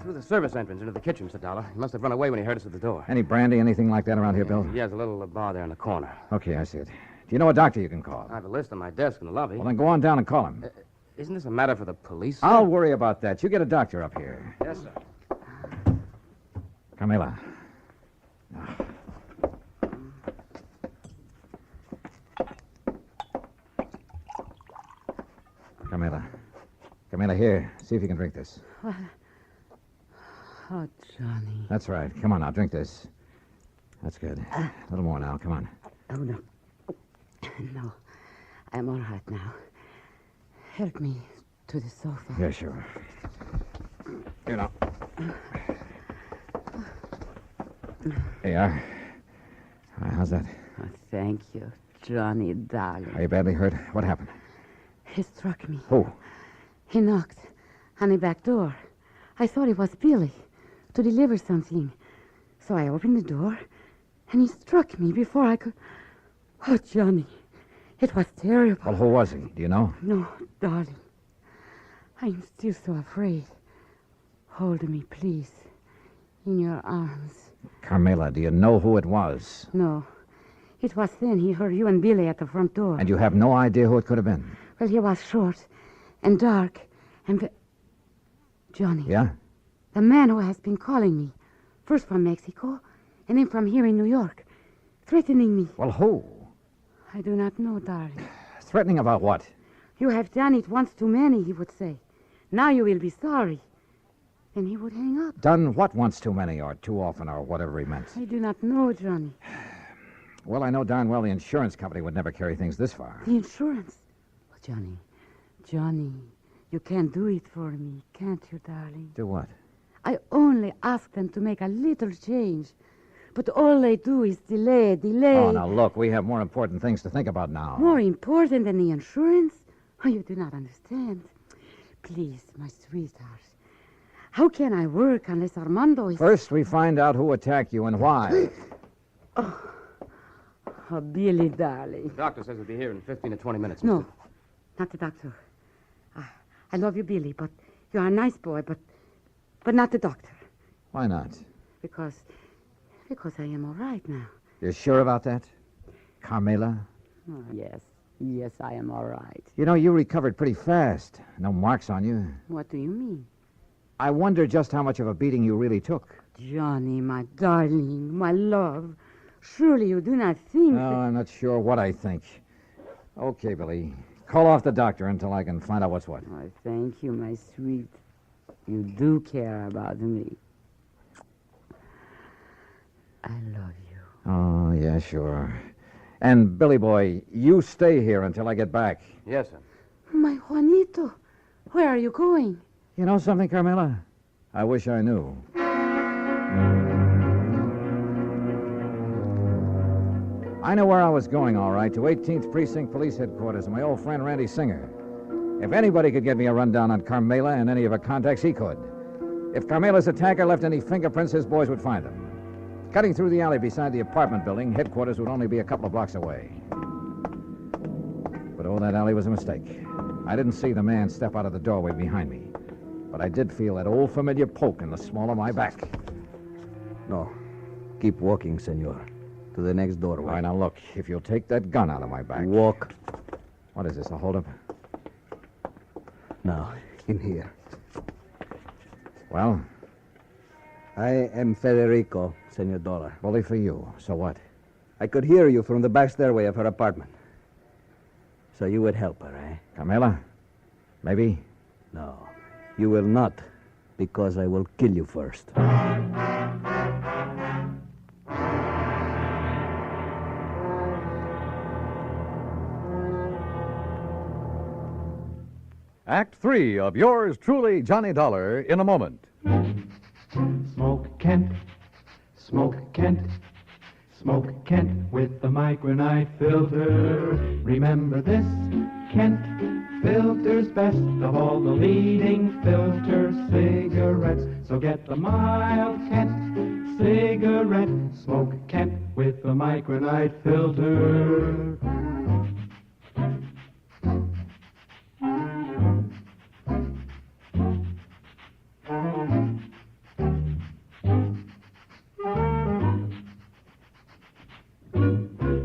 Through the service entrance into the kitchen, Mr. Dollar. He must have run away when he heard us at the door.
Any brandy, anything like that around here, Bill?
He has a little bar there in the corner.
Okay, I see it. Do you know a doctor you can call?
I have a list on my desk in the lobby.
Well, then go on down and call him.
Isn't this a matter for the police, sir?
I'll worry about that. You get a doctor up here.
Yes, sir.
Carmela. Carmela, here. See if you can drink this.
Oh, Johnny.
That's right. Come on now, drink this. That's good. A little more now. Come on.
Oh, no. No. I'm all right now. Help me to the sofa.
Yeah, sure. Here now. There you are. How's that?
Oh, thank you, Johnny, darling.
Are you badly hurt? What happened?
He struck me.
Who?
He knocked on the back door. I thought it was Billy to deliver something. So I opened the door, and he struck me before I could... Oh, Johnny, It was terrible.
Well, who was he? Do you know?
No, darling. I'm still so afraid. Hold me, please. In your arms.
Carmela, do you know who it was?
No. It was then he heard you and Billy at the front door.
And you have no idea who it could have been?
Well, he was short and dark and... Johnny.
Yeah?
The man who has been calling me. First from Mexico, and then from here in New York. Threatening me.
Well, who?
I do not know, darling.
Threatening about what?
You have done it once too many, he would say. Now you will be sorry. Then he would hang up.
Done what once too many, or too often, or whatever he meant?
I do not know, Johnny.
Well, I know darn well the insurance company would never carry things this far.
The insurance? Well, Johnny, you can't do it for me, can't you, darling?
Do what?
I only ask them to make a little change. But all they do is delay.
Oh, now look, we have more important things to think about now.
More important than the insurance? Oh, you do not understand. Please, my sweetheart. How can I work unless Armando is...
First, we find out who attacked you and why.
Oh, Billy, darling.
The doctor says he'll be here in 15 to 20 minutes.
No, not the doctor. I love you, Billy, but you're a nice boy, but not the doctor.
Why not?
Because I am all right now.
You're sure about that? Carmela?
Oh, yes, I am all right.
You know, you recovered pretty fast. No marks on you.
What do you mean?
I wonder just how much of a beating you really took.
Johnny, my darling, my love. Surely you do not think...
No, I'm not sure what I think. Okay, Billy. Call off the doctor until I can find out what's what.
Oh, thank you, my sweet. You do care about me. I love you.
Oh, yeah, sure. And, Billy boy, you stay here until I get back.
Yes, sir.
My Juanito, where are you going?
You know something, Carmela? I wish I knew. I know where I was going, all right, to 18th Precinct Police Headquarters and my old friend Randy Singer. If anybody could get me a rundown on Carmela and any of her contacts, he could. If Carmela's attacker left any fingerprints, his boys would find them. Cutting through the alley beside the apartment building, headquarters would only be a couple of blocks away. But that alley was a mistake. I didn't see the man step out of the doorway behind me. But I did feel that old familiar poke in the small of my back.
No. Keep walking, senor. To the next doorway.
All right, now look. If you'll take that gun out of my back.
Walk.
What is this, a holdup?
Now, in here.
Well?
I am Federico, Senor Dollar.
Bully for you. So what?
I could hear you from the back stairway of her apartment. So you would help her, eh?
Carmela? Maybe?
No. You will not, because I will kill you first.
Act 3 of yours truly, Johnny Dollar, in a moment.
Smoke Kent, Smoke Kent, Smoke Kent with the micronite filter. Remember this, Kent filters best of all the leading filter cigarettes. So get the mild Kent cigarette. Smoke Kent with the micronite filter.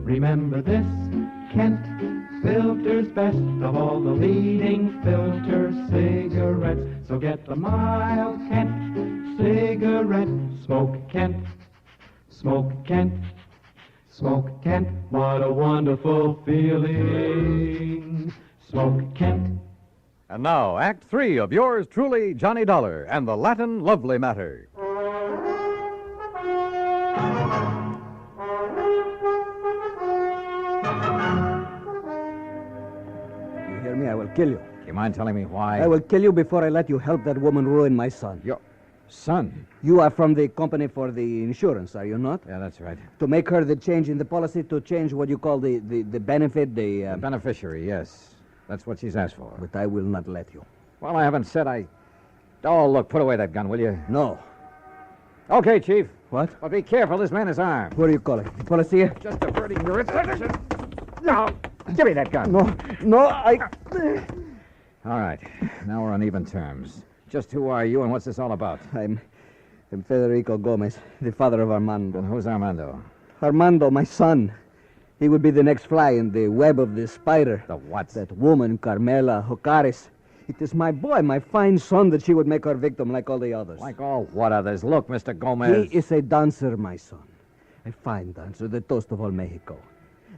Remember this, Kent filters best of all the leading filter cigarettes. So get the mild Kent cigarette. Smoke Kent, Smoke Kent, Smoke Kent. What a wonderful feeling. Smoke Kent.
And now, Act 3 of yours truly, Johnny Dollar, and the Latin Lovely Matter.
Me, I will kill you.
Do you mind telling me why?
I will kill you before I let you help that woman ruin my son.
Your son?
You are from the company for the insurance, are you not?
Yeah, that's right.
To make her the change in the policy, to change what you call the benefit,
The beneficiary, yes. That's what she's asked for.
But I will not let you.
Well, I haven't said I... Oh, look, put away that gun, will you?
No.
Okay, Chief.
What?
But be careful, this man is armed.
What are you calling? The policia?
Just diverting your attention. No. Give me that gun.
No, I...
All right. Now we're on even terms. Just who are you and what's this all about?
I'm Federico Gomez, the father of Armando.
And who's Armando?
Armando, my son. He would be the next fly in the web of the spider.
The what?
That woman, Carmela Jocares. It is my boy, my fine son, that she would make her victim like all the others.
Like all what others? Look, Mr. Gomez.
He is a dancer, my son. A fine dancer, the toast of all Mexico.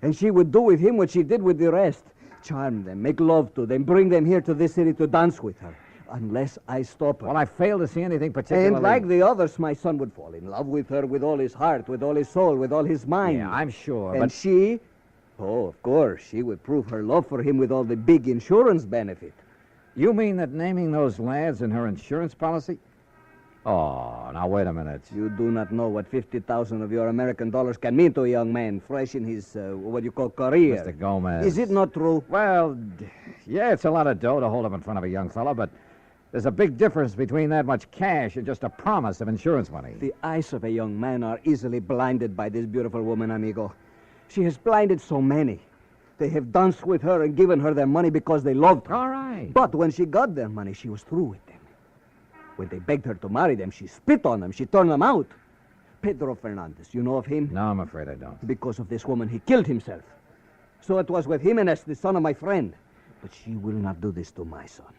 And she would do with him what she did with the rest. Charm them, make love to them, bring them here to this city to dance with her. Unless I stop her.
Well, I fail to see anything particularly...
And like the others, my son would fall in love with her with all his heart, with all his soul, with all his mind.
Yeah, I'm sure,
and
but...
she... Oh, of course, she would prove her love for him with all the big insurance benefit.
You mean that naming those lads in her insurance policy? Oh, now wait a minute.
You do not know what 50,000 of your American dollars can mean to a young man fresh in his, what you call, career.
Mr. Gomez.
Is it not true?
Well, yeah, it's a lot of dough to hold up in front of a young fellow, but there's a big difference between that much cash and just a promise of insurance money.
The eyes of a young man are easily blinded by this beautiful woman, amigo. She has blinded so many. They have danced with her and given her their money because they loved her.
All right.
But when she got their money, she was through with them. When they begged her to marry them, she spit on them. She turned them out. Pedro Fernandez, you know of him?
No, I'm afraid I don't.
Because of this woman, he killed himself. So it was with Jimenez, the son of my friend. But she will not do this to my son.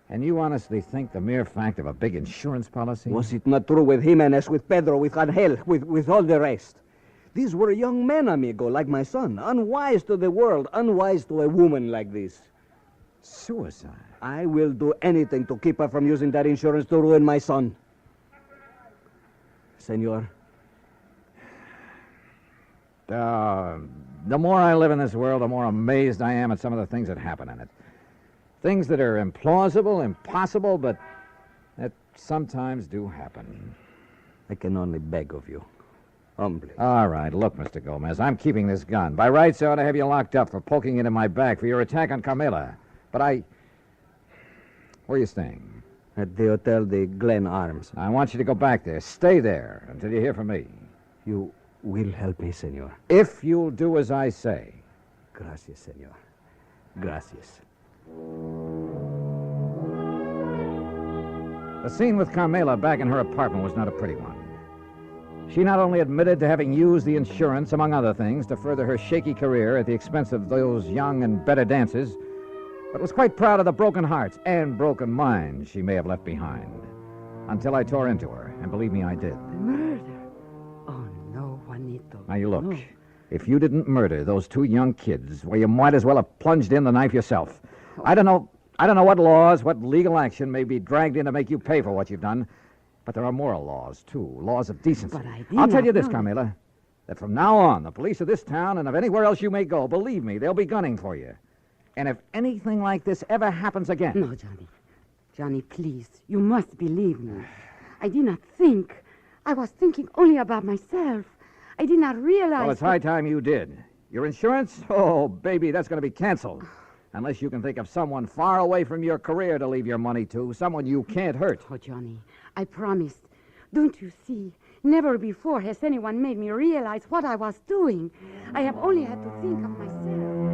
And you honestly think the mere fact of a big insurance policy?
Was it not true with Jimenez, with Pedro, with Angel, with all the rest? These were young men, amigo, like my son. Unwise to the world, unwise to a woman like this.
Suicide?
I will do anything to keep her from using that insurance to ruin my son. Senor.
The more I live in this world, the more amazed I am at some of the things that happen in it. Things that are implausible, impossible, but that sometimes do happen.
I can only beg of you. Humbly.
All right, look, Mr. Gomez, I'm keeping this gun. By rights, I ought to have you locked up for poking it in my back for your attack on Carmela. But Where are you staying?
At the Hotel de Glen Arms.
I want you to go back there. Stay there until you hear from me.
You will help me, senor.
If you'll do as I say.
Gracias, senor. Gracias.
The scene with Carmela back in her apartment was not a pretty one. She not only admitted to having used the insurance, among other things, to further her shaky career at the expense of those young and better dancers, but was quite proud of the broken hearts and broken minds she may have left behind. Until I tore into her, and believe me, I did.
Murder? Oh, no, Juanito.
Now, you look.
No.
If you didn't murder those two young kids, well, you might as well have plunged in the knife yourself.
Oh.
I don't know what laws, what legal action may be dragged in to make you pay for what you've done, but there are moral laws, too, laws of decency.
But I did
I'll tell
not
you this,
know.
Carmela, that from now on, the police of this town and of anywhere else you may go, believe me, they'll be gunning for you. And if anything like this ever happens again...
No, Johnny. Johnny, please. You must believe me. I did not think. I was thinking only about myself. I did not realize...
Well, it's high time you did. Your insurance? Oh, baby, that's going to be canceled. Unless you can think of someone far away from your career to leave your money to, someone you can't hurt.
Oh, Johnny, I promised. Don't you see? Never before has anyone made me realize what I was doing. I have only had to think of myself.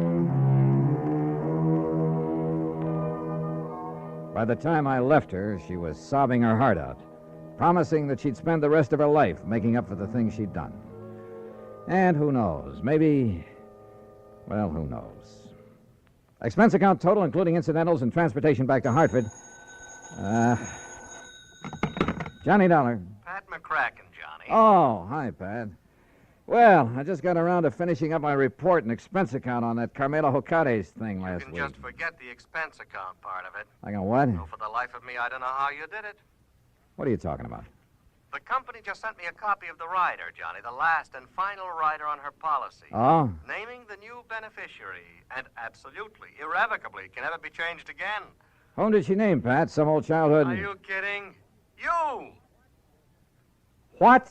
By the time I left her, she was sobbing her heart out, promising that she'd spend the rest of her life making up for the things she'd done. And who knows, maybe... Well, who knows? Expense account total, including incidentals and transportation back to Hartford. Johnny Dollar.
Pat McCracken, Johnny.
Oh, hi, Pat. Well, I just got around to finishing up my report and expense account on that Carmela Jocares thing last
You
week.
can just forget the expense account part of it.
I got what?
No, for the life of me, I don't know how you did it.
What are you talking about?
The company just sent me a copy of the rider, Johnny, the last and final rider on her policy.
Oh?
Naming the new beneficiary, and absolutely, irrevocably, can never be changed again.
Whom did she name, Pat? Some old childhood...
Are you kidding? You!
What?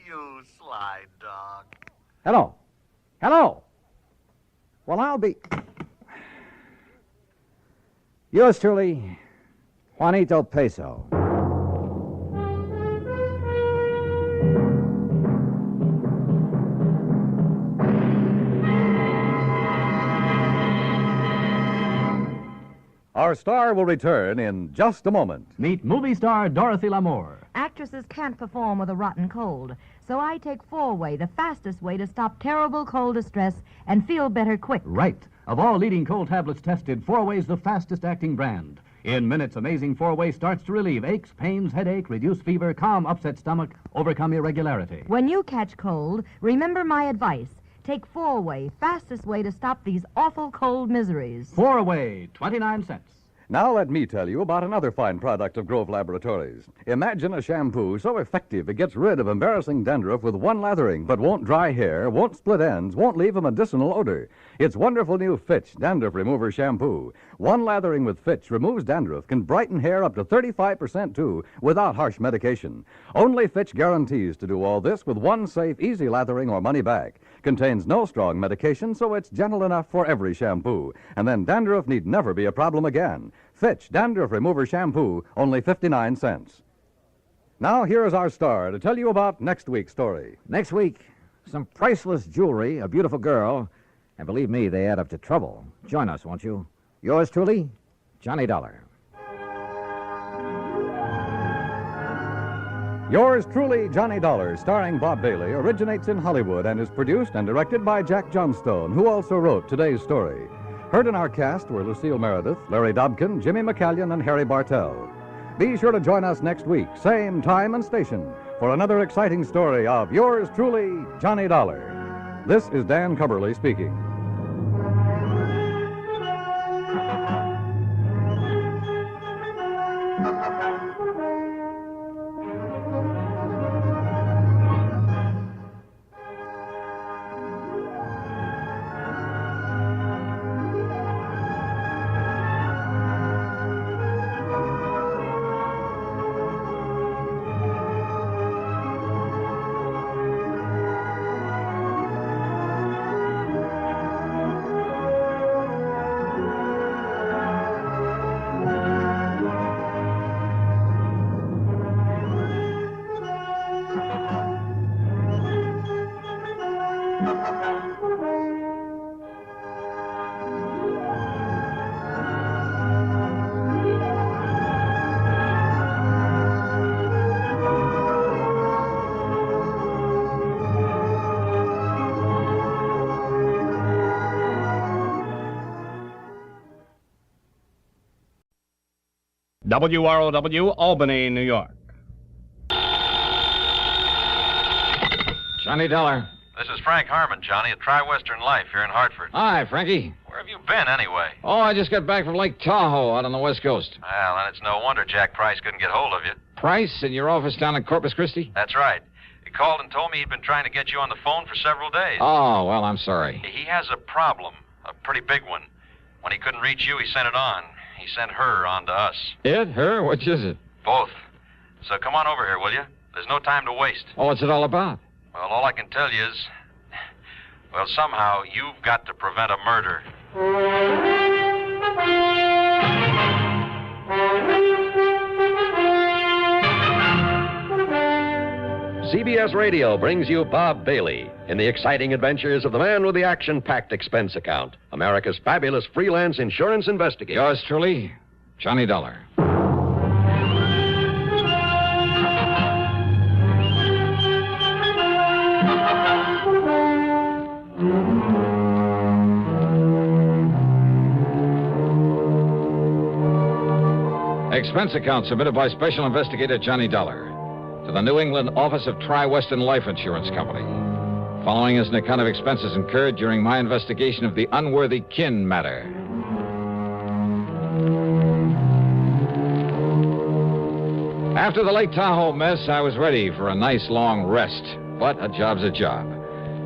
You sly dog.
Hello. Hello. Well, I'll be... Yours truly, Juanito Peso.
Our star will return in just a moment.
Meet movie star Dorothy Lamour.
Actresses can't perform with a rotten cold, so I take 4-Way, the fastest way to stop terrible cold distress and feel better quick.
Right. Of all leading cold tablets tested, 4-Way's the fastest acting brand. In minutes, amazing 4-Way starts to relieve aches, pains, headache, reduce fever, calm upset stomach, overcome irregularity.
When you catch cold, remember my advice. Take 4-Way, fastest way to stop these awful cold miseries.
4-Way, 29 cents.
Now let me tell you about another fine product of Grove Laboratories. Imagine a shampoo so effective it gets rid of embarrassing dandruff with one lathering, but won't dry hair, won't split ends, won't leave a medicinal odor. It's wonderful new Fitch Dandruff Remover Shampoo. One lathering with Fitch removes dandruff, can brighten hair up to 35% too, without harsh medication. Only Fitch guarantees to do all this with one safe, easy lathering or money back. Contains no strong medication, so it's gentle enough for every shampoo. And then dandruff need never be a problem again. Fitch Dandruff Remover Shampoo, only 59 cents. Now, here is our star to tell you about next week's story.
Next week, some priceless jewelry, a beautiful girl, and believe me, they add up to trouble. Join us, won't you? Yours truly, Johnny Dollar.
Yours truly, Johnny Dollar, starring Bob Bailey, originates in Hollywood and is produced and directed by Jack Johnstone, who also wrote today's story. Heard in our cast were Lucille Meredith, Larry Dobkin, Jimmy McCallion, and Harry Bartell. Be sure to join us next week, same time and station, for another exciting story of yours truly, Johnny Dollar. This is Dan Cubberly speaking.
WROW, Albany, New York.
Johnny Dollar.
This is Frank Harmon, Johnny, at Tri-Western Life here in Hartford.
Hi, Frankie.
Where have you been, anyway?
Oh, I just got back from Lake Tahoe out on the West Coast.
Well, then it's no wonder Jack Price couldn't get hold of you.
Price, in your office down in Corpus Christi?
That's right. He called and told me he'd been trying to get you on the phone for several days.
Oh, well, I'm sorry.
He has a problem, a pretty big one. When he couldn't reach you, he sent it on. He sent her on to us.
It? Her? Which is it?
Both. So come on over here, will you? There's no time to waste.
Oh, what's it all about?
Well, all I can tell you is, well, somehow you've got to prevent a murder.
CBS Radio brings you Bob Bailey in the exciting adventures of the man with the action-packed expense account, America's fabulous freelance insurance investigator.
Yours truly, Johnny Dollar. Expense account submitted by Special Investigator Johnny Dollar to the New England office of Tri-Western Life Insurance Company. Following is an account of expenses incurred during my investigation of the unworthy kin matter. After the Lake Tahoe mess, I was ready for a nice long rest, but a job's a job.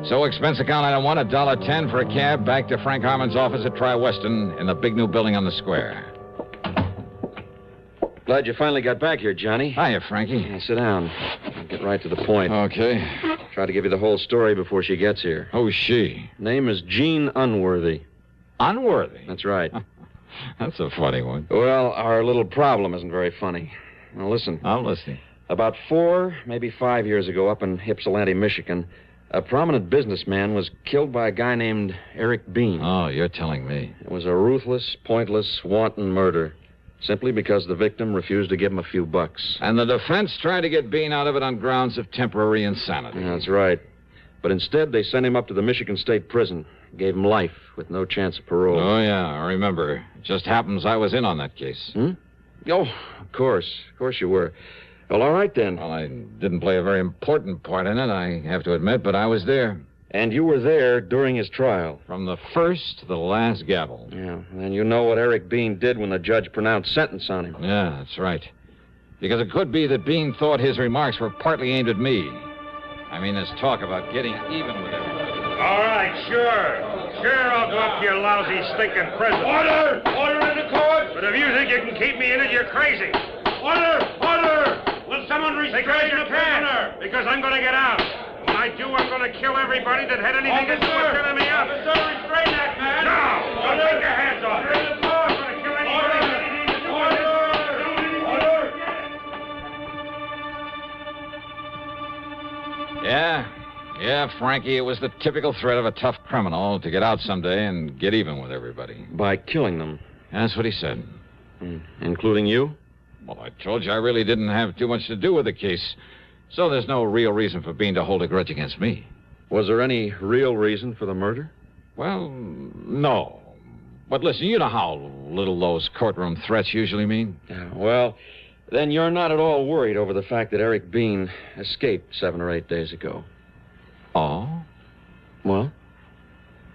So expense account item 1, $1.10 for a cab back to Frank Harmon's office at Tri-Western in the big new building on the square.
Glad you finally got back here, Johnny.
Hiya, Frankie.
Now, sit down. I'll get right to the point.
Okay.
Try to give you the whole story before she gets here.
Who's she?
Name is Jean Unworthy.
Unworthy?
That's right.
That's a funny one.
Well, our little problem isn't very funny. Now, listen.
I'm listening.
About 4, maybe 5 years ago, up in Ypsilanti, Michigan, A prominent businessman was killed by a guy named Eric Bean.
Oh, you're telling me.
It was a ruthless, pointless, wanton murder, simply because the victim refused to give him a few bucks.
And the defense tried to get Bean out of it on grounds of temporary insanity.
Yeah, that's right. But instead, they sent him up to the Michigan State Prison, gave him life with no chance of parole.
Oh, yeah, I remember. It just happens I was in on that case.
Oh, of course. Of course you were. Well, all right, then.
Well, I didn't play a very important part in it, I have to admit, but I was there.
And you were there during his trial.
From the first to the last gavel.
Yeah, and you know what Eric Bean did when the judge pronounced sentence on him.
Yeah, that's right. Because it could be that Bean thought his remarks were partly aimed at me. I mean, this talk about getting even with everybody.
All right, sure. Sure, I'll go up to your lousy, stinking prison.
Order! Order in the court!
But if you think you can keep me in it, you're crazy.
Order! Order! Will someone restrain the prisoner?
Because I'm going to get out. When I do, I'm going to kill everybody that had anything to do with filling me up.
Officer, restrain that man!
No! Don't take your hands off me.
Order in the court!
I'm going to kill anybody that had anything to do with this.
Yeah, Frankie, it was the typical threat of a tough criminal to get out someday and get even with everybody.
By killing them.
That's what he said.
Including you?
Well, I told you I really didn't have too much to do with the case. So there's no real reason for Bean to hold a grudge against me.
Was there any real reason for the murder?
Well, no. But listen, you know how little those courtroom threats usually mean.
Yeah, well, then you're not at all worried over the fact that Eric Bean escaped 7 or 8 days ago.
Oh?
Well?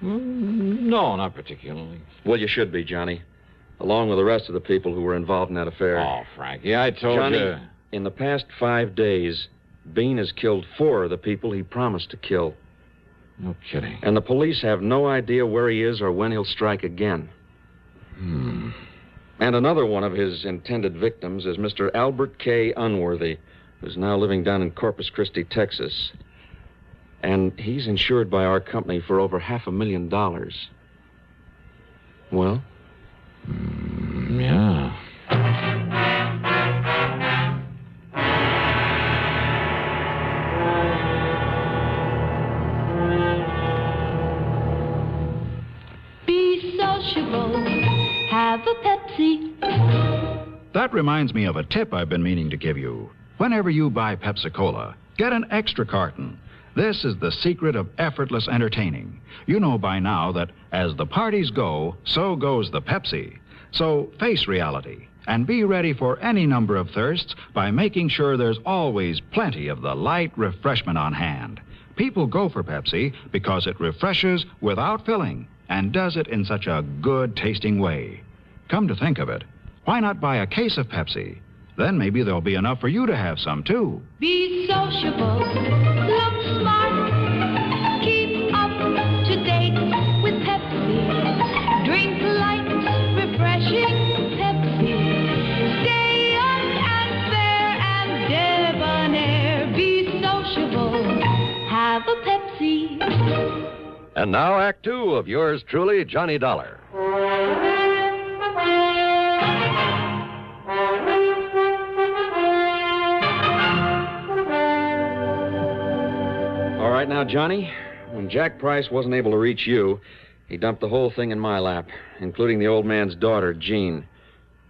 No, not particularly.
Well, you should be, Johnny. Along with the rest of the people who were involved in that affair.
Oh, Frankie, I told
Johnny,
you.
In the past 5 days, Bean has killed 4 of the people he promised to kill.
No kidding.
And the police have no idea where he is or when he'll strike again. And another one of his intended victims is Mr. Albert K. Unworthy, who's now living down in Corpus Christi, Texas. And he's insured by our company for over $500,000. Well?
Yeah.
Be sociable. Have a Pepsi.
That reminds me of a tip I've been meaning to give you. Whenever you buy Pepsi-Cola, get an extra carton. This is the secret of effortless entertaining. You know by now that as the parties go, so goes the Pepsi. So face reality and be ready for any number of thirsts by making sure there's always plenty of the light refreshment on hand. People go for Pepsi because it refreshes without filling and does it in such a good-tasting way. Come to think of it, why not buy a case of Pepsi? Then maybe there'll be enough for you to have some, too.
Be sociable. Look smart. Keep up to date with Pepsi. Drink light, refreshing Pepsi. Stay young and fair and debonair. Be sociable. Have a Pepsi.
And now, Act 2 of yours truly, Johnny Dollar.
All right now, Johnny, when Jack Price wasn't able to reach you, he dumped the whole thing in my lap, including the old man's daughter, Jean.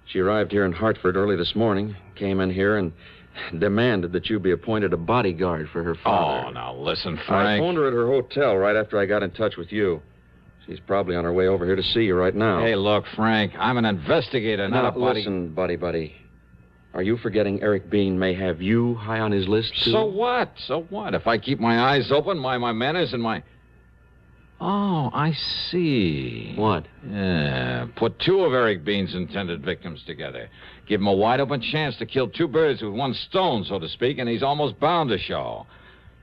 She arrived here in Hartford early this morning, came in here and demanded that you be appointed a bodyguard for her father.
Oh, now listen,
I
Frank.
phoned her at her hotel right after I got in touch with you. She's probably on her way over here to see you right now.
Hey, look, Frank, I'm an investigator, not a body...
Listen, buddy. Are you forgetting Eric Bean may have you high on his list, too?
So what? So what? If I keep my eyes open, my manners and my... Oh, I see.
What?
Yeah, put 2 of Eric Bean's intended victims together. Give him a wide-open chance to kill 2 birds with 1 stone, so to speak, and he's almost bound to show.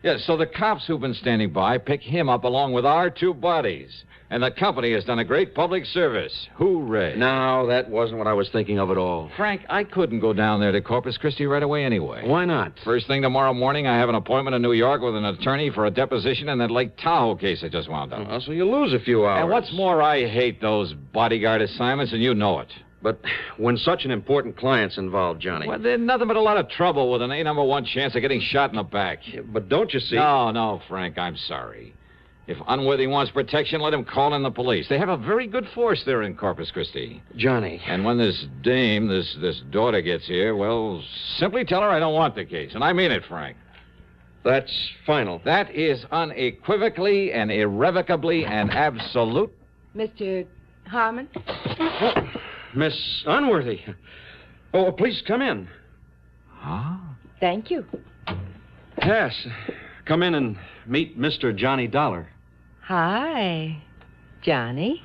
Yeah, so the cops who've been standing by pick him up along with our 2 bodies. And the company has done a great public service. Hooray.
No, that wasn't what I was thinking of at all.
Frank, I couldn't go down there to Corpus Christi right away anyway.
Why not?
First thing tomorrow morning, I have an appointment in New York with an attorney for a deposition in that Lake Tahoe case I just wound up.
So you lose a few hours.
And what's more, I hate those bodyguard assignments, and you know it.
But when such an important client's involved, Johnny...
Well, there's nothing but a lot of trouble with an A-number-1 chance of getting shot in the back.
Yeah, but don't you see...
No, Frank, I'm sorry. If Unworthy wants protection, let him call in the police. They have a very good force there in Corpus Christi.
Johnny...
And when this dame, this daughter gets here, well, simply tell her I don't want the case. And I mean it, Frank.
That's final.
That is unequivocally and irrevocably and absolute...
Mr. Harmon?
Oh, Miss Unworthy. Oh, please come in.
Huh?
Thank you.
Yes. Come in and meet Mr. Johnny Dollar.
Hi, Johnny.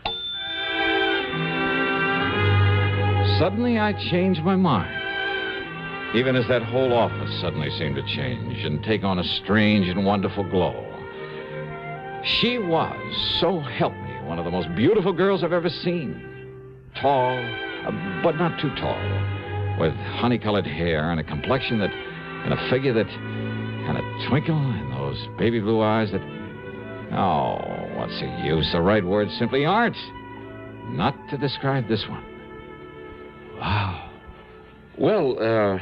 Suddenly I changed my mind. Even as that whole office suddenly seemed to change and take on a strange and wonderful glow. She was, so help me, one of the most beautiful girls I've ever seen. Tall, but not too tall, with honey-colored hair and a complexion that, and a figure that, and a twinkle in those baby blue eyes that, oh, what's the use? The right words simply aren't. Not to describe this one. Wow.
Well,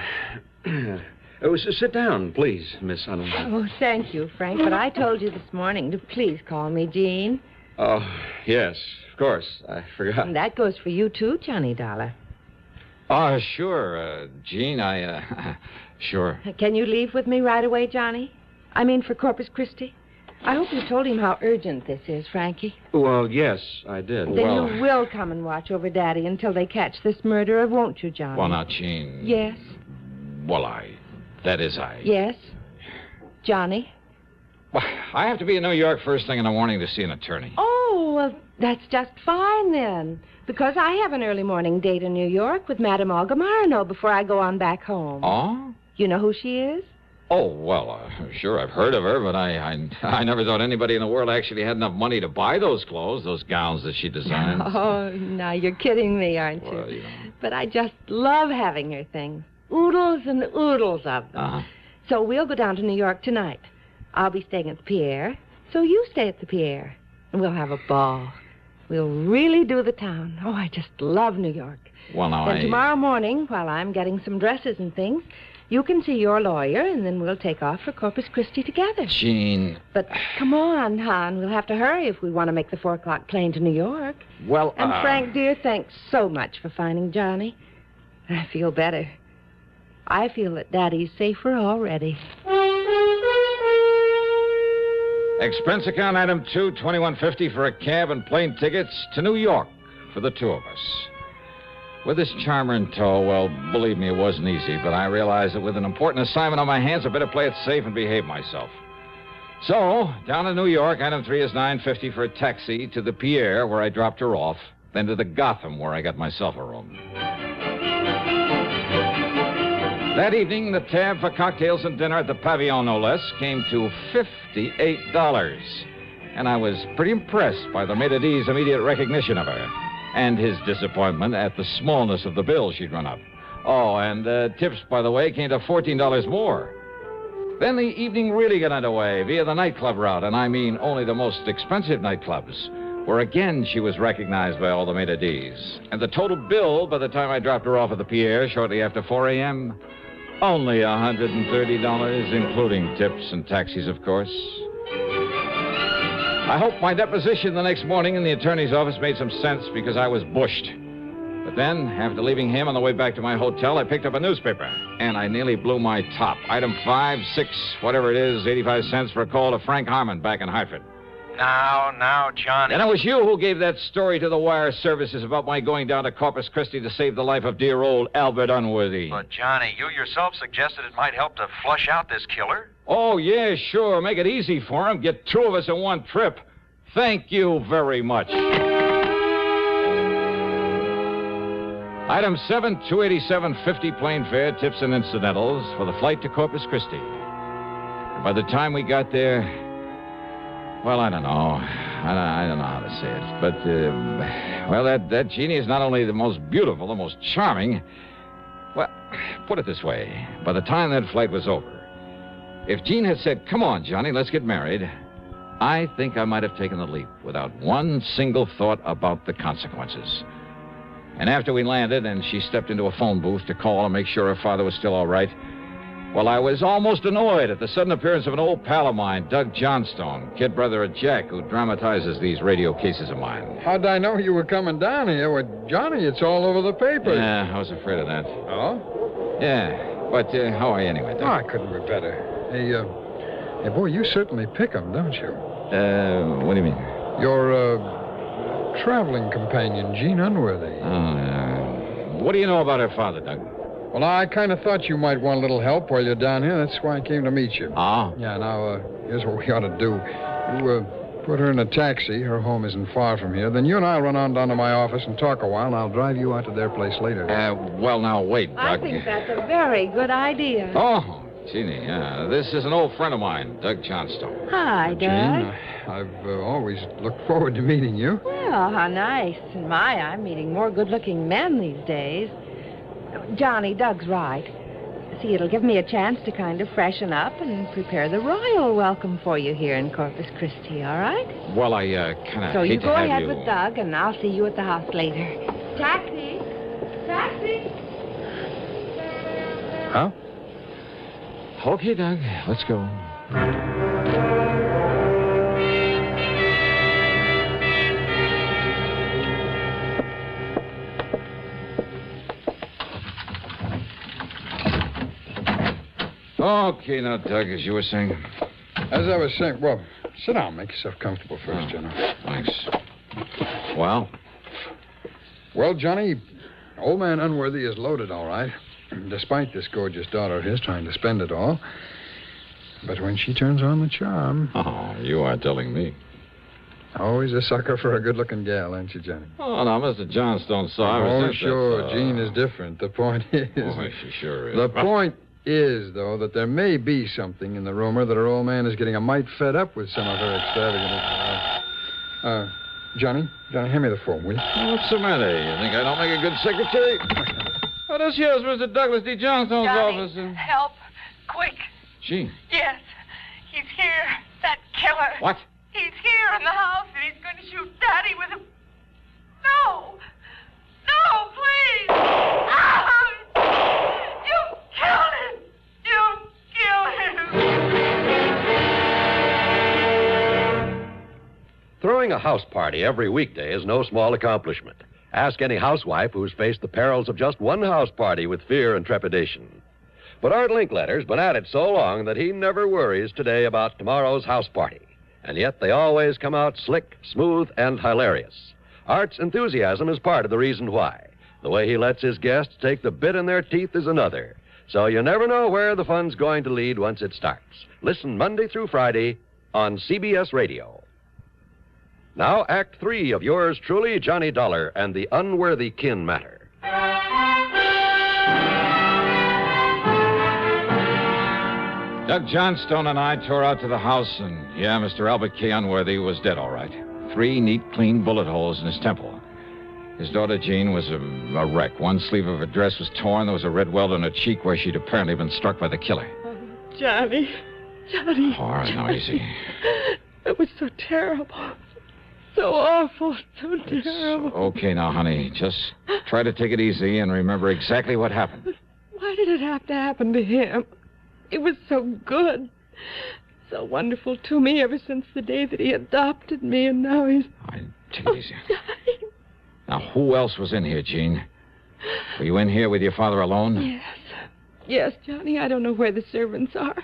sit down, please, Miss Unworthy.
Oh, thank you, Frank, but I told you this morning to please call me Jean.
Oh, yes, of course. I forgot.
And that goes for you, too, Johnny Dollar.
Oh, sure, Jean, sure.
Can you leave with me right away, Johnny? I mean, for Corpus Christi? I hope you told him how urgent this is, Frankie.
Well, yes, I did.
Then you will come and watch over Daddy until they catch this murderer, won't you, Johnny?
Well, now, Jean...
Yes?
Well, that is I...
Yes? Johnny?
Well, I have to be in New York first thing in the morning to see an attorney.
Oh, well, that's just fine, then. Because I have an early morning date in New York with Madame Olga Marino before I go on back home.
Oh?
You know who she is?
Oh, well, sure, I've heard of her, but I never thought anybody in the world actually had enough money to buy those clothes, those gowns that she designed.
Oh, now you're kidding me, aren't you?
Well, you know.
But I just love having her things. Oodles and oodles of them.
Uh-huh.
So we'll go down to New York tonight. I'll be staying at the Pierre, so you stay at the Pierre. And we'll have a ball. We'll really do the town. Oh, I just love New York.
Well, now,
Then tomorrow morning, while I'm getting some dresses and things, you can see your lawyer, and then we'll take off for Corpus Christi together.
Jean...
But come on, hon. We'll have to hurry if we want to make the 4 o'clock plane to New York.
Well,
And Frank, dear, thanks so much for finding Johnny. I feel better. I feel that Daddy's safer already.
Expense account item 2, $21.50 for a cab and plane tickets to New York for the two of us. With this charmer in tow, well, believe me, it wasn't easy, but I realized that with an important assignment on my hands, I better play it safe and behave myself. So, down in New York, item 3 is $9.50 for a taxi to the Pierre, where I dropped her off, then to the Gotham, where I got myself a room. That evening, the tab for cocktails and dinner at the Pavillon, no less, came to $58. And I was pretty impressed by the maitre d's immediate recognition of her, and his disappointment at the smallness of the bill she'd run up. Oh, and tips, by the way, came to $14 more. Then the evening really got underway via the nightclub route, and I mean only the most expensive nightclubs, where again she was recognized by all the maitre d's. And the total bill, by the time I dropped her off at the Pierre shortly after 4 a.m., only $130, including tips and taxis, of course. I hope my deposition the next morning in the attorney's office made some sense because I was bushed. But then, after leaving him on the way back to my hotel, I picked up a newspaper, and I nearly blew my top. Item 5, 6, whatever it is, 85 cents for a call to Frank Harmon back in Hartford.
Now, Johnny.
And it was you who gave that story to the wire services about my going down to Corpus Christi to save the life of dear old Albert Unworthy.
But, Johnny, you yourself suggested it might help to flush out this killer.
Oh, yeah, sure. Make it easy for him. Get 2 of us in one trip. Thank you very much. Item 7, $287.50 plane fare, tips and incidentals for the flight to Corpus Christi. And by the time we got there, well, I don't know. I don't know how to say it. But, well, that genie is not only the most beautiful, the most charming. Well, put it this way. By the time that flight was over, if Jean had said, "Come on, Johnny, let's get married," I think I might have taken the leap without one single thought about the consequences. And after we landed and she stepped into a phone booth to call and make sure her father was still all right, well, I was almost annoyed at the sudden appearance of an old pal of mine, Doug Johnstone, kid brother of Jack, who dramatizes these radio cases of mine.
How'd I know you were coming down here? With Johnny, it's all over the papers.
Yeah, I was afraid of that.
Oh?
Yeah, but how are you anyway, Doug?
Oh, I couldn't be better. Hey, boy, you certainly pick 'em, don't you?
What do you mean?
Your, traveling companion, Jean Unworthy.
What do you know about her father, Doug?
Well, I kind of thought you might want a little help while you're down here. That's why I came to meet you.
Oh?
Yeah, now, here's what we ought to do. You, put her in a taxi. Her home isn't far from here. Then you and I'll run on down to my office and talk a while, and I'll drive you out to their place later.
Well, now, wait, Doug.
I think that's a very good idea.
Oh, Jeannie, this is an old friend of mine, Doug Johnstone.
Hi, Doug.
Jean, I've always looked forward to meeting you.
Well, how nice. And I'm meeting more good-looking men these days. Johnny, Doug's right. See, it'll give me a chance to kind of freshen up and prepare the royal welcome for you here in Corpus Christi, all right?
Well, I kind of
So
hate
you
to
go
have
ahead
you...
with Doug, and I'll see you at the house later. Taxi! Taxi!
Huh? Okay, Doug, let's go. Okay, now, Doug, as you were saying.
As I was saying, well, sit down. Make yourself comfortable first, General.
Thanks. Well?
Well, Johnny, old man Unworthy is loaded, all right. Despite this gorgeous daughter of his trying to spend it all. But when she turns on the charm...
Oh, you are telling me.
Always a sucker for a good-looking gal, aren't you, Johnny?
Oh, now, Mr. Johnstone, sorry.
Oh, sure. Jean is different. The point is...
Oh, she sure is.
The point is, though, that there may be something in the rumor that her old man is getting a mite fed up with some of her extravagant... Johnny, hand me the phone, will you?
What's the matter? You think I don't make a good secretary? Oh, this here's Mr. Douglas D. Johnstone's office.
Help. Quick.
Jean.
Yes. He's here. That killer.
What?
He's here in the house, and he's going to shoot Daddy with a... No! No, please! Ah! You killed him! You killed him!
Throwing a house party every weekday is no small accomplishment. Ask any housewife who's faced the perils of just one house party with fear and trepidation. But Art Linkletter's been at it so long that he never worries today about tomorrow's house party. And yet they always come out slick, smooth, and hilarious. Art's enthusiasm is part of the reason why. The way he lets his guests take the bit in their teeth is another. So you never know where the fun's going to lead once it starts. Listen Monday through Friday on CBS Radio. Now, Act 3 of yours truly, Johnny Dollar and the Unworthy Kin Matter.
Doug Johnstone and I tore out to the house, and, Mr. Albert K. Unworthy was dead, all right. 3 neat, clean bullet holes in his temple. His daughter, Jean, was a wreck. One sleeve of her dress was torn. There was a red welt on her cheek where she'd apparently been struck by the killer.
Oh, Johnny.
All right, now, easy.
It was so terrible. So awful. So terrible.
Okay, now, honey. Just try to take it easy and remember exactly what happened.
Why did it have to happen to him? It was so good. So wonderful to me ever since the day that he adopted me, and now he's...
Take it easy. Now, who else was in here, Jean? Were you in here with your father alone?
Yes. Yes, Johnny, I don't know where the servants are.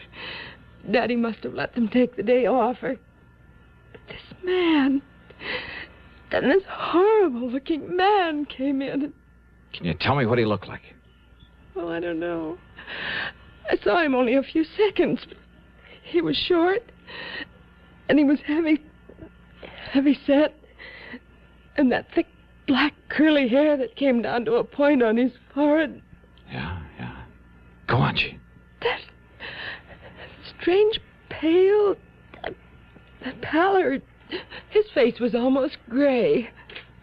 Daddy must have let them take the day off. But this man... Then this horrible-looking man came in.
Can you tell me what he looked like?
Well, I don't know. I saw him only a few seconds. But he was short, and he was heavy set, and that thick black curly hair that came down to a point on his forehead.
Yeah. Go on, Jean.
That strange pale, that pallor. His face was almost gray.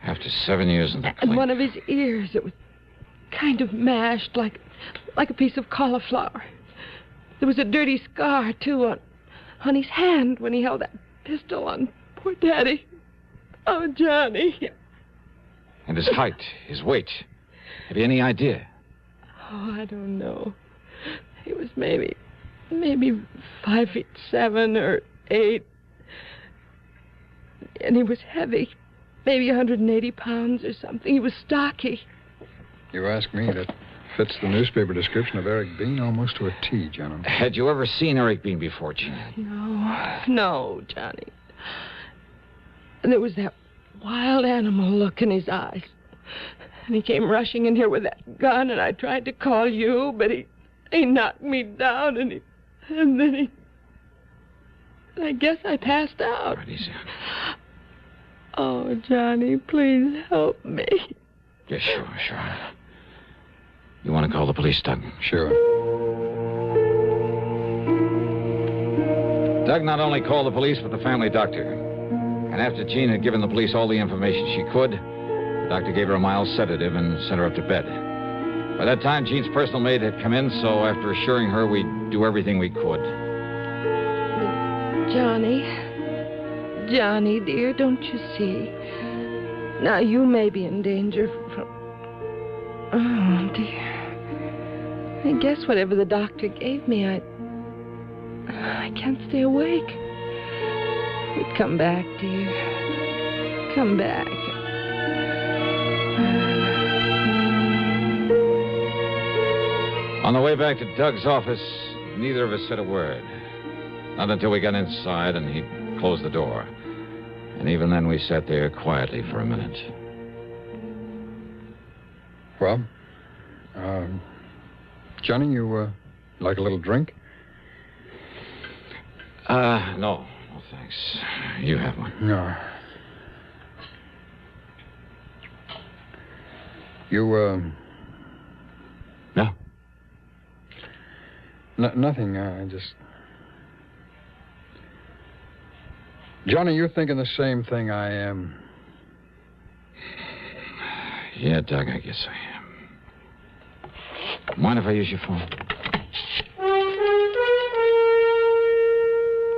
After 7 years in the
And one of his ears, it was kind of mashed, like a piece of cauliflower. There was a dirty scar, too, on his hand when he held that pistol on poor Daddy. Oh, Johnny.
And his height, his weight. Have you any idea?
Oh, I don't know. He was maybe 5'7" or 8. And he was heavy. Maybe 180 pounds or something. He was stocky.
You ask me, that fits the newspaper description of Eric Bean almost to a T, John.
Had you ever seen Eric Bean before, Gina?
No, Johnny. And there was that wild animal look in his eyes. And he came rushing in here with that gun, and I tried to call you, but he knocked me down, and then he... I guess I passed out.
Right, easy.
Oh, Johnny, please help me.
Yeah, sure. You want to call the police, Doug?
Sure.
Doug not only called the police, but the family doctor. And after Jean had given the police all the information she could, the doctor gave her a mild sedative and sent her up to bed. By that time, Jean's personal maid had come in, so after assuring her we'd do everything we could.
Johnny, dear, don't you see? Now, you may be in danger from... Oh, dear. I guess whatever the doctor gave me, I can't stay awake. But come back, dear. Come back.
On the way back to Doug's office, neither of us said a word. Not until we got inside and he closed the door. And even then we sat there quietly for a minute.
Well, Johnny, you like a little drink?
No. No, thanks. You have one.
No. You,
No?
Nothing. I just... Johnny, you're thinking the same thing I am.
Yeah, Doug, I guess I am. Mind if I use your phone?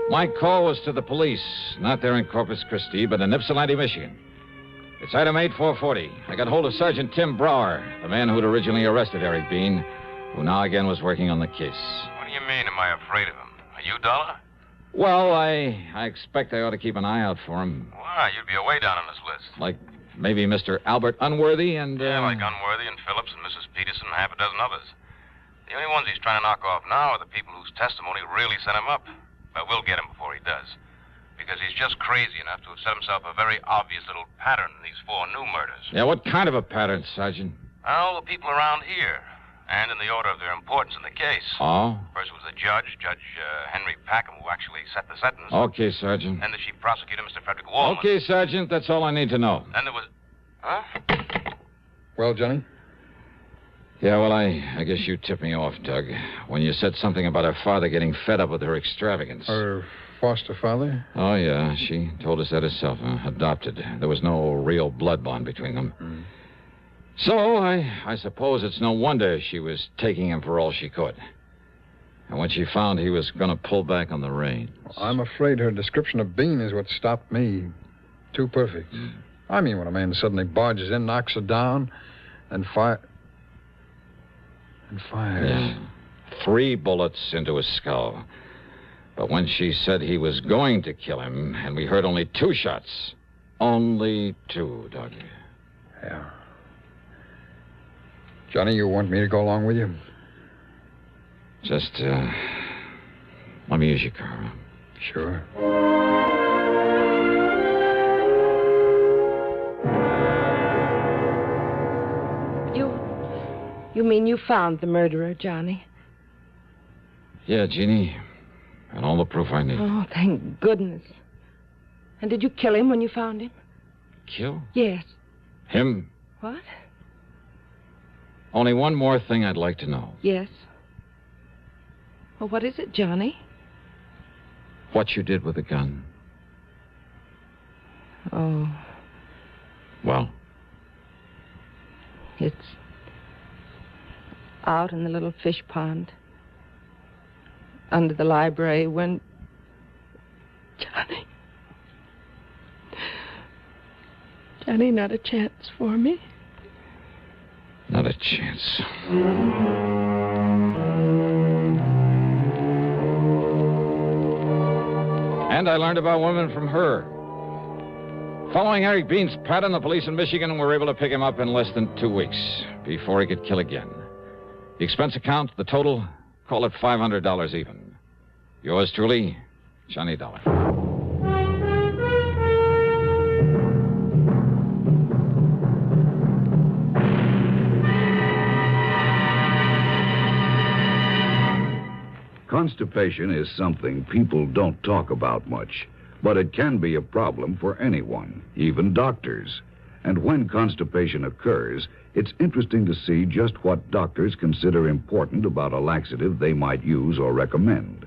My call was to the police, not there in Corpus Christi, but in Ypsilanti, Michigan. It's item 8440. I got hold of Sergeant Tim Brower, the man who'd originally arrested Eric Bean, who now again was working on the case.
What do you mean, am I afraid of him? Are you, Dollar?
Well, I expect I ought to keep an eye out for him.
Why, you'd be away down on this list.
Like maybe Mr. Albert Unworthy and...
Yeah, like Unworthy and Phillips and Mrs. Peterson and half a dozen others. The only ones he's trying to knock off now are the people whose testimony really set him up. But we'll get him before he does. Because he's just crazy enough to have set himself a very obvious little pattern in these 4 new murders.
Yeah, what kind of a pattern, Sergeant?
All the people around here. And in the order of their importance in the case.
Oh?
First was the judge, Judge Henry Packham, who actually set the sentence.
Okay, Sergeant.
Then the chief prosecutor, Mr. Frederick Wallman.
Okay, Sergeant, that's all I need to know.
Then there was... Huh?
Well, Johnny?
Yeah, well, I guess you tipped me off, Doug, when you said something about her father getting fed up with her extravagance.
Her foster father?
Oh, yeah, she told us that herself, adopted. There was no real blood bond between them.
Mm.
So, I suppose it's no wonder she was taking him for all she could. And when she found he was going to pull back on the reins...
Well, I'm afraid her description of Bean is what stopped me. Too perfect. I mean, when a man suddenly barges in, knocks her down, and fires...
Yeah. 3 bullets into his skull. But when she said he was going to kill him, and we heard only 2 shots... Only 2, Doug.
Yeah. Johnny, you want me to go along with you?
Just, let me use your car.
Sure.
You mean you found the murderer, Johnny?
Yeah, Jeannie. And all the proof I need.
Oh, thank goodness. And did you kill him when you found him?
Kill?
Yes.
Him?
What?
Only one more thing I'd like to know.
Yes. Well, what is it, Johnny?
What you did with the gun.
Oh.
Well?
It's out in the little fish pond. Under the library when... Johnny, not a chance for me.
Not a chance. And I learned about women from her. Following Eric Bean's pattern, the police in Michigan were able to pick him up in less than 2 weeks before he could kill again. The expense account, the total, call it $500 even. Yours truly, Johnny Dollar.
Constipation is something people don't talk about much, but it can be a problem for anyone, even doctors. And when constipation occurs, it's interesting to see just what doctors consider important about a laxative they might use or recommend.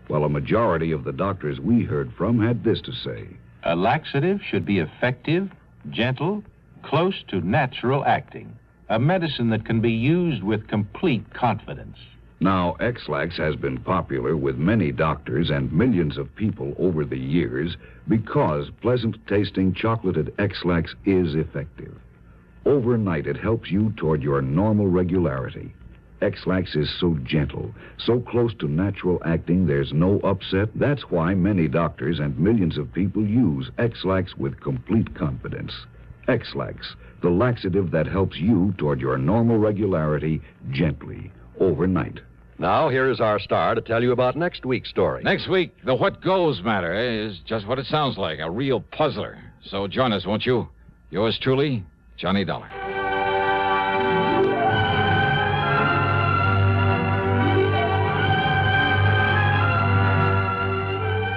Well, a majority of the doctors we heard from had this to say.
A laxative should be effective, gentle, close to natural acting. A medicine that can be used with complete confidence.
Now, X-Lax has been popular with many doctors and millions of people over the years because pleasant-tasting chocolated X-Lax is effective. Overnight, it helps you toward your normal regularity. X-Lax is so gentle, so close to natural acting, there's no upset. That's why many doctors and millions of people use X-Lax with complete confidence. X-Lax, the laxative that helps you toward your normal regularity gently, overnight.
Now, here is our star to tell you about next week's story.
Next week, the what goes matter is just what it sounds like, a real puzzler. So join us, won't you? Yours truly, Johnny Dollar.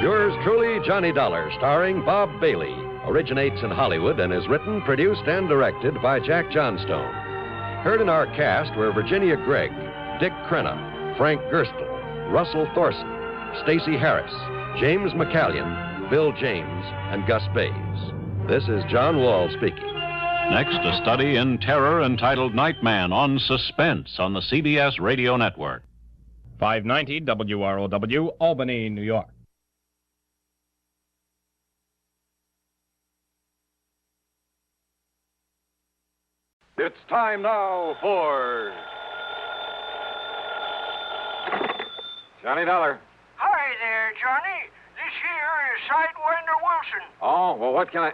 Yours truly, Johnny Dollar, starring Bob Bailey, originates in Hollywood and is written, produced, and directed by Jack Johnstone. Heard in our cast were Virginia Gregg, Dick Crenna, Frank Gerstle, Russell Thorson, Stacey Harris, James McCallion, Bill James, and Gus Bays. This is John Wall speaking.
Next, a study in terror entitled Nightman on Suspense on the CBS Radio Network.
590 WROW, Albany, New York.
It's time now for
Johnny Dollar.
Hi there, Johnny. This here is Sidewinder Wilson.
Oh, well, what can I...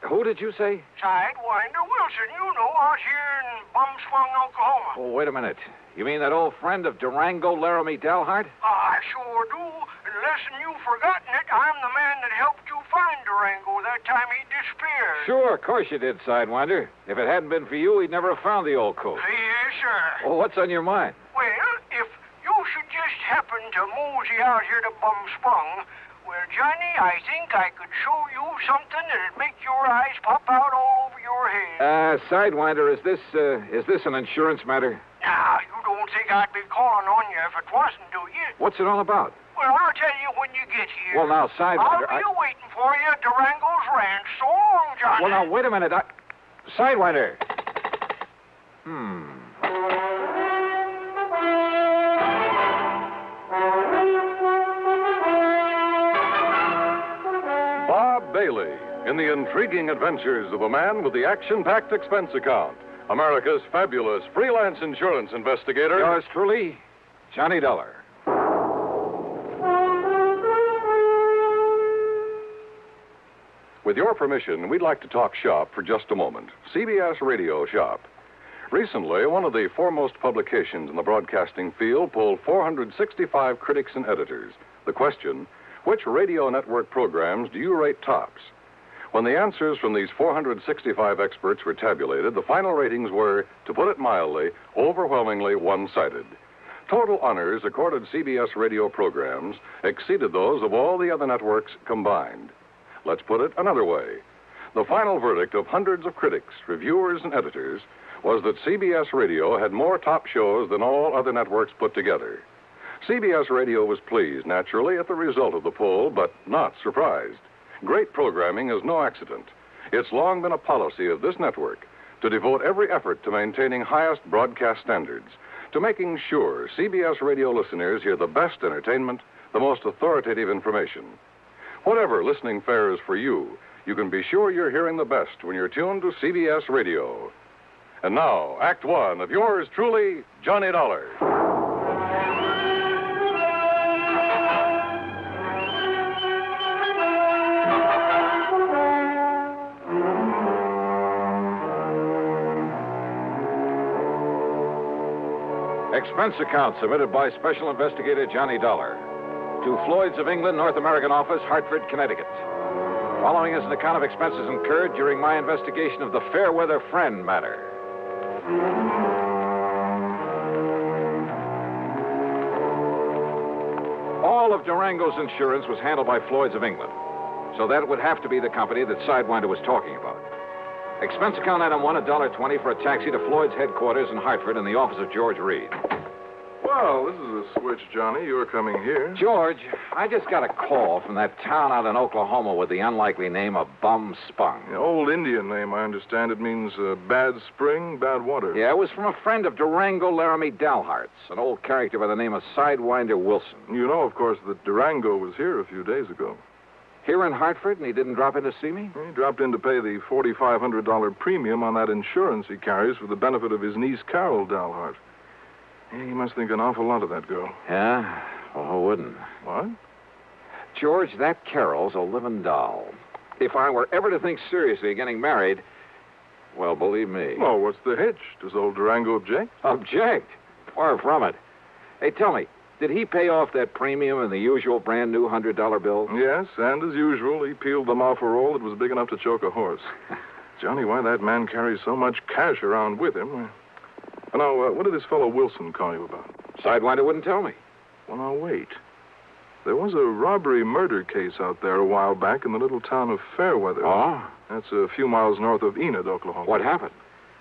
Who did you say?
Sidewinder Wilson, you know, out here in Bumswung, Oklahoma.
Oh, wait a minute. You mean that old friend of Durango, Laramie Dalhart?
I sure do. Unless you've forgotten it, I'm the man that helped you find Durango that time he disappeared.
Sure, of course you did, Sidewinder. If it hadn't been for you, we'd never have found the old coat.
Yes, sir.
Oh, what's on your mind?
Well, if you should just happen to mosey out here to Bumspung, well, Johnny, I think I could show you something that'd make your eyes pop out all over your head.
Sidewinder, is this an insurance matter?
Now, you don't think I'd be calling on you if it wasn't, do you?
What's it all about?
Well, I'll tell you when you get here.
Well, now, Sidewinder,
I'll be waiting for you at Durango's ranch. So long, Johnny.
Well, now, wait a minute. Sidewinder.
Bob Bailey in the intriguing adventures of a man with the action-packed expense account. America's fabulous freelance insurance investigator.
Yours truly, Johnny Dollar.
With your permission, we'd like to talk shop for just a moment. CBS Radio Shop. Recently, one of the foremost publications in the broadcasting field polled 465 critics and editors. The question, which radio network programs do you rate tops? When the answers from these 465 experts were tabulated, the final ratings were, to put it mildly, overwhelmingly one-sided. Total honors accorded CBS radio programs exceeded those of all the other networks combined. Let's put it another way. The final verdict of hundreds of critics, reviewers, and editors was that CBS Radio had more top shows than all other networks put together. CBS Radio was pleased, naturally, at the result of the poll, but not surprised. Great programming is no accident. It's long been a policy of this network to devote every effort to maintaining highest broadcast standards, to making sure CBS Radio listeners hear the best entertainment, the most authoritative information. Whatever listening fare is for you, you can be sure you're hearing the best when you're tuned to CBS Radio. And now, Act One of yours truly, Johnny Dollar.
Expense account submitted by Special Investigator Johnny Dollar to Floyd's of England, North American Office, Hartford, Connecticut. Following is an account of expenses incurred during my investigation of the Fairweather Friend matter. All of Durango's insurance was handled by Floyd's of England, so that would have to be the company that Sidewinder was talking about. Expense account item one, $1.20 for a taxi to Floyd's headquarters in Hartford in the office of George Reed.
Well, this is a switch, Johnny. You're coming here.
George, I just got a call from that town out in Oklahoma with the unlikely name of Bum Spung.
The old Indian name, I understand. It means bad spring, bad water.
Yeah, it was from a friend of Durango Laramie Dalhart's, an old character by the name of Sidewinder Wilson.
You know, of course, that Durango was here a few days ago.
Here in Hartford, and he didn't drop in to see me?
He dropped in to pay the $4,500 premium on that insurance he carries for the benefit of his niece, Carol Dalhart. He must think an awful lot of that girl.
Yeah? Well, who wouldn't?
What?
George, that Carol's a living doll. If I were ever to think seriously of getting married, well, believe me.
Well, what's the hitch? Does old Durango object?
Object? Far from it. Hey, tell me, did he pay off that premium in the usual brand new $100 bill?
Yes, and as usual, he peeled them off a roll that was big enough to choke a horse. Johnny, why that man carries so much cash around with him? Now, what did this fellow Wilson call you about?
Sidewinder wouldn't tell me.
Well, now, wait. There was a robbery-murder case out there a while back in the little town of Fairweather.
Oh?
That's a few miles north of Enid, Oklahoma.
What happened?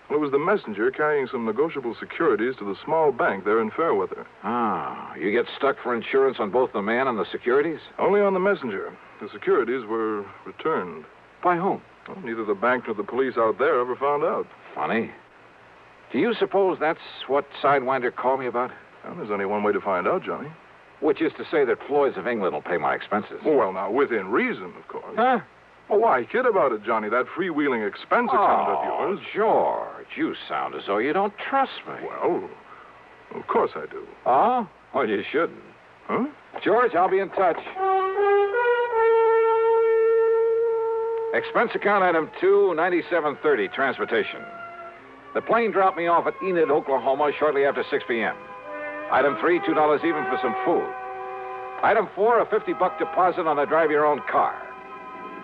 Well, it was the messenger carrying some negotiable securities to the small bank there in Fairweather.
Ah, you get stuck for insurance on both the man and the securities?
Only on the messenger. The securities were returned.
By whom?
Well, neither the bank nor the police out there ever found out.
Funny. Do you suppose that's what Sidewinder called me about?
Well, there's only one way to find out, Johnny.
Which is to say that Floyd's of England will pay my expenses.
Well, now, within reason, of course.
Huh?
Oh, why kid about it, Johnny? That freewheeling expense account of yours.
George, you sound as though you don't trust me.
Well, of course I do.
Oh? Well, you shouldn't.
Huh?
George, I'll be in touch. Expense account item 2, 9730, transportation. The plane dropped me off at Enid, Oklahoma, shortly after 6 p.m. Item 3, $2 even for some food. Item 4, a $50 deposit on a drive-your-own car.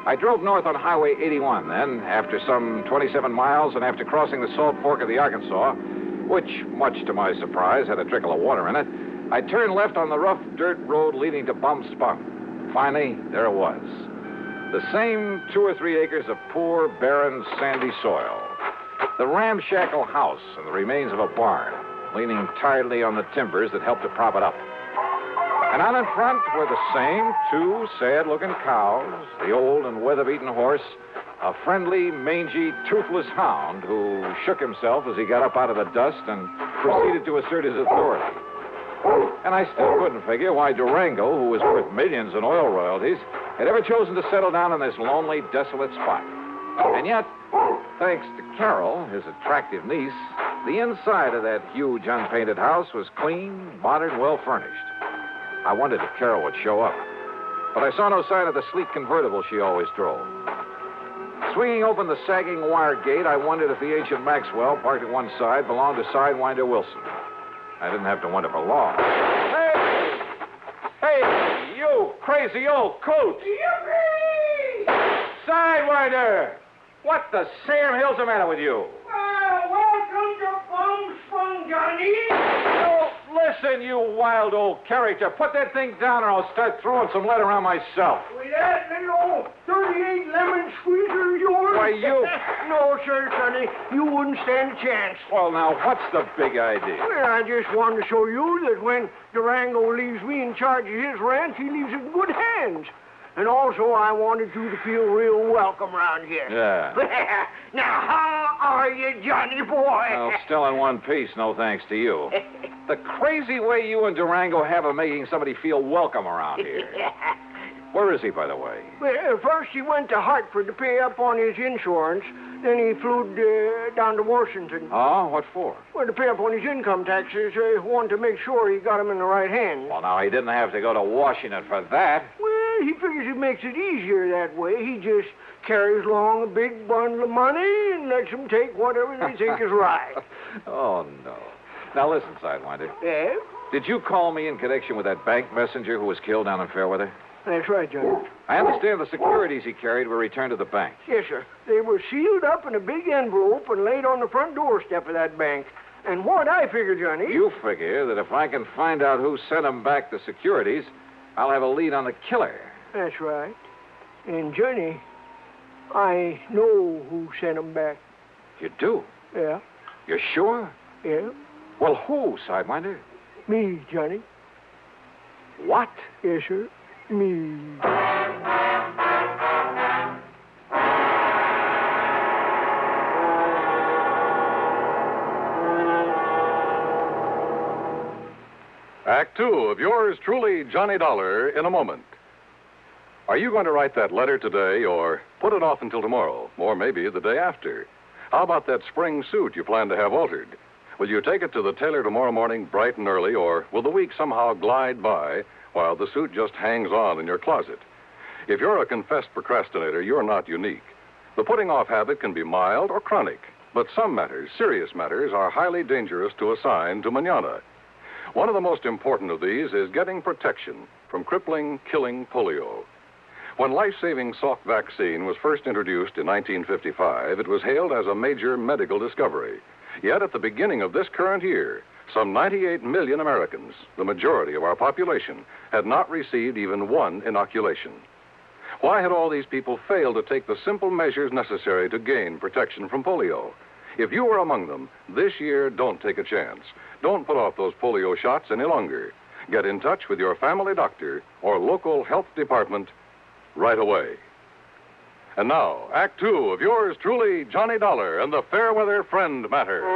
I drove north on Highway 81, then, after some 27 miles and after crossing the Salt Fork of the Arkansas, which, much to my surprise, had a trickle of water in it, I turned left on the rough dirt road leading to Bum Spung. Finally, there it was. The same 2 or 3 acres of poor, barren, sandy soil. The ramshackle house and the remains of a barn, leaning tiredly on the timbers that helped to prop it up. And out in front were the same 2 sad-looking cows, the old and weather-beaten horse, a friendly, mangy, toothless hound who shook himself as he got up out of the dust and proceeded to assert his authority. And I still couldn't figure why Durango, who was worth millions in oil royalties, had ever chosen to settle down in this lonely, desolate spot. And yet, thanks to Carol, his attractive niece, the inside of that huge, unpainted house was clean, modern, well-furnished. I wondered if Carol would show up, but I saw no sign of the sleek convertible she always drove. Swinging open the sagging wire gate, I wondered if the ancient Maxwell, parked at one side, belonged to Sidewinder Wilson. I didn't have to wonder for long. Hey! Hey, you crazy old coot! Sidewinder! What the Sam Hill's the matter with you?
Welcome to Bum Spung, Johnny.
Oh, listen, you wild old character. Put that thing down or I'll start throwing some lead around myself.
With that little old 38 lemon squeezer of yours?
Why, you...
No, sir, Sonny. You wouldn't stand a chance.
Well, now, what's the big idea?
Well, I just wanted to show you that when Durango leaves me in charge of his ranch, he leaves it in good hands. And also, I wanted you to feel real welcome around here.
Yeah.
Now, how are you, Johnny boy?
Well, still in one piece, no thanks to you. The crazy way you and Durango have of making somebody feel welcome around here. Where is he, by the way?
Well, first he went to Hartford to pay up on his insurance. Then he flew down to Washington.
Oh, what for?
Well, to pay up on his income taxes. Wanted to make sure he got them in the right hands.
Well, now, he didn't have to go to Washington for that.
Well, he figures it makes it easier that way. He just carries along a big bundle of money and lets them take whatever they think is right.
Oh, no. Now, listen, Sidewinder.
Yeah?
Did you call me in connection with that bank messenger who was killed down in Fairweather?
That's right, Johnny.
I understand the securities he carried were returned to the bank.
Yes, sir. They were sealed up in a big envelope and laid on the front doorstep of that bank. And what I figure, Johnny...
You figure that if I can find out who sent him back the securities, I'll have a lead on the killer.
That's right. And, Johnny, I know who sent them back.
You do?
Yeah.
You're sure?
Yeah.
Well, who, Sidewinder?
Me, Johnny.
What?
Yes, sir. Me.
Act 2 of yours truly, Johnny Dollar, in a moment. Are you going to write that letter today or put it off until tomorrow, or maybe the day after? How about that spring suit you plan to have altered? Will you take it to the tailor tomorrow morning bright and early, or will the week somehow glide by while the suit just hangs on in your closet? If you're a confessed procrastinator, you're not unique. The putting off habit can be mild or chronic, but some matters, serious matters, are highly dangerous to assign to mañana. One of the most important of these is getting protection from crippling, killing polio. When life-saving Salk vaccine was first introduced in 1955, it was hailed as a major medical discovery. Yet at the beginning of this current year, some 98 million Americans, the majority of our population, had not received even one inoculation. Why had all these people failed to take the simple measures necessary to gain protection from polio? If you were among them, this year, don't take a chance. Don't put off those polio shots any longer. Get in touch with your family doctor or local health department right away. And now, Act 2 of yours truly, Johnny Dollar and the Fairweather Friend Matter.
Come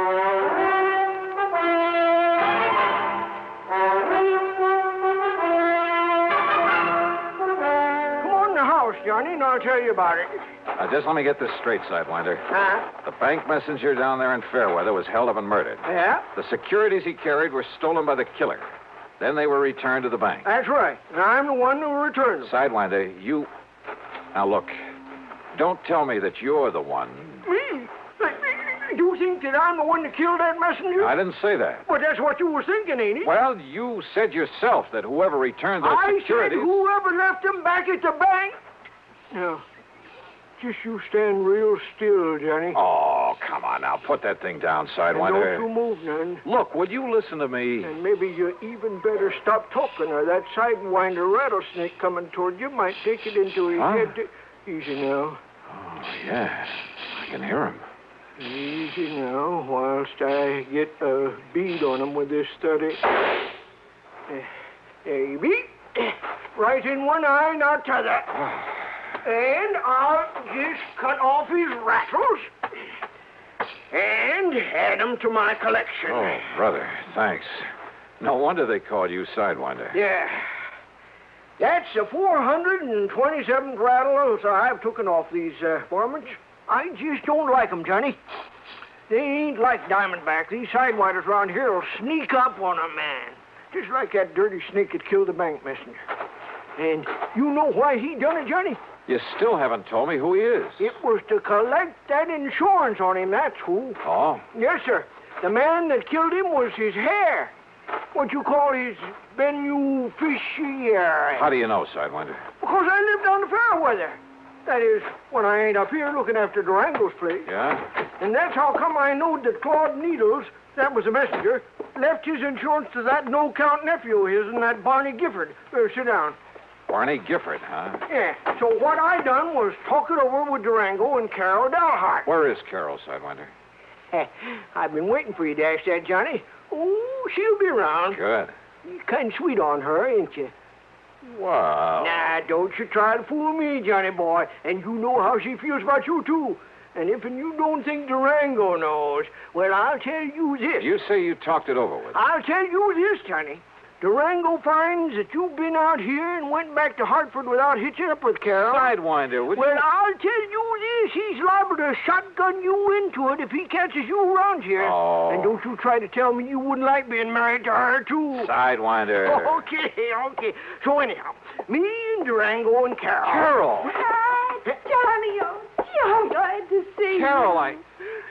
on in the house, Johnny, and I'll tell you about it.
Now, just let me get this straight, Sidewinder.
Huh?
The bank messenger down there in Fairweather was held up and murdered.
Yeah?
The securities he carried were stolen by the killer. Then they were returned to the bank.
That's right. And I'm the one who returned them.
Sidewinder, you... Now, look. Don't tell me that you're the one.
Me? You think that I'm the one that killed that messenger?
I didn't say that.
But that's what you were thinking, ain't it?
Well, you said yourself that whoever returned those
I
securities...
said whoever left them back at the bank. Now, just you stand real still, Johnny.
Oh, come on now. Put that thing down, Sidewinder.
And don't you move none.
Look, will you listen to me?
And maybe you even better stop talking, or that Sidewinder rattlesnake coming toward you might take it into his head to... Easy now.
Oh, yeah. I can hear him.
Easy now, whilst I get a bead on him with this study. There you be. Right in one eye, not t'other. And I'll just cut off his rattles and add them to my collection.
Oh, brother, thanks. No wonder they called you Sidewinder.
Yeah. That's the 427th rattle I've taken off these varmints. I just don't like 'em, Johnny. They ain't like Diamondback. These Sidewinders around here will sneak up on a man, just like that dirty snake that killed the bank messenger. And you know why he done it, Johnny?
You still haven't told me who he is.
It was to collect that insurance on him, that's who.
Oh?
Yes, sir. The man that killed him was his hair. What you call his beneficiary.
How do you know, Sidewinder?
Because I live down the Fairweather. That is, when I ain't up here looking after Durango's place.
Yeah?
And that's how come I knowed that Claude Needles, that was the messenger, left his insurance to that no-count nephew of his and that Barney Gifford. Sit down.
Barney Gifford, huh?
Yeah. So what I done was talk it over with Durango and Carol Dalhart.
Where is Carol, Sidewinder?
I've been waiting for you to ask that, Johnny. Oh, she'll be around.
Good.
You're kind of sweet on her, ain't you?
Wow.
Nah, don't you try to fool me, Johnny boy. And you know how she feels about you, too. And if you don't think Durango knows, well, I'll tell you this.
You say you talked it over with her.
I'll tell you this, Johnny. Durango finds that you've been out here and went back to Hartford without hitching up with Carol.
Sidewinder, would
Well,
you...
I'll tell you this. He's liable to shotgun you into it if he catches you around here.
Oh.
And don't you try to tell me you wouldn't like being married to her, too.
Sidewinder.
Okay. So anyhow, me and Durango and Carol.
Carol.
Hi, Johnny. Oh, I'm glad to see you.
Carol,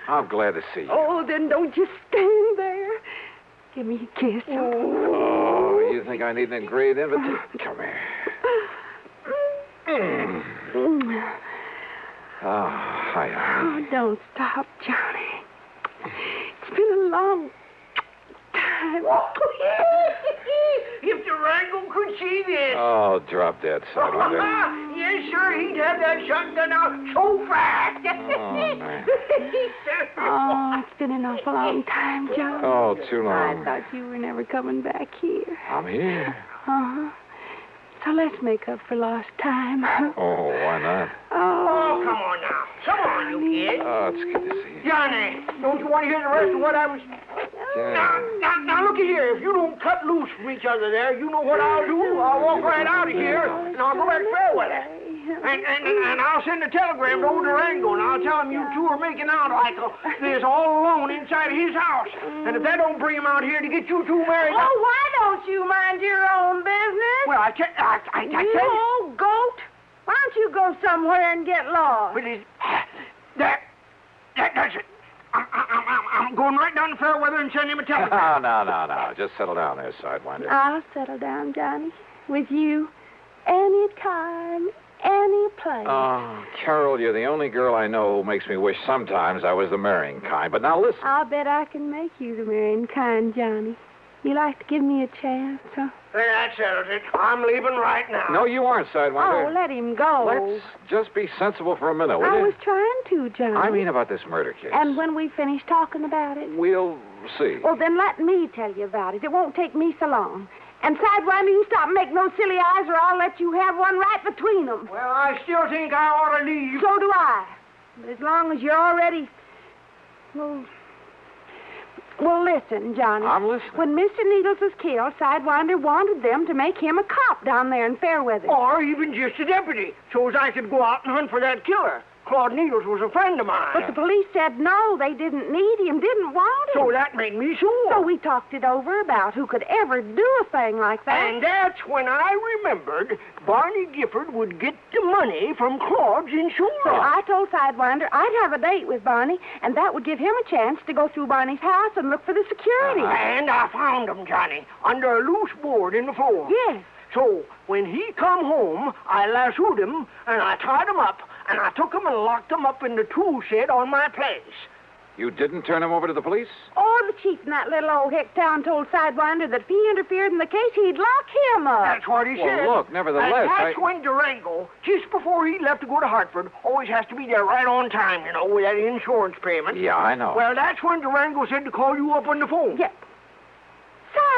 I'm glad to see you.
Oh, then don't just stand there. Give me a kiss.
Oh, you think I need an engraved invitation? Come here. Oh, hi.
Oh, don't stop, Johnny. It's been a long time.
If Durango could see this.
Oh, drop that, Sidewinder.
Yes, sir. He'd have that shotgun out so fast.
Oh, man.
Oh, it's been an awful long time, Johnny.
Oh, too long.
I thought you were never coming back here.
I'm here.
Uh-huh. So let's make up for lost time.
Oh, why not?
Oh, come on now. Come on, you kid.
Oh, it's good to see you.
Johnny, don't you want to hear the rest of what I was... Now, look at here. If you don't cut loose from each other there, you know what I'll do. I'll walk right out of here, and I'll go back to Fairweather. And I'll send a telegram to old Durango, and I'll tell him you two are making out like this all alone inside of his house. And if that don't bring him out here to get you two married...
Oh, why don't you mind your own business?
Well, I tell you...
You old goat. Why don't you go somewhere and get lost?
That's it. I'm going right down to Fairweather and send him a telegram.
No. Just settle down there, Sidewinder.
I'll settle down, Johnny, with you anytime, any place.
Oh, Carol, you're the only girl I know who makes me wish sometimes I was the marrying kind. But now listen.
I'll bet I can make you the marrying kind, Johnny. You like to give me a chance, huh?
That settles it. I'm leaving right now.
No, you aren't, Sidewinder.
Oh, let him go.
Let's just be sensible for a minute, will
I
you?
was trying to, Johnny.
I mean about this murder case.
And when we finish talking about it?
We'll see.
Well, then let me tell you about it. It won't take me so long. And Sidewinder, you stop making those silly eyes or I'll let you have one right between them.
Well, I still think I ought to leave.
So do I. But as long as you're already... Well, listen, Johnny.
I'm listening.
When Mr. Needles was killed, Sidewinder wanted them to make him a cop down there in Fairweather.
Or even just a deputy, so as I could go out and hunt for that killer. Claude Needles was a friend of mine.
But the police said no, they didn't need him, didn't want him.
So that made me sure.
So we talked it over about who could ever do a thing like that.
And that's when I remembered Barney Gifford would get the money from Claude's insurance.
So I told Sidewinder I'd have a date with Barney, and that would give him a chance to go through Barney's house and look for the security.
And I found him, Johnny, under a loose board in the floor.
Yes.
So when he come home, I lassoed him, and I tied him up, and I took him and locked him up in the tool shed on my place.
You didn't turn him over to the police?
Oh, the chief in that little old hick town told Sidewinder that if he interfered in the case, he'd lock him up.
That's what he said.
Well, look, nevertheless,
And that's when Durango, just before he left to go to Hartford, always has to be there right on time, you know, with that insurance payment.
Yeah, I know.
Well, that's when Durango said to call you up on the phone.
Yeah.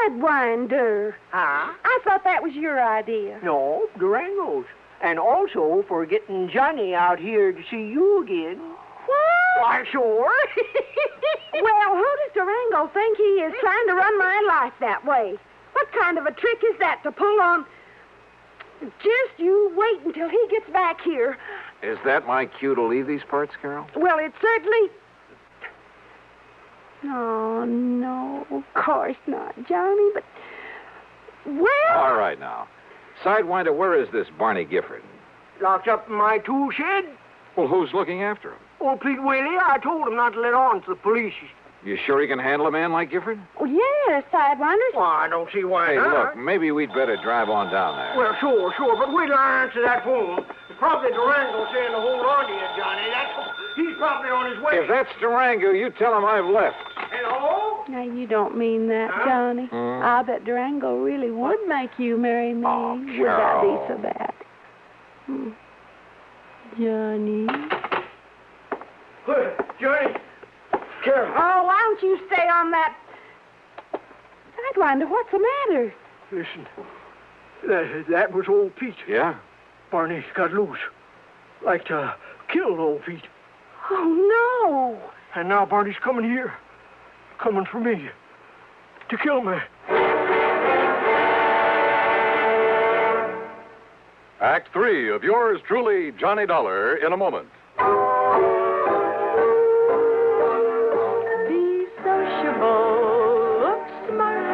Sidewinder.
Huh?
I thought that was your idea.
No, Durango's. And also for getting Johnny out here to see you again.
What?
Why, sure.
Well, who does Durango think he is trying to run my life that way? What kind of a trick is that to pull on? Just you wait until he gets back here.
Is that my cue to leave these parts, Carol?
Well, it certainly... Oh, no, of course not, Johnny, but... Well...
All right, now. Sidewinder, where is this Barney Gifford?
Locked up in my tool shed.
Well, who's looking after him?
Oh, Pete Whaley, I told him not to let on to the police.
You sure he can handle a man like Gifford?
Oh, yes, Sidewinder.
Well, I don't see why
Hey,
not.
look, maybe we'd better drive on down there.
Well, sure, but wait till I answer that phone. It's probably Durango saying to hold on to you, Johnny. He's probably on his way.
If that's Durango, you tell him I've left.
Hello?
Now, you don't mean that, Johnny. I bet Durango really would make you marry me. Would that be so bad? Johnny.
Johnny. Carol.
Oh, why don't you stay on that... Sidewinder, what's the matter?
Listen, that was old Pete.
Yeah?
Barney got loose. Like to kill old Pete.
Oh, no.
And now Barney's coming here. Coming for me. To kill me.
Act 3 of yours truly, Johnny Dollar, in a moment.
Be sociable, look smart,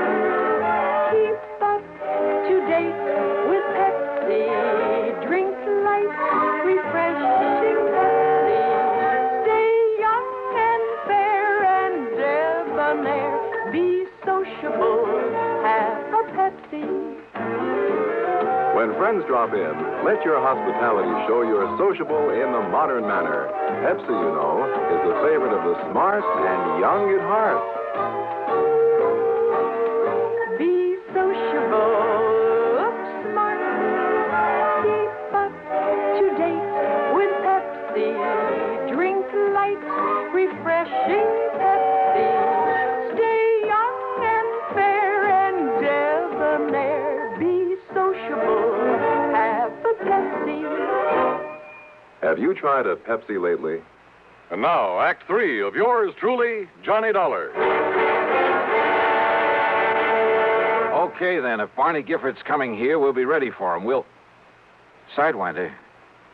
keep up to date with Pepsi. Drink light, refreshing Pepsi. Stay young and fair and debonair. Be sociable, have a Pepsi.
When friends drop in, let your hospitality show you're sociable in the modern manner. Pepsi, you know, is the favorite of the smart and young at heart.
Be sociable, look smart, keep up to date with Pepsi. Drink light, refreshing Pepsi. Stay young and fair and debonair. Be sociable, have a Pepsi.
Have you tried a Pepsi lately? And now, Act 3 of yours truly, Johnny Dollar.
Okay, then. If Barney Gifford's coming here, we'll be ready for him. We'll... Sidewinder,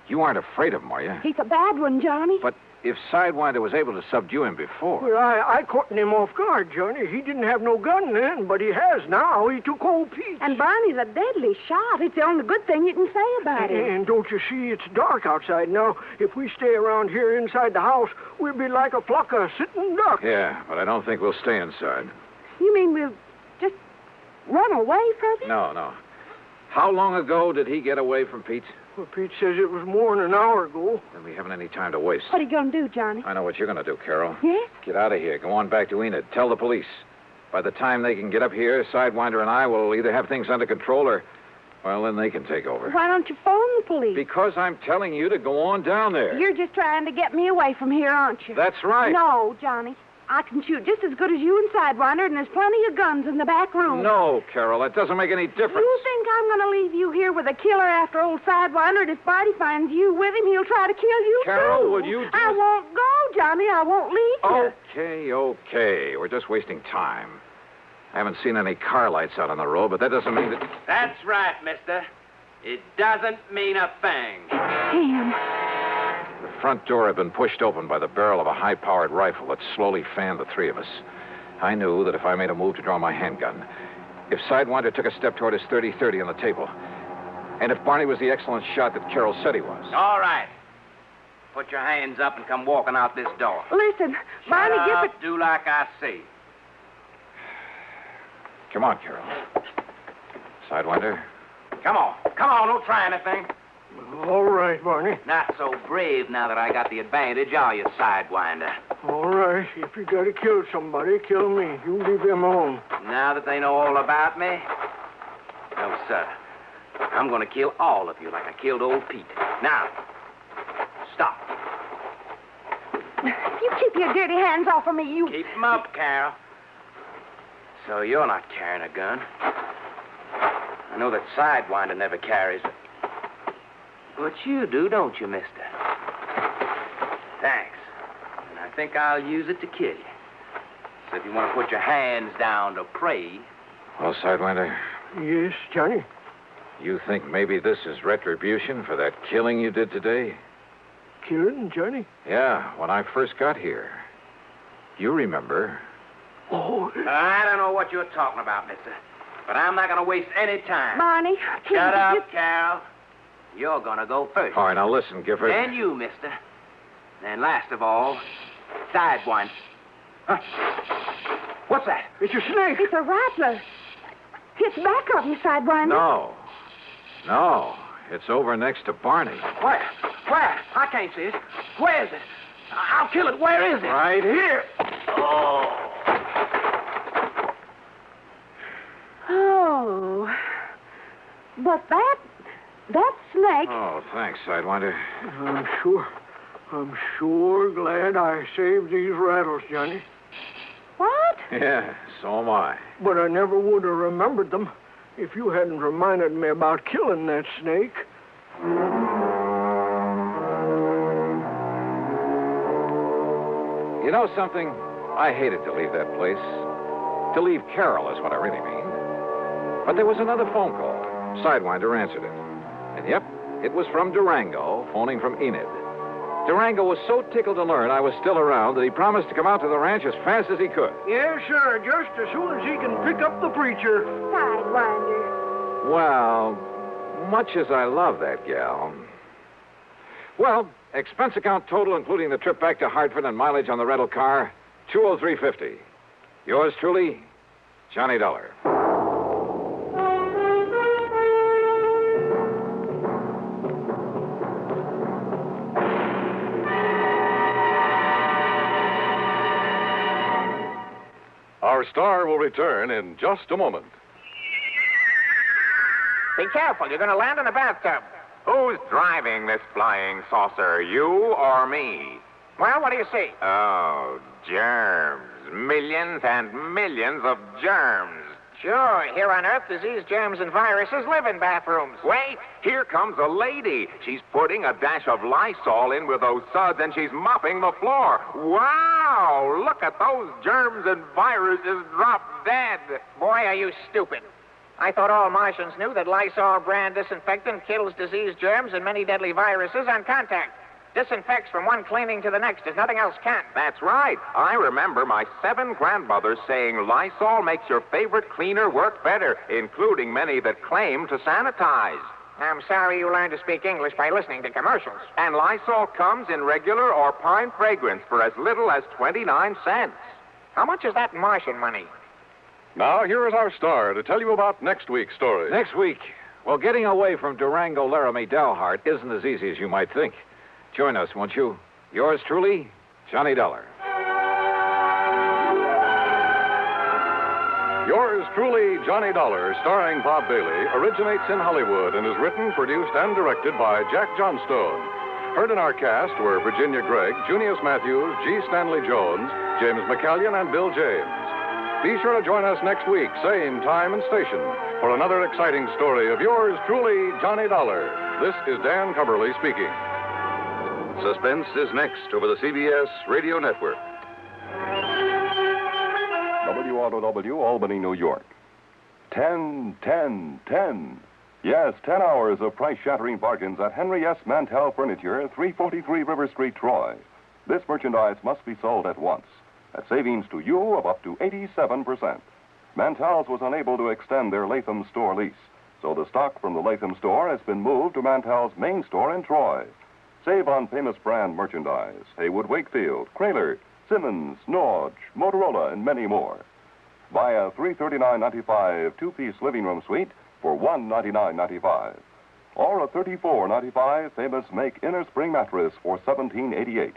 you aren't afraid of him, are you?
He's a bad one, Johnny.
But if Sidewinder was able to subdue him before...
Well, I caught him off guard, Johnny. He didn't have no gun then, but he has now. He took old Pete.
And Barney's a deadly shot. It's the only good thing you can say about him.
And don't you see, it's dark outside now. If we stay around here inside the house, we'll be like a flock of sitting ducks.
Yeah, but I don't think we'll stay inside.
You mean we'll just run away from him?
No. How long ago did he get away from Pete?
Well, Pete says it was more than an hour ago.
Then we haven't any time to waste.
What are you going to do, Johnny?
I know what you're going to do, Carol.
Yes?
Get out of here. Go on back to Enid. Tell the police. By the time they can get up here, Sidewinder and I will either have things under control or, well, then they can take over.
Why don't you phone the police?
Because I'm telling you to go on down there.
You're just trying to get me away from here, aren't you?
That's right.
No, Johnny. I can shoot just as good as you and Sidewinder, and there's plenty of guns in the back room.
No, Carol, that doesn't make any difference.
You think I'm going to leave you here with a killer after old Sidewinder, and if Barty finds you with him, he'll try to kill you,
Carol,
too.
will you just...
I won't go, Johnny. I won't leave you.
Okay. We're just wasting time. I haven't seen any car lights out on the road, but that doesn't mean that...
That's right, mister. It doesn't mean a thing.
Damn.
The front door had been pushed open by the barrel of a high-powered rifle that slowly fanned the three of us. I knew that if I made a move to draw my handgun, if Sidewinder took a step toward his .30-30 on the table, and if Barney was the excellent shot that Carol said he was...
All right. Put your hands up and come walking out this door.
Listen, Barney Gifford...
Do like I say.
Come on, Carol. Sidewinder.
Come on, don't try anything.
All right, Barney.
Not so brave now that I got the advantage, are you, Sidewinder?
All right. If you got to kill somebody, kill me. You leave them alone.
Now that they know all about me? No, sir. I'm going to kill all of you like I killed old Pete. Now, stop.
You keep your dirty hands off of me, you...
Keep them up, Carol. So you're not carrying a gun. I know that Sidewinder never carries it. But you do, don't you, mister? Thanks. And I think I'll use it to kill you. So if you want to put your hands down to pray...
Well, Sidewinder...
Yes, Johnny?
You think maybe this is retribution for that killing you did today?
Killing, Johnny?
Yeah, when I first got here. You remember.
Oh.
I don't know what you're talking about, mister. But I'm not going to waste any time.
Barney, please...
Shut up, Carol. You're going to go first.
All right, now listen, Gifford.
And you, mister. And last of all, Sidewinder. Huh? What's that?
It's a snake.
It's a rattler. It's back of you, Sidewinder.
No. It's over next to Barney.
Where? I can't see it. Where is it? I'll kill it. Where is it?
Right here.
Oh. But that snake...
Oh, thanks, Sidewinder.
I'm sure glad I saved these rattles, Johnny.
What?
Yeah, so am I.
But I never would have remembered them if you hadn't reminded me about killing that snake.
You know something? I hated to leave that place. To leave Carol is what I really mean. But there was another phone call. Sidewinder answered it. And yep, It was from Durango, phoning from Enid. Durango was so tickled to learn I was still around that he promised to come out to the ranch as fast as he could.
Yes, sir. Just as soon as he can pick up the preacher.
Sidewinder.
Well, much as I love that gal. Well, expense account total, including the trip back to Hartford and mileage on the rental car, $203.50. Yours truly, Johnny Dollar.
Our star will return in just a moment.
Be careful. You're going to land in a bathtub.
Who's driving this flying saucer, you or me?
Well, what do you see?
Oh, germs. Millions and millions of germs.
Sure. Here on Earth, disease, germs, and viruses live in bathrooms.
Wait, here comes a lady. She's putting a dash of Lysol in with those suds, and she's mopping the floor. Wow! Look at those germs and viruses drop dead.
Boy, are you stupid. I thought all Martians knew that Lysol brand disinfectant kills disease, germs, and many deadly viruses on contact. Disinfects from one cleaning to the next as nothing else can.
That's right. I remember my 7 grandmothers saying Lysol makes your favorite cleaner work better, including many that claim to sanitize.
I'm sorry you learned to speak English by listening to commercials.
And Lysol comes in regular or pine fragrance for as little as 29 cents.
How much is that Martian money?
Now, here is our star to tell you about next week's story.
Next week, well, getting away from Durango Laramie Dalhart isn't as easy as you might think. Join us, won't you? Yours truly, Johnny Dollar.
Yours truly, Johnny Dollar, starring Bob Bailey, originates in Hollywood and is written, produced, and directed by Jack Johnstone. Heard in our cast were Virginia Gregg, Junius Matthews, G. Stanley Jones, James McCallion, and Bill James. Be sure to join us next week, same time and station, for another exciting story of yours truly, Johnny Dollar. This is Dan Cumberly speaking.
Suspense is next over the CBS Radio Network.
WROW, Albany, New York. 10, 10, 10. Yes, 10 hours of price-shattering bargains at Henry S. Mantell Furniture, 343 River Street, Troy. This merchandise must be sold at once. At savings to you of up to 87%. Mantell's was unable to extend their Latham store lease, so the stock from the Latham store has been moved to Mantell's main store in Troy. Save on famous brand merchandise, Haywood Wakefield, Kraler, Simmons, Norge, Motorola, and many more. Buy a $339.95 two-piece living room suite for $199.95. Or a $34.95 famous Make Inner Spring mattress for $17.88.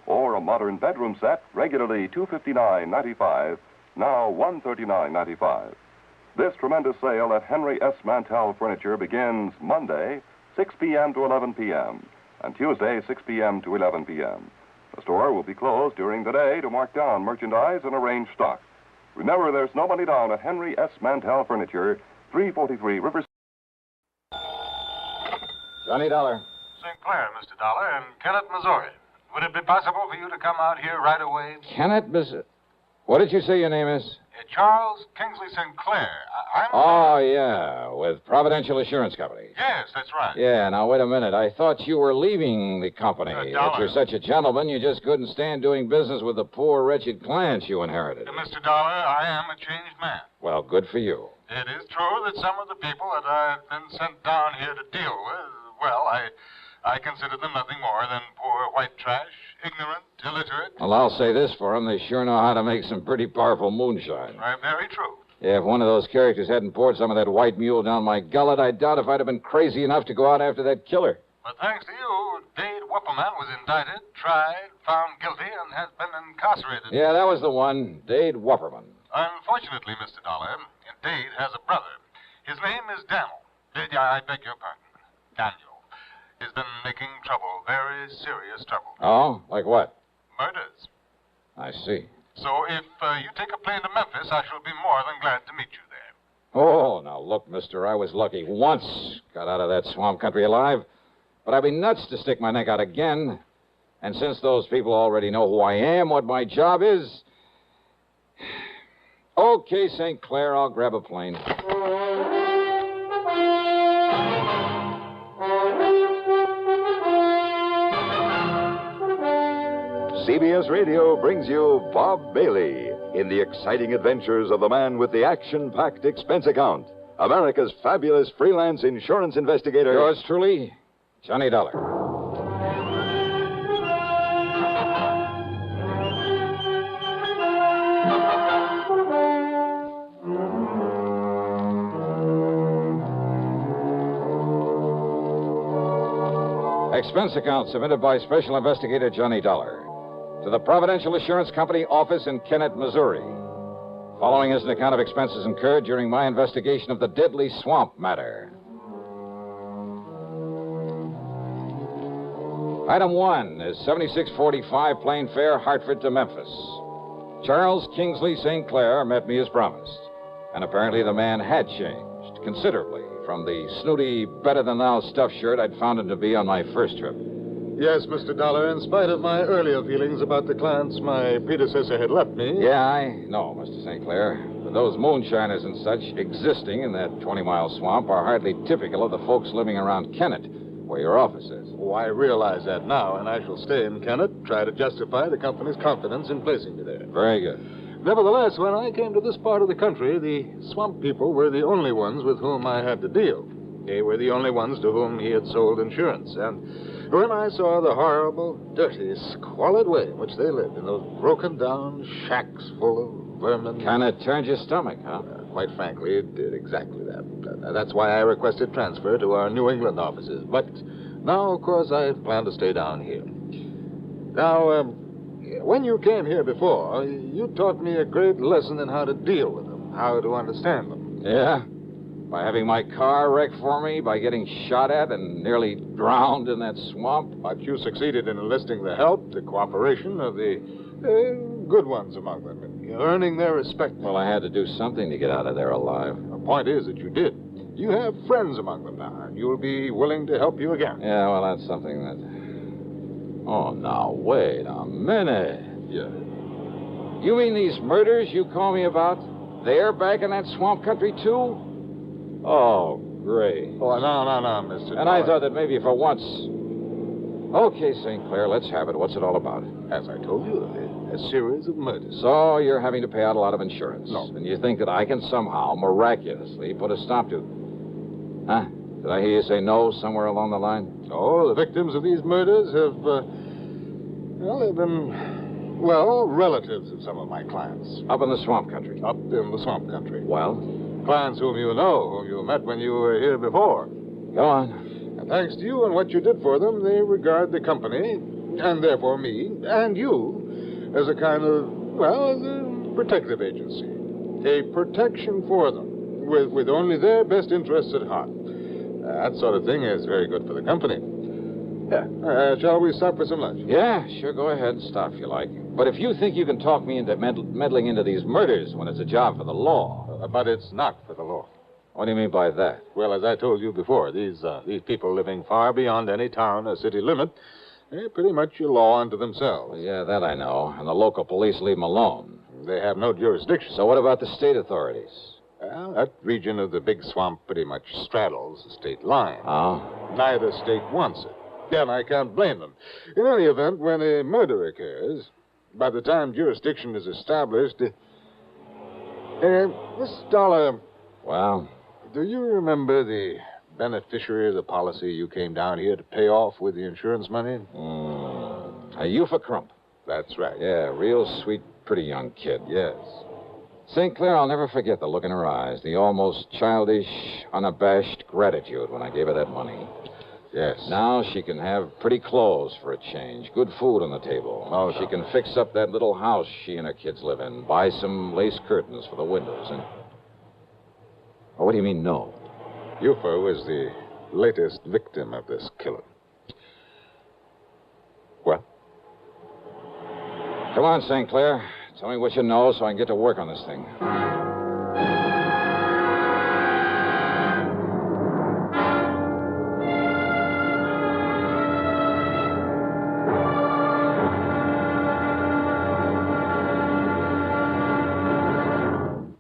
Or a modern bedroom set, regularly $259.95, now $139.95. This tremendous sale at Henry S. Mantell Furniture begins Monday, 6 p.m. to 11 p.m., and Tuesday, 6 p.m. to 11 p.m. The store will be closed during the day to mark down merchandise and arrange stock. Remember, there's no money down at Henry S. Mantell Furniture, 343 River.
Johnny Dollar.
St. Clair, Mr. Dollar, and Kennett, Missouri. Would it be possible for you to come out here right away?
Kennett, what did you say your name is?
Charles Kingsley St. Clair. I'm...
Oh, yeah, with Providential Assurance Company.
Yes, that's right.
Yeah, now, wait a minute. I thought you were leaving the company. If you're such a gentleman, you just couldn't stand doing business with the poor, wretched clients you inherited.
Mr. Dollar, I am a changed man.
Well, good for you.
It is true that some of the people that I've been sent down here to deal with, well, I consider them nothing more than poor white trash, ignorant, illiterate.
Well, I'll say this for them. They sure know how to make some pretty powerful moonshine.
Very true.
Yeah, if one of those characters hadn't poured some of that white mule down my gullet, I doubt if I'd have been crazy enough to go out after that killer.
But thanks to you, Dade Wupperman was indicted, tried, found guilty, and has been incarcerated.
Yeah, that was the one, Dade Wupperman.
Unfortunately, Mr. Dollar, Dade has a brother. His name is Daniel. I beg your pardon. Daniel. He's been making trouble, very serious trouble.
Oh? Like what?
Murders.
I see.
So if you take a plane to Memphis, I shall be more than glad to meet you there.
Oh, now look, mister, I was lucky once. Got out of that swamp country alive. But I'd be nuts to stick my neck out again. And since those people already know who I am, what my job is... Okay, St. Clair, I'll grab a plane.
CBS Radio brings you Bob Bailey in the exciting adventures of the man with the action-packed expense account, America's fabulous freelance insurance investigator.
Yours truly, Johnny Dollar. Expense account submitted by Special Investigator Johnny Dollar to the Providential Assurance Company office in Kennett, Missouri. Following is an account of expenses incurred during my investigation of the deadly swamp matter. Item 1 is 7645 plane fare, Hartford to Memphis. Charles Kingsley St. Clair met me as promised, and apparently the man had changed considerably from the snooty, better-than-thou stuffed shirt I'd found him to be on my first trip.
Yes, Mr. Dollar, in spite of my earlier feelings about the clients my predecessor had left me.
Yeah, I know, Mr. St. Clair. But those moonshiners and such existing in that 20-mile swamp are hardly typical of the folks living around Kennett, where your office is.
Oh, I realize that now, and I shall stay in Kennett, try to justify the company's confidence in placing me there.
Very good.
Nevertheless, when I came to this part of the country, the swamp people were the only ones with whom I had to deal. They were the only ones to whom he had sold insurance. And when I saw the horrible, dirty, squalid way in which they lived, in those broken-down shacks full of vermin...
Kind of turned your stomach, huh?
Quite frankly, it did exactly that. That's why I requested transfer to our New England offices. But now, of course, I plan to stay down here. Now, when you came here before, you taught me a great lesson in how to deal with them, how to understand them.
Yeah? By having my car wrecked for me, by getting shot at and nearly drowned in that swamp.
But you succeeded in enlisting the help, the cooperation of the good ones among them, and earning their respect.
Well, I had to do something to get out of there alive.
The point is that you did. You have friends among them now, and you'll be willing to help you again.
Yeah, well, that's something that... Oh, now, wait a minute.
Yeah.
You mean these murders you call me about? They're back in that swamp country, too? Oh, great.
Oh, no, Mr.
And I thought that maybe for once... Okay, St. Clair, let's have it. What's it all about?
As I told you, a series of murders.
So you're having to pay out a lot of insurance.
No.
And you think that I can somehow, miraculously, put a stop to... Huh? Did I hear you say no somewhere along the line?
Oh, the victims of these murders have, they've been, relatives of some of my clients.
Up in the swamp country?
Up in the swamp country.
Well?
Clients whom you know, whom you met when you were here before.
Go on.
And thanks to you and what you did for them, they regard the company, and therefore me, and you, as a kind of, as a protective agency. A protection for them, with only their best interests at heart. That sort of thing is very good for the company. Yeah. Shall we stop for some lunch?
Yeah, sure. Go ahead and stop if you like. But if you think you can talk me into meddling into these murders when it's a job for the law...
But it's not for the law.
What do you mean by that?
Well, as I told you before, these people living far beyond any town or city limit, they're pretty much a law unto themselves.
Well, yeah, that I know. And the local police leave them alone.
They have no jurisdiction.
So what about the state authorities?
Well, that region of the big swamp pretty much straddles the state line.
Oh?
Neither state wants it. And I can't blame them. In any event, when a murder occurs, by the time jurisdiction is established... Miss Dollar...
Well?
Do you remember the beneficiary of the policy you came down here to pay off with the insurance money?
A Eupha Crump.
That's right.
Yeah, real sweet, pretty young kid.
Yes.
St. Clair, I'll never forget the look in her eyes, the almost childish, unabashed gratitude when I gave her that money.
Yes.
Now she can have pretty clothes for a change, good food on the table.
Oh,
she can fix up that little house she and her kids live in, buy some lace curtains for the windows, and... Oh, what do you mean, no?
Eupha was the latest victim of this killing. What?
Come on, St. Clair. Tell me what you know so I can get to work on this thing.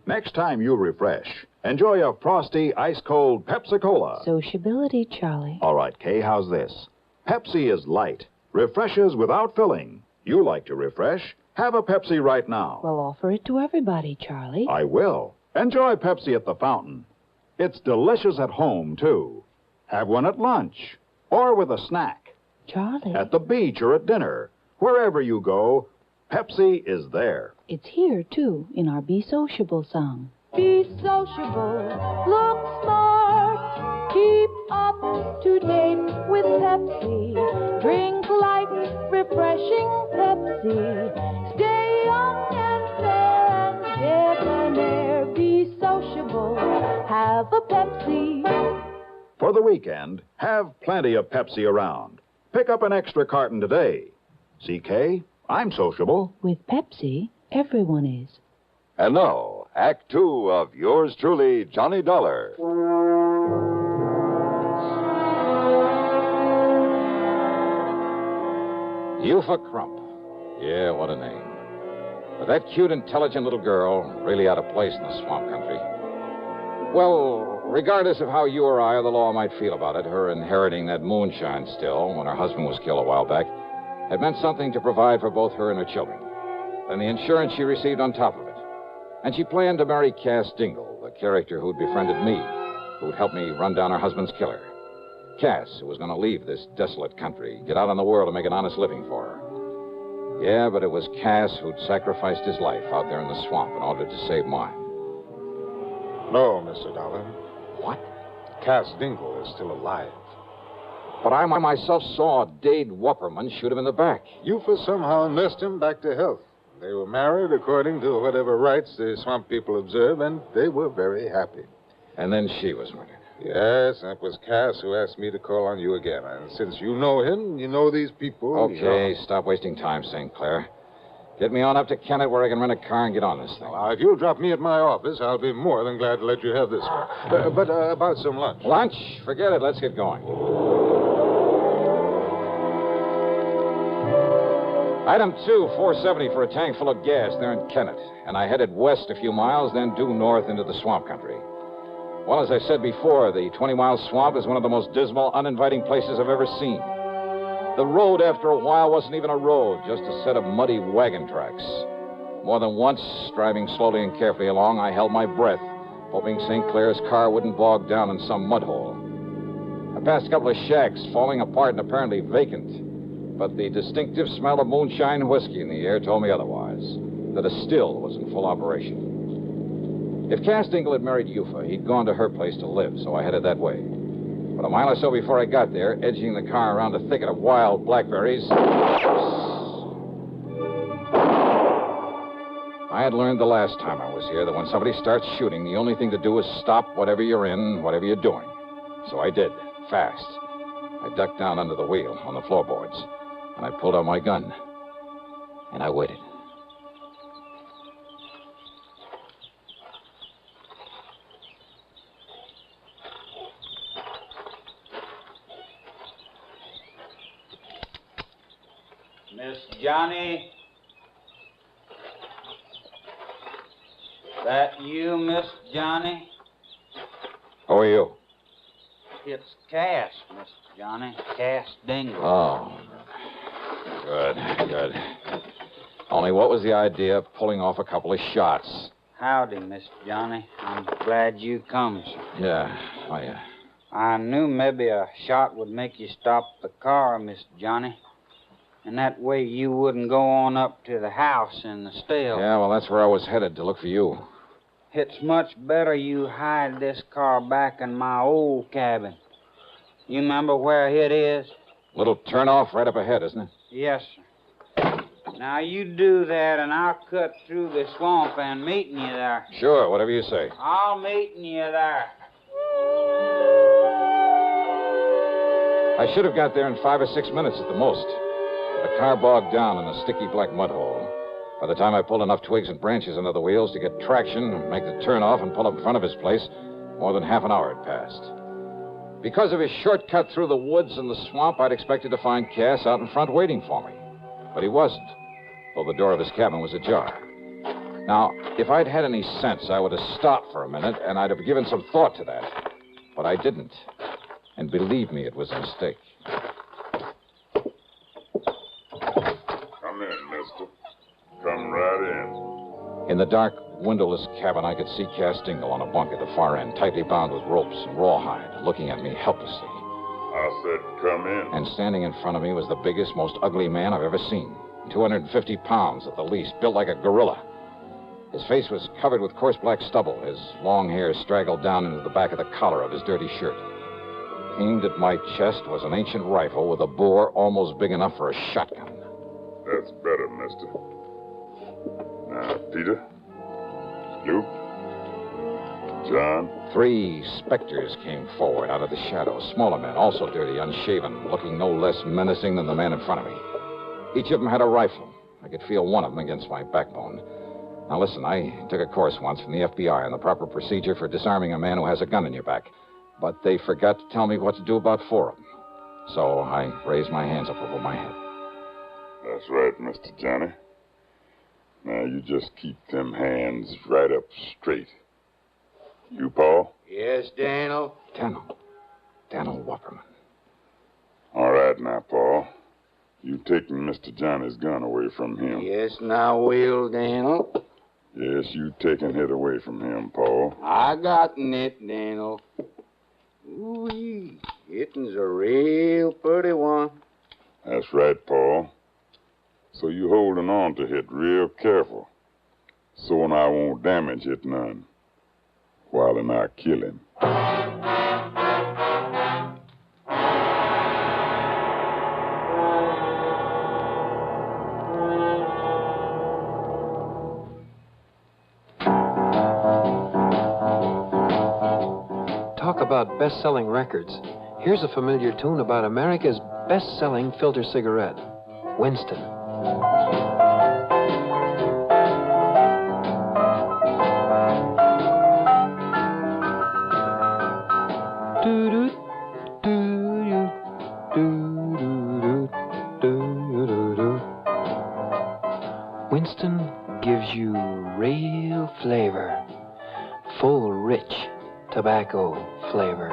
Next time you refresh, enjoy a frosty, ice-cold Pepsi-Cola.
Sociability, Charlie.
All right, Kay, how's this? Pepsi is light, refreshes without filling, You like to refresh? Have a Pepsi right now.
Well, offer it to everybody, Charlie.
I will. Enjoy Pepsi at the fountain. It's delicious at home, too. Have one at lunch or with a snack.
Charlie.
At the beach or at dinner. Wherever you go, Pepsi is there.
It's here, too, in our Be Sociable song.
Be sociable, look smart, keep up to date with Pepsi. Drink light, refreshing Pepsi. Stay young and fair and debonair. Be sociable, have a Pepsi.
For the weekend, have plenty of Pepsi around. Pick up an extra carton today. CK, I'm sociable.
With Pepsi, everyone is.
And now, Act Two of yours truly, Johnny Dollar.
Eufa Crump. Yeah, what a name. But that cute, intelligent little girl, really out of place in the swamp country. Well, regardless of how you or I or the law might feel about it, her inheriting that moonshine still, when her husband was killed a while back, had meant something to provide for both her and her children. And the insurance she received on top of it. And she planned to marry Cass Dingle, the character who'd befriended me, who'd helped me run down her husband's killer. Cass, who was going to leave this desolate country, get out in the world and make an honest living for her. Yeah, but it was Cass who'd sacrificed his life out there in the swamp in order to save mine.
No, Mr. Dollar.
What?
Cass Dingle is still alive.
But I myself saw Dade Wupperman shoot him in the back.
Eufa somehow nursed him back to health. They were married according to whatever rites the swamp people observe, and they were very happy.
And then she was murdered.
Yes, and it was Cass who asked me to call on you again. And since you know him, you know these people.
Okay, stop wasting time, St. Clair. Get me on up to Kennett where I can rent a car and get on this thing.
Now, if you'll drop me at my office, I'll be more than glad to let you have this one. But about some lunch.
Lunch? Forget it. Let's get going. Item 2, $4.70 for a tank full of gas there in Kennett. And I headed west a few miles, then due north into the swamp country. Well, as I said before, the 20-mile swamp is one of the most dismal, uninviting places I've ever seen. The road, after a while, wasn't even a road, just a set of muddy wagon tracks. More than once, driving slowly and carefully along, I held my breath, hoping St. Clair's car wouldn't bog down in some mud hole. I passed a couple of shacks, falling apart and apparently vacant. But the distinctive smell of moonshine whiskey in the air told me otherwise, that a still was in full operation. If Cass Dingle had married Eufa, he'd gone to her place to live, so I headed that way. But a mile or so before I got there, edging the car around a thicket of wild blackberries, I had learned the last time I was here that when somebody starts shooting, the only thing to do is stop whatever you're in, whatever you're doing. So I did, fast. I ducked down under the wheel on the floorboards, and I pulled out my gun. And I waited.
Miss Johnny? That you, Miss Johnny?
Who are you?
It's Cass, Miss Johnny. Cass Dingle.
Oh. Good. Only what was the idea of pulling off a couple of shots?
Howdy, Miss Johnny. I'm glad you come, sir.
Yeah.
I knew maybe a shot would make you stop the car, Miss Johnny. And that way you wouldn't go on up to the house in the still.
Yeah, well, that's where I was headed to look for you.
It's much better you hide this car back in my old cabin. You remember where it is?
Little turnoff right up ahead, isn't it?
Yes, sir. Now, you do that, and I'll cut through the swamp and meet you there.
Sure, whatever you say.
I'll meet you there.
I should have got there in 5 or 6 minutes at the most. The car bogged down in a sticky black mud hole. By the time I pulled enough twigs and branches under the wheels to get traction, make the turnoff, and pull up in front of his place, more than half an hour had passed. Because of his shortcut through the woods and the swamp, I'd expected to find Cass out in front waiting for me. But he wasn't, though the door of his cabin was ajar. Now, if I'd had any sense, I would have stopped for a minute, and I'd have given some thought to that. But I didn't. And believe me, it was a mistake.
Come in.
In the dark, windowless cabin, I could see Cass Dingle on a bunk at the far end, tightly bound with ropes and rawhide, looking at me helplessly.
I said, come in.
And standing in front of me was the biggest, most ugly man I've ever seen. 250 pounds at the least, built like a gorilla. His face was covered with coarse black stubble. His long hair straggled down into the back of the collar of his dirty shirt. Aimed at my chest was an ancient rifle with a bore almost big enough for a shotgun.
That's better, mister. Now, Peter, Luke, John.
3 specters came forward out of the shadows. Smaller men, also dirty, unshaven, looking no less menacing than the man in front of me. Each of them had a rifle. I could feel one of them against my backbone. Now, listen, I took a course once from the FBI on the proper procedure for disarming a man who has a gun in your back. But they forgot to tell me what to do about 4 of them. So I raised my hands up over my head.
That's right, Mr. Johnny. Now, you just keep them hands right up straight. You, Paul?
Yes, Daniel?
Daniel Wupperman.
All right now, Paul. You taking Mr. Johnny's gun away from him.
Yes, now will, Daniel.
Yes, you taking it away from him, Paul.
I gotten it, Daniel. Ooh-wee. It'n's a real pretty one.
That's right, Paul. So you holding on to it real careful. So when I won't damage it none. While and I kill him.
Talk about best-selling records. Here's a familiar tune about America's best-selling filter cigarette, Winston. Winston gives you real flavor, full, rich tobacco flavor.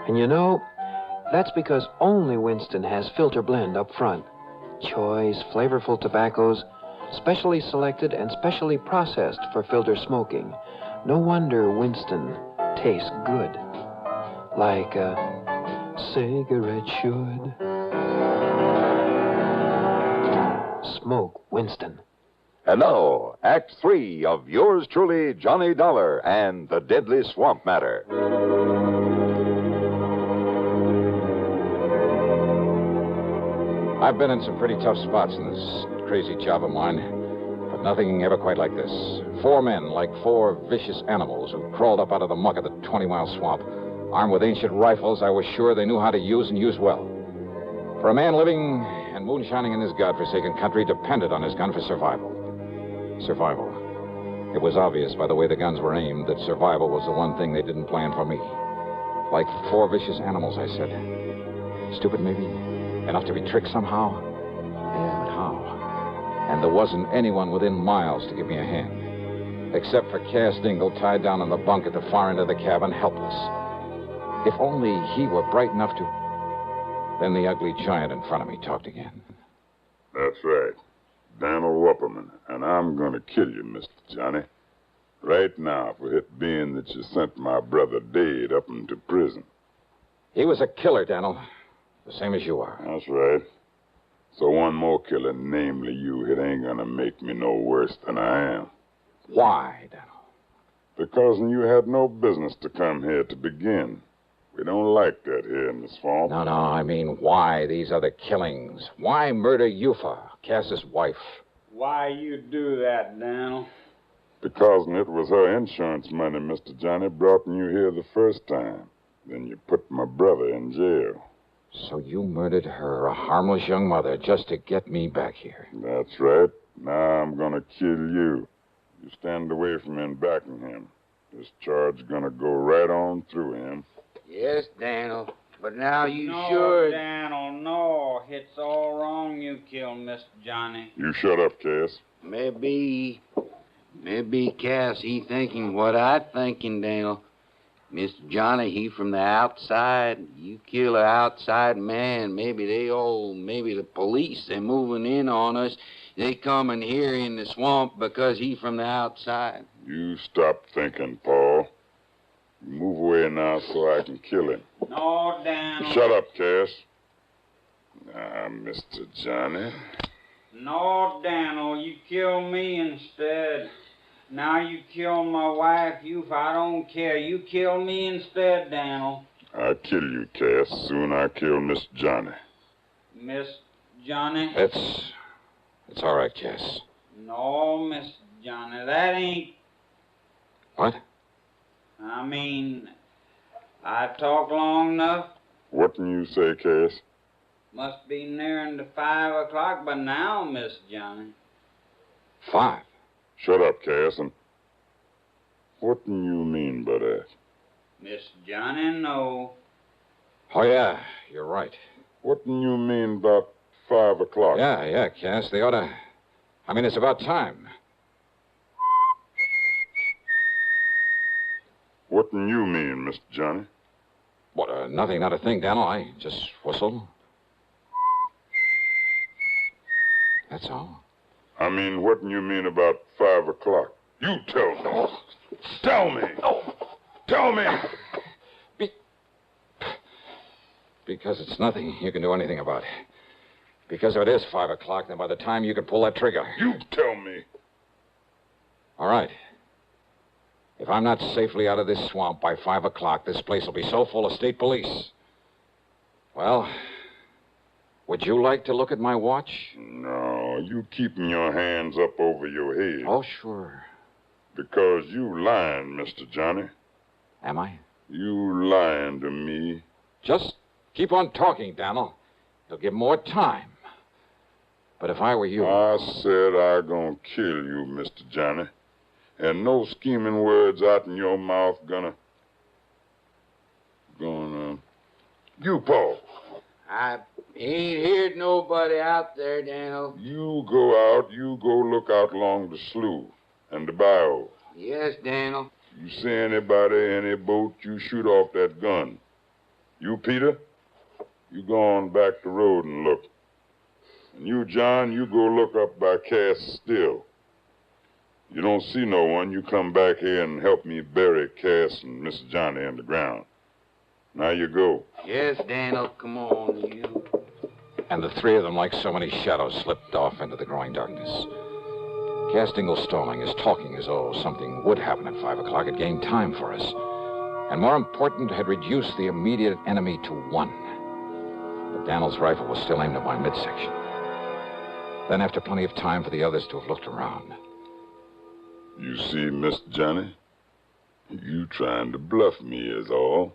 And you know, that's because only Winston has filter blend up front. Choice, flavorful tobaccos, specially selected and specially processed for filter smoking. No wonder Winston tastes good, like a cigarette should. Smoke Winston.
And now, Act 3 of yours truly, Johnny Dollar and the Deadly Swamp Matter.
I've been in some pretty tough spots in this crazy job of mine, but nothing ever quite like this. 4 men, like 4 vicious animals who crawled up out of the muck of the 20-mile swamp. Armed with ancient rifles I was sure they knew how to use and use well. For a man living and moonshining in this godforsaken country depended on his gun for survival. Survival. It was obvious by the way the guns were aimed that survival was the one thing they didn't plan for me. Like 4 vicious animals, I said. Stupid, maybe? Enough to be tricked somehow? Yeah, but how? And there wasn't anyone within miles to give me a hand. Except for Cass Dingle, tied down on the bunk at the far end of the cabin, helpless. If only he were bright enough to... Then the ugly giant in front of me talked again.
That's right. Daniel Wupperman, and I'm going to kill you, Mr. Johnny. Right now, for it being that you sent my brother Dade up into prison.
He was a killer, Daniel. The same as you are.
That's right. So one more killer, namely you, it ain't going to make me no worse than I am.
Why, Daniel?
Because you had no business to come here to begin. We don't like that here in the swamp.
No, I mean, why these other killings? Why murder Yufa, Cass's wife?
Why you do that, Daniel?
Because it was her insurance money, Mr. Johnny, brought you here the first time. Then you put my brother in jail.
So you murdered her, a harmless young mother, just to get me back here.
That's right. Now I'm going to kill you. You stand away from him backing him. This charge going to go right on through him.
Yes, Daniel. But now you
no,
should.
Daniel, no. It's all wrong you killed Mr. Johnny.
You shut up, Cass.
Maybe Cass, he thinking what I thinking, Daniel. Mr. Johnny, he from the outside. You kill an outside man, maybe the police, they moving in on us. They coming here in the swamp because he from the outside.
You stop thinking, Paul. Move away now so I can kill him.
No, Daniel.
Shut up, Cass. Now, Mr. Johnny.
No, Daniel, you kill me instead. Now you kill my wife, if I don't care. You kill me instead, Daniel.
I kill you, Cass. Soon I kill Miss Johnny.
Miss Johnny?
It's all right, Cass.
No, Miss Johnny, that ain't...
What?
I mean, I talked long enough.
What can you say, Cass?
Must be nearing to 5 o'clock by now, Miss Johnny.
5?
Shut up, Cass, and what do you mean by that?
Miss Johnny, no.
Oh, yeah, you're right.
What do you mean about 5 o'clock?
Yeah, Cass, they ought to... I mean, it's about time.
What do you mean, Mr. Johnny?
What, nothing, not a thing, Daniel. I just whistled. That's all.
I mean, what do you mean about 5 o'clock? You tell me. Tell me. Tell me.
Because it's nothing you can do anything about. Because if it is 5 o'clock, then by the time you can pull that trigger...
You tell me.
All right. If I'm not safely out of this swamp by 5 o'clock, this place will be so full of state police. Well, would you like to look at my watch?
No, you keeping your hands up over your head.
Oh, sure.
Because you lying, Mr. Johnny.
Am I?
You lying to me.
Just keep on talking, Daniel. You'll give more time. But if I were you...
I said I gonna kill you, Mr. Johnny. And no scheming words out in your mouth gonna... You, Paul.
I ain't heard nobody out there, Daniel.
You go look out along the slough and the bayou.
Yes, Daniel.
You see anybody, any boat, you shoot off that gun. You, Peter, you go on back the road and look. And you, John, you go look up by Cass Still. You don't see no one, you come back here and help me bury Cass and Miss Johnny in the ground. Now you go.
Yes, Daniel, come on, you.
And the three of them, like so many shadows, slipped off into the growing darkness. Cass Dingell Stalling is talking as though something would happen at 5 o'clock. It gained time for us. And more important, had reduced the immediate enemy to 1. But Daniel's rifle was still aimed at my midsection. Then, after plenty of time for the others to have looked around.
You see, Miss Johnny, you trying to bluff me is all.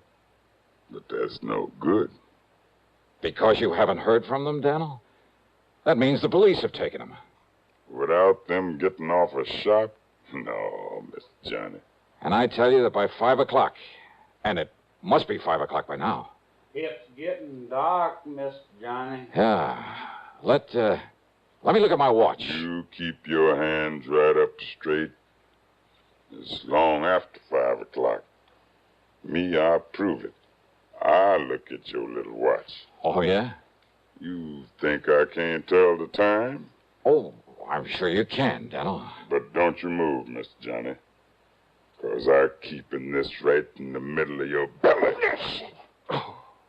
But that's no good.
Because you haven't heard from them, Daniel? That means the police have taken them.
Without them getting off a shot? No, Miss Johnny.
And I tell you that by 5 o'clock, and it must be 5 o'clock by now.
It's getting dark, Miss Johnny.
Yeah. Let me look at my watch.
You keep your hands right up straight. It's long after 5 o'clock. Me, I prove it. I look at your little watch.
Oh, yeah?
You think I can't tell the time?
Oh, I'm sure you can, Daniel.
But don't you move, Mr. Johnny. Because I'm keeping this right in the middle of your belly.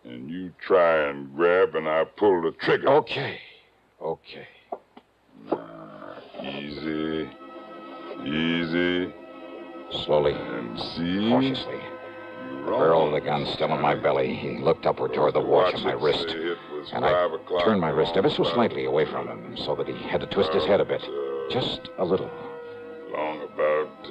And you try and grab and I pull the trigger.
Okay.
Easy. Easy.
Slowly.
And see?
Cautiously. Barrel of the gun still in my belly. He looked upward toward the watch on my wrist. And I turned my wrist ever so slightly away from him so that he had to twist his head a bit. Just a little.
Long about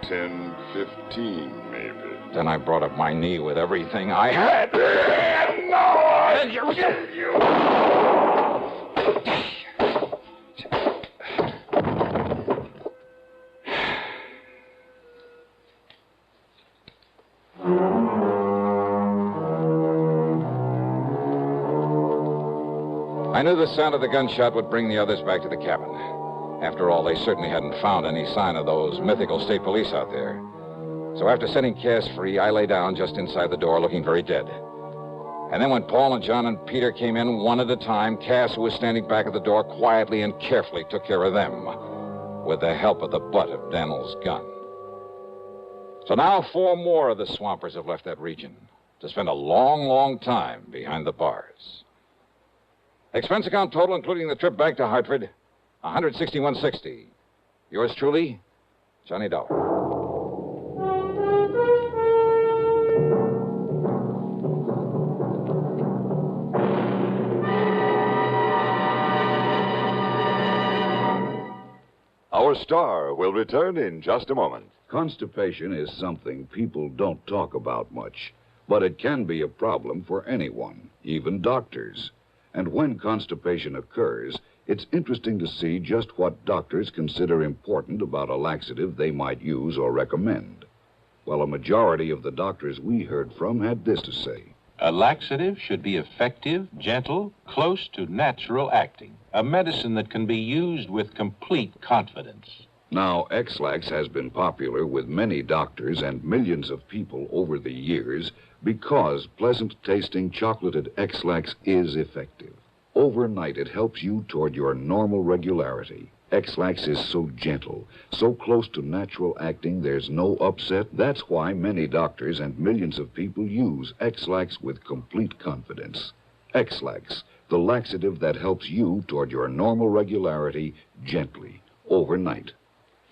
10:15, maybe.
Then I brought up my knee with everything I had. No, I'll kill you. I knew the sound of the gunshot would bring the others back to the cabin. After all, they certainly hadn't found any sign of those mythical state police out there. So after setting Cass free, I lay down just inside the door looking very dead. And then when Paul and John and Peter came in one at a time, Cass, who was standing back at the door, quietly and carefully took care of them with the help of the butt of Daniel's gun. So now 4 more of the swampers have left that region to spend a long, long time behind the bars. Expense account total, including the trip back to Hartford, $161.60. Yours truly, Johnny Dollar.
Our star will return in just a moment.
Constipation is something people don't talk about much, but it can be a problem for anyone, even doctors. And when constipation occurs, it's interesting to see just what doctors consider important about a laxative they might use or recommend. Well, a majority of the doctors we heard from had this to say.
A laxative should be effective, gentle, close to natural acting. A medicine that can be used with complete confidence.
Now, X-Lax has been popular with many doctors and millions of people over the years because pleasant-tasting chocolated X-Lax is effective. Overnight, it helps you toward your normal regularity. X-Lax is so gentle, so close to natural acting, there's no upset. That's why many doctors and millions of people use X-Lax with complete confidence. X-Lax, the laxative that helps you toward your normal regularity gently, overnight.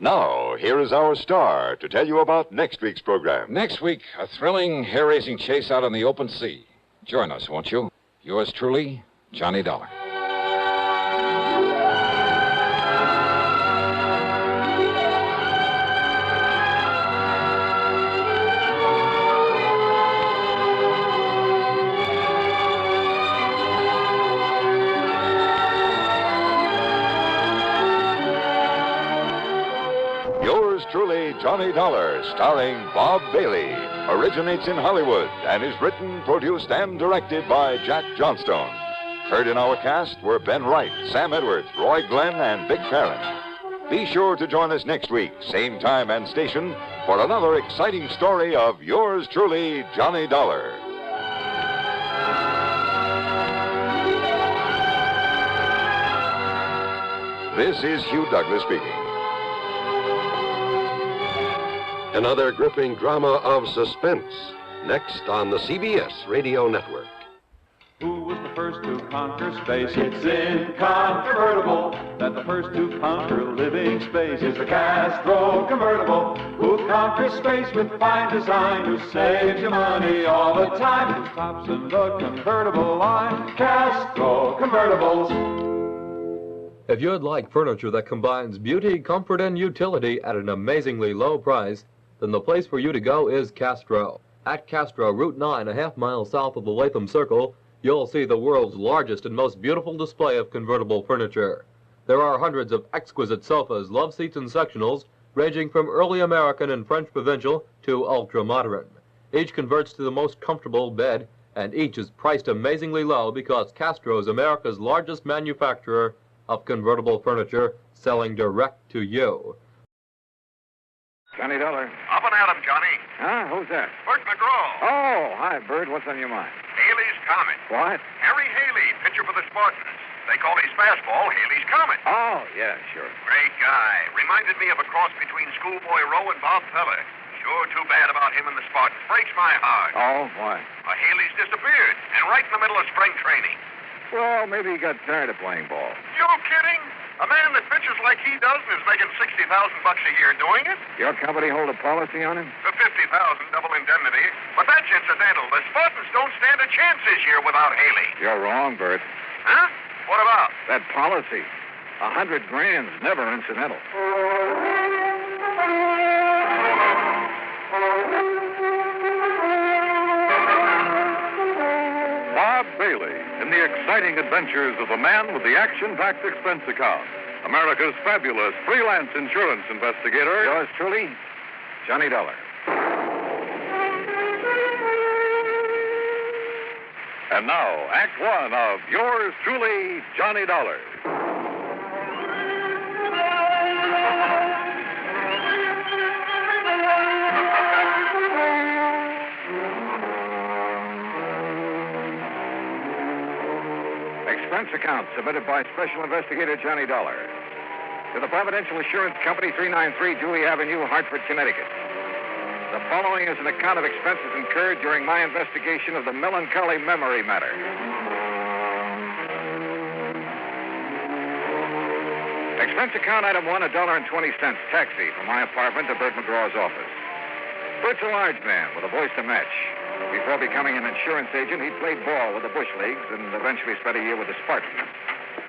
Now, here is our star to tell you about next week's program.
Next week, a thrilling, hair-raising chase out on the open sea. Join us, won't you? Yours truly, Johnny Dollar.
Truly, Johnny Dollar, starring Bob Bailey, originates in Hollywood and is written, produced, and directed by Jack Johnstone. Heard in our cast were Ben Wright, Sam Edwards, Roy Glenn, and Vic Farron. Be sure to join us next week, same time and station, for another exciting story of yours truly, Johnny Dollar. This is Hugh Douglas speaking.
Another gripping drama of suspense, next on the CBS Radio Network.
Who was the first to conquer space? It's incontrovertible that the first to conquer living space is the Castro convertible, who conquers space with fine design, who saves you money all the time, who tops in the convertible line. Castro convertibles.
If you'd like furniture that combines beauty, comfort, and utility at an amazingly low price, then the place for you to go is Castro. At Castro, Route 9, a half mile south of the Latham Circle, you'll see the world's largest and most beautiful display of convertible furniture. There are hundreds of exquisite sofas, love seats, and sectionals, ranging from early American and French provincial to ultra-modern. Each converts to the most comfortable bed, and each is priced amazingly low because Castro is America's largest manufacturer of convertible furniture, selling direct to you.
Johnny Dollar.
Up and at him, Johnny.
Huh? Who's that?
Bert McGraw.
Oh, hi, Bert. What's on your mind?
Haley's Comet.
What?
Harry Haley, pitcher for the Spartans. They call his fastball Haley's Comet.
Oh, yeah, sure.
Great guy. Reminded me of a cross between Schoolboy Rowe and Bob Feller. Sure too bad about him and the Spartans. Breaks my heart.
Oh, why?
Haley's disappeared, and right in the middle of spring training.
Well, maybe he got tired of playing ball.
You kidding? A man that pitches like he does and is making $60,000 a year doing it?
Your company hold a policy on him?
For $50,000 double indemnity. But that's incidental. The Spartans don't stand a chance this year without Haley.
You're wrong, Bert.
Huh? What about?
That policy. $100,000 never incidental.
Bob Bailey in the exciting adventures of the man with the action-packed expense account. America's fabulous freelance insurance investigator.
Yours truly, Johnny Dollar.
And now, Act One of yours truly, Johnny Dollar.
expense account submitted by Special Investigator Johnny Dollar to the Providential Assurance Company, 393 Dewey Avenue, Hartford, Connecticut. The following is an account of expenses incurred during my investigation of the melancholy memory matter. Expense account item 1, $1.20, taxi from my apartment to Bert McGraw's office. Bert's a large man with a voice to match. Before becoming an insurance agent, he played ball with the Bush Leagues and eventually spent a year with the Spartans.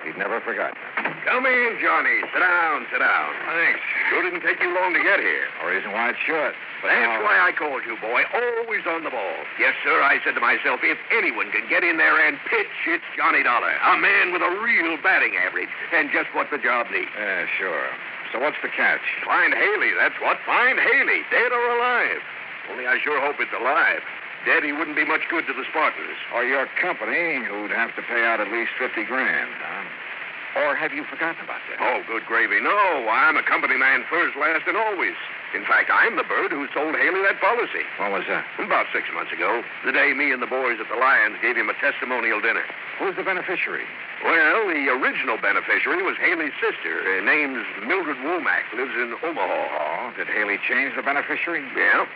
He'd never forgotten it.
Come in, Johnny. Sit down, sit down.
Thanks.
Sure didn't take you long to get here.
No reason why it should. But
That's why I called you, boy. Always on the ball. Yes, sir, I said to myself, if anyone can get in there and pitch, it's Johnny Dollar. A man with a real batting average. And just what the job needs.
Yeah, sure. So what's the catch?
Find Haley, that's what. Find Haley, dead or alive. Only I sure hope it's alive. Dead, he wouldn't be much good to the Spartans.
Or your company, who'd have to pay out at least $50,000, huh? Or have you forgotten about that?
Oh, good gravy. No, I'm a company man first, last, and always. In fact, I'm the bird who sold Haley that policy.
When was that?
About 6 months ago. The day me and the boys at the Lions gave him a testimonial dinner.
Who's the beneficiary?
Well, the original beneficiary was Haley's sister. Her name's Mildred Womack, lives in Omaha.
Oh, did Haley change the beneficiary?
Yeah.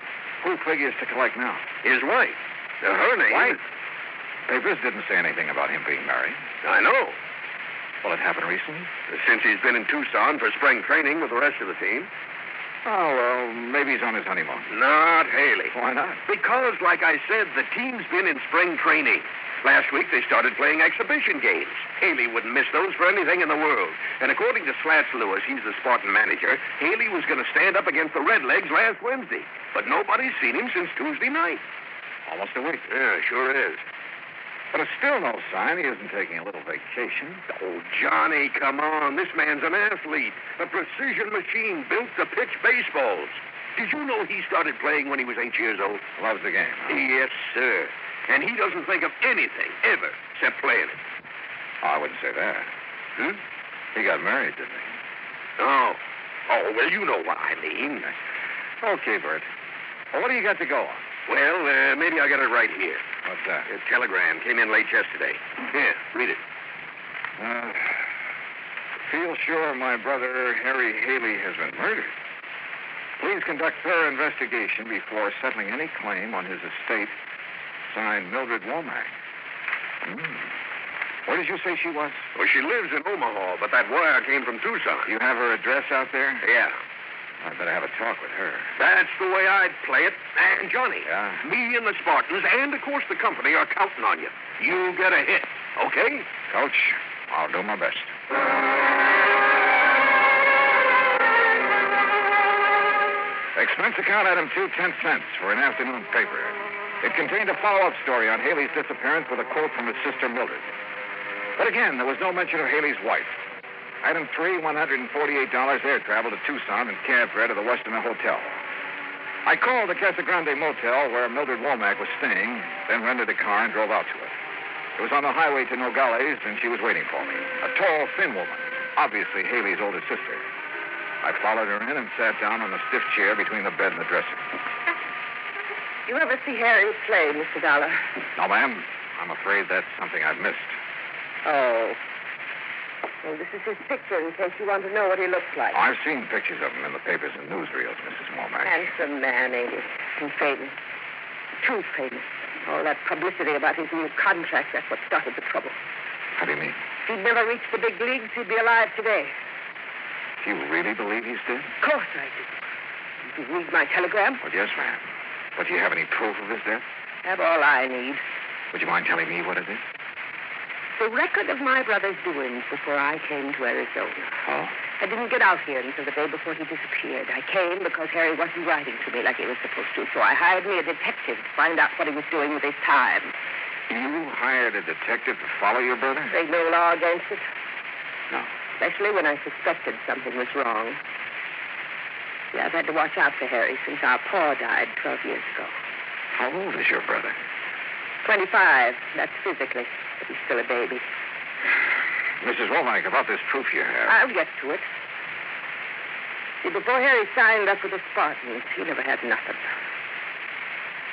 Who figures to collect now?
His wife. Her name...
Wife? Papers didn't say anything about him being married.
I know.
Well, it happened recently?
Since he's been in Tucson for spring training with the rest of the team.
Oh, well, maybe he's on his honeymoon.
Not Haley.
Why not?
Because, like I said, the team's been in spring training. Last week, they started playing exhibition games. Haley wouldn't miss those for anything in the world. And according to Slats Lewis, he's the Spartan manager, Haley was going to stand up against the Redlegs last Wednesday. But nobody's seen him since Tuesday night.
Almost a week.
Yeah, sure is.
But it's still no sign he isn't taking a little vacation.
Oh, Johnny, come on. This man's an athlete, a precision machine built to pitch baseballs. Did you know he started playing when he was 8 years old?
Loves the game, huh?
Yes, sir. And he doesn't think of anything, ever, except playing it.
Oh, I wouldn't say that.
Hmm?
He got married, didn't he?
Oh. Oh, well, you know what I mean.
Okay, Bert. Well, what do you got to go on?
Well, maybe I got it right here.
What's that?
A telegram came in late yesterday. Here, read it.
Feel sure my brother Harry Haley has been murdered. Please conduct thorough investigation before settling any claim on his estate. Signed, Mildred Womack. Where did you say she was?
Well, she lives in Omaha, but that wire came from Tucson.
You have her address out there?
Yeah.
I'd better have a talk with her.
That's the way I'd play it. And, Johnny,
Yeah?
me and the Spartans, and, of course, the company are counting on you. You get a hit, okay?
Coach, I'll do my best. Expense account item 2, 10 cents for an afternoon paper. It contained a follow-up story on Haley's disappearance with a quote from his sister Mildred. But again, there was no mention of Haley's wife. Item 3, $148 air travel to Tucson and cab fare to the Westerner Hotel. I called the Casa Grande Motel where Mildred Womack was staying, then rented a car and drove out to it. It was on the highway to Nogales, and she was waiting for me. A tall, thin woman, obviously Haley's older sister. I followed her in and sat down on a stiff chair between the bed and the dresser.
You ever see Harry play, Mr. Dollar?
No, ma'am. I'm afraid that's something I've missed.
Oh. Well, this is his picture in case you want to know what he looks like.
I've seen pictures of him in the papers and newsreels, Mrs. Womack.
Handsome man, ain't he? And famous. Too famous. All that publicity about his new contract, that's what started the trouble.
How do you mean?
If he'd never reached the big leagues, he'd be alive today.
Do you really believe he's dead?
Of course I do. Did you read my telegram?
Well, yes, ma'am. But do you have any proof of his death?
Have all I need.
Would you mind telling me what it is?
The record of my brother's doings before I came to Arizona.
Oh?
I didn't get out here until the day before he disappeared. I came because Harry wasn't writing to me like he was supposed to, so I hired me a detective to find out what he was doing with his time.
You hired a detective to follow your brother?
There's no law against it.
No.
Especially when I suspected something was wrong. Yeah, I've had to watch out for Harry since our pa died 12 years ago.
How old is your brother?
25. That's physically, but he's still a baby.
Mrs. Womack, about this proof you have.
I'll get to it. See, before Harry signed up with the Spartans, he never had nothing.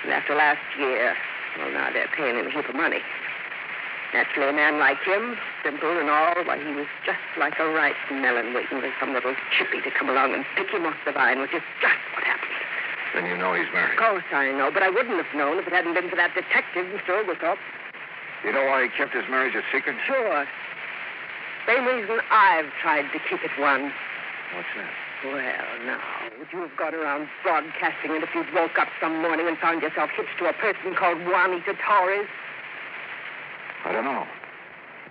And after last year, well, now they're paying him a heap of money. Naturally, a man like him, simple and all, why, he was just like a ripe melon waiting for some little chippy to come along and pick him off the vine, which is just what happened.
Then you know he's married.
Of course I know, but I wouldn't have known if it hadn't been for that detective, Mr. Oglethorpe.
You know why he kept his marriage a secret?
Sure. Same reason I've tried to keep it one.
What's that?
Well, now, would you have gone around broadcasting it if you'd woke up some morning and found yourself hitched to a person called Juanita Torres?
I don't know.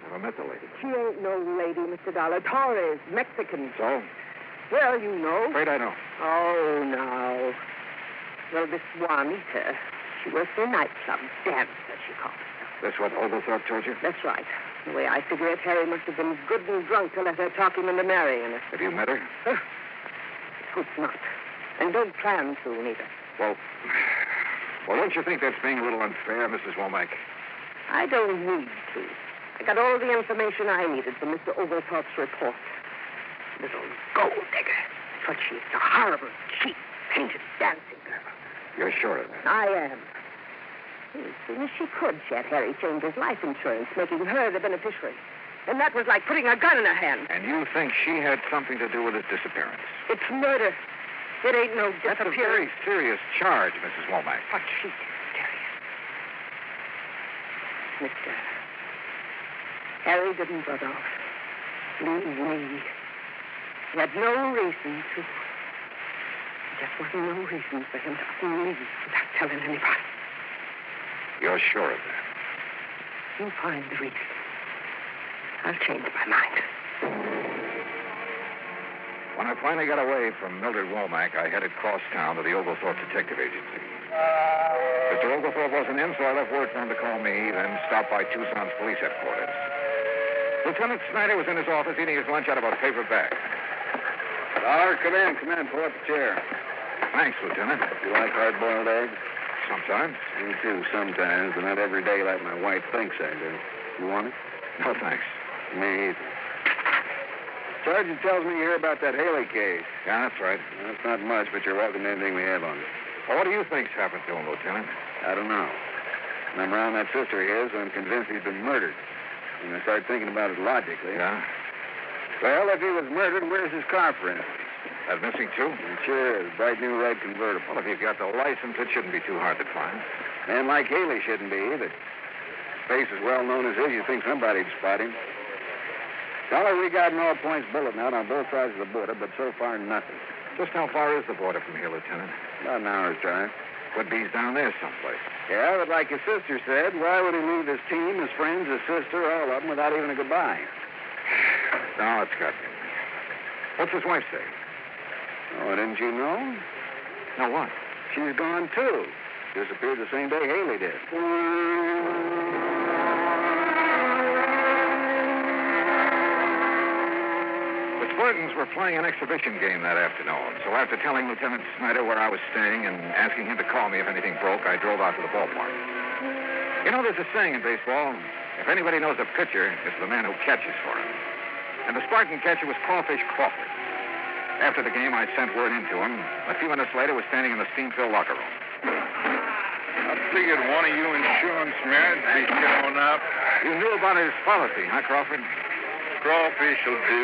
Never met the lady.
She ain't no lady, Mr. Dollar. Torres, Mexican.
So?
Well, you know.
Afraid I know.
Oh, no. Well, this Juanita, she works in a nightclub. Dancer, she calls herself.
That's what Oglethorpe told you?
That's right. The way I figure it, Harry must have been good and drunk to let her talk him into marrying her.
Have you met her?
Hope not. And don't plan to, neither.
Well, don't you think that's being a little unfair, Mrs. Womack?
I don't need to. I got all the information I needed from Mr. Oglethorpe's report. Little gold digger. That's what she is. A horrible, cheap, painted dancing girl.
You're sure of that?
I am. As soon as she could, she had Harry change his life insurance, making her the beneficiary. And that was like putting a gun in her hand.
And you think she had something to do with his disappearance?
It's murder. It ain't no disappearance.
That's a very serious charge, Mrs. Womack.
But she's serious. Mister, Harry didn't run off. Leave me. He had no reason to. There just wasn't no reason for him to leave without telling anybody.
You're sure of that?
You find the reason. I'll change my mind.
When I finally got away from Mildred Womack, I headed cross town to the Oglethorpe Detective Agency. Mr. Oglethorpe wasn't in, so I left word for him to call me, then stopped by Tucson's police headquarters. Lieutenant Snyder was in his office eating his lunch out of a paper bag.
Dollar, come in. Pull up a chair.
Thanks, Lieutenant.
You like hard-boiled eggs?
Sometimes.
Me too, sometimes, but not every day like my wife thinks I do. You want it?
No, thanks.
Me either. Sergeant tells me you hear about that Haley case.
Yeah, that's right.
Well, that's not much, but you're welcome to anything we have on it.
Well, what do you think's happened to him, Lieutenant?
I don't know. When I'm around that sister of his, I'm convinced he's been murdered. And I start thinking about it logically.
Yeah?
Well, if he was murdered, where's his car, for instance?
That missing, too?
It sure is. Bright new red convertible.
Well, if you've got the license, it shouldn't be too hard to find.
Man like Haley shouldn't be either. Face as well known as his, you'd think somebody'd spot him. Dollar, we got an all-points bulletin out on both sides of the border, but so far, nothing.
Just how far is the border from here, Lieutenant?
About an hour's drive.
Could be down there someplace.
Yeah, but like his sister said, why would he leave his team, his friends, his sister, all of them, without even a goodbye?
No, it's got me. What's his wife say?
Oh, didn't you know?
No, what?
She's gone, too. Disappeared the same day Haley did.
The Spartans were playing an exhibition game that afternoon, so after telling Lieutenant Snyder where I was staying and asking him to call me if anything broke, I drove out to the ballpark. You know, there's a saying in baseball, if anybody knows a pitcher, it's the man who catches for him. And the Spartan catcher was Crawfish Crawford. After the game, I sent word into him. A few minutes later, was standing in the steam-filled locker room.
I figured one of you insurance men would be showing up.
You knew about his policy, huh, Crawford?
Crawfish will do.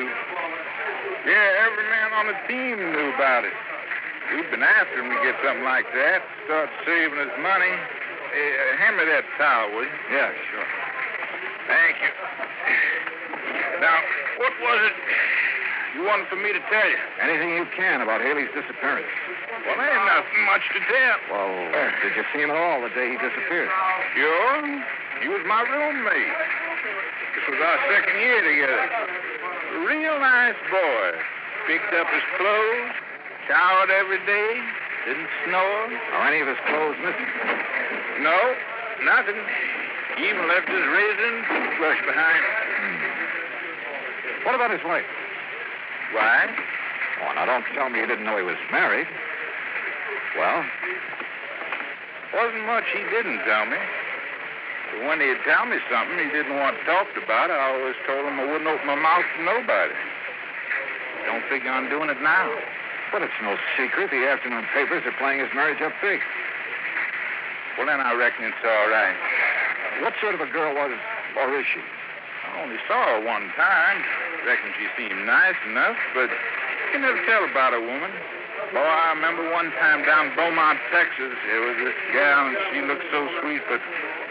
Yeah, every man on the team knew about it. We've been after him to get something like that. Start saving his money. Hand me that towel, will you?
Yeah, sure.
Thank you. Now, what was it you wanted for me to tell you?
Anything you can about Haley's disappearance.
Well, there ain't nothing much to tell.
Well, did you see him at all the day he disappeared?
Sure. He was my roommate. This was our second year together. A real nice boy. Picked up his clothes, showered every day, didn't snore.
Are any of his clothes missing?
No, nothing. He even left his razor and toothbrush behind him.
What about his wife?
Why?
Oh, now don't tell me you didn't know he was married. Well?
Wasn't much he didn't tell me. But when he'd tell me something he didn't want talked about, I always told him I wouldn't open my mouth to nobody. Don't figure on doing it now.
But it's no secret. The afternoon papers are playing his marriage up big.
Well, then I reckon it's all right.
What sort of a girl was
Or is she? I only saw her one time. Reckon she seemed nice enough, but you can never tell about a woman. Boy, I remember one time down Beaumont, Texas, there was this gal, and she looked so sweet, but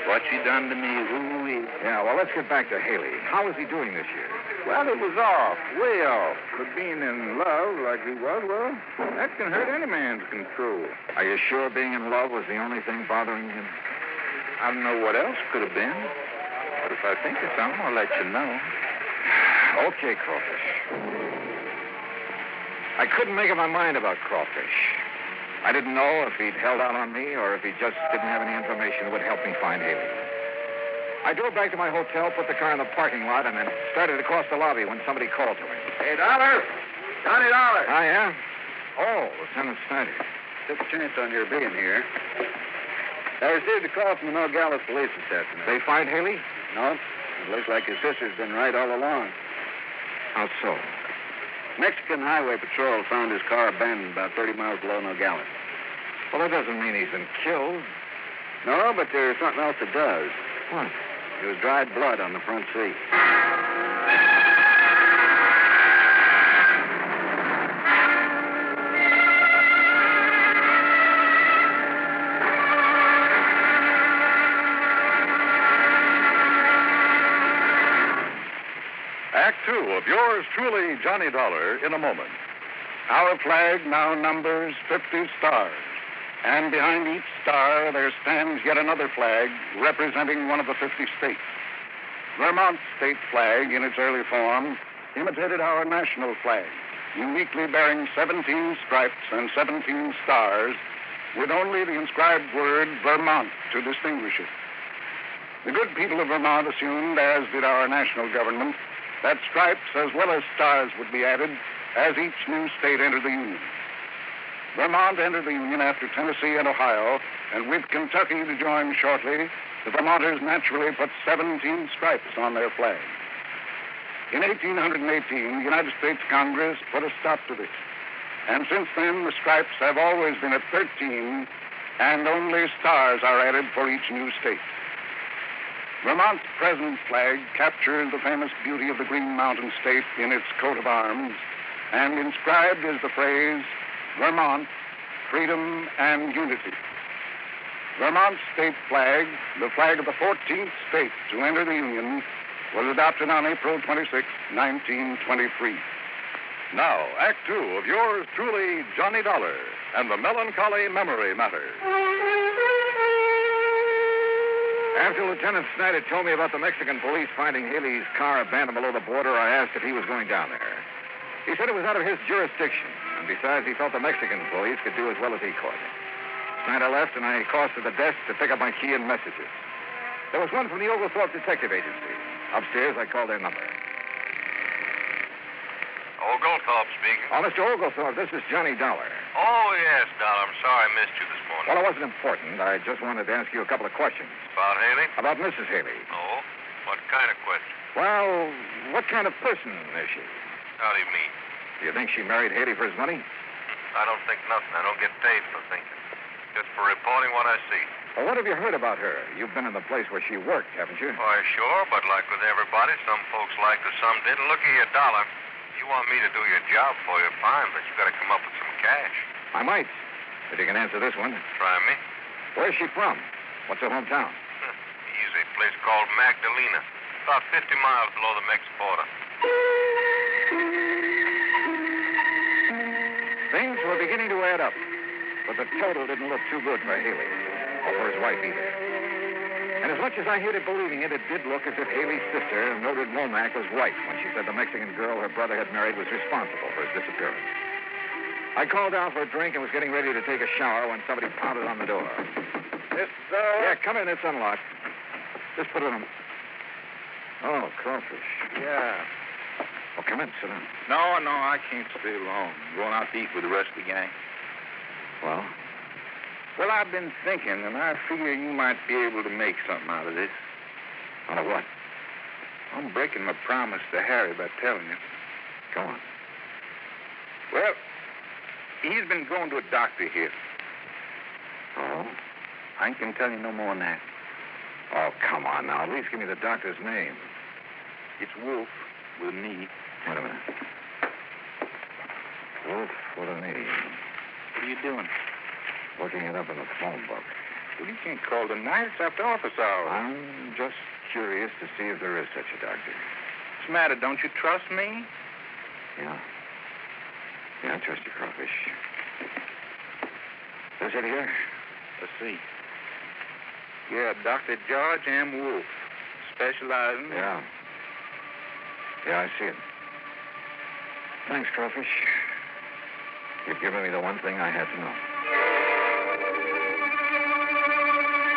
what she done to me, ooh-wee.
Yeah, well, let's get back to Haley. How is he doing this year?
Well, it was off, way off. But being in love like he was, well, that can hurt any man's control.
Are you sure being in love was the only thing bothering him?
I don't know what else could have been. But if I think of something, I'll let you know.
Okay, Crawfish. I couldn't make up my mind about Crawfish. I didn't know if he'd held out on me or if he just didn't have any information that would help me find Haley. I drove back to my hotel, put the car in the parking lot, and then started across the lobby when somebody called to me.
Hey, Dollar! Johnny Dollar!
I am? Oh, Lieutenant Snyder.
Took a chance on your being here. I received a call from the Nogales police this afternoon.
They find Haley?
No. It looks like his sister's been right all along.
How so?
Mexican Highway Patrol found his car abandoned about 30 miles below Nogales.
Well, that doesn't mean he's been killed.
No, but there's something else that does.
What?
There was dried blood on the front seat.
Act 2 of yours truly, Johnny Dollar, in a moment. Our flag now numbers 50 stars. And behind each star, there stands yet another flag representing one of the 50 states. Vermont's state flag, in its early form, imitated our national flag, uniquely bearing 17 stripes and 17 stars, with only the inscribed word Vermont to distinguish it. The good people of Vermont assumed, as did our national government, that stripes as well as stars would be added as each new state entered the Union. Vermont entered the Union after Tennessee and Ohio, and with Kentucky to join shortly, the Vermonters naturally put 17 stripes on their flag. In 1818, the United States Congress put a stop to this. And since then, the stripes have always been at 13, and only stars are added for each new state. Vermont's present flag captures the famous beauty of the Green Mountain State in its coat of arms, and inscribed is the phrase, Vermont, freedom and unity. Vermont's state flag, the flag of the 14th state to enter the Union, was adopted on April 26, 1923. Now, Act 2 of yours truly, Johnny Dollar, and the Melancholy Memory Matter.
After Lieutenant Snyder told me about the Mexican police finding Haley's car abandoned below the border, I asked if he was going down there. He said it was out of his jurisdiction, and besides, he felt the Mexican police could do as well as he could. Snyder left, and I crossed to the desk to pick up my key and messages. There was one from the Oglethorpe Detective Agency. Upstairs, I called their number.
Oglethorpe speaking.
Oh, Mr. Oglethorpe, this is Johnny Dollar.
Oh, yes, Dollar. I'm sorry I missed you this morning.
Well, it wasn't important. I just wanted to ask you a couple of questions.
About Haley?
About Mrs. Haley.
Oh? What kind of question?
Well, what kind of person is she?
How do you mean?
Do you think she married Haley for his money?
I don't think nothing. I don't get paid for thinking. Just for reporting what I see.
Well, what have you heard about her? You've been in the place where she worked, haven't you?
Why, sure, but like with everybody, some folks liked her, some didn't. Look here, Dollar. You want me to do your job for you, fine, but you got to come up with some cash.
I might, if you can answer this one.
Try me.
Where's she from? What's her hometown?
Easy. A place called Magdalena. About 50 miles below the Mex border.
Things were beginning to add up, but the total didn't look too good for Haley, or for his wife either. And as much as I hated believing it, it did look as if Haley's sister, Mildred Womack, was right when she said the Mexican girl her brother had married was responsible for his disappearance. I called down for a drink and was getting ready to take a shower when somebody pounded on the door. Yeah, come in. It's unlocked. Just put it on. Oh, crawfish.
Yeah.
Oh, come in. Sit down.
No, I can't stay long. I'm going out to eat with the rest of the gang.
Well?
Well, I've been thinking, and I figure you might be able to make something out of this.
Out of what?
I'm breaking my promise to Harry by telling you.
Go on.
Well, he's been going to a doctor here.
Oh?
I ain't gonna tell you no more than that.
Oh, come on now. At least give me the doctor's name.
It's Wolf with an E.
Wait a minute. Wolf with an E.
What are you doing?
Looking it up in the phone book.
Well, you can't call tonight. It's after office hours.
I'm just curious to see if there is such a doctor.
What's the matter? Don't you trust me?
Yeah. Yeah, I trust you, Crawfish. Is it here?
Let's see. Yeah, Dr. George M. Wolf. Specializing.
Yeah. Yeah, I see it. Thanks, Crawfish. You've given me the one thing I had to know.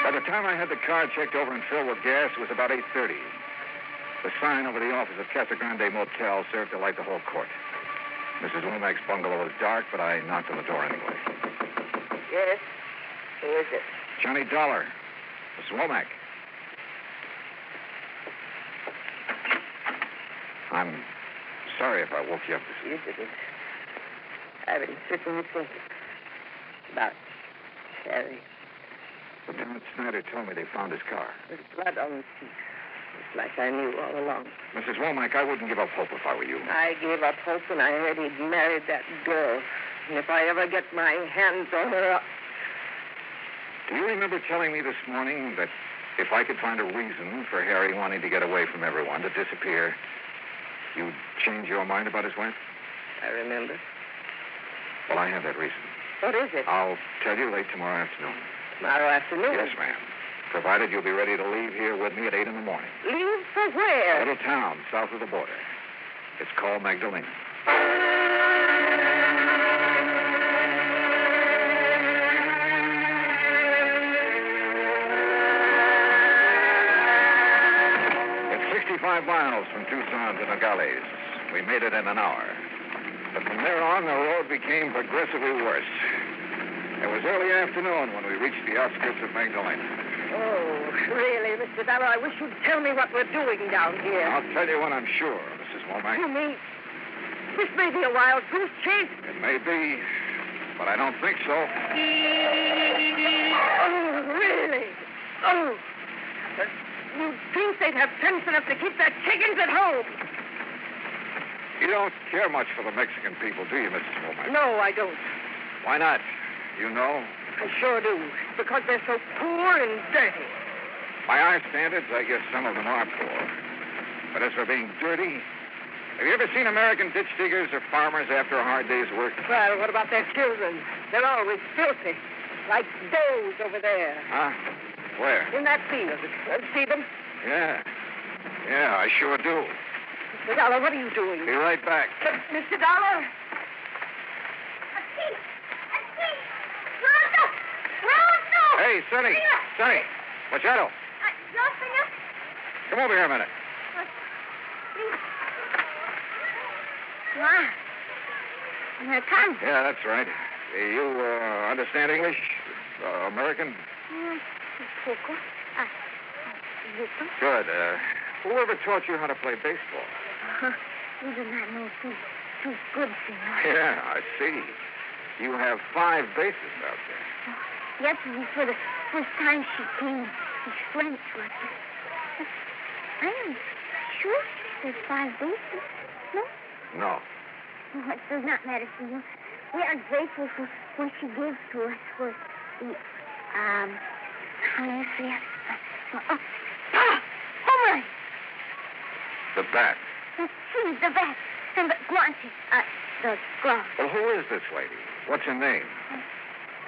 By the time I had the car checked over and filled with gas, it was about 8:30. The sign over the office of Casa Grande Motel served to light the whole court. Mrs. Womack's bungalow was dark, but I knocked on the door anyway.
Yes? Who is it?
Johnny Dollar. Mrs. Womack. I'm sorry if I woke you up this
You didn't. I've been sitting and thinking about Harry.
Lieutenant Snyder told me they found his car.
With blood on the seat. It's like I knew all along.
Mrs. Womack, I wouldn't give up hope if I were you.
I gave up hope when I heard he'd married that girl. And if I ever get my hands on her,
Do you remember telling me this morning that if I could find a reason for Harry wanting to get away from everyone, to disappear, you'd change your mind about his wife?
I remember.
Well, I have that reason.
What is it?
I'll tell you late tomorrow afternoon.
Tomorrow afternoon?
Yes, ma'am. Provided you'll be ready to leave here with me at 8 in the morning.
Leave for
A
where?
little town south of the border. It's called Magdalena. It's 65 miles from Tucson to Nogales. We made it in an hour. But from there on, the road became progressively worse. It was early afternoon when we reached the outskirts of Magdalena.
Oh, really, Mr. Dollar, I wish you'd tell me what we're doing down here.
I'll tell you when I'm sure, Mrs. Womack.
You mean this may be a wild goose chase?
It may be, but I don't think so.
Oh, really? Oh. You'd think they'd have sense enough to keep their chickens at home.
You don't care much for the Mexican people, do you, Mrs. Womack?
No, I don't.
Why not? You know?
I sure do. Because they're so poor and dirty.
By our standards, I guess some of them are poor. But as for being dirty, have you ever seen American ditch diggers or farmers after a hard day's work?
Well, what about their children? They're always filthy. Like those over there.
Huh? Where?
In that field. See them?
Yeah. Yeah, I sure do.
Mr. Dollar, what are you doing?
Be right back.
Mr. Dollar?
Hey, Sonny. Sonny. Machado. Come over here a minute.
Wow. Here it comes.
Yeah, that's right. You understand English? American?
Poco.
Good. Whoever taught you how to play baseball?
We do not know too good, senor.
Yeah, I see. You have 5 bases out there.
Yesterday, for the first time, she came and explained to us. I am sure there's 5 bases. No?
No.
Oh, it does not matter, senor. We are grateful for what she gives to us for the, how do you say it? Home run!
The bat.
The bat. And the guante. The glove.
Well, who is this lady? What's her name?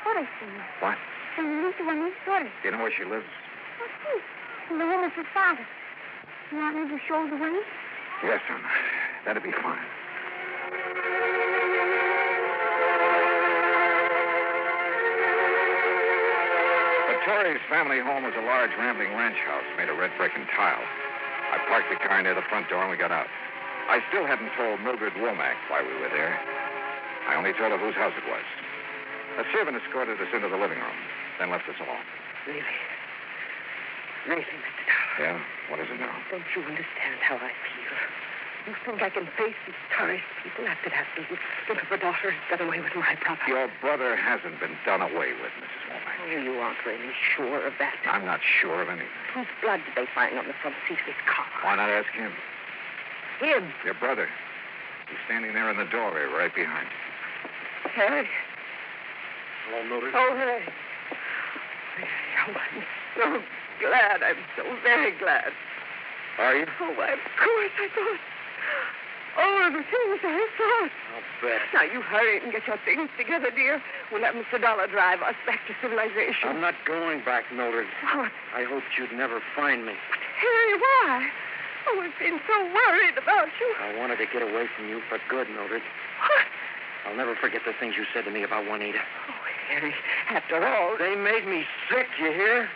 Torres, senor.
What?
Senorita Juanita Torres.
Do you know where she lives?
Oh, see. In the room of her father. You want me to show the way?
Yes, son. That'd be fine. The Torres family home was a large, rambling ranch house made of red brick and tile. I parked the car near the front door and we got out. I still hadn't told Mildred Womack why we were there. I only told her whose house it was. A servant escorted us into the living room, then left us alone.
Really? Really, Mr. Dollar?
Yeah? What is it now?
Don't you understand how I feel? You think I can face these tourist people after that little daughter has got away with my brother?
Your brother hasn't been done away with, Mrs. Womack.
Oh, you aren't really sure of that.
I'm not sure of anything.
Whose blood did they find on the front seat of his car?
Why not ask him?
Him?
Your brother. He's standing there in the doorway right behind you.
Harry.
Hello, Mildred.
Oh, Harry. Oh, I'm so glad. I'm so very glad.
Are you?
Oh, why, of course, I thought. Oh, the things I thought.
I'll bet.
Now, you hurry and get your things together, dear. We'll have Mr. Dollar drive us back to civilization.
I'm not going back, Mildred.
What?
I hoped you'd never find me.
But, Harry, why? Oh, I've been so worried about you.
I wanted to get away from you for good, Mildred.
What?
I'll never forget the things you said to me about Juanita.
Oh, Harry, after all...
They made me sick, you hear?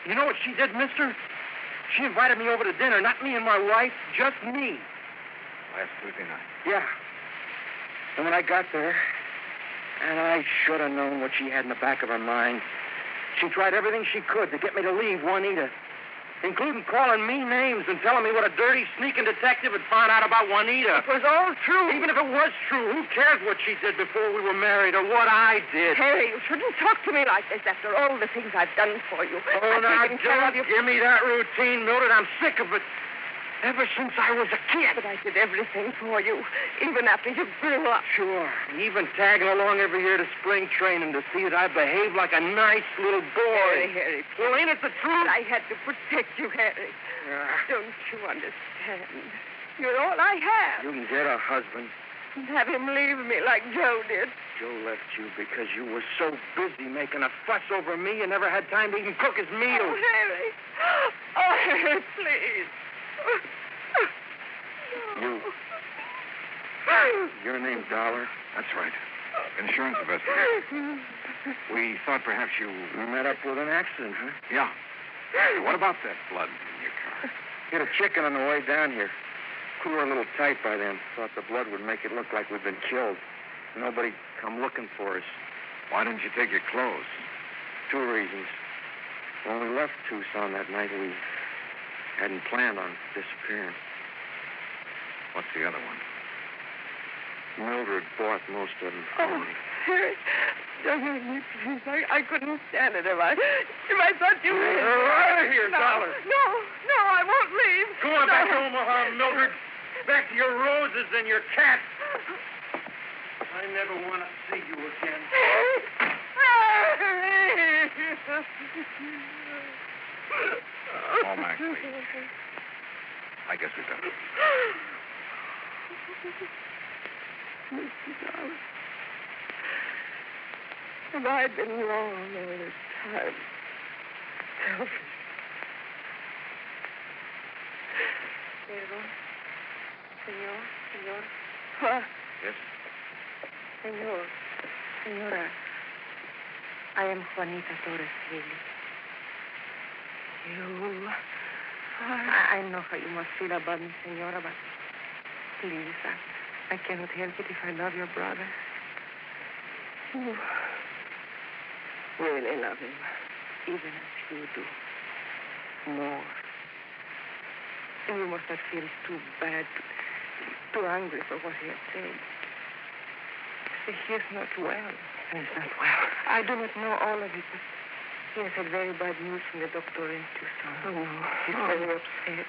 You know what she did, mister? She invited me over to dinner, not me and my wife, just me.
Last Tuesday night.
Yeah. And when I got there, and I should have known what she had in the back of her mind, she tried everything she could to get me to leave Juanita, including calling me names and telling me what a dirty, sneaking detective had found out about Juanita.
It was all true.
Even if it was true, who cares what she did before we were married or what I did?
Harry, you shouldn't talk to me like this after all the things I've done for you.
Oh, now,
I've taken care of
don't
you.
give me that routine, Mildred. I'm sick of it. Ever since I was a kid.
But I did everything for you, even after you grew up.
Sure. Even tagging along every year to spring training to see that I behaved like a nice little boy.
Harry.
Well, ain't it the truth?
I had to protect you, Harry. Don't you understand? You're all I have.
You can get a husband.
And have him leave me like Joe did.
Joe left you because you were so busy making a fuss over me you never had time to even cook his meals.
Oh, Harry. Oh, Harry, please.
You. Your name's Dollar?
That's right. Insurance investigator. We thought perhaps you...
met up with an accident, huh?
Yeah. What about that blood in your car?
Hit a chicken on the way down here. We were a little tight by then. Thought the blood would make it look like we'd been killed. Nobody'd come looking for us.
Why didn't you take your clothes?
2 reasons. When we left Tucson that night, we hadn't planned on disappearing.
What's the other one?
Mildred bought most of them for me.
Harry, don't hurt me, please. I couldn't stand it if I thought you...
Out of here,
no,
Dollar.
No, I won't leave.
Go on back to Omaha, Mildred. Back to your roses and your cat. I never want to see you again.
Oh, Max, please. I guess we better.
Mr. Dollar, have I been wrong all this time? Selfish. Señor. What?
Yes?
Señora, I am Juanita Torres Haley. You... I know how you must feel about me, Señora, but please, I cannot help it if I love your brother. You really love him, even as you do. More. And you must not feel too bad, too angry for what he had said. See, he is not well. He's not well. I do not know all of it, but he has had very bad news from the doctor in Tucson. Oh, no. He's very upset.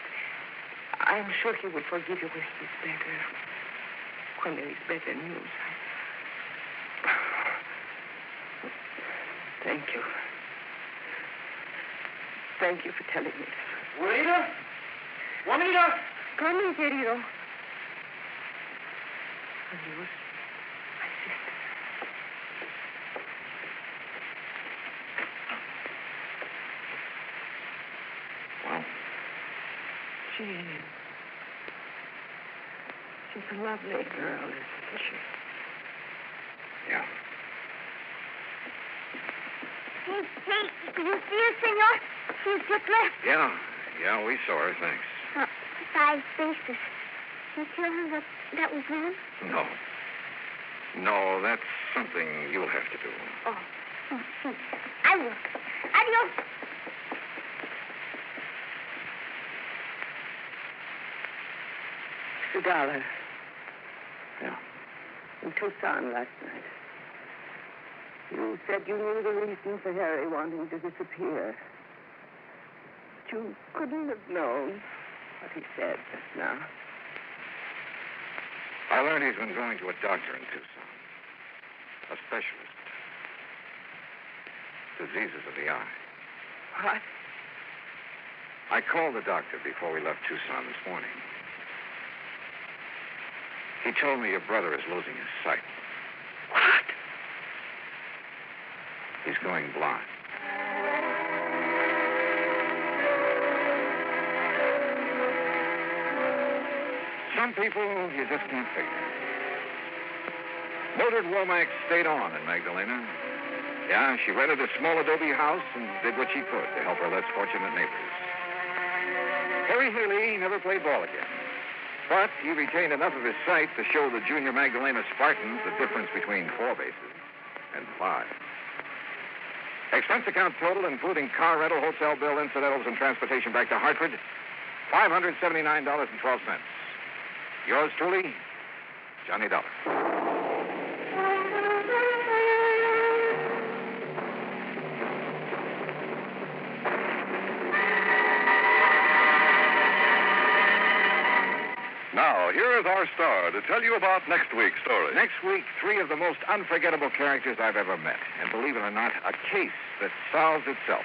I'm sure he will forgive you when he's better. When there is better news. Thank you. Thank you for telling me this.
Juanita? Juanita!
Come in, querido. Adios. My sister.
Well,
she's a lovely girl, isn't she?
yeah.
Hey, did you see her, senor? She's just left.
Yeah, we saw her, thanks.
5 spaces. You tell her that was wrong?
No, that's something you'll have to do.
Oh, see. I will. Adios.
Mr. Dollar.
Yeah.
In Tucson last night. You said you knew the reason for Harry wanting to disappear. But you couldn't have known what he said just now.
I learned he's been going to a doctor in Tucson. A specialist. Diseases of the eye.
What?
I called the doctor before we left Tucson this morning. He told me your brother is losing his sight.
What?
He's going blind. Some people you just can't figure. Mildred Womack stayed on in Magdalena. Yeah, she rented a small adobe house and did what she could to help her less fortunate neighbors. Harry Haley never played ball again. But he retained enough of his sight to show the junior Magdalena Spartans the difference between 4 bases and 5. Expense account total, including car rental, hotel bill, incidentals, and transportation back to Hartford, $579.12. Yours truly, Johnny Dollar.
Now, here is our star to tell you about next week's story.
Next week, 3 of the most unforgettable characters I've ever met. And believe it or not, a case that solves itself.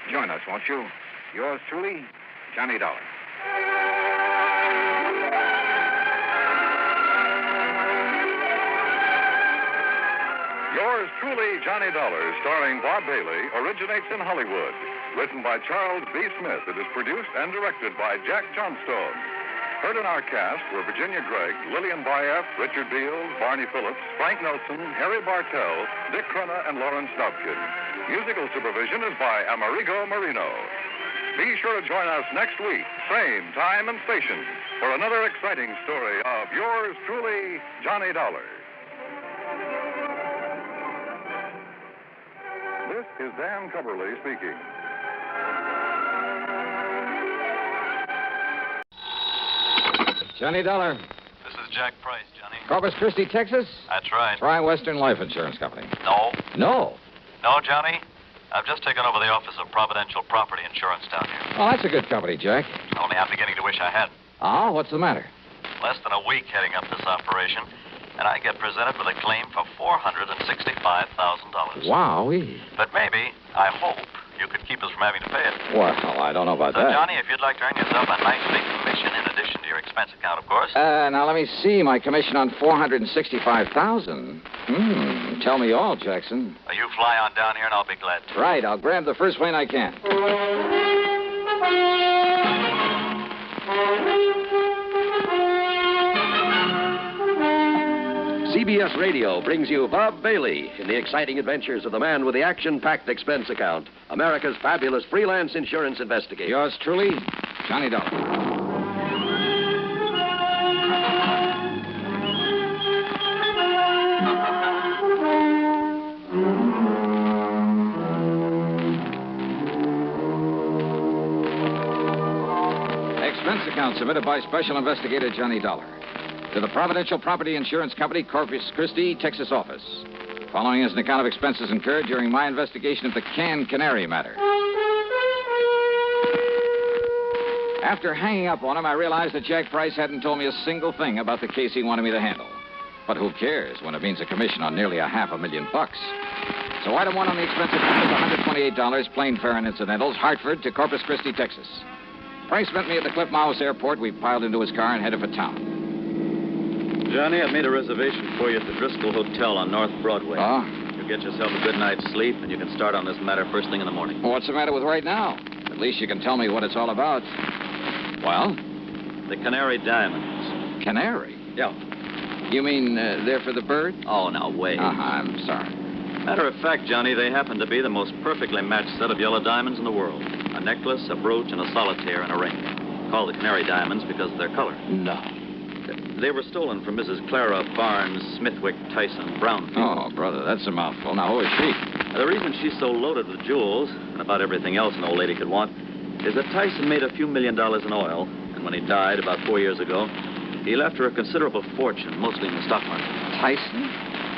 Join us, won't you? Yours truly, Johnny Dollar.
Yours truly, Johnny Dollar, starring Bob Bailey, originates in Hollywood. Written by Charles B. Smith, it is produced and directed by Jack Johnstone. Heard in our cast were Virginia Gregg, Lillian Bayef, Richard Beals, Barney Phillips, Frank Nelson, Harry Bartell, Dick Crenna, and Lawrence Dobkin. Musical supervision is by Amerigo Marino. Be sure to join us next week, same time and station, for another exciting story of yours truly, Johnny Dollar. This is Dan Cubberly speaking.
Johnny Dollar.
This is Jack Price, Johnny.
Corpus Christi, Texas?
That's right.
Try Western Life Insurance Company.
No.
No?
No, Johnny. I've just taken over the office of Providential Property Insurance down here.
Oh, that's a good company, Jack.
Only I'm beginning to wish I had.
Oh, what's the matter?
Less than a week heading up this operation, and I get presented with a claim for $465,000.
Wowee.
But maybe, I hope, you could keep us from having to pay it.
Well, I don't know about
So,
that.
Johnny, if you'd like to earn yourself a nice big commission in addition to your expense account, of course.
Now, let me see. My commission on $465,000. Tell me all, Jackson.
You fly on down here, and I'll be glad to.
Right. I'll grab the first plane I can.
CBS Radio brings you Bob Bailey in the exciting adventures of the man with the action-packed expense account, America's fabulous freelance insurance investigator.
Yours truly, Johnny Dollar. Expense account submitted by Special Investigator Johnny Dollar to the Providential Property Insurance Company, Corpus Christi, Texas office. Following is an account of expenses incurred during my investigation of the canned canary matter. After hanging up on him, I realized that Jack Price hadn't told me a single thing about the case he wanted me to handle. But who cares when it means a commission on nearly $500,000? So item 1 on the expense account is $128, plane fare and incidentals, Hartford to Corpus Christi, Texas. Price met me at the Cliff Mouse Airport. We piled into his car and headed for town.
Johnny, I've made a reservation for you at the Driscoll Hotel on North Broadway.
Oh?
You'll get yourself a good night's sleep, and you can start on this matter first thing in the morning.
Well, what's the matter with right now? At least you can tell me what it's all about. Well?
The Canary Diamonds.
Canary?
Yeah.
You mean they're for the bird?
Oh, now, wait.
I'm sorry.
Matter of fact, Johnny, they happen to be the most perfectly matched set of yellow diamonds in the world. A necklace, a brooch, and a solitaire and a ring. Called the Canary Diamonds because of their color.
No.
They were stolen from Mrs. Clara Barnes Smithwick Tyson Brownfield.
Oh, brother, that's a mouthful. Now, who is she?
The reason she's so loaded with jewels, and about everything else an old lady could want, is that Tyson made a few $1 million in oil, and when he died about 4 years ago, He left her a considerable fortune, mostly in the stock market.
Tyson?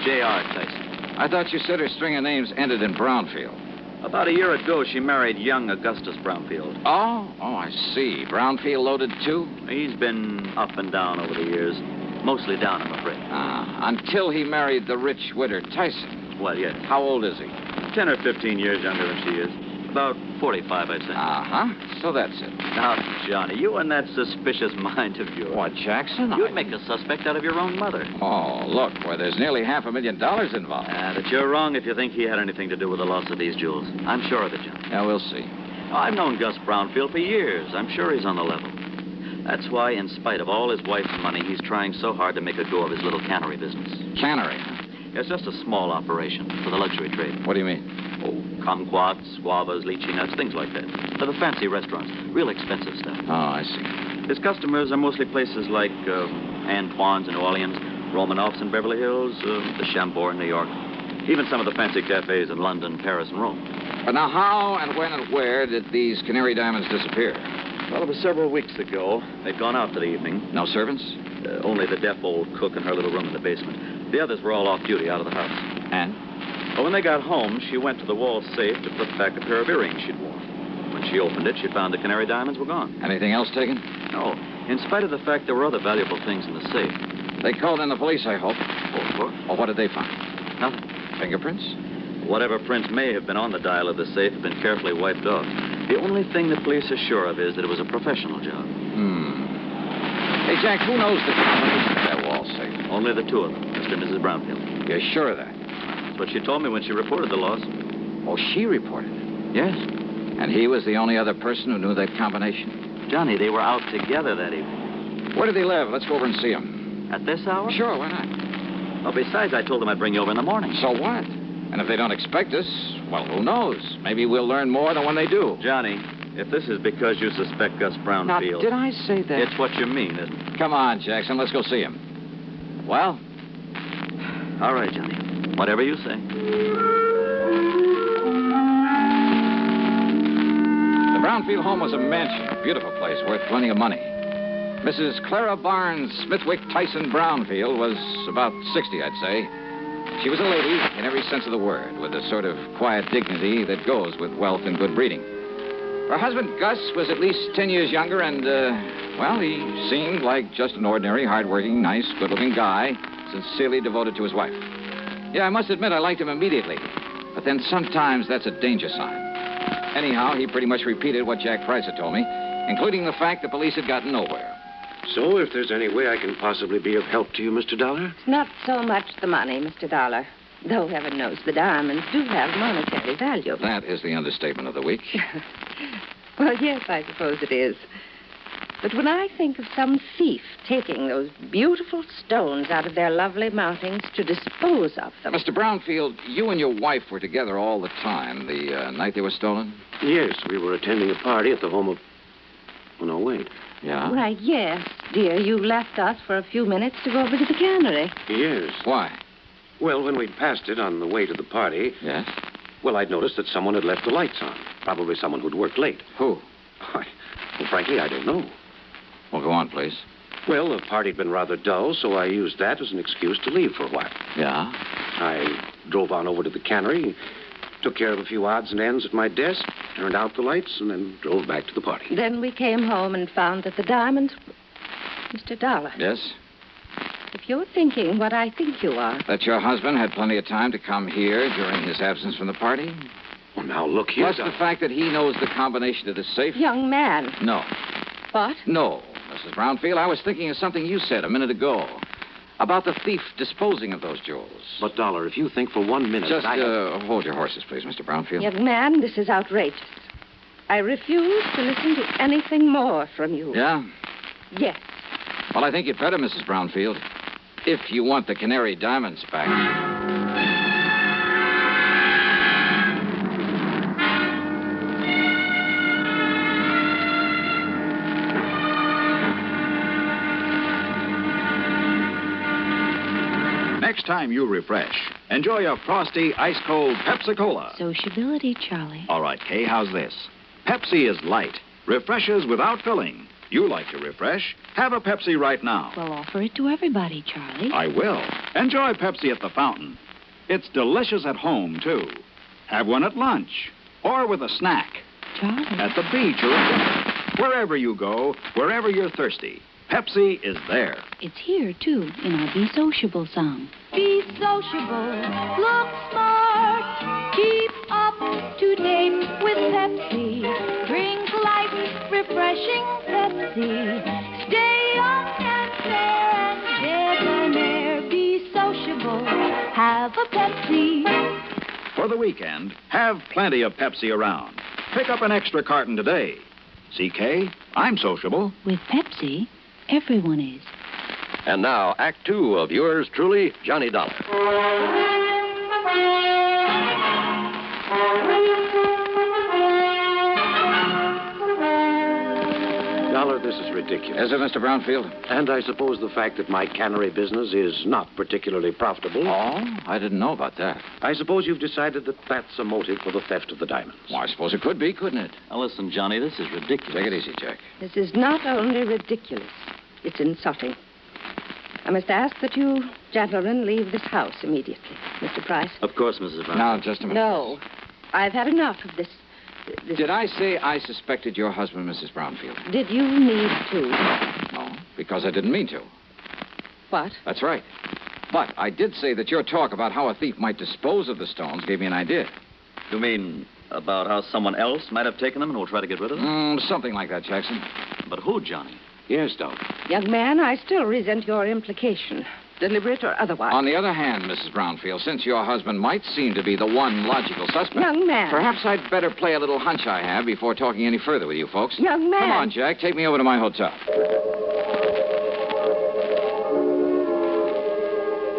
J.R. Tyson.
I thought you said her string of names ended in Brownfield.
About a year ago, she married young Augustus Brownfield.
Oh, I see. Brownfield loaded too?
He's been up and down over the years. Mostly down, I'm afraid.
Until he married the rich widow Tyson.
Well, yes.
How old is he?
10 or 15 years younger than she is. About 45, I'd say.
Uh-huh. So that's it.
Now, Johnny, you and that suspicious mind of yours.
What, Jackson?
You'd make a suspect out of your own mother.
Oh, look, where there's nearly $500,000 involved.
But you're wrong if you think he had anything to do with the loss of these jewels. I'm sure of it, Johnny.
Yeah, we'll see.
I've known Gus Brownfield for years. I'm sure he's on the level. That's why, in spite of all his wife's money, he's trying so hard to make a go of his little cannery business.
Cannery?
It's just a small operation for the luxury trade.
What do you mean?
Oh, kumquats, guavas, lychee nuts, things like that. For the fancy restaurants. Real expensive stuff.
Oh, I see.
His customers are mostly places like Antoine's in New Orleans, Romanoff's in Beverly Hills, the Chambord in New York. Even some of the fancy cafes in London, Paris, and Rome.
But now, how and when and where did these canary diamonds disappear?
Well, it was several weeks ago. They'd gone out for the evening.
No servants?
Only the deaf old cook in her little room in the basement. The others were all off duty out of the house.
And?
Well, when they got home, she went to the wall safe to put back a pair of earrings she'd worn. When she opened it, she found the canary diamonds were gone.
Anything else taken?
No. In spite of the fact there were other valuable things in the safe.
They called in the police, I hope.
Oh, of course.
Well, what did they find?
Nothing.
Fingerprints?
Whatever prints may have been on the dial of the safe have been carefully wiped off. The only thing the police are sure of is that it was a professional job.
Hey, Jack, who knows the combination of that wall safe?
Only the two of them, Mr. and Mrs. Brownfield.
You're sure of that?
That's what she told me when she reported the loss.
Oh, she reported it?
Yes.
And he was the only other person who knew that combination?
Johnny, they were out together that evening.
Where did they live? Let's go over and see him.
At this hour?
Sure, why not?
Well, besides, I told them I'd bring you over in the morning.
So what? And if they don't expect us, well, who knows? Maybe we'll learn more than when they do.
Johnny, if this is because you suspect Gus Brownfield...
Now, did I say that?
It's what you mean, isn't it?
Come on, Jackson, let's go see him.
Well, all right, Johnny. Whatever you say.
The Brownfield home was a mansion, a beautiful place, worth plenty of money. Mrs. Clara Barnes Smithwick Tyson Brownfield was about 60, I'd say. She was a lady in every sense of the word, with the sort of quiet dignity that goes with wealth and good breeding. Her husband, Gus, was at least 10 years younger, and, well, he seemed like just an ordinary, hardworking, nice, good-looking guy, sincerely devoted to his wife. Yeah, I must admit I liked him immediately, but then sometimes that's a danger sign. Anyhow, he pretty much repeated what Jack Price had told me, including the fact the police had gotten nowhere.
So, if there's any way I can possibly be of help to you, Mr. Dollar?
Not so much the money, Mr. Dollar. Though heaven knows the diamonds do have monetary value.
That is the understatement of the week.
Well, yes, I suppose it is. But when I think of some thief taking those beautiful stones out of their lovely mountings to dispose of them...
Mr. Brownfield, you and your wife were together all the time the night they were stolen?
Yes, we were attending a party at the home of... Oh, no, wait.
Yeah?
Why, yes, dear. You left us for a few minutes to go over to the cannery.
Yes.
Why?
Well, when we'd passed it on the way to the party...
Yes?
Well, I'd noticed that someone had left the lights on. Probably someone who'd worked late.
Who?
Well, frankly, I don't know.
Well, go on, please.
Well, the party'd been rather dull, so I used that as an excuse to leave for a while.
Yeah?
I drove on over to the cannery, took care of a few odds and ends at my desk, turned out the lights, and then drove back to the party.
Then we came home and found that the diamonds... Mr. Dollar.
Yes?
If you're thinking what I think you are...
That your husband had plenty of time to come here during his absence from the party?
Well, now, look here,
Plus the fact that he knows the combination to the safe?
Young man.
No.
What?
No, Mrs. Brownfield. I was thinking of something you said a minute ago. About the thief disposing of those jewels.
But, Dollar, if you think for 1 minute...
Just hold your horses, please, Mr. Brownfield.
Young man, this is outrageous. I refuse to listen to anything more from you.
Yeah?
Yes.
Well, I think you'd better, Mrs. Brownfield. If you want the canary diamonds back.
Next time you refresh, enjoy a frosty, ice-cold Pepsi-Cola.
Sociability, Charlie.
All right, Kay, how's this? Pepsi is light, refreshes without filling, You like to refresh? Have a Pepsi right now.
Well, offer it to everybody, Charlie.
I will. Enjoy Pepsi at the fountain. It's delicious at home, too. Have one at lunch or with a snack.
Charlie.
At the beach or at dinner. Wherever you go, wherever you're thirsty, Pepsi is there.
It's here, too, in our Be Sociable song. Be sociable, look smart, keep up to date with Pepsi. Drink light, refreshing Pepsi. Stay young and fair and debonair. Be sociable, have a Pepsi.
For the weekend, have plenty of Pepsi around. Pick up an extra carton today. CK, I'm sociable.
With Pepsi, everyone is.
And now, Act Two of yours truly, Johnny Dollar. Dollar, this is ridiculous.
Is it, Mr. Brownfield?
And I suppose the fact that my cannery business is not particularly profitable.
Oh, I didn't know about that.
I suppose you've decided that that's a motive for the theft of the diamonds.
Well, I suppose it could be, couldn't it?
Now, listen, Johnny, this is ridiculous.
Take it easy, Jack.
This is not only ridiculous, it's insulting. I must ask that you gentlemen leave this house immediately. Mr. Price?
Of course, Mrs. Brown.
Now, just a minute.
No. I've had enough of this.
Did I say I suspected your husband, Mrs. Brownfield?
Did you need to?
No, because I didn't mean to.
What?
That's right. But I did say that your talk about how a thief might dispose of the stones gave me an idea.
You mean about how someone else might have taken them and will try to get rid of them?
Something like that, Jackson.
But who, Johnny?
Yes, Doc.
Young man, I still resent your implication, deliberate or otherwise.
On the other hand, Mrs. Brownfield, since your husband might seem to be the one logical suspect...
Young man.
Perhaps I'd better play a little hunch I have before talking any further with you folks.
Young man.
Come on, Jack. Take me over to my hotel.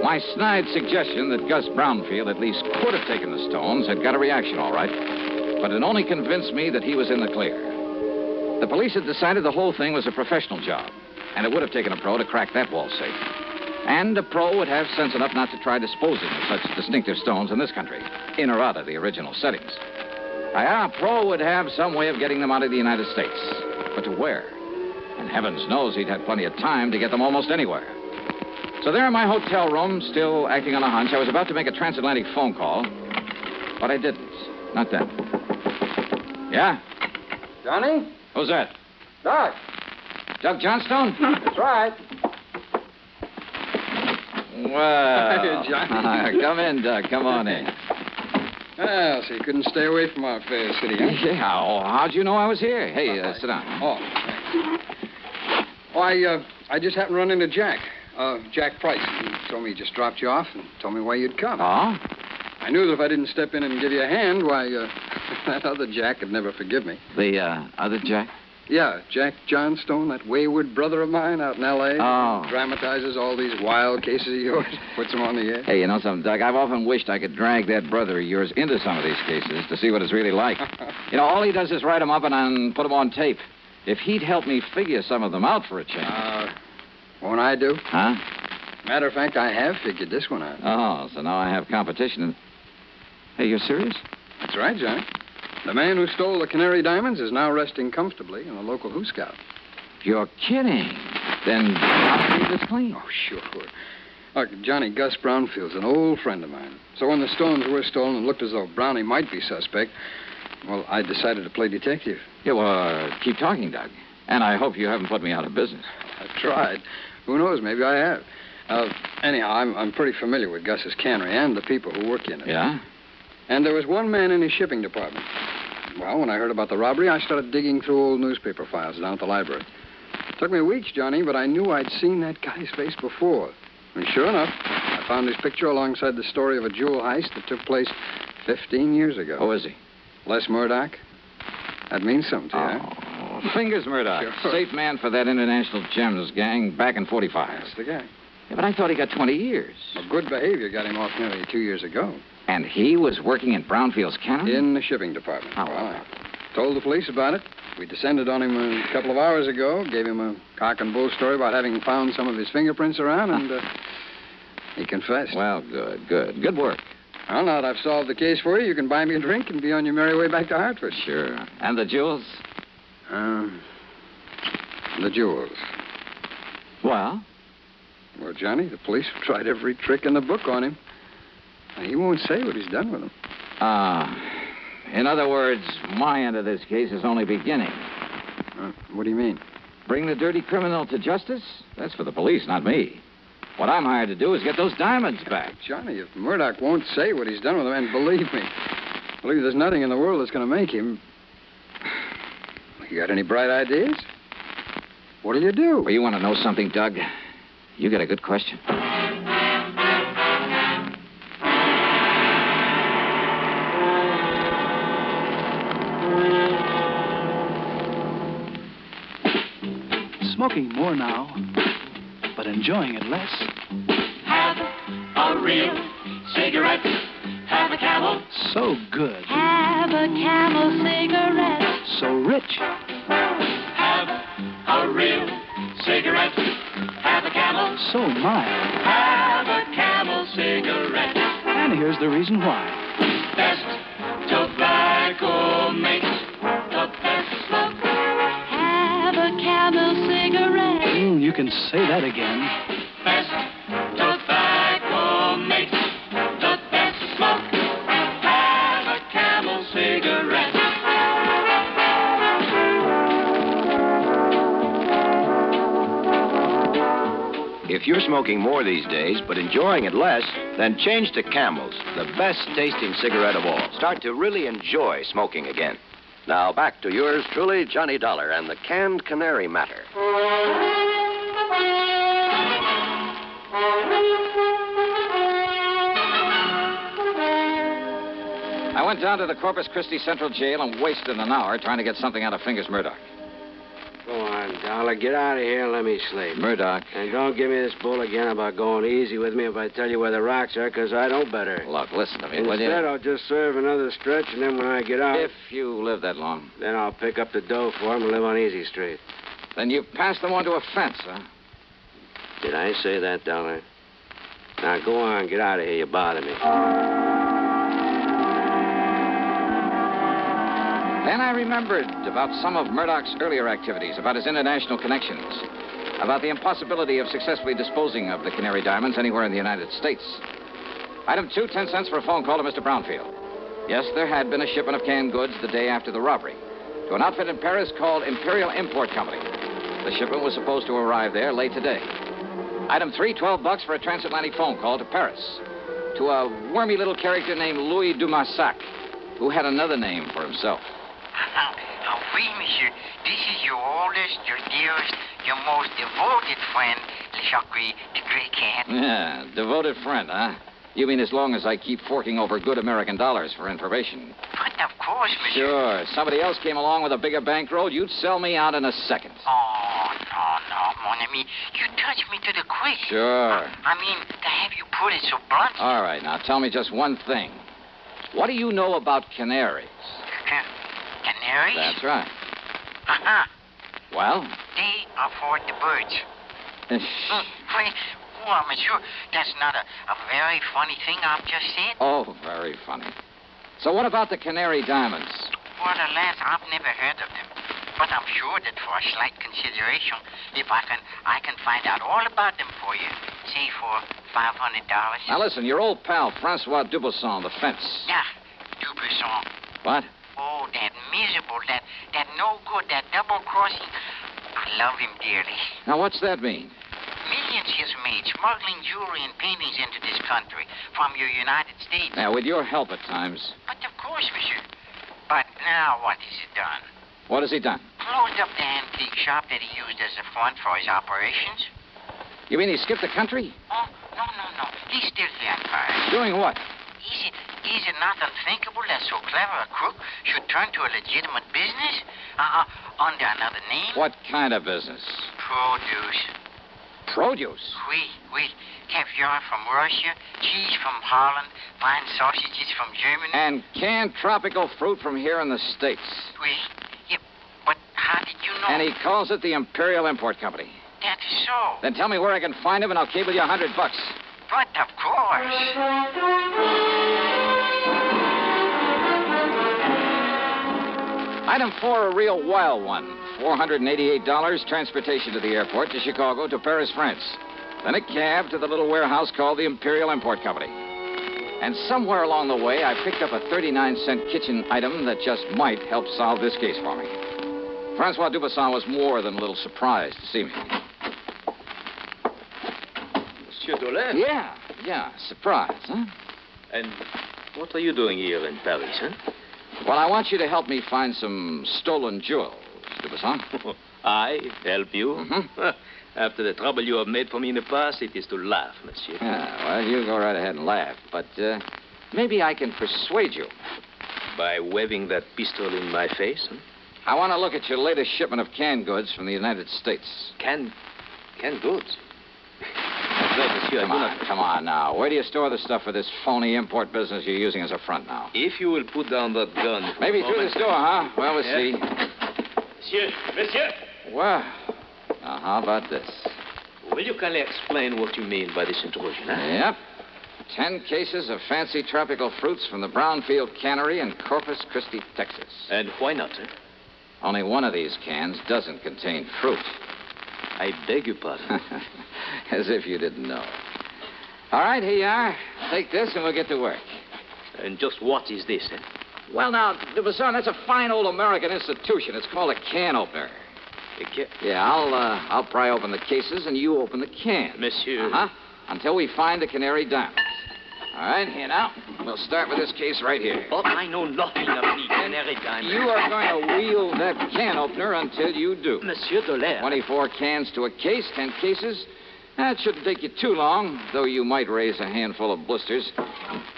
My snide suggestion that Gus Brownfield at least could have taken the stones had got a reaction, all right. But it only convinced me that he was in the clear. The police had decided the whole thing was a professional job, and it would have taken a pro to crack that wall safe. And a pro would have sense enough not to try disposing of such distinctive stones in this country, in or out of the original settings. A pro would have some way of getting them out of the United States. But to where? And heavens knows he'd had plenty of time to get them almost anywhere. So there in my hotel room, still acting on a hunch, I was about to make a transatlantic phone call, but I didn't. Not then. Yeah?
Johnny?
Who's that?
Doc.
Doug Johnstone?
That's right.
Well,
Johnny.
Come in, Doug. Come on in.
Well, so you couldn't stay away from our fair city, huh?
Yeah, how'd you know I was here? Hey, sit down.
Oh, thanks. Oh, I just happened to run into Jack. Jack Price. He told me he just dropped you off and told me why you'd come.
Oh?
I knew that if I didn't step in and give you a hand, why, that other Jack would never forgive me.
The, other Jack?
Yeah, Jack Johnstone, that wayward brother of mine out in L.A.
Oh.
Dramatizes all these wild cases of yours, puts them on the air.
Hey, you know something, Doug? I've often wished I could drag that brother of yours into some of these cases to see what it's really like. You know, all he does is write them up and put them on tape. If he'd help me figure some of them out for a change.
Won't I do?
Huh?
Matter of fact, I have figured this one out.
Oh, so now I have competition. Hey, you're serious?
That's right, Johnny. The man who stole the Canary Diamonds is now resting comfortably in a local Who Scout.
You're kidding. Then I'll keep this clean.
Oh, sure. Look, Johnny, Gus Brownfield's an old friend of mine. So when the stones were stolen and looked as though Brownie might be suspect, well, I decided to play detective.
Yeah, well, keep talking, Doug. And I hope you haven't put me out of business.
I've tried. Who knows? Maybe I have. Anyhow, I'm pretty familiar with Gus's cannery and the people who work in it.
Yeah?
And there was one man in his shipping department. Well, when I heard about the robbery, I started digging through old newspaper files down at the library. It took me weeks, Johnny, but I knew I'd seen that guy's face before. And sure enough, I found his picture alongside the story of a jewel heist that took place 15 years ago.
Who is he?
Les Murdoch. That means something to you,
huh? Fingers Murdoch.
Sure.
Safe man for that International Gems gang back in 45.
That's the guy.
Yeah, but I thought he got 20 years.
Well, good behavior got him off nearly 2 years ago.
And he was working in Brownfield's cannery?
In the shipping department.
Oh.
Well, I told the police about it. We descended on him a couple of hours ago, gave him a cock and bull story about having found some of his fingerprints around, and he confessed.
Well, good. Good work.
Well, now that I've solved the case for you, you can buy me a drink and be on your merry way back to Hartford.
Sure. And the jewels?
The jewels.
Well?
Well, Johnny, the police have tried every trick in the book on him. He won't say what he's done with them.
In other words, my end of this case is only beginning.
What do you mean?
Bring the dirty criminal to justice? That's for the police, not me. What I'm hired to do is get those diamonds back.
Johnny, if Murdoch won't say what he's done with them, and believe me, there's nothing in the world that's going to make him. You got any bright ideas? What'll you do?
Well, you want to know something, Doug? You got a good question.
Smoking more now, but enjoying it less.
Have a real cigarette. Have a Camel.
So good.
Have a Camel cigarette.
So rich.
Have a real cigarette. Have a Camel.
So mild.
Have a Camel cigarette.
And here's the reason why.
Best tobacco makes the best smoke.
Have a Camel cigarette.
You can say that again.
Best tobacco makes the best smoke. Have a Camel cigarette.
If you're smoking more these days, but enjoying it less, then change to Camels, the best tasting cigarette of all. Start to really enjoy smoking again.
Now back to yours truly, Johnny Dollar, and the canned canary matter.
I went down to the Corpus Christi Central Jail and wasted an hour trying to get something out of Fingers Murdoch.
Go on, Dollar. Get out of here and let me sleep.
Murdoch.
And don't give me this bull again about going easy with me if I tell you where the rocks are, because I know better.
Look, listen to me, will you?
Instead, I'll just serve another stretch, and then when I get out...
If you live that long.
Then I'll pick up the dough for him and live on Easy Street.
Then you passed them on to a fence, huh?
Did I say that, Dollar? Now, go on. Get out of here. You bother me.
Then I remembered about some of Murdoch's earlier activities, about his international connections, about the impossibility of successfully disposing of the Canary diamonds anywhere in the United States. Item 2, 10 cents for a phone call to Mr. Brownfield. Yes, there had been a shipment of canned goods the day after the robbery to an outfit in Paris called Imperial Import Company. The shipment was supposed to arrive there late today. Item 3, $12 for a transatlantic phone call to Paris to a wormy little character named Louis Dumassac, who had another name for himself.
Oui, monsieur. This is your oldest, your dearest, your most devoted friend, Le Jacques, the Great Cat.
Yeah, devoted friend, huh? You mean as long as I keep forking over good American dollars for information?
But of course, monsieur.
Sure. If somebody else came along with a bigger bankroll, you'd sell me out in a second.
Oh, no, mon ami. You touch me to the quick.
Sure.
I mean, to have you put it so bluntly.
All right, now tell me just one thing. What do you know about canaries?
Canaries?
That's right.
Uh-huh.
Well?
They are for the birds. Well, monsieur, that's not a very funny thing I've just said.
Oh, very funny. So what about the Canary diamonds?
Well, alas, I've never heard of them. But I'm sure that for a slight consideration, if I can find out all about them for you, say for $500.
Now listen, your old pal, Francois Dubuisson, the fence.
Yeah, Dubuisson.
What?
Oh, that miserable, that no good, that double-crossing. I love him dearly.
Now, what's that mean?
Millions he's made smuggling jewelry and paintings into this country from your United States.
Now, with your help at times.
But of course, monsieur. But now what has he done?
What has he done?
Closed up the antique shop that he used as a front for his operations.
You mean he skipped the country?
Oh, no. He's still here in Paris.
Doing what?
Is it not unthinkable that so clever a crook should turn to a legitimate business? Under another name?
What kind of business?
Produce.
Produce?
Oui. Caviar from Russia, cheese from Holland, fine sausages from Germany.
And canned tropical fruit from here in the States.
Oui. Yeah, but how did you know?
And he calls it the Imperial Import Company.
That is so.
Then tell me where I can find him and I'll cable you $100.
But of course.
Item 4, a real wild one. $488, transportation to the airport, to Chicago, to Paris, France. Then a cab to the little warehouse called the Imperial Import Company. And somewhere along the way, I picked up a 39-cent kitchen item that just might help solve this case for me. Francois Dubuisson was more than a little surprised to see me.
Monsieur Dolin?
Yeah, surprise, huh?
And what are you doing here in Paris, huh?
Well, I want you to help me find some stolen jewels, Dubuisson.
I help you?
Mm-hmm.
After the trouble you have made for me in the past, it is to laugh, monsieur.
Yeah, well, you go right ahead and laugh. But maybe I can persuade you.
By waving that pistol in my face, huh?
I want to look at your latest shipment of canned goods from the United States.
Canned goods? No, monsieur,
Come on now. Where do you store the stuff for this phony import business you're using as a front now?
If you will put down that gun...
Maybe through this door, huh? Well, we'll see.
Monsieur!
Well, now, how about this?
Will you kindly explain what you mean by this intrusion, huh?
Yep. 10 cases of fancy tropical fruits from the Brownfield Cannery in Corpus Christi, Texas.
And why not, sir?
Only one of these cans doesn't contain fruit.
I beg your pardon.
As if you didn't know. All right, here you are. Take this and we'll get to work.
And just what is this, eh?
Well, now, Dubuisson, that's a fine old American institution. It's called a can opener. Yeah, I'll pry open the cases and you open the can.
Monsieur.
Uh-huh. Until we find the canary diamonds. All right, here now. We'll start with this case right here.
Oh, I know nothing of the canary diamonds.
You are going to wield that can opener until you do.
Monsieur Dolin.
24 cans to a case, 10 cases. That shouldn't take you too long, though you might raise a handful of blisters.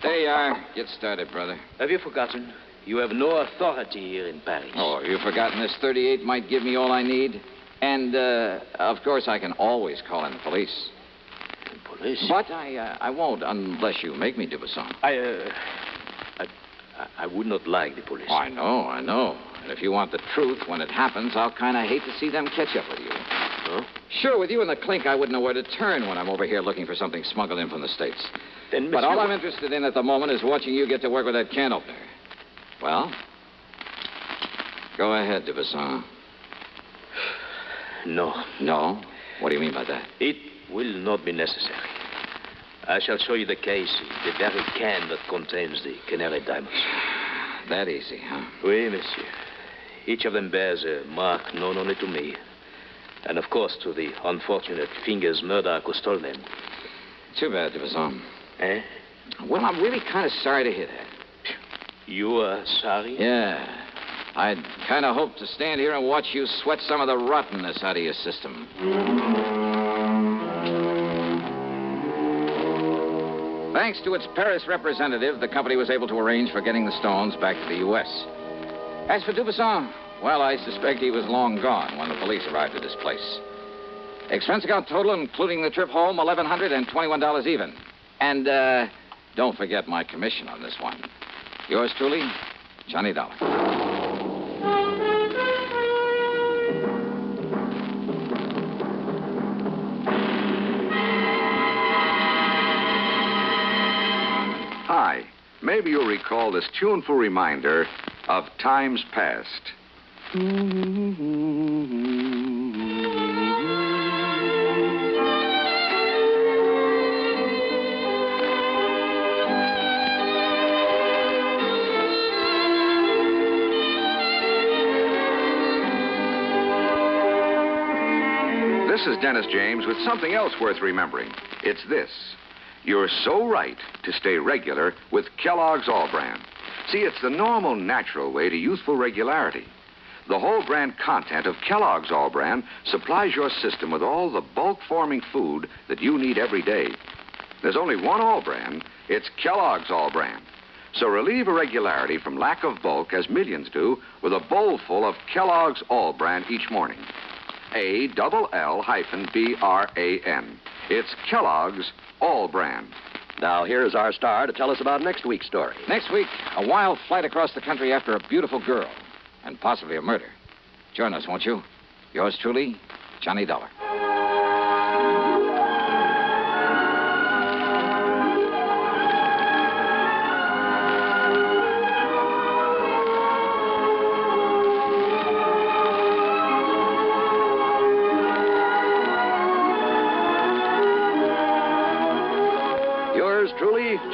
There you are. Get started, brother.
Have you forgotten? You have no authority here in Paris.
Oh, have you forgotten this 38 might give me all I need? And, of course, I can always call in the police.
Police?
But I won't unless you make me, Dubuisson.
I would not like the police.
Oh, I know. And if you want the truth, when it happens, I'll kind of hate to see them catch up with you.
Huh?
Sure, with you in the clink, I wouldn't know where to turn when I'm over here looking for something smuggled in from the States.
Then,
but all I'm interested in at the moment is watching you get to work with that can opener. Well, go ahead, Dubuisson.
No.
No? What do you mean by that?
It will not be necessary. I shall show you the case, the very can that contains the canary diamonds.
That easy, huh?
Oui, monsieur. Each of them bears a mark known only to me. And, of course, to the unfortunate fingers murder who stole them.
Too bad, Dubuisson.
Eh?
Well, I'm really kind of sorry to hear that.
You are sorry?
Yeah. I'd kind of hoped to stand here and watch you sweat some of the rottenness out of your system. Thanks to its Paris representative, the company was able to arrange for getting the stones back to the U.S. As for Dubuisson, well, I suspect he was long gone when the police arrived at his place. Expense account total, including the trip home, $1,121 even. And, don't forget my commission on this one. Yours truly, Johnny Dollar.
Hi. Maybe you'll recall this tuneful reminder of times past. This is Dennis James with something else worth remembering. It's this. You're so right to stay regular with Kellogg's All-Bran. See, it's the normal, natural way to youthful regularity. The whole brand content of Kellogg's All-Bran supplies your system with all the bulk-forming food that you need every day. There's only one All-Bran. It's Kellogg's All-Bran. So relieve irregularity from lack of bulk, as millions do, with a bowl full of Kellogg's All-Bran each morning. ALL-BRAN. It's Kellogg's All-Bran.
Now, here's our star to tell us about next week's story.
Next week, a wild flight across the country after a beautiful girl, and possibly a murder. Join us, won't you? Yours truly, Johnny Dollar.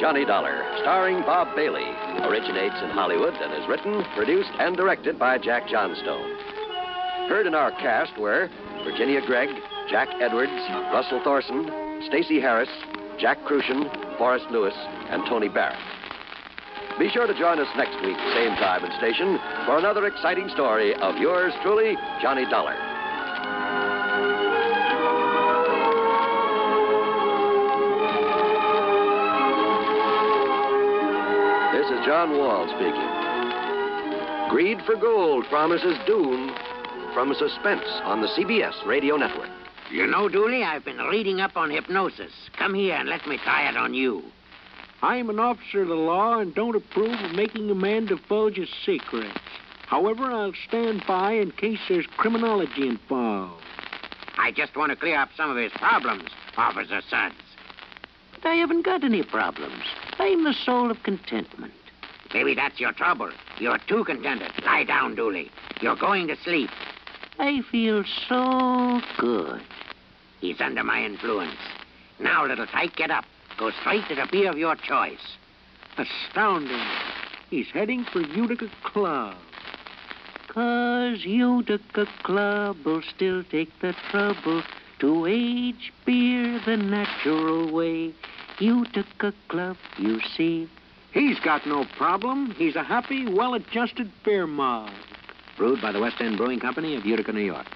Johnny Dollar, starring Bob Bailey. Originates in Hollywood and is written, produced, and directed by Jack Johnstone. Heard in our cast were Virginia Gregg, Jack Edwards, Russell Thorson, Stacey Harris, Jack Crucian, Forrest Lewis, and Tony Barrett. Be sure to join us next week, same time and station, for another exciting story of yours truly, Johnny Dollar. This is John Wall speaking. Greed for Gold promises doom from suspense on the CBS radio network.
You know, Dooley, I've been reading up on hypnosis. Come here and let me try it on you.
I'm an officer of the law and don't approve of making a man divulge his secrets. However, I'll stand by in case there's criminology involved.
I just want to clear up some of his problems, Officer Suggs. But I haven't got any problems. I'm the soul of contentment. Maybe that's your trouble. You're too contented. Lie down, Dooley. You're going to sleep. I feel so good. He's under my influence. Now, little tyke, get up. Go straight to the beer of your choice.
Astounding. He's heading for Utica Club.
'Cause Utica Club will still take the trouble to age beer the natural way. Utica Club, you see.
He's got no problem. He's a happy, well-adjusted beer mug.
Brewed by the West End Brewing Company of Utica, New York.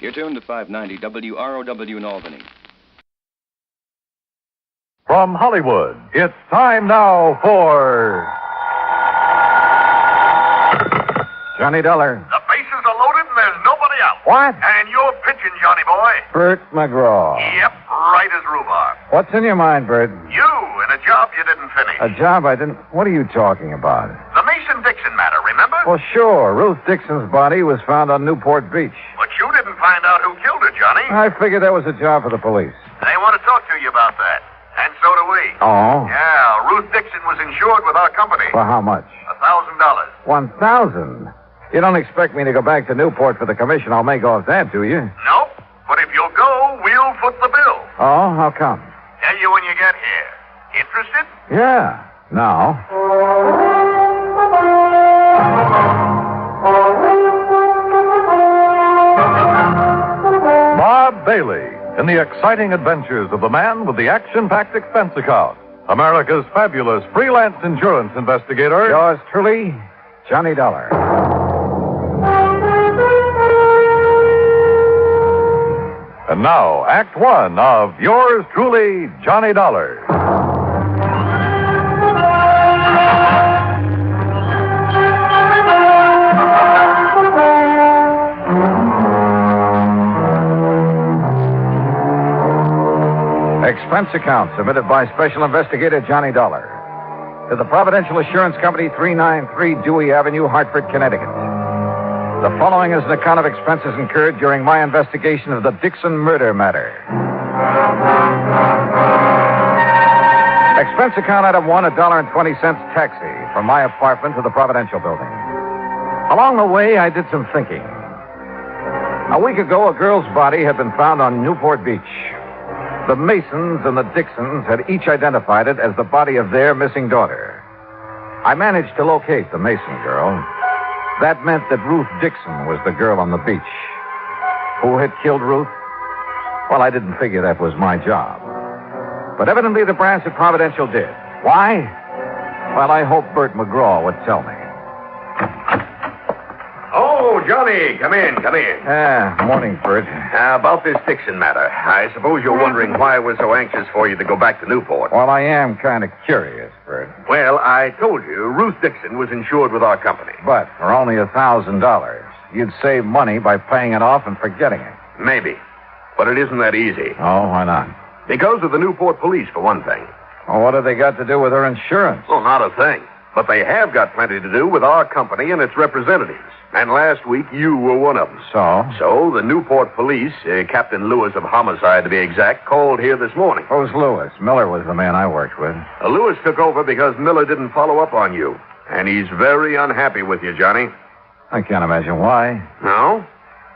You're tuned to 590 WROW in Albany.
From Hollywood, it's time now for
Johnny Dollar.
The bases are loaded and there's nobody out.
What?
And you're pitching, Johnny boy.
Bert McGraw.
Yep, right as rhubarb.
What's in your mind, Bert?
You and a job you didn't finish.
A job I didn't... What are you talking about?
The Mason-Dixon matter, remember?
Well, sure. Ruth Dixon's body was found on Newport Beach.
But you didn't find out who killed her, Johnny.
I figured that was a job for the police.
They want to talk to you about that. And so do we.
Oh?
Yeah, Ruth Dixon was insured with our company.
For how much?
$1,000.
1,000? You don't expect me to go back to Newport for the commission I'll make off that, do you?
Nope. But if you'll go, we'll foot the bill.
Oh, how come?
Tell you when you get here. Interested?
Yeah. Now.
Bob Bailey in the exciting adventures of the man with the action-packed expense account. America's fabulous freelance insurance investigator.
Yours truly, Johnny Dollar.
And now, Act One of yours truly, Johnny Dollar.
Expense account submitted by Special Investigator Johnny Dollar to the Providential Assurance Company, 393 Dewey Avenue, Hartford, Connecticut. The following is an account of expenses incurred during my investigation of the Dixon murder matter. Expense account item 1, $1.20 taxi from my apartment to the Providential building. Along the way, I did some thinking. A week ago, a girl's body had been found on Newport Beach. The Masons and the Dixons had each identified it as the body of their missing daughter. I managed to locate the Mason girl. That meant that Ruth Dixon was the girl on the beach. Who had killed Ruth? Well, I didn't figure that was my job. But evidently the brass at Providential did. Why? Well, I hope Bert McGraw would tell me.
Oh, Johnny, come in.
Morning, Bert.
About this Dixon matter. I suppose you're wondering why I was so anxious for you to go back to Newport.
Well, I am kind of curious, Bert.
Well, I told you, Ruth Dixon was insured with our company.
But for only $1,000, you'd save money by paying it off and forgetting it.
Maybe. But it isn't that easy.
Oh, why not?
Because of the Newport police, for one thing.
Well, what have they got to do with her insurance?
Well, not a thing. But they have got plenty to do with our company and its representatives. And last week, you were one of them.
So?
So, the Newport police, Captain Lewis of Homicide to be exact, called here this morning.
Who's Lewis? Miller was the man I worked with.
Lewis took over because Miller didn't follow up on you. And he's very unhappy with you, Johnny.
I can't imagine why.
No?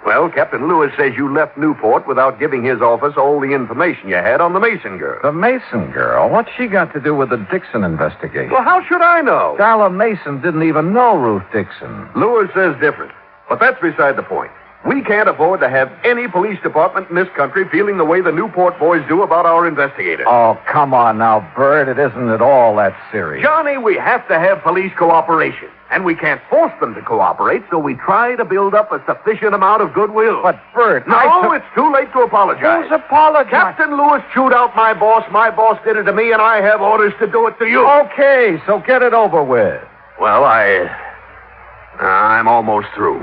Well, Captain Lewis says you left Newport without giving his office all the information you had on the Mason girl.
The Mason girl? What's she got to do with the Dixon investigation?
Well, how should I know?
Darla Mason didn't even know Ruth Dixon.
Lewis says different. But that's beside the point. We can't afford to have any police department in this country feeling the way the Newport boys do about our investigators.
Oh, come on now, Bert. It isn't at all that serious.
Johnny, we have to have police cooperation. And we can't force them to cooperate, so we try to build up a sufficient amount of goodwill.
But, Bert,
No, it's too late to apologize.
Who's apologizing?
Captain Lewis chewed out my boss did it to me, and I have orders to do it to you.
Okay, so get it over with.
Well, I'm almost through.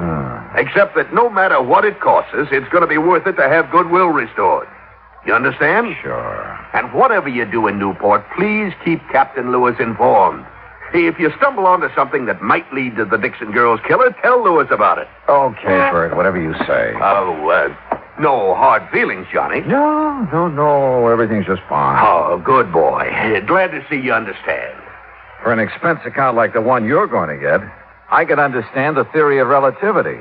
Except that no matter what it costs us, it's going to be worth it to have goodwill restored. You understand?
Sure.
And whatever you do in Newport, please keep Captain Lewis informed. If you stumble onto something that might lead to the Dixon girls' killer, tell Lewis about it.
Okay, Bert, whatever you say.
No hard feelings, Johnny.
No, everything's just fine.
Oh, good boy. Glad to see you understand.
For an expense account like the one you're going to get, I can understand the theory of relativity.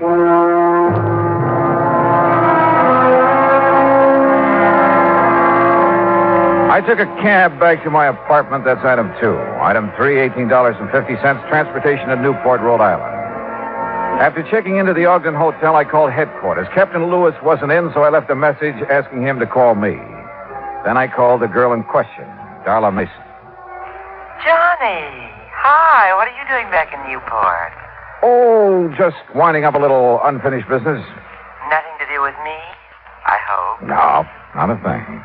I took a cab back to my apartment. That's item 2. Item 3, $18.50, transportation to Newport, Rhode Island. After checking into the Ogden Hotel, I called headquarters. Captain Lewis wasn't in, so I left a message asking him to call me. Then I called the girl in question, Darla Mason.
Johnny, hi. What are you doing back in Newport?
Oh, just winding up a little unfinished business.
Nothing to do with me, I hope.
No, not a thing.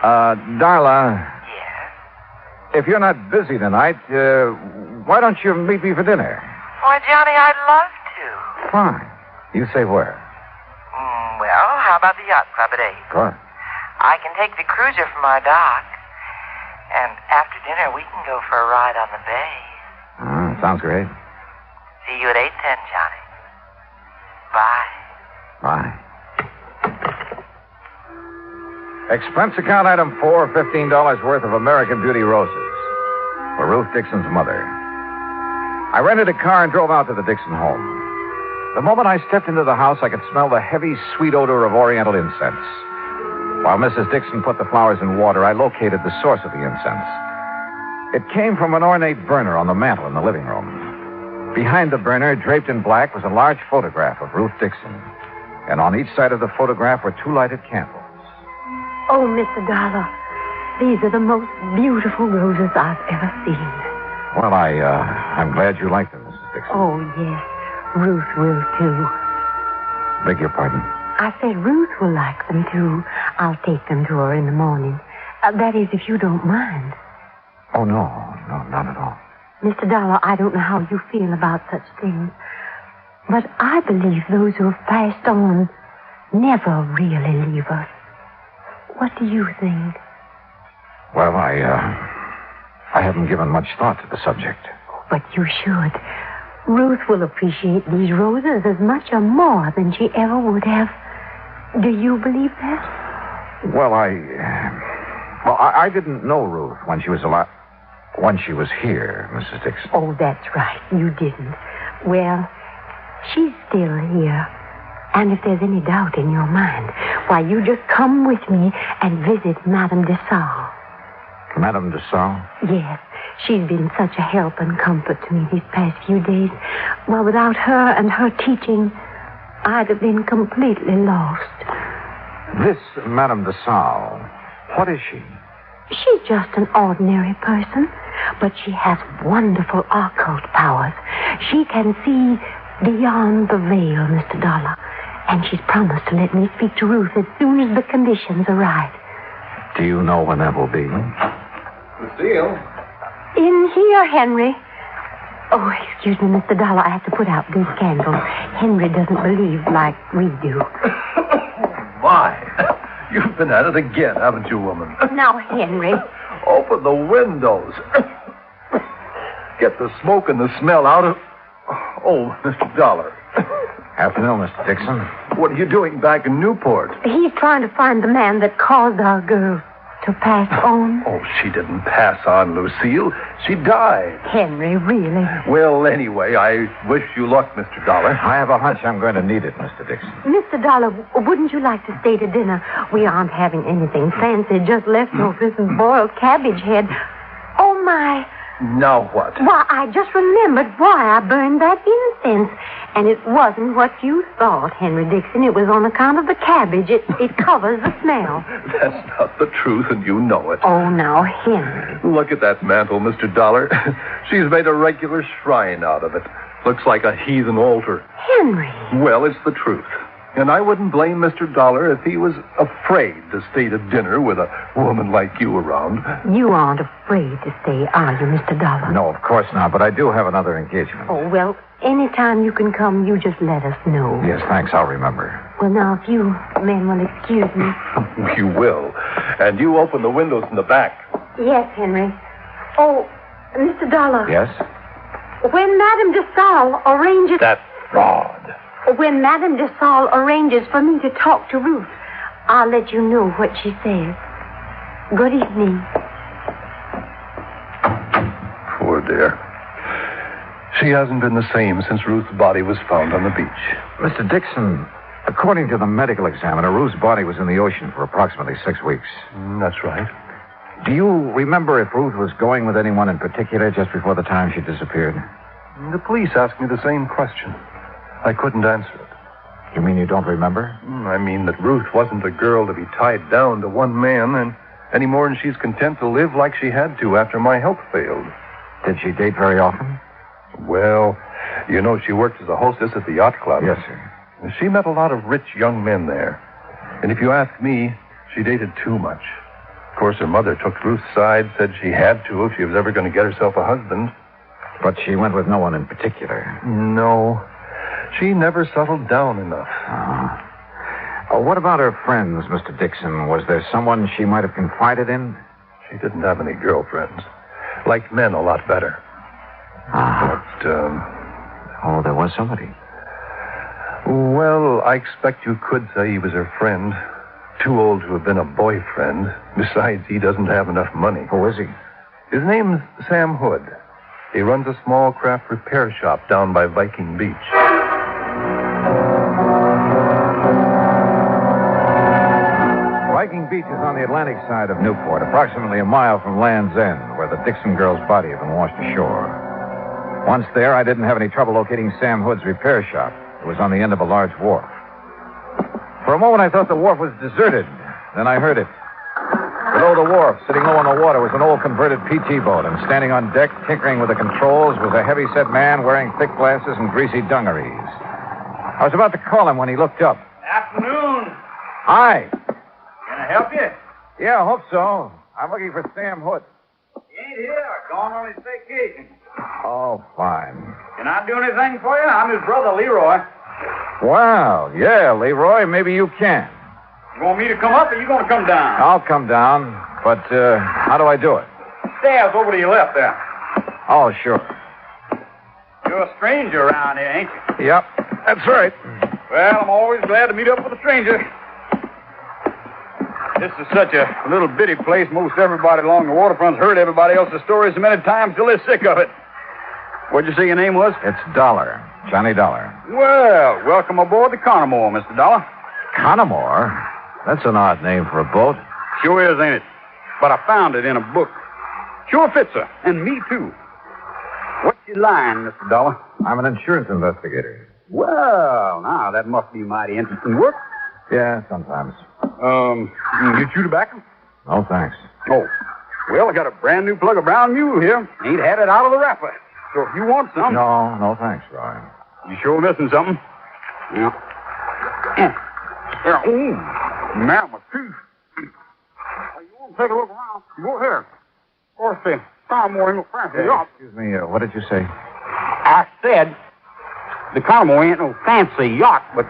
Darla.
Yes?
If you're not busy tonight, why don't you meet me for dinner?
Why, Johnny, I'd love to.
Fine. You say where?
Well, how about the yacht club at 8?
Good.
I can take the cruiser from our dock. And after dinner, we can go for a ride on the bay.
Sounds great.
See you at 8:10, Johnny. Bye.
Bye. Expense account item 4, $15 worth of American Beauty roses for Ruth Dixon's mother. I rented a car and drove out to the Dixon home. The moment I stepped into the house, I could smell the heavy, sweet odor of oriental incense. While Mrs. Dixon put the flowers in water, I located the source of the incense. It came from an ornate burner on the mantel in the living room. Behind the burner, draped in black, was a large photograph of Ruth Dixon. And on each side of the photograph were 2 lighted candles.
Oh, Mr. Dollar, these are the most beautiful roses I've ever seen.
Well, I'm glad you like them, Mrs. Dixon.
Oh, yes. Ruth will, too.
Beg your pardon?
I said Ruth will like them, too. I'll take them to her in the morning. That is, if you don't mind.
Oh, no, not at all.
Mr. Dollar, I don't know how you feel about such things, but I believe those who have passed on never really leave us. What do you think?
Well, I haven't given much thought to the subject.
But you should. Ruth will appreciate these roses as much or more than she ever would have. Do you believe that?
Well, I didn't know Ruth when she was alive. When she was here, Mrs. Dixon.
Oh, that's right. You didn't. Well, she's still here. And if there's any doubt in your mind, why, you just come with me and visit Madame de Stael.
Madame de Stael?
Yes. She's been such a help and comfort to me these past few days. Well, without her and her teaching, I'd have been completely lost.
This Madame de Stael, what is she?
She's just an ordinary person, but she has wonderful occult powers. She can see beyond the veil, Mr. Dollar. And she's promised to let me speak to Ruth as soon as the conditions are right.
Do you know when that will be?
Lucille?
In here, Henry. Oh, excuse me, Mr. Dollar. I have to put out these candles. Henry doesn't believe like we do.
My, you've been at it again, haven't you, woman?
Now, Henry.
Open the windows. Get the smoke and the smell out of... Oh, Mr. Dollar.
Afternoon, Mr. Dixon.
What are you doing back in Newport?
He's trying to find the man that caused our girl to pass on?
Oh, she didn't pass on, Lucille. She died.
Henry, really?
Well, anyway, I wish you luck, Mr. Dollar.
I have a hunch I'm going to need it, Mr. Dixon.
Mr. Dollar, wouldn't you like to stay to dinner? We aren't having anything fancy, just leftovers and boiled cabbage head. Oh, my.
Now what?
Why, I just remembered why I burned that incense. And it wasn't what you thought, Henry Dixon. It was on account of the cabbage. It covers the smell.
That's not the truth, and you know it.
Oh, now, Henry.
Look at that mantle, Mr. Dollar. She's made a regular shrine out of it. Looks like a heathen altar.
Henry.
Well, it's the truth. And I wouldn't blame Mr. Dollar if he was afraid to stay to dinner with a woman like you around.
You aren't afraid to stay, are you, Mr. Dollar?
No, of course not, but I do have another engagement.
Oh, well, anytime you can come, you just let us know.
Yes, thanks. I'll remember.
Well, now, if you men will excuse me.
You will. And you open the windows in the back.
Yes, Henry. Oh, Mr. Dollar.
Yes?
When Madame de Stael arranges...
That fraud.
When Madame de Stael arranges for me to talk to Ruth, I'll let you know what she says. Good evening.
Poor dear. She hasn't been the same since Ruth's body was found on the beach.
Mr. Dixon, according to the medical examiner, Ruth's body was in the ocean for approximately 6 weeks.
That's right.
Do you remember if Ruth was going with anyone in particular just before the time she disappeared?
The police asked me the same question. I couldn't answer it.
You mean you don't remember?
I mean that Ruth wasn't a girl to be tied down to one man and any more than she's content to live like she had to after my health failed.
Did she date very often?
Well, you know, she worked as a hostess at the yacht club.
Yes, sir.
She met a lot of rich young men there. And if you ask me, she dated too much. Of course, her mother took Ruth's side, said she had to if she was ever going to get herself a husband.
But she went with no one in particular.
No. She never settled down enough.
What about her friends, Mr. Dixon? Was there someone she might have confided in?
She didn't have any girlfriends. Liked men a lot better. But,
Oh, there was somebody.
Well, I expect you could say he was her friend. Too old to have been a boyfriend. Besides, he doesn't have enough money.
Who is he?
His name's Sam Hood. He runs a small craft repair shop down by Viking Beach.
Viking Beach is on the Atlantic side of Newport, approximately a mile from Land's End, where the Dixon girl's body had been washed ashore. Once there, I didn't have any trouble locating Sam Hood's repair shop. It was on the end of a large wharf. For a moment, I thought the wharf was deserted. Then I heard it. Below the wharf, sitting low on the water, was an old converted PT boat, and standing on deck, tinkering with the controls, was a heavy-set man wearing thick glasses and greasy dungarees. I was about to call him when he looked up.
Afternoon.
Hi.
Can I help you?
Yeah, I hope so. I'm looking for Sam Hood.
He ain't here. Gone on his vacation.
Oh, fine.
Can I do anything for you? I'm his brother, Leroy.
Well, yeah, Leroy, maybe you can.
You want me to come up, or you going to come down?
I'll come down, but how do I do it?
Stairs over to your left there.
Oh, sure.
You're a stranger around here, ain't you?
Yep, that's right.
Well, I'm always glad to meet up with a stranger. This is such a little bitty place. Most everybody along the waterfront's heard everybody else's stories so many times till they're sick of it. What'd you say your name was?
It's Dollar. Johnny Dollar.
Well, welcome aboard the Connemore, Mr. Dollar.
Connemore? That's an odd name for a boat.
Sure is, ain't it? But I found it in a book. Sure fits her. And me, too. What's your line, Mr. Dollar?
I'm an insurance investigator.
Well, now, that must be mighty interesting work.
Yeah, sometimes.
You can get you tobacco?
No, thanks.
Oh. Well, I got a brand new plug of brown mule here. Ain't had it out of the wrapper. So if you want some...
No, thanks, Roy.
You sure missing something? Yeah. Yeah. Ooh. Man, my teeth. You want to take a look around? Go ahead. Of course, the Connemore ain't no fancy yacht.
Excuse me, what did you say?
I said the Connemore ain't no fancy yacht, but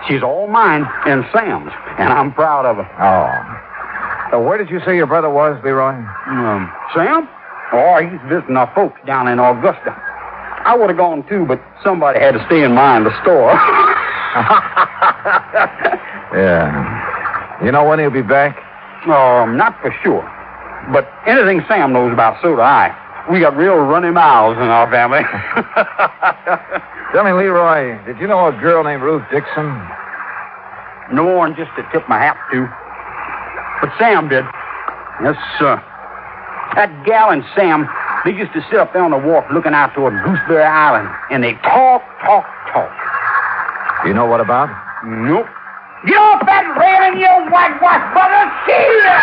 she's all mine and Sam's, and I'm proud of her.
Oh. Where did you say your brother was, Leroy?
Sam? Oh, he's visiting our folks down in Augusta. I would have gone, too, but somebody had to stay in mind the store.
Yeah. You know when he'll be back?
Not for sure. But anything Sam knows about, so do I. We got real runny mouths in our family.
Tell me, Leroy, did you know a girl named Ruth Dixon?
No more than just to tip my hat to. But Sam did. Yes, sir. That gal and Sam, they used to sit up there on the wharf looking out toward Gooseberry Island, and they talk.
Do you know what about?
Nope. Get off that railing, you whitewash brother! See ya!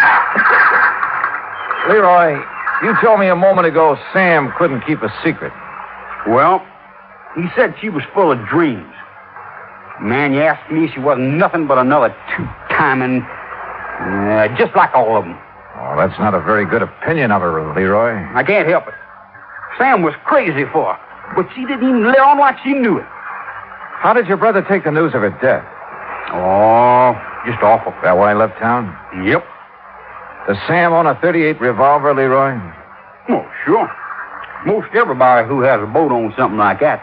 Leroy, you told me a moment ago Sam couldn't keep a secret.
Well, he said she was full of dreams. Man, you asked me, she wasn't nothing but another two-timing, just like all of them.
Oh, that's not a very good opinion of her, Leroy.
I can't help it. Sam was crazy for her, but she didn't even let on like she knew it.
How did your brother take the news of her death?
Oh, just awful.
That why he left town?
Yep.
Does Sam own a .38 revolver, Leroy?
Oh, sure. Most everybody who has a boat owns something like that.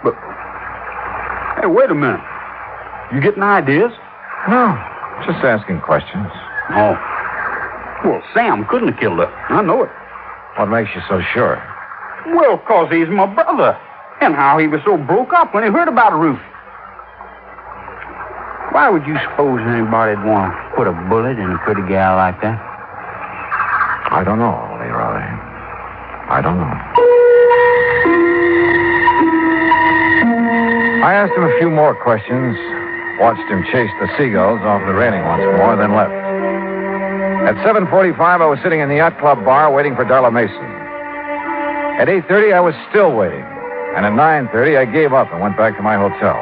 But, hey, wait a minute. You getting ideas?
No, just asking questions.
Oh. Well, Sam couldn't have killed her. I know it.
What makes you so sure?
Well, 'cause he's my brother. And how he was so broke up when he heard about Ruth. Why would you suppose anybody'd want to put a bullet in a pretty gal like that?
I don't know, Leroy. I don't know. I asked him a few more questions, watched him chase the seagulls off the railing once more, then left. At 7:45, I was sitting in the yacht club bar waiting for Darla Mason. At 8:30, I was still waiting. And at 9:30, I gave up and went back to my hotel.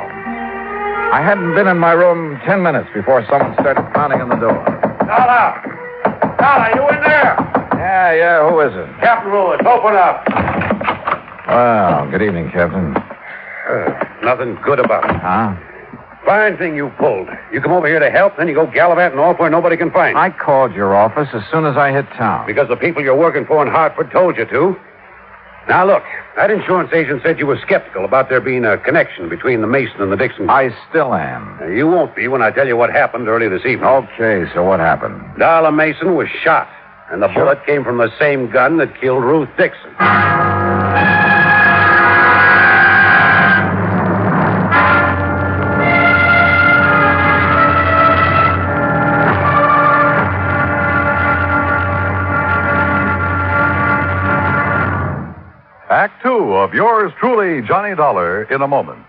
I hadn't been in my room 10 minutes before someone started pounding on the door.
Darla! Darla, you in there?
Yeah, who is it?
Captain Lewis, open up.
Well, good evening, Captain.
Nothing good about it.
Huh?
Fine thing you pulled. You come over here to help, then you go gallivanting off where nobody can find you.
I called your office as soon as I hit town.
Because the people you're working for in Hartford told you to. Now, look, that insurance agent said you were skeptical about there being a connection between the Mason and the Dixon.
I still am.
Now, you won't be when I tell you what happened early this evening.
Okay, so what happened?
Darla Mason was shot, and the bullet came from the same gun that killed Ruth Dixon.
Act Two of yours truly, Johnny Dollar, in a moment.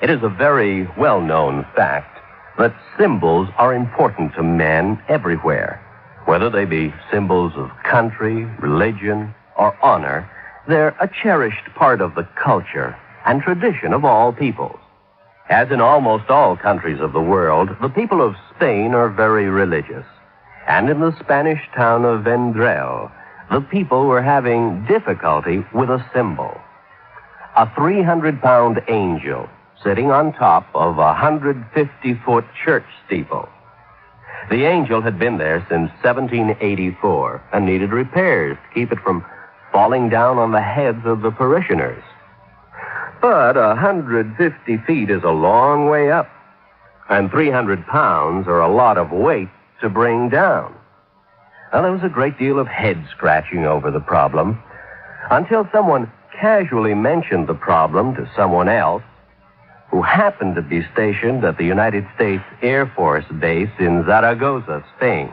It is a very well-known fact that symbols are important to men everywhere. Whether they be symbols of country, religion, or honor, they're a cherished part of the culture and tradition of all peoples. As in almost all countries of the world, the people of Spain are very religious. And in the Spanish town of Vendrell, the people were having difficulty with a symbol. A 300-pound angel sitting on top of a 150-foot church steeple. The angel had been there since 1784 and needed repairs to keep it from falling down on the heads of the parishioners. But 150 feet is a long way up, and 300 pounds are a lot of weight to bring down. Now, there was a great deal of head-scratching over the problem until someone casually mentioned the problem to someone else who happened to be stationed at the United States Air Force Base in Zaragoza, Spain.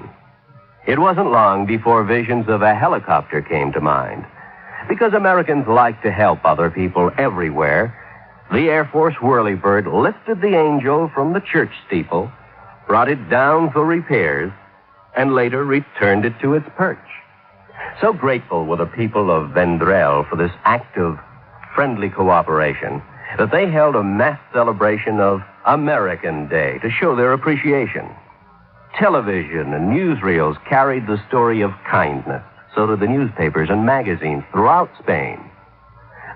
It wasn't long before visions of a helicopter came to mind. Because Americans like to help other people everywhere, the Air Force whirlybird lifted the angel from the church steeple, brought it down for repairs, and later returned it to its perch. So grateful were the people of Vendrell for this act of friendly cooperation that they held a mass celebration of American Day to show their appreciation. Television and newsreels carried the story of kindness, so did the newspapers and magazines throughout Spain.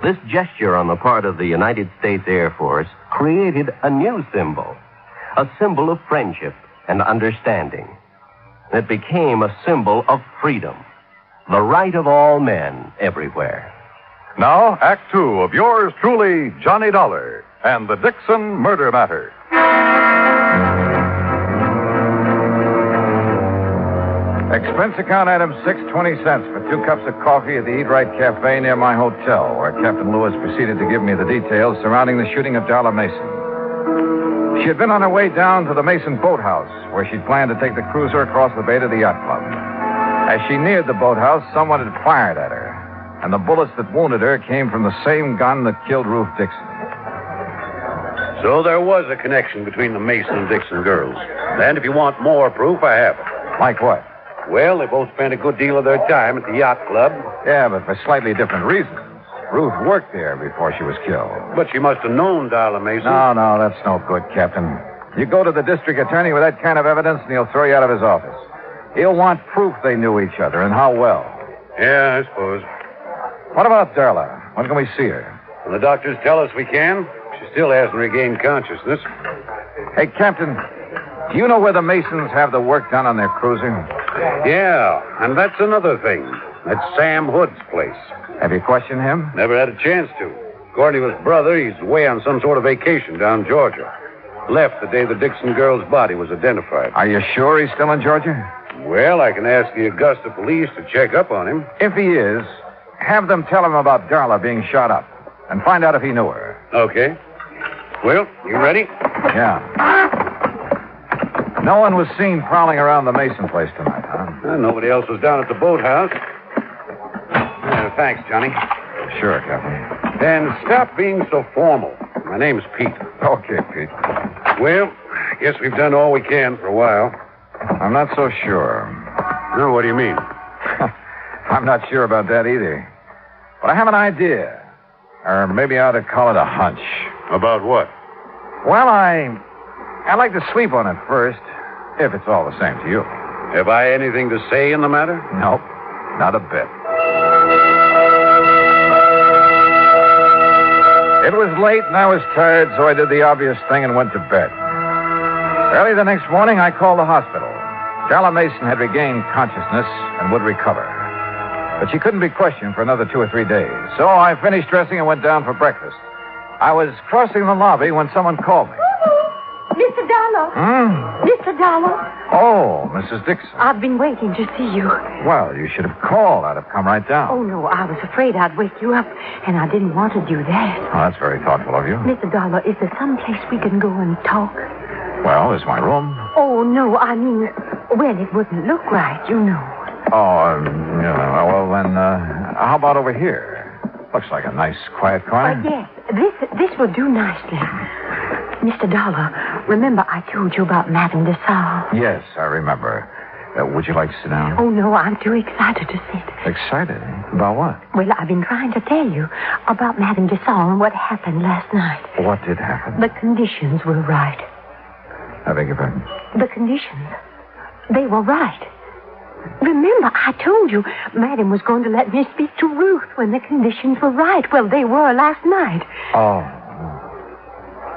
This gesture on the part of the United States Air Force created a new symbol, a symbol of friendship and understanding. It became a symbol of freedom, the right of all men everywhere.
Now, Act Two of yours truly, Johnny Dollar, and the Dixon Murder Matter.
Expense account item 6.20 for 2 cups of coffee at the Eat Right Cafe near my hotel, where Captain Lewis proceeded to give me the details surrounding the shooting of Darla Mason. She had been on her way down to the Mason boathouse, where she'd planned to take the cruiser across the bay to the yacht club. As she neared the boathouse, someone had fired at her, and the bullets that wounded her came from the same gun that killed Ruth Dixon.
So there was a connection between the Mason and Dixon girls. And if you want more proof, I have it.
Like what?
Well, they both spent a good deal of their time at the yacht club.
Yeah, but for slightly different reasons. Ruth worked there before she was killed.
But she must have known Darla Mason.
No, that's no good, Captain. You go to the district attorney with that kind of evidence, and he'll throw you out of his office. He'll want proof they knew each other, and how well.
Yeah, I suppose.
What about Darla? When can we see her?
When the doctors tell us we can. She still hasn't regained consciousness.
Hey, Captain, do you know where the Masons have the work done on their cruiser?
Yeah, and that's another thing. That's Sam Hood's place.
Have you questioned him?
Never had a chance to. According to his brother, he's away on some sort of vacation down Georgia. Left the day the Dixon girl's body was identified.
Are you sure he's still in Georgia?
Well, I can ask the Augusta police to check up on him.
If he is, have them tell him about Darla being shot up and find out if he knew her.
Okay. Well, you ready?
Yeah. No one was seen prowling around the Mason place tonight, huh?
Nobody else was down at the boathouse. Thanks, Johnny.
Sure, Captain.
And stop being so formal. My name's Pete.
Okay, Pete.
Well, I guess we've done all we can for a while.
I'm not so sure.
No, what do you mean?
I'm not sure about that either. But I have an idea. Or maybe I ought to call it a hunch.
About what?
Well, I'd like to sleep on it first, if it's all the same to you.
Have I anything to say in the matter?
Nope, not a bit. It was late and I was tired, so I did the obvious thing and went to bed. Early the next morning, I called the hospital. Darla Mason had regained consciousness and would recover. But she couldn't be questioned for another 2 or 3 days. So I finished dressing and went down for breakfast. I was crossing the lobby when someone called me.
Mr. Dollar. Mr. Dollar.
Oh, Mrs. Dixon.
I've been waiting to see you.
Well, you should have called. I'd have come right down.
Oh, no, I was afraid I'd wake you up, and I didn't want to do that.
Oh, that's very thoughtful of you.
Mr. Dollar, is there some place we can go and talk?
Well, there's my room.
Oh, no, I mean, well, it wouldn't look right, you know.
Oh, yeah, well, then, how about over here? Looks like a nice, quiet corner.
Yes, this will do nicely. Mr. Dollar, remember I told you about Madame de Salle?
Yes, I remember. Would you like to sit down?
Oh, no, I'm too excited to sit.
Excited? About what?
Well, I've been trying to tell you about Madame de Salle and what happened last night.
What did happen?
The conditions were right.
I beg your pardon?
The conditions. They were right. Remember, I told you Madame was going to let me speak to Ruth when the conditions were right. Well, they were last night.
Oh.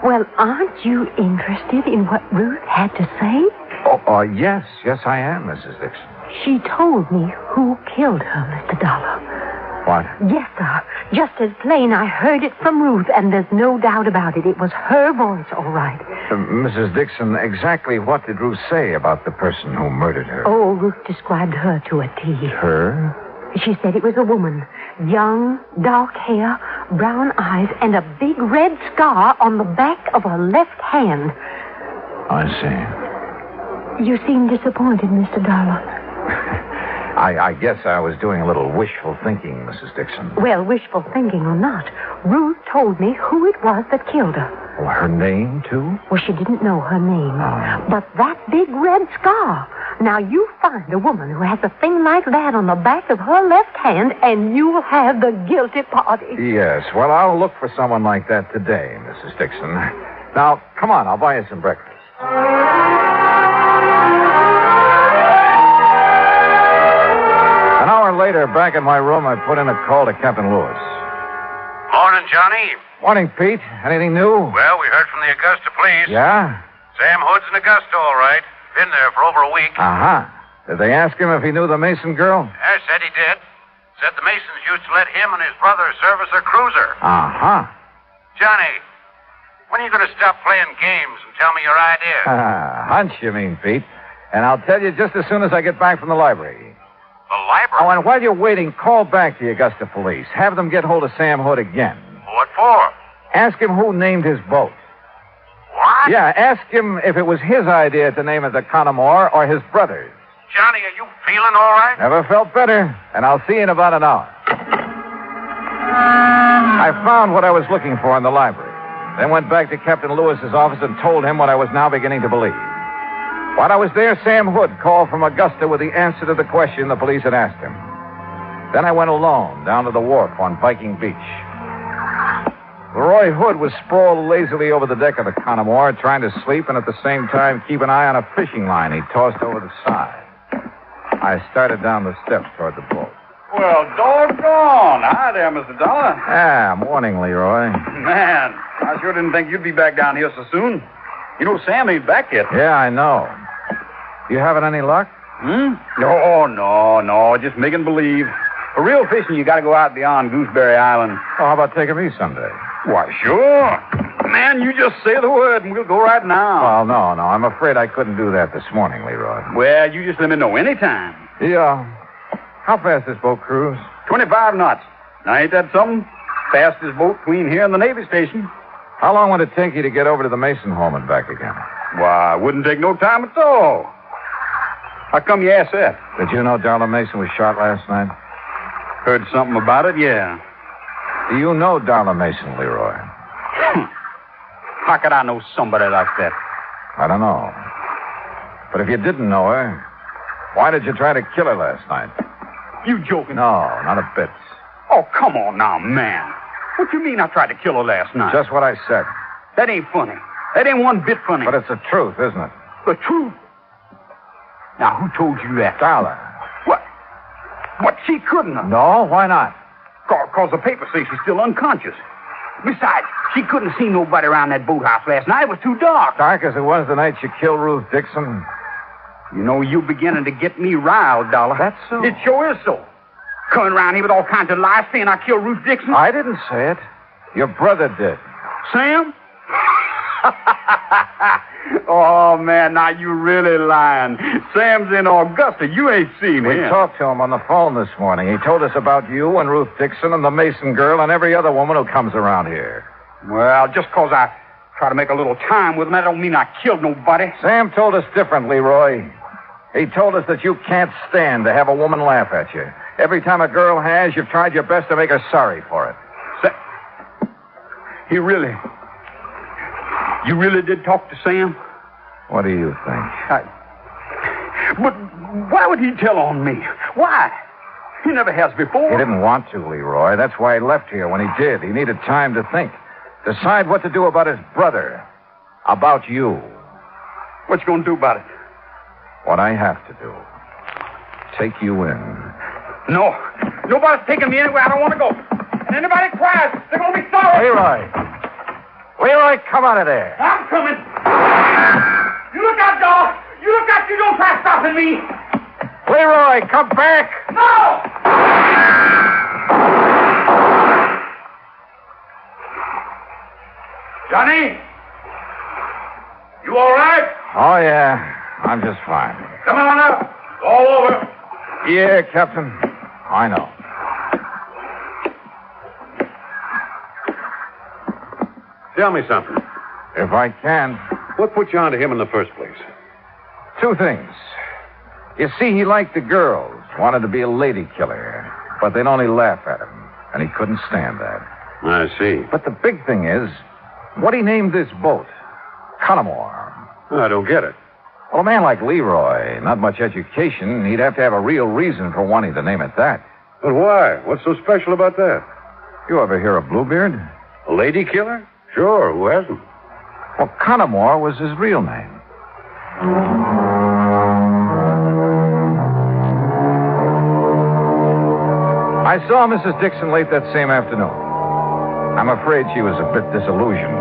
Well, aren't you interested in what Ruth had to say?
Oh, yes, I am, Mrs. Dixon.
She told me who killed her, Mr. Dollar.
What?
Yes, sir. Just as plain, I heard it from Ruth, and there's no doubt about it. It was her voice, all right.
Mrs. Dixon, exactly what did Ruth say about the person who murdered her?
Oh, Ruth described her to a T.
Her?
She said it was a woman. Young, dark hair, brown eyes, and a big red scar on the back of her left hand.
I see.
You seem disappointed, Mr. Dollar.
I guess I was doing a little wishful thinking, Mrs. Dixon.
Well, wishful thinking or not, Ruth told me who it was that killed her.
Well, her name, too?
Well, she didn't know her name.
Oh.
But that big red scar. Now, you find a woman who has a thing like that on the back of her left hand, and you'll have the guilty party.
Yes, well, I'll look for someone like that today, Mrs. Dixon. Now, come on, I'll buy you some breakfast. An hour later, back in my room, I put in a call to Captain Lewis.
Morning, Johnny.
Morning, Pete. Anything new?
Well, we heard from the Augusta police.
Yeah?
Sam Hood's in Augusta, all right. Been there for over a week.
Uh-huh. Did they ask him if he knew the Mason girl?
I said he did. Said the Masons used to let him and his brother service their cruiser.
Uh-huh.
Johnny, when are you going to stop playing games and tell me your idea?
Hunch, you mean, Pete. And I'll tell you just as soon as I get back from the library.
The library?
Oh, and while you're waiting, call back the Augusta police. Have them get hold of Sam Hood again.
What for?
Ask him who named his boat.
What?
Yeah, ask him if it was his idea to name it the Connemore or his brother's.
Johnny, are you feeling all right?
Never felt better, and I'll see you in about an hour. I found what I was looking for in the library. Then went back to Captain Lewis's office and told him what I was now beginning to believe. While I was there, Sam Hood called from Augusta with the answer to the question the police had asked him. Then I went alone down to the wharf on Viking Beach. Leroy Hood was sprawled lazily over the deck of the Connemore, trying to sleep and at the same time keep an eye on a fishing line he tossed over the side. I started down the steps toward the boat.
Well, doggone. Hi there, Mr. Dollar.
Ah, morning, Leroy.
Man, I sure didn't think you'd be back down here so soon. You know, Sam ain't back yet.
Yeah, I know. You having any luck?
No. Just making believe. For real fishing, you got to go out beyond Gooseberry Island.
Oh, how about taking me someday?
Why, sure. Man, you just say the word and we'll go right now.
Well, no. I'm afraid I couldn't do that this morning, Leroy.
Well, you just let me know anytime.
Yeah. How fast this boat cruise?
25 knots. Now, ain't that something? Fastest boat between here and the Navy station.
How long would it take you to get over to the Mason home and back again?
Why, it wouldn't take no time at all. How come you asked that?
Did you know Darla Mason was shot last night?
Heard something about it, yeah.
Do you know Darla Mason, Leroy?
How could I know somebody like that?
I don't know. But if you didn't know her, why did you try to kill her last night?
You joking?
No, not a bit.
Oh, come on now, man. What you mean I tried to kill her last night?
Just what I said.
That ain't funny. That ain't one bit funny.
But it's the truth, isn't it?
The truth? Now, who told you that?
Darla.
What? She couldn't have.
No, why not?
Because the papers say she's still unconscious. Besides, she couldn't see nobody around that boathouse last night. It was too dark.
Dark as it was the night you killed Ruth Dixon.
You know, you're beginning to get me riled, Dollar.
That's so.
It sure is so. Coming around here with all kinds of lies saying I killed Ruth Dixon.
I didn't say it. Your brother did.
Sam? Oh, man, now you really lying. Sam's in Augusta. You ain't seen him.
We talked to him on the phone this morning. He told us about you and Ruth Dixon and the Mason girl and every other woman who comes around here.
Well, just because I try to make a little time with him, that don't mean I killed nobody.
Sam told us differently, Roy. He told us that you can't stand to have a woman laugh at you. Every time a girl has, you've tried your best to make her sorry for it.
You really did talk to Sam?
What do you think?
But why would he tell on me? Why? He never has before.
He didn't want to, Leroy. That's why he left here when he did. He needed time to think. Decide what to do about his brother. About you.
What you gonna do about it?
What I have to do. Take you in.
No. Nobody's taking me anywhere I don't want to go. And anybody cries, they're gonna be sorry.
Leroy, come out of there.
I'm coming. You look out, dog. You look out. You don't try stopping me.
Leroy, come back.
No! Johnny? You all right?
Oh, yeah. I'm just fine.
Come on up. All over.
Yeah, Captain. I know.
Tell me something.
If I can.
What put you onto him in the first place?
Two things. You see, he liked the girls, wanted to be a lady killer, but they'd only laugh at him, and he couldn't stand that.
I see.
But the big thing is, what he named this boat, Connemore.
I don't get it.
Well, a man like Leroy, not much education, he'd have to have a real reason for wanting to name it that.
But why? What's so special about that?
You ever hear of Bluebeard?
A lady killer? Sure, who hasn't?
Well, Connemore was his real name. I saw Mrs. Dixon late that same afternoon. I'm afraid she was a bit disillusioned,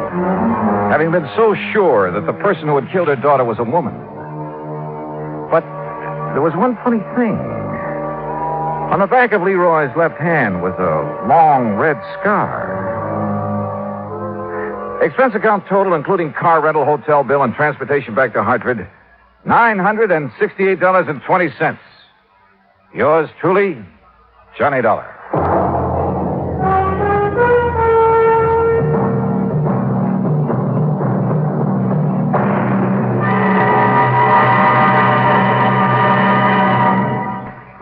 having been so sure that the person who had killed her daughter was a woman. But there was one funny thing. On the back of Leroy's left hand was a long red scar. Expense account total, including car rental, hotel bill, and transportation back to Hartford, $968.20. Yours truly, Johnny Dollar.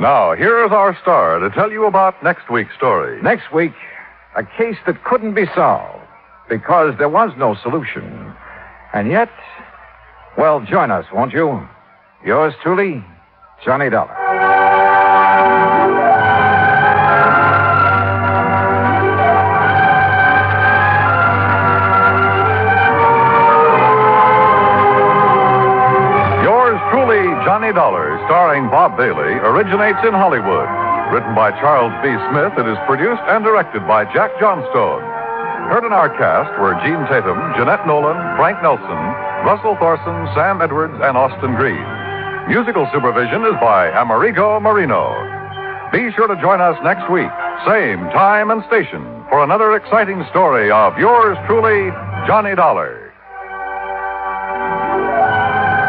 Now, here is our star to tell you about next week's story.
Next week, a case that couldn't be solved because there was no solution. And yet, well, join us, won't you? Yours truly, Johnny Dollar.
Johnny Dollar, starring Bob Bailey, originates in Hollywood. Written by Charles B. Smith, it is produced and directed by Jack Johnstone. Heard in our cast were Gene Tatum, Jeanette Nolan, Frank Nelson, Russell Thorson, Sam Edwards, and Austin Green. Musical supervision is by Amerigo Marino. Be sure to join us next week, same time and station, for another exciting story of yours truly, Johnny Dollar.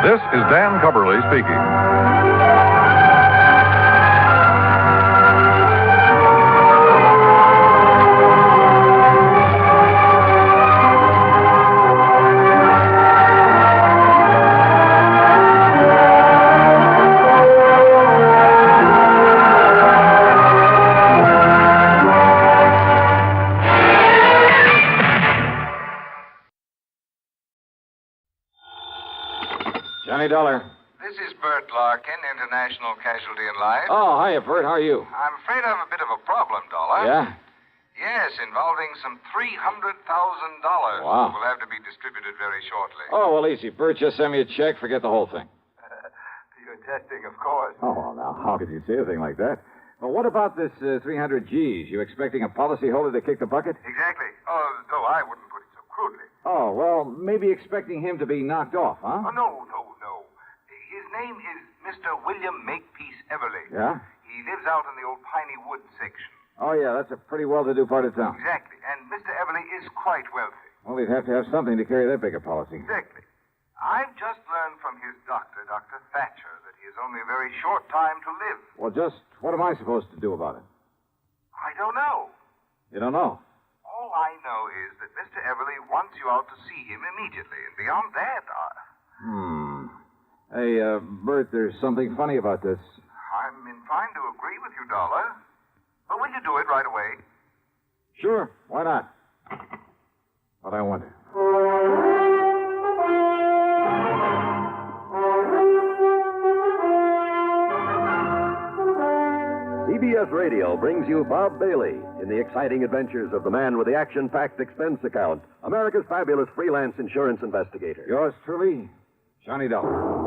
This is Dan Cubberly speaking.
Johnny Dollar.
This is Bert Larkin, International Casualty and Life.
Oh, hiya, Bert. How are you?
I'm afraid I have a bit of a problem, Dollar.
Yeah?
Yes, involving some $300,000.
Wow.
Will have to be distributed very shortly.
Oh, well, easy. Bert, just send me a check. Forget the whole thing.
You're testing, of course.
Oh, well, now, how could you say a thing like that? Well, what about this 300 G's? You expecting a policyholder to kick the bucket?
Exactly. Though I wouldn't put it so crudely.
Oh, well, maybe expecting him to be knocked off, huh?
Oh, no. His name is Mr. William Makepeace Everly.
Yeah?
He lives out in the old Piney Woods section.
Oh, yeah, that's a pretty well-to-do part of town.
Exactly. And Mr. Everly is quite wealthy.
Well, he'd have to have something to carry that big a policy.
Exactly. I've just learned from his doctor, Dr. Thatcher, that he has only a very short time to live.
Well, just what am I supposed to do about it?
I don't know.
You don't know?
All I know is that Mr. Everly wants you out to see him immediately. And beyond that,
Hey, Bert, there's something funny about this.
I'm inclined to agree with you, Dollar. But will you do it right away?
Sure, why not? But I wonder.
CBS Radio brings you Bob Bailey in the exciting adventures of the man with the action-packed expense account, America's fabulous freelance insurance investigator.
Yours truly, Johnny Dollar.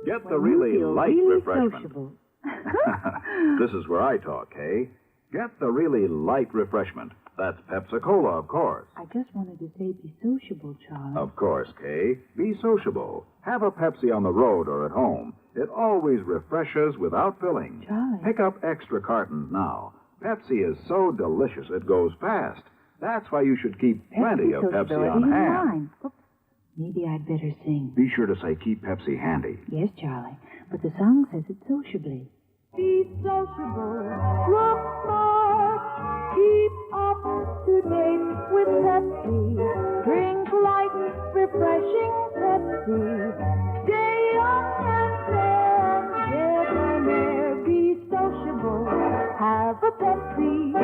Get the really light refreshment. This is where I talk, Kay. Get the really light refreshment. That's Pepsi-Cola, of course.
I just wanted to say be sociable, Charlie.
Of course, Kay. Be sociable. Have a Pepsi on the road or at home. It always refreshes without filling.
Charlie.
Pick up extra cartons now. Pepsi is so delicious it goes fast. That's why you should keep plenty of Pepsi on hand.
Oops. Maybe I'd better sing.
Be sure to say keep Pepsi handy.
Yes, Charlie. But the song says it sociably. Be sociable. Look smart. Keep up to date with Pepsi. Drink light, refreshing Pepsi. Stay young and fair. Debonair. Be sociable. Have a Pepsi.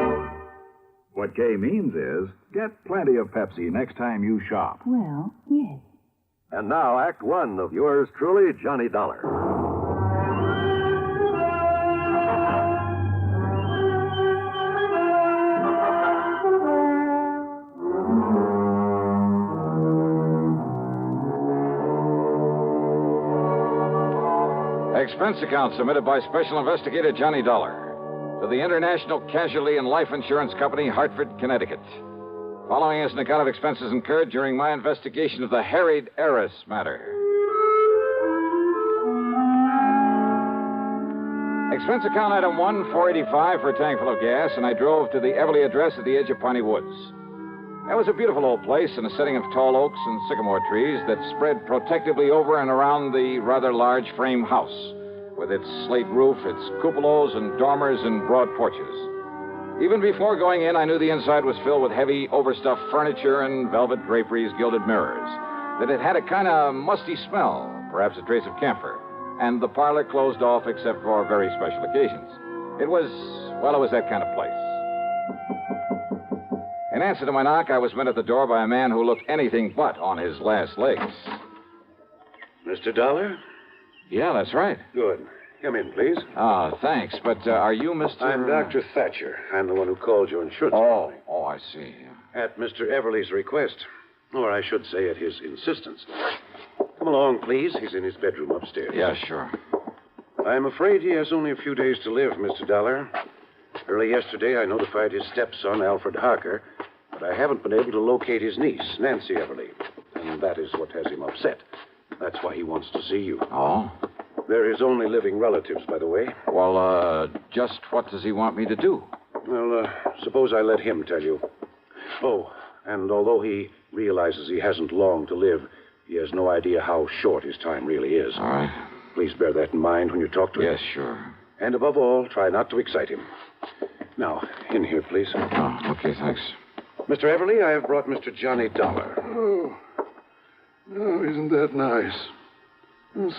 What Kay means is, get plenty of Pepsi next time you shop.
Well, yes.
And now, Act One of yours truly, Johnny Dollar.
Expense account submitted by Special Investigator Johnny Dollar to the International Casualty and Life Insurance Company, Hartford, Connecticut. Following is an account of expenses incurred during my investigation of the harried heiress matter. Expense account item 1, $4.85 for a tank full of gas, and I drove to the Everly address at the edge of Piney Woods. It was a beautiful old place in a setting of tall oaks and sycamore trees that spread protectively over and around the rather large frame house, with its slate roof, its cupolas and dormers and broad porches. Even before going in, I knew the inside was filled with heavy, overstuffed furniture and velvet draperies, gilded mirrors, that it had a kind of musty smell, perhaps a trace of camphor, and the parlor closed off except for very special occasions. It was that kind of place. In answer to my knock, I was met at the door by a man who looked anything but on his last legs.
Mr. Dollar?
Yeah, that's right.
Good. Come in, please.
Ah, thanks. But are you Mr.
I'm Dr. Thatcher. I'm the one who called your insurance company.
Oh, I see.
At Mr. Everly's request. Or I should say at his insistence. Come along, please. He's in his bedroom upstairs.
Yeah, sure.
I'm afraid he has only a few days to live, Mr. Dollar. Early yesterday, I notified his stepson, Alfred Harker, but I haven't been able to locate his niece, Nancy Everly. And that is what has him upset. That's why he wants to see you.
Oh?
They're his only living relatives, by the way.
Well, just what does he want me to do?
Well, suppose I let him tell you. Oh, and although he realizes he hasn't long to live, he has no idea how short his time really is.
All right.
Please bear that in mind when you talk to him.
Yes, sure.
And above all, try not to excite him. Now, in here, please.
Oh, okay, thanks.
Mr. Everly, I have brought Mr. Johnny Dollar.
Oh, isn't that nice? Oh,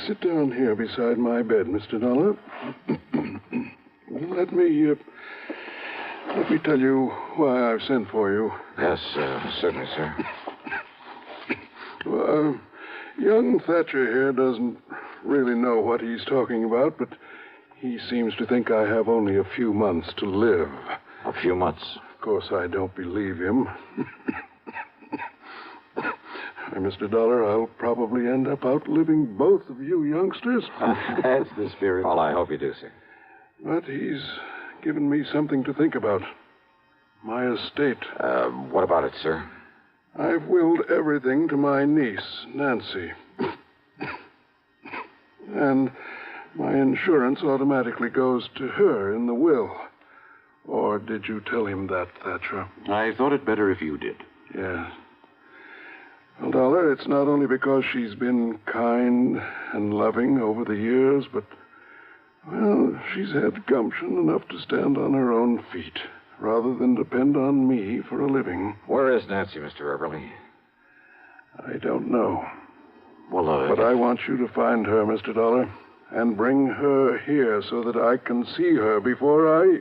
sit down here beside my bed, Mr. Dollar. Let me tell you why I've sent for you.
Yes, certainly, sir.
Well, young Thatcher here doesn't really know what he's talking about, but he seems to think I have only a few months to live.
A few months?
Of course, I don't believe him. Mr. Dollar, I'll probably end up outliving both of you youngsters.
That's the spirit. Well, I hope you do, sir.
But he's given me something to think about. My estate.
What about it, sir?
I've willed everything to my niece, Nancy. And my insurance automatically goes to her in the will. Or did you tell him that, Thatcher?
I thought it better if you did.
Yes. Well, Dollar, it's not only because she's been kind and loving over the years, but, well, she's had gumption enough to stand on her own feet, rather than depend on me for a living.
Where is Nancy, Mr. Everly?
I don't know.
Well,
But I want you to find her, Mr. Dollar, and bring her here so that I can see her before I...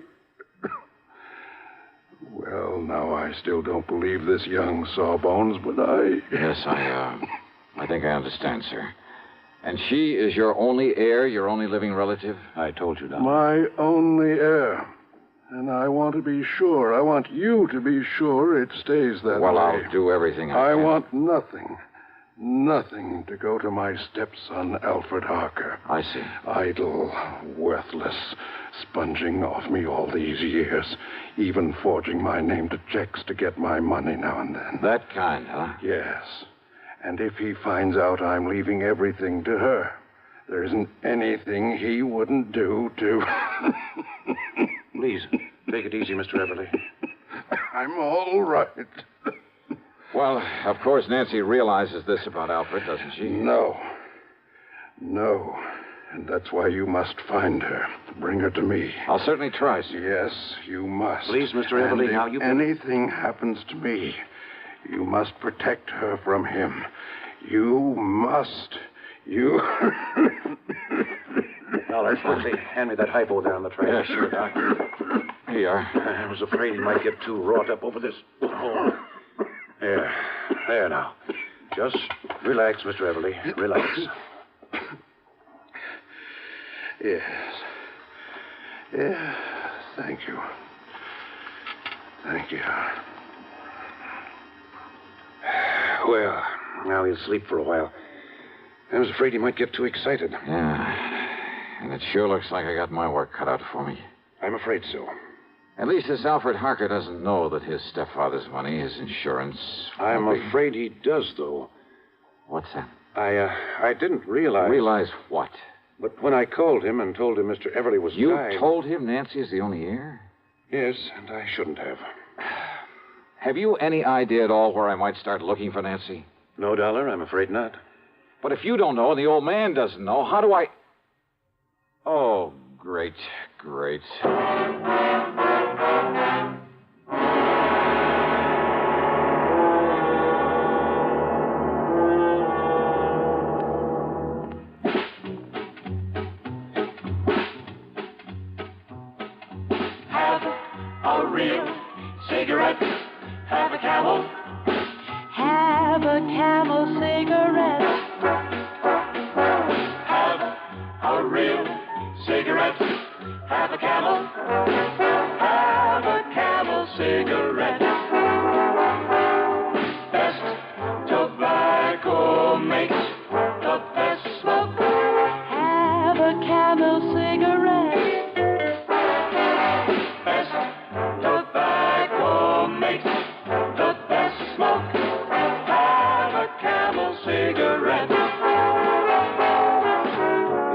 Well, now, I still don't believe this young sawbones, but I...
Yes, I think I understand, sir. And she is your only heir, your only living relative?
I told you, Doctor.
My only heir. And I want to be sure. I want you to be sure it stays that way.
Well, I'll do everything I can.
I want nothing to go to my stepson, Alfred Harker.
I see.
Idle, worthless, sponging off me all these years, even forging my name to checks to get my money now and then.
That kind, huh?
Yes. And if he finds out I'm leaving everything to her, there isn't anything he wouldn't do to...
Please, take it easy, Mr. Everly.
I'm all right.
Well, of course, Nancy realizes this about Alfred, doesn't she?
No. And that's why you must find her. Bring her to me.
I'll certainly try, sir.
Yes, you must.
Please, Mr. Everly,
and
now
if
you...
anything happens to me, you must protect her from him. You must. You...
Dollar, hand me that hypo down the track.
Yeah, sure, Doc. Here you are.
I was afraid he might get too wrought up over this. Oh. There now. Just relax, Mr. Everly. Relax.
Yes. Thank you.
Well, now he'll sleep for a while. I was afraid he might get too excited.
Yeah. And it sure looks like I got my work cut out for me.
I'm afraid so.
At least this Alfred Harker doesn't know that his stepfather's money, his insurance...
I'm afraid he does, though.
What's that?
I didn't realize...
Realize what?
But when I called him and told him Mr. Everly was
You
dying...
told him Nancy is the only heir?
Yes, and I shouldn't have.
Have you any idea at all where I might start looking for Nancy?
No, Dollar, I'm afraid not.
But if you don't know and the old man doesn't know, how do I... Oh, great, great.
Have a real cigarette. Have a Camel.
Have a Camel cigarette.
Have a real cigarette. Have a Camel. Have a Camel cigarette. Best tobacco makes the best smoke.
Have a Camel cigarette.
Best tobacco makes the best smoke. Have a Camel cigarette.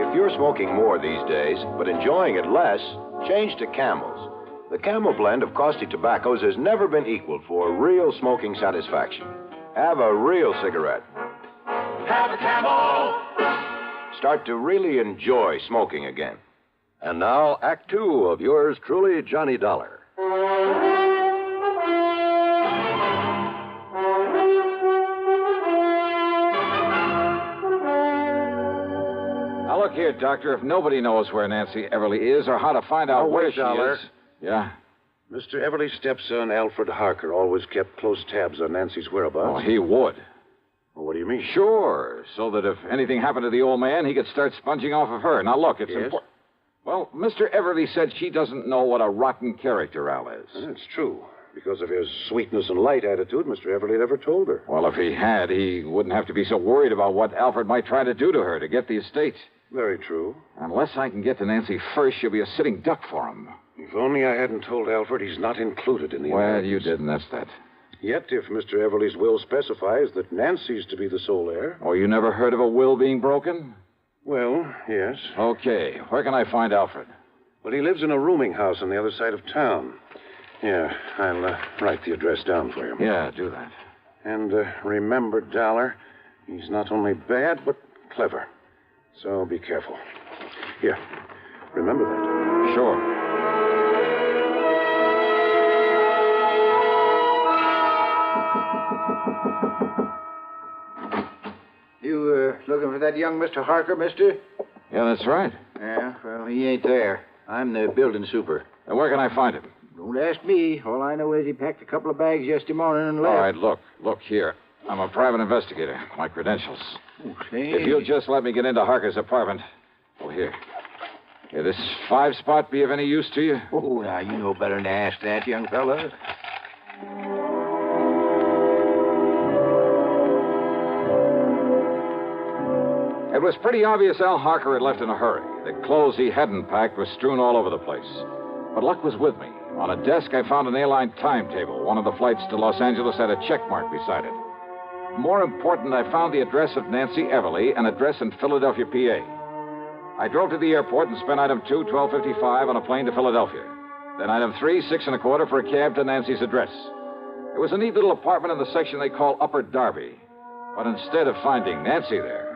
If you're smoking more these days, but enjoying it less, change to Camels. The Camel blend of caustic tobaccos has never been equaled for real smoking satisfaction. Have a real cigarette.
Have a Camel.
Start to really enjoy smoking again.
And now, Act Two of yours truly, Johnny Dollar.
Now, look here, Doctor. If nobody knows where Nancy Everly is or how to find out where she
Dollar.
is... Yeah?
Mr. Everly's stepson, Alfred Harker, always kept close tabs on Nancy's whereabouts.
Oh, he would.
Well, what do you mean?
Sure, so that if anything happened to the old man, he could start sponging off of her. Now, look, it's
Yes?
important. Well, Mr. Everly said she doesn't know what a rotten character Al is.
That's true. Because of his sweetness and light attitude, Mr. Everly never told her.
Well, if he had, he wouldn't have to be so worried about what Alfred might try to do to her to get the estate.
Very true.
Unless I can get to Nancy first, she'll be a sitting duck for him.
If only I hadn't told Alfred he's not included in the
Well,
inheritance.
you didn't, that's that.
Yet, if Mr. Everly's will specifies that Nancy's to be the sole heir...
Oh, you never heard of a will being broken?
Well, yes.
Okay, where can I find Alfred?
Well, he lives in a rooming house on the other side of town. Yeah, I'll write the address down for you.
Yeah, do that.
And remember, Dollar, he's not only bad, but clever. So be careful. Here, remember that.
Sure.
You looking for that young Mr. Harker, mister?
Yeah, that's right.
Yeah, well, he ain't there. I'm the building super.
And where can I find him?
Don't ask me. All I know is he packed a couple of bags yesterday morning and left.
All right, look here. I'm a private investigator. My credentials.
Oh, say.
If you'll just let me get into Harker's apartment. Oh, here. Here, this 5-spot be of any use to you?
Oh, now, you know better than to ask that, young fella.
It was pretty obvious Al Harker had left in a hurry. The clothes he hadn't packed were strewn all over the place. But luck was with me. On a desk, I found an airline timetable. One of the flights to Los Angeles had a check mark beside it. More important, I found the address of Nancy Everly, an address in Philadelphia, PA. I drove to the airport and spent item 2, $12.55 on a plane to Philadelphia. Then item 3, $6.25 for a cab to Nancy's address. It was a neat little apartment in the section they call Upper Darby. But instead of finding Nancy there...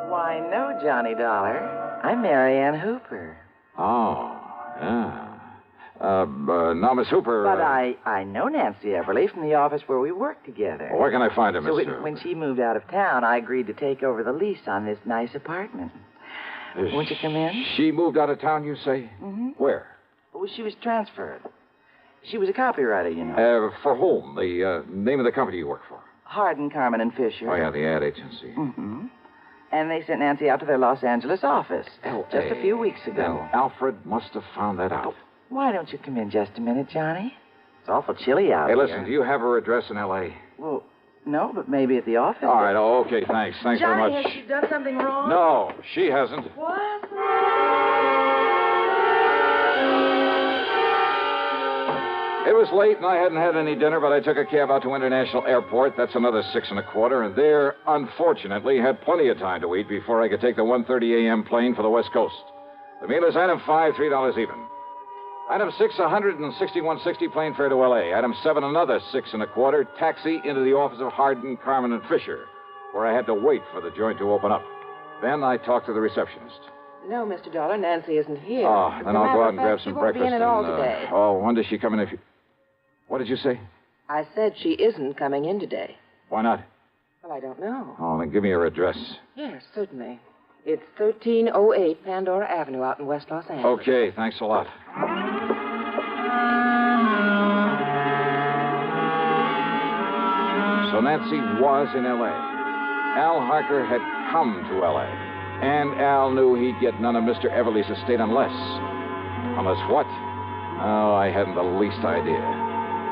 Why, no, Johnny Dollar. I'm Mary Ann Hooper.
Oh, yeah. Now, Miss Hooper...
But I know Nancy Everly from the office where we work together.
Where can I find her, Miss
So
Hooper?
when she moved out of town, I agreed to take over the lease on this nice apartment. Won't you come in?
She moved out of town, you say?
Mm-hmm.
Where?
Well, she was transferred. She was a copywriter, you know.
For whom? The name of the company you work for?
Hardin, Carmen, and Fisher.
Oh, yeah, the ad agency.
Mm-hmm. And they sent Nancy out to their Los Angeles office just a few weeks ago.
Then Alfred must have found that out.
Why don't you come in just a minute, Johnny? It's awful chilly out
Hey,
here.
listen, do you have her address in L.A.?
Well, no, but maybe at the office.
All right, okay, thanks. Thanks
Johnny,
very much.
has she done something wrong?
No, she hasn't.
What?
It was late, and I hadn't had any dinner, but I took a cab out to International Airport. That's another $6.25, and there, unfortunately, had plenty of time to eat before I could take the 1:30 a.m. plane for the West Coast. The meal is item 5, $3 even. Item 6, $161.60 plane fare to L.A. Item 7, another $6.25, taxi into the office of Hardin, Carmen, and Fisher, where I had to wait for the joint to open up. Then I talked to the receptionist.
No, Mr. Dollar, Nancy isn't here.
Oh, then I'll go out and grab
she
some
won't
breakfast.
Be in at all today.
When does she come in? What did you say?
I said she isn't coming in today.
Why not?
Well, I don't know.
Oh, then give me her address.
Yes, certainly. It's 1308 Pandora Avenue out in West Los Angeles.
Okay, thanks a lot. So Nancy was in L.A. Al Harker had come to L.A. And Al knew he'd get none of Mr. Everly's estate unless... Unless what? Oh, I hadn't the least idea.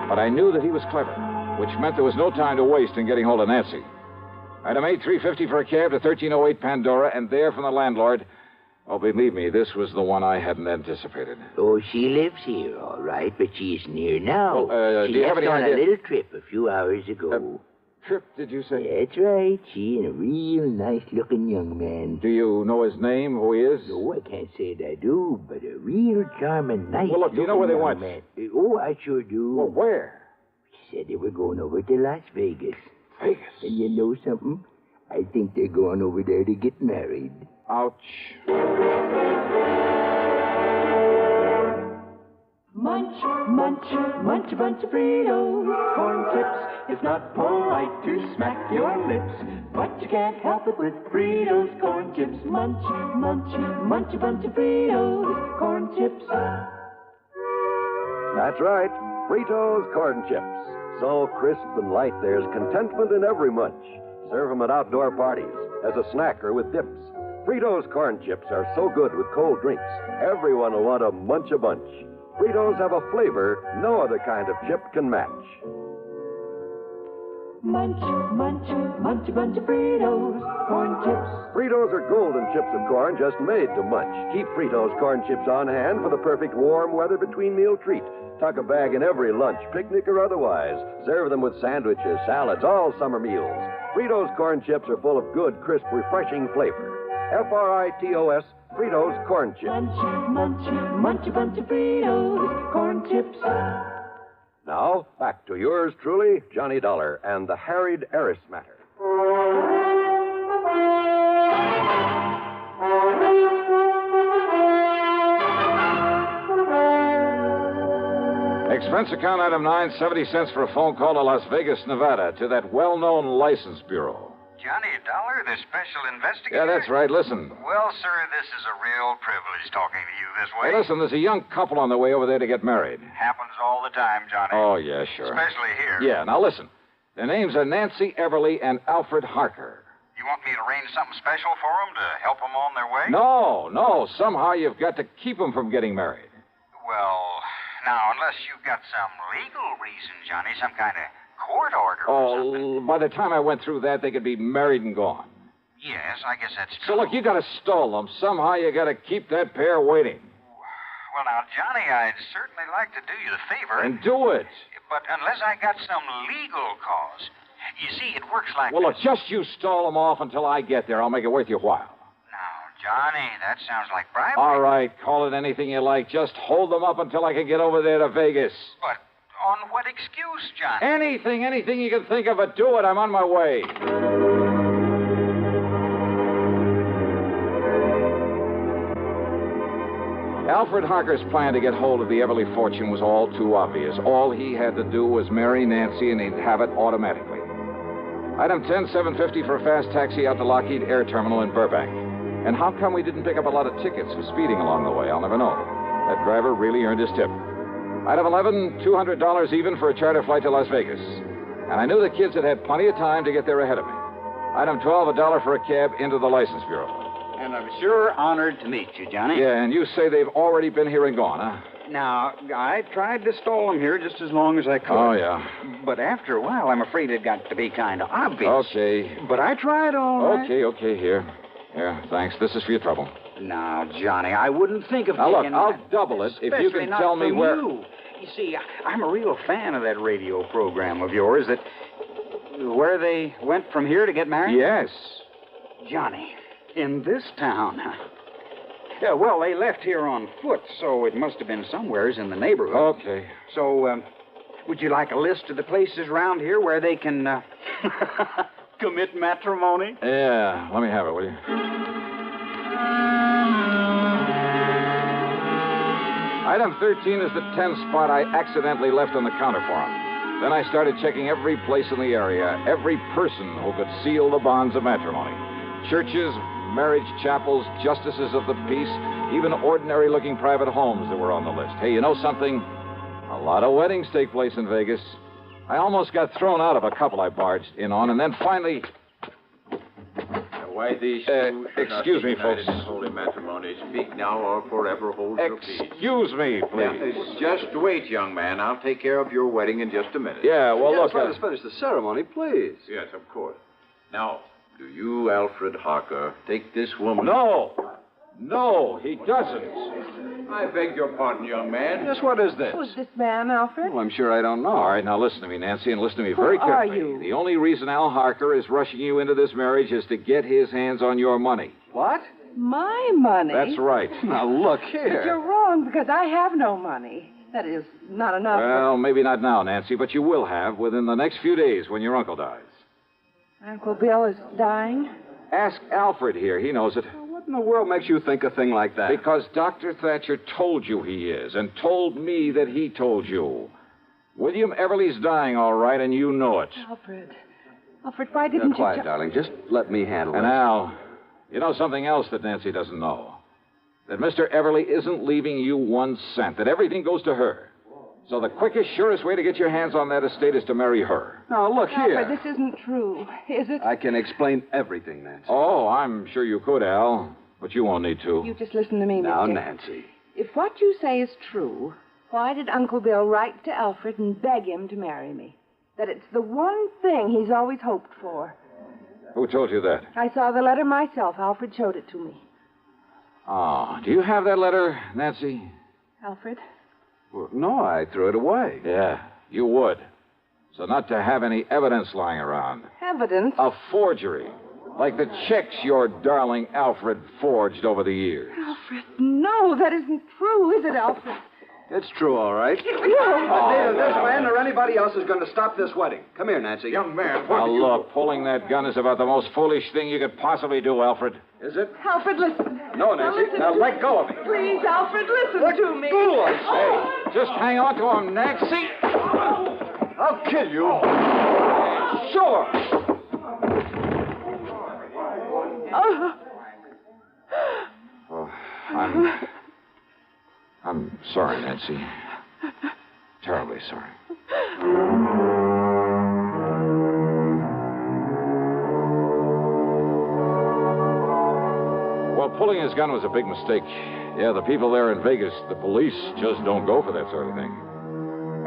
But I knew that he was clever, which meant there was no time to waste in getting hold of Nancy. Item 8, $3.50 for a cab to 1308 Pandora, and there from the landlord. Oh, believe me, this was the one I hadn't anticipated.
Oh, she lives here, all right, but she isn't here now.
Well,
she
do you have
left
any
on
idea?
a little trip a few hours ago.
Trip, did you say?
That's right. She and a real nice-looking young man.
Do you know his name, who he is?
No, I can't say that I do, but a real charming, nice-looking
Well, look, do you know where they
young
went?
man. Oh, I sure do.
Well, where?
She said they were going over to Las Vegas.
Vegas?
And you know something? I think they're going over there to get married.
Ouch.
Munch, munch, munch a bunch of Fritos, corn chips. It's not polite to smack your lips, but you can't help it with Fritos, corn chips. Munch, munch, munch a bunch of Fritos, corn chips.
That's right. Fritos corn chips. So crisp and light, there's contentment in every munch. Serve them at outdoor parties, as a snack or with dips. Fritos corn chips are so good with cold drinks, everyone will want to munch a bunch. Fritos have a flavor no other kind of chip can match.
Munch, munch, munch a bunch of Fritos, corn chips.
Fritos are golden chips of corn just made to munch. Keep Fritos corn chips on hand for the perfect warm weather between meal treat. Tuck a bag in every lunch, picnic or otherwise. Serve them with sandwiches, salads, all summer meals. Fritos corn chips are full of good, crisp, refreshing flavor. Fritos, Fritos corn chips.
Munch, munch, munch a bunch of Fritos, corn chips.
Now, back to yours truly, Johnny Dollar, and the harried heiress matter.
Expense account item 9, 70 cents for a phone call to Las Vegas, Nevada, to that well-known license bureau.
Johnny Dollar, the special investigator?
Yeah, that's right. Listen.
Well, sir, this is a real privilege talking to you this way.
Hey, listen, there's a young couple on the way over there to get married.
Happens all the time, Johnny.
Oh, yeah, sure.
Especially here.
Yeah, now listen. Their names are Nancy Everly and Alfred Harker.
You want me to arrange something special for them to help them on their way?
No. Somehow you've got to keep them from getting married.
Well, now, unless you've got some legal reason, Johnny, some kind of court order or something.
By the time I went through that, they could be married and gone.
Yes, I guess that's
So
true.
look, you got to stall them. Somehow you got to keep that pair waiting.
Well, now, Johnny, I'd certainly like to do you the favor.
And do it.
But unless I got some legal cause. You see, it works like
Well, look,
this.
just you stall them off until I get there. I'll make it worth your while.
Johnny, that sounds like bribery.
All right, call it anything you like. Just hold them up until I can get over there to Vegas.
But on what excuse, Johnny?
Anything you can think of, but do it. I'm on my way. Alfred Harker's plan to get hold of the Everly fortune was all too obvious. All he had to do was marry Nancy, and he'd have it automatically. Item 10, $7.50 for a fast taxi out to Lockheed Air Terminal in Burbank. And how come we didn't pick up a lot of tickets for speeding along the way? I'll never know. That driver really earned his tip. Item 11, $200 even for a charter flight to Las Vegas. And I knew the kids had had plenty of time to get there ahead of me. Item 12, $1 for a cab into the license bureau.
And I'm sure honored to meet you, Johnny.
Yeah, and you say they've already been here and gone, huh?
Now, I tried to stall them here just as long as I could.
Oh, yeah.
But after a while, I'm afraid it got to be kind of obvious.
Okay.
But I tried all right.
Okay, here. Here, thanks. This is for your trouble.
Now, Johnny, I wouldn't think of
Now, look,
taking
I'll
that,
double it if you
especially
can
not
tell me
from
where...
You see, I'm a real fan of that radio program of yours that... Where they went from here to get married?
Yes.
Johnny, in this town. Yeah, well, they left here on foot, so it must have been somewheres in the neighborhood.
Okay.
So, would you like a list of the places around here where they can commit matrimony?
Yeah, let me have it, will you? Item 13 is the 10 spot I accidentally left on the counter for him. Then I started checking every place in the area, every person who could seal the bonds of matrimony. Churches, marriage chapels, justices of the peace, even ordinary-looking private homes that were on the list. Hey, you know something? A lot of weddings take place in Vegas. I almost got thrown out of a couple I barged in on, and then finally...
Why these two
excuse me, folks.
in holy matrimony. Speak now or forever hold your peace.
Excuse me, please.
Just wait, young man. I'll take care of your wedding in just a minute.
Yeah, well,
Yes,
look...
let us finish the ceremony, please.
Yes, of course. Now, do you, Alfred Harker, take this woman...
No, he doesn't.
I beg your pardon, young man.
Yes, what is this?
Who's this man, Alfred?
Well, I'm sure I don't know.
All right, now listen to me, Nancy, and listen to me very
Who are
carefully.
you?
The only reason Al Harker is rushing you into this marriage is to get his hands on your money.
What?
My money?
That's right.
Now, look
But
here.
you're wrong, because I have no money. That is, not enough.
Well, maybe not now, Nancy, but you will have within the next few days when your uncle dies.
Uncle Bill is dying?
Ask Alfred here. He knows it.
What in the world makes you think a thing like that?
Because Dr. Thatcher told you he is, and told me that he told you. William Everly's dying, all right, and you know it.
Alfred, why didn't you...
Quiet, darling. Just let me handle it.
And Al, you know something else that Nancy doesn't know? That Mr. Everly isn't leaving you 1 cent, that everything goes to her. So the quickest, surest way to get your hands on that estate is to marry her.
Now, look here.
Alfred, this isn't true, is it?
I can explain everything, Nancy.
Oh, I'm sure you could, Al, but you won't need to.
You just listen to me,
Now,
Mr.
Nancy.
If what you say is true, why did Uncle Bill write to Alfred and beg him to marry me? That it's the one thing he's always hoped for.
Who told you that?
I saw the letter myself. Alfred showed it to me.
Oh, do you have that letter, Nancy?
Alfred?
Well, no, I threw it away.
Yeah, you would. So not to have any evidence lying around.
Evidence?
A forgery. Like the checks your darling Alfred forged over the years.
Alfred, no, that isn't true, is it, Alfred?
It's true, all right.
No.
But neither this man or anybody else is going to stop this wedding. Come here, Nancy.
Young man,
Now, look, pulling that gun is about the most foolish thing you could possibly do, Alfred.
Is it?
Alfred, listen.
No, Nancy. Now, let go of me.
Please, Alfred, listen to me.
Go, I
Oh.
Hey, just hang on to him, Nancy.
I'll kill you. Sure.
Oh, I'm sorry, Nancy. Terribly sorry. Well, pulling his gun was a big mistake. Yeah, the people there in Vegas, the police, just don't go for that sort of thing.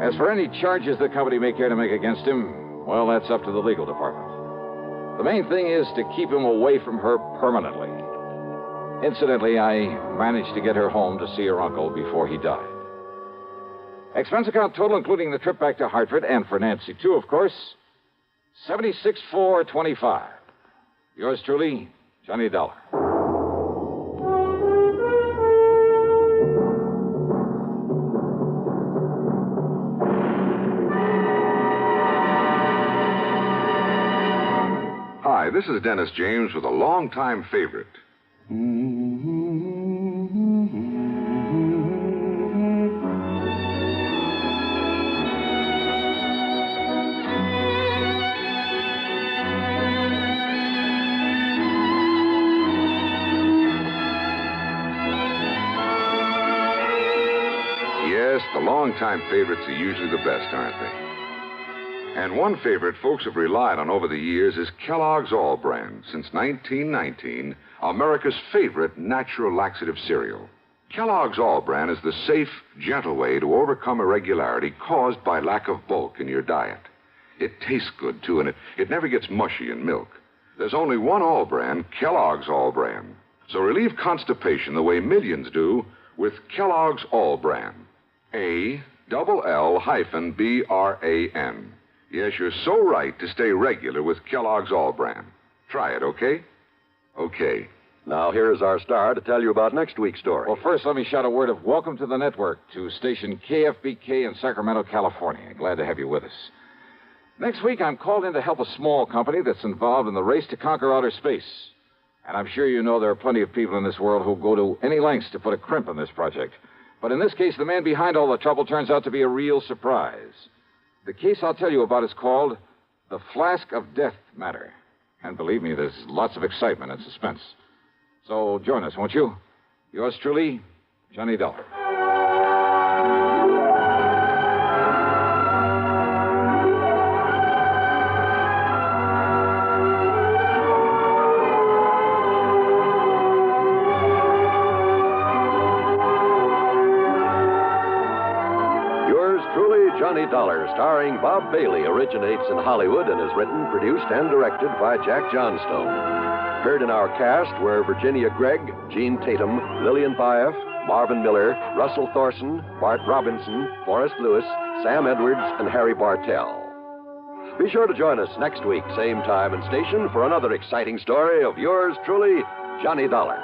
As for any charges the company may care to make against him, well, that's up to the legal department. The main thing is to keep him away from her permanently. Incidentally, I managed to get her home to see her uncle before he died. Expense account total, including the trip back to Hartford, and for Nancy, too, of course, $76,425. Yours truly, Johnny Dollar.
Hi, this is Dennis James with a longtime favorite. Yes, the longtime favorites are usually the best, aren't they? And one favorite folks have relied on over the years is Kellogg's All Brand. Since 1919, America's favorite natural laxative cereal. Kellogg's All Brand is the safe, gentle way to overcome irregularity caused by lack of bulk in your diet. It tastes good, too, and it never gets mushy in milk. There's only one All Brand, Kellogg's All Brand. So relieve constipation the way millions do with Kellogg's All Brand. ALL-BRAN. Yes, you're so right to stay regular with Kellogg's All Brand. Try it, okay? Okay.
Now, here is our star to tell you about next week's story.
Well, first, let me shout a word of welcome to the network, to station KFBK in Sacramento, California. Glad to have you with us. Next week, I'm called in to help a small company that's involved in the race to conquer outer space. And I'm sure you know there are plenty of people in this world who go to any lengths to put a crimp in this project. But in this case, the man behind all the trouble turns out to be a real surprise. The case I'll tell you about is called the Flask of Death Matter. And believe me, there's lots of excitement and suspense. So join us, won't you? Yours truly, Johnny Dollar.
Yours truly, Johnny Dollar, starring Bob Bailey, originates in Hollywood and is written, produced, and directed by Jack Johnstone. Heard in our cast were Virginia Gregg, Gene Tatum, Lillian Fife, Marvin Miller, Russell Thorson, Bart Robinson, Forrest Lewis, Sam Edwards, and Harry Bartell. Be sure to join us next week, same time and station, for another exciting story of yours truly, Johnny Dollar.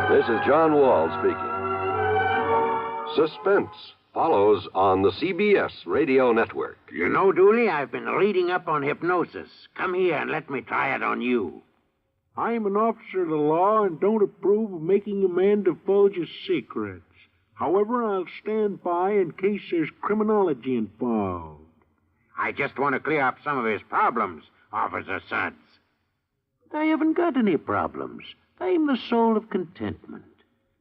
This is John Wall speaking. Suspense follows on the CBS radio network.
You know, Dooley, I've been reading up on hypnosis. Come here and let me try it on you.
I'm an officer of the law and don't approve of making a man divulge his secrets. However, I'll stand by in case there's criminology involved.
I just want to clear up some of his problems, Officer Suds. I haven't got any problems. I'm the soul of contentment.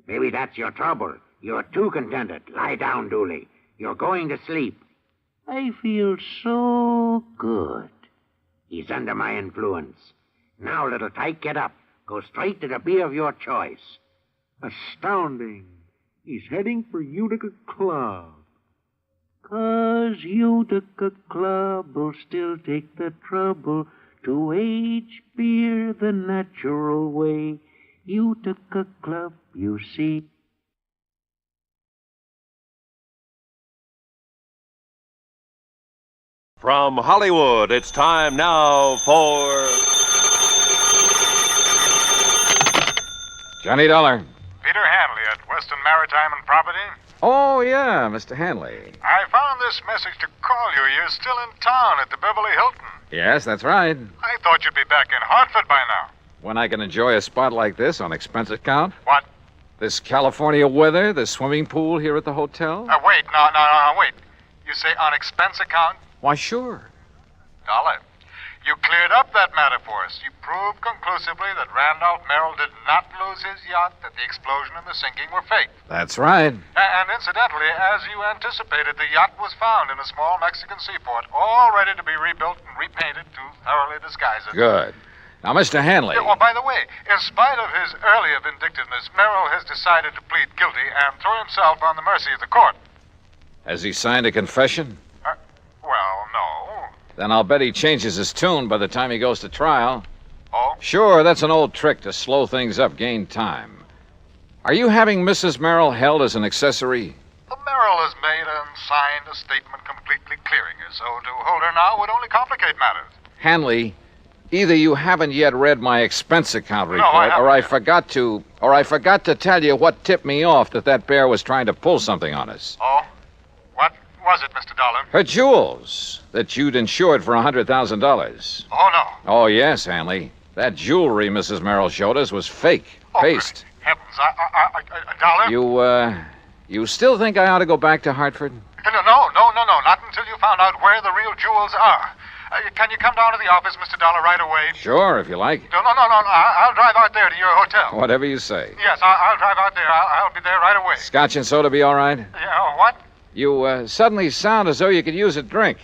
Maybe that's your trouble. You're too contented. Lie down, Dooley. You're going to sleep. I feel so good. He's under my influence. Now, little tyke, get up. Go straight to the beer of your choice.
Astounding. He's heading for Utica Club.
'Cause Utica Club will still take the trouble to age beer the natural way. Utica Club, you see.
From Hollywood, it's time now for
Johnny Dollar.
Peter Hanley at Western Maritime and Property.
Oh, yeah, Mr. Hanley.
I found this message to call you. You're still in town at the Beverly Hilton.
Yes, that's right.
I thought you'd be back in Hartford by now.
When I can enjoy a spot like this on expense account?
What?
This California weather, the swimming pool here at the hotel?
Wait. Wait. You say on expense account?
Why, sure.
Dollar, you cleared up that matter for us. You proved conclusively that Randolph Merrill did not lose his yacht, that the explosion and the sinking were fake.
That's right.
And incidentally, as you anticipated, the yacht was found in a small Mexican seaport, all ready to be rebuilt and repainted to thoroughly disguise it.
Good. Now, Mr. Hanley.
Oh, by the way, in spite of his earlier vindictiveness, Merrill has decided to plead guilty and throw himself on the mercy of the court.
Has he signed a confession?
Well, no.
Then I'll bet he changes his tune by the time he goes to trial.
Oh?
Sure, that's an old trick to slow things up, gain time. Are you having Mrs. Merrill held as an accessory?
The Merrill has made and signed a statement completely clearing her, so to hold her now would only complicate matters.
Hanley, either you haven't yet read my expense account report,
I haven't.
or I forgot to tell you what tipped me off that bear was trying to pull something on us.
Oh? What was it, Mr. Dollar?
Her jewels that you'd insured for $100,000.
Oh, no.
Oh, yes, Hanley. That jewelry Mrs. Merrill showed us was fake. Paste.
Heavens, Dollar?
You still think I ought to go back to Hartford?
No. Not until you found out where the real jewels are. Can you come down to the office, Mr. Dollar, right away?
Sure, if you like.
No. I'll drive out there to your hotel.
Whatever you say.
Yes, I'll drive out there. I'll be there right away.
Scotch and soda be all right?
Yeah, what?
You suddenly sound as though you could use a drink.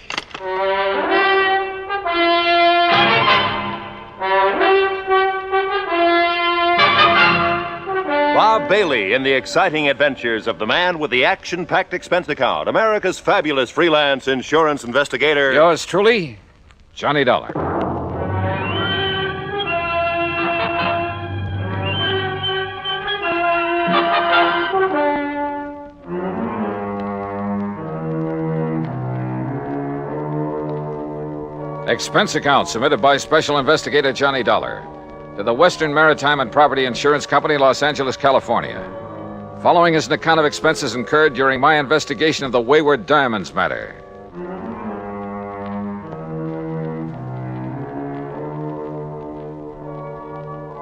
Bob Bailey in the exciting adventures of the man with the action-packed expense account, America's fabulous freelance insurance investigator.
Yours truly, Johnny Dollar. Expense account submitted by Special Investigator Johnny Dollar to the Western Maritime and Property Insurance Company, Los Angeles, California. Following is an account of expenses incurred during my investigation of the Wayward Diamonds matter.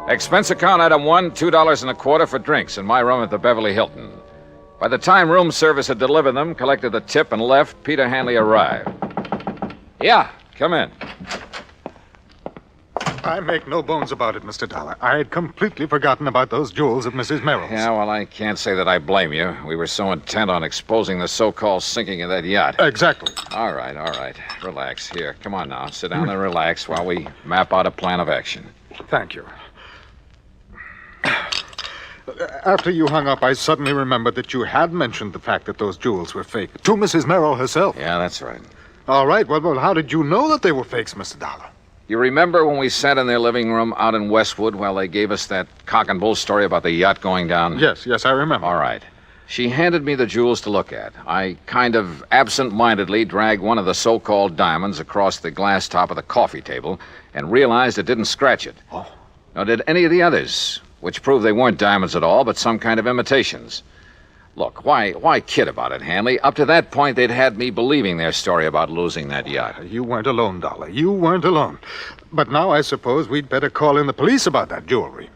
Expense account item 1, $2.25 for drinks in my room at the Beverly Hilton. By the time room service had delivered them, collected the tip, and left, Peter Hanley arrived. Yeah, come in.
I make no bones about it, Mr. Dollar. I had completely forgotten about those jewels of Mrs. Merrill's.
Yeah, well, I can't say that I blame you. We were so intent on exposing the so-called sinking of that yacht.
Exactly.
All right. Relax. Here, come on now. Sit down and relax while we map out a plan of action.
Thank you. After you hung up, I suddenly remembered that you had mentioned the fact that those jewels were fake to Mrs. Merrill herself.
Yeah, that's right.
All right. Well, how did you know that they were fakes, Mr. Dollar?
You remember when we sat in their living room out in Westwood while they gave us that cock and bull story about the yacht going down?
Yes, I remember.
All right. She handed me the jewels to look at. I kind of absent-mindedly dragged one of the so-called diamonds across the glass top of the coffee table and realized it didn't scratch it.
Oh.
Nor did any of the others, which proved they weren't diamonds at all, but some kind of imitations. Look, why kid about it, Hanley? Up to that point, they'd had me believing their story about losing that yacht.
You weren't alone, Dollar. You weren't alone. But now I suppose we'd better call in the police about that jewelry.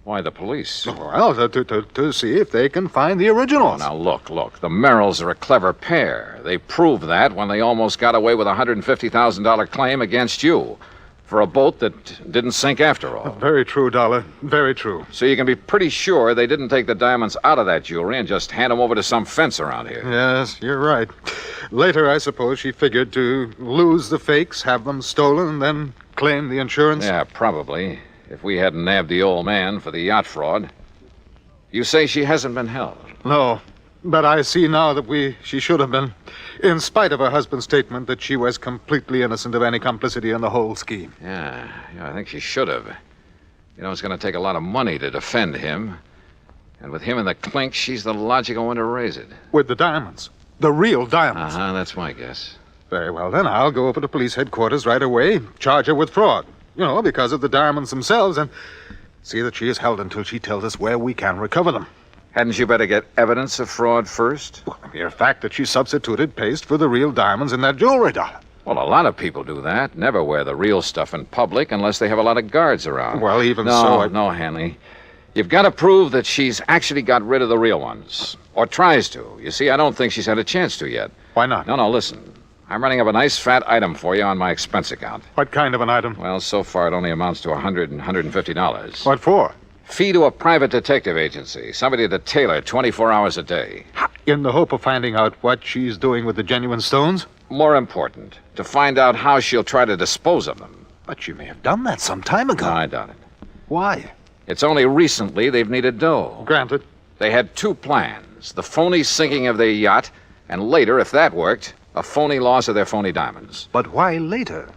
Why the police?
Well, to see if they can find the originals.
Oh, now, look. The Merrills are a clever pair. They proved that when they almost got away with a $150,000 claim against you for a boat that didn't sink after all.
Very true, Dollar. Very true.
So you can be pretty sure they didn't take the diamonds out of that jewelry and just hand them over to some fence around here.
Yes, you're right. Later, I suppose she figured to lose the fakes, have them stolen, and then claim the insurance.
Yeah, probably. If we hadn't nabbed the old man for the yacht fraud. You say she hasn't been held?
No, but I see now that she should have been, in spite of her husband's statement that she was completely innocent of any complicity in the whole scheme.
Yeah, I think she should have. You know, it's going to take a lot of money to defend him. And with him in the clink, she's the logical one to raise it.
With the diamonds. The real diamonds.
Uh-huh, that's my guess.
Very well, then I'll go over to police headquarters right away, charge her with fraud. Because of the diamonds themselves, and see that she is held until she tells us where we can recover them.
Hadn't you better get evidence of fraud first?
Well, the mere fact that she substituted paste for the real diamonds in that jewelry, Dollar.
Well, a lot of people do that. Never wear the real stuff in public unless they have a lot of guards around.
Well, even so...
No, Hanley. You've got to prove that she's actually got rid of the real ones. Or tries to. You see, I don't think she's had a chance to yet.
Why not?
No, listen. I'm running up a nice fat item for you on my expense account.
What kind of an item?
Well, so far it only amounts to $100 and $150.
What for?
Fee to a private detective agency. Somebody to tailor 24 hours a day.
In the hope of finding out what she's doing with the genuine stones?
More important, to find out how she'll try to dispose of them.
But she may have done that some time ago.
No, I doubt it.
Why?
It's only recently they've needed dough.
Granted.
They had two plans. The phony sinking of their yacht, and later, if that worked, a phony loss of their phony diamonds.
But why later?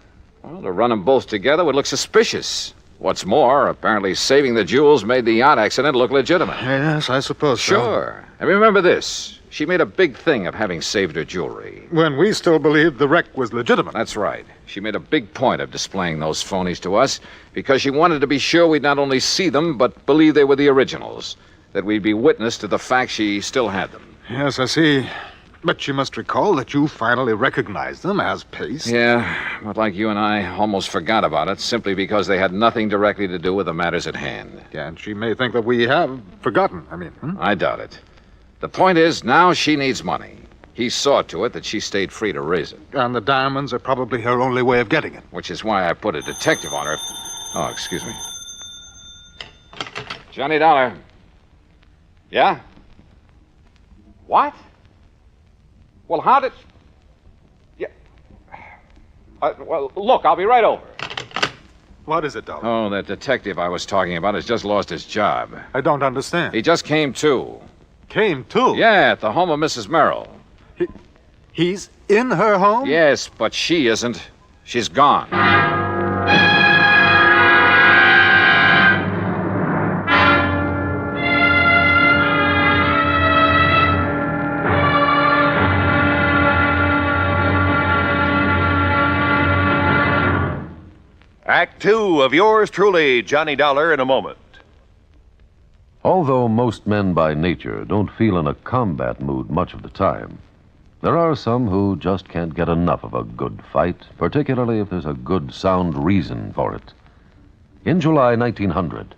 Well, to run them both together would look suspicious. What's more, apparently saving the jewels made the yacht accident look legitimate.
Yes, I suppose so.
Sure. And remember this. She made a big thing of having saved her jewelry.
When we still believed the wreck was legitimate.
That's right. She made a big point of displaying those phonies to us because she wanted to be sure we'd not only see them, but believe they were the originals. That we'd be witness to the fact she still had them.
Yes, I see. But you must recall that you finally recognized them as paste.
Yeah, but like you and I almost forgot about it simply because they had nothing directly to do with the matters at hand.
Yeah, and she may think that we have forgotten.
I doubt it. The point is, now she needs money. He saw to it that she stayed free to raise it.
And the diamonds are probably her only way of getting it.
Which is why I put a detective on her. Oh, excuse me. Johnny Dollar. Yeah? What? Well, how did... Yeah. Well, look, I'll be right over.
What is it, Dollar?
Oh, that detective I was talking about has just lost his job.
I don't understand.
He just came to.
Came to?
Yeah, at the home of Mrs. Merrill.
He's in her home?
Yes, but she isn't. She's gone.
Act Two of yours truly, Johnny Dollar, in a moment.
Although most men by nature don't feel in a combat mood much of the time, there are some who just can't get enough of a good fight, particularly if there's a good, sound reason for it. In July 1900,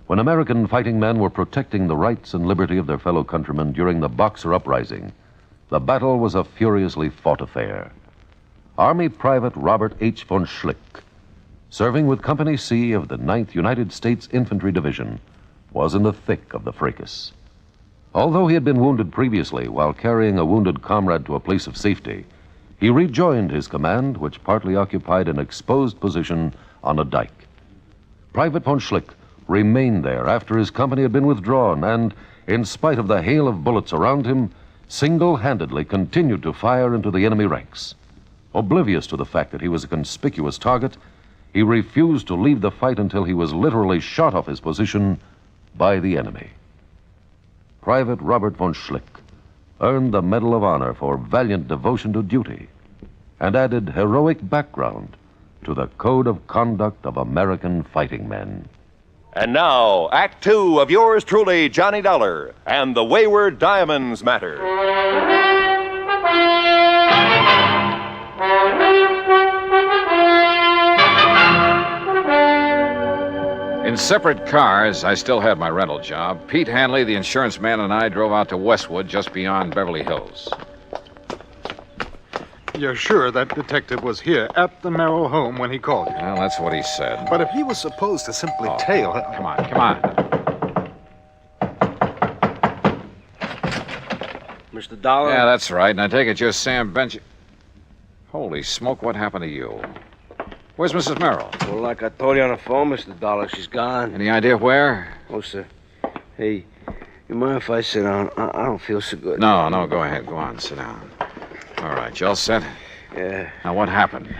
when American fighting men were protecting the rights and liberty of their fellow countrymen during the Boxer Uprising, the battle was a furiously fought affair. Army Private Robert H. von Schlick, serving with Company C of the 9th United States Infantry Division, was in the thick of the fracas. Although he had been wounded previously while carrying a wounded comrade to a place of safety, he rejoined his command, which partly occupied an exposed position on a dike. Private von Schlick remained there after his company had been withdrawn and, in spite of the hail of bullets around him, single-handedly continued to fire into the enemy ranks. Oblivious to the fact that he was a conspicuous target, he refused to leave the fight until he was literally shot off his position by the enemy. Private Robert von Schlick earned the Medal of Honor for valiant devotion to duty and added heroic background to the code of conduct of American fighting men.
And now, Act Two of yours truly, Johnny Dollar, and the Wayward Diamonds Matter.
In separate cars, I still had my rental job. Pete Hanley, the insurance man, and I drove out to Westwood, just beyond Beverly Hills.
You're sure that detective was here at the Merrill home when he called you?
Well, that's what he said.
But if he was supposed to simply tail...
Come on.
Mr. Dollar?
Yeah, that's right. And I take it you're Sam Bench... Holy smoke, what happened to you? Where's Mrs. Merrill?
Well, like I told you on the phone, Mr. Dollar, she's gone.
Any idea where?
Oh, sir. Hey, you mind if I sit down? I don't feel so good.
No, go ahead. Go on, sit down. All right, you all set?
Yeah.
Now, what happened?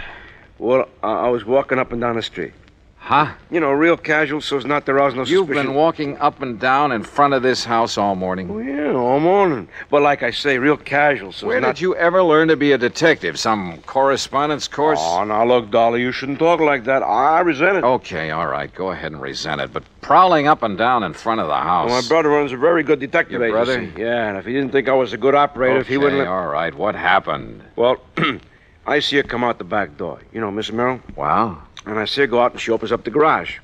Well, I was walking up and down the street.
Huh?
You know, real casual, so as not to arouse no suspicion.
You've been walking up and down in front of this house all morning?
Oh, yeah, all morning. But like I say, real casual, so
Where
as not...
did you ever learn to be a detective? Some correspondence course?
Oh, now, look, Dollar, you shouldn't talk like that. I resent it.
Okay, all right, go ahead and resent it. But prowling up and down in front of the house...
Well, my brother runs a very good detective
Your brother?
agency. Yeah, and if he didn't think I was a good operator, if he wouldn't...
Okay, all right, what happened?
Well, I see her come out the back door. You know, Miss Merrill?
Wow.
And I see her go out and she opens up the garage.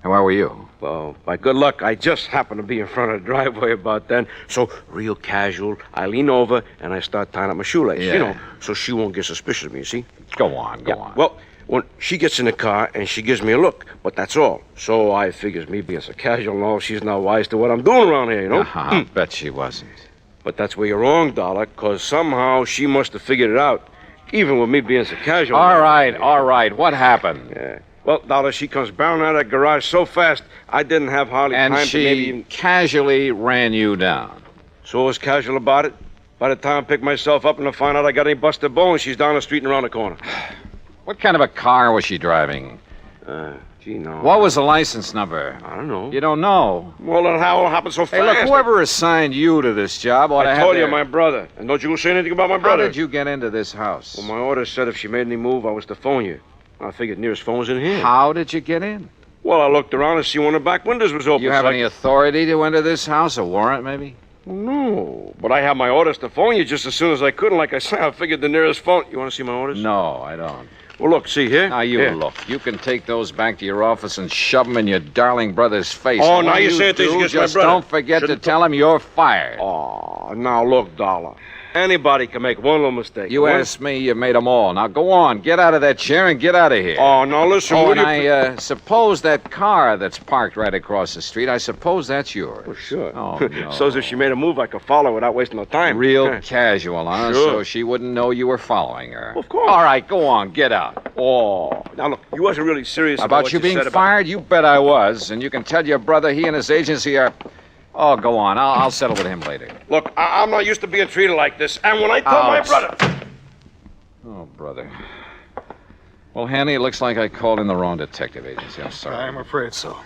And where were you?
Well, by good luck, I just happened to be in front of the driveway about then. So, real casual, I lean over and I start tying up my shoelace,
Yeah.
you know, so she won't get suspicious of me, you see?
Go on.
Well, when she gets in the car and she gives me a look, but that's all. So I figures me being so casual and all, she's not wise to what I'm doing around here, you know?
I bet she wasn't.
But that's where you're wrong, Dollar, because somehow she must have figured it out, even with me being so casual.
All right, what happened?
Yeah. Well, Dollar, she comes barreling out of that garage so fast, I didn't have hardly
And
time
she
to maybe even...
casually ran you down.
So I was casual about it. By the time I pick myself up and I find out I got any busted bones, she's down the street and around the corner.
What kind of a car was she driving?
Gee, no.
What was the license number?
I don't know.
You don't know?
Well, then how it happened so fast?
Hey, look, whoever assigned you to this job ought to
I
have
told you,
their...
my brother. And don't you go say anything about my brother.
How did you get into this house?
Well, my order said if she made any move, I was to phone you. I figured nearest phone was in here.
How did you get in?
Well, I looked around to see one of the back windows was open.
You have any authority to enter this house? A warrant, maybe?
No, but I have my orders to phone you just as soon as I could. And like I said, I figured the nearest phone... You want to see my orders?
No, I don't.
Well, look, see here.
Now, you
here.
look. You can take those back to your office and shove them in your darling brother's face.
Oh,
And
now
when
you're saying things against my
just
brother.
don't forget to tell him you're fired.
Oh, now look, Dollar. Anybody can make one little mistake.
You asked me, you made them all. Now, go on. Get out of that chair and get out of here.
Oh, now listen.
Oh,
would
and
you...
I suppose that car that's parked right across the street, I suppose that's yours.
Well, sure.
Oh, no.
So as if she made a move, I could follow without wasting no time.
Real casual, huh?
Sure.
So she wouldn't know you were following her.
Of course.
All right, go on. Get out.
Oh. Now, look, you wasn't really serious
About
what
you being
said about...
fired? You bet I was. And you can tell your brother he and his agency are... Oh, go on. I'll settle with him later.
Look, I'm not used to being treated like this. And when I told my brother...
Oh, brother. Well, Hanny, it looks like I called in the wrong detective agency. I'm sorry.
I'm afraid so.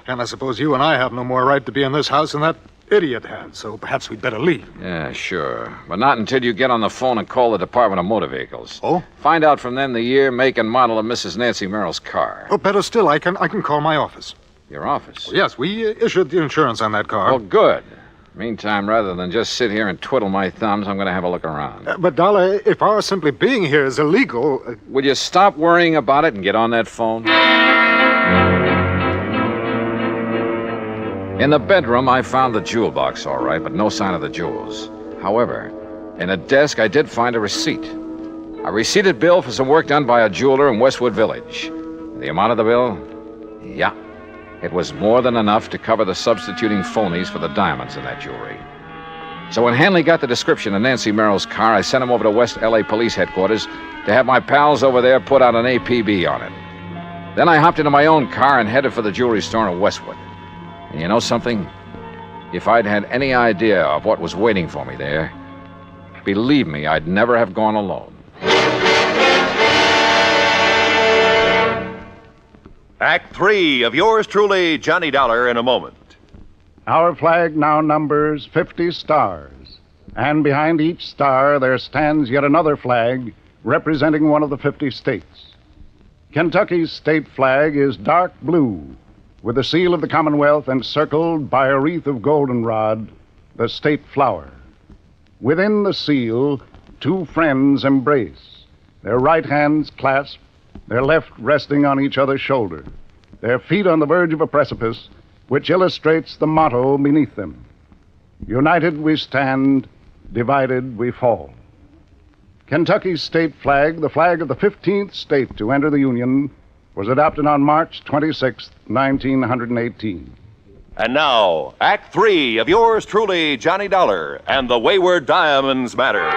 And I suppose you and I have no more right to be in this house than that idiot has, so perhaps we'd better leave.
Yeah, sure. But not until you get on the phone and call the Department of Motor Vehicles.
Oh?
Find out from them the year, make, and model of Mrs. Nancy Merrill's car.
Oh, better still, I can call my office.
Your office?
Well, yes, we issued the insurance on that car.
Well, good. Meantime, rather than just sit here and twiddle my thumbs, I'm going to have a look around.
But, Dollar, if our simply being here is illegal...
Would you stop worrying about it and get on that phone? In the bedroom, I found the jewel box, all right, but no sign of the jewels. However, in a desk, I did find a receipt. A receipted bill for some work done by a jeweler in Westwood Village. The amount of the bill? Yeah. It was more than enough to cover the substituting phonies for the diamonds in that jewelry. So when Hanley got the description of Nancy Merrill's car, I sent him over to West L.A. Police Headquarters to have my pals over there put out an APB on it. Then I hopped into my own car and headed for the jewelry store in Westwood. And you know something? If I'd had any idea of what was waiting for me there, believe me, I'd never have gone alone.
Act 3 of yours truly, Johnny Dollar, in a moment.
Our flag now numbers 50 stars, and behind each star there stands yet another flag representing one of the 50 states. Kentucky's state flag is dark blue, with the seal of the Commonwealth encircled by a wreath of goldenrod, the state flower. Within the seal, two friends embrace, their right hands clasped, their left resting on each other's shoulder, their feet on the verge of a precipice, which illustrates the motto beneath them: United we stand, divided we fall. Kentucky's state flag, the flag of the 15th state to enter the Union, was adopted on March 26, 1918.
And now, Act 3 of yours truly, Johnny Dollar, and the Wayward Diamonds Matter.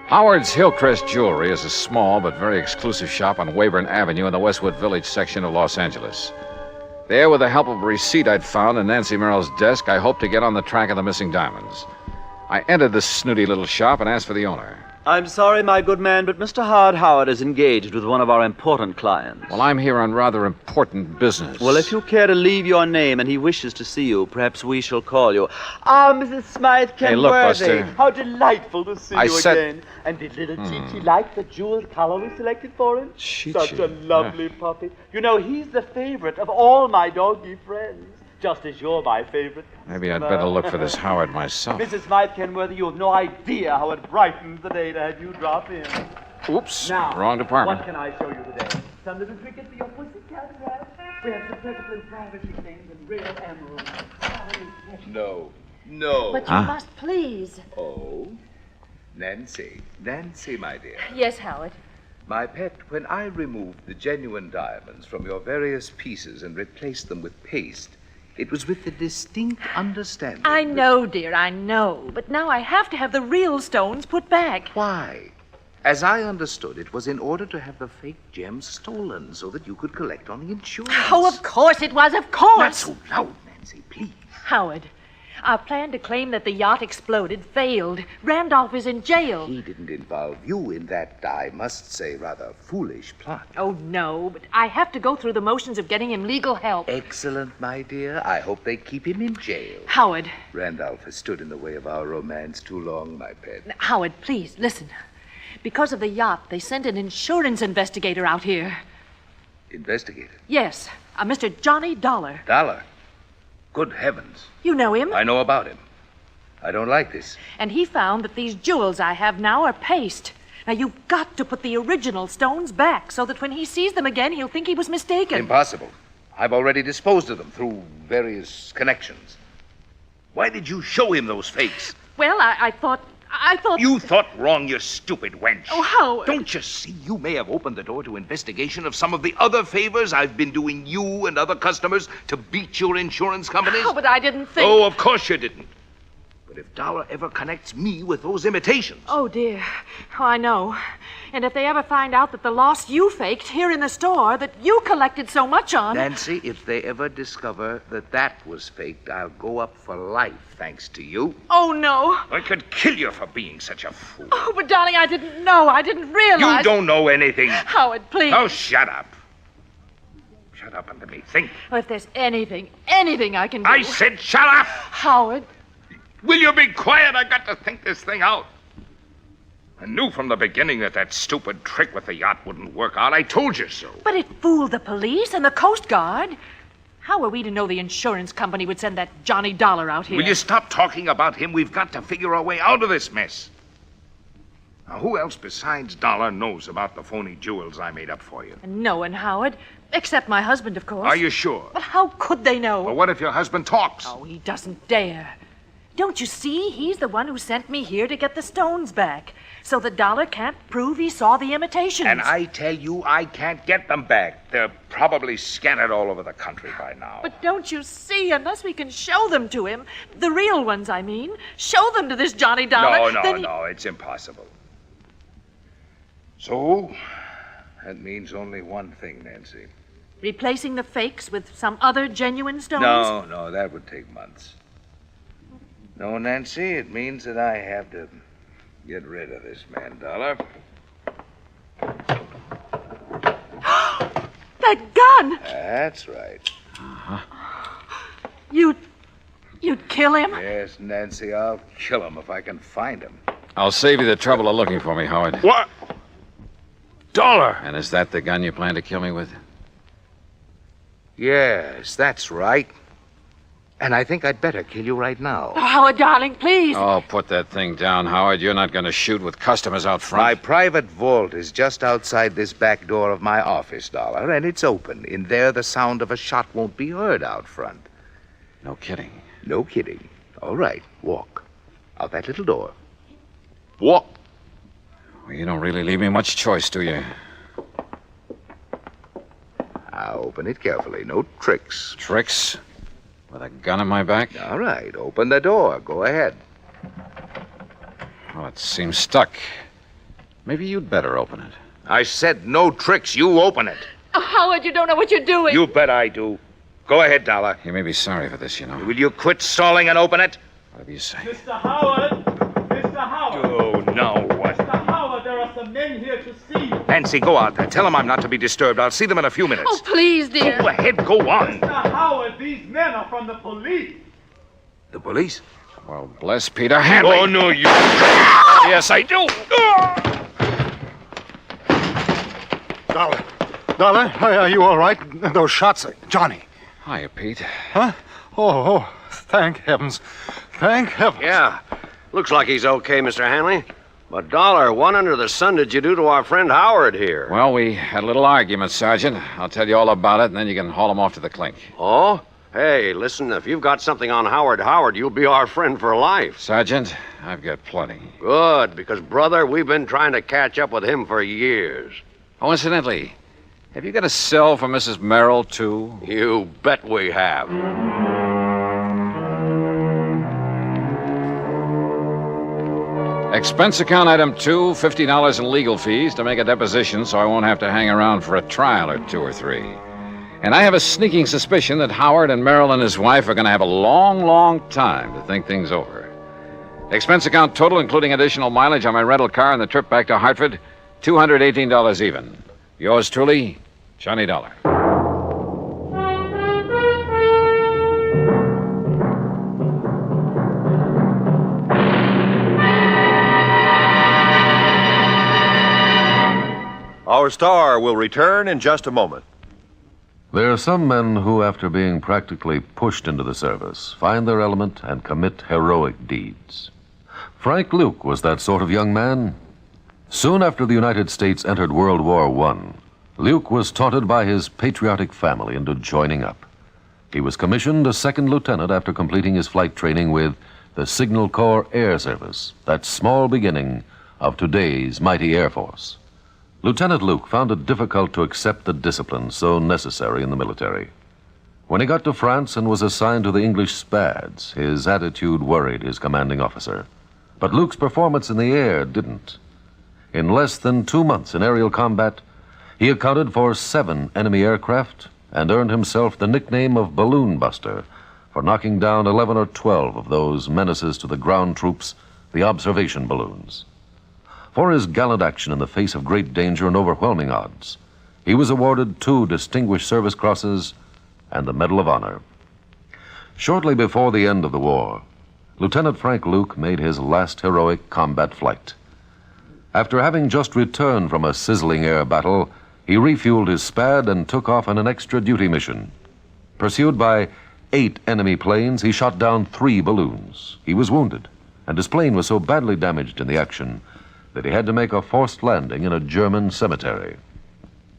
Howard's Hillcrest Jewelry is a small but very exclusive shop on Weyburn Avenue in the Westwood Village section of Los Angeles. There, with the help of a receipt I'd found in Nancy Merrill's desk, I hoped to get on the track of the missing diamonds. I entered this snooty little shop and asked for the owner.
I'm sorry, my good man, but Mr. Howard is engaged with one of our important clients.
Well, I'm here on rather important business.
Well, if you care to leave your name and he wishes to see you, perhaps we shall call you. Ah, Mrs. Smythe Kenworthy.
Hey, look, Buster.
How delightful to see you
said...
again. And did little Chi-Chi like the jeweled collar we selected for him?
Chi-Chi.
Such a lovely puppy. You know, he's the favorite of all my doggy friends. Just as you're my favorite.
Maybe I'd better look for this Howard myself.
Mrs. Smythe Kenworthy, you have no idea how it brightens the day to have you drop in.
Oops,
now,
wrong department.
What can I show you today? Some little trinkets for your pussycat, perhaps? We have some perfectly ravishing things in real emeralds.
No.
But you must please.
Oh? Nancy, my dear.
Yes, Howard.
My pet, when I removed the genuine diamonds from your various pieces and replaced them with paste, it was with the distinct understanding...
I know, dear, I know. But now I have to have the real stones put back.
Why? As I understood, it was in order to have the fake gems stolen so that you could collect on the insurance.
Oh, of course it was, of course.
Not so loud, Nancy, please.
Howard, our plan to claim that the yacht exploded failed. Randolph is in jail.
He didn't involve you in that, I must say, rather foolish plot.
Oh, no, but I have to go through the motions of getting him legal help.
Excellent, my dear. I hope they keep him in jail.
Howard.
Randolph has stood in the way of our romance too long, my pet.
Howard, please, listen. Because of the yacht, they sent an insurance investigator out here.
Investigator?
Yes, a Mr. Johnny Dollar.
Dollar? Good heavens.
You know him?
I know about him. I don't like this.
And he found that these jewels I have now are paste. Now, you've got to put the original stones back so that when he sees them again, he'll think he was mistaken.
Impossible. I've already disposed of them through various connections. Why did you show him those fakes?
Well, I thought...
You thought wrong, you stupid wench.
Oh, Howard.
Don't you see you may have opened the door to investigation of some of the other favors I've been doing you and other customers to beat your insurance companies?
Oh, but I didn't think...
Oh, of course you didn't. But if Dollar ever connects me with those imitations...
Oh, dear. Oh, I know. And if they ever find out that the loss you faked here in the store that you collected so much on...
Nancy, if they ever discover that was faked, I'll go up for life, thanks to you.
Oh, no.
I could kill you for being such a fool.
Oh, but darling, I didn't know. I didn't realize...
You don't know anything.
Howard, please.
Oh, shut up.
Shut up and let me think.
Well, if there's anything I can do...
I said shut up!
Howard.
Will you be quiet? I got to think this thing out. I knew from the beginning that stupid trick with the yacht wouldn't work out. I told you so.
But it fooled the police and the Coast Guard. How are we to know the insurance company would send that Johnny Dollar out here?
Will you stop talking about him? We've got to figure our way out of this mess. Now, who else besides Dollar knows about the phony jewels I made up for you?
No one, Howard. Except my husband, of course.
Are you sure?
But how could they know?
Well, what if your husband talks?
Oh, he doesn't dare. Don't you see? He's the one who sent me here to get the stones back. So the Dollar can't prove he saw the imitations.
And I tell you, I can't get them back. They're probably scattered all over the country by now.
But don't you see? Unless we can show them to him, the real ones, I mean, show them to this Johnny Dollar.
No, it's impossible. So, that means only one thing, Nancy.
Replacing the fakes with some other genuine stones?
No, that would take months. No, Nancy, it means that I have to get rid of this man, Dollar.
That gun!
That's right.
You'd kill him?
Yes, Nancy, I'll kill him if I can find him.
I'll save you the trouble of looking for me, Howard.
What? Dollar!
And is that the gun you plan to kill me with?
Yes, that's right. And I think I'd better kill you right now.
Oh, Howard, darling, please.
Oh, put that thing down, Howard. You're not going to shoot with customers out front.
My private vault is just outside this back door of my office, Dollar, and it's open. In there, the sound of a shot won't be heard out front.
No kidding.
No kidding. All right, walk. Out that little door. Walk.
Well, you don't really leave me much choice, do you?
Now, open it carefully. No tricks.
Tricks? With a gun in my back?
All right, open the door. Go ahead.
Well, it seems stuck. Maybe you'd better open it.
I said no tricks. You open it.
Oh, Howard, you don't know what you're doing.
You bet I do. Go ahead, Dollar.
You may be sorry for this, you know.
Will you quit stalling and open it?
Whatever you say.
Mr. Howard! Mr. Howard!
Oh, no. What?
Mr. Howard, there are some men here to see you.
Nancy, go out there. Tell them I'm not to be disturbed. I'll see them in a few minutes.
Oh, please, dear.
Go ahead. Go on.
Mr. Howard, these men are from the police.
The police?
Well, bless Peter Hanley.
Oh, no, you...
Yes, I do.
Dollar, are you all right? Those shots, Johnny.
Hiya, Pete.
Huh? Oh, thank heavens. Thank heavens.
Yeah. Looks like he's okay, Mr. Hanley. But, Dollar, what under the sun did you do to our friend Howard here?
Well, we had a little argument, Sergeant. I'll tell you all about it, and then you can haul him off to the clink.
Oh? Hey, listen, if you've got something on Howard, you'll be our friend for life.
Sergeant, I've got plenty.
Good, because, brother, we've been trying to catch up with him for years.
Oh, incidentally, have you got a cell for Mrs. Merrill, too?
You bet we have.
Expense account item 2, $50 in legal fees to make a deposition so I won't have to hang around for a trial or 2 or 3. And I have a sneaking suspicion that Howard and Merrill and his wife are going to have a long, long time to think things over. Expense account total, including additional mileage on my rental car and the trip back to Hartford, $218 even. Yours truly, Johnny Dollar.
Our star will return in just a moment.
There are some men who, after being practically pushed into the service, find their element and commit heroic deeds. Frank Luke was that sort of young man. Soon after the United States entered World War I, Luke was taunted by his patriotic family into joining up. He was commissioned a second lieutenant after completing his flight training with the Signal Corps Air Service, that small beginning of today's mighty Air Force. Lieutenant Luke found it difficult to accept the discipline so necessary in the military. When he got to France and was assigned to the English Spads, his attitude worried his commanding officer. But Luke's performance in the air didn't. In less than 2 months in aerial combat, he accounted for 7 enemy aircraft and earned himself the nickname of Balloon Buster for knocking down 11 or 12 of those menaces to the ground troops, the observation balloons. For his gallant action in the face of great danger and overwhelming odds, He was awarded 2 Distinguished Service Crosses and the Medal of Honor. Shortly before the end of the war, Lieutenant Frank Luke made his last heroic combat flight. After having just returned from a sizzling air battle, he refueled his Spad and took off on an extra duty mission. Pursued by 8 enemy planes, he shot down 3 balloons. He was wounded, and his plane was so badly damaged in the action that he had to make a forced landing in a German cemetery.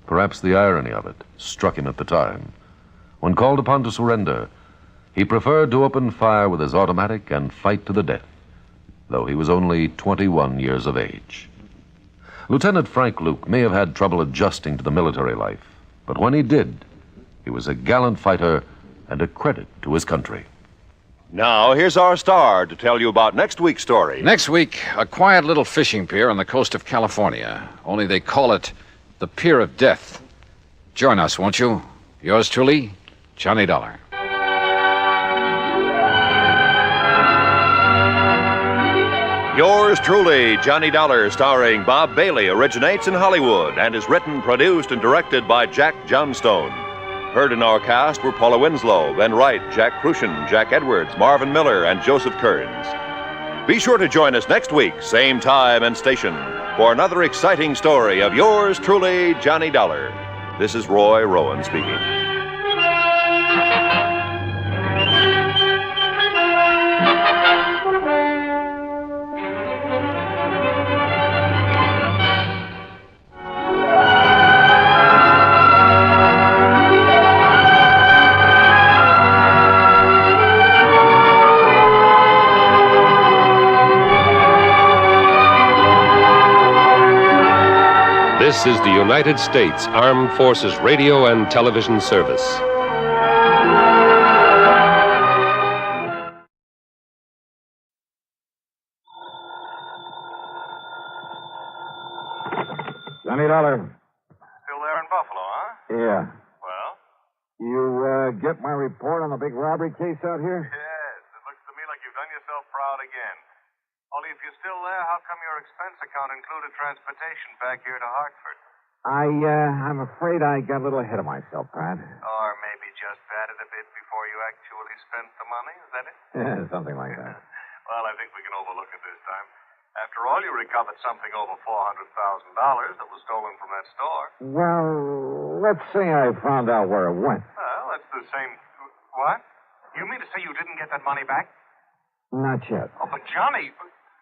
Perhaps the irony of it struck him at the time. When called upon to surrender, he preferred to open fire with his automatic and fight to the death, though he was only 21 years of age. Lieutenant Frank Luke may have had trouble adjusting to the military life, but when he did, he was a gallant fighter and a credit to his country.
Now, here's our star to tell you about next week's story.
Next week, a quiet little fishing pier on the coast of California. Only they call it the Pier of Death. Join us, won't you? Yours truly, Johnny Dollar.
Yours truly, Johnny Dollar, starring Bob Bailey, originates in Hollywood and is written, produced, and directed by Jack Johnstone. Heard in our cast were Paula Winslow, Ben Wright, Jack Crucian, Jack Edwards, Marvin Miller, and Joseph Kearns. Be sure to join us next week, same time and station, for another exciting story of yours truly, Johnny Dollar. This is Roy Rowan speaking.
This is the United States Armed Forces Radio and Television Service.
Johnny Dollar.
Still there in Buffalo, huh?
Yeah.
Well?
You get my report on the big robbery case out here?
Yes. It looks to me like you've done yourself proud again. Only if you're still there, how come your expense account included transportation back here to Hartford?
I'm afraid I got a little ahead of myself, Pat.
Or maybe just batted a bit before you actually spent the money, is that it?
Yeah, something like that.
Well, I think we can overlook it this time. After all, you recovered something over $400,000 that was stolen from that store.
Well, let's say I found out where it went.
Well, that's the same... What? You mean to say you didn't get that money back?
Not yet.
Oh, but Johnny...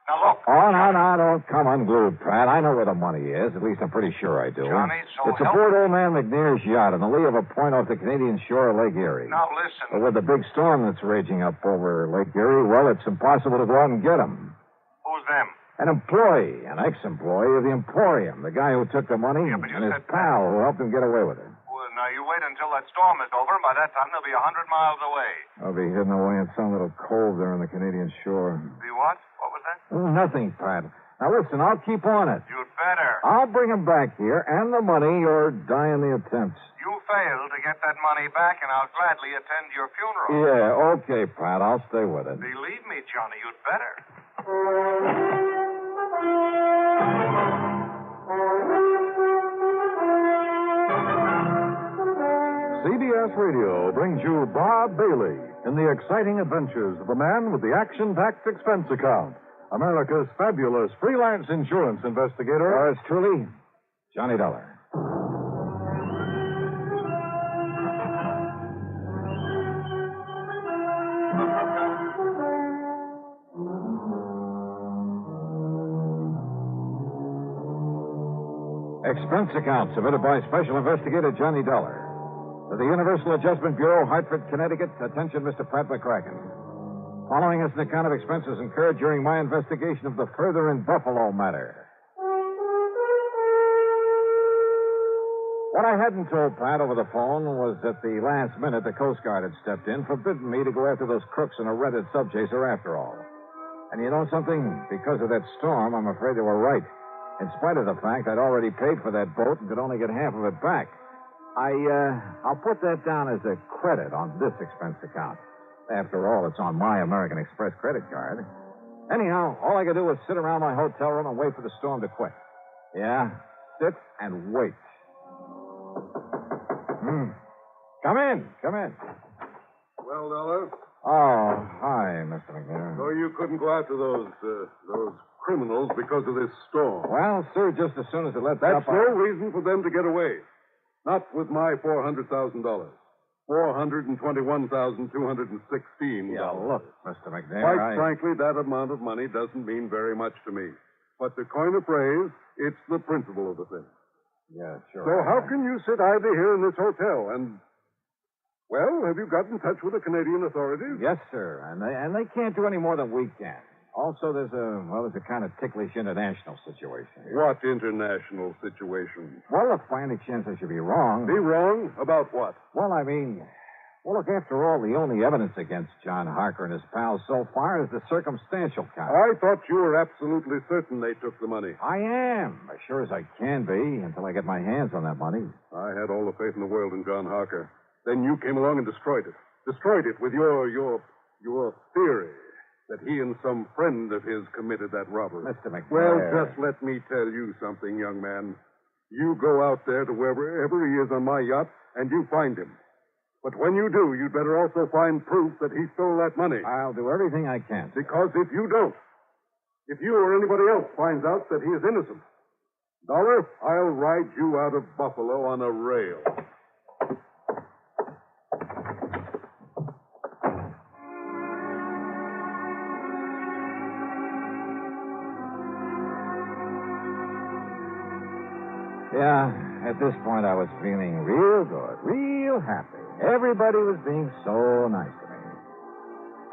Now, look.
Oh, no, don't come unglued, Pat. I know where the money is. At least I'm pretty sure I do.
Johnny, so
it's aboard old man McNair's yacht on the lee of a point off the Canadian shore of Lake Erie.
Now, listen.
But with the big storm that's raging up over Lake Erie, well, it's impossible to go out and get him.
Who's them?
An employee, an ex-employee of the Emporium, the guy who took the money,
Yeah, but you
and his
said
pal who helped him get away with it.
Well, now, you wait until that storm is over, and by that time they'll be 100 miles away.
I'll be hidden away in some little cove there on the Canadian shore.
Be what? What was that?
Oh, nothing, Pat. Now, listen, I'll keep on it.
You'd better.
I'll bring him back here and the money or die in the attempts.
You fail to get that money back, and I'll gladly attend your funeral.
Yeah, okay, Pat. I'll stay with it.
Believe me, Johnny, you'd better.
CBS Radio brings you Bob Bailey in the exciting adventures of the man with the action-packed expense account, America's fabulous freelance insurance investigator.
Yours truly, Johnny Dollar. Expense account submitted by Special Investigator Johnny Dollar. To the Universal Adjustment Bureau, Hartford, Connecticut. Attention, Mr. Pat McCracken. Following is an account of expenses incurred during my investigation of the Further in Buffalo matter. What I hadn't told Pat over the phone was at the last minute the Coast Guard had stepped in, forbidding me to go after those crooks in a rented subchaser after all. And you know something? Because of that storm, I'm afraid they were right. In spite of the fact I'd already paid for that boat and could only get half of it back. I'll put that down as a credit on this expense account. After all, it's on my American Express credit card. Anyhow, all I could do was sit around my hotel room and wait for the storm to quit. Yeah, sit and wait. Come in. Come in.
Well, Dollar,
Oh, hi, Mr. McNair.
so you couldn't go after those criminals because of this storm.
Well, sir, just as soon as it lets
That's
up...
no reason for them to get away. Not with my $400,000. $421,216.
Yeah, look, Mr. McNair,
Quite frankly, that amount of money doesn't mean very much to me. But to coin a phrase, it's the principle of the thing.
Yeah, sure.
So how can you sit idly here in this hotel and... Well, have you got in touch with the Canadian authorities?
Yes, sir. And they can't do any more than we can. Also, there's a kind of ticklish international situation here.
What international situation?
Well, if by any chance I should be wrong...
Be wrong? About what?
Well, I mean... Well, look, after all, the only evidence against John Harker and his pals so far is the circumstantial kind.
I thought you were absolutely certain they took the money.
I am, as sure as I can be, until I get my hands on that money.
I had all the faith in the world in John Harker. Then you came along and destroyed it. Destroyed it with your theory that he and some friend of his committed that robbery.
Mr. McNair.
Well, just let me tell you something, young man. You go out there to wherever he is on my yacht, and you find him. But when you do, you'd better also find proof that he stole that money.
I'll do everything I can.
Because if you don't, if you or anybody else finds out that he is innocent, Dollar, I'll ride you out of Buffalo on a rail.
Yeah, at this point I was feeling real good, real happy. Everybody was being so nice to me.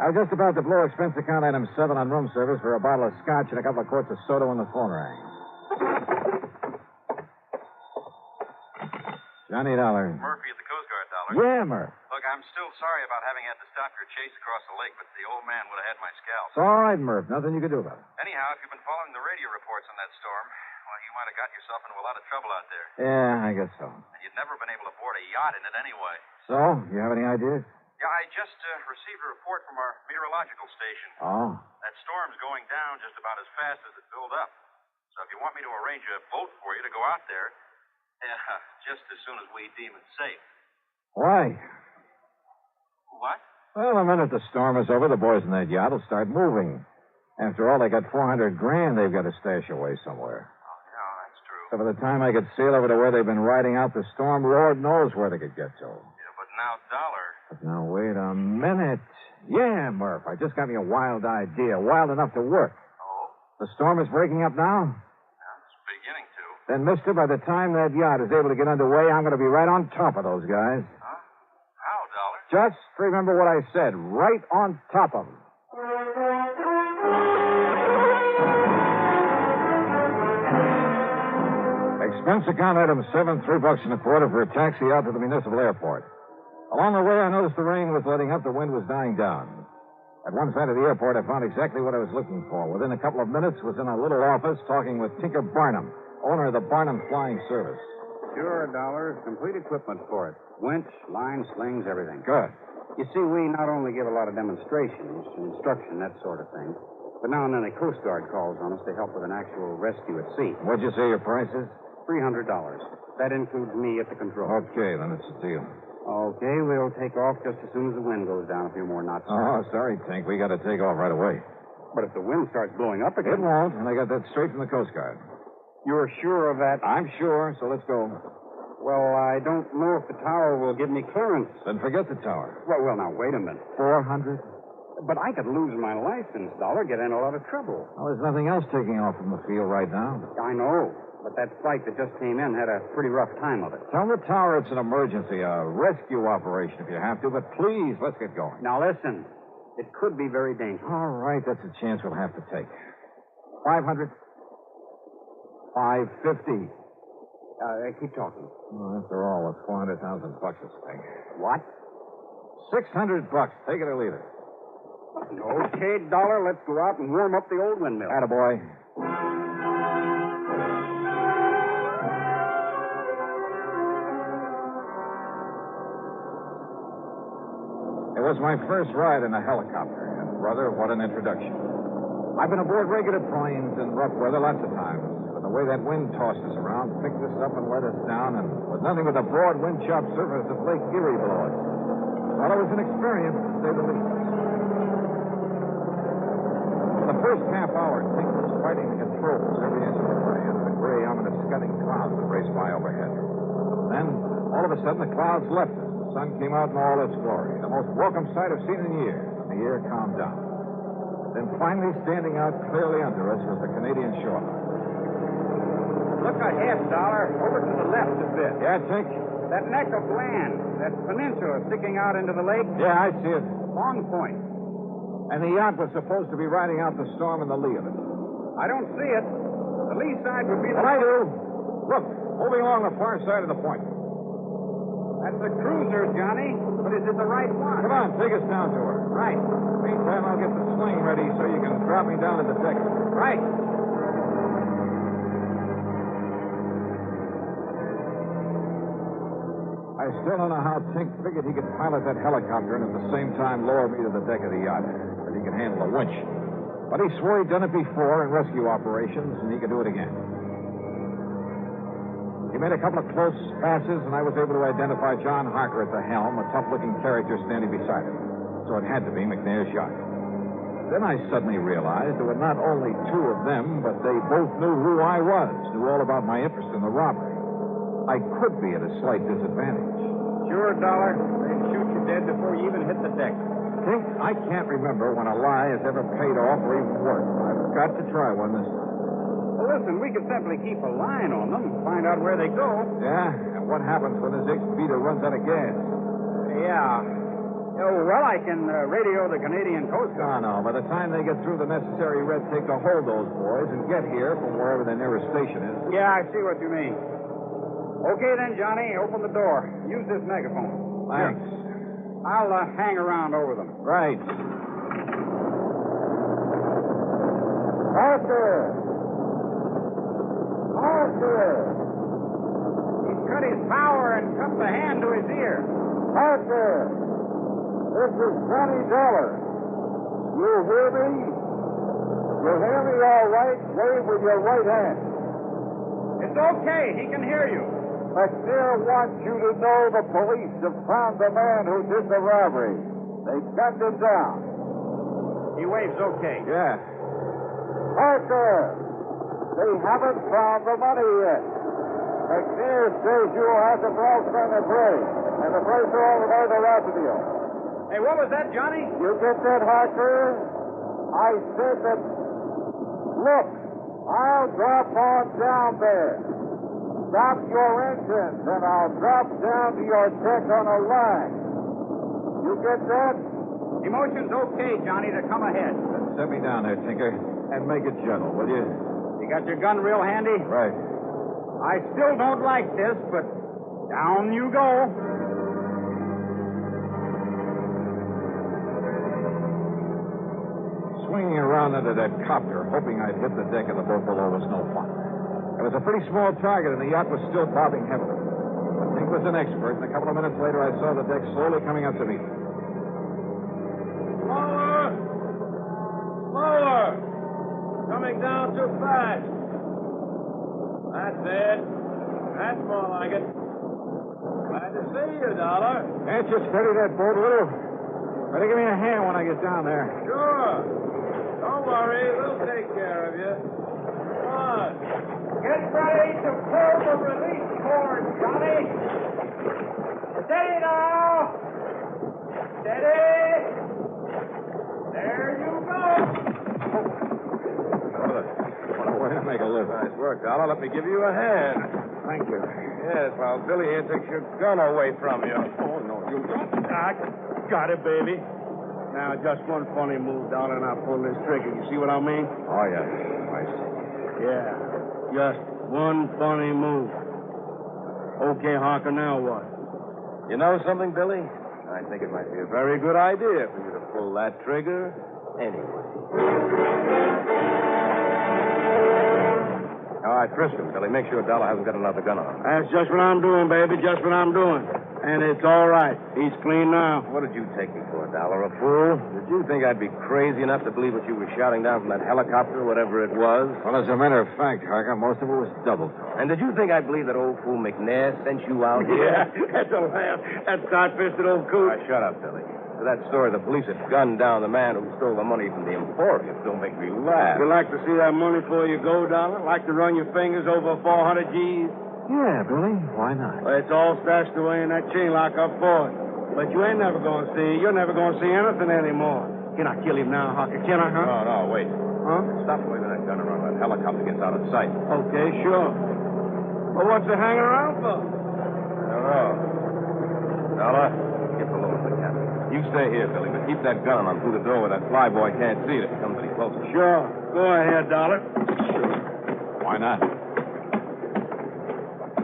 I was just about to blow expense account item 7 on room service for a bottle of scotch and a couple of quarts of soda when the phone rang. Johnny Dollar.
Murphy at the Coast Guard, Dollar.
Yeah, Murph.
Look, I'm still sorry about having had to stop your chase across the lake, but the old man would have had my scalp.
It's all right, Murph. Nothing you can do about it.
Anyhow, if you've been following the radio reports on that storm, well, you might have got yourself into a lot of trouble out there.
Yeah, I guess so.
And you'd never been able to board a yacht in it anyway.
So, you have any ideas?
Yeah, I just received a report from our meteorological station.
Oh.
That storm's going down just about as fast as it built up. So if you want me to arrange a boat for you to go out there, just as soon as we deem it safe.
Why?
What?
Well, the minute the storm is over, the boys in that yacht will start moving. After all, they got $400,000 they've got to stash away somewhere.
Oh, yeah, that's true.
So by the time I could sail over to where they've been riding out the storm, Lord knows where they could get to.
Yeah, but now, Dollar.
But now, wait a minute. Yeah, Murph, I just got me a wild idea. Wild enough to work.
Oh?
The storm is breaking up now?
Yeah, it's beginning to.
Then, mister, by the time that yacht is able to get underway, I'm going to be right on top of those guys.
Huh? How, Dollar?
Just remember what I said. Right on top of them. Expense account item 7, $3 and a quarter for a taxi out to the municipal airport. Along the way, I noticed the rain was letting up, the wind was dying down. At one side of the airport, I found exactly what I was looking for. Within a couple of minutes, was in a little office talking with Tinker Barnum, owner of the Barnum Flying Service.
Sure, Dollar. Complete equipment for it. Winch, line, slings, everything.
Good.
You see, we not only give a lot of demonstrations, instruction, that sort of thing, but now and then the Coast Guard calls on us to help with an actual rescue at sea.
What'd you say your price is?
$300. That includes me at the controls.
Okay, then it's a deal.
Okay, we'll take off just as soon as the wind goes down a few more knots.
Oh, sorry, Tink. We got to take off right away.
But if the wind starts blowing up
It
again...
won't, and I got that straight from the Coast Guard.
You're sure of that?
I'm sure, so let's go.
Well, I don't know if the tower will give me clearance.
Then forget the tower.
Well, now, wait a minute.
400?
But I could lose my license, Dollar, get in a lot of trouble.
Well, there's nothing else taking off from the field right now.
I know. But that flight that just came in had a pretty rough time of it.
Tell the tower it's an emergency, a rescue operation if you have to, but please, let's get going.
Now, listen. It could be very dangerous.
All right, that's a chance we'll have to take. 500? 550.
Keep talking.
Well, after all, it's $400,000 this thing.
What?
$600. Take it or leave it.
Okay, Dollar, let's go out and warm up the old windmill.
Attaboy. It was my first ride in a helicopter, and, brother, what an introduction. I've been aboard regular planes in rough weather lots of times, but the way that wind tossed us around picked us up and let us down, and with nothing but the broad wind-chopped surface of Lake Erie below us. Well, it was an experience, to say the least. For the first half hour, Tink was fighting the controls every inch of the way under the gray, ominous scudding clouds that raced by overhead. Then, all of a sudden, the clouds left us. The sun came out in all its glory. The most welcome sight I've seen in years. The air calmed down. Then finally, standing out clearly under us was the Canadian shoreline.
Look ahead, Dollar. Over to the left a bit.
Yeah, Tink?
That neck of land, that peninsula sticking out into the lake.
Yeah, I see it.
Long Point.
And the yacht was supposed to be riding out the storm in the lee of it.
I don't see it. The lee side would be the...
Well, I do. Look, moving along the far side of the point.
That's a cruiser, Johnny. But is it the right one?
Come on, take us down to her.
Right.
Meantime, I'll get the sling ready so you can drop me down at the deck.
Right.
I still don't know how Tink figured he could pilot that helicopter and at the same time lower me to the deck of the yacht, that he could handle a winch. But he swore he'd done it before in rescue operations, and he could do it again. He made a couple of close passes, and I was able to identify John Harker at the helm, a tough-looking character standing beside him. So it had to be McNair's yacht. Then I suddenly realized there were not only two of them, but they both knew who I was, knew all about my interest in the robbery. I could be at a slight disadvantage.
Sure, Dollar. They'd shoot you dead before you even hit the deck.
Tink, I can't remember when a lie has ever paid off or even worked. I've got to try one this time.
Well, listen, we could simply keep a line on them, find out where they go.
Yeah? And what happens when this beater runs out of gas?
Yeah. Oh, well, I can radio the Canadian Coast Guard.
No. By the time they get through the necessary red tape to hold those boys and get here from wherever their nearest station is.
Yeah, I see what you mean. Okay, then, Johnny, open the door. Use this megaphone.
Thanks.
Here. I'll hang around over them.
Right.
Arthur! Arthur! He's cut his power and cupped the hand to his ear.
Arthur! This is Johnny Dollar. You hear me? You hear me all right? Wave with your right hand.
It's okay. He can hear you.
McNair wants you to know the police have found the man who did the robbery. They gunned him down.
He waves okay.
Yeah.
Parker, they haven't found the money yet. McNair says you'll have to cross on the bridge, and the bridge all the way to Rotterdam.
Hey, what was that, Johnny?
You get that, Harker? I said that, look, I'll drop on down there. Stop your engines, and I'll drop down to your deck on a line. You get that?
Emotion's okay, Johnny, to come ahead.
Then set me down there, Tinker, and make it gentle, will you?
You got your gun real handy?
Right.
I still don't like this, but down you go.
Swinging around under that copter, hoping I'd hit the deck of the boat below was no fun. It was a pretty small target, and the yacht was still bobbing heavily. But Tink was an expert, and a couple of minutes later, I saw the deck slowly coming up to me.
Slower! Slower! Coming down too fast. That's it. That's more like it. Glad to see you, Dollar.
Can't you steady that boat a little? Better give me a hand when I get down there.
Sure. Don't worry. We'll take care of you. Come on.
Get ready to pull the release cord, Johnny. Steady now. Steady. There you go.
What a way to make a living.
Nice work, Dollar. Let me give you a hand.
Thank you.
Yes, while Billy here takes your gun away from you.
Oh, no, you don't.
I got it, baby. Now, just one funny move, Dollar, and I'll pull this trigger. You see what I mean?
Oh, yeah. I see.
Yeah. Just one funny move. Okay, Harker, now what? You know something, Billy? I think it might be a very good idea for you to pull that trigger anyway. All right, frisk him, Billy. Make sure Dollar hasn't got another gun on him. That's just what I'm doing, baby. Just what I'm doing.
And it's all right. He's clean now.
What did you take me for, Dollar? A fool? Did you think I'd be crazy enough to believe what you were shouting down from that helicopter, whatever it was?
Well, as a matter of fact, Harker, most of it was double talk.
And did you think I'd believe that old fool McNair sent you out here?
Yeah, that's a laugh. That tight-fisted old coot.
Shut up, Billy. That story the police had gunned down the man who stole the money from the Emporium don't make me laugh.
You like to see that money before you go, Dollar? Like to run your fingers over 400 G's?
Yeah, Billy. Why not?
Well, it's all stashed away in that chain lock up for it. But you ain't never going to see. You're never going to see anything anymore. Can I kill him now, Harker? Can I, huh?
No, wait.
Huh?
Stop waving that gun around. That helicopter gets out of sight.
Okay, sure. Well, what's it hanging around for?
I don't know. Dollar, get below the cabin. You stay here, Billy, but keep that gun on through the door where that flyboy can't see it if he comes any closer.
Sure. Go ahead, Dollar.
Why not?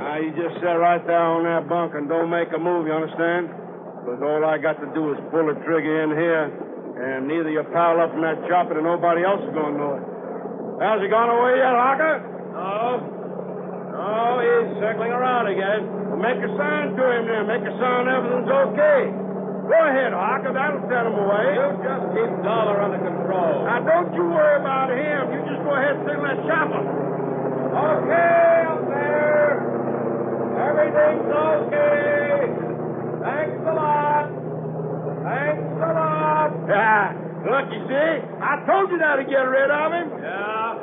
Now, you just sit right there on that bunk and don't make a move, you understand? Because all I got to do is pull the trigger in here, and neither you pile up from that chopper nor nobody else is going to know it. Has he gone away yet, Harker? No, he's circling around again. Well, make a sign to him then. Make a sign everything's okay. Go ahead, Harker. That'll set him away. You just keep Dollar under control. Now, don't you worry about him. You just go ahead and signal that chopper. Okay, up there. Everything's okay. Thanks a lot. Yeah. Look, you see? I told you that to get rid of him. Yeah,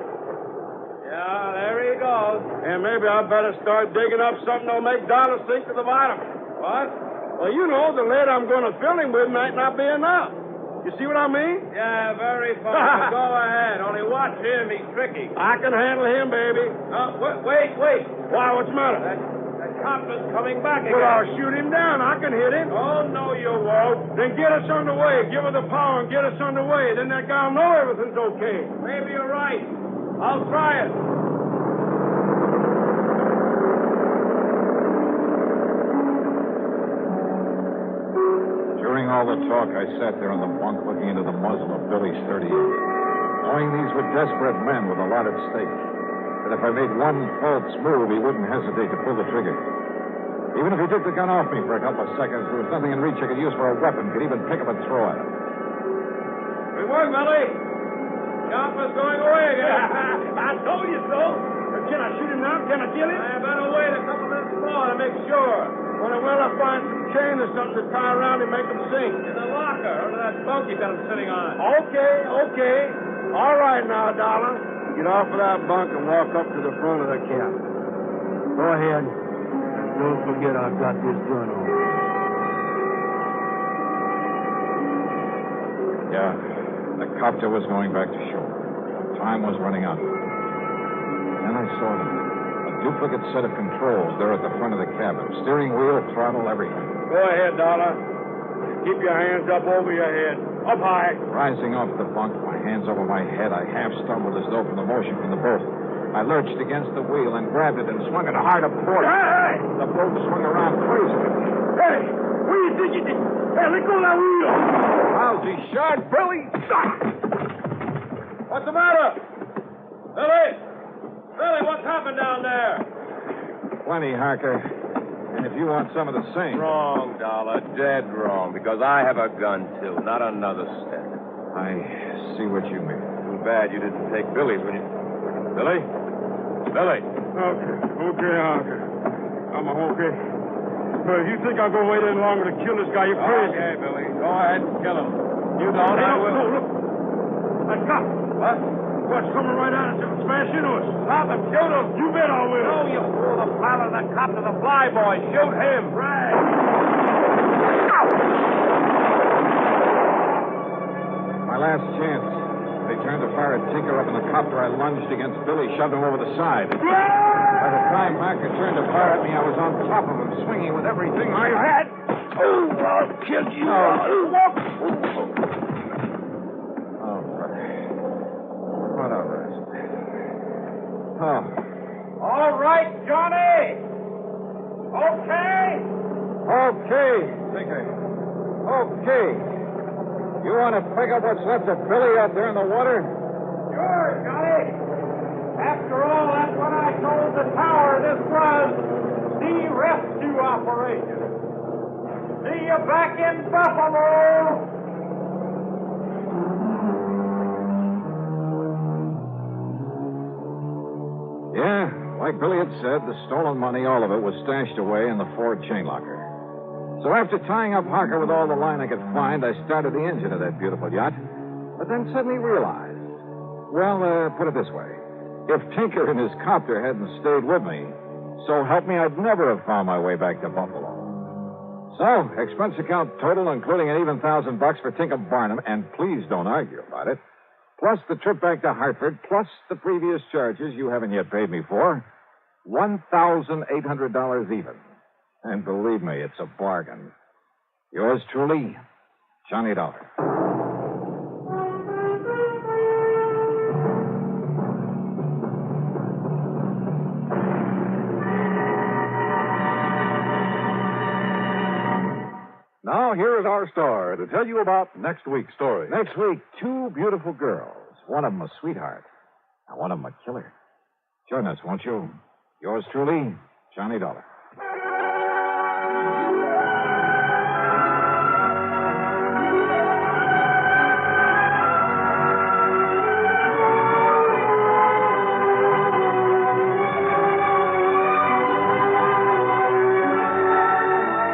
there he goes. And maybe I better start digging up something that'll make Dollar sink to the bottom. What? Well, you know, the lead I'm going to fill him with might not be enough. You see what I mean? Yeah, very fine. Go ahead. Only watch him. He's tricky. I can handle him, baby. Wait. Why, what's the matter? That copper's coming back again. Well, I'll shoot him down. I can hit him. Oh, no, you won't. Then get us underway. Give her the power and get us underway. Then that guy'll know everything's okay. Maybe you're right. I'll try it.
During all the talk, I sat there on the bunk looking into the muzzle of Billy's .38, knowing these were desperate men with a lot at stake. That if I made one false move, he wouldn't hesitate to pull the trigger. Even if he took the gun off me for a couple of seconds, there was nothing in reach I could use for a weapon, could even pick up and throw at him.
Good work, Billy. Chopper's going away again. I told you so. Can I shoot him now? Can I kill him? I better wait a couple minutes more to make sure. When I find some chain or something to tie around and make him sink. In the locker, under that bunk you got him sitting on. Okay. All right now, Dollar. Get off of that bunk and walk up to the front of the cabin. Go ahead. Don't forget I've got this gun on.
Yeah, the copter was going back to shore. Time was running out. Then I saw them. A duplicate set of controls there at the front of the cabin. Steering wheel, throttle, everything.
Go ahead, Dollar. Keep your hands up over your head. Up high.
Rising off the bunk, my hands over my head, I half stumbled as though from the motion from the boat. I lurched against the wheel and grabbed it and swung it hard a port.
Hey!
The boat swung around crazily.
Hey! What do you think you did? Hey, let go of that wheel!
Lousy shot, Billy!
What's the matter? Billy, what's happened down there?
Plenty, Harker. And if you want some of the same.
Wrong, Dollar. Dead wrong. Because I have a gun, too. Not another step.
I see what you mean.
Too bad you didn't take Billy's when you... Billy?
Okay, Harker. I'm okay. But if you think I'm going to wait any longer to kill this guy, you're crazy.
Okay, Billy. Go ahead and kill him. You don't, I will.
No, look. That cop.
What?
What's coming right at us? It'll smash into us.
Stop him. Shoot him.
You bet I will.
No, you fool. The pilot of the cop to the flyboy. Shoot him.
Right.
My last chance. They turned to fire a tinker up in the copter. I lunged against Billy, shoved him over the side. By the time Harker turned to fire at me, I was on top of him, swinging with everything I had.
Oh, I'll kill you.
What a rest. Oh.
All right, Johnny.
Okay, Tinker. Okay. You want to pick up what's left of Billy out there in the water?
Sure, Johnny. After all, that's what I told the tower. This was the rescue operation.
See you back in Buffalo!
Yeah, like Billy had said, the stolen money, all of it, was stashed away in the Ford chain locker. So after tying up Harker with all the line I could find, I started the engine of that beautiful yacht, but then suddenly realized, put it this way. If Tinker and his copter hadn't stayed with me, so help me, I'd never have found my way back to Buffalo. So, expense account total, including an even $1,000 for Tinker Barnum, and please don't argue about it, plus the trip back to Hartford, plus the previous charges you haven't yet paid me for, $1,800 even. And believe me, it's a bargain. Yours truly, Johnny Dollar.
Now, here is our star to tell you about next week's story.
Next week, two beautiful girls. One of them a sweetheart, and one of them a killer. Join us, won't you? Yours truly, Johnny Dollar.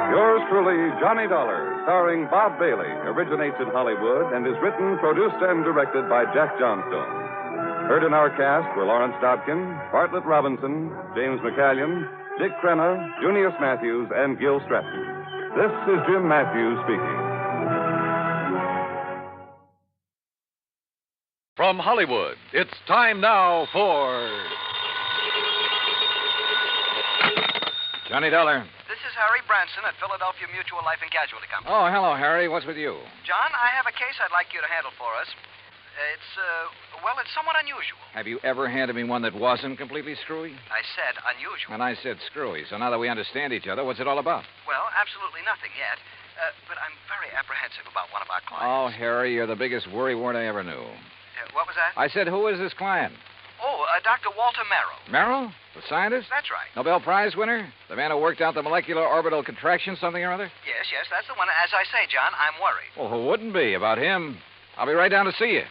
Yours truly, Johnny Dollar, starring Bob Bailey, originates in Hollywood and is written, produced, and directed by Jack Johnstone. Heard in our cast were Lawrence Dobkin, Bartlett Robinson, James McCallion, Dick Crenna, Junius Matthews, and Gil Stratton. This is Jim Matthews speaking.
From Hollywood, it's time now for
Johnny Dollar.
This is Harry Branson at Philadelphia Mutual Life and Casualty Company.
Oh, hello, Harry. What's with you?
John, I have a case I'd like you to handle for us. It's somewhat unusual.
Have you ever handed me one that wasn't completely screwy?
I said unusual.
And I said screwy. So now that we understand each other, what's it all about?
Well, absolutely nothing yet. But I'm very apprehensive about one of our clients.
Oh, Harry, you're the biggest worrywart I ever knew.
What was that?
I said, who is this client?
Oh, Dr. Walter Merrill.
Merrill? The scientist?
That's right.
Nobel Prize winner? The man who worked out the molecular orbital contraction something or other?
Yes, that's the one. As I say, John, I'm worried.
Well, who wouldn't be about him? I'll be right down to see you.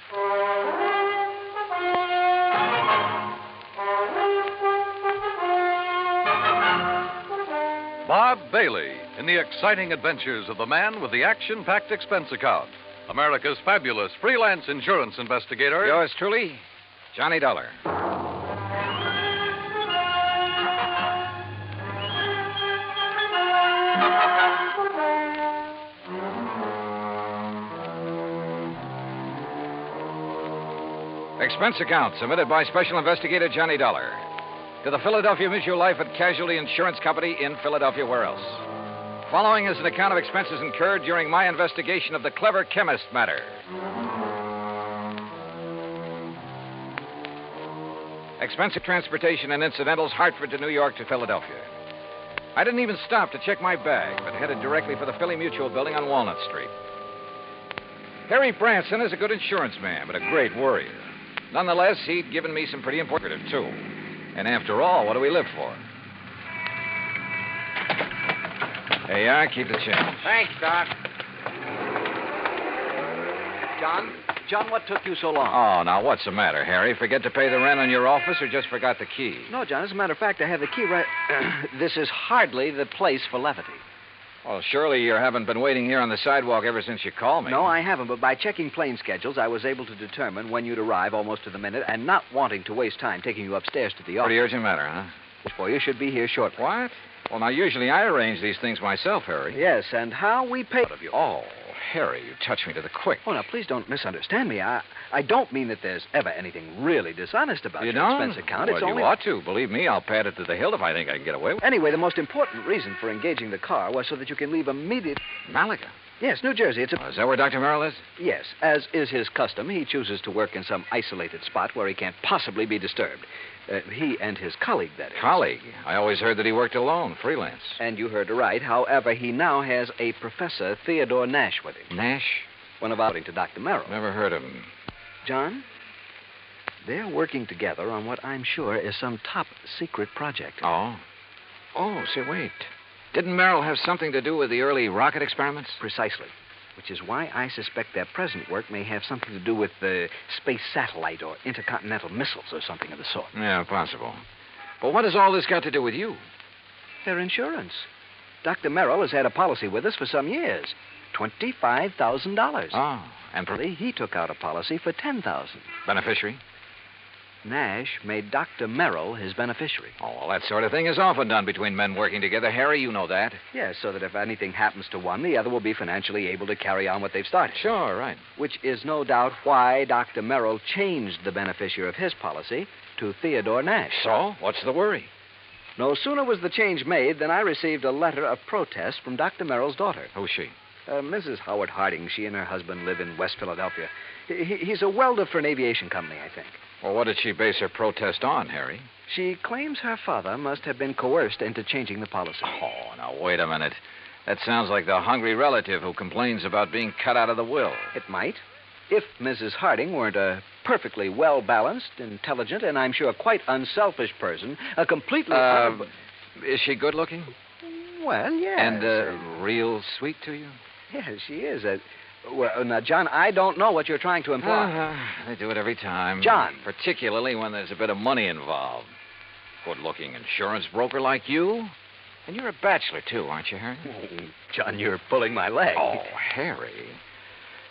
Bob Bailey in the exciting adventures of the man with the action-packed expense account. America's fabulous freelance insurance investigator.
Yours truly, Johnny Dollar. Expense account submitted by Special Investigator Johnny Dollar to the Philadelphia Mutual Life and Casualty Insurance Company in Philadelphia. Where else? Following is an account of expenses incurred during my investigation of the clever chemist matter. Expense of transportation and incidentals, Hartford to New York to Philadelphia. I didn't even stop to check my bag, but headed directly for the Philly Mutual building on Walnut Street. Harry Branson is a good insurance man, but a great worrier. Nonetheless, he'd given me some pretty important, too. And after all, what do we live for? There you are. Keep the change.
Thanks, Doc. John, what took you so long?
Oh, now, what's the matter, Harry? Forget to pay the rent on your office or just forgot the key?
No, John, as a matter of fact, I have the key right... This is hardly the place for levity.
Well, surely you haven't been waiting here on the sidewalk ever since you called me.
No, I haven't, but by checking plane schedules, I was able to determine when you'd arrive almost to the minute, and not wanting to waste time taking you upstairs to the office.
Pretty urgent matter, huh?
For you should be here shortly.
What? Well, now, usually I arrange these things myself, Harry.
Yes, and how we pay...
Of you. Oh, Harry, you touched me to the quick.
Oh, now, please don't misunderstand me. I don't mean that there's ever anything really dishonest about
You
your
don't?
expense account.
Well,
It's only...
you ought to. Believe me, I'll pad it to the hilt if I think I can get away with it.
Anyway, the most important reason for engaging the car was so that you can leave immediate...
Malaga?
Yes, New Jersey. It's a...
Is that where Dr. Merrill is?
Yes. As is his custom, he chooses to work in some isolated spot where he can't possibly be disturbed. He and his colleague, that is.
Colleague? I always heard that he worked alone, freelance.
And you heard right. However, he now has a Professor Theodore Nash with him.
Nash?
One of according to Dr. Merrill.
Never heard of him.
John, they're working together on what I'm sure is some top secret project.
Oh? Oh, say, wait. Didn't Merrill have something to do with the early rocket experiments?
Precisely. Which is why I suspect their present work may have something to do with the space satellite or intercontinental missiles or something of the sort.
Yeah, possible. But what has all this got to do with you?
Their insurance. Dr. Merrill has had a policy with us for some years. $25,000.
Oh, and
he took out a policy for $10,000.
Beneficiary?
Nash made Dr. Merrill his beneficiary.
Oh, well, that sort of thing is often done between men working together. Harry, you know that.
Yes, so that if anything happens to one, the other will be financially able to carry on what they've started.
Sure, right.
Which is no doubt why Dr. Merrill changed the beneficiary of his policy to Theodore Nash.
So, what's the worry?
No sooner was the change made than I received a letter of protest from Dr. Merrill's daughter.
Who's she?
Mrs. Howard Harding. She and her husband live in West Philadelphia. He's a welder for an aviation company, I think.
Well, what did she base her protest on, Harry?
She claims her father must have been coerced into changing the policy.
Oh, now, wait a minute. That sounds like the hungry relative who complains about being cut out of the will.
It might. If Mrs. Harding weren't a perfectly well-balanced, intelligent, and I'm sure quite unselfish person, a completely...
Is she good-looking?
Well, yes.
And real sweet to you?
Yes, she is. Well, now, John, I don't know what you're trying to imply.
They do it every time.
John.
Particularly when there's a bit of money involved. Good-looking insurance broker like you. And you're a bachelor, too, aren't you, Harry?
John, you're pulling my leg.
Oh, Harry.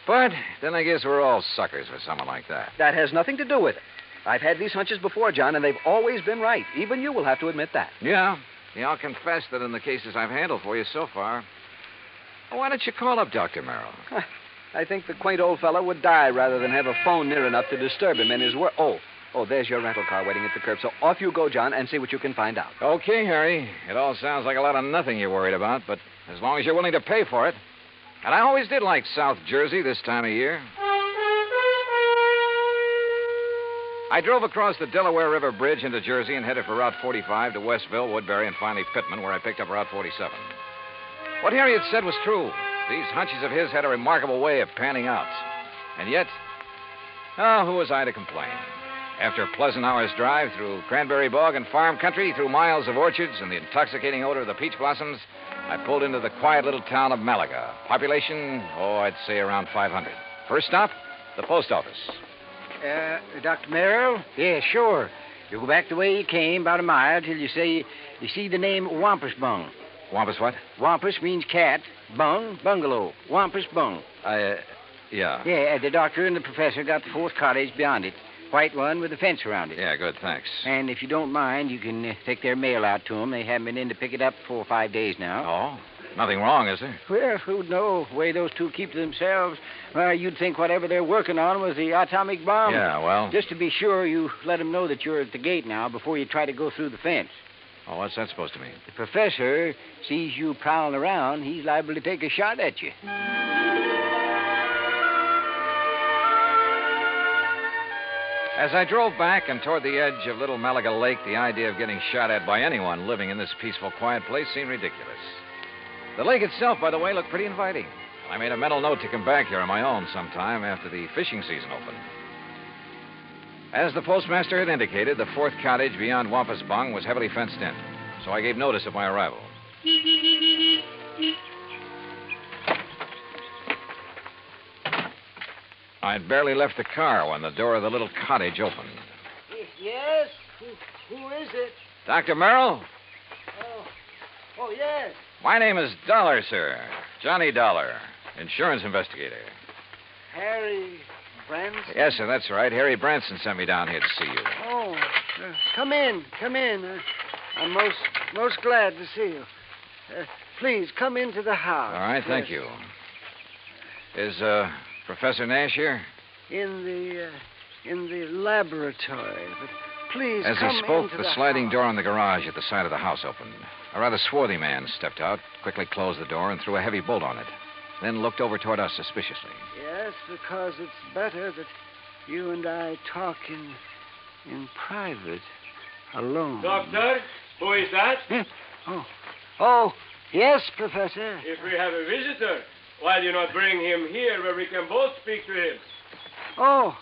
But then I guess we're all suckers for someone like that.
That has nothing to do with it. I've had these hunches before, John, and they've always been right. Even you will have to admit that.
Yeah, I'll confess that in the cases I've handled for you so far. Why don't you call up Dr. Merrill?
I think the quaint old fellow would die rather than have a phone near enough to disturb him in his work. Oh, there's your rental car waiting at the curb. So off you go, John, and see what you can find out.
Okay, Harry. It all sounds like a lot of nothing you're worried about, but as long as you're willing to pay for it. And I always did like South Jersey this time of year. I drove across the Delaware River Bridge into Jersey and headed for Route 45 to Westville, Woodbury, and finally Pittman, where I picked up Route 47. What Harry had said was true. These hunches of his had a remarkable way of panning out. And yet, who was I to complain? After a pleasant hour's drive through cranberry bog and farm country, through miles of orchards and the intoxicating odor of the peach blossoms, I pulled into the quiet little town of Malaga. Population, I'd say around 500. First stop, the post office.
Dr. Merrill? Yeah, sure. You go back the way you came, about a mile, till you see the name Wampus Bung.
Wampus what?
Wampus means cat. Bung, bungalow. Wampus Bung.
Yeah.
Yeah, the doctor and the professor got the fourth cottage beyond it. White one with a fence around it.
Yeah, good, thanks.
And if you don't mind, you can take their mail out to them. They haven't been in to pick it up for 4 or 5 days now.
Oh, nothing wrong, is there?
Well, who'd know? The way those two keep to themselves. Well, you'd think whatever they're working on was the atomic bomb.
Yeah, well...
Just to be sure, you let them know that you're at the gate now before you try to go through the fence.
Oh, what's that supposed to mean?
The professor sees you prowling around, he's liable to take a shot at you.
As I drove back and toward the edge of Little Malaga Lake, the idea of getting shot at by anyone living in this peaceful, quiet place seemed ridiculous. The lake itself, by the way, looked pretty inviting. I made a mental note to come back here on my own sometime after the fishing season opened. As the postmaster had indicated, the fourth cottage beyond Wampus Bung was heavily fenced in, so I gave notice of my arrival. I'd barely left the car when the door of the little cottage opened.
Yes? Who is it?
Dr. Merrill?
Oh, yes.
My name is Dollar, sir. Johnny Dollar, insurance investigator.
Harry Branson?
Yes, sir, that's right. Harry Branson sent me down here to see you.
Oh, come in. I'm most glad to see you. Please, come into the house.
All right, thank you. Is, Professor Nash here?
In the laboratory. But please,
As
come
he spoke,
into
the sliding door on the garage at the side of the house opened. A rather swarthy man stepped out, quickly closed the door, and threw a heavy bolt on it. Then looked over toward us suspiciously.
Yes, because it's better that you and I talk in private, alone.
Doctor, who is that?
Oh, yes, Professor.
If we have a visitor, why do you not bring him here where we can both speak to him?
Oh,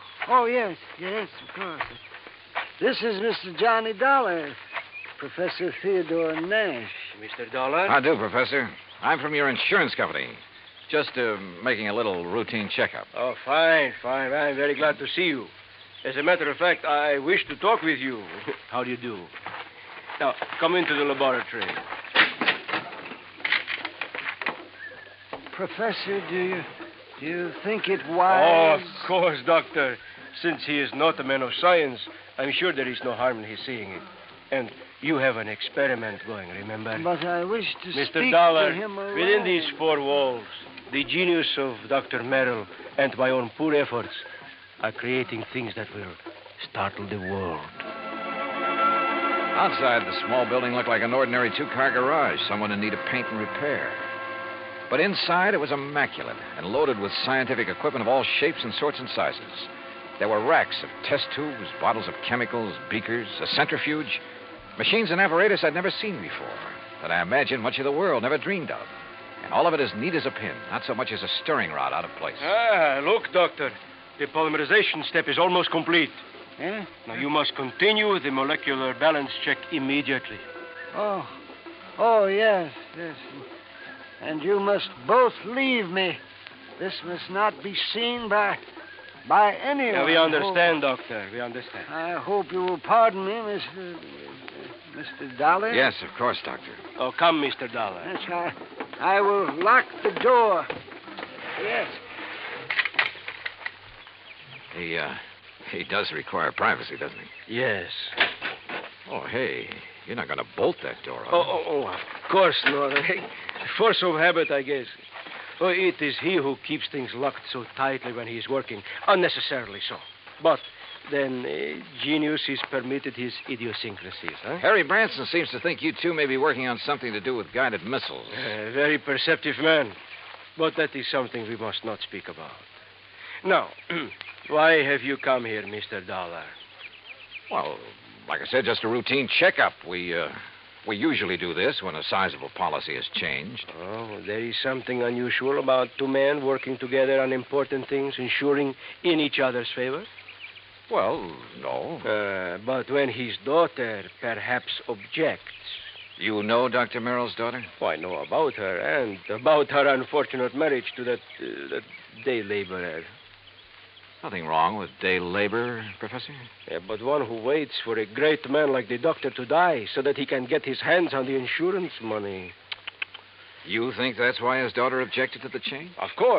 yes, of course. This is Mr. Johnny Dollar, Professor Theodore Nash.
Mr. Dollar?
How do, Professor? I'm from your insurance company. Just making a little routine checkup.
Oh, fine. I'm very glad to see you. As a matter of fact, I wish to talk with you. How do you do? Now, come into the laboratory.
Professor, do you think it wise?
Oh, of course, Doctor. Since he is not a man of science, I'm sure there is no harm in his seeing it. And you have an experiment going, remember?
But I wish to
Mr.
speak
Dollar,
to him alone.
within these four walls, the genius of Dr. Merrill and my own poor efforts are creating things that will startle the world.
Outside, the small building looked like an ordinary two-car garage, someone in need of paint and repair. But inside, it was immaculate and loaded with scientific equipment of all shapes and sorts and sizes. There were racks of test tubes, bottles of chemicals, beakers, a centrifuge, machines and apparatus I'd never seen before, that I imagine much of the world never dreamed of. And all of it as neat as a pin, not so much as a stirring rod out of place.
Ah, look, Doctor. The polymerization step is almost complete.
Eh?
Now, you must continue the molecular balance check immediately.
Oh, yes. And you must both leave me. This must not be seen by anyone.
Now, we understand, Doctor. We understand.
I hope you will pardon me, Mr. Dollar.
Yes, of course, Doctor.
Oh, come, Mr. Dollar.
Yes, I will lock the door. Yes.
He does require privacy, doesn't he?
Yes.
Oh, hey, you're not going to bolt that door, are you?
Oh, of course not. Force of habit, I guess. Oh, it is he who keeps things locked so tightly when he is working, unnecessarily so. But then genius is permitted his idiosyncrasies, huh?
Harry Branson seems to think you two may be working on something to do with guided missiles.
Very perceptive man. But that is something we must not speak about. Now, why have you come here, Mr. Dollar?
Well, like I said, just a routine checkup. We usually do this when a sizable policy has changed.
Oh, there is something unusual about two men working together on important things, ensuring in each other's favor?
Well, no.
But when his daughter perhaps objects.
You know Dr. Merrill's daughter?
Oh, I know about her, and about her unfortunate marriage to that day laborer.
Nothing wrong with day labor, Professor?
Yeah, but one who waits for a great man like the doctor to die so that he can get his hands on the insurance money.
You think that's why his daughter objected to the change?
Of course.